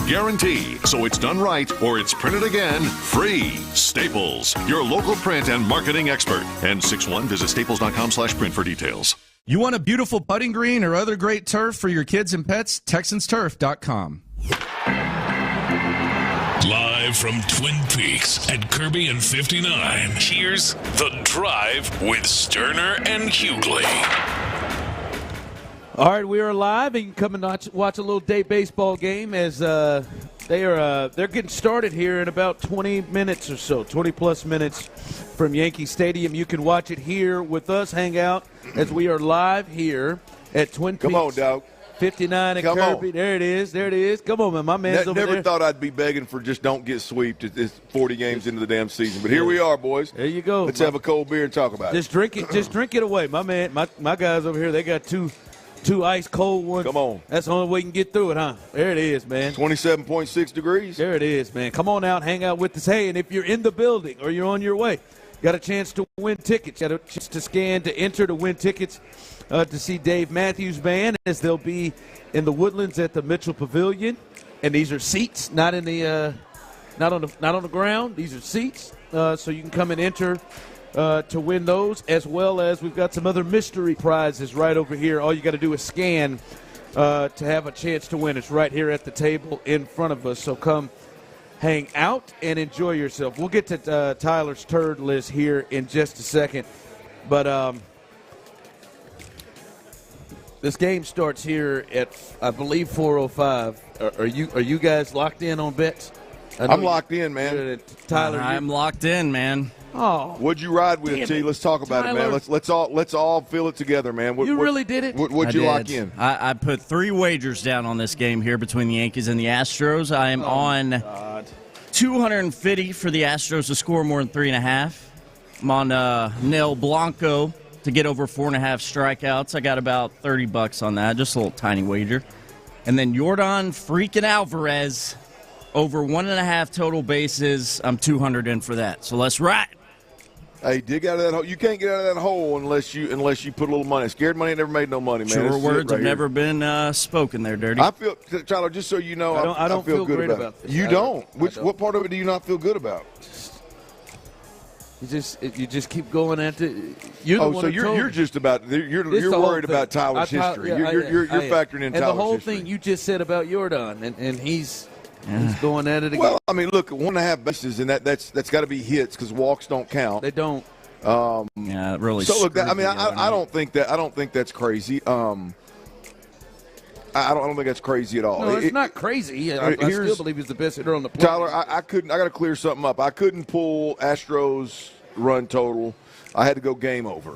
guarantee. So it's done right or it's printed again free. Staples, your local print and marketing expert. N61, visit staples.com/print for details. You want a beautiful putting green or other great turf for your kids and pets? TexansTurf.com. Live from Twin Peaks at Kirby and 59, here's The Drive with Stoerner and Hughley. All right, we are live, and you can come and watch a little day baseball game as they're getting started here in about 20 minutes or so, 20-plus minutes from Yankee Stadium. You can watch it here with us, hang out, as we are live here at Twin Peaks. Come on, dog. 59 and Kirby. On. There it is. Come on, man. My man's over there. Never thought I'd be begging for just don't get sweeped. It's 40 games into the damn season. But here we are, boys. There you go. Let's have a cold beer and talk about it. Just drink it away. My man, my guys over here, they got two ice cold ones. Come on. That's the only way you can get through it, huh? There it is, man. 27.6 degrees. There it is, man. Come on out, hang out with us. Hey, and if you're in the building or you're on your way, got a chance to win tickets. Got a chance to scan to enter to win tickets to see Dave Matthews Band, as they'll be in the Woodlands at the Mitchell Pavilion. And these are seats, not in the not on the ground. These are seats, so you can come and enter to win those, as well as we've got some other mystery prizes right over here. All you got to do is scan to have a chance to win. It's right here at the table in front of us. So come hang out and enjoy yourself. We'll get to Tyler's turd list here in just a second, but this game starts here at, I believe, 4:05. Are you guys locked in on bets? I'm locked in, man. Tyler, I'm locked in, man. Oh, what'd you ride with, T? Let's talk about it, man. Let's all feel it together, man. You really did it? What'd you lock in? I put 3 wagers down on this game here between the Yankees and the Astros. I am on 250 for the Astros to score more than 3.5. I'm on Nel Blanco to get over 4.5 strikeouts. I got about $30 on that, just a little tiny wager. And then Yordan freaking Alvarez over 1.5 total bases. I'm 200 in for that. So let's ride. Hey, dig out of that hole. You can't get out of that hole unless you put a little money. Scared money never made no money, man. Sure words have never been spoken there, Dirty. I feel, Tyler, just so you know, I don't feel good great about this. You don't? What part of it do you not feel good about? You just keep going at it. You're just about you're worried about Tyler's history. You're factoring in Tyler's history. And the whole thing you just said about Yordan, and he's going at it again. Well, I mean, look, 1.5 bases, and that's got to be hits because walks don't count. They don't. Yeah, it really. So look, I don't think that's crazy. I don't think that's crazy at all. No, it's not crazy. I still believe he's the best hitter on the planet. Tyler, I got to clear something up. I couldn't pull Astros run total. I had to go game over.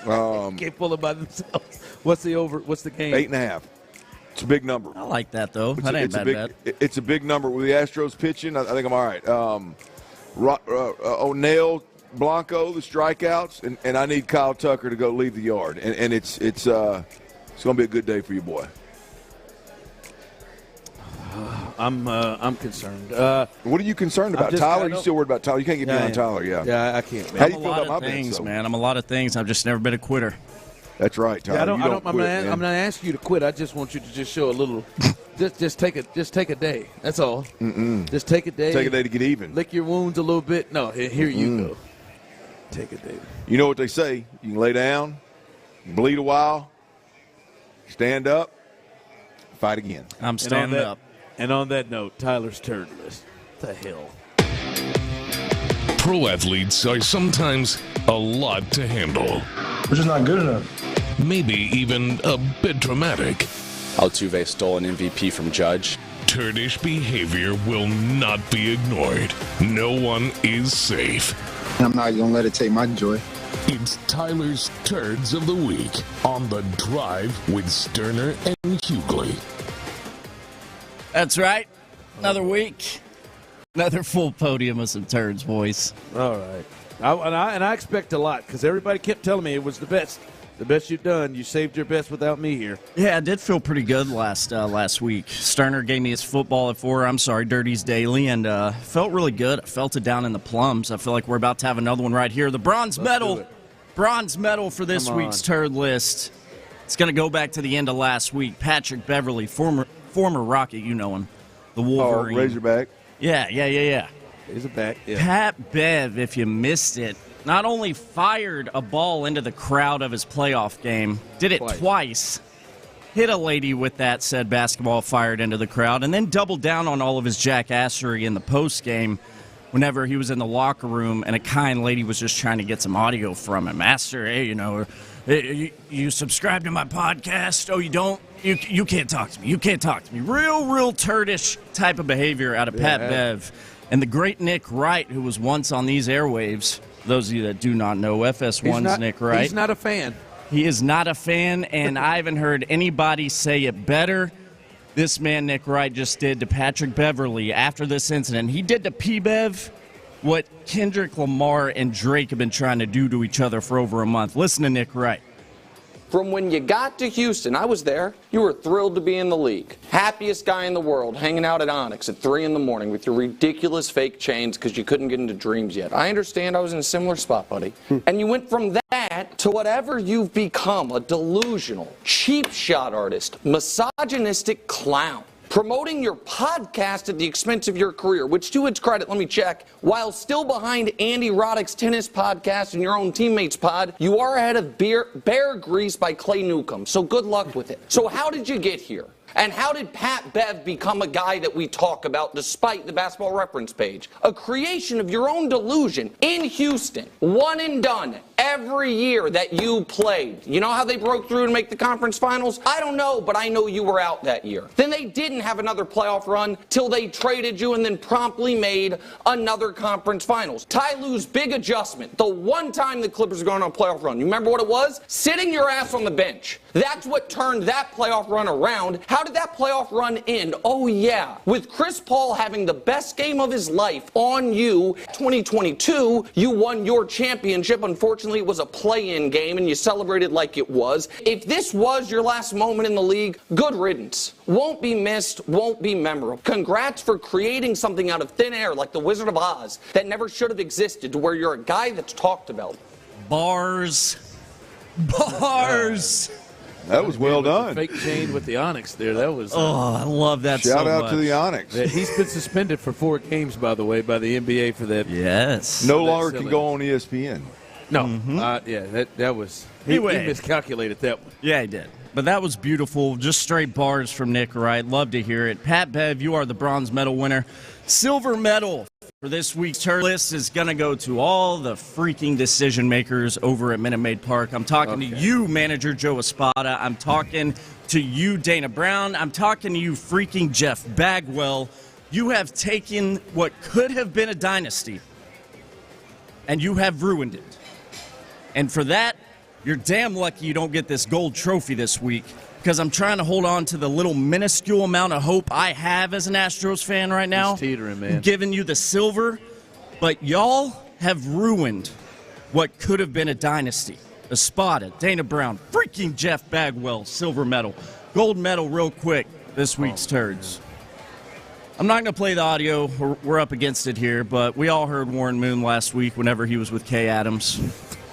Can't pull it by themselves. What's the over? What's the game? 8.5. It's a big number. I like that, though. That ain't bad. It's a big number. With the Astros pitching, I think I'm all right. O'Neill, Blanco, the strikeouts, and I need Kyle Tucker to go leave the yard. And it's going to be a good day for you, boy. I'm concerned. What are you concerned about, Tyler? You still worried about Tyler? You can't get me on Tyler, Yeah, I can't. Man. How do you feel about my things, man? I'm a lot of things. I've just never been a quitter. That's right, Tyler. I'm not asking you to quit. I just want you to just show a little. just take a day. That's all. Just take a day. Take a day to get even. Lick your wounds a little bit. No, here you go. Take a day. You know what they say? You can lay down, bleed a while, stand up, fight again. I'm standing up. And on that note, Tyler's turd list. What the hell? Pro athletes are sometimes a lot to handle. We're just not good enough. Maybe even a bit dramatic. Altuve stole an MVP from Judge. Turdish behavior will not be ignored. No one is safe. I'm not going to let it take my joy. It's Tyler's Turds of the Week on The Drive with Stoerner and Hughley. That's right. Another week. Another full podium of some turds, boys. All right. I expect a lot because everybody kept telling me it was the best. The best you've done. You saved your best without me here. Yeah, I did feel pretty good last week. Stoerner gave me his football at 4. Dirties daily, and felt really good. I felt it down in the plums. I feel like we're about to have another one right here. The bronze medal for this week's turd list. It's going to go back to the end of last week. Patrick Beverly, former Rocket, you know him. the Wolverine. Oh, Razorback. Yeah. Razorback, yeah. Pat Bev, if you missed it, not only fired a ball into the crowd of his playoff game, did it twice, hit a lady with that said basketball fired into the crowd, and then doubled down on all of his jackassery in the post game whenever he was in the locker room and a kind lady was just trying to get some audio from him. Asked her, hey, you subscribe to my podcast? Oh, you don't? You can't talk to me. You can't talk to me. Real turdish type of behavior out of Pat Bev. And the great Nick Wright, who was once on these airwaves, those of you that do not know, FS1's Nick Wright. He's not a fan. He is not a fan, and I haven't heard anybody say it better. This man, Nick Wright, just did to Patrick Beverly after this incident. He did to P-Bev what Kendrick Lamar and Drake have been trying to do to each other for over a month. Listen to Nick Wright. From when you got to Houston, I was there, you were thrilled to be in the league. Happiest guy in the world, hanging out at Onyx at 3 in the morning with your ridiculous fake chains because you couldn't get into Dreams yet. I understand, I was in a similar spot, buddy. And you went from that to whatever you've become, a delusional, cheap shot artist, misogynistic clown. Promoting your podcast at the expense of your career, which to its credit, let me check, while still behind Andy Roddick's tennis podcast and your own teammates pod, you are ahead of Bear Grease by Clay Newcomb. So good luck with it. So how did you get here? And how did Pat Bev become a guy that we talk about despite the basketball reference page? A creation of your own delusion in Houston. One and done every year that you played. You know how they broke through to make the conference finals? I don't know, but I know you were out that year. Then they didn't have another playoff run till they traded you and then promptly made another conference finals. Ty Lue's big adjustment, the one time the Clippers are going on a playoff run. You remember what it was? Sitting your ass on the bench. That's what turned that playoff run around. How did that playoff run end? Oh, yeah. With Chris Paul having the best game of his life on you, 2022, you won your championship. Unfortunately, it was a play-in game, and you celebrated like it was. If this was your last moment in the league, good riddance. Won't be missed, won't be memorable. Congrats for creating something out of thin air like the Wizard of Oz that never should have existed, to where you're a guy that's talked about. Bars. That was well done. Fake chain with the Onyx there. That was. I love that so much. Shout out to the Onyx. He's been suspended for 4 games, by the way, by the NBA for that. Yes. No longer can go on ESPN. No. That was. He miscalculated that one. Yeah, he did. But that was beautiful. Just straight bars from Nick Wright. Love to hear it. Pat Bev, you are the bronze medal winner. Silver medal for this week's turn list is going to go to all the freaking decision makers over at Minute Maid Park. I'm talking to you, manager Joe Espada. I'm talking to you, Dana Brown. I'm talking to you, freaking Jeff Bagwell. You have taken what could have been a dynasty, and you have ruined it. And for that, you're damn lucky you don't get this gold trophy this week, because I'm trying to hold on to the little minuscule amount of hope I have as an Astros fan right now. He's teetering, man. Giving you the silver, but y'all have ruined what could have been a dynasty. Espada, Dana Brown, freaking Jeff Bagwell, silver medal. Gold medal real quick, this week's turds. I'm not going to play the audio. We're up against it here, but we all heard Warren Moon last week whenever he was with Kay Adams.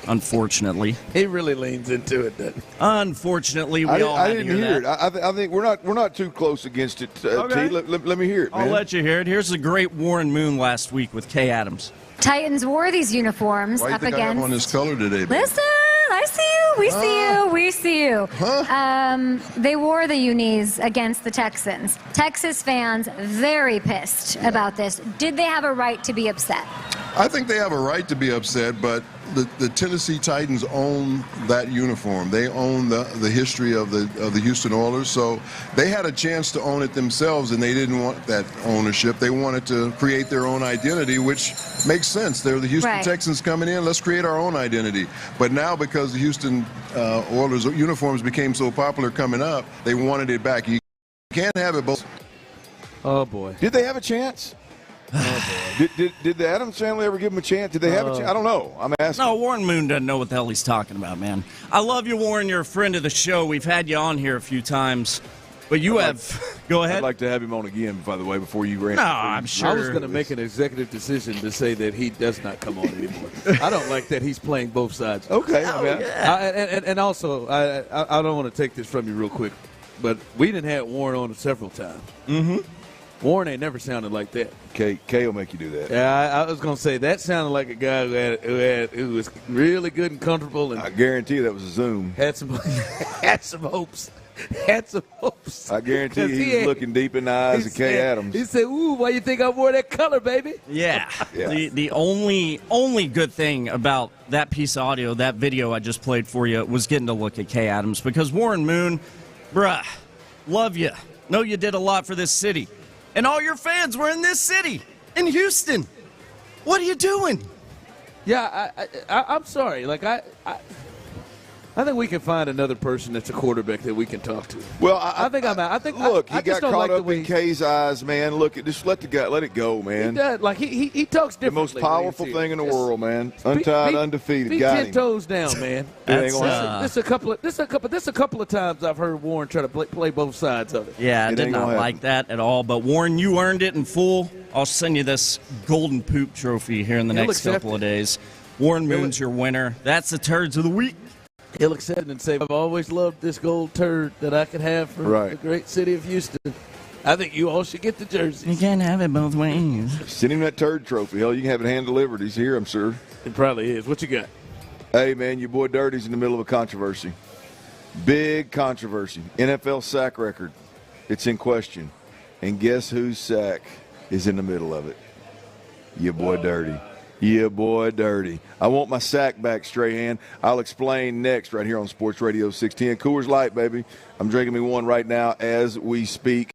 Unfortunately, he really leans into it. Doesn't he? Unfortunately, we all had to didn't hear it. I think we're not too close against it. Okay. T. Let me hear it, man. I'll let you hear it. Here's the great Warren Moon last week with Kay Adams. Titans wore these uniforms Why up do you think against. I have on this color today? Baby? Listen, I see you. We see you. Huh? They wore the unis against the Texans. Texas fans very pissed about this. Did they have a right to be upset? I think they have a right to be upset, but the Tennessee Titans own that uniform. They own the history of the Houston Oilers, so they had a chance to own it themselves, and they didn't want that ownership. They wanted to create their own identity, which makes sense. They're the Houston Texans coming in. Let's create our own identity. But now, because the Houston Oilers uniforms became so popular coming up, they wanted it back. You can't have it both. Oh, boy. Did they have a chance? Oh, boy. Did the Adams family ever give him a chance? Did they have a chance? I don't know. I'm asking. No, Warren Moon doesn't know what the hell he's talking about, man. I love you, Warren. You're a friend of the show. We've had you on here a few times. But you go ahead. I'd like to have him on again, by the way, before you ran. No, I'm sure. I was going to make an executive decision to say that he does not come on anymore. I don't like that he's playing both sides. Okay. And also, I don't want to take this from you real quick, but we didn't have Warren on several times. Mm-hmm. Warren ain't never sounded like that. K will make you do that. Yeah, I was going to say that sounded like a guy who was really good and comfortable. And I guarantee you that was a Zoom. Had some hopes. Had some hopes. I guarantee you he was looking deep in the eyes of Kay Adams. He said, "Ooh, why you think I wore that color, baby?" Yeah. The only good thing about that piece of audio, that video I just played for you, was getting to look at Kay Adams, because Warren Moon, bruh, love you. Know you did a lot for this city. And all your fans were in this city, in Houston. What are you doing? Yeah, I'm sorry. Like, I think we can find another person that's a quarterback that we can talk to. Well, I think I'm out. I think look, I he got caught up in Kay's eyes, man. Look, just let it go, man. He does. Like he talks differently. The most powerful thing in the world, man. Untied, undefeated. Be got 10 him. toes down, man. This a couple of times I've heard Warren try to play both sides of it. Yeah, I did not like that at all. But Warren, you earned it in full. I'll send you this golden poop trophy here in the next couple of days. Warren Moon's your winner. That's the Turds of the Week. He'll accept it and say, "I've always loved this gold turd that I could have for the great city of Houston. I think you all should get the jersey." You can't have it both ways. Send him that turd trophy. Hell, you can have it hand delivered. He's here, I'm sure. It probably is. What you got? Hey, man, your boy Dirty's in the middle of a controversy. Big controversy. NFL sack record. It's in question. And guess whose sack is in the middle of it? Your boy Dirty. Yeah, boy, Dirty. I want my sack back, Strahan. I'll explain next right here on Sports Radio 610. Coors Light, baby. I'm drinking me one right now as we speak.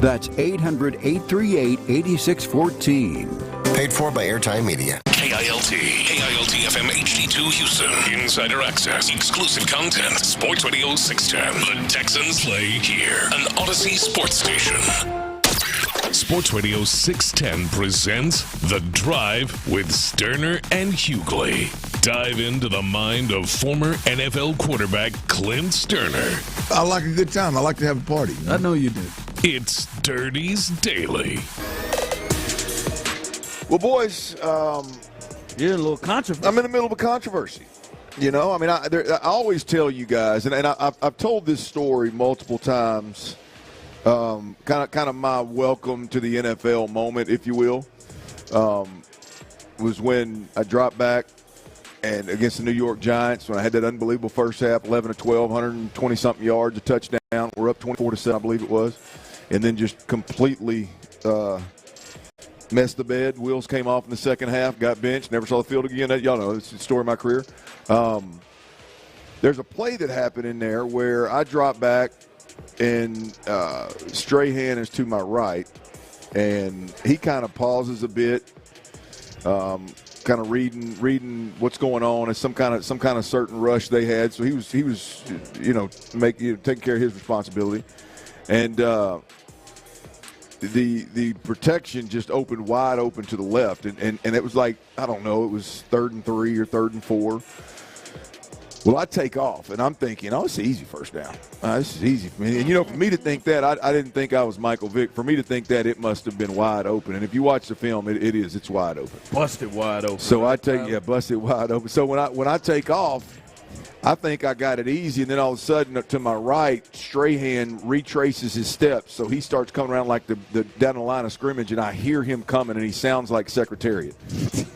That's 800-838-8614. Paid for by Airtime Media. KILT FM HD2 Houston. Insider access, exclusive content. Sports Radio 610. The Texans play here. An Odyssey sports station. Sports Radio 610 presents The Drive with Stoerner and Hughley. Dive into the mind of former NFL quarterback Clint Stoerner. I like a good time. I like to have a party. I know you do. It's Dirty's Daily. Well, boys, you're in a little controversy. I'm in the middle of a controversy. You know, I mean, I always tell you guys, and I've told this story multiple times. Kind of my welcome to the NFL moment, if you will, was when I dropped back and against the New York Giants when I had that unbelievable first half, 11-12, 120-something yards, a touchdown. We're up 24-7, I believe it was, and then just completely messed the bed. Wheels came off in the second half, got benched, never saw the field again. Y'all know, it's the story of my career. There's a play that happened in there where I dropped back, and Strahan is to my right, and he kind of pauses a bit, kind of reading what's going on. It's some kind of certain rush they had. So he was taking care of his responsibility, and the protection just opened wide open to the left, and it was like, I don't know, it was 3rd and 3 or 3rd and 4. Well, I take off, and I'm thinking, oh, it's an easy first down. This is easy for me. And, for me to think that, I didn't think I was Michael Vick. For me to think that, it must have been wide open. And if you watch the film, it's wide open. Busted wide open. So busted wide open. So when I take off, I think I got it easy, and then all of a sudden, to my right, Strahan retraces his steps. So he starts coming around like the down the line of scrimmage, and I hear him coming, and he sounds like Secretariat.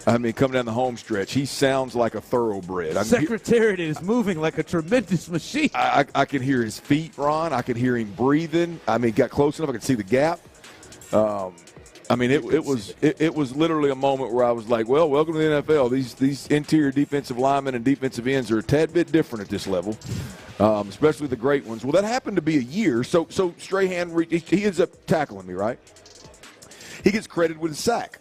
I mean, coming down the home stretch, he sounds like a thoroughbred. Secretariat is moving like a tremendous machine. I can hear his feet, Ron. I could hear him breathing. I mean, got close enough. I could see the gap. I mean, it was literally a moment where I was like, well, welcome to the NFL. These interior defensive linemen and defensive ends are a tad bit different at this level, especially the great ones. Well, that happened to be a year. So Strahan, he ends up tackling me, right? He gets credited with a sack.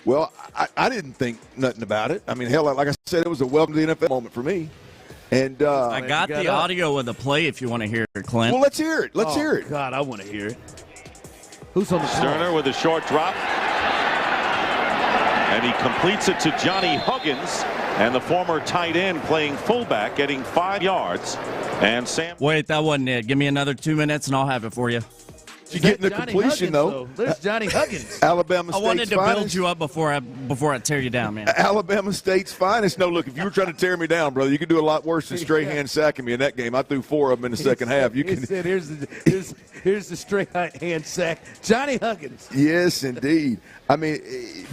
Well, I didn't think nothing about it. I mean, hell, like I said, it was a welcome to the NFL moment for me. And I got the audio of the play if you want to hear it, Clint. Well, let's hear it. Let's hear it. God, I want to hear it. Who's on the Stoerner with a short drop. And he completes it to Johnny Huggins, and the former tight end playing fullback, getting 5 yards. And Sam. Wait, that wasn't it. Give me another 2 minutes, and I'll have it for you. You're getting the completion, though. There's Johnny Huggins. Alabama State's I wanted to finest. build you up before I tear you down, man. Alabama State's finest. No, look, if you were trying to tear me down, brother, you could do a lot worse than Strahan sacking me in that game. I threw 4 of them in the second half. He said, here's the Strahan sack. Johnny Huggins. Yes, indeed. I mean,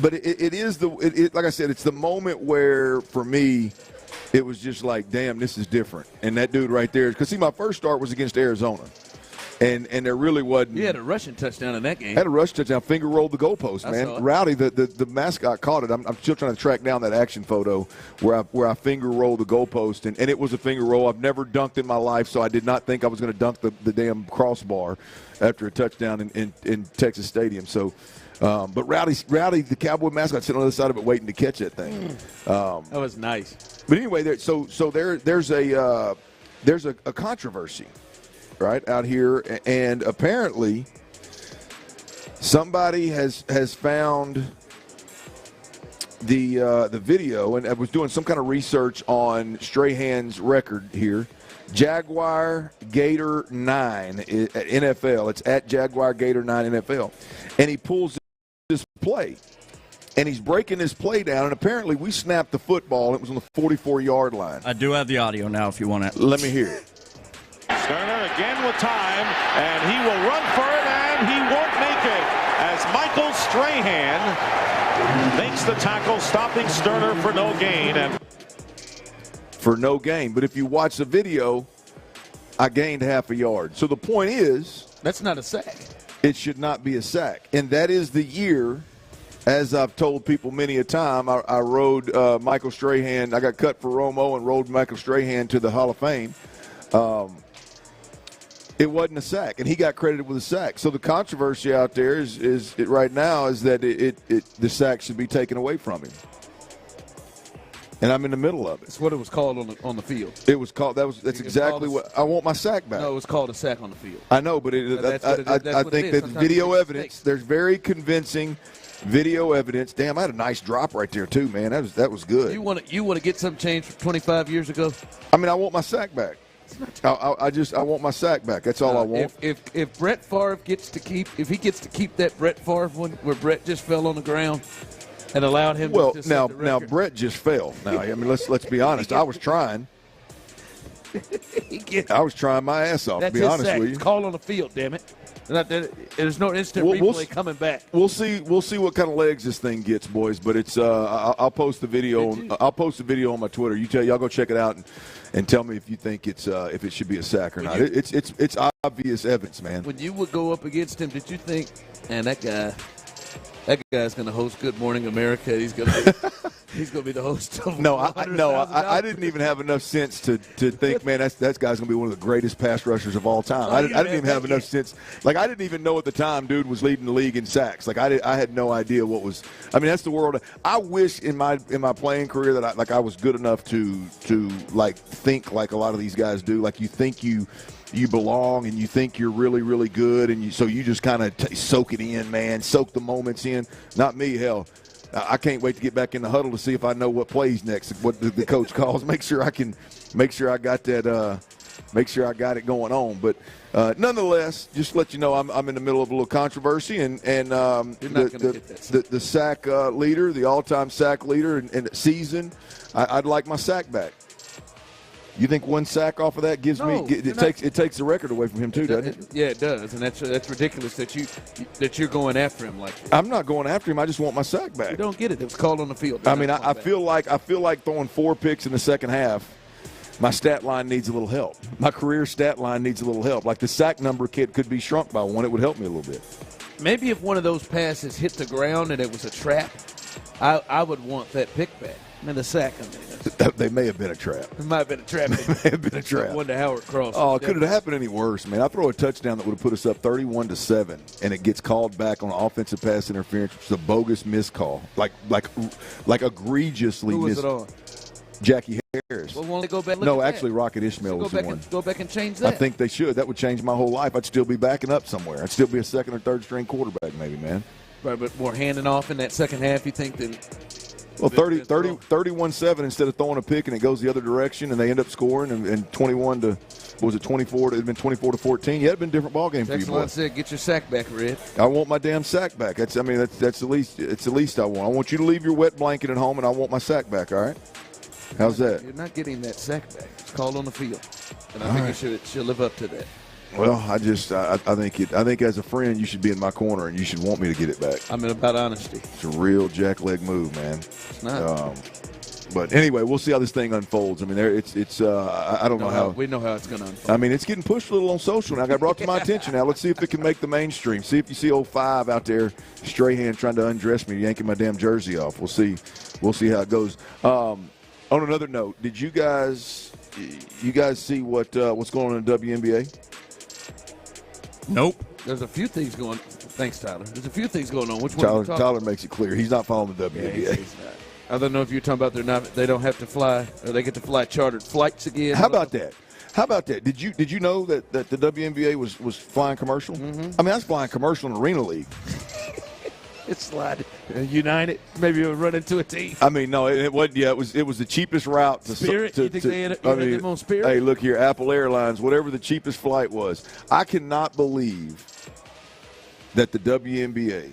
but it is like I said, it's the moment where, for me, it was just like, damn, this is different. And that dude right there, because, see, my first start was against Arizona. And there really wasn't. He had a rushing touchdown in that game. Had a rushing touchdown. Finger rolled the goalpost, man. Rowdy, the mascot, caught it. I'm still trying to track down that action photo where I finger rolled the goalpost, and it was a finger roll. I've never dunked in my life, so I did not think I was going to dunk the damn crossbar after a touchdown in Texas Stadium. So, but Rowdy, the Cowboy mascot, sitting on the other side of it waiting to catch that thing. That was nice. But anyway, there's a controversy right out here, and apparently somebody has found the video, and I was doing some kind of research on Strahan's record here. Jaguar Gator 9 at NFL. It's at Jaguar Gator 9 NFL, and he pulls this play, and he's breaking this play down, and apparently we snapped the football. It was on the 44-yard line. I do have the audio now if you want it. Let me hear it. Stoerner again with time, and he will run for it, and he won't make it as Michael Strahan makes the tackle, stopping Stoerner for no gain. For no gain. But if you watch the video, I gained half a yard. So the point is, that's not a sack. It should not be a sack. And that is the year, as I've told people many a time, I rode Michael Strahan. I got cut for Romo and rode Michael Strahan to the Hall of Fame. It wasn't a sack, and he got credited with a sack. So the controversy out there is right now is that the sack should be taken away from him. And I'm in the middle of it. That's what it was called on the field. It was called. That's exactly what I want my sack back. No, it was called a sack on the field. I know, but I think that video evidence. There's very convincing video evidence. Damn, I had a nice drop right there too, man. That was good. You want to get some change from 25 years ago? I mean, I want my sack back. I want my sack back. That's all I want. If Brett Favre gets to keep that Brett Favre one where Brett just fell on the ground and allowed him to set the record. Now Brett just fell. Now I mean let's be honest. I was trying. I was trying my ass off. That's to be honest sack. with you. It's called on the field. Damn it! There's no instant replay coming back. We'll see what kind of legs this thing gets, boys. But it's I'll post the video. I'll post the video on my Twitter. Y'all go check it out and tell me if you think it's if it should be a sack or not. It's obvious evidence, man. When you would go up against him, did you think, man, that guy's going to host Good Morning America? He's going to be the host of I didn't even have enough sense to think, man, that guy's going to be one of the greatest pass rushers of all time. I didn't even have enough sense. Like, I didn't even know at the time dude was leading the league in sacks. Like, I had no idea what was – I mean, that's the world. I wish in my playing career that I was good enough to like, think like a lot of these guys do. Like, you think you belong and you think you're really, really good, and so you just kind of soak it in, man, soak the moments in. Not me, hell. I can't wait to get back in the huddle to see if I know what plays next, what the coach calls. Make sure I got that. Make sure I got it going on. But nonetheless, just to let you know, I'm in the middle of a little controversy, and the sack leader, the all-time sack leader in the season, I'd like my sack back. You think one sack off of that takes the record away from him too, doesn't it? Yeah, it does, and that's ridiculous that you're going after him like that. I'm not going after him. I just want my sack back. You don't get it. It was called on the field. I mean, I feel like throwing 4 picks in the second half. My stat line needs a little help. My career stat line needs a little help. Like the sack number could be shrunk by 1. It would help me a little bit. Maybe if one of those passes hit the ground and it was a trap, I would want that pick back. And the sack, they may have been a trap. It might have been a trap. It may have been a trap. One to Howard Cross. Oh, could it happen any worse, man? I throw a touchdown that would have put us up 31-7, and it gets called back on offensive pass interference, which is a bogus miscall, like egregiously. Who was it on? Jackie Harris. Well, won't they go back? No, actually, Rocket Ishmael was the one. Go back and change that. I think they should. That would change my whole life. I'd still be backing up somewhere. I'd still be a second or third string quarterback, maybe, man. Right, but more handing off in that second half, you think, than. Well, 31-7 instead of throwing a pick and it goes the other direction and they end up scoring and 21 to, what was it, 24? It had been 24-14. Yeah, it'd been a different ball game for you, boy. Said, get your sack back, Red. I want my damn sack back. That's the least. It's the least I want. I want you to leave your wet blanket at home, and I want my sack back. All right. How's that? You're not getting that sack back. It's called on the field, and I think you should live up to that. Well, I think as a friend, you should be in my corner, and you should want me to get it back. I'm about honesty. It's a real jackleg move, man. It's not. But anyway, we'll see how this thing unfolds. I mean, I don't know how. We know how it's going to unfold. I mean, it's getting pushed a little on social now. I got brought to my attention now. Let's see if it can make the mainstream. See if you see 05 out there, Strahan trying to undress me, yanking my damn jersey off. We'll see how it goes. On another note, did you guys see what's going on in the WNBA? Nope. There's a few things going. Thanks, Tyler. There's a few things going on. Which one? Tyler makes it clear he's not following the WNBA. Yeah, he's not. I don't know if you're talking about they don't have to fly, or they get to fly chartered flights again. How about that? Did you know that the WNBA was flying commercial? Mm-hmm. I mean, that's flying commercial in the Arena League. It's slide United. Maybe you'll run into a team. I mean, no, it wasn't. Yeah, it was the cheapest route to Spirit. You think they had them on Spirit? Hey, look here, Apple Airlines, whatever the cheapest flight was. I cannot believe that the WNBA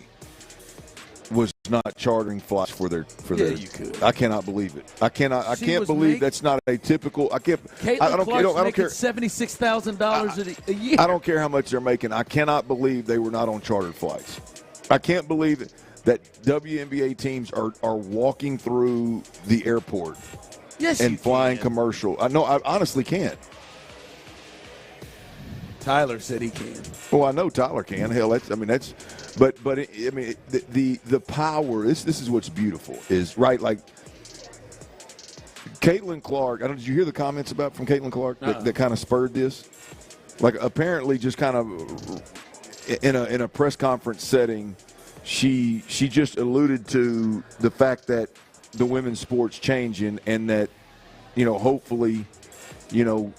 was not chartering flights for their. You could. I cannot believe it. I can't believe that's not a typical. I don't care. $76,000 a year. I don't care how much they're making. I cannot believe they were not on chartered flights. I can't believe that WNBA teams are walking through the airport and flying commercial. I honestly can't. Tyler said he can. Well, I know Tyler can. Hell, the power. This is what's beautiful is right. Like Caitlin Clark. Did you hear the comments from Caitlin Clark that kind of spurred this? Like apparently just kind of in a press conference setting, she just alluded to the fact that the women's sport's changing and that, hopefully,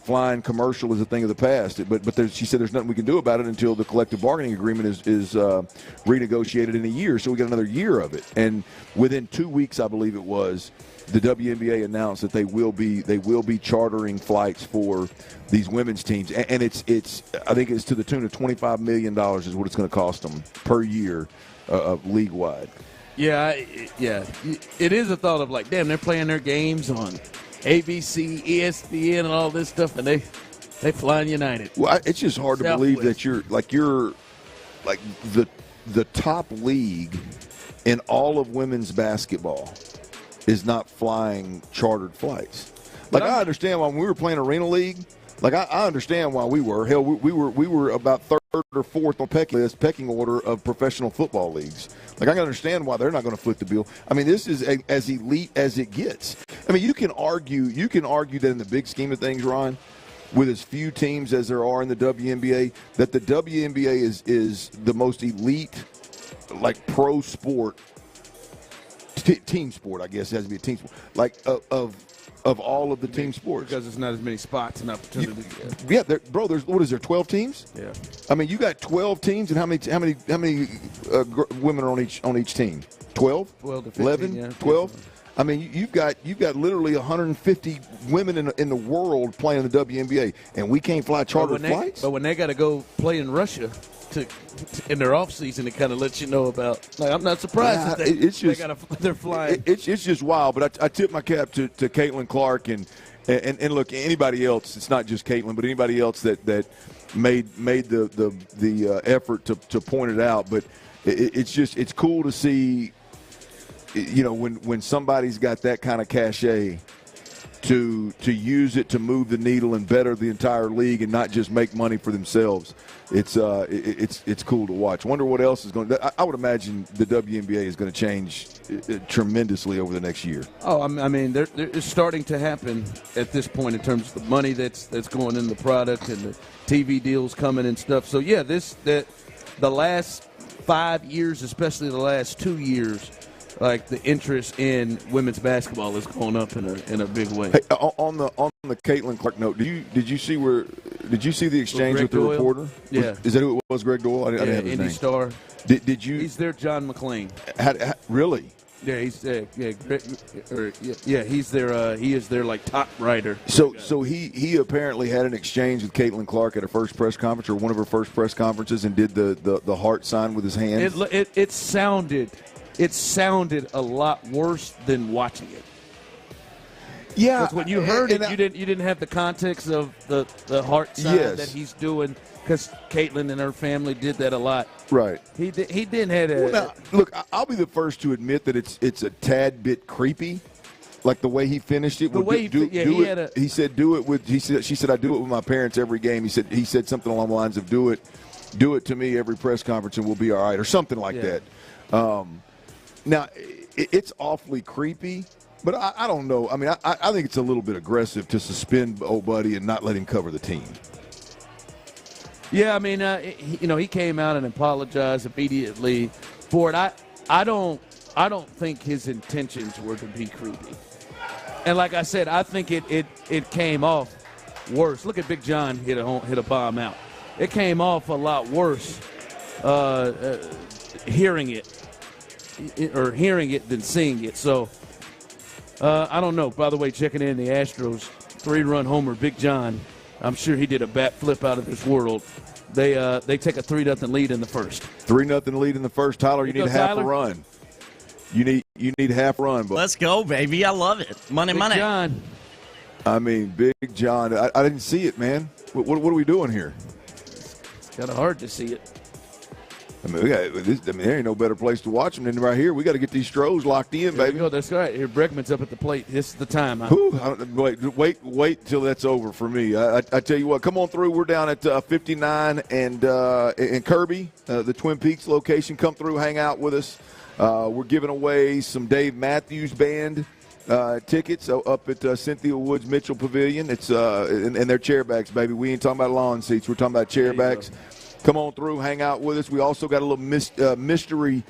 flying commercial is a thing of the past. But she said there's nothing we can do about it until the collective bargaining agreement is renegotiated in a year. So we got another year of it. And within 2 weeks, I believe it was, the WNBA announced that they will be chartering flights for these women's teams, and it's I think it's to the tune of $25 million is what it's going to cost them per year, league wide. Yeah, it is a thought of like, damn, they're playing their games on ABC, ESPN, and all this stuff, and they flying United. Well, it's just hard to believe that you're the top league in all of women's basketball is not flying chartered flights. Like, I understand why when we were playing Arena League, like I understand why we were. Hell, we were about third or fourth on pecking order of professional football leagues. Like, I can understand why they're not going to foot the bill. I mean, this is as elite as it gets. I mean, you can argue that in the big scheme of things, Ron, with as few teams as there are in the WNBA, that the WNBA is the most elite, like, pro sport, team sport, I guess. It has to be a team sport, like, of all of the team sports. Because there's not as many spots and opportunities. Yeah, what is there, 12 teams? Yeah. I mean, you got 12 teams, and how many women are on each team? 12? 12 to 15, 11? yeah. 12? I mean, you've got literally 150 women in the world playing in the WNBA, and we can't fly charter flights? But when they got to go play in Russia in their off season, it kind of lets you know about. Like, I'm not surprised that they're flying. It's just wild. But I tip my cap to Caitlin Clark and look, anybody else. It's not just Caitlin, but anybody else that made the effort to point it out. But it's cool to see. When somebody's got that kind of cachet to use it to move the needle and better the entire league and not just make money for themselves, it's cool to watch. Wonder what else is going to – I would imagine the WNBA is going to change tremendously over the next year. Oh, I mean, it's starting to happen at this point in terms of the money that's going in the product and the TV deals coming and stuff. So, yeah, the last 5 years, especially the last 2 years – like the interest in women's basketball is going up in a big way. Hey, on the Caitlin Clark note, did you see the exchange with the Doyle? Reporter? Yeah, is that who it was? Greg Doyle? I didn't have his Indy name. Star. Did you? He's their John McClain. Really? Yeah, he's he's their he is their like top writer. So he apparently had an exchange with Caitlin Clark at her first press conference or one of her first press conferences and did the heart sign with his hand. It sounded a lot worse than watching it. Yeah, because when you heard it, you didn't have the context of the heart sign that he's doing. Because Caitlin and her family did that a lot. Right. He didn't have a. Well, now, look, I'll be the first to admit that it's a tad bit creepy, like the way he finished it. He said, "Do it with." She said, "I do it with my parents every game." He said something along the lines of, "Do it to me every press conference, and we'll be all right," or something like that. Now, it's awfully creepy, but I don't know. I mean, I think it's a little bit aggressive to suspend old buddy and not let him cover the team. Yeah, I mean, he came out and apologized immediately for it. I don't think his intentions were to be creepy. And like I said, I think it came off worse. Look at Big John hit a bomb out. It came off a lot worse hearing it than seeing it. So I don't know. By the way, checking in the Astros 3-run homer, Big John. I'm sure he did a bat flip out of this world. They take a 3-0 lead in the first. 3-0 lead in the first. Tyler, you need half a run. You need half run. But let's go, baby. I love it. Money. John. I mean, Big John. I didn't see it, man. What are we doing here? It's kind of hard to see it. I mean, there ain't no better place to watch them than right here. We got to get these Stros locked in, baby. Go. That's right. Here, Breckman's up at the plate. This is the time. Wait till that's over for me. I tell you what, come on through. We're down at 59 and Kirby, the Twin Peaks location. Come through, hang out with us. We're giving away some Dave Matthews Band tickets up at Cynthia Woods Mitchell Pavilion. It's and they're chairbacks, baby. We ain't talking about lawn seats. We're talking about chairbacks. Come on through, hang out with us. We also got a little mystery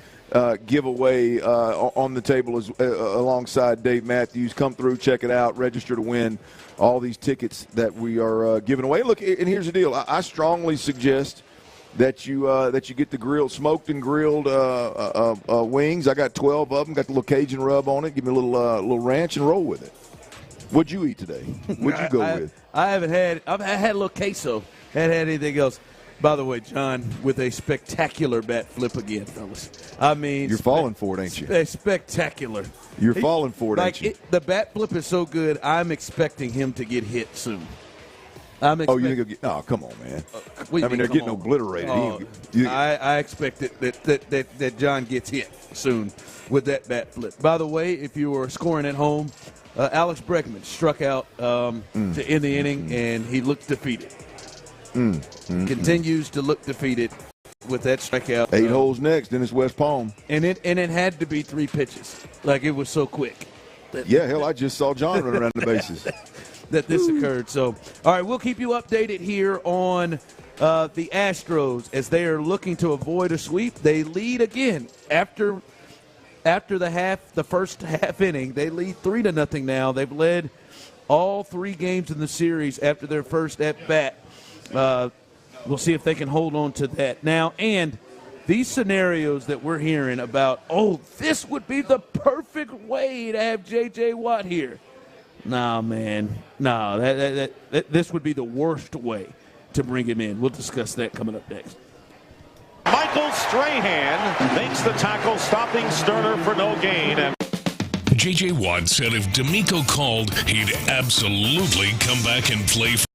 giveaway on the table alongside Dave Matthews. Come through, check it out, register to win all these tickets that we are giving away. Look, and here's the deal. I strongly suggest that you get the smoked and grilled wings. I got 12 of them. Got the little Cajun rub on it. Give me a little ranch and roll with it. What'd you eat today? What'd you go with? I've had a little queso. Hadn't had anything else. By the way, John, with a spectacular bat flip again, fellas. I mean, you're falling for it, ain't you? Spectacular. You're falling for it, ain't you? The bat flip is so good. I'm expecting him to get hit soon. You think he'll get? Oh, come on, man. They're getting obliterated. I expect that John gets hit soon with that bat flip. By the way, if you were scoring at home, Alex Bregman struck out to end the inning, and he looked defeated. Continues to look defeated with that strikeout. 8 holes next, then it's West Palm. And it had to be 3 pitches. Like, it was so quick. I just saw John run around the bases. That this occurred. So, all right, we'll keep you updated here on the Astros as they are looking to avoid a sweep. They lead again after the first half inning. They lead 3-0 now. They've led all 3 games in the series after their first at bat. We'll see if they can hold on to that now. And these scenarios that we're hearing about, this would be the perfect way to have J.J. Watt here. Nah, man. Nah, this would be the worst way to bring him in. We'll discuss that coming up next. Michael Strahan makes the tackle, stopping Stoerner for no gain. And J.J. Watt said if D'Amico called, he'd absolutely come back and play for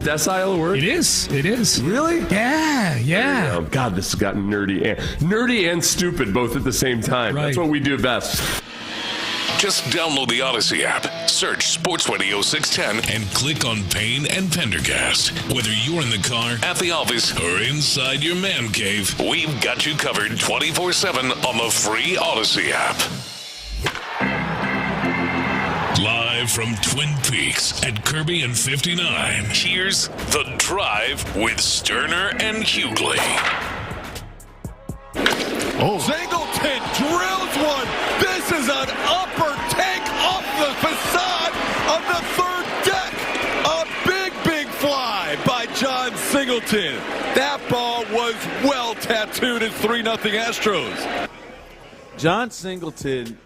decile a word? It is. It is. Really? Yeah. Oh, God, this has gotten nerdy and stupid both at the same time. Right. That's what we do best. Just download the Odyssey app, search Sports Radio 610, and click on Payne and Pendergast. Whether you're in the car, at the office, or inside your man cave, we've got you covered 24/7 on the free Odyssey app. Live from Twin Peaks at Kirby and 59, here's The Drive with Stoerner and Hughley. Singleton drills one. This is an upper tank off the facade of the third deck. A big fly by John Singleton. That ball was well tattooed at 3-0 Astros. John Singleton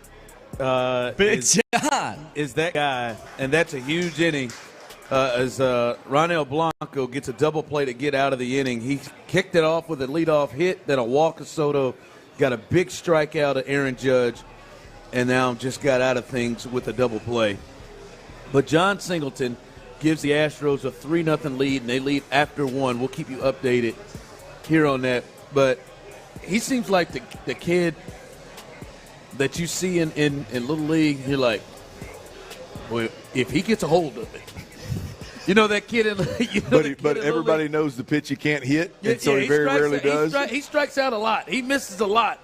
is that guy, and that's a huge inning. As Ronel Blanco gets a double play to get out of the inning. He kicked it off with a leadoff hit, then a walk of Soto, got a big strikeout of Aaron Judge, and now just got out of things with a double play. But John Singleton gives the Astros a 3-0 lead, and they lead after one. We'll keep you updated here on that. But he seems like the kid that you see in Little League. You're like, well, if he gets a hold of it. You know that kid. But everybody knows the pitch he can't hit, and so he very rarely does. He strikes out a lot. He misses a lot.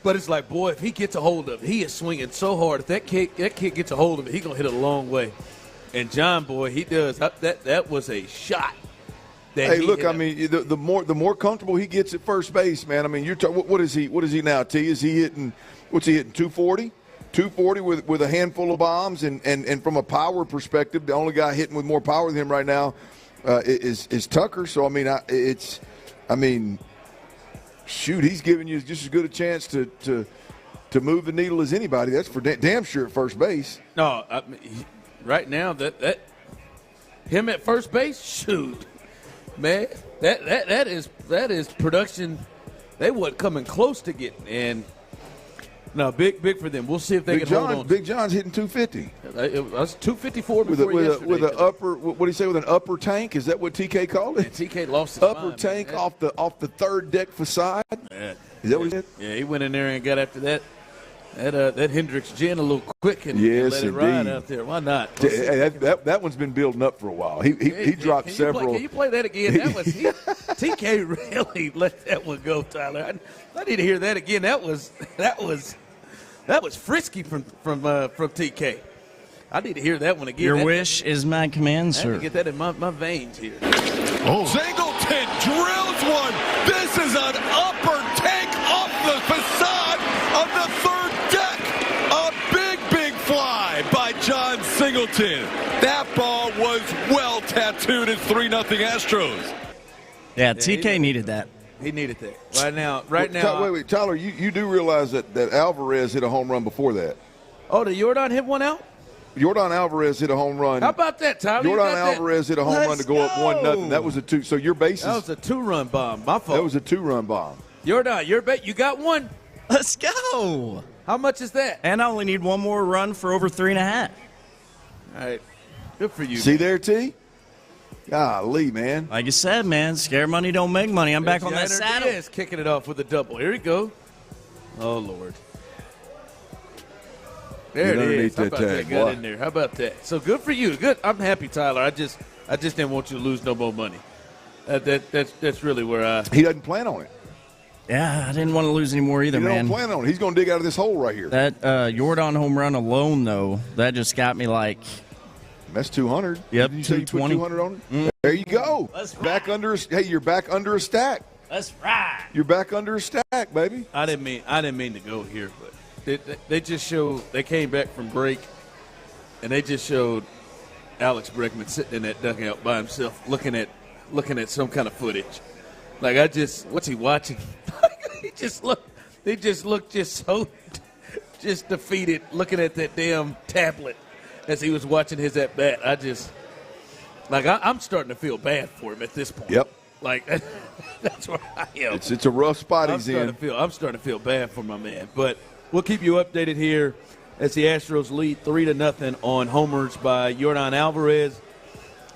But it's like, boy, if he gets a hold of it, he is swinging so hard. If that kid gets a hold of it, he's going to hit it a long way. And John, boy, he does. That was a shot. Hey, look, I mean, the more comfortable he gets at first base, man. I mean, what is he now, T? Is he hitting, what's he hitting, 240? 240 with a handful of bombs, and from a power perspective, the only guy hitting with more power than him right now is Tucker. So I mean, shoot, he's giving you just as good a chance to move the needle as anybody. That's for damn sure at first base. No, right now that him at first base, shoot, man, that is production. They wasn't coming close to getting and. No, big for them. We'll see if they can hold on. Big John's hitting 250. It was 254 with an upper. What do you say? With an upper tank? Is that what TK called it? And TK lost his upper mind, tank man. off the third deck facade. Yeah. Is that what he said? Yeah, he went in there and got after that Hendricks gin a little quick and yes, let it ride out there. Why not? That one's been building up for a while. He dropped several. Can you play that again? That was TK really let that one go, Tyler. I need to hear that again. That was frisky from TK. I need to hear that one again. Your wish is my command, sir. I need to get that in my veins here. Singleton drills one. This is an upper tank off the facade of the third deck. A big fly by John Singleton. That ball was well tattooed at 3-0 Astros. Yeah, TK needed that. He needed that. Right now. Wait, Tyler, you do realize that Alvarez hit a home run before that. Oh, did Yordan hit one out? Yordan Alvarez hit a home run. How about that, Tyler? Yordan Alvarez hit a home run to go up 1-0. That was a 2. So your bases. That was a 2-run bomb. My fault. That was a 2-run bomb. Yordan, you got one. Let's go. How much is that? And I only need one more run for over 3.5. All right. Good for you. See there, T? Golly, man. Like you said, man, scare money don't make money. I'm back on that saddle. Diaz kicking it off with a double. Here we go. Oh, Lord. There it is. How about that got in there? How about that? So good for you. Good. I'm happy, Tyler. I just didn't want you to lose no more money. That's really where He doesn't plan on it. Yeah, I didn't want to lose any more either, man. He don't plan on it. He's going to dig out of this hole right here. That Yordan home run alone, though, that just got me like. That's 200. Yep, Didn't you say you put 200 on it? Mm. There you go. That's back under. Hey, you're back under a stack. That's right. You're back under a stack, baby. I didn't mean to go here, but they just showed. They came back from break, and they just showed Alex Bregman sitting in that dugout by himself, looking at some kind of footage. Like what's he watching? He just looked so defeated, looking at that damn tablet as he was watching his at bat. I'm starting to feel bad for him at this point. Yep. Like that's where I am. It's a rough spot he's in. I'm starting to feel bad for my man. But we'll keep you updated here as the Astros lead 3-0 on homers by Yordan Alvarez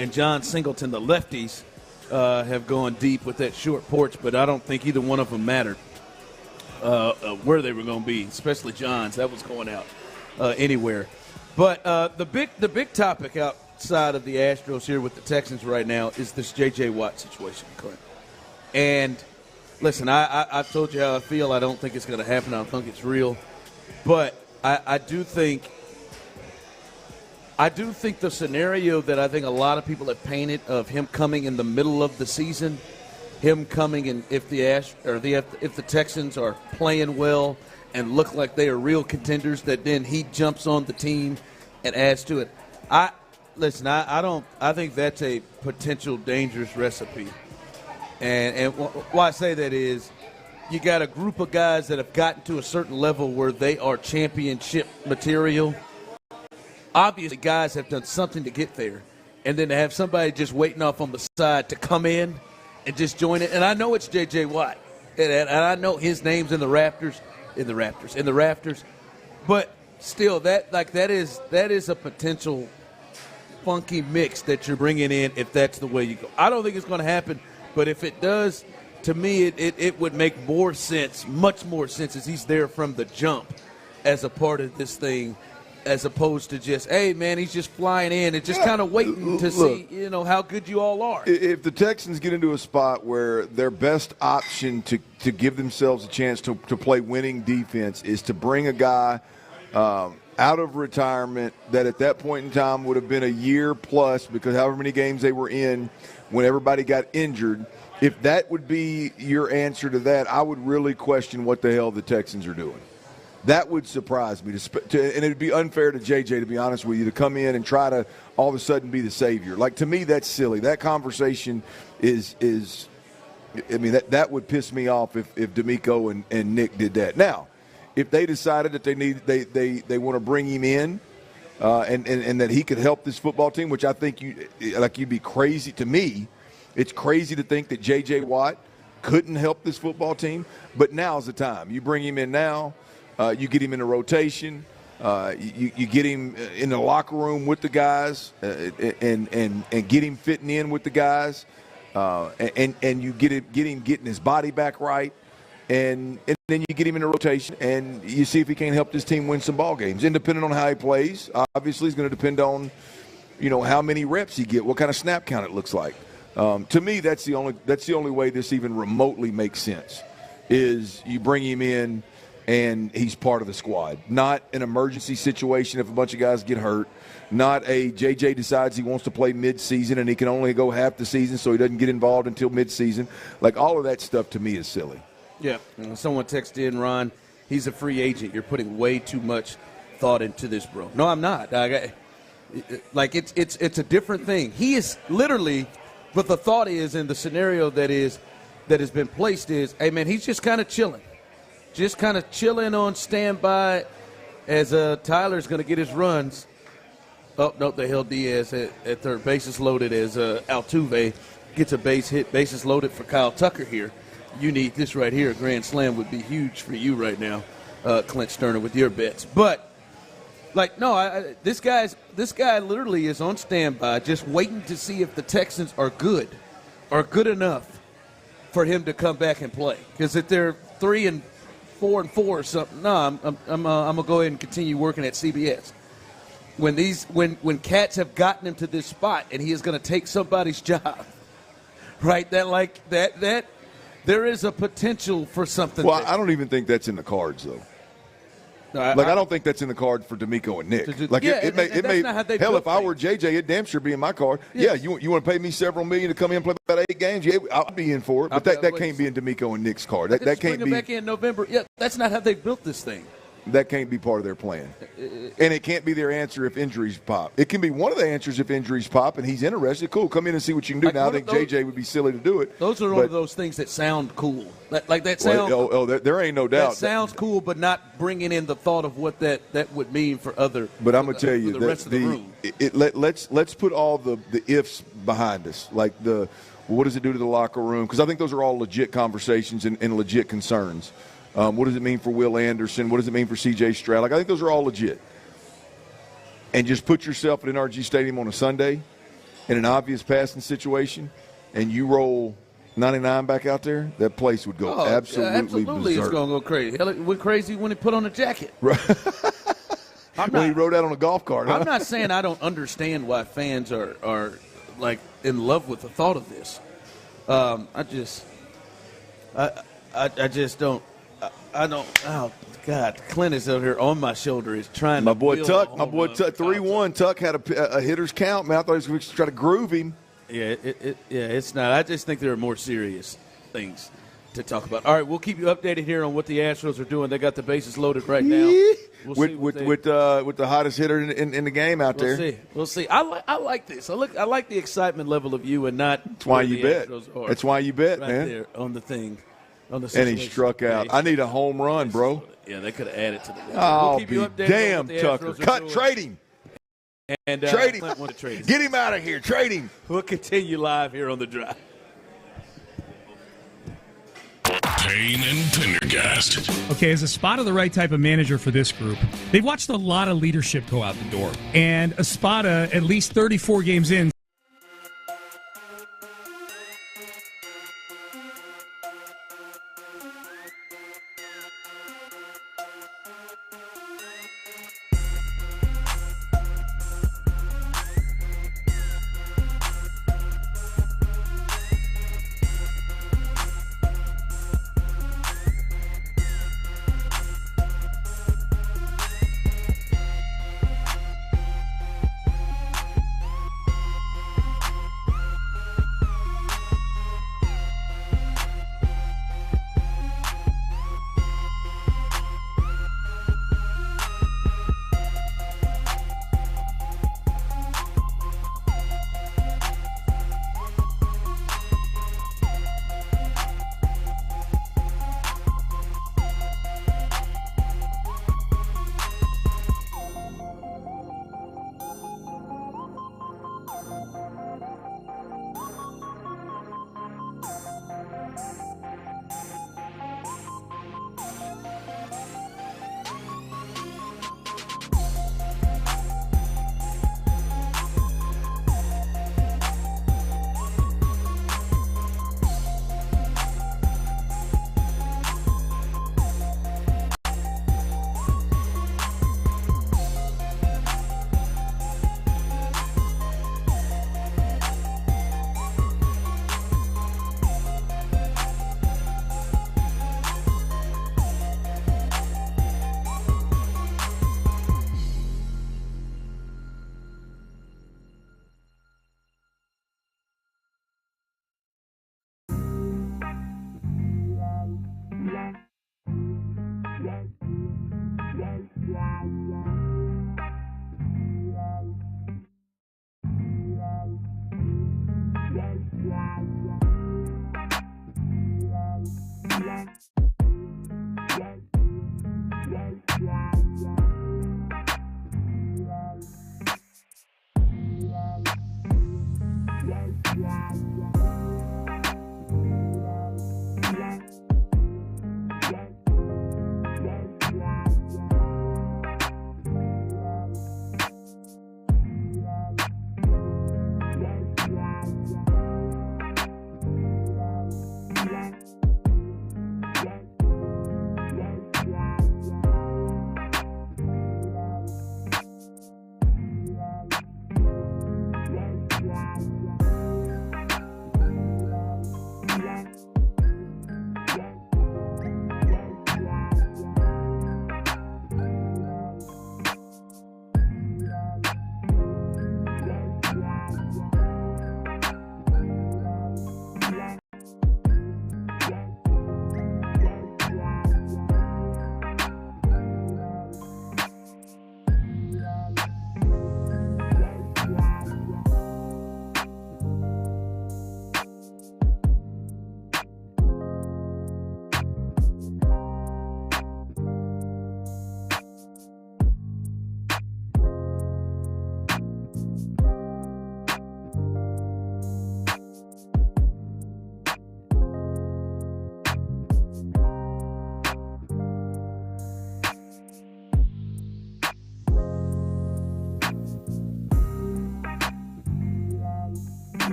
and John Singleton, the lefties, have gone deep with that short porch, but I don't think either one of them mattered where they were going to be, especially John's. That was going out anywhere. But the big topic outside of the Astros here with the Texans right now is this J.J. Watt situation, Clint. And listen, I've told you how I feel. I don't think it's going to happen. I don't think it's real. But I do think the scenario that I think a lot of people have painted of him coming in the middle of the season, him coming in if the Texans are playing well and look like they are real contenders, that then he jumps on the team and adds to it. I think that's a potential dangerous recipe. And why I say that is you got a group of guys that have gotten to a certain level where they are championship material. Obviously, guys have done something to get there. And then to have somebody just waiting off on the side to come in and just join it. And I know it's J.J. Watt. And I know his name's in the rafters. But still, that is a potential funky mix that you're bringing in if that's the way you go. I don't think it's going to happen. But if it does, to me, it would make more sense, much more sense, as he's there from the jump as a part of this thing, as opposed to just, hey, man, he's just flying in and just kind of waiting to see, how good you all are. If the Texans get into a spot where their best option to give themselves a chance to play winning defense is to bring a guy out of retirement that at that point in time would have been a year plus because however many games they were in when everybody got injured, if that would be your answer to that, I would really question what the hell the Texans are doing. That would surprise me. And it would be unfair to JJ, to be honest with you, to come in and try to all of a sudden be the savior. Like, to me, that's silly. That conversation is I mean, that would piss me off if D'Amico and Nick did that. Now, if they decided that they want to bring him in and that he could help this football team, which I think you'd be crazy to me. It's crazy to think that J.J. Watt couldn't help this football team, but now's the time. You bring him in now. You get him in a rotation. You get him in the locker room with the guys and get him fitting in with the guys. And you get him getting his body back right. And then you get him in a rotation, and you see if he can't help this team win some ball games. And depending on how he plays, obviously it's going to depend on, how many reps he get, what kind of snap count it looks like. To me, that's the only way this even remotely makes sense, is you bring him in and he's part of the squad. Not an emergency situation if a bunch of guys get hurt. Not a JJ decides he wants to play midseason and he can only go half the season so he doesn't get involved until midseason. Like, all of that stuff to me is silly. Yeah. Someone texted in, Ron, he's a free agent. You're putting way too much thought into this, bro. No, I'm not. It's a different thing. He is literally, but the thought is, in the scenario that has been placed is, hey, man, he's just kind of chilling. Just kind of chilling on standby as Tyler's going to get his runs. Oh, no, they held Diaz at third. Bases loaded as Altuve gets a base hit. Bases loaded for Kyle Tucker here. You need this right here. A grand slam would be huge for you right now, Clint Stoerner, with your bets. But, this guy literally is on standby just waiting to see if the Texans are good enough for him to come back and play. Because if they're 3-4 or something, no, I'm gonna go ahead and continue working at CBS. When cats have gotten him to this spot and he is going to take somebody's job, right? That there is a potential for something. Well, I don't even think that's in the cards, though. No, I don't think that's in the card for D'Amico and Nick. It may. Hell, if I were JJ, it'd damn sure be in my card. Yes. Yeah, you want to pay me several million to come in and play about 8 games? Yeah, I'll be in for it. But that can't be in D'Amico and Nick's card. That can't be. Back in November. Yeah, that's not how they built this thing. That can't be part of their plan. And it can't be their answer if injuries pop. It can be one of the answers if injuries pop and he's interested. Cool, come in and see what you can do. Now, I think JJ would be silly to do it. Those are one of those things that sound cool. That sounds. There ain't no doubt. That sounds cool, but not bringing in the thought of what that would mean for other. But I'm going to tell you, the rest of the room. Let's put all the ifs behind us. Like what does it do to the locker room? Because I think those are all legit conversations and legit concerns. What does it mean for Will Anderson? What does it mean for C.J. Stroud? I think those are all legit. And just put yourself at NRG Stadium on a Sunday in an obvious passing situation and you roll 99 back out there, that place would go absolutely it's berserk. going to go crazy. Hell, it went crazy when he put on a jacket. Right. When he rode out on a golf cart. I'm not saying I don't understand why fans are like in love with the thought of this. I just don't. I don't. Oh God, Clint is out here on my shoulder. He's trying. My boy Tuck. 3-1. Tuck had a hitter's count. Man, I thought he was going to try to groove him. Yeah, it's not. I just think there are more serious things to talk about. All right, we'll keep you updated here on what the Astros are doing. They got the bases loaded right now. With the hottest hitter in the game out there. We'll see. I like this. I like the excitement level of you and not. That's why you bet. That's why you bet, right man. There on the thing. On the and he struck out. I need a home run, bro. Yeah, they could have added to the. Oh, we'll be damn, Tucker. Trade him. And trade him. Want to trade Get him out of here. Trade him. We'll continue live here on the Drive. Payne and Pendergast. Okay, as Espada the right type of manager for this group? They've watched a lot of leadership go out the door. And Espada, at least 34 games in,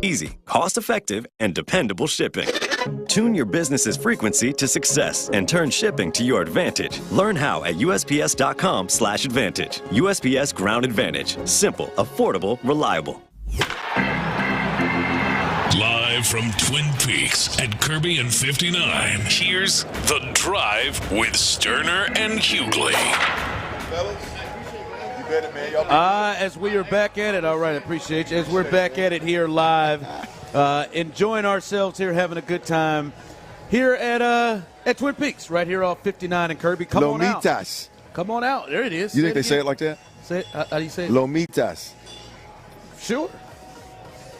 Easy, cost-effective, and dependable shipping. Tune your business's frequency to success and turn shipping to your advantage. Learn how at USPS.com/advantage. USPS Ground Advantage. Simple, affordable, reliable. Live from Twin Peaks at Kirby and 59, here's The Drive with Stoerner and Hughley. Fellas, you bet it, man. Y'all as we are back at it, all right, I appreciate you. As we're back at it here live, enjoying ourselves here, having a good time here at Twin Peaks, right here off 59 and Kirby. Come on out. Lomitas. Come on out. There it is. You think they say it like that? Say it, how do you say it? Lomitas. Sure.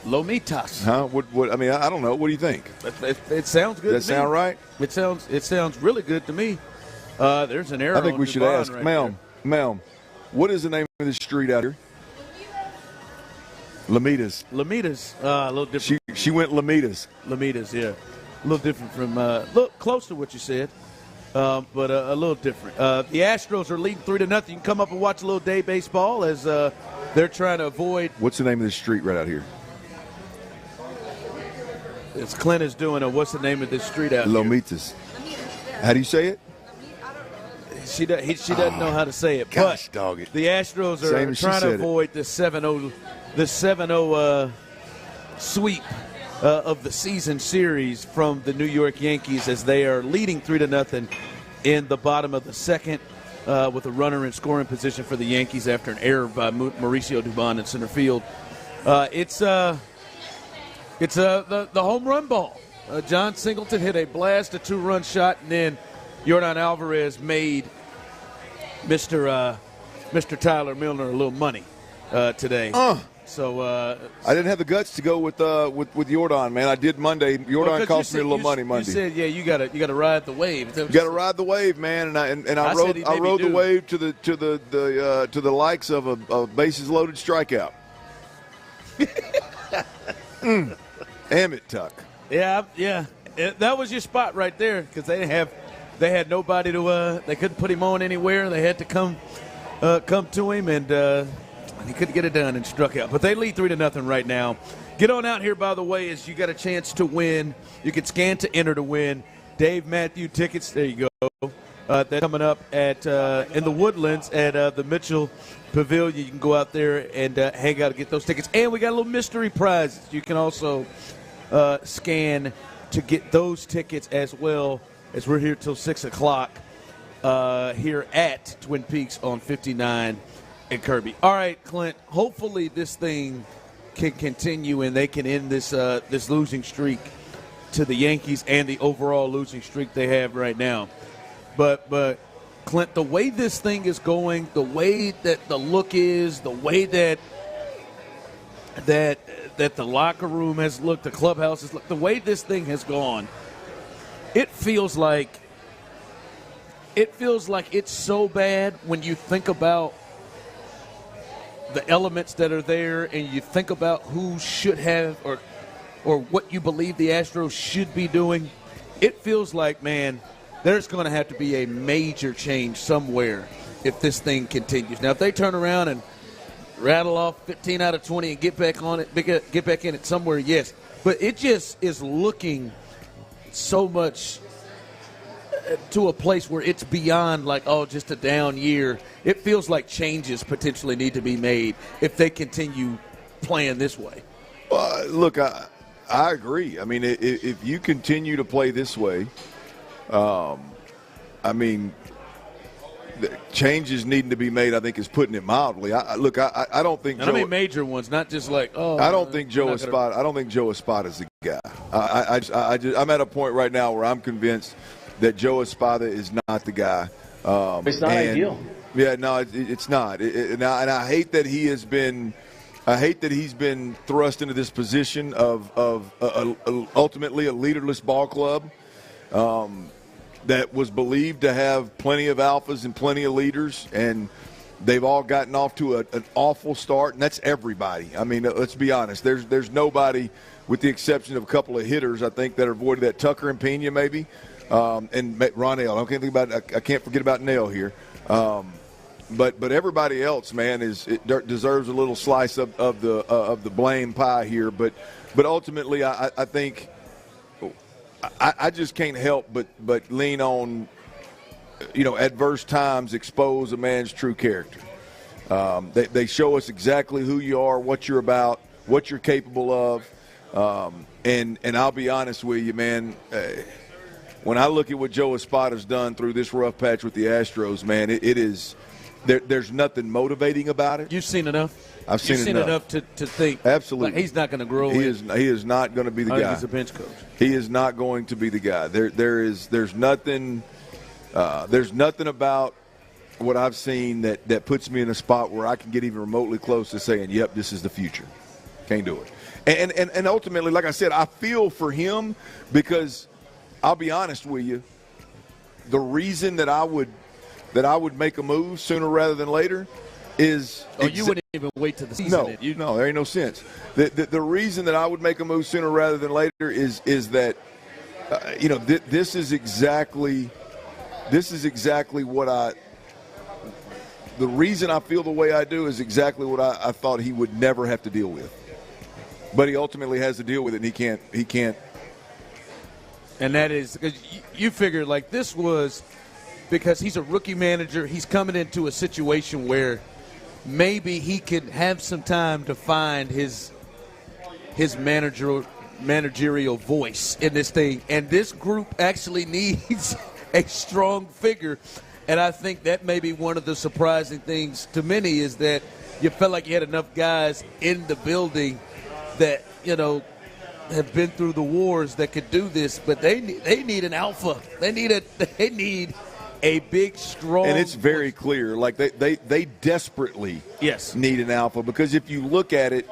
Lomitas. Huh? What? I mean, I don't know. What do you think? It sounds good. Does that sound right? It sounds really good to me. There's an arrow. I think we should ask, ma'am, what is the name of this street out here? Lomitas. Lomitas. A little different. She went Lomitas. Lomitas, yeah. A little different from look close to what you said, but a little different. The Astros are leading 3-0. You can come up and watch a little day baseball as they're trying to avoid. What's the name of this street right out here? It's Clint is doing what's the name of this street out Lomitas. Here? How do you say it? She doesn't know how to say it. Gosh, but dog it. The Astros are trying to avoid the 7-0 sweep of the season series from the New York Yankees as they are leading 3-0 in the bottom of the second with a runner in scoring position for the Yankees after an error by Mauricio Dubon in center field. It's the home run ball. John Singleton hit a blast, a 2-run shot, and then Yordan Alvarez made Mr. Tyler Milner a little money today. So I didn't have the guts to go with Yordan, man. I did Monday. Yordan cost me a little money Monday. You said, yeah, you got to ride the wave. You got to ride the wave, man. And I rode the wave to the likes of a bases loaded strikeout. Damn it, Tuck. Yeah. That was your spot right there because they had nobody to they couldn't put him on anywhere. They had to come to him, and he couldn't get it done and struck out. But they lead 3-0 right now. Get on out here, by the way, as you got a chance to win. You can scan to enter to win. Dave Matthew tickets. There you go. That's coming up at in the Woodlands at the Mitchell Pavilion. You can go out there and hang out and get those tickets. And we got a little mystery prizes. You can also scan to get those tickets as well, as we're here till 6 o'clock here at Twin Peaks on 59 and Kirby. All right, Clint, hopefully this thing can continue and they can end this this losing streak to the Yankees and the overall losing streak they have right now. But Clint, the way this thing is going, the way that the look is, the way that the locker room has looked, the clubhouse has looked, the way this thing has gone, it feels like it's so bad when you think about the elements that are there, and you think about who should have or what you believe the Astros should be doing, it feels like, man, there's going to have to be a major change somewhere if this thing continues. Now, if they turn around and rattle off 15 out of 20 and get back on it, get back in it somewhere, yes. But it just is looking so much to a place where it's beyond like, oh, just a down year. It feels like changes potentially need to be made if they continue playing this way. Look, I agree. I mean, if you continue to play this way, I mean, the changes needing to be made, I think, is putting it mildly. I don't think. And I mean major ones, not just like, oh. I don't think Joe Espada. I don't think Joe Espada is the guy. I'm at a point right now where I'm convinced that Joe Espada is not the guy. It's not ideal. Yeah, no, it's not. And I hate that he has been. I hate that he's been thrust into this position of ultimately a leaderless ball club that was believed to have plenty of alphas and plenty of leaders, and they've all gotten off to an awful start, and that's everybody. I mean, let's be honest. There's nobody, with the exception of a couple of hitters, I think, that avoided that. Tucker and Pena maybe, and Ronell. I can't forget about Nell here. But everybody else, man, deserves a little slice of the blame pie here. But ultimately, I think I just can't help but lean on, adverse times expose a man's true character. They show us exactly who you are, what you're about, what you're capable of. And I'll be honest with you, man. When I look at what Joe Espada's done through this rough patch with the Astros, man, it is. There's nothing motivating about it. You've seen enough. I've seen enough to think. Absolutely, like he's not going to grow. He is not going to be the guy. He's a bench coach. He is not going to be the guy. There's nothing about what I've seen that puts me in a spot where I can get even remotely close to saying, "Yep, this is the future." Can't do it. And ultimately, like I said, I feel for him because I'll be honest with you. The reason that I would make a move sooner rather than later is – you wouldn't even wait till the season. No, there ain't no sense. The reason that I would make a move sooner rather than later is that, this is exactly what the reason I feel the way I do is exactly what I thought he would never have to deal with. But he ultimately has to deal with it, and he can't. And that is because you figure like this was – because he's a rookie manager, he's coming into a situation where maybe he can have some time to find his managerial voice in this thing. And this group actually needs a strong figure. And I think that may be one of the surprising things to many is that you felt like you had enough guys in the building that, have been through the wars that could do this. But they need an alpha. They need a big, strong. And it's very clear. Like, they desperately need an alpha because if you look at it,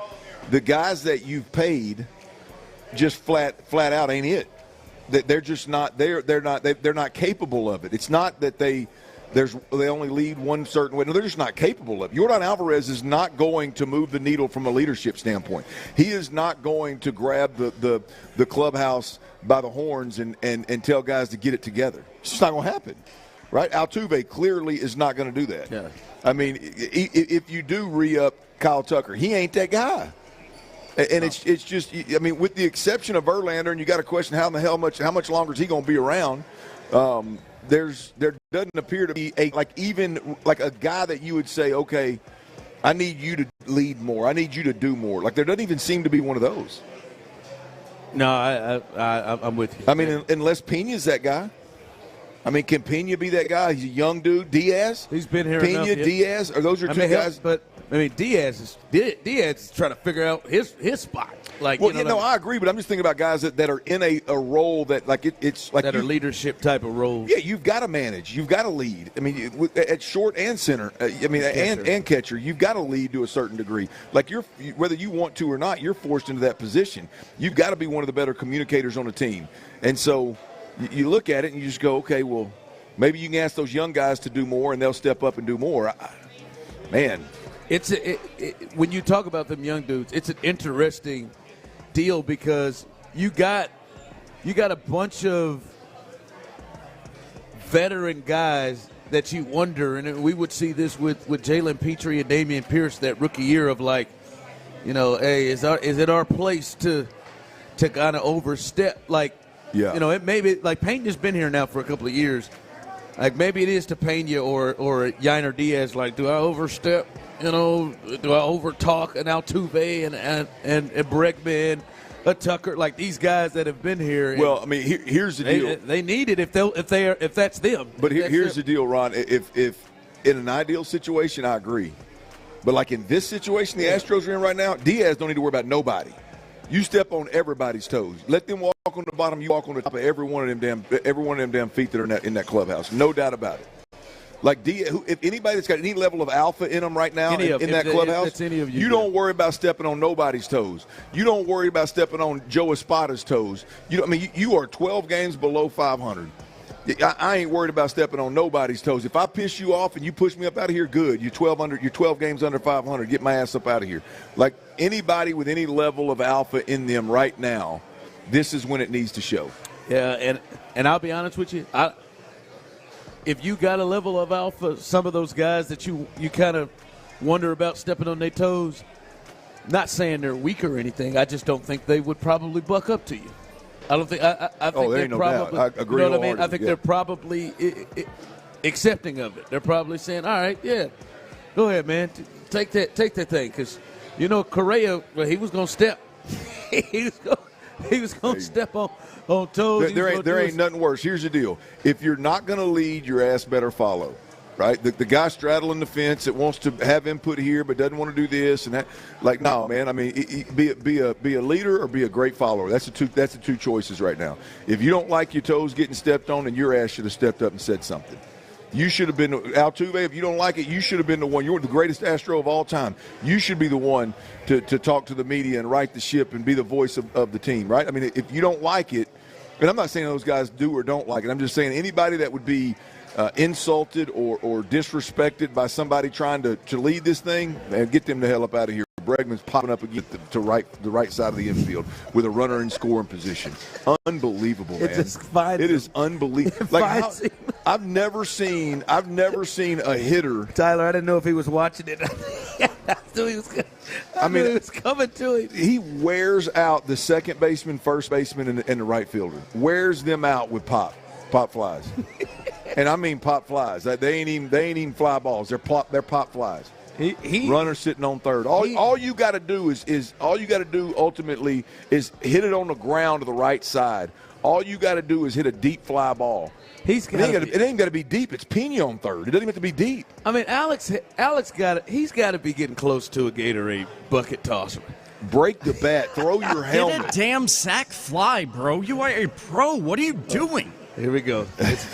the guys that you've paid just flat out ain't it. They're just not they're not capable of it. It's not that they only lead one certain way. No, they're just not capable of it. Yordan Alvarez is not going to move the needle from a leadership standpoint. He is not going to grab the clubhouse by the horns and tell guys to get it together. It's just not going to happen. Right? Altuve clearly is not going to do that. Yeah. I mean, if you do re-up Kyle Tucker, he ain't that guy. And it's just, I mean, with the exception of Verlander, and you got to question how much longer is he going to be around. There doesn't appear to be a guy that you would say, okay, I need you to lead more. I need you to do more. Like there doesn't even seem to be one of those. No, I'm with you. I mean, unless Pena's that guy. I mean, can Pena be that guy? He's a young dude. Diaz? He's been here Pena, enough. Diaz? Or those are two guys? But, I mean, Diaz is trying to figure out his spot. Like, I agree, but I'm just thinking about guys that are in a role that, like, it's like that are leadership type of roles. Yeah, you've got to manage. You've got to lead. I mean, at short and center, and catcher, you've got to lead to a certain degree. Like, whether you want to or not, you're forced into that position. You've got to be one of the better communicators on the team. And so you look at it and you just go, okay, well, maybe you can ask those young guys to do more and they'll step up and do more. Man, when you talk about them young dudes, it's an interesting deal because you got a bunch of veteran guys that you wonder, and we would see this with Jalen Petrie and Damian Pierce that rookie year of like, hey, is it our place to kind of overstep? Like, it may be like Payne has been here now for a couple of years. Like maybe it is to Pena or Yainer Diaz. Like, do I overstep? Do I overtalk an Altuve and Bregman, a Tucker? Like these guys that have been here. Well, I mean, here's the deal. They need it if that's them. But here's the deal, Ron. If in an ideal situation, I agree. But like in this situation, the Astros are in right now, Diaz don't need to worry about nobody. You step on everybody's toes. Let them walk on the bottom. You walk on the top of every one of them damn feet that are in that clubhouse. No doubt about it. Like if anybody that's got any level of alpha in them right now in that clubhouse, you don't worry about stepping on nobody's toes. You don't worry about stepping on Joe Espada's toes. You are 12 games below 500. I ain't worried about stepping on nobody's toes. If I piss you off and you push me up out of here, good. You're 12 games under 500. Get my ass up out of here. Like anybody with any level of alpha in them right now, this is when it needs to show. Yeah, and I'll be honest with you, if you got a level of alpha, some of those guys that you kind of wonder about stepping on their toes, not saying they're weak or anything, I just don't think they would probably buck up to you. I don't think. I think they're probably. I agree. You know what I mean? I think they're probably accepting of it. They're probably saying, "All right, yeah, go ahead, man, take that thing," because Correa, well, he was going to step. he was going to step on toes. There ain't nothing worse. Here's the deal: if you're not going to lead, your ass better follow. Right, the guy straddling the fence that wants to have input here but doesn't want to do this and that. Like, no, man. I mean, be a leader or be a great follower. That's the two choices right now. If you don't like your toes getting stepped on, then your ass should have stepped up and said something. You should have been Altuve. If you don't like it, you should have been the one. You're the greatest Astro of all time. You should be the one to talk to the media and right the ship and be the voice of the team. Right? I mean, if you don't like it, and I'm not saying those guys do or don't like it. I'm just saying anybody that would be insulted or disrespected by somebody trying to lead this thing, and get them the hell up out of here. Bregman's popping up again to the right side of the infield with a runner in scoring position. Unbelievable, man. It is unbelievable. Like I've never seen a hitter. Tyler, I didn't know if he was watching it. I knew he was coming to him. He wears out the second baseman, first baseman, and the right fielder. Wears them out with pop flies. And I mean pop flies. They ain't even fly balls. They're pop flies. Runner sitting on third. All you got to do ultimately is hit it on the ground to the right side. All you got to do is hit a deep fly ball. It ain't got to be deep. It's Pena on third. It doesn't even have to be heat. I mean, Alex he's got to be getting close to a Gatorade bucket tosser. Break the bat. Throw your helmet. Hit a damn sack fly, bro. You are a pro. What are you doing? Here we go.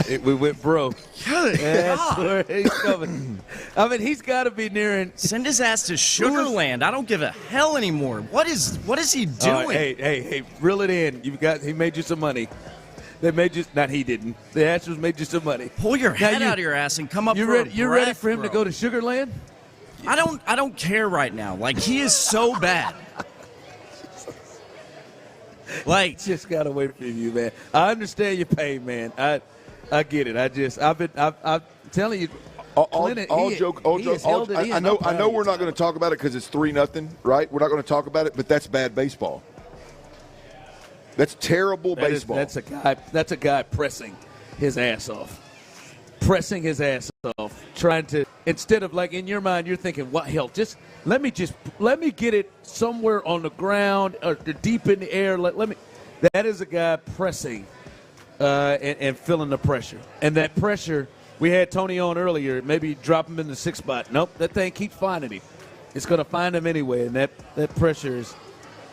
We went bro. That's where he's coming. I mean, he's got to be nearing. Send his ass to Sugarland. I don't give a hell anymore. What is he doing? Hey, reel it in. He made you some money. They made you. Not he didn't. The Astros made you some money. Pull your head out of your ass and come up. You're ready for him to go to Sugarland? I don't care right now. Like, he is so bad. Like, just gotta wait for you, man. I understand your pain, man. I get it. I'm telling you. All joke. I know we're not going to talk about it because it's 3-0, right? We're not going to talk about it, but that's bad baseball. That's terrible baseball. That's a guy pressing his ass off. Trying to, instead of, like, in your mind, you're thinking, what hell? Let me get it somewhere on the ground or deep in the air. That is a guy pressing and feeling the pressure. And that pressure, we had Tony on earlier, maybe drop him in the 6th spot. Nope, that thing keeps finding him. It's going to find him anyway, and that pressure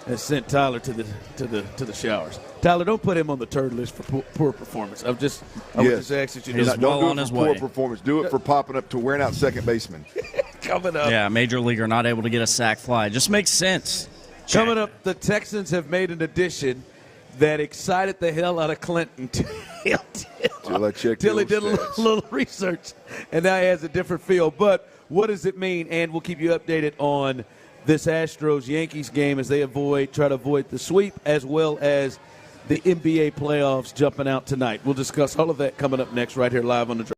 has sent Tyler to the showers. Tyler, don't put him on the turd list for poor performance. I would just ask that you do that. Don't do it for poor performance. Do it for popping up to wearing out second baseman. Coming up. Yeah, major leaguer not able to get a sack fly. Just makes sense. Coming up, the Texans have made an addition that excited the hell out of Clinton till he did a little research, and now he has a different feel. But what does it mean? And we'll keep you updated on this Astros-Yankees game as they try to avoid the sweep, as well as the NBA playoffs jumping out tonight. We'll discuss all of that coming up next right here live on the Drive.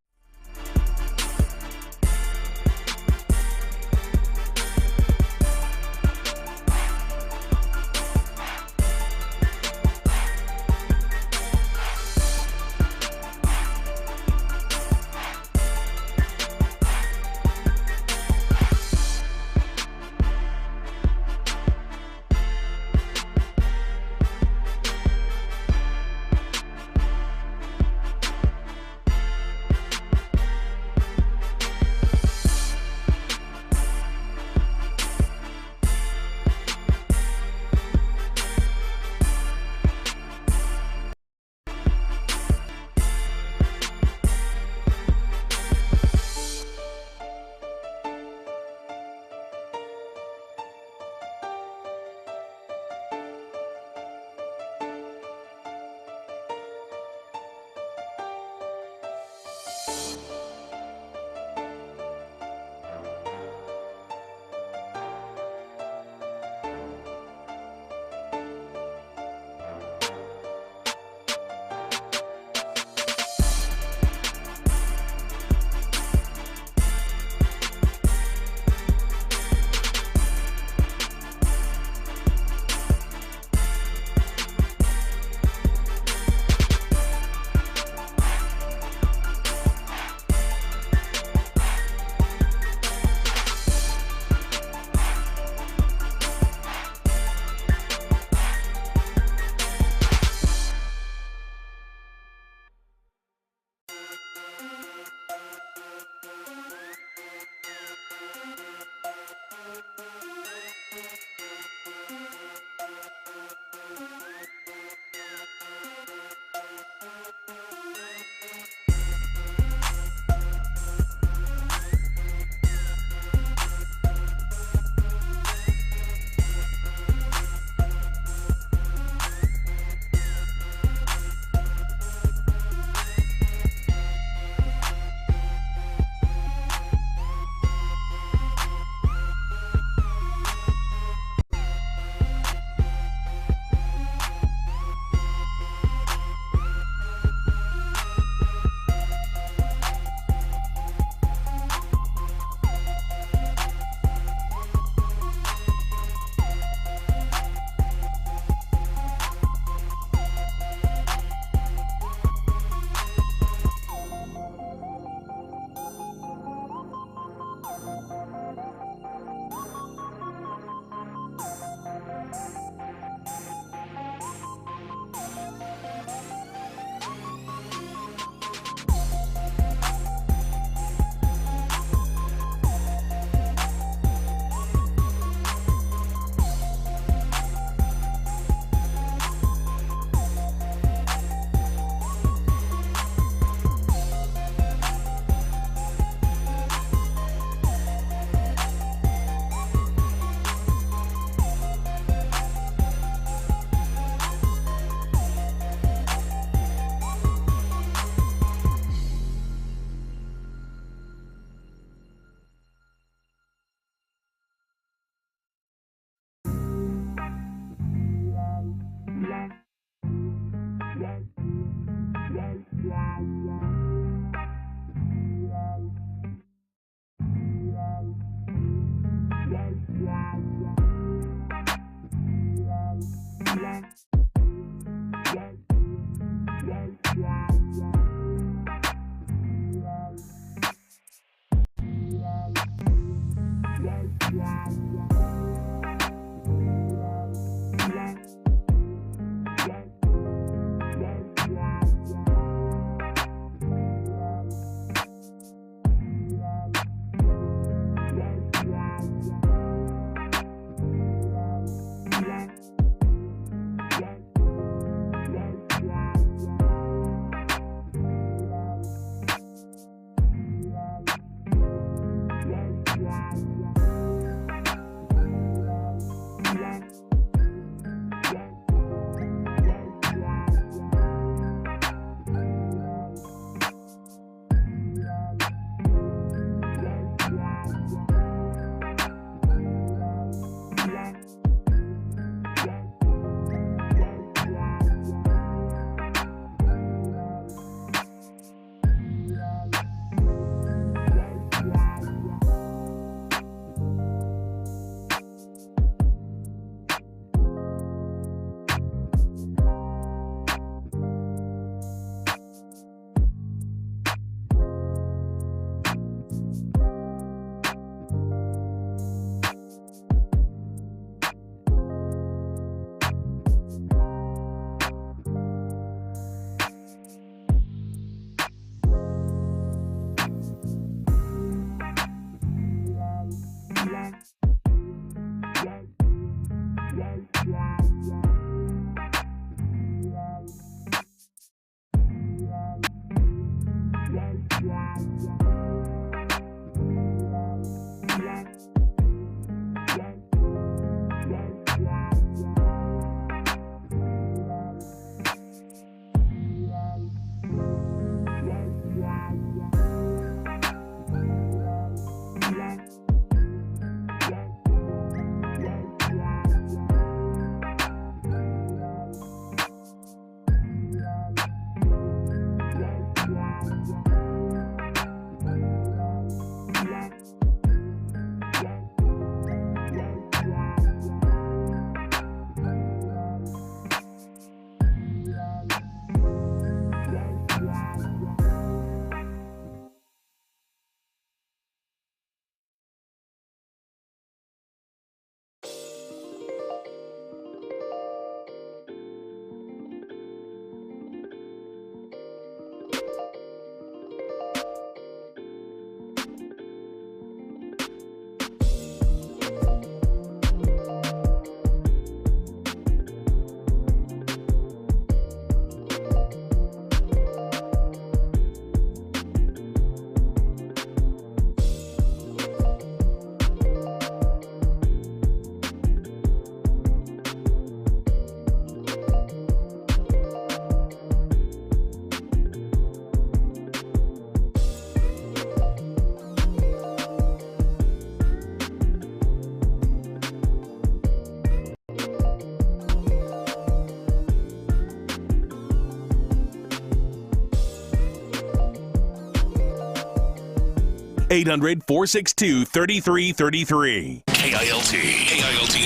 800-462-3333. KILT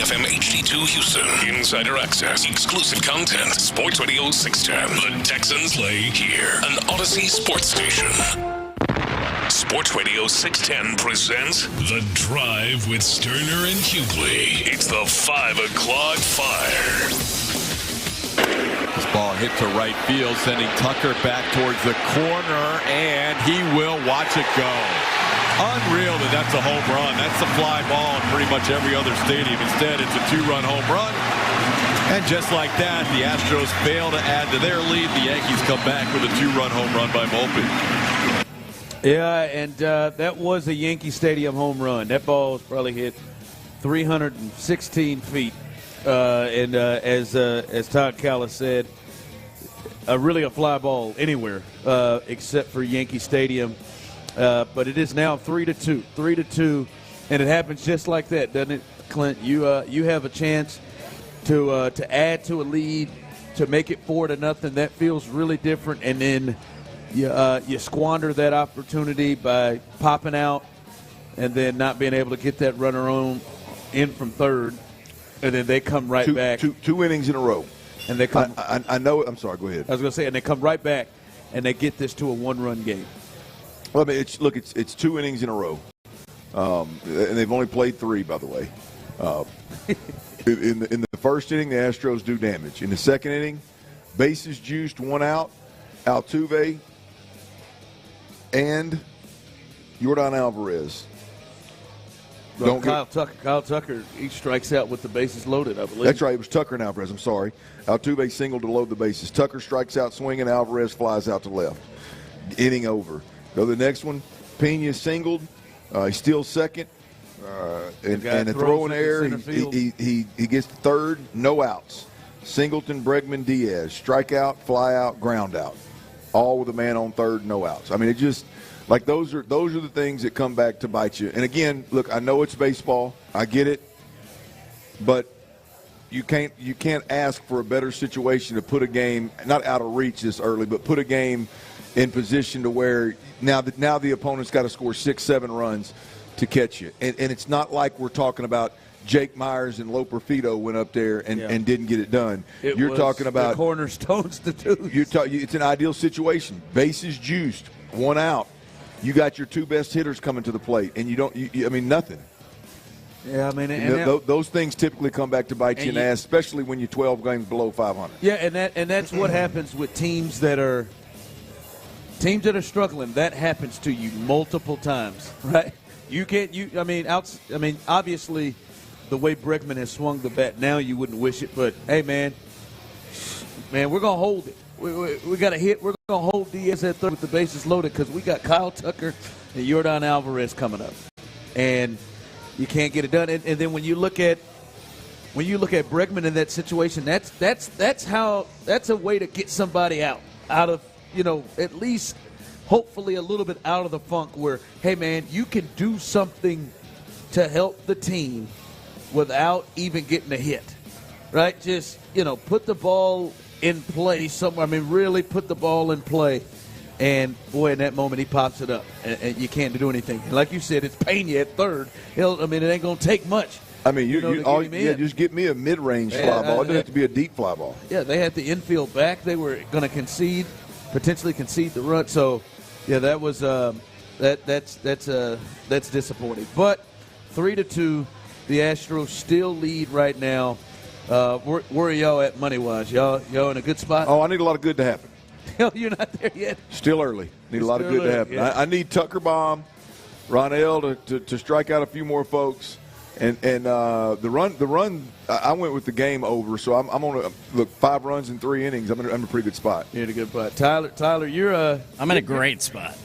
FM HD2 Houston. Insider access, exclusive content. Sports Radio 610. The Texans play here. An Odyssey sports station. Sports Radio 610 presents The Drive with Stoerner and Hughley. It's the 5 o'clock fire. This ball hit to right field, sending Tucker back towards the corner, and he will watch it go. Unreal that that's a home run. That's a fly ball in pretty much every other stadium. Instead, it's a two-run home run. And just like that, the Astros fail to add to their lead. The Yankees come back with a two-run home run by Volpe. Yeah, and that was a Yankee Stadium home run. That ball was probably hit 316 feet. And as Todd Callis said, really a fly ball anywhere except for Yankee Stadium. But it is now 3-2, 3-2, and it happens just like that, doesn't it, Clint? You have a chance to add to a lead, to make it 4-0. That feels really different, and then you squander that opportunity by popping out, and then not being able to get that runner in from third, and then they come back. Two innings in a row, and they come. I know. I'm sorry. Go ahead. I was going to say, and they come right back, and they get this to a one-run game. Well, I mean, it's 2 innings in a row, and they've only played 3, by the way. In the first inning, the Astros do damage. In the second inning, bases juiced, 1 out, Altuve and Yordan Alvarez. Kyle Tucker, he strikes out with the bases loaded, I believe. That's right. It was Tucker and Alvarez. I'm sorry. Altuve singled to load the bases. Tucker strikes out swinging. Alvarez flies out to left. Inning over. Go to the next one. Pena singled. He steals second. And a throw in the air. He gets to third. No outs. Singleton, Bregman, Diaz. Strikeout, fly out, ground out. All with a man on third, no outs. I mean, it just like those are the things that come back to bite you. And again, look, I know it's baseball. I get it. But you can't ask for a better situation to put a game not out of reach this early, but put a game in position to where now the opponent's got to score 6-7 runs to catch you. And it's not like we're talking about Jake Myers and Loper Fido went up there and didn't get it done. You're talking about the cornerstones to do. It's an ideal situation. Bases juiced, 1 out. You got your 2 best hitters coming to the plate, and I mean nothing. Yeah, I mean, those things typically come back to bite you in the ass, especially when you're 12 games below 500. Yeah, and that's what happens with teams that are struggling. That happens to you multiple times, right? Obviously, the way Bregman has swung the bat now, you wouldn't wish it. But, hey, man, we're going to hold it. We got a hit. We're going to hold Diaz at third with the bases loaded because we got Kyle Tucker and Yordan Alvarez coming up. And you can't get it done. And then when you look at Bregman in that situation, that's a way to get somebody out of, at least hopefully a little bit out of the funk where, hey, man, you can do something to help the team without even getting a hit, right? Just, put the ball in play somewhere. I mean, really put the ball in play. And, boy, in that moment, he pops it up, and you can't do anything. And like you said, it's Payne at third. It ain't going to take much. I mean, just get me a mid-range fly ball. It doesn't have to be a deep fly ball. Yeah, they had the infield back. They were going to potentially concede the run. So, yeah, that was that's disappointing. But 3-2, the Astros still lead right now. Where are y'all at money-wise? Y'all in a good spot? Oh, I need a lot of good to happen. You're not there yet. Still early. Need a lot of good to happen. Yeah. I need Tucker Baum, Ronell to strike out a few more folks, and the run. I went with the game over, so I'm on 5 runs in 3 innings. I'm in a pretty good spot. You're in a good spot. Tyler, I'm in a great spot.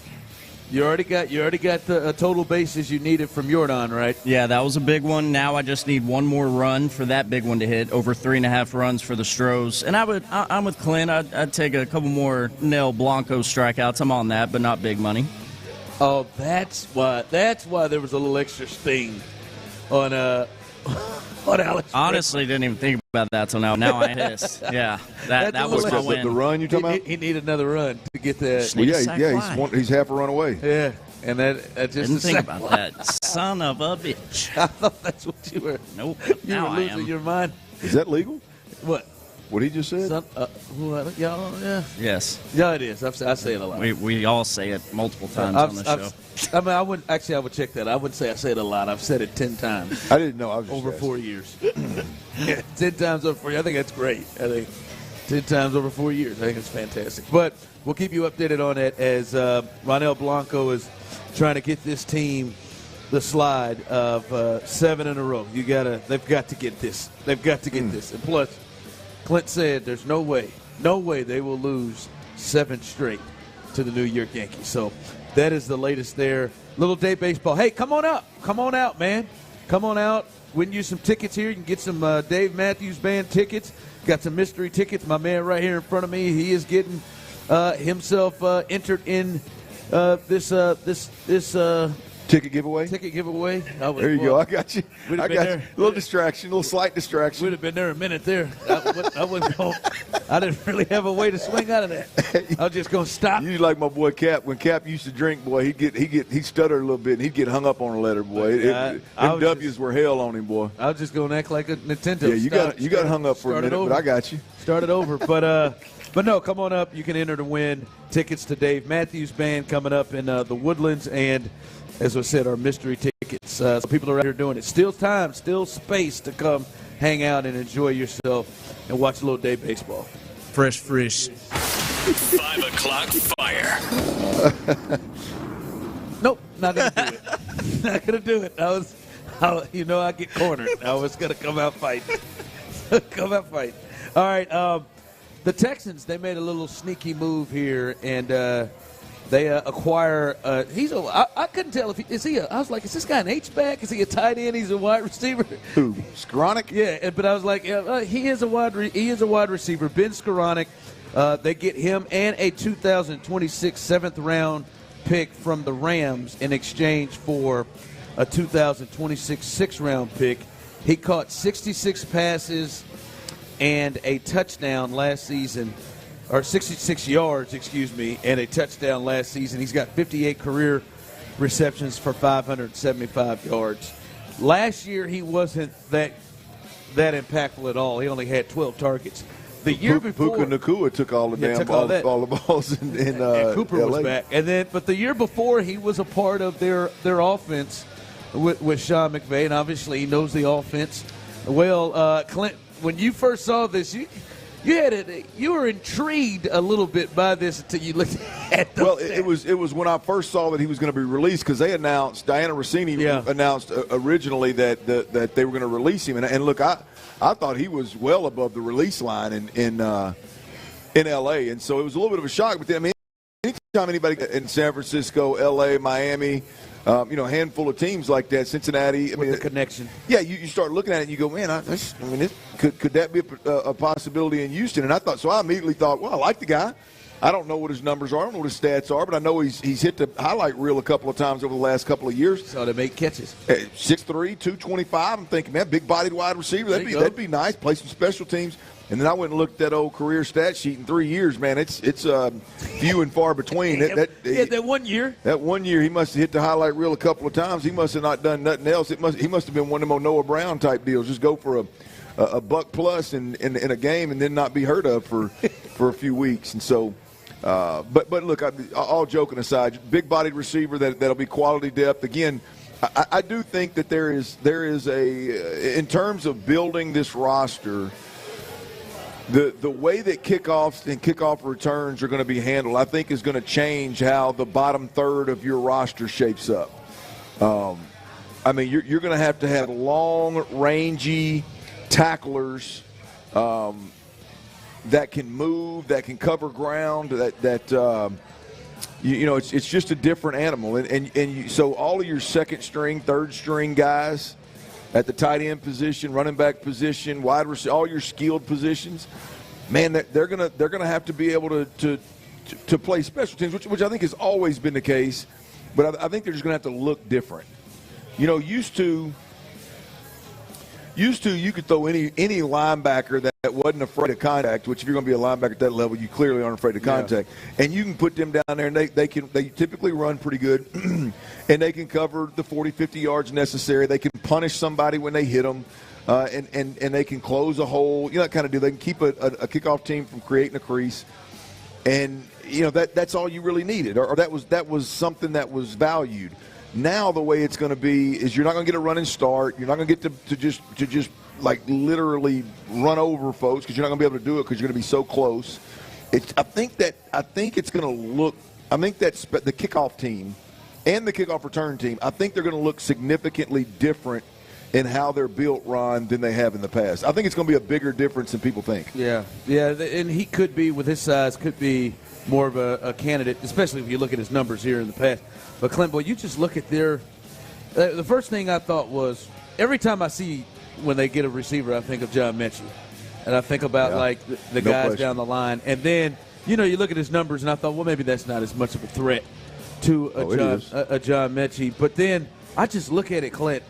You already got the total bases you needed from Yordan, right? Yeah, that was a big one. Now I just need one more run for that big one to hit, over 3.5 runs for the Stros. And I'm with Clint. I'd take a couple more Nel Blanco strikeouts. I'm on that, but not big money. Oh, that's why there was a little extra sting on Alex. Honestly, didn't even think about that till now. Now I hiss. Yeah, that was my win. The run you talking about? He needed another run to get the. Well, he's half a run away. Yeah, and that just didn't think about that. Son of a bitch. I thought that's what you were. Nope. You now were losing your mind. Is that legal? What? What he just said? Yeah. Yes. Yeah, it is. I say it a lot. We all say it multiple times on the show. I mean, I would check that. I wouldn't say I say it a lot. I've said it 10 times. I didn't know. I was just over asking. 4 years. 10 times over 4 years. I think that's great. I think 10 times over 4 years. I think it's fantastic. But we'll keep you updated on it as Ronell Blanco is trying to get this team the slide of 7 in a row. They've got to get this. They've got to get this. And plus, Clint said there's no way they will lose 7 straight to the New York Yankees. So that is the latest there. Little Day Baseball. Hey, come on up. Come on out, man. Come on out. Win you some tickets here. You can get some Dave Matthews Band tickets. Got some mystery tickets. My man right here in front of me, he is getting himself entered in this ticket giveaway. There you go. I got you. I got you. A little distraction, a little slight distraction. We'd have been there a minute there. I didn't really have a way to swing out of that. I was just going to stop. You like my boy Cap. When Cap used to drink, boy, he'd stutter a little bit, and he'd get hung up on a letter, boy. Them W's were hell on him, boy. I was just going to act like a Nintendo. Yeah, you got hung up for a minute, but I got you. Started over, But no, come on up. You can enter to win tickets to Dave Matthews Band coming up in the Woodlands, and as I said, our mystery tickets. So people are out here doing it. Still time, still space to come hang out and enjoy yourself and watch a little day baseball. Fresh. 5 o'clock fire. Nope, not going to do it. Not going to do it. I get cornered. I was going to come out fighting. All right, the Texans, they made a little sneaky move here, and they acquire. I couldn't tell if I was like, is this guy an H-back? Is he a tight end? He's a wide receiver. Who? Skoranek? Yeah, but I was like, he is a wide receiver. Ben Skoranek. They get him and a 2026 7th-round pick from the Rams in exchange for a 2026 6th-round pick. He caught 66 passes and a touchdown last season. Or 66 yards, and a touchdown last season. He's got 58 career receptions for 575 yards. Last year, he wasn't that impactful at all. He only had 12 targets. The year before, Puka Nacua took all the all the balls in and Cooper LA. was back. But the year before, he was a part of their offense with Sean McVay, and obviously he knows the offense well. Clint, when you first saw this, you were intrigued a little bit by this until you looked at the stats. It was when I first saw that he was going to be released because they announced, Diana Rossini announced originally that they were going to release him. And look, I thought he was well above the release line in L.A. And so it was a little bit of a shock. But then, I mean, anytime anybody in San Francisco, L.A., Miami, a handful of teams like that, Cincinnati. With the connection. Yeah, you start looking at it and you go, man, could that be a possibility in Houston? And I immediately thought, well, I like the guy. I don't know what his numbers are. I don't know what his stats are, but I know he's hit the highlight reel a couple of times over the last couple of years. So to make catches. 6'3", 225. I'm thinking, man, big-bodied wide receiver. That'd be nice. Play some special teams. And then I went and looked at that old career stat sheet in 3 years, man. It's few and far between. That 1 year? That 1 year, he must have hit the highlight reel a couple of times. He must have not done nothing else. He must have been one of them Noah Brown type deals. Just go for a buck plus in a game and then not be heard of for a few weeks. And so, but look, all joking aside, big-bodied receiver that'll be quality depth. Again, I do think that there is in terms of building this roster, the way that kickoffs and kickoff returns are going to be handled, I think, is going to change how the bottom third of your roster shapes up. I mean, you're going to have long, rangy tacklers that can move, that can cover ground, it's just a different animal. So all of your second string, third string guys at the tight end position, running back position, wide receiver, all your skilled positions, man, they're gonna have to be able to play special teams, which I think has always been the case, but I think they're just gonna have to look different. Used to you could throw any linebacker that wasn't afraid of contact, which if you're going to be a linebacker at that level, you clearly aren't afraid of contact. Yeah. And you can put them down there, and they typically run pretty good, and they can cover the 40, 50 yards necessary. They can punish somebody when they hit them, and they can close a hole. That kind of deal. They can keep a kickoff team from creating a crease, and that's all you really needed, or that was something that was valued. Now the way it's going to be is you're not going to get a running start. You're not going to get to just like literally run over folks because you're not going to be able to do it because you're going to be so close. I think it's going to look. I think that's the kickoff team and the kickoff return team. I think they're going to look significantly different in how they're built, Ron, than they have in the past. I think it's going to be a bigger difference than people think. Yeah, and he could be, with his size, could be more of a candidate, especially if you look at his numbers here in the past. But, Clint, boy, you just look at their the first thing I thought was, every time I see when they get a receiver, I think of John Mechie. And I think about, the guys down the line. And then, you look at his numbers, and I thought, well, maybe that's not as much of a threat to a John Mechie. But then I just look at it, Clint.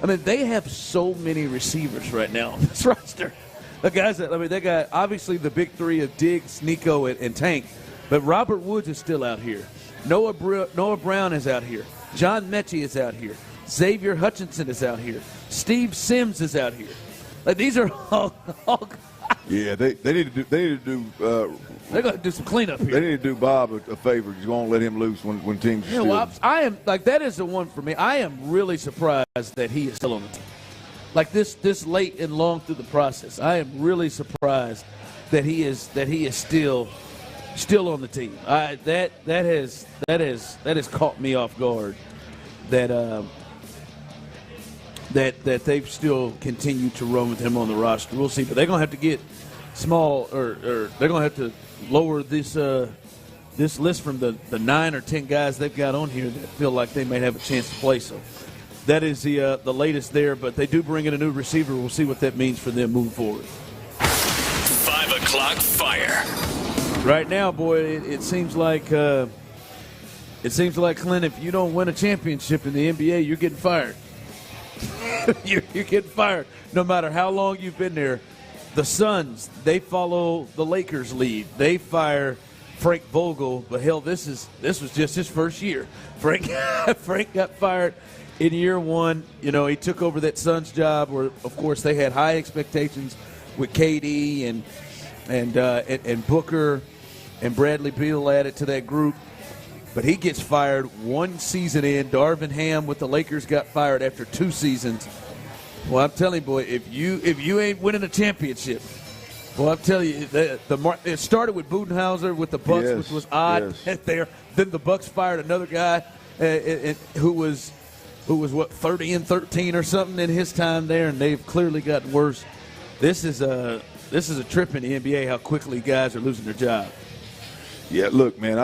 I mean, they have so many receivers right now on this roster. The guys they got obviously the big three of Diggs, Nico, and Tank. But Robert Woods is still out here. Noah Brown is out here. John Mechie is out here. Xavier Hutchinson is out here. Steve Sims is out here. These are all yeah, they need to do. They're going to do some cleanup here. They need to do Bob a favor. You won't let him loose when teams. I am that is the one for me. I am really surprised that he is still on the team. This late and long through the process, I am really surprised that he is still on the team. That has caught me off guard. That they've still continued to run with him on the roster. We'll see, but they're going to have to get small, or they're going to have to lower this list from the 9 or 10 guys they've got on here that feel like they might have a chance to play. So that is the latest there. But they do bring in a new receiver. We'll see what that means for them moving forward. 5 o'clock fire. Right now, boy, it seems like Clint, if you don't win a championship in the NBA, you're getting fired. You're getting fired no matter how long you've been there. The Suns, they follow the Lakers' lead. They fire Frank Vogel, but hell, this was just his first year. Frank got fired in year one. He took over that Suns job where, of course, they had high expectations with KD and Booker and Bradley Beal added to that group. But he gets fired one season in. Darvin Ham with the Lakers got fired after 2 seasons. Well, I'm telling you, boy, if you ain't winning a championship, Well, I'll tell you, it started with Budenholzer with the Bucks, which was odd there. Then the Bucks fired another guy who was 30-13 or something in his time there, and they've clearly gotten worse. This is a trip in the NBA how quickly guys are losing their job. Yeah, look, man,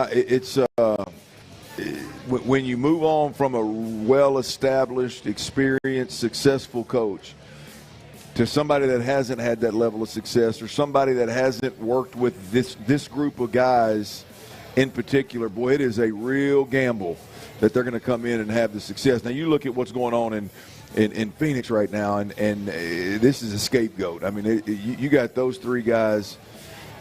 when you move on from a well-established, experienced, successful coach to somebody that hasn't had that level of success, or somebody that hasn't worked with this group of guys in particular, boy, it is a real gamble that they're going to come in and have the success. Now, you look at what's going on in Phoenix right now, and this is a scapegoat. I mean, you got those three guys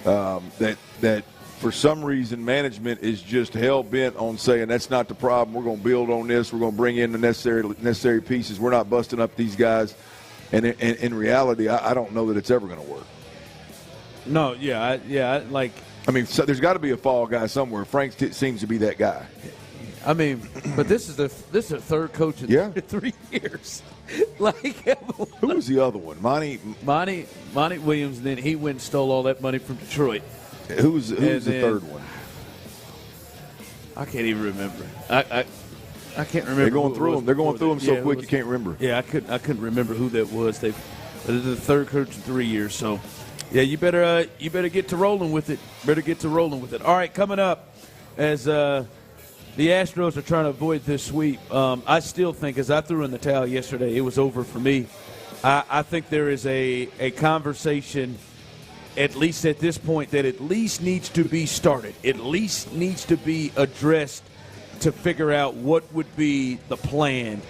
that for some reason management is just hell-bent on saying that's not the problem. We're going to build on this. We're going to bring in the necessary pieces. We're not busting up these guys. And in reality, I don't know that it's ever going to work. No, I mean, so there's got to be a fall guy somewhere. Frank seems to be that guy. I mean, but this is the third coach in 3 years. Who was the other one? Monty Williams. And then he went and stole all that money from Detroit. Who was the third one? I can't even remember. I can't remember. They're going through them. They're going through them so quick you can't remember. Yeah, I couldn't remember who that was. They're the third coach in 3 years. So, yeah, you better get to rolling with it. All right, coming up, as the Astros are trying to avoid this sweep, I still think, as I threw in the towel yesterday, it was over for me. I think there is a conversation, at least at this point, that at least needs to be started, at least needs to be addressed to figure out what would be the plan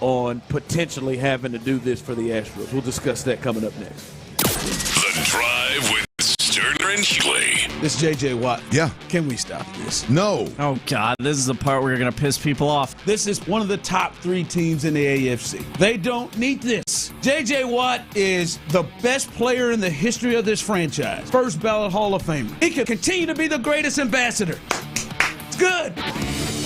on potentially having to do this for the Astros. We'll discuss that coming up next. The Drive with Stoerner and Hughley. This J.J. Watt. Yeah. Can we stop this? No. Oh, God. This is the part where you're going to piss people off. This is one of the top 3 teams in the AFC. They don't need this. J.J. Watt is the best player in the history of this franchise. First ballot Hall of Famer. He could continue to be the greatest ambassador. It's good.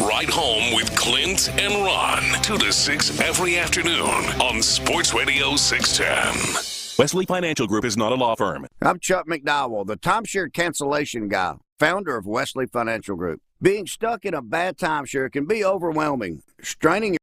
Ride home with Clint and Ron, 2 to 6 every afternoon on Sports Radio 610. Wesley Financial Group is not a law firm. I'm Chuck McDowell, the timeshare cancellation guy, founder of Wesley Financial Group. Being stuck in a bad timeshare can be overwhelming, straining your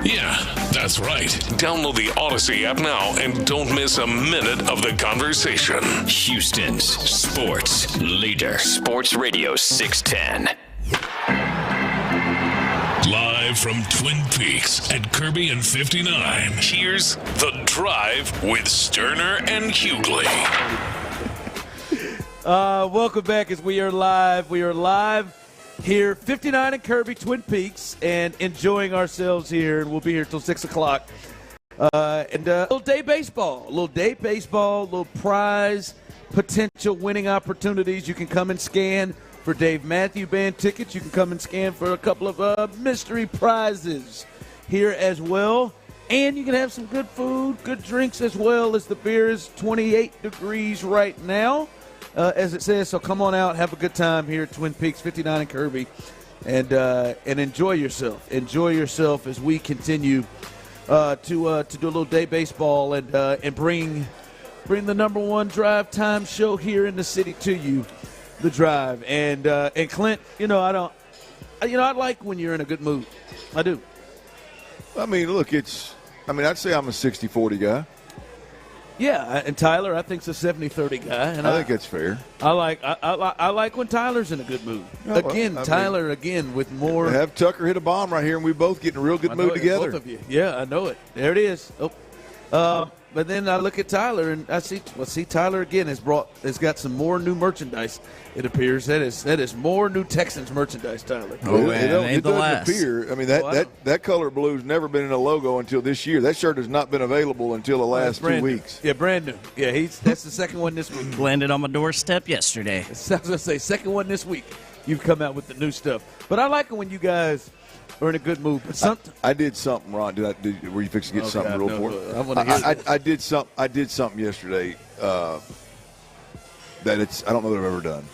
Yeah, that's right. Download the Odyssey app now and don't miss a minute of the conversation. Houston's sports leader. Sports Radio 610. Live from Twin Peaks at Kirby and 59, here's The Drive with Stoerner and Hughley. Welcome back as we are live. We are live here, 59 and Kirby, Twin Peaks, and enjoying ourselves here, and we'll be here till 6 o'clock. And a little day baseball, little prize, potential winning opportunities. You can come and scan for Dave Matthew Band tickets. You can come and scan for a couple of mystery prizes here as well. And you can have some good food, good drinks as well, as the beer is 28 degrees right now, as it says. So come on out, have a good time here at Twin Peaks, 59 and Kirby, and enjoy yourself. Enjoy yourself as we continue to do a little day baseball and bring the number one drive time show here in the city to you. The Drive. And Clint, I like when you're in a good mood. I do. I mean, look, I'd say I'm a 60-40 guy. Yeah, and Tyler, I think, is a 70-30 guy. And I think that's fair. I like when Tyler's in a good mood. Tyler with more. Have Tucker hit a bomb right here, and we both get in a real good mood together. Both of you. Yeah, I know it. There it is. But then I look at Tyler and I see Tyler again has got some more new merchandise. It appears that is more new Texans merchandise, Tyler. Oh man, it doesn't appear. I mean that color blue's never been in a logo until this year. That shirt has not been available until the last 2 weeks. Yeah, brand new. Yeah, that's the second one this week. Landed on my doorstep yesterday. I was gonna say second one this week. You've come out with the new stuff. But I like it when you guys are in a good mood. But I did something, Ron. Were you fixing to get something real important? I did something yesterday that I don't know that I've ever done.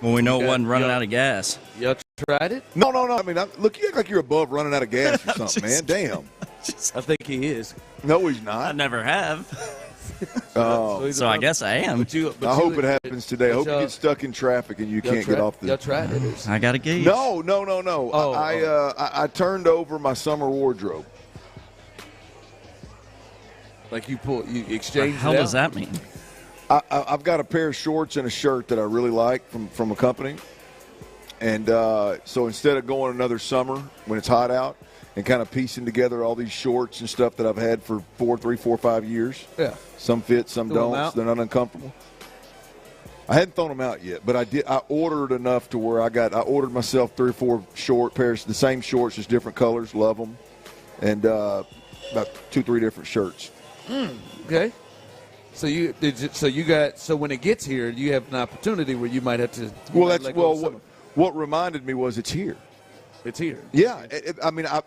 Well, we know it wasn't running out of gas. You tried it? No. I mean, look, you act like you're above running out of gas or something, man. Damn. I think he is. No, he's not. I never have. So I guess I am. I hope it happens today. I hope you get stuck in traffic and you can't get off the. Y'all tried it. I got a gauge. No. I turned over my summer wardrobe. Like you exchanged. How does that mean? I've got a pair of shorts and a shirt that I really like from a company, and so instead of going another summer when it's hot out and kind of piecing together all these shorts and stuff that I've had for 3, 4, 5 years. Yeah. Some fit, some don't. They're not uncomfortable. I hadn't thrown them out yet, but I ordered enough to where I ordered myself 3 or 4 short pairs, the same shorts, just different colors. Love them, and about 2, 3 different shirts. Okay. So when it gets here, you have an opportunity where you might have to. What reminded me was it's here. It's here. Yeah,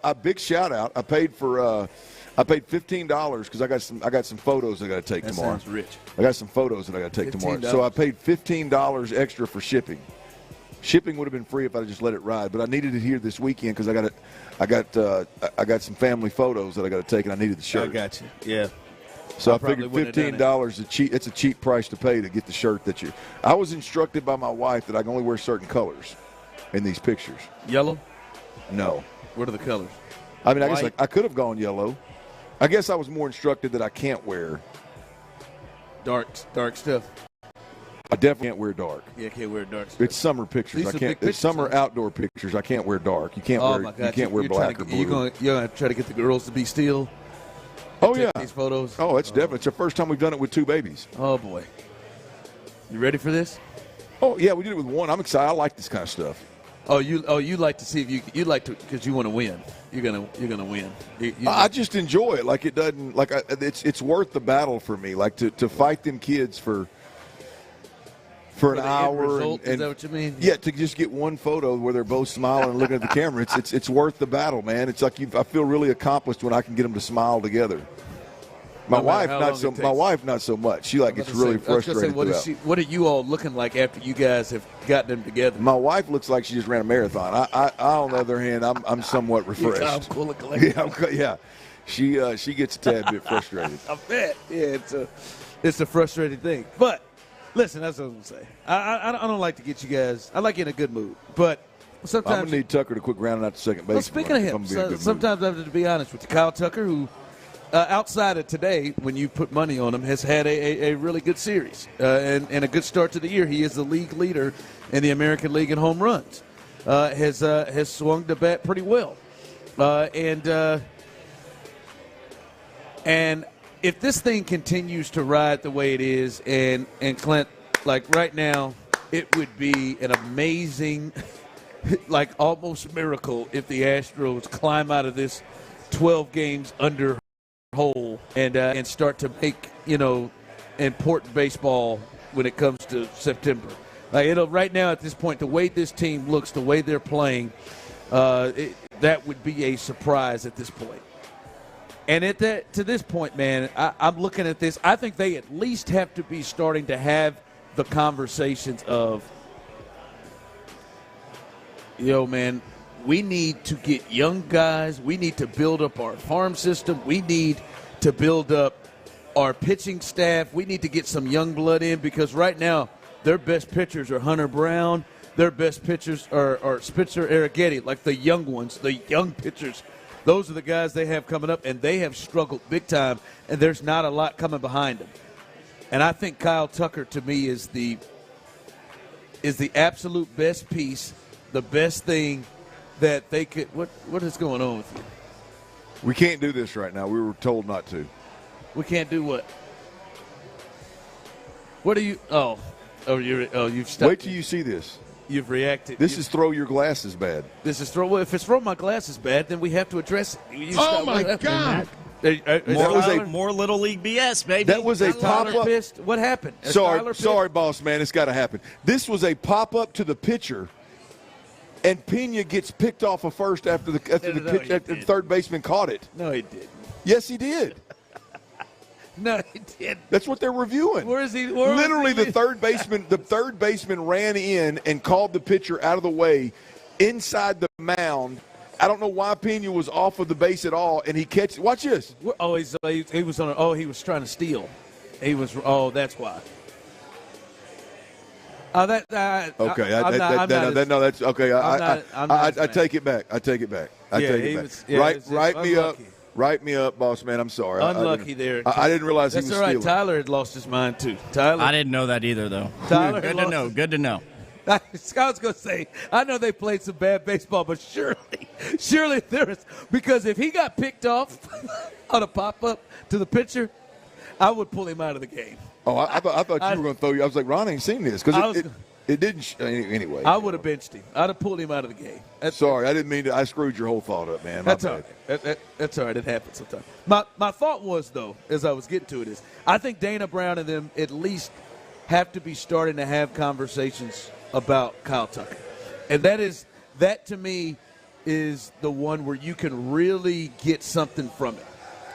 a big shout out. I paid $15 because I got some photos I got to take tomorrow. That sounds rich. I got some photos that I got to take tomorrow. So I paid $15 extra for shipping. Shipping would have been free if I just let it ride, but I needed it here this weekend because I got some family photos that I got to take, and I needed the shirt. I got you. Yeah. So I figured $15 it's a cheap price to pay to get the shirt that you. I was instructed by my wife that I can only wear certain colors in these pictures. Yellow? No. What are the colors? I mean, I guess I could have gone yellow. I guess I was more instructed that I can't wear dark stuff. I definitely can't wear dark. Yeah, I can't wear dark stuff. It's summer pictures. It's summer outdoor pictures. I can't wear dark. You can't wear black or blue. You're going to try to get the girls to be still? Oh, yeah. These photos? Oh, it's definitely. It's the first time we've done it with 2 babies. Oh, boy. You ready for this? Oh, yeah, we did it with 1. I'm excited. I like this kind of stuff. You like to see if you like to because you want to win. You're gonna win. I just enjoy it. Like it doesn't like it's worth the battle for me. Like to fight them kids for an hour. Is that what you mean? Yeah, to just get one photo where they're both smiling and looking at the camera. It's worth the battle, man. It's like I feel really accomplished when I can get them to smile together. My wife not so much. She gets really frustrated. What are you all looking like after you guys have gotten them together? My wife looks like she just ran a marathon. I on the other hand, I'm somewhat refreshed. Yeah. She gets a tad bit frustrated. I bet. Yeah, it's a frustrating thing. But listen, that's what I'm gonna say. I don't like to get you guys. I like you in a good mood, but I'm going to need Tucker to quit grounding out to second base. Well, speaking of him, sometimes I have to be honest with you. Kyle Tucker, who outside of today, when you put money on him, has had a really good series and a good start to the year. He is the league leader in the American League in home runs. Has swung the bat pretty well. And if this thing continues to ride the way it is, and Clint, like right now, it would be an amazing, like almost miracle if the Astros climb out of this 12 games under hole and start to make, important baseball when it comes to September. Like right now at this point, the way this team looks, the way they're playing, that would be a surprise at this point. And to this point, man, I'm looking at this. I think they at least have to be starting to have the conversations of, man, we need to get young guys. We need to build up our farm system. We need to build up our pitching staff. We need to get some young blood in because right now their best pitchers are Hunter Brown. Their best pitchers are Spitzer Arrighetti, like the young ones, the young pitchers. Those are the guys they have coming up, and they have struggled big time, and there's not a lot coming behind them. And I think Kyle Tucker, to me, is the absolute best piece, the best thing that they could. What is going on with you? We can't do this right now. We were told not to. We can't do what? What are you? You've stopped. Wait till you see this. You've reacted. This is throw your glasses bad. This is throw. Well, if it's throw my glasses bad, then we have to address it. Oh my God! More Little League BS, baby. That was a pop-up. What happened? Sorry, boss man. It's got to happen. This was a pop-up to the pitcher, and Pena gets picked off of first after the third baseman caught it. No, he didn't. Yes, he did. No, he did. That's what they're reviewing. Where is he? Literally, the third baseman ran in and called the pitcher out of the way inside the mound. I don't know why Pena was off of the base at all, and he catches. Watch this. Oh, he was on. Oh, he was trying to steal. He was. Oh, that's why. Okay. That's okay. I take it back. I take it back. Write me up. Write me up, boss man. I'm sorry. Unlucky there. I didn't realize he was stealing. That's all right. Tyler had lost his mind, too. I didn't know that either, though. Tyler Good to know. I was going to say, I know they played some bad baseball, but surely there is. Because if he got picked off on a pop-up to the pitcher, I would pull him out of the game. Oh, I thought you were going to throw you. I was like, Ron ain't seen this. Because it didn't anyway. I would have benched him. I'd have pulled him out of the game. Sorry, I didn't mean to. I screwed your whole thought up, man. That's all right. That's all right. It happens sometimes. My thought was, though, as I was getting to it, is I think Dana Brown and them at least have to be starting to have conversations about Kyle Tucker. And that to me is the one where you can really get something from it.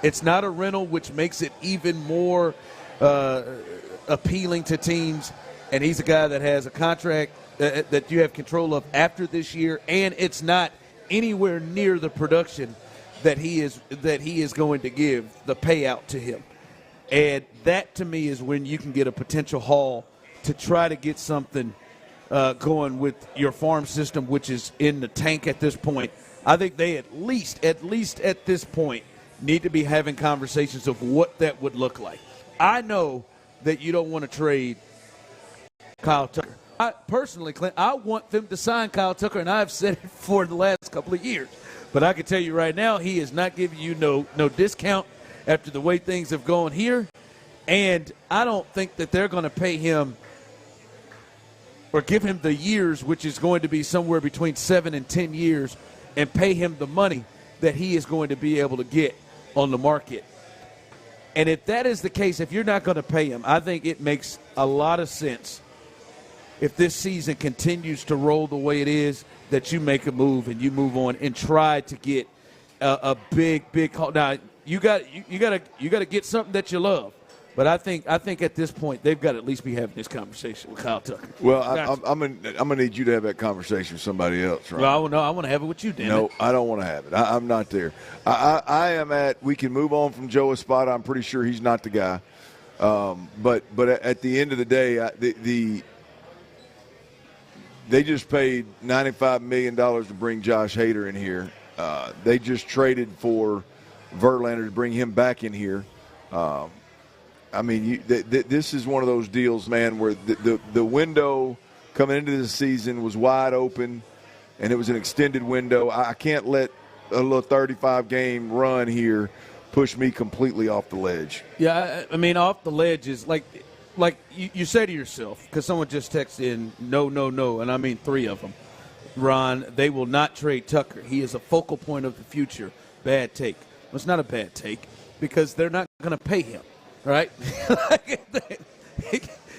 It's not a rental, which makes it even more appealing to teams. And he's a guy that has a contract that you have control of after this year, and it's not anywhere near the production that he is going to give the payout to him. And that, to me, is when you can get a potential haul to try to get something going with your farm system, which is in the tank at this point. I think they at least at this point need to be having conversations of what that would look like. I know that you don't want to trade Kyle Tucker. Personally, Clint, I want them to sign Kyle Tucker, and I've said it for the last couple of years. But I can tell you right now, he is not giving you no discount after the way things have gone here. And I don't think that they're going to pay him or give him the years, which is going to be somewhere between 7 and 10 years, and pay him the money that he is going to be able to get on the market. And if that is the case, if you're not going to pay him, I think it makes a lot of sense if this season continues to roll the way it is, that you make a move and you move on and try to get a big call. Now you got to get something that you love, but I think at this point they've got to at least be having this conversation with Kyle Tucker. Well, I'm gonna need you to have that conversation with somebody else, right? Well, I want to have it with you, Dan. No, I don't want to have it. I'm not there. I am at. We can move on from Joe Espada. I'm pretty sure he's not the guy. But at the end of the day, They just paid $95 million to bring Josh Hader in here. They just traded for Verlander to bring him back in here. I mean, this is one of those deals, man, where the window coming into the season was wide open, and it was an extended window. I can't let a little 35-game run here push me completely off the ledge. Yeah, I mean, off the ledge is like you say to yourself, because someone just texted in, no, and I mean 3 of them. Ron, they will not trade Tucker. He is a focal point of the future. Bad take. Well, it's not a bad take because they're not going to pay him, right?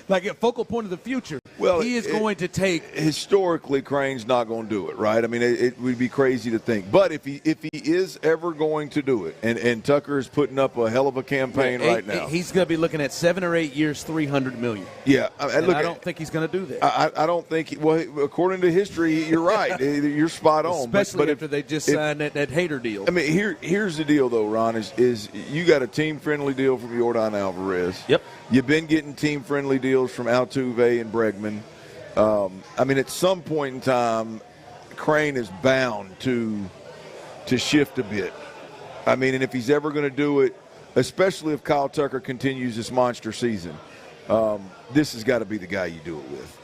Like a focal point of the future. Well, he is going to take. Historically, Crane's not going to do it, right? I mean, it would be crazy to think. But if he is ever going to do it, and Tucker is putting up a hell of a campaign right now, he's going to be looking at 7 or 8 years, $300 million. Yeah, I don't think he's going to do that. I don't think. Well, according to history, you're right. You're spot on. Especially after they just signed that Hader deal. I mean, here's the deal, though, Ron. Is you got a team-friendly deal from Yordan Alvarez. Yep. You've been getting team-friendly deals from Altuve and Bregman. I mean, at some point in time, Crain is bound to shift a bit. I mean, and if he's ever going to do it, especially if Kyle Tucker continues this monster season, this has got to be the guy you do it with.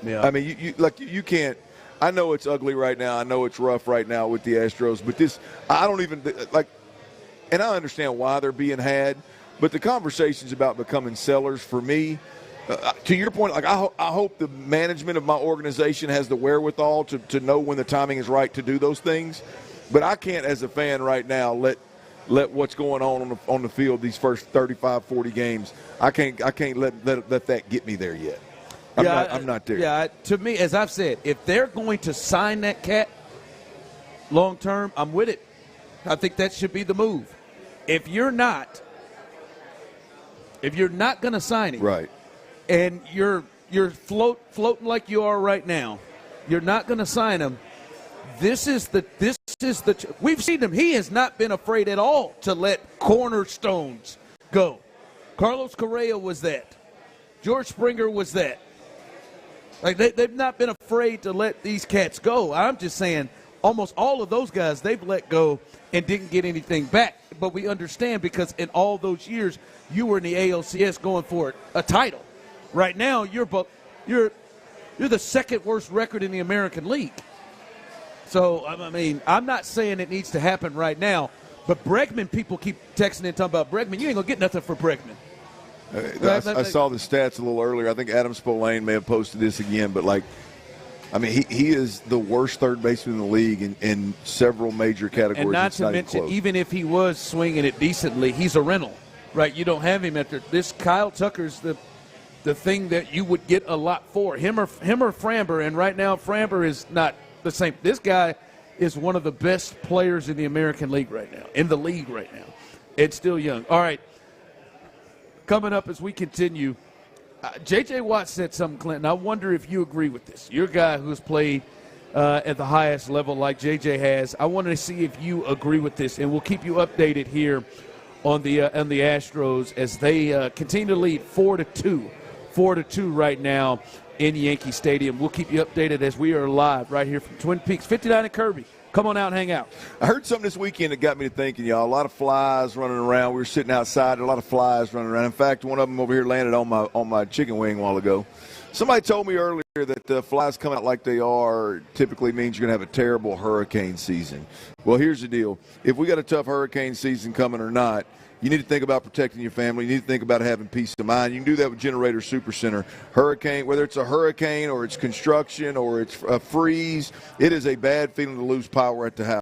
Yeah. I mean, you can't. I know it's ugly right now. I know it's rough right now with the Astros, but this, I don't even like. And I understand why they're being had, but the conversations about becoming sellers for me. To your point, like I hope the management of my organization has the wherewithal to know when the timing is right to do those things. But I can't, as a fan right now, let what's going on the field these first 35, 40 games. I can't let that get me there yet. I'm not there. Yeah, to me, as I've said, if they're going to sign that cat long term, I'm with it. I think that should be the move. If you're not going to sign him, right, and you're floating like you are right now, you're not going to sign him. This is the we've seen him. He has not been afraid at all to let cornerstones go. Carlos Correa was that. George Springer was that. Like they've not been afraid to let these cats go. I'm just saying, almost all of those guys they've let go and didn't get anything back. But we understand because in all those years you were in the ALCS going for a title. Right now you're the second worst record in the American League. So I mean, I'm not saying it needs to happen right now, but Bregman, people keep texting and talking about Bregman. You ain't gonna get nothing for Bregman. I saw the stats a little earlier. I think Adam Spillane may have posted this again, but he is the worst third baseman in the league in several major categories. And not to mention, even if he was swinging it decently, he's a rental, right? You don't have him after this. Kyle Tucker's the thing that you would get a lot for him or Framber, and right now Framber is not the same. This guy is one of the best players in the American League right now, in the league right now. It's still young. All right. Coming up as we continue, J.J. Watt said something, Clinton. I wonder if you agree with this. You're a guy who's played at the highest level like J.J. has. I want to see if you agree with this, and we'll keep you updated here on the Astros as they continue to lead 4-2. 4-2 right now in Yankee Stadium. We'll keep you updated as we are live right here from Twin Peaks, 59 and Kirby. Come on out and hang out. I heard something this weekend that got me to thinking, y'all. A lot of flies running around. We were sitting outside, a lot of flies running around. In fact, one of them over here landed on my chicken wing a while ago. Somebody told me earlier that flies coming out like they are typically means you're going to have a terrible hurricane season. Well, here's the deal. If we got a tough hurricane season coming or not, you need to think about protecting your family. You need to think about having peace of mind. You can do that with Generator Supercenter. Hurricane, whether it's a hurricane or it's construction or it's a freeze, it is a bad feeling to lose power at the house.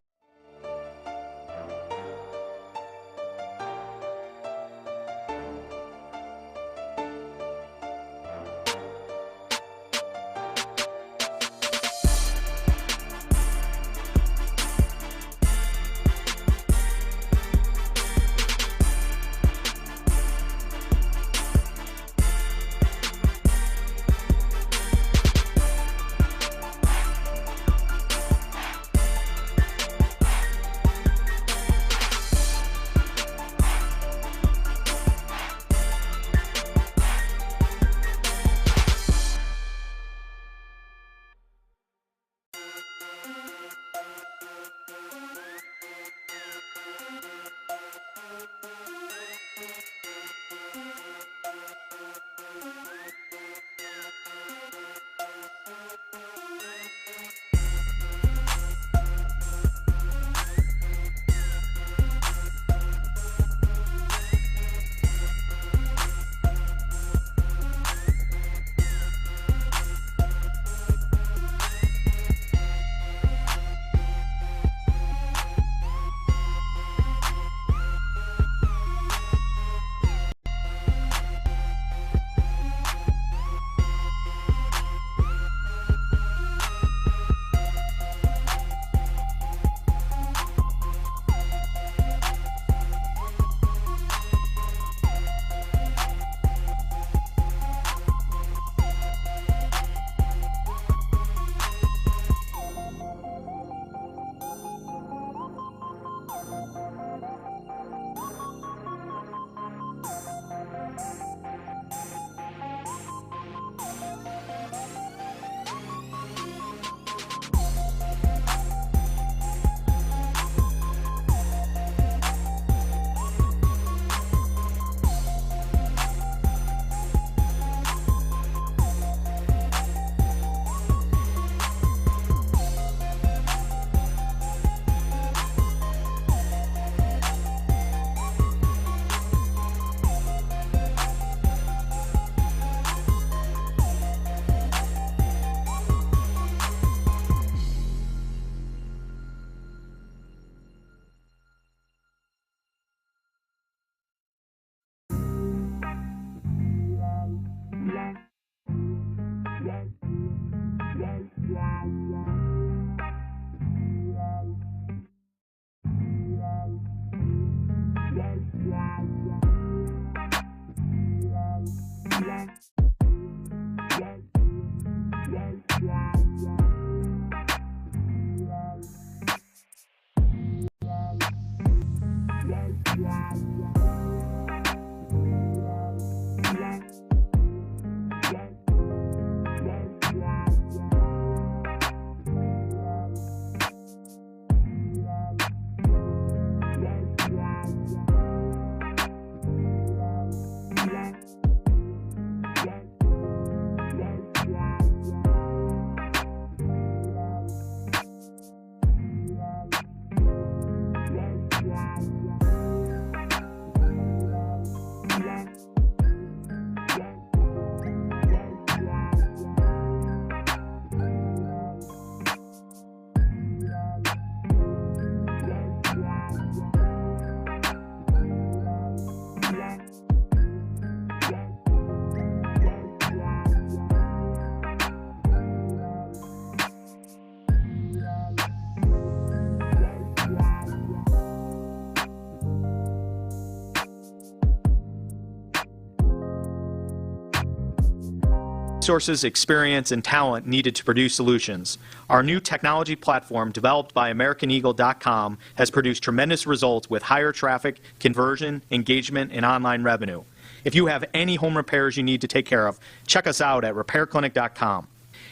resources, experience, and talent needed to produce solutions. Our new technology platform, developed by AmericanEagle.com, has produced tremendous results with higher traffic, conversion, engagement, and online revenue. If you have any home repairs you need to take care of, check us out at RepairClinic.com.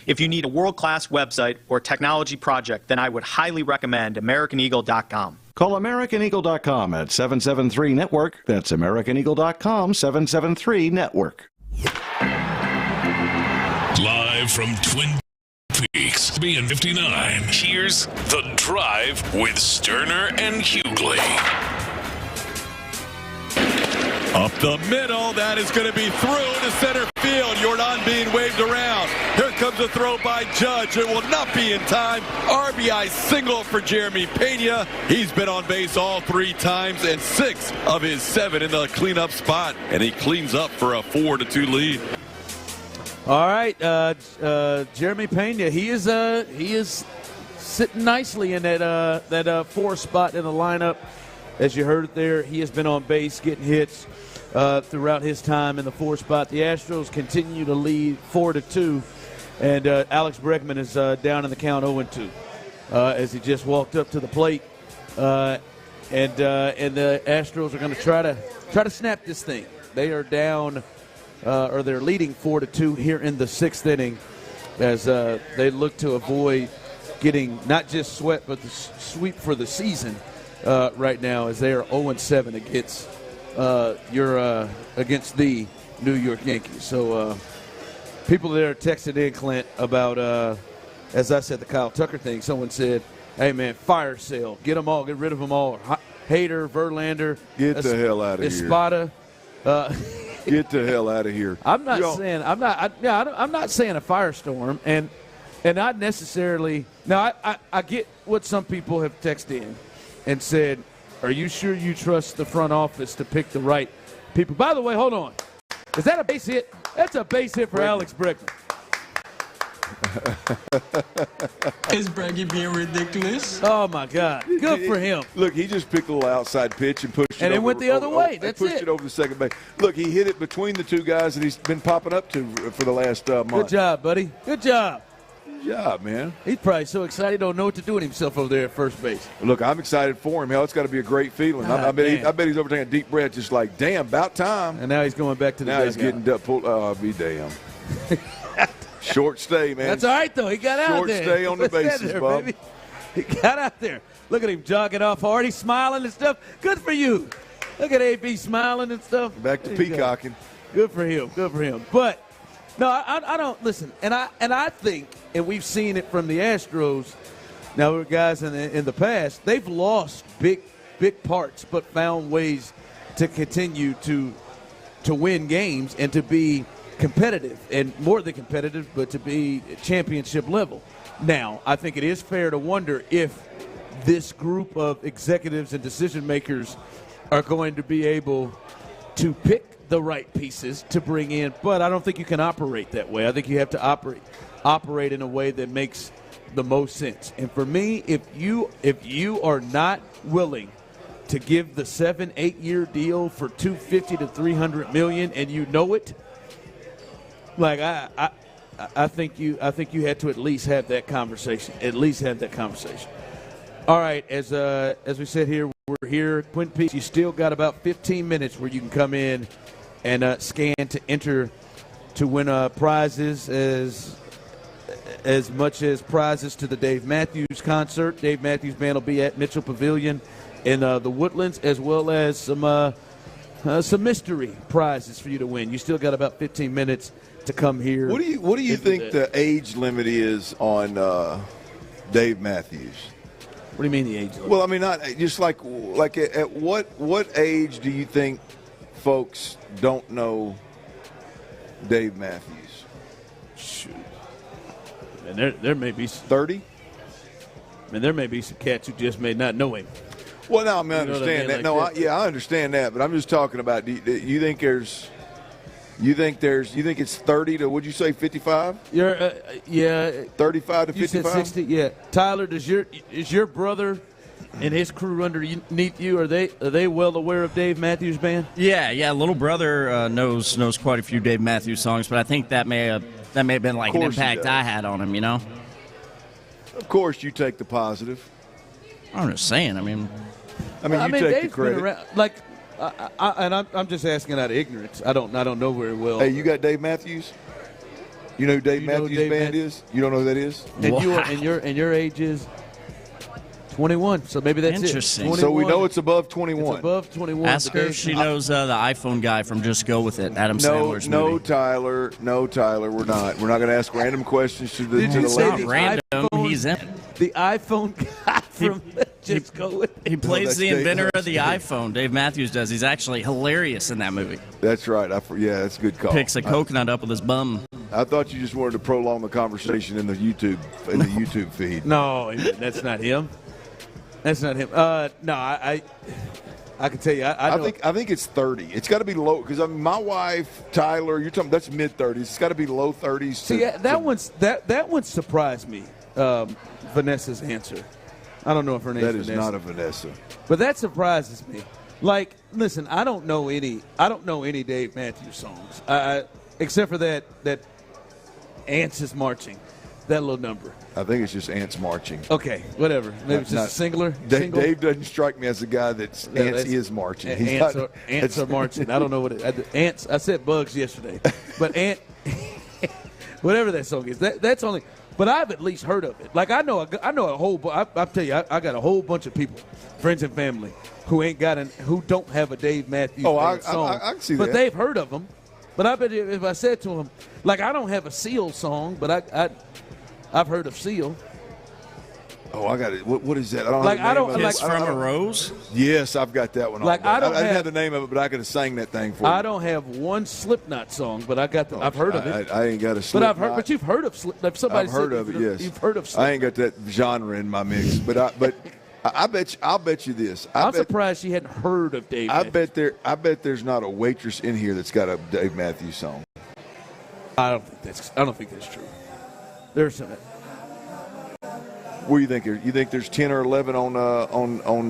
If you need a world-class website or technology project, then I would highly recommend AmericanEagle.com. Call AmericanEagle.com at 773-NETWORK. That's AmericanEagle.com, 773-NETWORK. Live from Twin Peaks, being 59. Here's The Drive with Stoerner and Hughley. Up the middle, that is going to be through to center field. Jordan being waved around. Here comes a throw by Judge. It will not be in time. RBI single for Jeremy Pena. He's been on base all 3 times and 6 of his 7 in the cleanup spot. And he cleans up for a 4-2 lead. All right, Jeremy Pena, he is sitting nicely in that 4 spot in the lineup. As you heard there, he has been on base, getting hits throughout his time in the 4 spot. The Astros continue to lead 4-2, and Alex Bregman is down in the count 0-2 as he just walked up to the plate. And the Astros are going to try to snap this thing. They are down. Or they're leading 4-2 here in the 6th inning as they look to avoid getting not just swept but the sweep for the season New York Yankees. So people there texted in, Clint, about, as I said, the Kyle Tucker thing. Someone said, hey, man, fire sale. Get them all. Get rid of them all. Hader, Verlander. Get the hell out of here. Espada. Get the hell out of here. I'm not saying I'm not saying a firestorm, and not necessarily. Now I get what some people have texted in and said, "Are you sure you trust the front office to pick the right people?" By the way, hold on. Is that a base hit? That's a base hit for Alex Bregman. Is Breggy being ridiculous? Oh, my God. Good for him. Look, he just picked a little outside pitch and pushed it over. And it went the other way. That's pushed it over the second base. Look, he hit it between the two guys that he's been popping up to for the last month. Good job, buddy. Good job. Good job, man. He's probably so excited he don't know what to do with himself over there at first base. Look, I'm excited for him. Hell, it's got to be a great feeling. I bet he's over taking a deep breath, just like, damn, about time. And now he's going back to the Now he's getting pulled. Oh, be damn. Short stay, man. That's all right, though. He got out there. Short stay on the bases, Bob. Baby. He got out there. Look at him jogging off hard. He's smiling and stuff. Good for you. Look at AB smiling and stuff. Back to peacocking. Good for him. Good for him. But, no, I don't – listen, and I think, and we've seen it from the Astros, now guys in the past, they've lost big parts but found ways to continue to win games and to be – competitive, and more than competitive, but to be championship level. Now, I think it is fair to wonder if this group of executives and decision makers are going to be able to pick the right pieces to bring in, but I don't think you can operate that way. I think you have to operate in a way that makes the most sense. And for me, if you are not willing to give the 7-8 year deal for $250 to $300 million, and you know it, like I think you had to at least have that conversation. All right, as we said here, we're here. Quinn Peace, you still got about 15 minutes where you can come in and scan to enter to win prizes as much as prizes to the Dave Matthews concert. Dave Matthews Band will be at Mitchell Pavilion in the Woodlands, as well as some mystery prizes for you to win. You still got about 15 minutes to come here. What do you think the age limit is on Dave Matthews? What do you mean the age limit? Well, I mean, not just like at what age do you think folks don't know Dave Matthews? Shoot, and there may be 30. I mean, there may be some cats who just may not know him. Well, no, I mean, I understand that. Like I understand that, but I'm just talking about. Do you think there's? You think it's 30 to, would you say 55? Yeah. 35 to 55? You said 60, yeah. Tyler, is your brother and his crew underneath you, are they well aware of Dave Matthews Band? Yeah. Little brother knows quite a few Dave Matthews songs, but I think that may have been like an impact I had on him, you know? Of course you take the positive. I'm just saying, I mean you take Dave's the credit. Been around, like, I'm just asking out of ignorance. I don't know very well. Hey, you got Dave Matthews? You know who Dave Matthews Band is? You don't know who that is? And your age is 21, so maybe that's interesting. It. So we know it's above 21. It's above 21. Ask her if she knows the iPhone guy from Just Go With It, Adam Sandler's movie. No, Tyler, we're not. We're not going to ask random questions to the ladies. Random, he's in it. The iPhone guy from Just Go With It. He plays the inventor of the iPhone. Dave Matthews does. He's actually hilarious in that movie. That's right. That's a good call. Picks a coconut up with his bum. I thought you just wanted to prolong the conversation in the YouTube feed. No, that's not him. That's not him. No, I can tell you. I think it's 30. It's got to be low because my wife Tyler. You're talking that's mid 30s. It's got to be low 30s. See, that one surprised me. Vanessa's answer. I don't know if her name's Vanessa. That is not a Vanessa. But that surprises me. Like, listen, I don't know any Dave Matthews songs, except for that Ants is Marching, that little number. I think it's just Ants Marching. Okay, whatever. Maybe it's just a singular. Dave doesn't strike me as a guy Ants is marching. Ants are marching. I don't know what ants. I said bugs yesterday, but whatever that song is, that's only. But I've at least heard of it. Like I know a whole. I'll tell you, I got a whole bunch of people, friends and family, who don't have a Dave Matthews song. I see that. But they've heard of them, But I bet if I said to him, like, I don't have a Seal song, but I've heard of Seal. Oh, I got it. What is that? I don't like have the name of it. Kiss from a Rose? Yes, I've got that one. Like, I didn't have the name of it, but I could have sang that thing for you. I don't have one Slipknot song, but I've heard of it. I ain't got a Slipknot. But you've heard of Slipknot. I've heard of it. Yes, you've heard of Slipknot. I ain't got that genre in my mix, but I'll bet you this. I'm surprised she hadn't heard of Dave Matthews. I bet there's not a waitress in here that's got a Dave Matthews song. I don't think that's true. There's some. What do you think? You think there's 10 or 11 on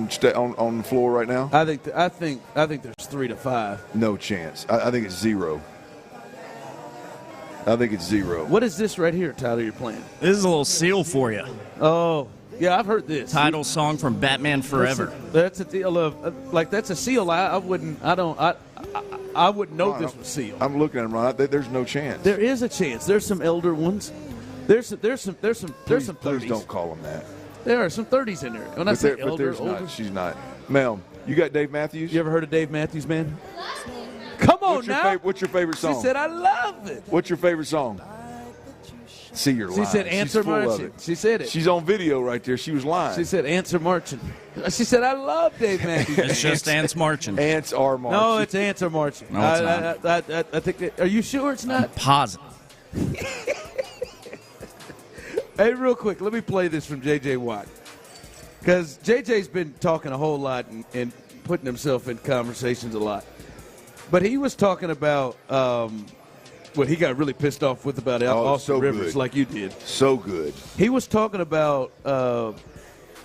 the floor right now? I think there's 3 to 5. No chance. I think it's 0. I think it's 0. What is this right here, Tyler? You're playing? This is a little Seal for you. Oh, yeah, I've heard this. Title song from Batman Forever. That's a deal of that's a Seal. I wouldn't know this was Seal. I'm looking at him, Ron. There's no chance. There is a chance. There's some elder ones. There's some 30s. Please don't call them that. There are some 30s in there. When I say elder, older, she's not. Mel, you got Dave Matthews? You ever heard of Dave Matthews, man? Come on now. What's your favorite song? She said, "I love it." What's your favorite song? See, you're lying. She said, "Answer Marching." She said it. She's on video right there. She was lying. She said, "Answer Marching." She said, "I love Dave Matthews." It's just Ants Marching. Ants are marching. No, it's Answer Marching. No, it's not. I think. Are you sure it's not? I'm positive. Hey, real quick, let me play this from J.J. Watt. Because J.J.'s been talking a whole lot and putting himself in conversations a lot. But he was talking about what he got really pissed off with about Austin Rivers, good. like you did. So good. He was talking about, trying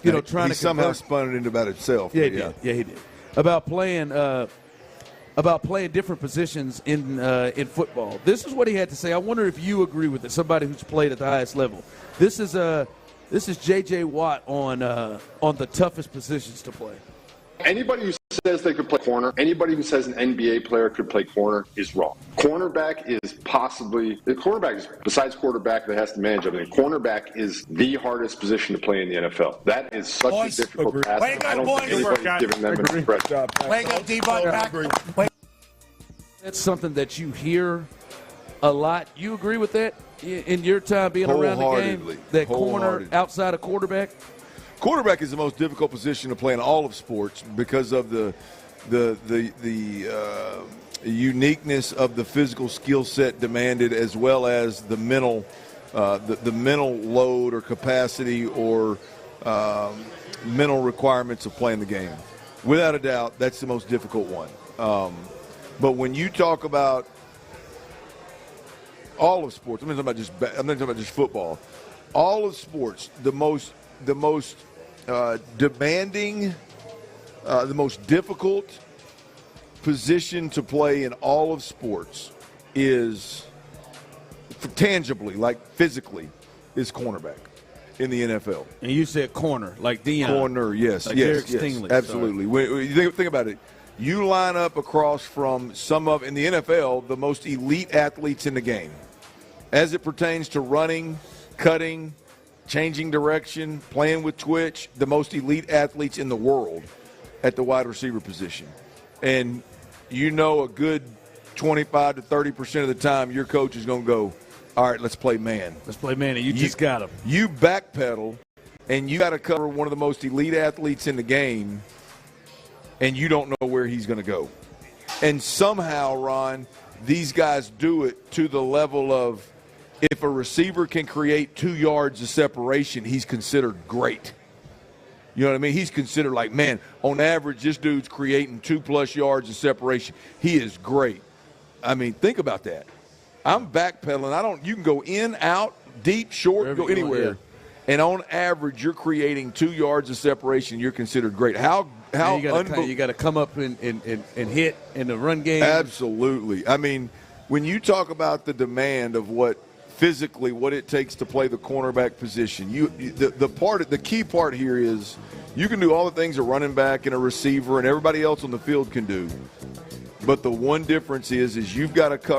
he to somehow spun it into about itself. Yeah, he did. Yeah, he did. About playing different positions in football. This is what he had to say. I wonder if you agree with it. Somebody who's played at the highest level. This is J.J. Watt on the toughest positions to play. Anybody who says they could play corner, anybody who says an NBA player could play corner is wrong. Cornerback is besides quarterback that has to manage everything, cornerback is the hardest position to play in the NFL. That is such a difficult task. I don't think anybody's giving them an impression. That's something that you hear a lot. You agree with that in your time being around the game? That corner outside of quarterback? Quarterback is the most difficult position to play in all of sports because of the uniqueness of the physical skill set demanded, as well as the mental load or capacity or mental requirements of playing the game. Without a doubt, that's the most difficult one. But when you talk about all of sports, I'm not talking about just football. All of sports, the most demanding, the most difficult position to play in all of sports is tangibly, like physically, is cornerback in the NFL. And you said corner, like Deion. Corner, yes, like yes, Derek Stingley. Absolutely. When you think about it. You line up across from in the NFL, the most elite athletes in the game. As it pertains to running, cutting, changing direction, playing with twitch, the most elite athletes in the world at the wide receiver position. And a good 25 to 30% of the time your coach is going to go, all right, let's play man. Let's play man, and you just got him. You backpedal, and you got to cover one of the most elite athletes in the game, and you don't know where he's going to go. And somehow, Ron, these guys do it to the level of if a receiver can create 2 yards of separation, he's considered great. You know what I mean? He's considered like, man, on average, this dude's creating 2+ yards of separation. He is great. I mean, think about that. I'm backpedaling. You can go in, out, deep, short, go anywhere. Yeah. And on average, you're creating 2 yards of separation. You're considered great. You got to come up and hit in the run game. Absolutely. I mean, when you talk about the demand of what it takes to play the cornerback position, the key part here is you can do all the things a running back and a receiver and everybody else on the field can do. But the one difference is you've got to cover